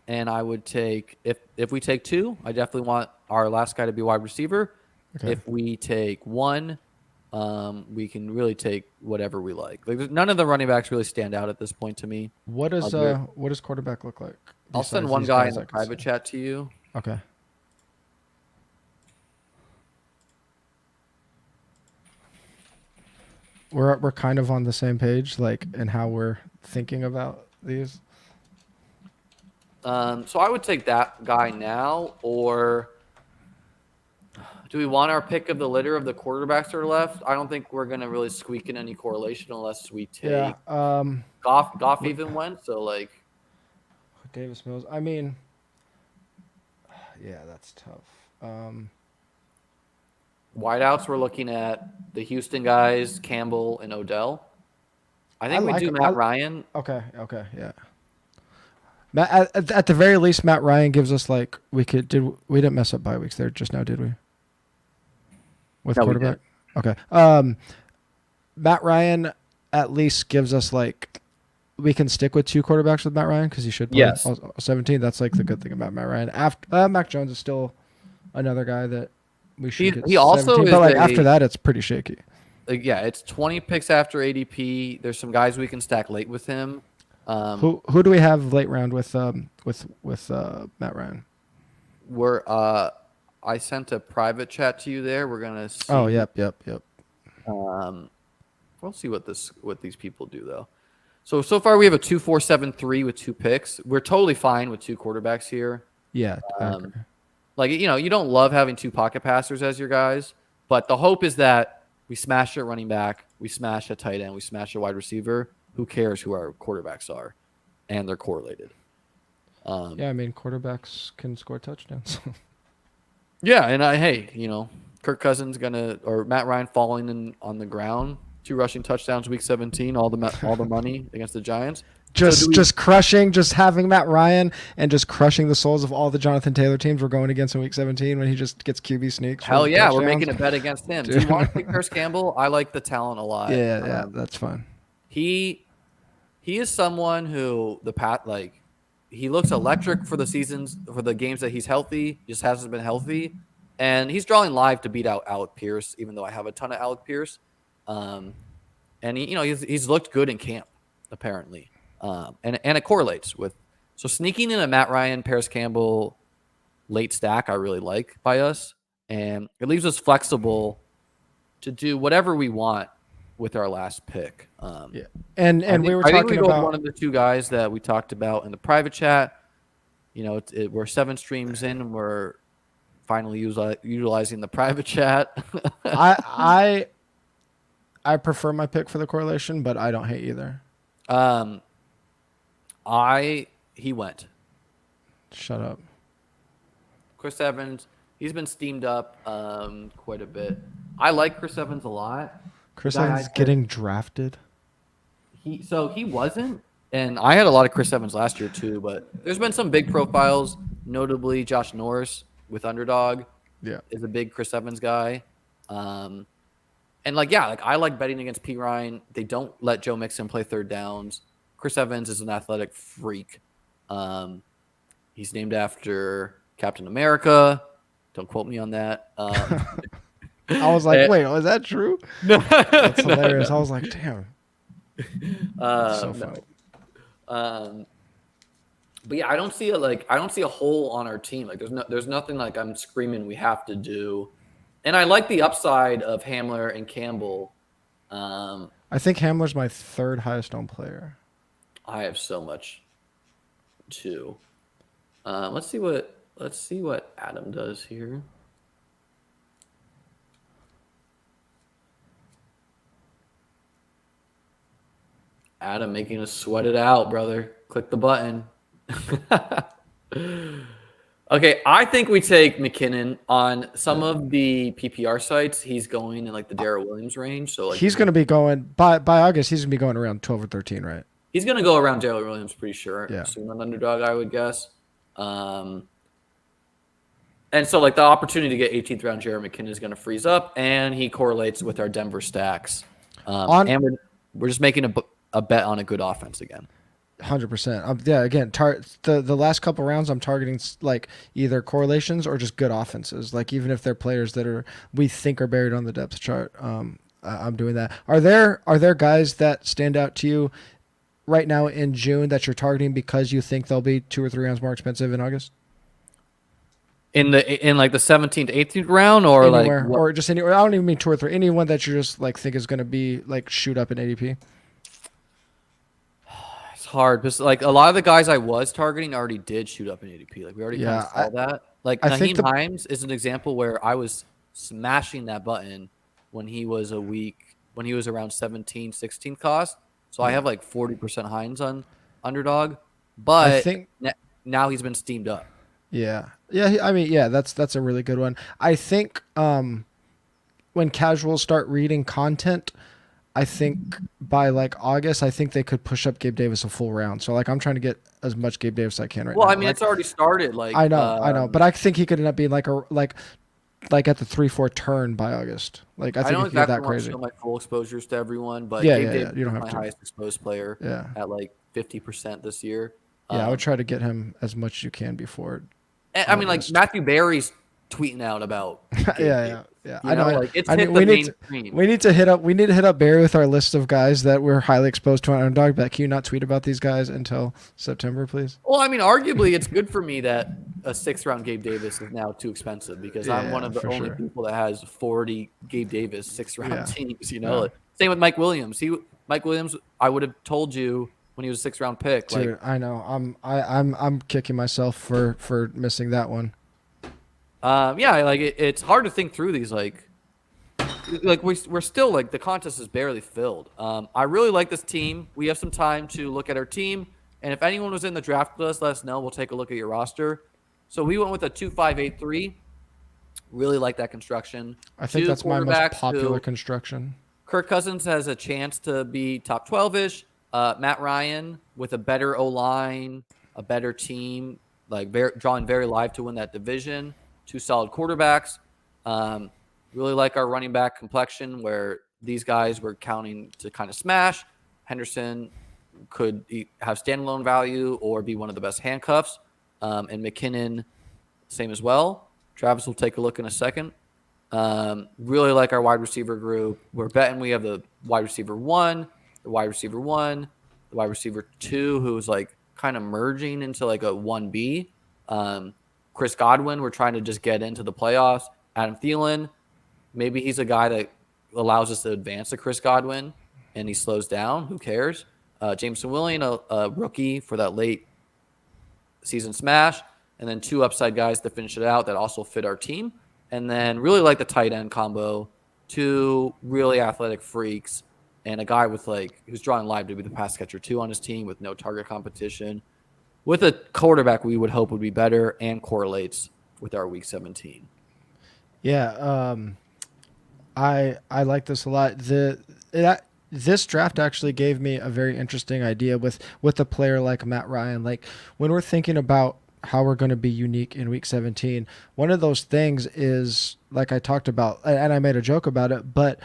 and I would take if we take 2, I definitely want our last guy to be wide receiver. Okay. If we take 1, we can really take whatever we like. None of the running backs really stand out at this point to me. What does quarterback look like? I'll send one guy in the private chat to you. Okay. We're kind of on the same page, in how we're thinking about these. So I would take that guy now, or do we want our pick of the litter of the quarterbacks that are left? I don't think we're gonna really squeak in any correlation unless we take Goff even went. So Davis Mills. I mean, yeah, that's tough. Wideouts, we're looking at the Houston guys, Campbell and Odell. I think we do Matt Ryan. Okay, yeah. At the very least, Matt Ryan gives us we didn't mess up bye weeks there just now, did we? With quarterback? Okay. Matt Ryan at least gives us we can stick with 2 quarterbacks with Matt Ryan because he should play 17. That's the good thing about Matt Ryan. After Mac Jones is still another guy that we should get he also 17, is but like a- after that, it's pretty shaky. Yeah, it's 20 picks after ADP. There's some guys we can stack late with him. Who do we have late round with Matt Ryan? I sent a private chat to you there. We're gonna see. Oh, yep. We'll see what these people do though. So far we have a 2-4-7-3 with 2 picks. We're totally fine with 2 quarterbacks here. Yeah. Like, you don't love having 2 pocket passers as your guys, but the hope is that we smash a running back, we smash a tight end, we smash a wide receiver. Who cares who our quarterbacks are? And they're correlated. Yeah, I mean, quarterbacks can score touchdowns. Yeah, and Kirk Cousins or Matt Ryan falling on the ground, 2 rushing touchdowns, week 17, all the money against the Giants. Just crushing, just having Matt Ryan and just crushing the souls of all the Jonathan Taylor teams we're going against in week 17 when he just gets QB sneaks. Hell yeah, we're making a bet against him. Do you want to pick Curse Campbell? I like the talent a lot. Yeah, that's fine. He is someone who he looks electric for the games that he's healthy. Just hasn't been healthy, and he's drawing live to beat out Alec Pierce. Even though I have a ton of Alec Pierce, and he's looked good in camp apparently. And it correlates with sneaking in a Matt Ryan, Paris Campbell late stack I really like by us, and it leaves us flexible to do whatever we want with our last pick. Yeah, and we were talking about one of the 2 guys that we talked about in the private chat. We're 7 streams in, and we're finally utilizing the private chat. I prefer my pick for the correlation, but I don't hate either. He went. Shut up. Chris Evans, he's been steamed up quite a bit. I like Chris Evans a lot. Chris Evans getting drafted. He wasn't, and I had a lot of Chris Evans last year too, but there's been some big profiles, notably Josh Norris with Underdog. Yeah. Is a big Chris Evans guy. And I like betting against P. Ryan. They don't let Joe Mixon play third downs. Chris Evans is an athletic freak. He's named after Captain America. Don't quote me on that. I was like, wait, was that true? That's hilarious. I was like, damn. So funny. But yeah, I don't see a hole on our team. Like there's nothing like I'm screaming we have to do. And I like the upside of Hamler and Campbell. I think Hamler's my 3rd highest owned player. I have so much too. Let's see what Adam does here. Adam making us sweat it out, brother. Click the button. Okay, I think we take McKinnon on some of the PPR sites. He's going in like the Darrell Williams range. So he's going to be going by August. He's going to be going around 12 or 13, right? He's going to go around Darrell Williams, pretty sure. Yeah. Soon on Underdog, I would guess. And so the opportunity to get 18th round Jared McKinnon is going to freeze up, and he correlates with our Denver stacks. And we're just making a bet on a good offense again. 100%. Yeah. Again, the last couple rounds, I'm targeting either correlations or just good offenses. Like even if they're players that we think are buried on the depth chart, I'm doing that. Are there guys that stand out to you right now in June that you're targeting because you think they'll be 2 or 3 rounds more expensive in August? In the 17th, 18th round, or anywhere, or just anywhere. I don't even mean 2 or 3. Anyone that you just think is going to be shoot up in ADP. Hard because a lot of the guys I was targeting already did shoot up in ADP. We already kind of saw that. Naheem Hines is an example where I was smashing that button when he was around 17, 16 cost. So I have 40% Hines on Underdog, but I think now he's been steamed up. Yeah. I mean, that's a really good one. I think when casuals start reading content, I think by August, I think they could push up Gabe Davis a full round. So I'm trying to get as much Gabe Davis as I can right now. Well, I mean, it's already started. I know, but I think he could end up being at the 3-4 turn by August. I think he could get that crazy. I don't show my full exposures to everyone, but Gabe Davis you don't is have my to. highest exposed player at 50% this year. Yeah, I would try to get him as much as you can before. I mean, Matthew Berry's tweeting out about. Yeah. I know. Like it's hit the mainstream. We need to hit up Barry with our list of guys that we're highly exposed to on Underdog. But can you not tweet about these guys until September, please? Well, I mean, arguably, it's good for me that a 6th round Gabe Davis is now too expensive because I'm one of the only people that has 40 Gabe Davis 6th round teams. You know, same with Mike Williams. Mike Williams, I would have told you when he was a 6th round pick. Dude, I know. I'm kicking myself for missing that one. It's hard to think through these. Like we're still like the contest is barely filled. I really like this team. We have some time to look at our team, and if anyone was in the draft list, let us know. We'll take a look at your roster. So we went with a 2-5-8-3. Really like that construction. I think that's my most popular construction. Kirk Cousins has a chance to be top 12-ish. Matt Ryan with a better O-line, a better team, drawing very live to win that division. 2 solid quarterbacks. Really like our running back complexion where these guys were counting to kind of smash. Henderson could have standalone value or be one of the best handcuffs. And McKinnon, same as well. Travis will take a look in a second. Really like our wide receiver group. We're betting we have the wide receiver 1, the wide receiver 1, the wide receiver 2, who's like kind of merging into like a 1B. Chris Godwin, we're trying to just get into the playoffs. Adam Thielen, maybe he's a guy that allows us to advance to Chris Godwin, and he slows down. Who cares? Jameson Williams, a rookie for that late season smash, and then 2 upside guys to finish it out that also fit our team. And then really like the tight end combo, 2 really athletic freaks, and a guy with who's drawing live to be the pass catcher 2 on his team with no target competition. With a quarterback we would hope would be better and correlates with our Week 17. Yeah, I like this a lot. This draft actually gave me a very interesting idea with a player like Matt Ryan. Like when we're thinking about how we're going to be unique in Week 17, one of those things is, like I talked about, and I made a joke about it, but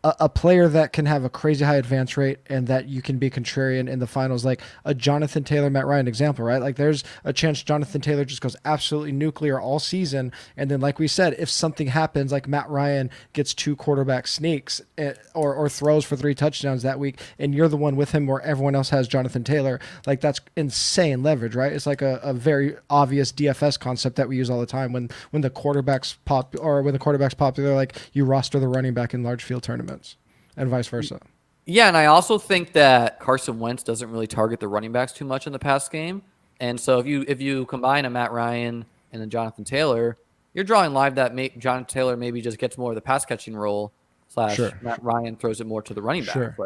a player that can have a crazy high advance rate and that you can be contrarian in the finals, like a Jonathan Taylor, Matt Ryan example, right? Like there's a chance Jonathan Taylor just goes absolutely nuclear all season. And then, like we said, if something happens, like Matt Ryan gets 2 quarterback sneaks or throws for 3 touchdowns that week, and you're the one with him where everyone else has Jonathan Taylor, like that's insane leverage, right? It's like a very obvious DFS concept that we use all the time when the quarterback's popular, like you roster the running back in large field tournaments. And vice versa. Yeah, and I also think that Carson Wentz doesn't really target the running backs too much in the past game. And so if you combine a Matt Ryan and a Jonathan Taylor, you're drawing live that Jonathan Taylor maybe just gets more of the pass catching role / Matt Ryan throws it more to the running back.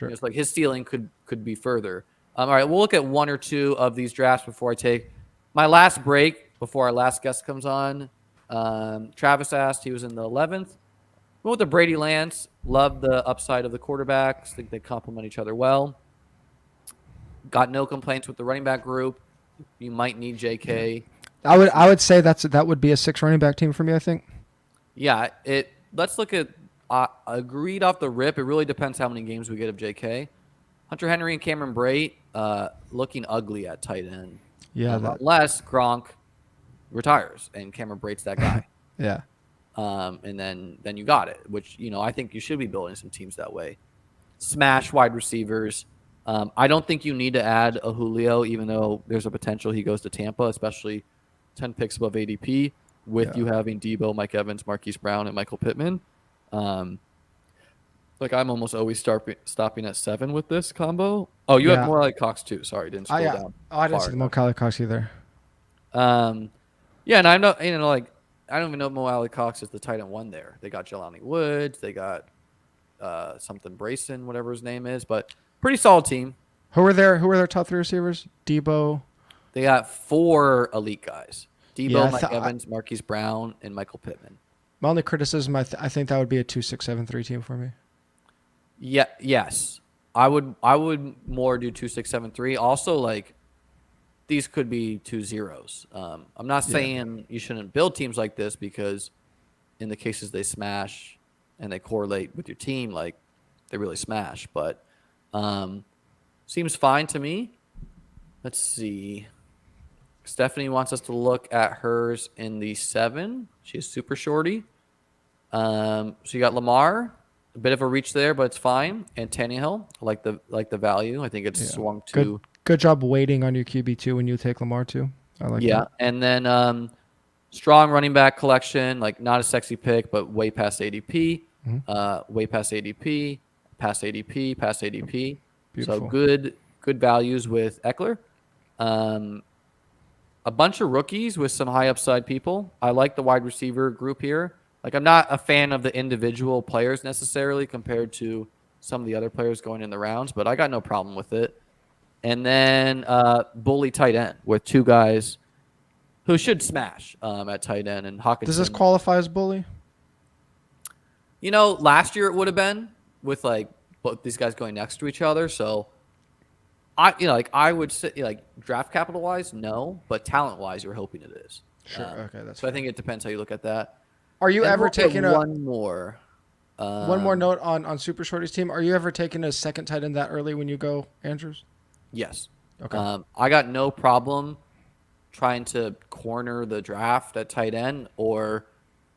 It's like his ceiling could be further. All right, we'll look at 1 or 2 of these drafts before I take my last break before our last guest comes on. Travis asked, he was in the 11th. Went with the Brady Lance. Love the upside of the quarterbacks. Think they complement each other well. Got no complaints with the running back group. You might need JK. I would say that would be a 6 running back team for me, I think. Yeah, let's look at agreed off the rip. It really depends how many games we get of JK. Hunter Henry and Cameron Brate looking ugly at tight end. Yeah, unless Gronk retires and Cameron Brate's that guy. Yeah. And then you got it, which, I think you should be building some teams that way. Smash wide receivers. I don't think you need to add a Julio, even though there's a potential he goes to Tampa, especially 10 picks above ADP with you having Debo, Mike Evans, Marquise Brown, and Michael Pittman. I'm almost always stopping at 7 with this combo. Oh, you have more like Cox too. Sorry, didn't scroll down. Oh, I didn't see more Cox either. And I'm not, I don't even know Mo Alley Cox is the tight end 1 there. They got Jelani Woods. They got something Brayson, whatever his name is. But pretty solid team. Who were their top 3 receivers? Debo. They got 4 elite guys. Debo, Mike Evans, Marquise Brown, and Michael Pittman. My only criticism, I think that would be a 2-6-7-3 team for me. Yeah. Yes. I would more do 2-6-7-3. Also, these could be 2 zeros. I'm not saying you shouldn't build teams like this because in the cases they smash and they correlate with your team, they really smash. But seems fine to me. Let's see. Stephanie wants us to look at hers in the 7. She's super shorty. So you got Lamar, a bit of a reach there, but it's fine. And Tannehill, I like the value. I think it's swung to. Good job waiting on your QB2 when you take Lamar too. I like that. And then strong running back collection, like not a sexy pick, but way past ADP. Way past ADP, past ADP, past ADP. Beautiful. So good values with Eckler. A bunch of rookies with some high upside people. I like the wide receiver group here. Like, I'm not a fan of the individual players necessarily compared to some of the other players going in the rounds, but I got no problem with it. And then bully tight end with 2 guys who should smash at tight end. And Hawkinson. Does this qualify as bully? Last year it would have been with like both these guys going next to each other. So I would say draft capital wise, no, but talent wise, you're hoping it is. Sure. Okay, that's. So I think it depends how you look at that. Are you ever taking one more note on Super Shorty's team? Are you ever taking a second tight end that early when you go, Andrews? Yes. Okay. I got no problem trying to corner the draft at tight end, or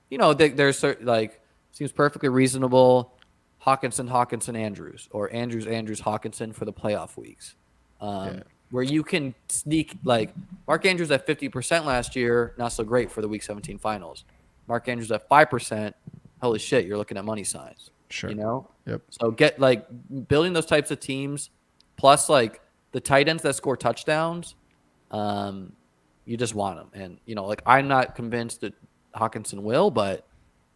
there's certain, seems perfectly reasonable. Hawkinson, Andrews, or Andrews, Hawkinson for the playoff weeks, where you can sneak Mark Andrews at 50% last year, not so great for the Week 17 finals. Mark Andrews at 5%, holy shit, you're looking at money signs. Sure. Yep. So get building those types of teams, plus the tight ends that score touchdowns, you just want them. And I'm not convinced that Hawkinson will, but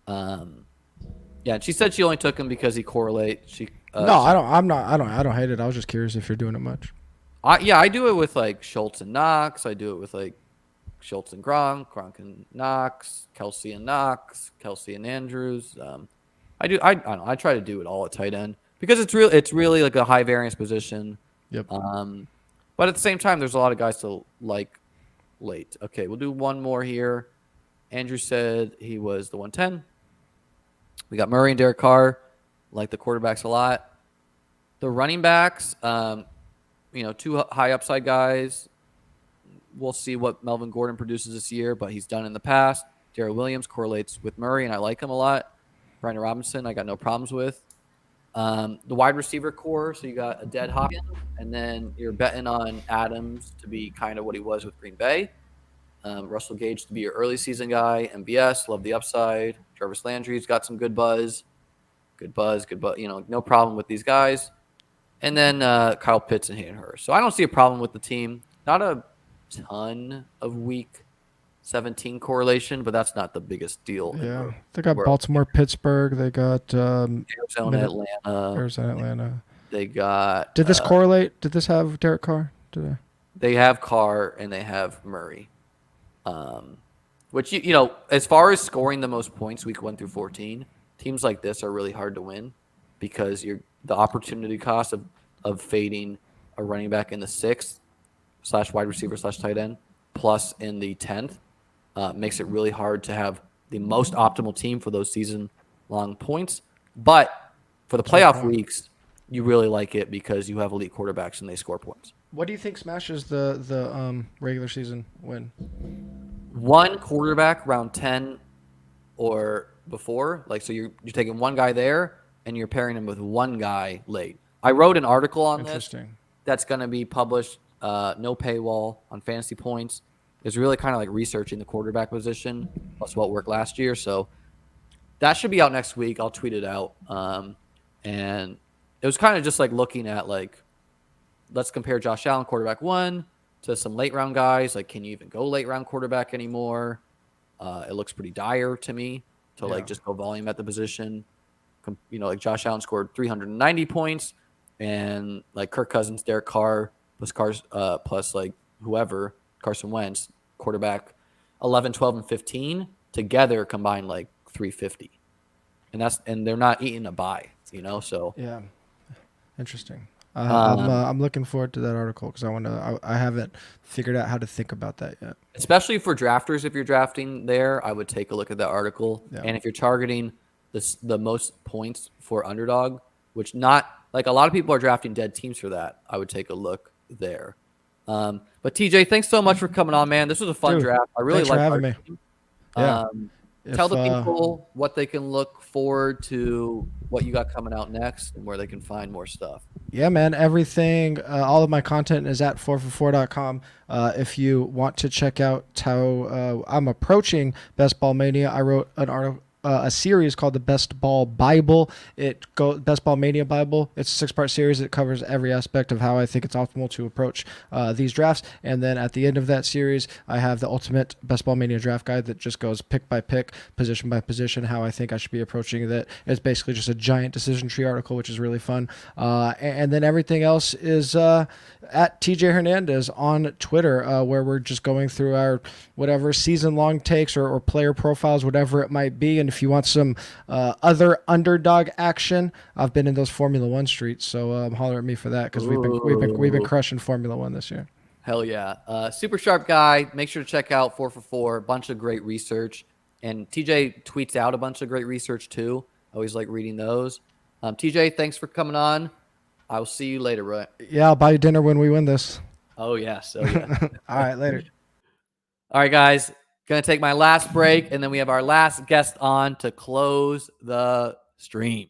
yeah. She said she only took him because he correlates. No, I don't hate it. I was just curious if you're doing it much. I do it with Schultz and Knox. I do it with Schultz and Gronk and Knox, Kelsey and Knox, Kelsey and Andrews. I don't know. I try to do it all at tight end because it's really a high variance position. Yep. But at the same time, there's a lot of guys to like late. Okay, we'll do one more here. Andrew said he was the 110. We got Murray and Derek Carr. Like the quarterbacks a lot. The running backs, 2 high upside guys. We'll see what Melvin Gordon produces this year, but he's done in the past. Darrell Williams correlates with Murray, and I like him a lot. Brian Robinson, I got no problems with. The wide receiver core, so you got a dead Hopkins, and then you're betting on Adams to be kind of what he was with Green Bay. Russell Gage to be your early season guy. MBS, love the upside. Jarvis Landry's got some good buzz. No problem with these guys. And then Kyle Pitts and Hayden Hurst. So I don't see a problem with the team. Not a ton of Week 17 correlation, but that's not the biggest deal. Yeah, they got Baltimore, Pittsburgh. They got Arizona, Atlanta. They got. Did this correlate? Did this have Derek Carr? They have Carr and they have Murray. Which as far as scoring the most points Week 1 through 14, teams like this are really hard to win because the opportunity cost of fading a running back in the 6th / wide receiver / tight end plus in the 10th makes it really hard to have the most optimal team for those season-long points. But for the playoff weeks, you really like it because you have elite quarterbacks and they score points. What do you think smashes the regular season win? One quarterback round 10 or before. So you're taking one guy there and you're pairing him with one guy late. I wrote an article on this that's going to be published, no paywall, on Fantasy Points. It's really kind of researching the quarterback position plus what worked last year. So that should be out next week. I'll tweet it out. And it was kind of just looking at let's compare Josh Allen, quarterback 1, to some late round guys. Can you even go late round quarterback anymore? It looks pretty dire to me to just go volume at the position. Josh Allen scored 390 points, and Kirk Cousins, Derek Carr plus whoever, Carson Wentz, quarterback 11, 12, and 15 together combined 350, and they're not eating a bye, So yeah, interesting. I'm looking forward to that article because I haven't figured out how to think about that yet. Especially for drafters, if you're drafting there, I would take a look at that article. Yeah. And if you're targeting the most points for Underdog, which not a lot of people are drafting dead teams for that, I would take a look there. But TJ, thanks so much for coming on, man. This was a fun draft. I really thanks for like having me. Yeah. Tell the people what they can look forward to, what you got coming out next, and where they can find more stuff. Yeah, man. Everything, all of my content is at 4for4.com. If you want to check out how I'm approaching Bestball Mania, I wrote an article, a series called the Bestball Bible. Bestball Mania Bible. It's a 6-part series. It covers every aspect of how I think it's optimal to approach these drafts. And then at the end of that series, I have the ultimate Bestball Mania draft guide that just goes pick by pick, position by position, how I think I should be approaching that. It's basically just a giant decision tree article, which is really fun. And then everything else is at TJ Hernandez on Twitter, where we're just going through our whatever season-long takes or player profiles, whatever it might be. And if you want some other underdog action, I've been in those Formula One streets, so holler at me for that, because we've been crushing Formula One this year. Hell yeah. Super sharp guy. Make sure to check out 4for4. A bunch of great research. And TJ tweets out a bunch of great research too. I always like reading those. TJ, thanks for coming on. I will see you later, right? Yeah, I'll buy you dinner when we win this. Oh, yes. Oh, yeah. All right, later. All right, guys. Going to take my last break, and then we have our last guest on to close the stream.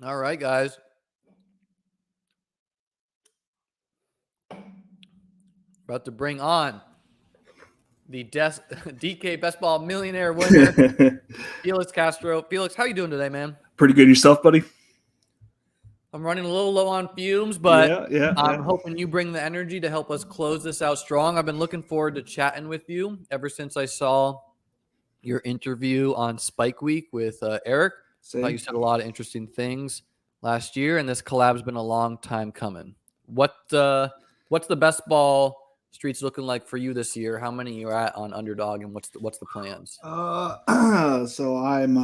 All right, guys. About to bring on the DK Best Ball Millionaire winner, Felix Castro. Felix, how you doing today, man? Pretty good yourself, buddy. I'm running a little low on fumes, but I'm hoping you bring the energy to help us close this out strong. I've been looking forward to chatting with you ever since I saw your interview on Spike Week with Eric. I thought you said a lot of interesting things last year, and this collab's been a long time coming. What's the best ball streets looking like for you this year? How many you're at on Underdog, and what's the plans? So I'm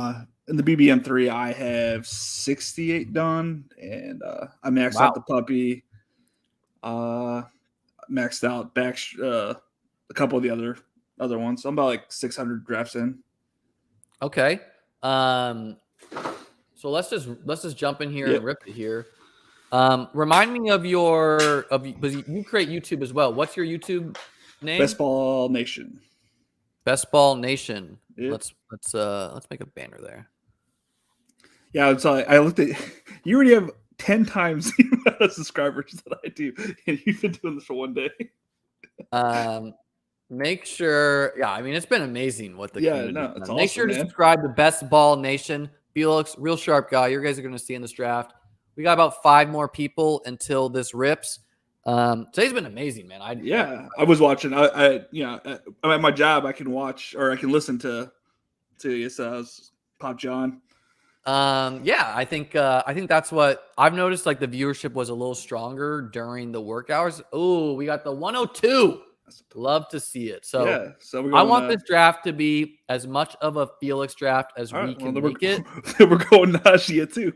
in the BBM3. I have 68 done, and I maxed out the puppy. Maxed out back a couple of the other ones. So I'm about like 600 drafts in. Okay. So let's just jump in here and rip it here. Remind me of because you create YouTube as well. What's your YouTube name? Bestball Nation. Bestball Nation. Yeah. Let's make a banner there. Yeah, so I looked at you already have 10 times the amount of subscribers that I do, and you've been doing this for one day. Make sure, I mean, it's been amazing what the community has done. Awesome, make sure to subscribe to Bestball Nation. Felix, real sharp guy. You guys are going to see in this draft. We got about 5 more people until this rips. Today's been amazing, man. I was watching. I'm at my job. I can watch or I can listen to you. So Pop John. I think that's what I've noticed. Like the viewership was a little stronger during the work hours. Oh, we got the 102. Love to see it. So I want this draft to be as much of a Felix draft as we can make it. We're going Najee too.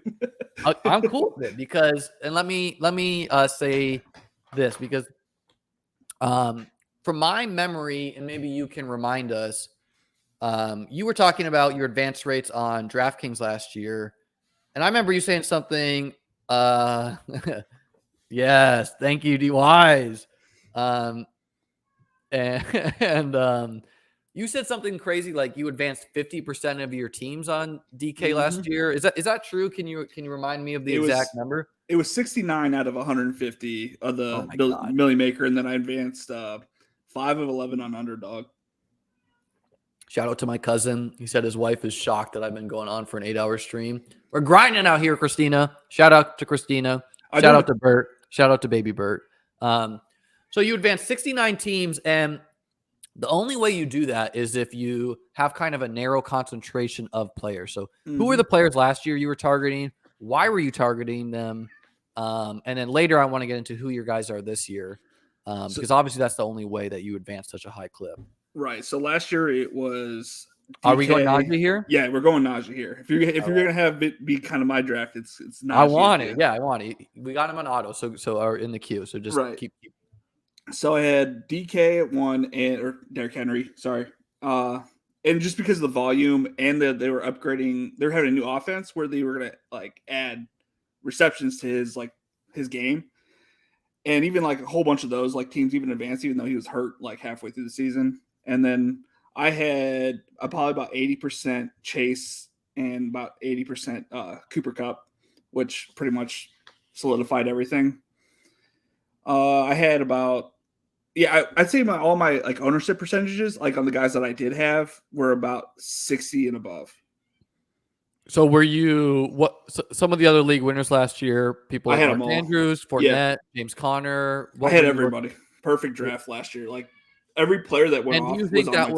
I'm cool with it because, and let me say this because, from my memory, and maybe you can remind us, you were talking about your advance rates on DraftKings last year, and I remember you saying something. Yes, thank you, D-Wise. And you said something crazy like you advanced 50% of your teams on DK last year. Is that true? Can you remind me of the exact number? It was 69 out of 150 of the Millie Maker, and then I advanced 5 of 11 on Underdog. Shout out to my cousin. He said his wife is shocked that I've been going on for an 8-hour stream. We're grinding out here, Christina. Shout out to Christina. Shout out to Bert. Shout out to baby Bert. So you advance 69 teams, and the only way you do that is if you have kind of a narrow concentration of players. So who were the players last year you were targeting? Why were you targeting them? And then later I want to get into who your guys are this year, because obviously that's the only way that you advance such a high clip. Right. So last year it was DK. Are we going Najee here? Yeah, we're going Najee here. If you're gonna have it be kind of my draft, it's Najee. I want it. Yeah, I want it. We got him on auto, so are in the queue. So just keep. So I had DK at 1 or Derrick Henry, sorry. And just because of the volume and they were upgrading, they were having a new offense where they were gonna like add receptions to his game. And even like a whole bunch of those like teams even advanced, even though he was hurt like halfway through the season. And then I had probably about 80% Chase and about 80% Cooper Kupp, which pretty much solidified everything. I had about I'd say all my like ownership percentages, like on the guys that I did have, were about 60 and above. So were you some of the other league winners last year? People like Mark Andrews, Fournette, James Conner. I had everybody. Perfect draft last year. Like every player that went off. And do you think that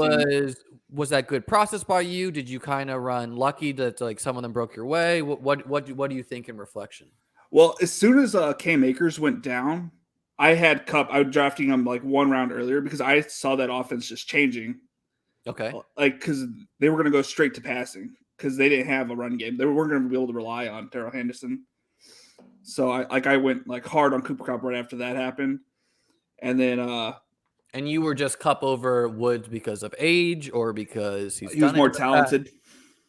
was that good process by you? Did you kind of run lucky that like some of them broke your way? What do you think in reflection? Well, as soon as Cam Akers went down, I had Kupp. I was drafting him like 1 round earlier because I saw that offense just changing. Okay. Like because they were going to go straight to passing because they didn't have a run game. They weren't going to be able to rely on Darrell Henderson. So I went like hard on Cooper Kupp right after that happened, and then and you were just Kupp over Woods because of age or because he was more talented.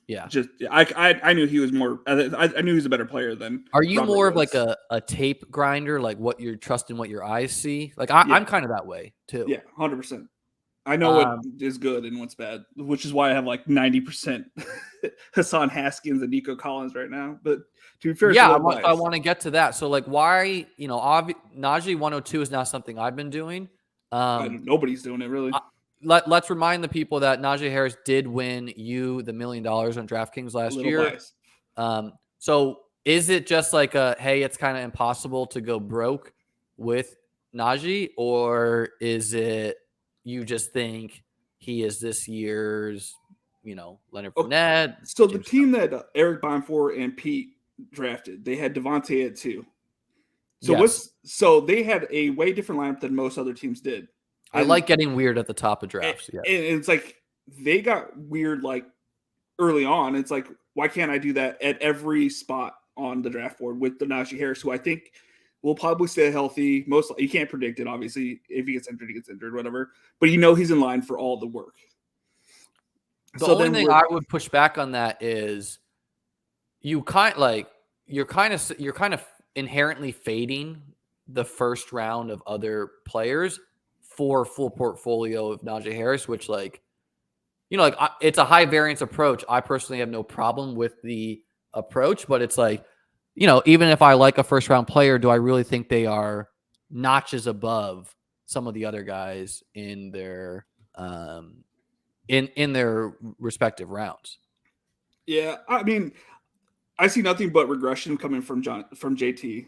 Yeah, just I knew he was more. I knew he was a better player than. Are you Robert more Woods. of like a tape grinder, like what you're trusting, what your eyes see? Like I'm kind of that way too. Yeah, 100%. I know what is good and what's bad, which is why I have like 90% Hassan Haskins and Nico Collins right now. But to be fair, I want to get to that. So like, why Najee 102 is not something I've been doing. Nobody's doing it really. Let's remind the people that Najee Harris did win you the $1 million on DraftKings last year. So is it just like hey, it's kind of impossible to go broke with Najee, or is it you just think he is this year's, Leonard Fournette? So the team that Eric Bonfor and Pete drafted, they had Devontae at 2. So so they had a way different lineup than most other teams did. I like getting weird at the top of drafts. And it's like they got weird like early on. It's like, why can't I do that at every spot on the draft board with the Najee Harris, who I think will probably stay healthy. You can't predict it, obviously. If he gets injured, whatever. But he's in line for all the work. The only thing I would push back on that is you're kind of inherently fading the first round of other players for full portfolio of Najee Harris, which it's a high variance approach. I personally have no problem with the approach, but it's like, even if I like a first round player, do I really think they are notches above some of the other guys in their in their respective rounds? Yeah, I mean, I see nothing but regression coming from JT.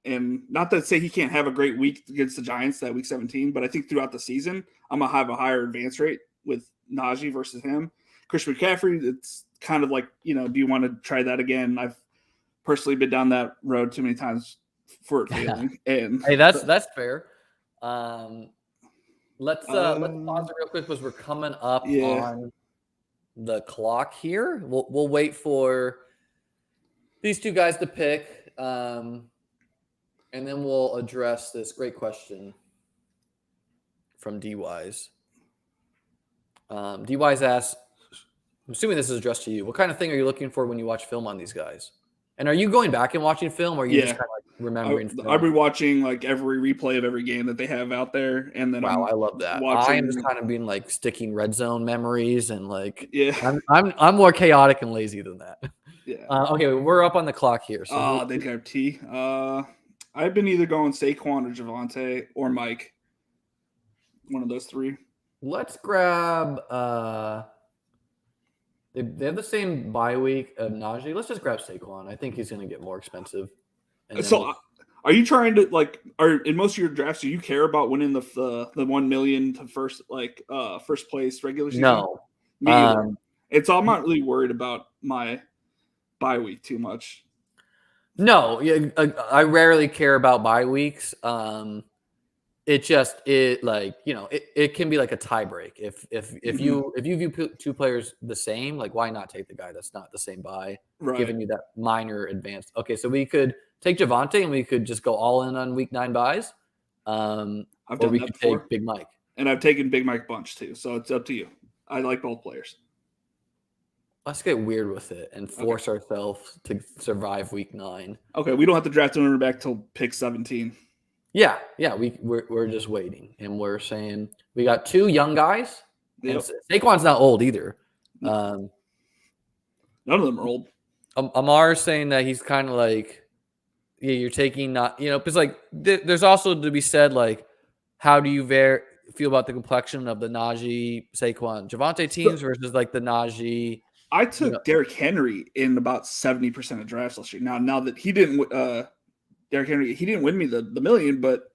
And not to say he can't have a great week against the Giants that week 17, but I think throughout the season, I'm going to have a higher advance rate with Najee versus him. Christian McCaffrey, it's kind of like, do you want to try that again? I've personally been down that road too many times for it failing. And hey, that's fair. Let's pause it real quick because we're coming up on the clock here. We'll wait for these two guys to pick. And then we'll address this great question from D-Wise. D-Wise asks, I'm assuming this is addressed to you. What kind of thing are you looking for when you watch film on these guys? And are you going back and watching film, or are you just kind of like remembering film? I'll be watching like every replay of every game that they have out there. And then I love that. I am just kind of being like sticking red zone memories and like I'm more chaotic and lazy than that. Yeah. Okay, we're up on the clock here. So they got T. I've been either going Saquon or Javonte or Mike. One of those three. Let's grab they have the same bye week of Najee. Let's just grab Saquon. I think he's going to get more expensive. So are you trying to in most of your drafts, do you care about winning the 1 million to first place regular season? No. And so I'm not really worried about my bye week too much. No, I rarely care about bye weeks. It can be like a tie break. If you view two players the same, like why not take the guy that's not the same bye, giving you that minor advance. Okay, so we could take Javonte and we could just go all in on week 9 buys. I've done that before. Take Big Mike. And I've taken Big Mike bunch too, so it's up to you. I like both players. Let's get weird with it and force ourselves to survive week 9. Okay, we don't have to draft a running back till pick 17. Yeah, we're just waiting, and we're saying we got 2 young guys. Yep. Saquon's not old either. None of them are old. Amar's saying that he's kind of like, you're taking because like there's also to be said like, how do you feel about the complexion of the Najee, Saquon, Javonte teams versus like the Najee? I took Derrick Henry in about 70% of drafts last year. Now that he didn't, Derrick Henry, he didn't win me the million, but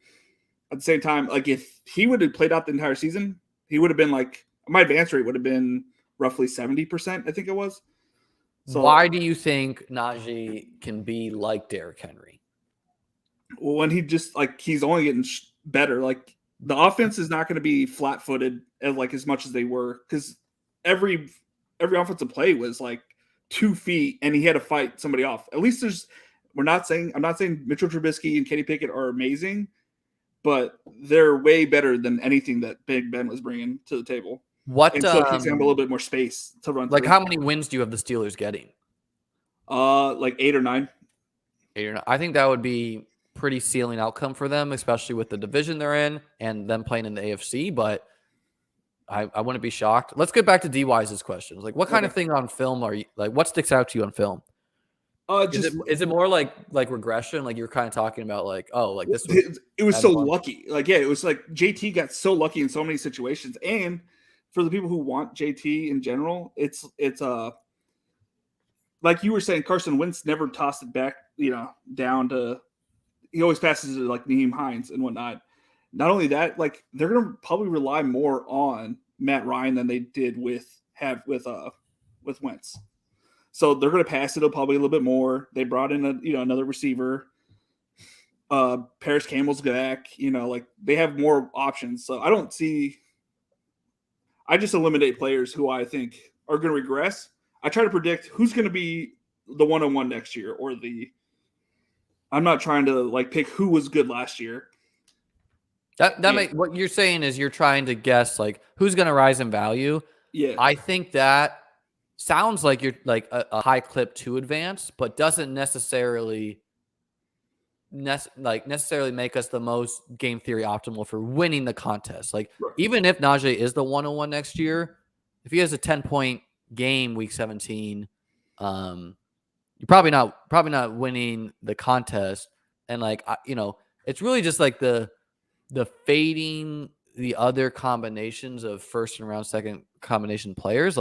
at the same time, like if he would have played out the entire season, he would have been like, my advance rate would have been roughly 70%, I think it was. So why do you think Najee can be like Derrick Henry? Well, when he just he's only getting better. Like the offense is not going to be flat-footed as much as they were, because every offensive play was like 2 feet and he had to fight somebody off. At least I'm not saying Mitchell Trubisky and Kenny Pickett are amazing, but they're way better than anything that Big Ben was bringing to the table. So he's going to have a little bit more space to run. Like, how many wins do you have the Steelers getting? Like 8 or 9. 8 or 9. I think that would be pretty ceiling outcome for them, especially with the division they're in and them playing in the AFC. But I wouldn't be shocked. Let's get back to D-Wise's questions. Like, what kind of thing on film are you like? What sticks out to you on film? Is it more like regression? Like you're kind of talking about like, this was it was so lucky. It was like JT got so lucky in so many situations. And for the people who want JT in general, it's like you were saying, Carson Wentz never tossed it back, down to, he always passes it to like Nyheim Hines and whatnot. Not only that, like they're going to probably rely more on Matt Ryan than they did with Wentz. So they're going to pass it probably a little bit more. They brought in another receiver. Paris Campbell's back. They have more options. So I just eliminate players who I think are going to regress. I try to predict who's going to be the 1-on-1 next year, or I'm not trying to pick who was good last year. What you're saying is you're trying to guess who's going to rise in value. Yeah, I think that sounds like you're like a high clip to advance, but doesn't necessarily make us the most game theory optimal for winning the contest. Even if Najee is the 1-on-1 next year, if he has a 10-point game week 17, you're probably not winning the contest. And it's really just like the fading the other combinations of first and round second combination players.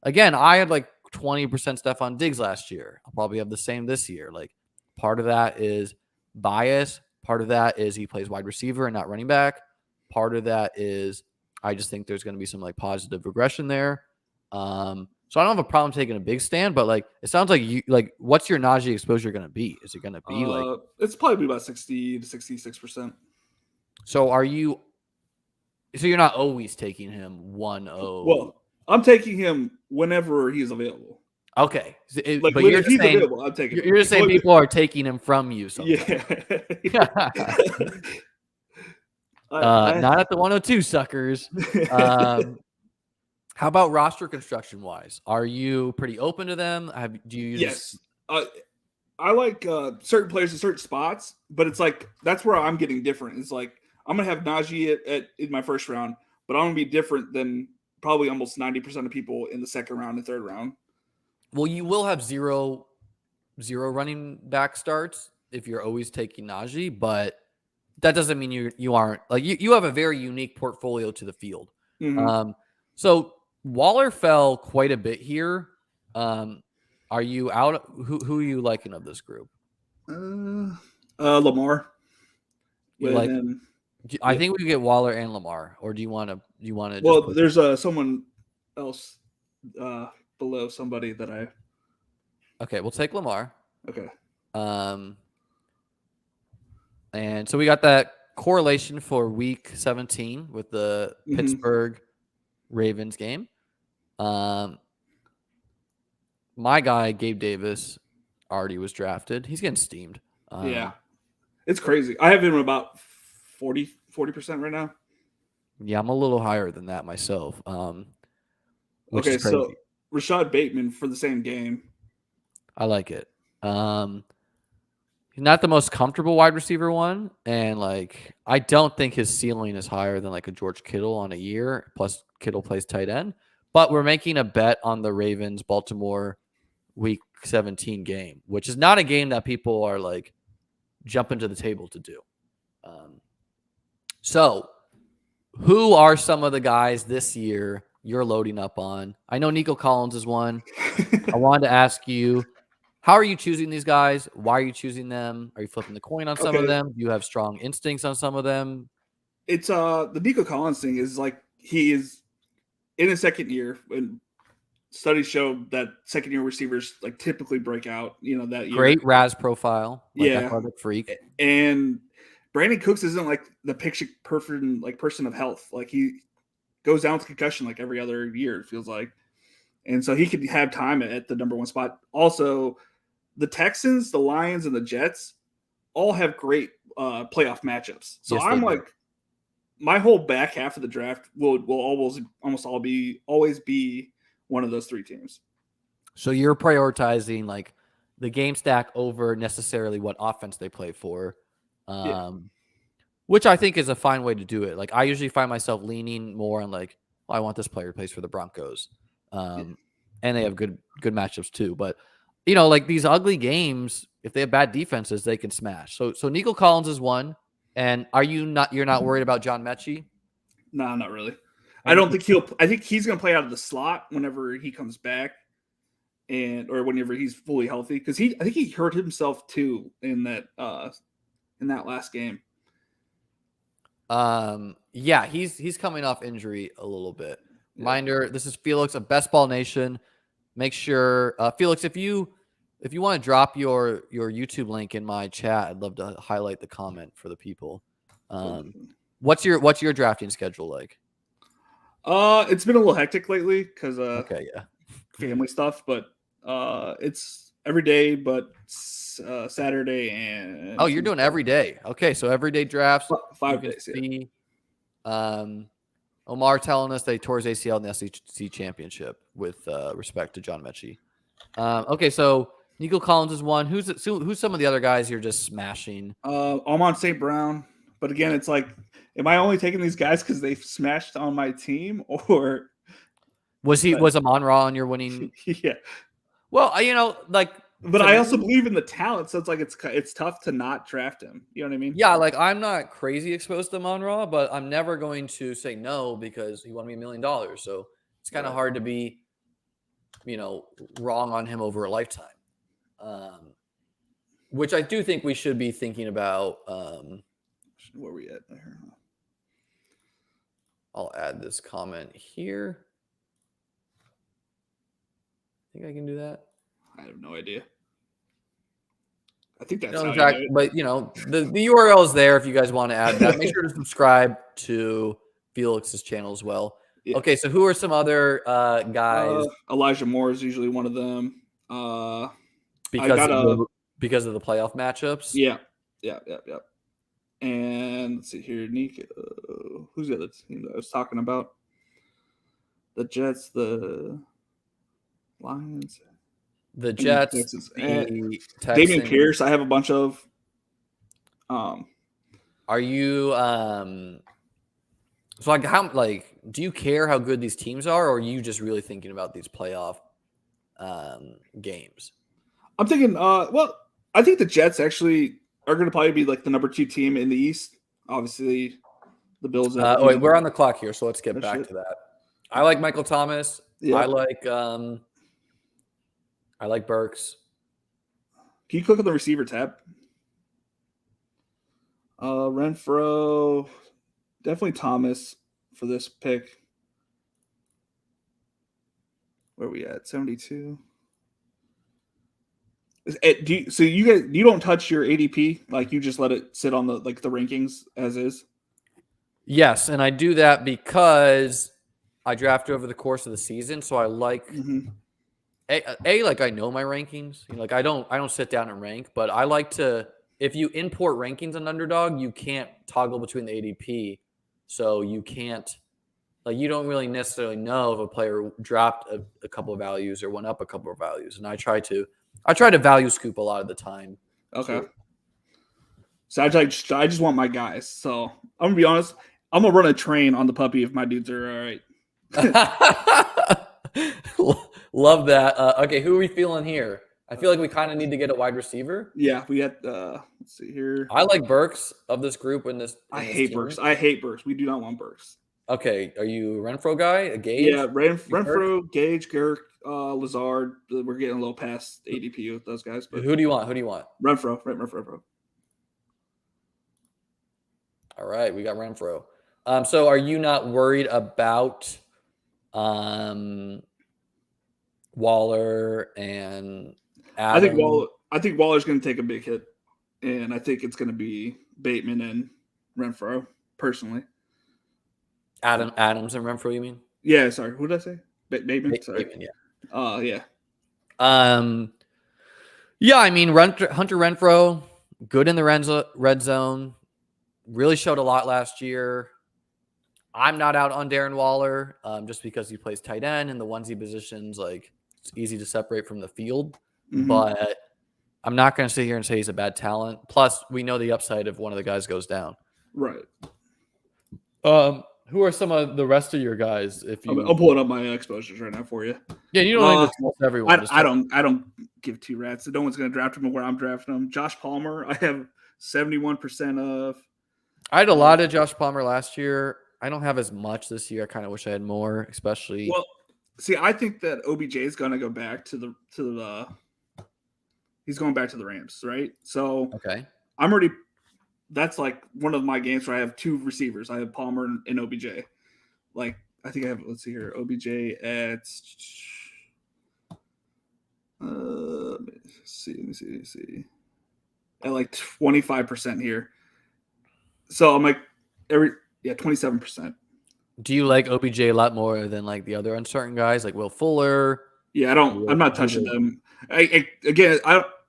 Again, I had 20% Stephon Diggs last year. I'll probably have the same this year. Like, part of that is bias. Part of that is he plays wide receiver and not running back. Part of that is I just think there's going to be some like positive regression there. So I don't have a problem taking a big stand, but like it sounds like you like what's your Najee exposure going to be? Is it going to be like it's probably about 60 to 66%. So are you so you're not always taking him 1-0? Well, I'm taking him whenever he's available. Okay. Like, but you're if he's saying, available, I'm taking him. You're just saying people are taking him from you sometimes. Yeah. Not at the 102 suckers. How about roster construction wise? Are you pretty open to them? Do you use Yes. I like certain players in certain spots, but it's like that's where I'm getting different. It's like I'm gonna have Najee in my first round, but I'm gonna be different than probably almost 90% of people in the second round and third round. Well, you will have zero running back starts if you're always taking Najee, but that doesn't mean you aren't like you have a very unique portfolio to the field. Mm-hmm. So Waller fell quite a bit here. Are you out? Who are you liking of this group? Lamar. You like? I think we could get Waller and Lamar, or do you want to? Well, there's someone else below somebody that I. Okay, we'll take Lamar. Okay. And so we got that correlation for week 17 with the Pittsburgh Ravens game. My guy, Gabe Davis, already was drafted. He's getting steamed. Yeah. It's crazy. I have him about 40% right now. Yeah, I'm a little higher than that myself. Okay, so Rashad Bateman for the same game. I like it. He's not the most comfortable wide receiver one, and like I don't think his ceiling is higher than like a George Kittle on a year. Plus, Kittle plays tight end. But we're making a bet on the Ravens Baltimore week 17 game, which is not a game that people are like jumping to the table to do. So who are some of the guys this year you're loading up on? I know Nico Collins is one. I wanted to ask you, how are you choosing these guys? Why are you choosing them? Are you flipping the coin on some of them? Do you have strong instincts on some of them? It's the Nico Collins thing is like he is in his second year, and studies show that second year receivers like typically break out, that year. Great RAS profile. Like yeah. Athletic freak. And Brandon Cooks isn't like the picture perfect like person of health. Like he goes down with concussion like every other year, it feels like. And so he could have time at the number one spot. Also, the Texans, the Lions, and the Jets all have great playoff matchups. So yes, I'm like, my whole back half of the draft will almost always be one of those three teams. So you're prioritizing like the game stack over necessarily what offense they play for, which I think is a fine way to do it. Like I usually find myself leaning more on like, well, I want this player to play for the Broncos, and they have good matchups too. But like these ugly games, if they have bad defenses, they can smash. So Nico Collins is one. And you're not worried about John Mechie? No, not really. I don't think I think he's going to play out of the slot whenever he comes back or whenever he's fully healthy. Cause I think he hurt himself too in that last game. Yeah, he's coming off injury a little bit. Reminder, this is Felix of Bestball Nation. Make sure, Felix, if you want to drop your YouTube link in my chat, I'd love to highlight the comment for the people. What's your drafting schedule like? It's been a little hectic lately because family stuff, but it's every day, but Saturday and you're doing every day. Okay, so every day drafts. 5 days. Omar telling us they tore his ACL in the SEC championship with respect to John Mechie. Okay, so Nico Collins is one. Who's some of the other guys you're just smashing? Amon St. Brown. But again, it's like, am I only taking these guys because they've smashed on my team, or was Amon-Ra on your winning? Yeah. Well, but I also believe in the talent, so it's like it's tough to not draft him. You know what I mean? Yeah, like I'm not crazy exposed to Amon-Ra, but I'm never going to say no because he won me $1 million. So it's kind of hard to be wrong on him over a lifetime. Which I do think we should be thinking about. Where are we at? I'll add this comment here. Think I can do that? I have no idea. I think that's exactly. But the URL is there if you guys want to add that. Make sure to subscribe to Felix's channel as well. Yeah. Okay, so who are some other guys? Elijah Moore is usually one of them. Because of the playoff matchups. Yeah. And let's see here, Nico. Who's the other team that I was talking about? The Jets, the Lions, the Jets, and Damian Pierce. I have a bunch of. Are you so do you care how good these teams are, or are you just really thinking about these playoff games? I'm thinking. Well, I think the Jets actually are going to probably be like the number 2 team in the East. Obviously, the Bills. Wait, we're on the clock here, so let's get back to that. I like Michael Thomas. Yeah. I like Burks. Can you click on the receiver tab? Renfro, definitely Thomas for this pick. Where are we at? 72. So you don't touch your ADP, like you just let it sit on the rankings as is? Yes, and I do that because I draft over the course of the season, so I like I know my rankings. I don't sit down and rank, but I like to. If you import rankings on Underdog, you can't toggle between the ADP, so you can't. You don't really necessarily know if a player dropped a couple of values or went up a couple of values, and I try to value scoop a lot of the time. Okay. So I just want my guys. So I'm gonna be honest. I'm gonna run a train on the puppy if my dudes are all right. Love that. Okay, who are we feeling here? I feel like we kind of need to get a wide receiver. Yeah, we had. Let's see here. I like Burks of this group. I hate Burks. I hate Burks. We do not want Burks. Okay, are you a Renfro guy? A Gage? Yeah, Renfro, Gage, Garrick, Lazard. We're getting a little past ADP with those guys. But who do you want? Renfro. All right, we got Renfro. So are you not worried about Waller and Adam? I think Waller's going to take a big hit, and I think it's going to be Bateman and Renfro personally. Adams and Renfro, you mean? Yeah, sorry. Who did I say? Bateman. Sorry. Bateman, yeah. Yeah. Yeah. I mean, Hunter Renfro, good in the red zone. Really showed a lot last year. I'm not out on Darren Waller, just because he plays tight end and the onesie positions. It's easy to separate from the field, but I'm not going to sit here and say he's a bad talent. Plus, we know the upside if one of the guys goes down. Right. Who are some of the rest of your guys? I'm pulling up my exposures right now for you. Yeah, you don't need to everyone. I don't give two rats. So no one's going to draft him where I'm drafting him. Josh Palmer, I have 71% of. I had a lot of Josh Palmer last year. I don't have as much this year. I kind of wish I had more, especially. Well, see, I think that OBJ is going to go back to the. He's going back to the Rams, right? So okay, I'm already. That's like one of my games where I have two receivers. I have Palmer and OBJ. I think I have. Let's see here, OBJ at. Let me see. At 25% here. So I'm 27%. Do you like OBJ a lot more than the other uncertain guys like Will Fuller? Yeah, I'm not touching them.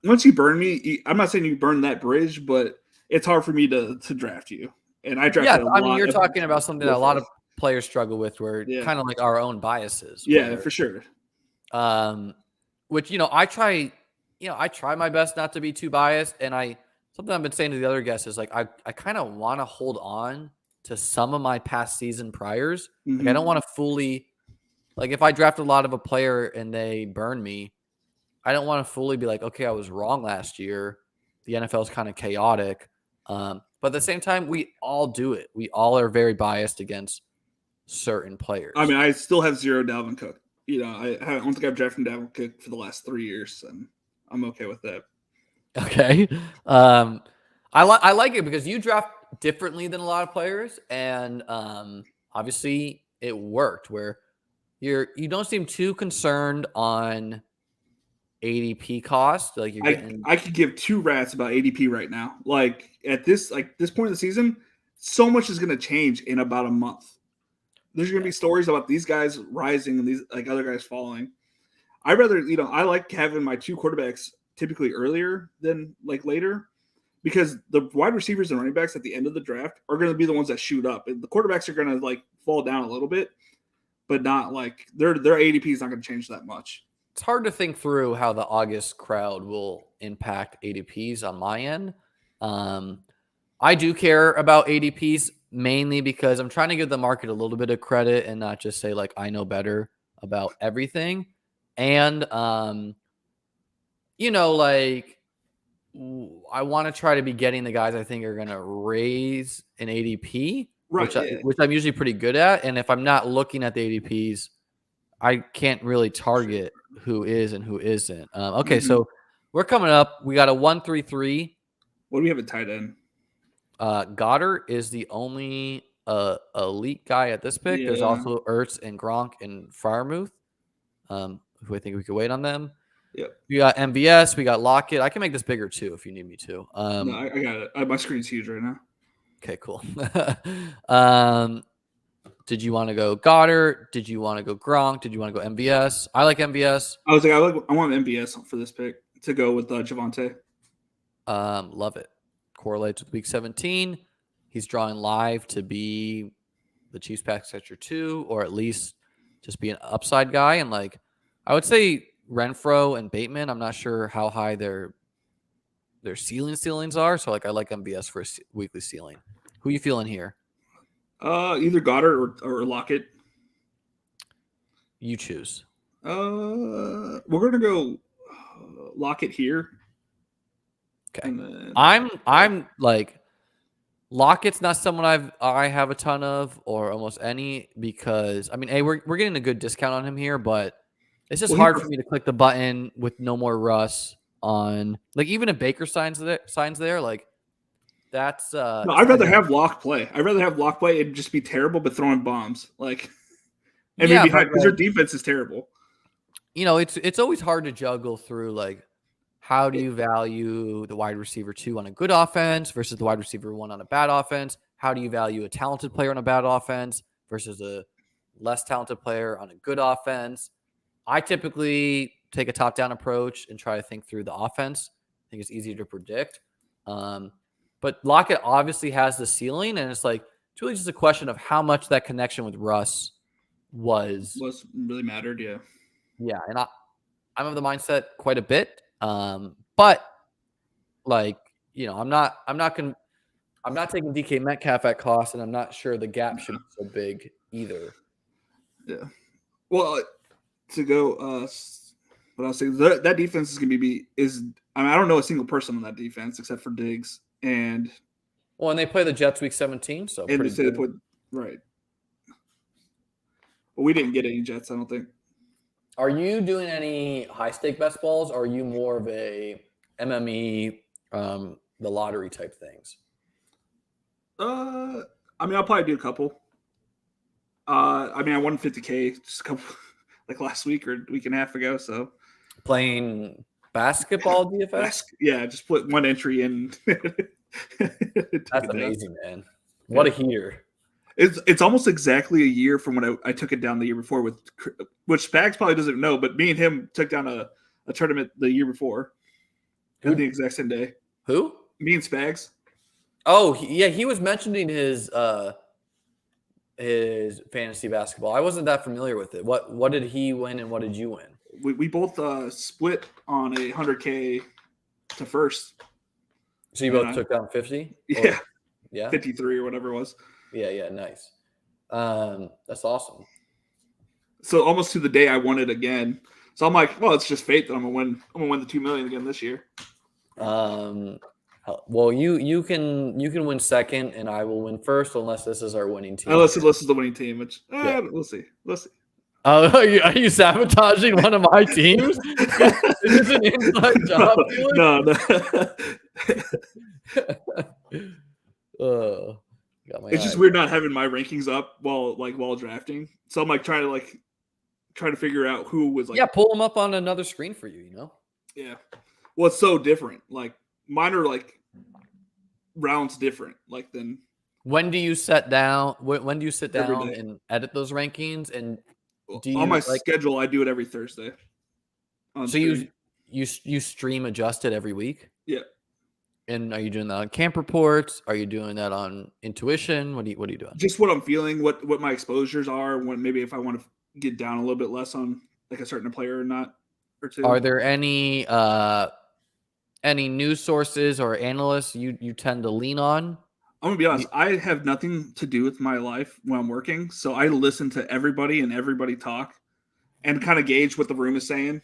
Once you burn me, I'm not saying you burn that bridge, but it's hard for me to draft you. And I draft. Yeah, I mean, you're talking about something that a lot of players struggle with, where kind of our own biases. Yeah, for sure. Which I try my best not to be too biased, and something I've been saying to the other guests is I kind of want to hold on to some of my past season priors. I don't want to fully if I draft a lot of a player and they burn me, I don't want to fully be okay, I was wrong last year. The NFL is kind of chaotic. But at the same time, we all do it. We all are very biased against certain players. I mean, I still have 0 Dalvin Cook. I don't think I've drafted Dalvin Cook for the last 3 years, and I'm okay with that. Okay. I like it because you draft differently than a lot of players, and obviously it worked where you don't seem too concerned on ADP cost. Like you're getting. I could give 2 rats about ADP right now. Like at this point of the season, so much is going to change in about a month. There's going to be stories about these guys rising and these like other guys falling. I rather, I like having my 2 quarterbacks typically earlier than like later, because the wide receivers and running backs at the end of the draft are going to be the ones that shoot up, and the quarterbacks are going to like fall down a little bit, but not like their ADP is not going to change that much. It's hard to think through how the August crowd will impact ADPs on my end. I do care about ADPs mainly because I'm trying to give the market a little bit of credit and not just say like I know better about everything. And like I want to try to be getting the guys I think are going to raise an ADP, right? Which I'm usually pretty good at. And if I'm not looking at the ADPs, I can't really target who is and who isn't. Okay, so we're coming up. We got a 1-3-3. What do we have at tight end? Goddard is the only elite guy at this pick. Yeah. There's also Ertz and Gronk and Freiermuth, who I think we could wait on them. Yep. We got MVS. We got Lockett. I can make this bigger too if you need me to. No, I got it. My screen's huge right now. Okay, cool. Did you want to go Goddard? Did you want to go Gronk? Did you want to go MVS? I like MVS. I was like, I want MVS for this pick to go with Javonte. Love it. Correlates with week 17. He's drawing live to be the Chiefs pass catcher 2, or at least just be an upside guy. And like, I would say Renfro and Bateman, I'm not sure how high their ceilings are. So like, I like MVS for a weekly ceiling. Who you feeling here? Either Goddard or Lockett. You choose. We're gonna go Lockett here. Okay. I'm like Lockett's not someone I have a ton of or almost any, because I mean, hey, we're getting a good discount on him here, but it's just hard for me to click the button with no more Russ on. Like even if Baker signs there, like that's no, I'd rather have Lock play. I'd rather have Lock play and just be terrible but throwing bombs. Like and maybe because their defense is terrible. It's always hard to juggle through like how do you value the wide receiver 2 on a good offense versus the wide receiver 1 on a bad offense? How do you value a talented player on a bad offense versus a less talented player on a good offense? I typically take a top-down approach and try to think through the offense. I think it's easier to predict. But Lockett obviously has the ceiling, and it's really just a question of how much that connection with Russ was really mattered. Yeah. Yeah. And I'm of the mindset quite a bit. But I'm not taking DK Metcalf at cost, and I'm not sure the gap should be so big either. Yeah. Well, to go, what I was saying, that defense is going to I don't know a single person on that defense except for Diggs and they play the Jets week 17, so and they put right. But we didn't get any Jets, I don't think. Are you doing any high stake best balls, or are you more of a MME, the lottery type things? I mean, I'll probably do a couple. I won $50K just a couple like last week or a week and a half ago. So playing basketball DFS? Yeah, just put one entry in. That's amazing, man. What a heater. It's almost exactly a year from when I took it down the year before, which Spags probably doesn't know, but me and him took down a tournament the year before. On the exact same day. Who? Me and Spags. Oh, yeah, he was mentioning his fantasy basketball. I wasn't that familiar with it. What did he win and what did you win? We both split on a 100K to first. So you both took down 50? Yeah. Yeah. 53 or whatever it was. Yeah, nice. That's awesome. So almost to the day I won it again. So I'm like, well, it's just fate that I'm gonna win the $2 million again this year. Well, you can win second, and I will win first, unless this is our winning team. Unless this is the winning team, which we'll see. Oh, are you sabotaging one of my teams? Is this an inside job, Felix? No. Got my It's just eye. weird not having my rankings up while drafting. So I'm like trying to figure out who was like. Yeah, pull them up on another screen for you. You know. Yeah. Well, it's so different. Like mine are like rounds different. Like then. When do you sit down? When do you sit Every down day. and edit those rankings? And do you on my schedule? I do it every Thursday. So stream. you stream adjust it every week? Yeah. And are you doing that on camp reports? Are you doing that on intuition? What are you doing? Just what I'm feeling, what my exposures are, when maybe if I want to get down a little bit less on like a certain player or not or two. Are there any news sources or analysts you tend to lean on? I'm gonna be honest. I have nothing to do with my life when I'm working, so I listen to everybody and everybody talk, and kind of gauge what the room is saying.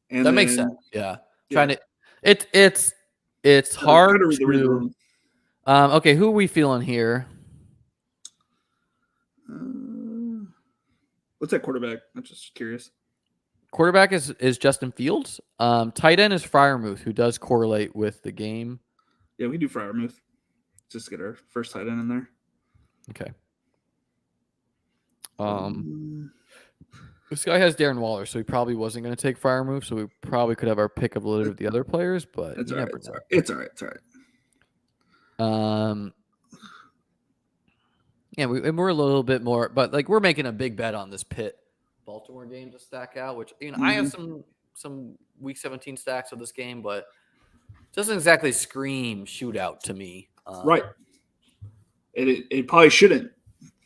And that makes sense. Yeah, trying to it's hard to read the room. Okay, who are we feeling here? What's that quarterback? I'm just curious. Quarterback is Justin Fields. Tight end is Freiermuth, who does correlate with the game. Yeah, we do Freiermuth. Just get our first tight end in there. Okay. This guy has Darren Waller, so he probably wasn't going to take Freiermuth, so we probably could have our pick of a little of the other players, but it's you all never right. know. It's all right. Yeah, we're a little bit more, but like we're making a big bet on this Pitt Baltimore game to stack out, which I have some week 17 stacks of this game, but it doesn't exactly scream shootout to me. Right. It probably shouldn't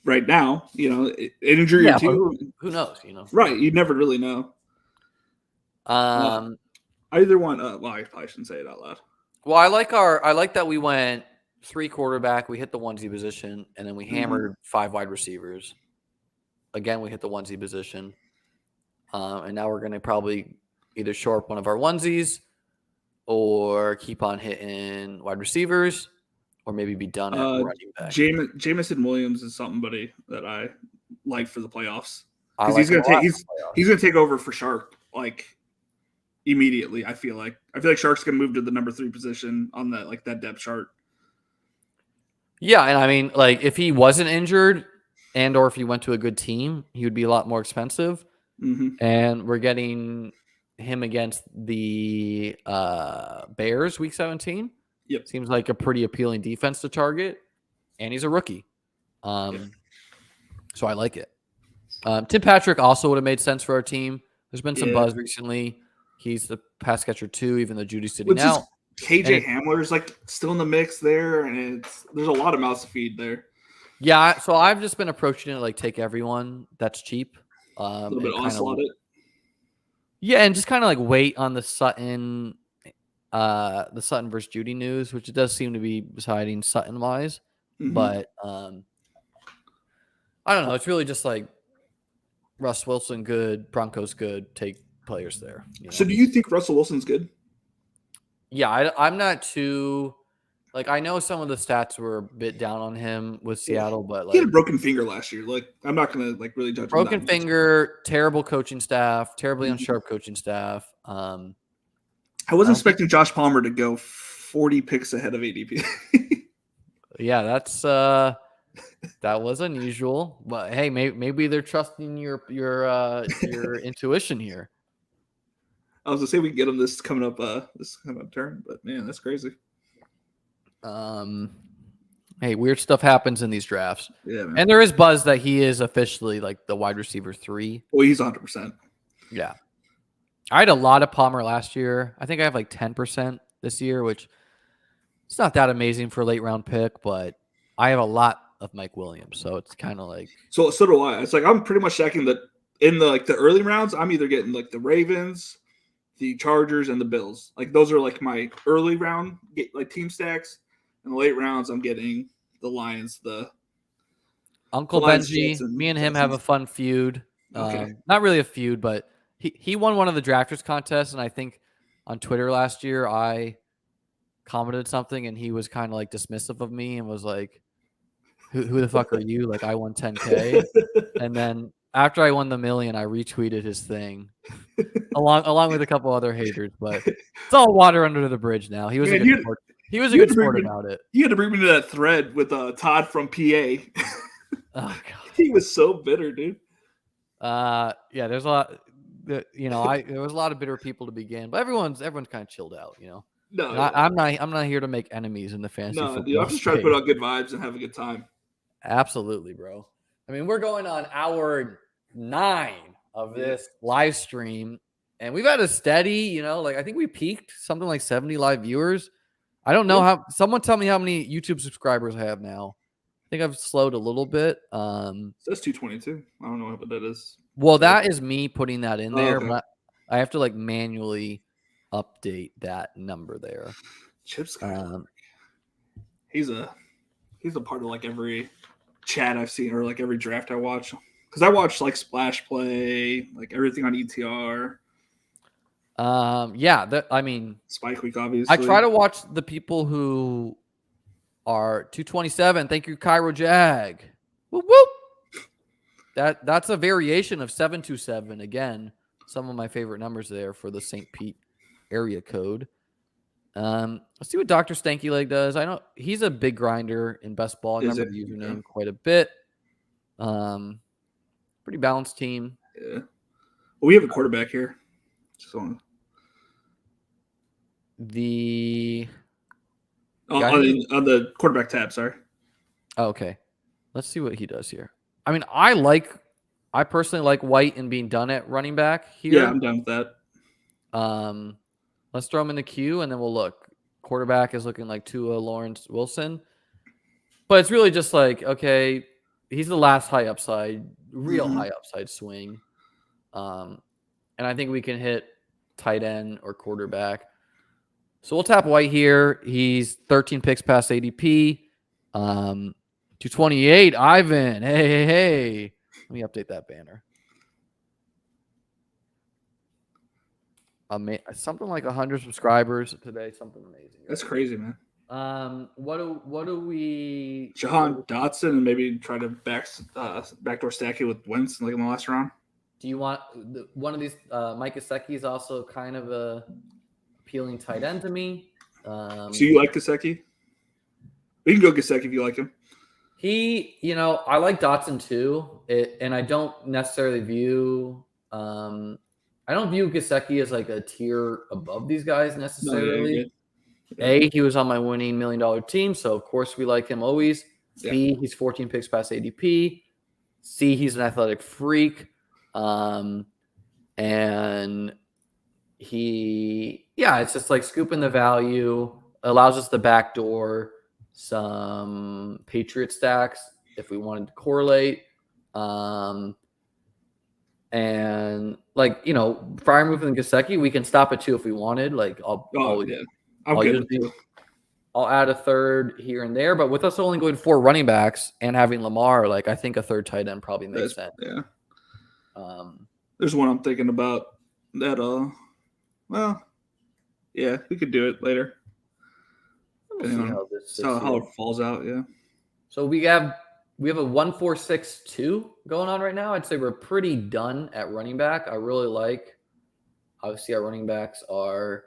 right now. An injury or two. Who knows? Right. You never really know. Either one. Well, I probably shouldn't say it out loud. Well, I like that we went 3 quarterback, we hit the onesie position, and then we hammered 5 wide receivers. Again, we hit the onesie position. And now we're going to probably either shore up one of our onesies or keep on hitting wide receivers or maybe be done at running back. Jameson Williams is somebody that I like for the playoffs. Because Like he's going to take over for Shark immediately, I feel like. Shark's going to move to the number 3 position on that depth chart. Yeah, and I mean, if he wasn't injured and or if he went to a good team, he would be a lot more expensive. Mm-hmm. And we're getting him against the Bears week 17. Yep. Seems like a pretty appealing defense to target. And he's a rookie. So I like it. Tim Patrick also would have made sense for our team. There's been some buzz recently. He's the pass catcher too, even though Judy's sitting out. KJ Hamler's still in the mix there, and there's a lot of mouths to feed there. Yeah, so I've just been approaching it take everyone that's cheap. A little bit onslaught it. Yeah, and just kind of wait on the Sutton versus Judy news, which it does seem to be deciding Sutton wise. Mm-hmm. But I don't know. It's really just Russ Wilson good, Broncos good, take players there. So do you think Russell Wilson's good? Yeah, I'm not too I know some of the stats were a bit down on him with Seattle, but he had a broken finger last year. I'm not gonna really judge him. Broken finger, terrible coaching staff, terribly unsharp coaching staff. I wasn't expecting Josh Palmer to go 40 picks ahead of ADP. Yeah, that was unusual, but hey, maybe they're trusting your intuition here. I was gonna say we can get him this coming up turn, but man, that's crazy. Hey, weird stuff happens in these drafts. Yeah, man. And there is buzz that he is officially the wide receiver 3. Well, he's 100%. Yeah. I had a lot of Palmer last year. I think I have 10% this year, which it's not that amazing for a late round pick, but I have a lot of Mike Williams, so it's kind of So do I. It's I'm pretty much checking that in the early rounds, I'm either getting the Ravens, the Chargers, and the Bills. Those are my early round team stacks. In the late rounds, I'm getting the Lions, the Uncle Benji. Me and him have a fun feud. Okay. Not really a feud, but he won one of the drafters contests, and I think on Twitter last year I commented something, and he was kind of dismissive of me and was like, "Who the fuck are you? I won $10K." And then after I won the million, I retweeted his thing along with a couple other haters, but it's all water under the bridge now. He was a good sport. He was a good sport about it. You had to bring me to that thread with Todd from PA. Oh god, he was so bitter, dude. Yeah, there's a lot. There was a lot of bitter people to begin, but everyone's kind of chilled out, No, I'm not here to make enemies in the fantasy football dude, I'm just trying to put out good vibes and have a good time. Absolutely, bro. I mean, we're going on hour 9 of this live stream, and we've had a steady, I think we peaked something like 70 live viewers. I don't know how. Someone tell me how many YouTube subscribers I have now. I think I've slowed a little bit. It says 222. I don't know what that is. Well, that is me putting that in there, okay. but I have to manually update that number there. Chips. He's a part of every chat I've seen or every draft I watch, because I watch Splash Play, everything on ETR. Spike Week, obviously. I try to watch the people who are 227. Thank you, Cairo Jag. Whoop whoop. That's a variation of 727. Again, some of my favorite numbers there for the St. Pete area code. Let's see what Dr. Stanky Leg does. I know he's a big grinder in best ball. I remember the username quite a bit. Pretty balanced team. Yeah. Well, we have a quarterback here. On the quarterback tab, sorry. Oh, okay. Let's see what he does here. I mean, I personally like White and being done at running back here. Yeah, I'm done with that. Let's throw him in the queue, and then we'll look. Quarterback is looking like Tua Lawrence Wilson. But it's really just okay, he's the last high upside, high upside swing. And I think we can hit tight end or quarterback. So we'll tap White here. He's 13 picks past ADP. 228, Ivan. Hey. Let me update that banner. Something like 100 subscribers today. Something amazing. That's crazy, man. What do we? Jahan Dotson, and maybe try to backdoor stack it with Wentz in the last round. Do you want one of these? Mike Gesicki is also kind of a appealing tight end to me. So you like Gesicki? We can go Gesicki if you like him. I like Dotson too, and I don't necessarily view. I don't view Gesicki as a tier above these guys necessarily. A, he was on my winning $1 million team, so of course we like him always. Yeah. B, he's 14 picks past ADP. C, he's an athletic freak. And it's just scooping the value, allows us to backdoor some Patriot stacks if we wanted to correlate. And Freiermuth and Gesicki, we can stop at 2 if we wanted. I'll add a third here and there, but with us only going 4 running backs and having Lamar, I think a third tight end probably makes sense. Yeah. There's one I'm thinking about that. We could do it later. We'll see how it falls out. Yeah. So we have a 1-4-6-2 going on right now. I'd say we're pretty done at running back. I really like. Obviously, our running backs are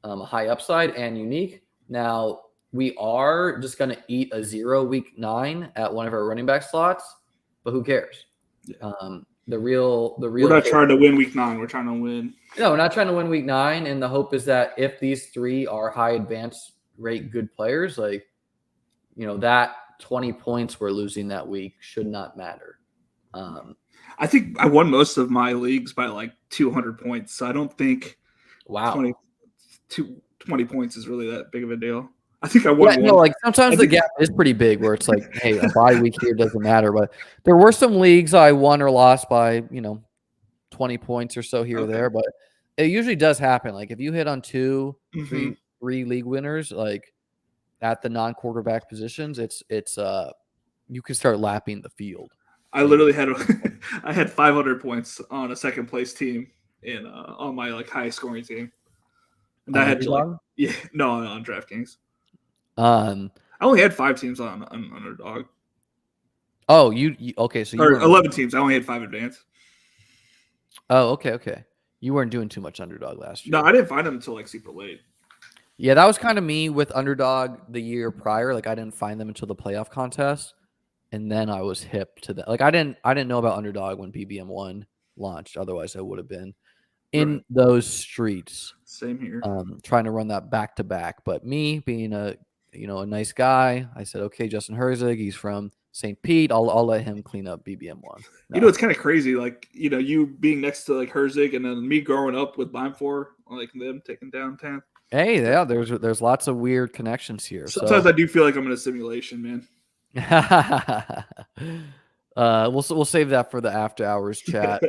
high upside and unique. Now we are just going to eat a 0 week 9 at one of our running back slots, but who cares? Yeah. The real. We're not trying to win week 9. We're trying to win. No, we're not trying to win week 9. And the hope is that if these 3 are high advance rate good players, that 20 points we're losing that week should not matter. I think I won most of my leagues by 200 points. So I don't think 20 points is really that big of a deal. I think I won. Yeah, sometimes the gap is pretty big where it's hey, a bye week here doesn't matter. But there were some leagues I won or lost by 20 points or so here or there. But it usually does happen. If you hit on 2, 3 league winners, at the non-quarterback positions, it's you can start lapping the field. I literally had I had 500 points on a second place team in on my high scoring team. And I had to on DraftKings. I only had 5 teams on Underdog. Oh, you okay? So you Or weren't 11 teams. I only had 5 advance. Oh, okay. You weren't doing too much Underdog last year. No, I didn't find them until like super late. Yeah, that was kind of me with Underdog the year prior. Like I didn't find them until the playoff contest, and then I was hip to that. Like I didn't know about Underdog when BBM1 launched. Otherwise, I would have been in those streets. Same here. Trying to run that back to back. But me being a nice guy, I said, okay, Justin Herzig, he's from St. Pete. I'll let him clean up BBM1. No. You know, it's kind of crazy. Like, you being next to like Herzig and then me growing up with Lime 4, like them taking down 10. Hey, yeah, there's lots of weird connections here. Sometimes I do feel like I'm in a simulation, man. We'll save that for the after hours chat.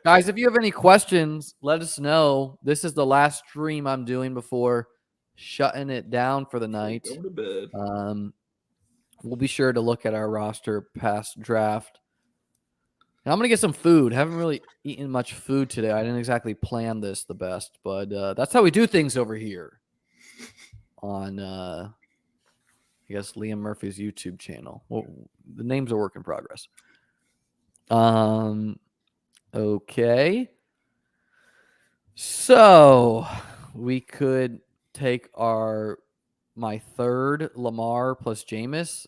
Guys, if you have any questions, let us know. This is the last stream I'm doing before shutting it down for the night. Going to bed. We'll be sure to look at our roster past draft. And I'm going to get some food. Haven't really eaten much food today. I didn't exactly plan this the best, but that's how we do things over here on, I guess, Liam Murphy's YouTube channel. Well, the name's a work in progress. Okay. So we could take my third Lamar plus Jameis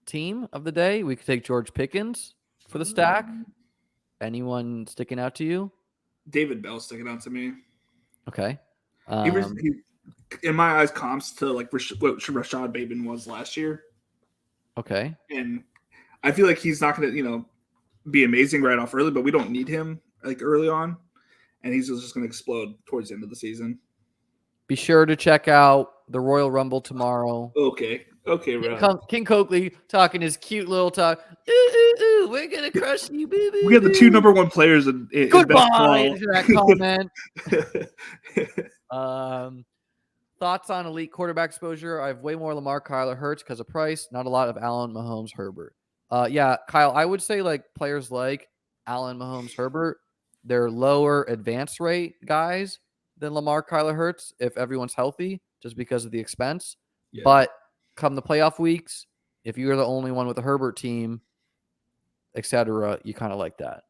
team of the day. We could take George Pickens for the stack. Anyone sticking out to you? David Bell sticking out to me. Okay. He, in my eyes, comps to like what Rashad Bateman was last year. Okay. And I feel like he's not going to, be amazing right off early, but we don't need him like early on. And he's just going to explode towards the end of the season. Be sure to check out the Royal Rumble tomorrow. Okay, Rob. King Coakley talking his cute little talk. Ooh, ooh, ooh, we're going to crush you, boo, boo. We got the 2 number 1 players in Goodbye Bestball. to that comment. Thoughts on elite quarterback exposure? I have way more Lamar, Kyler, Hurts because of price. Not a lot of Allen, Mahomes, Herbert. Yeah, Kyle, I would say like players like Allen, Mahomes, Herbert, they're lower advance rate guys than Lamar, Kyler, Hurts if everyone's healthy, just because of the expense. Yeah. But come the playoff weeks, if you're the only one with a Herbert team, etc., you kind of like that.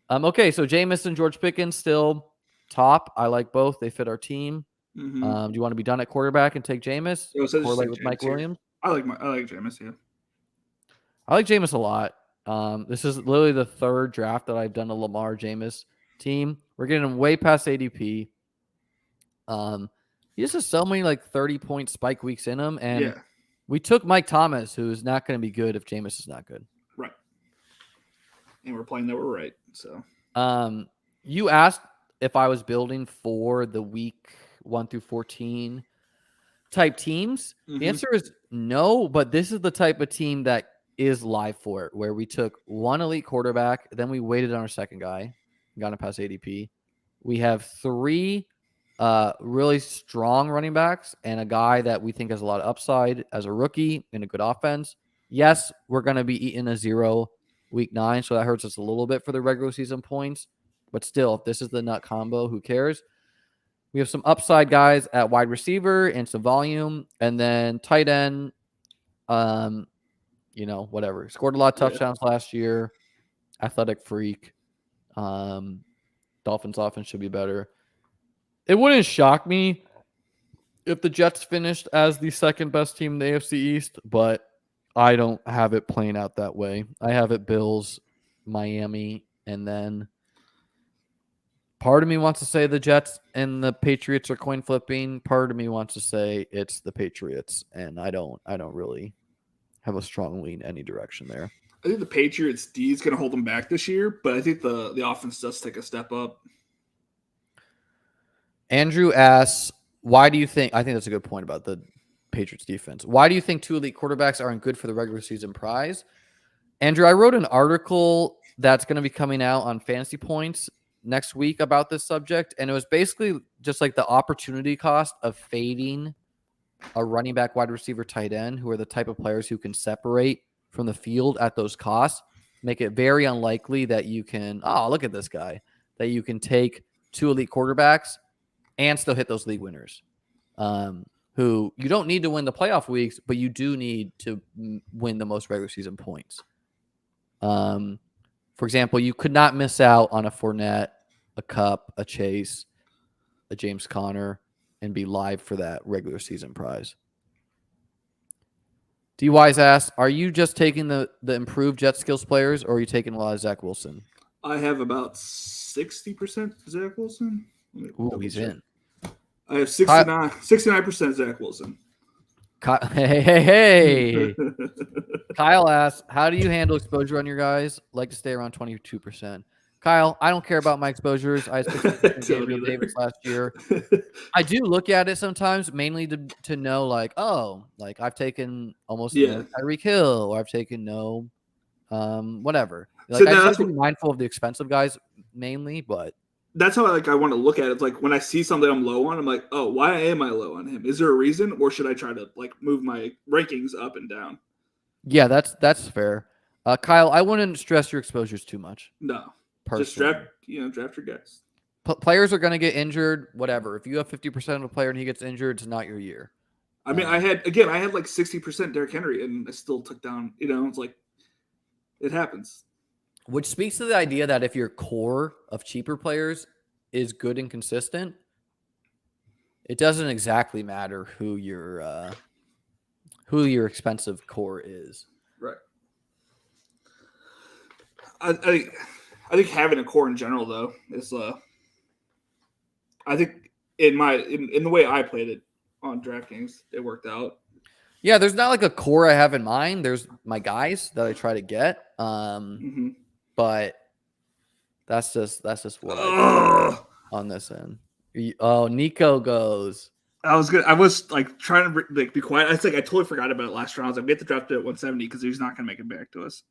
Okay, so Jameis and George Pickens still top. I like both. They fit our team. Mm-hmm. Do you want to be done at quarterback and take Jameis? Correlate with Mike Williams? I like Jameis, yeah. I like Jameis a lot. This is literally the third draft that I've done a Lamar Jameis team. We're getting him way past ADP. He just has so many like 30-point spike weeks in him. And we took Mike Thomas, who is not going to be good if Jameis is not good. Right. And we're playing that we're right. So you asked if I was building for the week 1 through 14 type teams. Mm-hmm. The answer is no, but this is the type of team that is live for it, where we took one elite quarterback, then we waited on our second guy, got him past ADP. We have 3 really strong running backs and a guy that we think has a lot of upside as a rookie in a good offense. Yes, we're going to be eating a 0 week 9, so that hurts us a little bit for the regular season points. But still, if this is the nut combo, who cares? We have some upside guys at wide receiver and some volume, and then tight end. Whatever. Scored a lot of touchdowns last year. Athletic freak. Dolphins offense should be better. It wouldn't shock me if the Jets finished as the second best team in the AFC East, but I don't have it playing out that way. I have it Bills, Miami, and then part of me wants to say the Jets and the Patriots are coin flipping. Part of me wants to say it's the Patriots, and I don't really have a strong lean any direction there. I think the Patriots D is going to hold them back this year, but I think the offense does take a step up. Andrew asks, why do you think – I think that's a good point about the Patriots defense. Why do you think 2 elite quarterbacks aren't good for the regular season prize? Andrew, I wrote an article that's going to be coming out on Fantasy Points next week about this subject, and it was basically just like the opportunity cost of fading a running back, wide receiver, tight end, who are the type of players who can separate from the field at those costs, make it very unlikely that you can, look at this guy, that you can take 2 elite quarterbacks and still hit those league winners, who you don't need to win the playoff weeks, but you do need to win the most regular season points. For example, you could not miss out on a Fournette, a Cup, a Chase, a James Conner, and be live for that regular season prize. D-Wise asks, are you just taking the improved jet skills players, or are you taking a lot of Zach Wilson? I have about 60% Zach Wilson. Ooh, he's in. I have 69% Zach Wilson. Hey. Kyle asks, how do you handle exposure on your guys? Like to stay around 22%. Kyle, I don't care about my exposures. I had Gabriel Davis last year. I do look at it sometimes, mainly to know, like, oh, like I've taken almost no Tyreek Hill, or I've taken no whatever. Like, I just have to be mindful of the expensive guys mainly, but that's how I want to look at it. It's like when I see something I'm low on, I'm like, oh, why am I low on him? Is there a reason, or should I try to like move my rankings up and down? Yeah, that's fair. Kyle, I wouldn't stress your exposures too much. No. Personally. Just draft your guys. Players are going to get injured, whatever. If you have 50% of a player and he gets injured, it's not your year. I mean, I had like 60% Derrick Henry, and I still took down, it's like, it happens. Which speaks to the idea that if your core of cheaper players is good and consistent, it doesn't exactly matter who your expensive core is. Right. I think having a core in general, though, is I think in the way I played it on DraftKings, it worked out. Yeah, there's not like a core I have in mind. There's my guys that I try to get. But that's just what I do on this end. Oh, Nico goes. I was like trying to like be quiet. I totally forgot about it last round. I was like, we have to draft it at 170 because he's not going to make it back to us.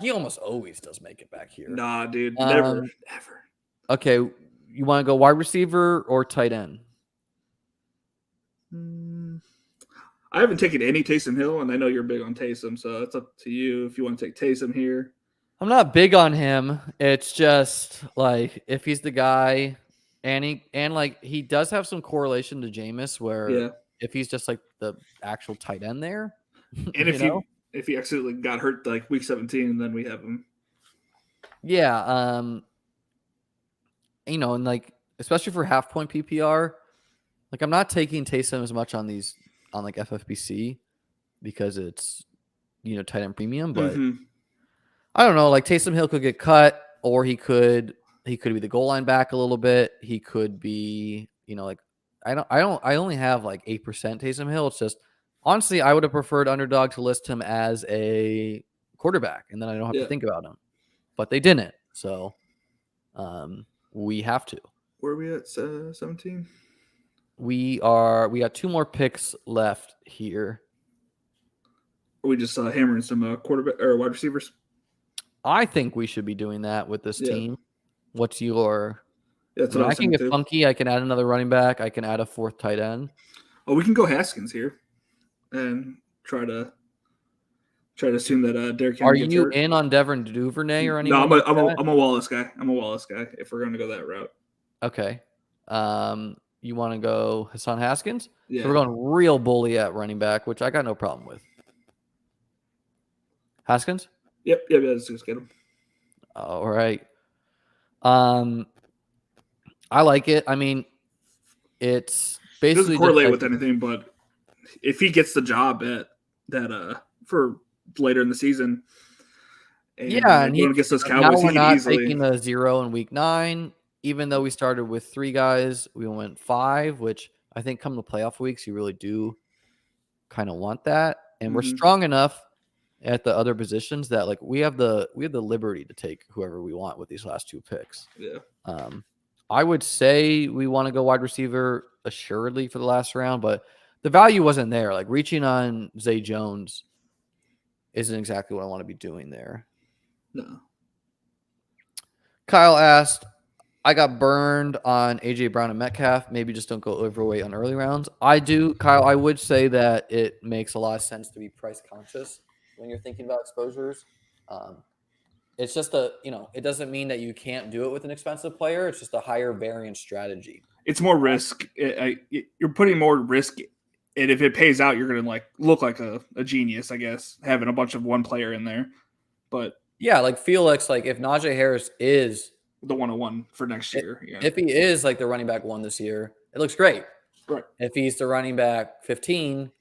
He almost always does make it back here. Nah, dude, never. Okay, you want to go wide receiver or tight end? I haven't taken any Taysom Hill, and I know you're big on Taysom, so it's up to you if you want to take Taysom here. I'm not big on him. It's just like if he's the guy, and he does have some correlation to Jameis, where if he's just like the actual tight end there, and if he accidentally got hurt like week 17, then we have him. Yeah, and like especially for half point PPR, like I'm not taking Taysom as much on like FFPC because it's tight end premium, but I don't know. Like Taysom Hill could get cut, or he could be the goal line back a little bit. He could be like I only have like 8% Taysom Hill. It's just honestly I would have preferred Underdog to list him as a quarterback, and then I don't have to think about him, but they didn't. So we have to. Where are we at? 17. We got 2 more picks left here. Are we just hammering some quarterback or wide receivers? I think we should be doing that with this team. What's your? That's what I can get funky. I can add another running back. I can add a 4th tight end. Oh, we can go Haskins here, and try to assume that Derrick Henry. Are you in on Devin Duvernay or anything? No, I'm a Wallace guy. If we're going to go that route. Okay. You want to go Hassan Haskins? Yeah. So we're going real bully at running back, which I got no problem with. Haskins? Yep. Let's just get him. All right. I like it. I mean, it's basically it doesn't correlate with anything, but if he gets the job at that for later in the season, and he gets those Cowboys, now we're not easily taking the 0 in week 9. Even though we started with 3 guys, we went 5, which I think come the playoff weeks, you really do kind of want that. And we're strong enough at the other positions that like we have the liberty to take whoever we want with these last 2 picks. Yeah. I would say we want to go wide receiver assuredly for the last round, but the value wasn't there. Like reaching on Zay Jones isn't exactly what I want to be doing there. No. Kyle asked, I got burned on AJ Brown and Metcalf. Maybe just don't go overweight on early rounds. I do, Kyle. I would say that it makes a lot of sense to be price conscious when you're thinking about exposures. It's just it doesn't mean that you can't do it with an expensive player. It's just a higher variance strategy. It's more risk. You're putting more risk, and if it pays out, you're going to like look like a genius, I guess, having a bunch of one player in there. but yeah, like Felix, like if Najee Harris is the 101 for next year. if he is like the running back 1 this year, it looks great. Right. If he's the running back 15,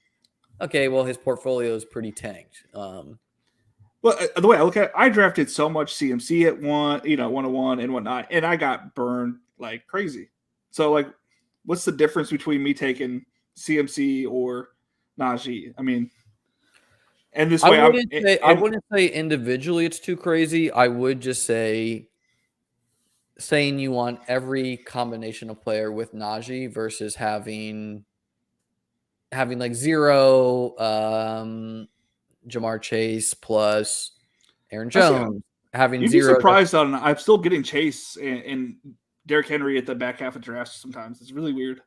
okay, well his portfolio is pretty tanked. Well, the way I look at it, I drafted so much CMC at 101 and whatnot, and I got burned like crazy. So, like, what's the difference between me taking CMC or Najee? I mean, and this way, I wouldn't say individually it's too crazy. I would just say saying you want every combination of player with Najee versus having like 0 Jamar Chase plus Aaron Jones, having you'd 0. Be surprised on. I'm still getting Chase and Derrick Henry at the back half of drafts. Sometimes it's really weird.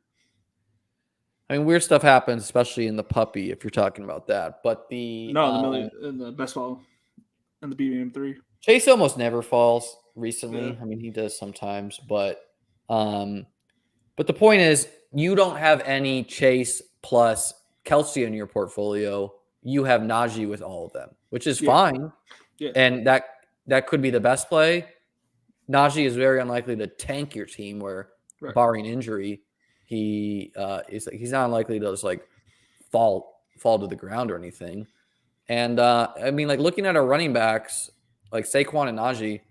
I mean, weird stuff happens, especially in the puppy, if you're talking about that. But the the best ball and the BBM3. Chase almost never falls recently. Yeah. I mean, he does sometimes, but the point is, you don't have any Chase plus Kelsey in your portfolio. You have Najee with all of them, which is fine. Yeah. And that could be the best play. Najee is very unlikely to tank your team where, barring injury, he's not unlikely to just like fall to the ground or anything. And I mean, like looking at our running backs, like Saquon and Najee,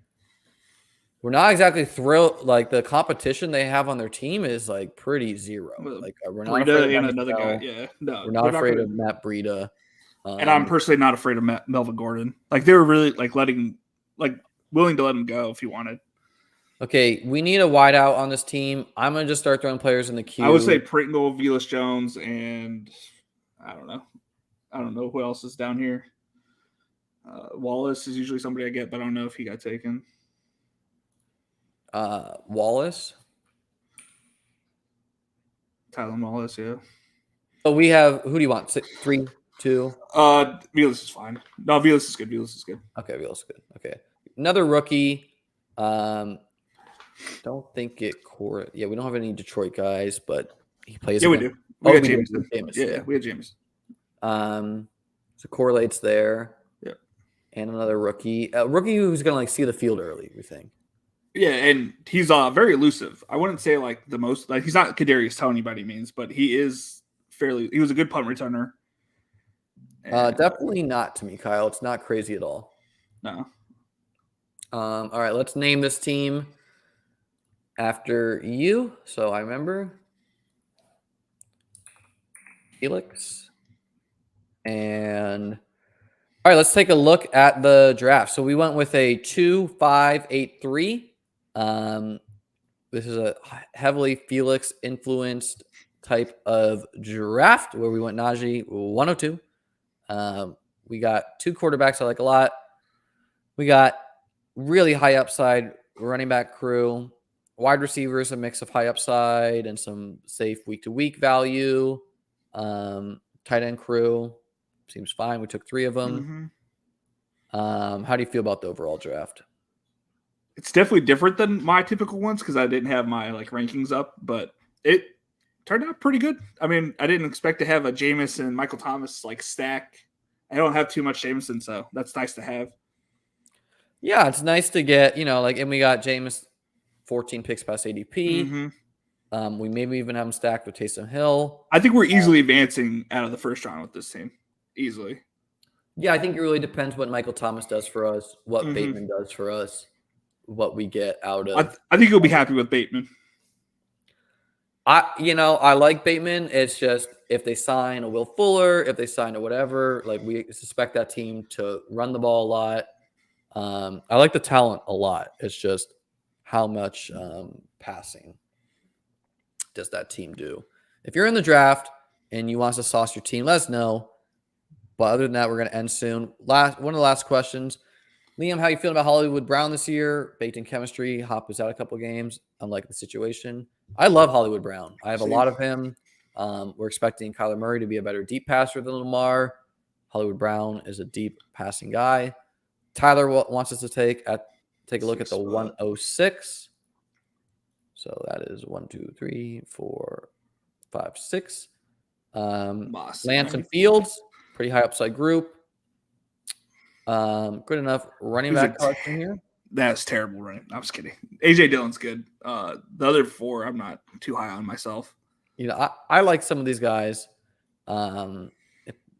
we're not exactly thrilled. Like the competition they have on their team is like pretty zero. Like we're not afraid of another guy. Yeah, no, we're not afraid of Matt Breida. And I'm personally not afraid of Melvin Gordon. Like they were really willing to let him go if he wanted. Okay, we need a wideout on this team. I'm gonna just start throwing players in the queue. I would say Pringle, Velus Jones, and I don't know who else is down here. Wallace is usually somebody I get, but I don't know if he got taken. Wallace, Tylen Wallace, yeah. So we have, who do you want? 3, 2. Velus is fine. No, Velus is good. Okay, Velus is good. Okay, another rookie. Don't think it core. Yeah, we don't have any Detroit guys, but he plays. Yeah, we do. We got Jameson. Yeah, we had Jameson. So correlates there. Yeah, and another rookie, who's gonna like see the field early. We think. Yeah, and he's very elusive. I wouldn't say like the most. Like he's not Kadarius Toney by any means, but he is fairly. He was a good punt returner. And, definitely not to me, Kyle. It's not crazy at all. No. All right, let's name this team after you. So I remember Felix. And all right, let's take a look at the draft. So we went with a 2-5-8-3. This is a heavily Felix influenced type of draft where we went Najee 102. We got 2 quarterbacks I like a lot. We got really high upside running back crew, wide receivers, a mix of high upside and some safe week-to-week value. Tight end crew seems fine. We took 3 of them. Mm-hmm. How do you feel about the overall draft? It's definitely different than my typical ones because I didn't have my rankings up, but it turned out pretty good. I mean, I didn't expect to have a Jameson and Michael Thomas stack. I don't have too much Jameson, so that's nice to have. Yeah, it's nice to get, and we got Jameis 14 picks past ADP. Mm-hmm. We maybe even have him stacked with Taysom Hill. I think we're easily advancing out of the first round with this team. Easily. Yeah, I think it really depends what Michael Thomas does for us, what Bateman does for us, what we get out of. I think you'll be happy with Bateman. I like Bateman. It's just if they sign a Will Fuller, if they sign a whatever, we suspect that team to run the ball a lot. I like the talent a lot. It's just how much passing does that team do? If you're in the draft and you want us to sauce your team, let us know. But other than that, we're going to end soon. One of the last questions. Liam, how you feeling about Hollywood Brown this year? Baked in chemistry. Hop was out a couple games. Unlike the situation. I love Hollywood Brown. I have a lot of him. We're expecting Kyler Murray to be a better deep passer than Lamar. Hollywood Brown is a deep passing guy. Tyler wants us to take a look at the 106. So that is 1, 2, 3, 4, 5, 6. Lance and Fields, pretty high upside group. Good enough running Who's back a- collection here. That's terrible running. I'm just kidding. AJ Dillon's good. The other 4, I'm not too high on myself. You know, I like some of these guys. A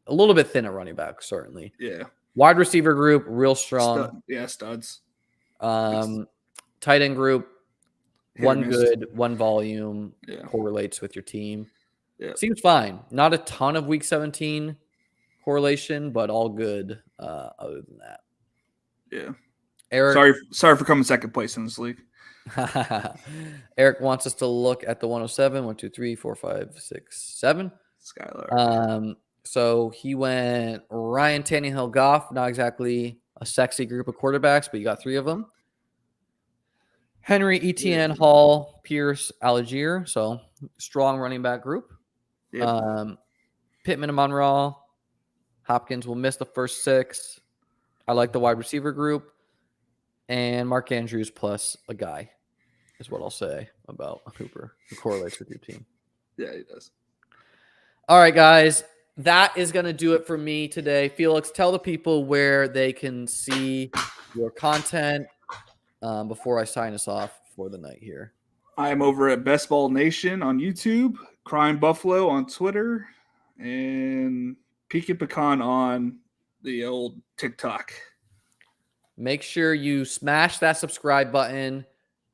little bit thin at running back, certainly. Yeah. Wide receiver group, real strong. Studs. Tight end group, Hit or one miss. good, one volume, Yeah. correlates with your team. Yeah. Seems fine. Not a ton of week 17 correlation, but all good other than that. Yeah. Eric, Sorry for coming second place in this league. Eric wants us to look at the 107. 1, 2, 3, 4, 5, 6, 7. Skylar. So he went Ryan Tannehill, Goff. Not exactly a sexy group of quarterbacks, but you got 3 of them. Henry, Etienne, Hall, Pierce, Algier. So strong running back group. Yep. Pittman and Monroe. Hopkins will miss the first 6. I like the wide receiver group. And Mark Andrews plus a guy is what I'll say about a Hooper who correlates with your team. Yeah, he does. All right, guys. That is going to do it for me today. Felix, tell the people where they can see your content before I sign us off for the night here. I am over at Bestball Nation on YouTube, Crime Buffalo on Twitter, and Pika Pecan on the old TikTok. Make sure you smash that subscribe button.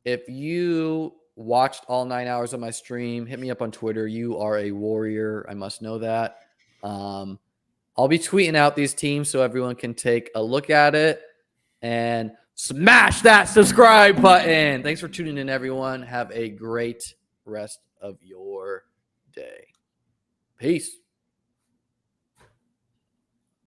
If you watched all 9 hours of my stream, hit me up on Twitter. You are a warrior. I must know that. I'll be tweeting out these teams so everyone can take a look at it and smash that subscribe button. Thanks for tuning in, everyone. Have a great rest of your day. Peace.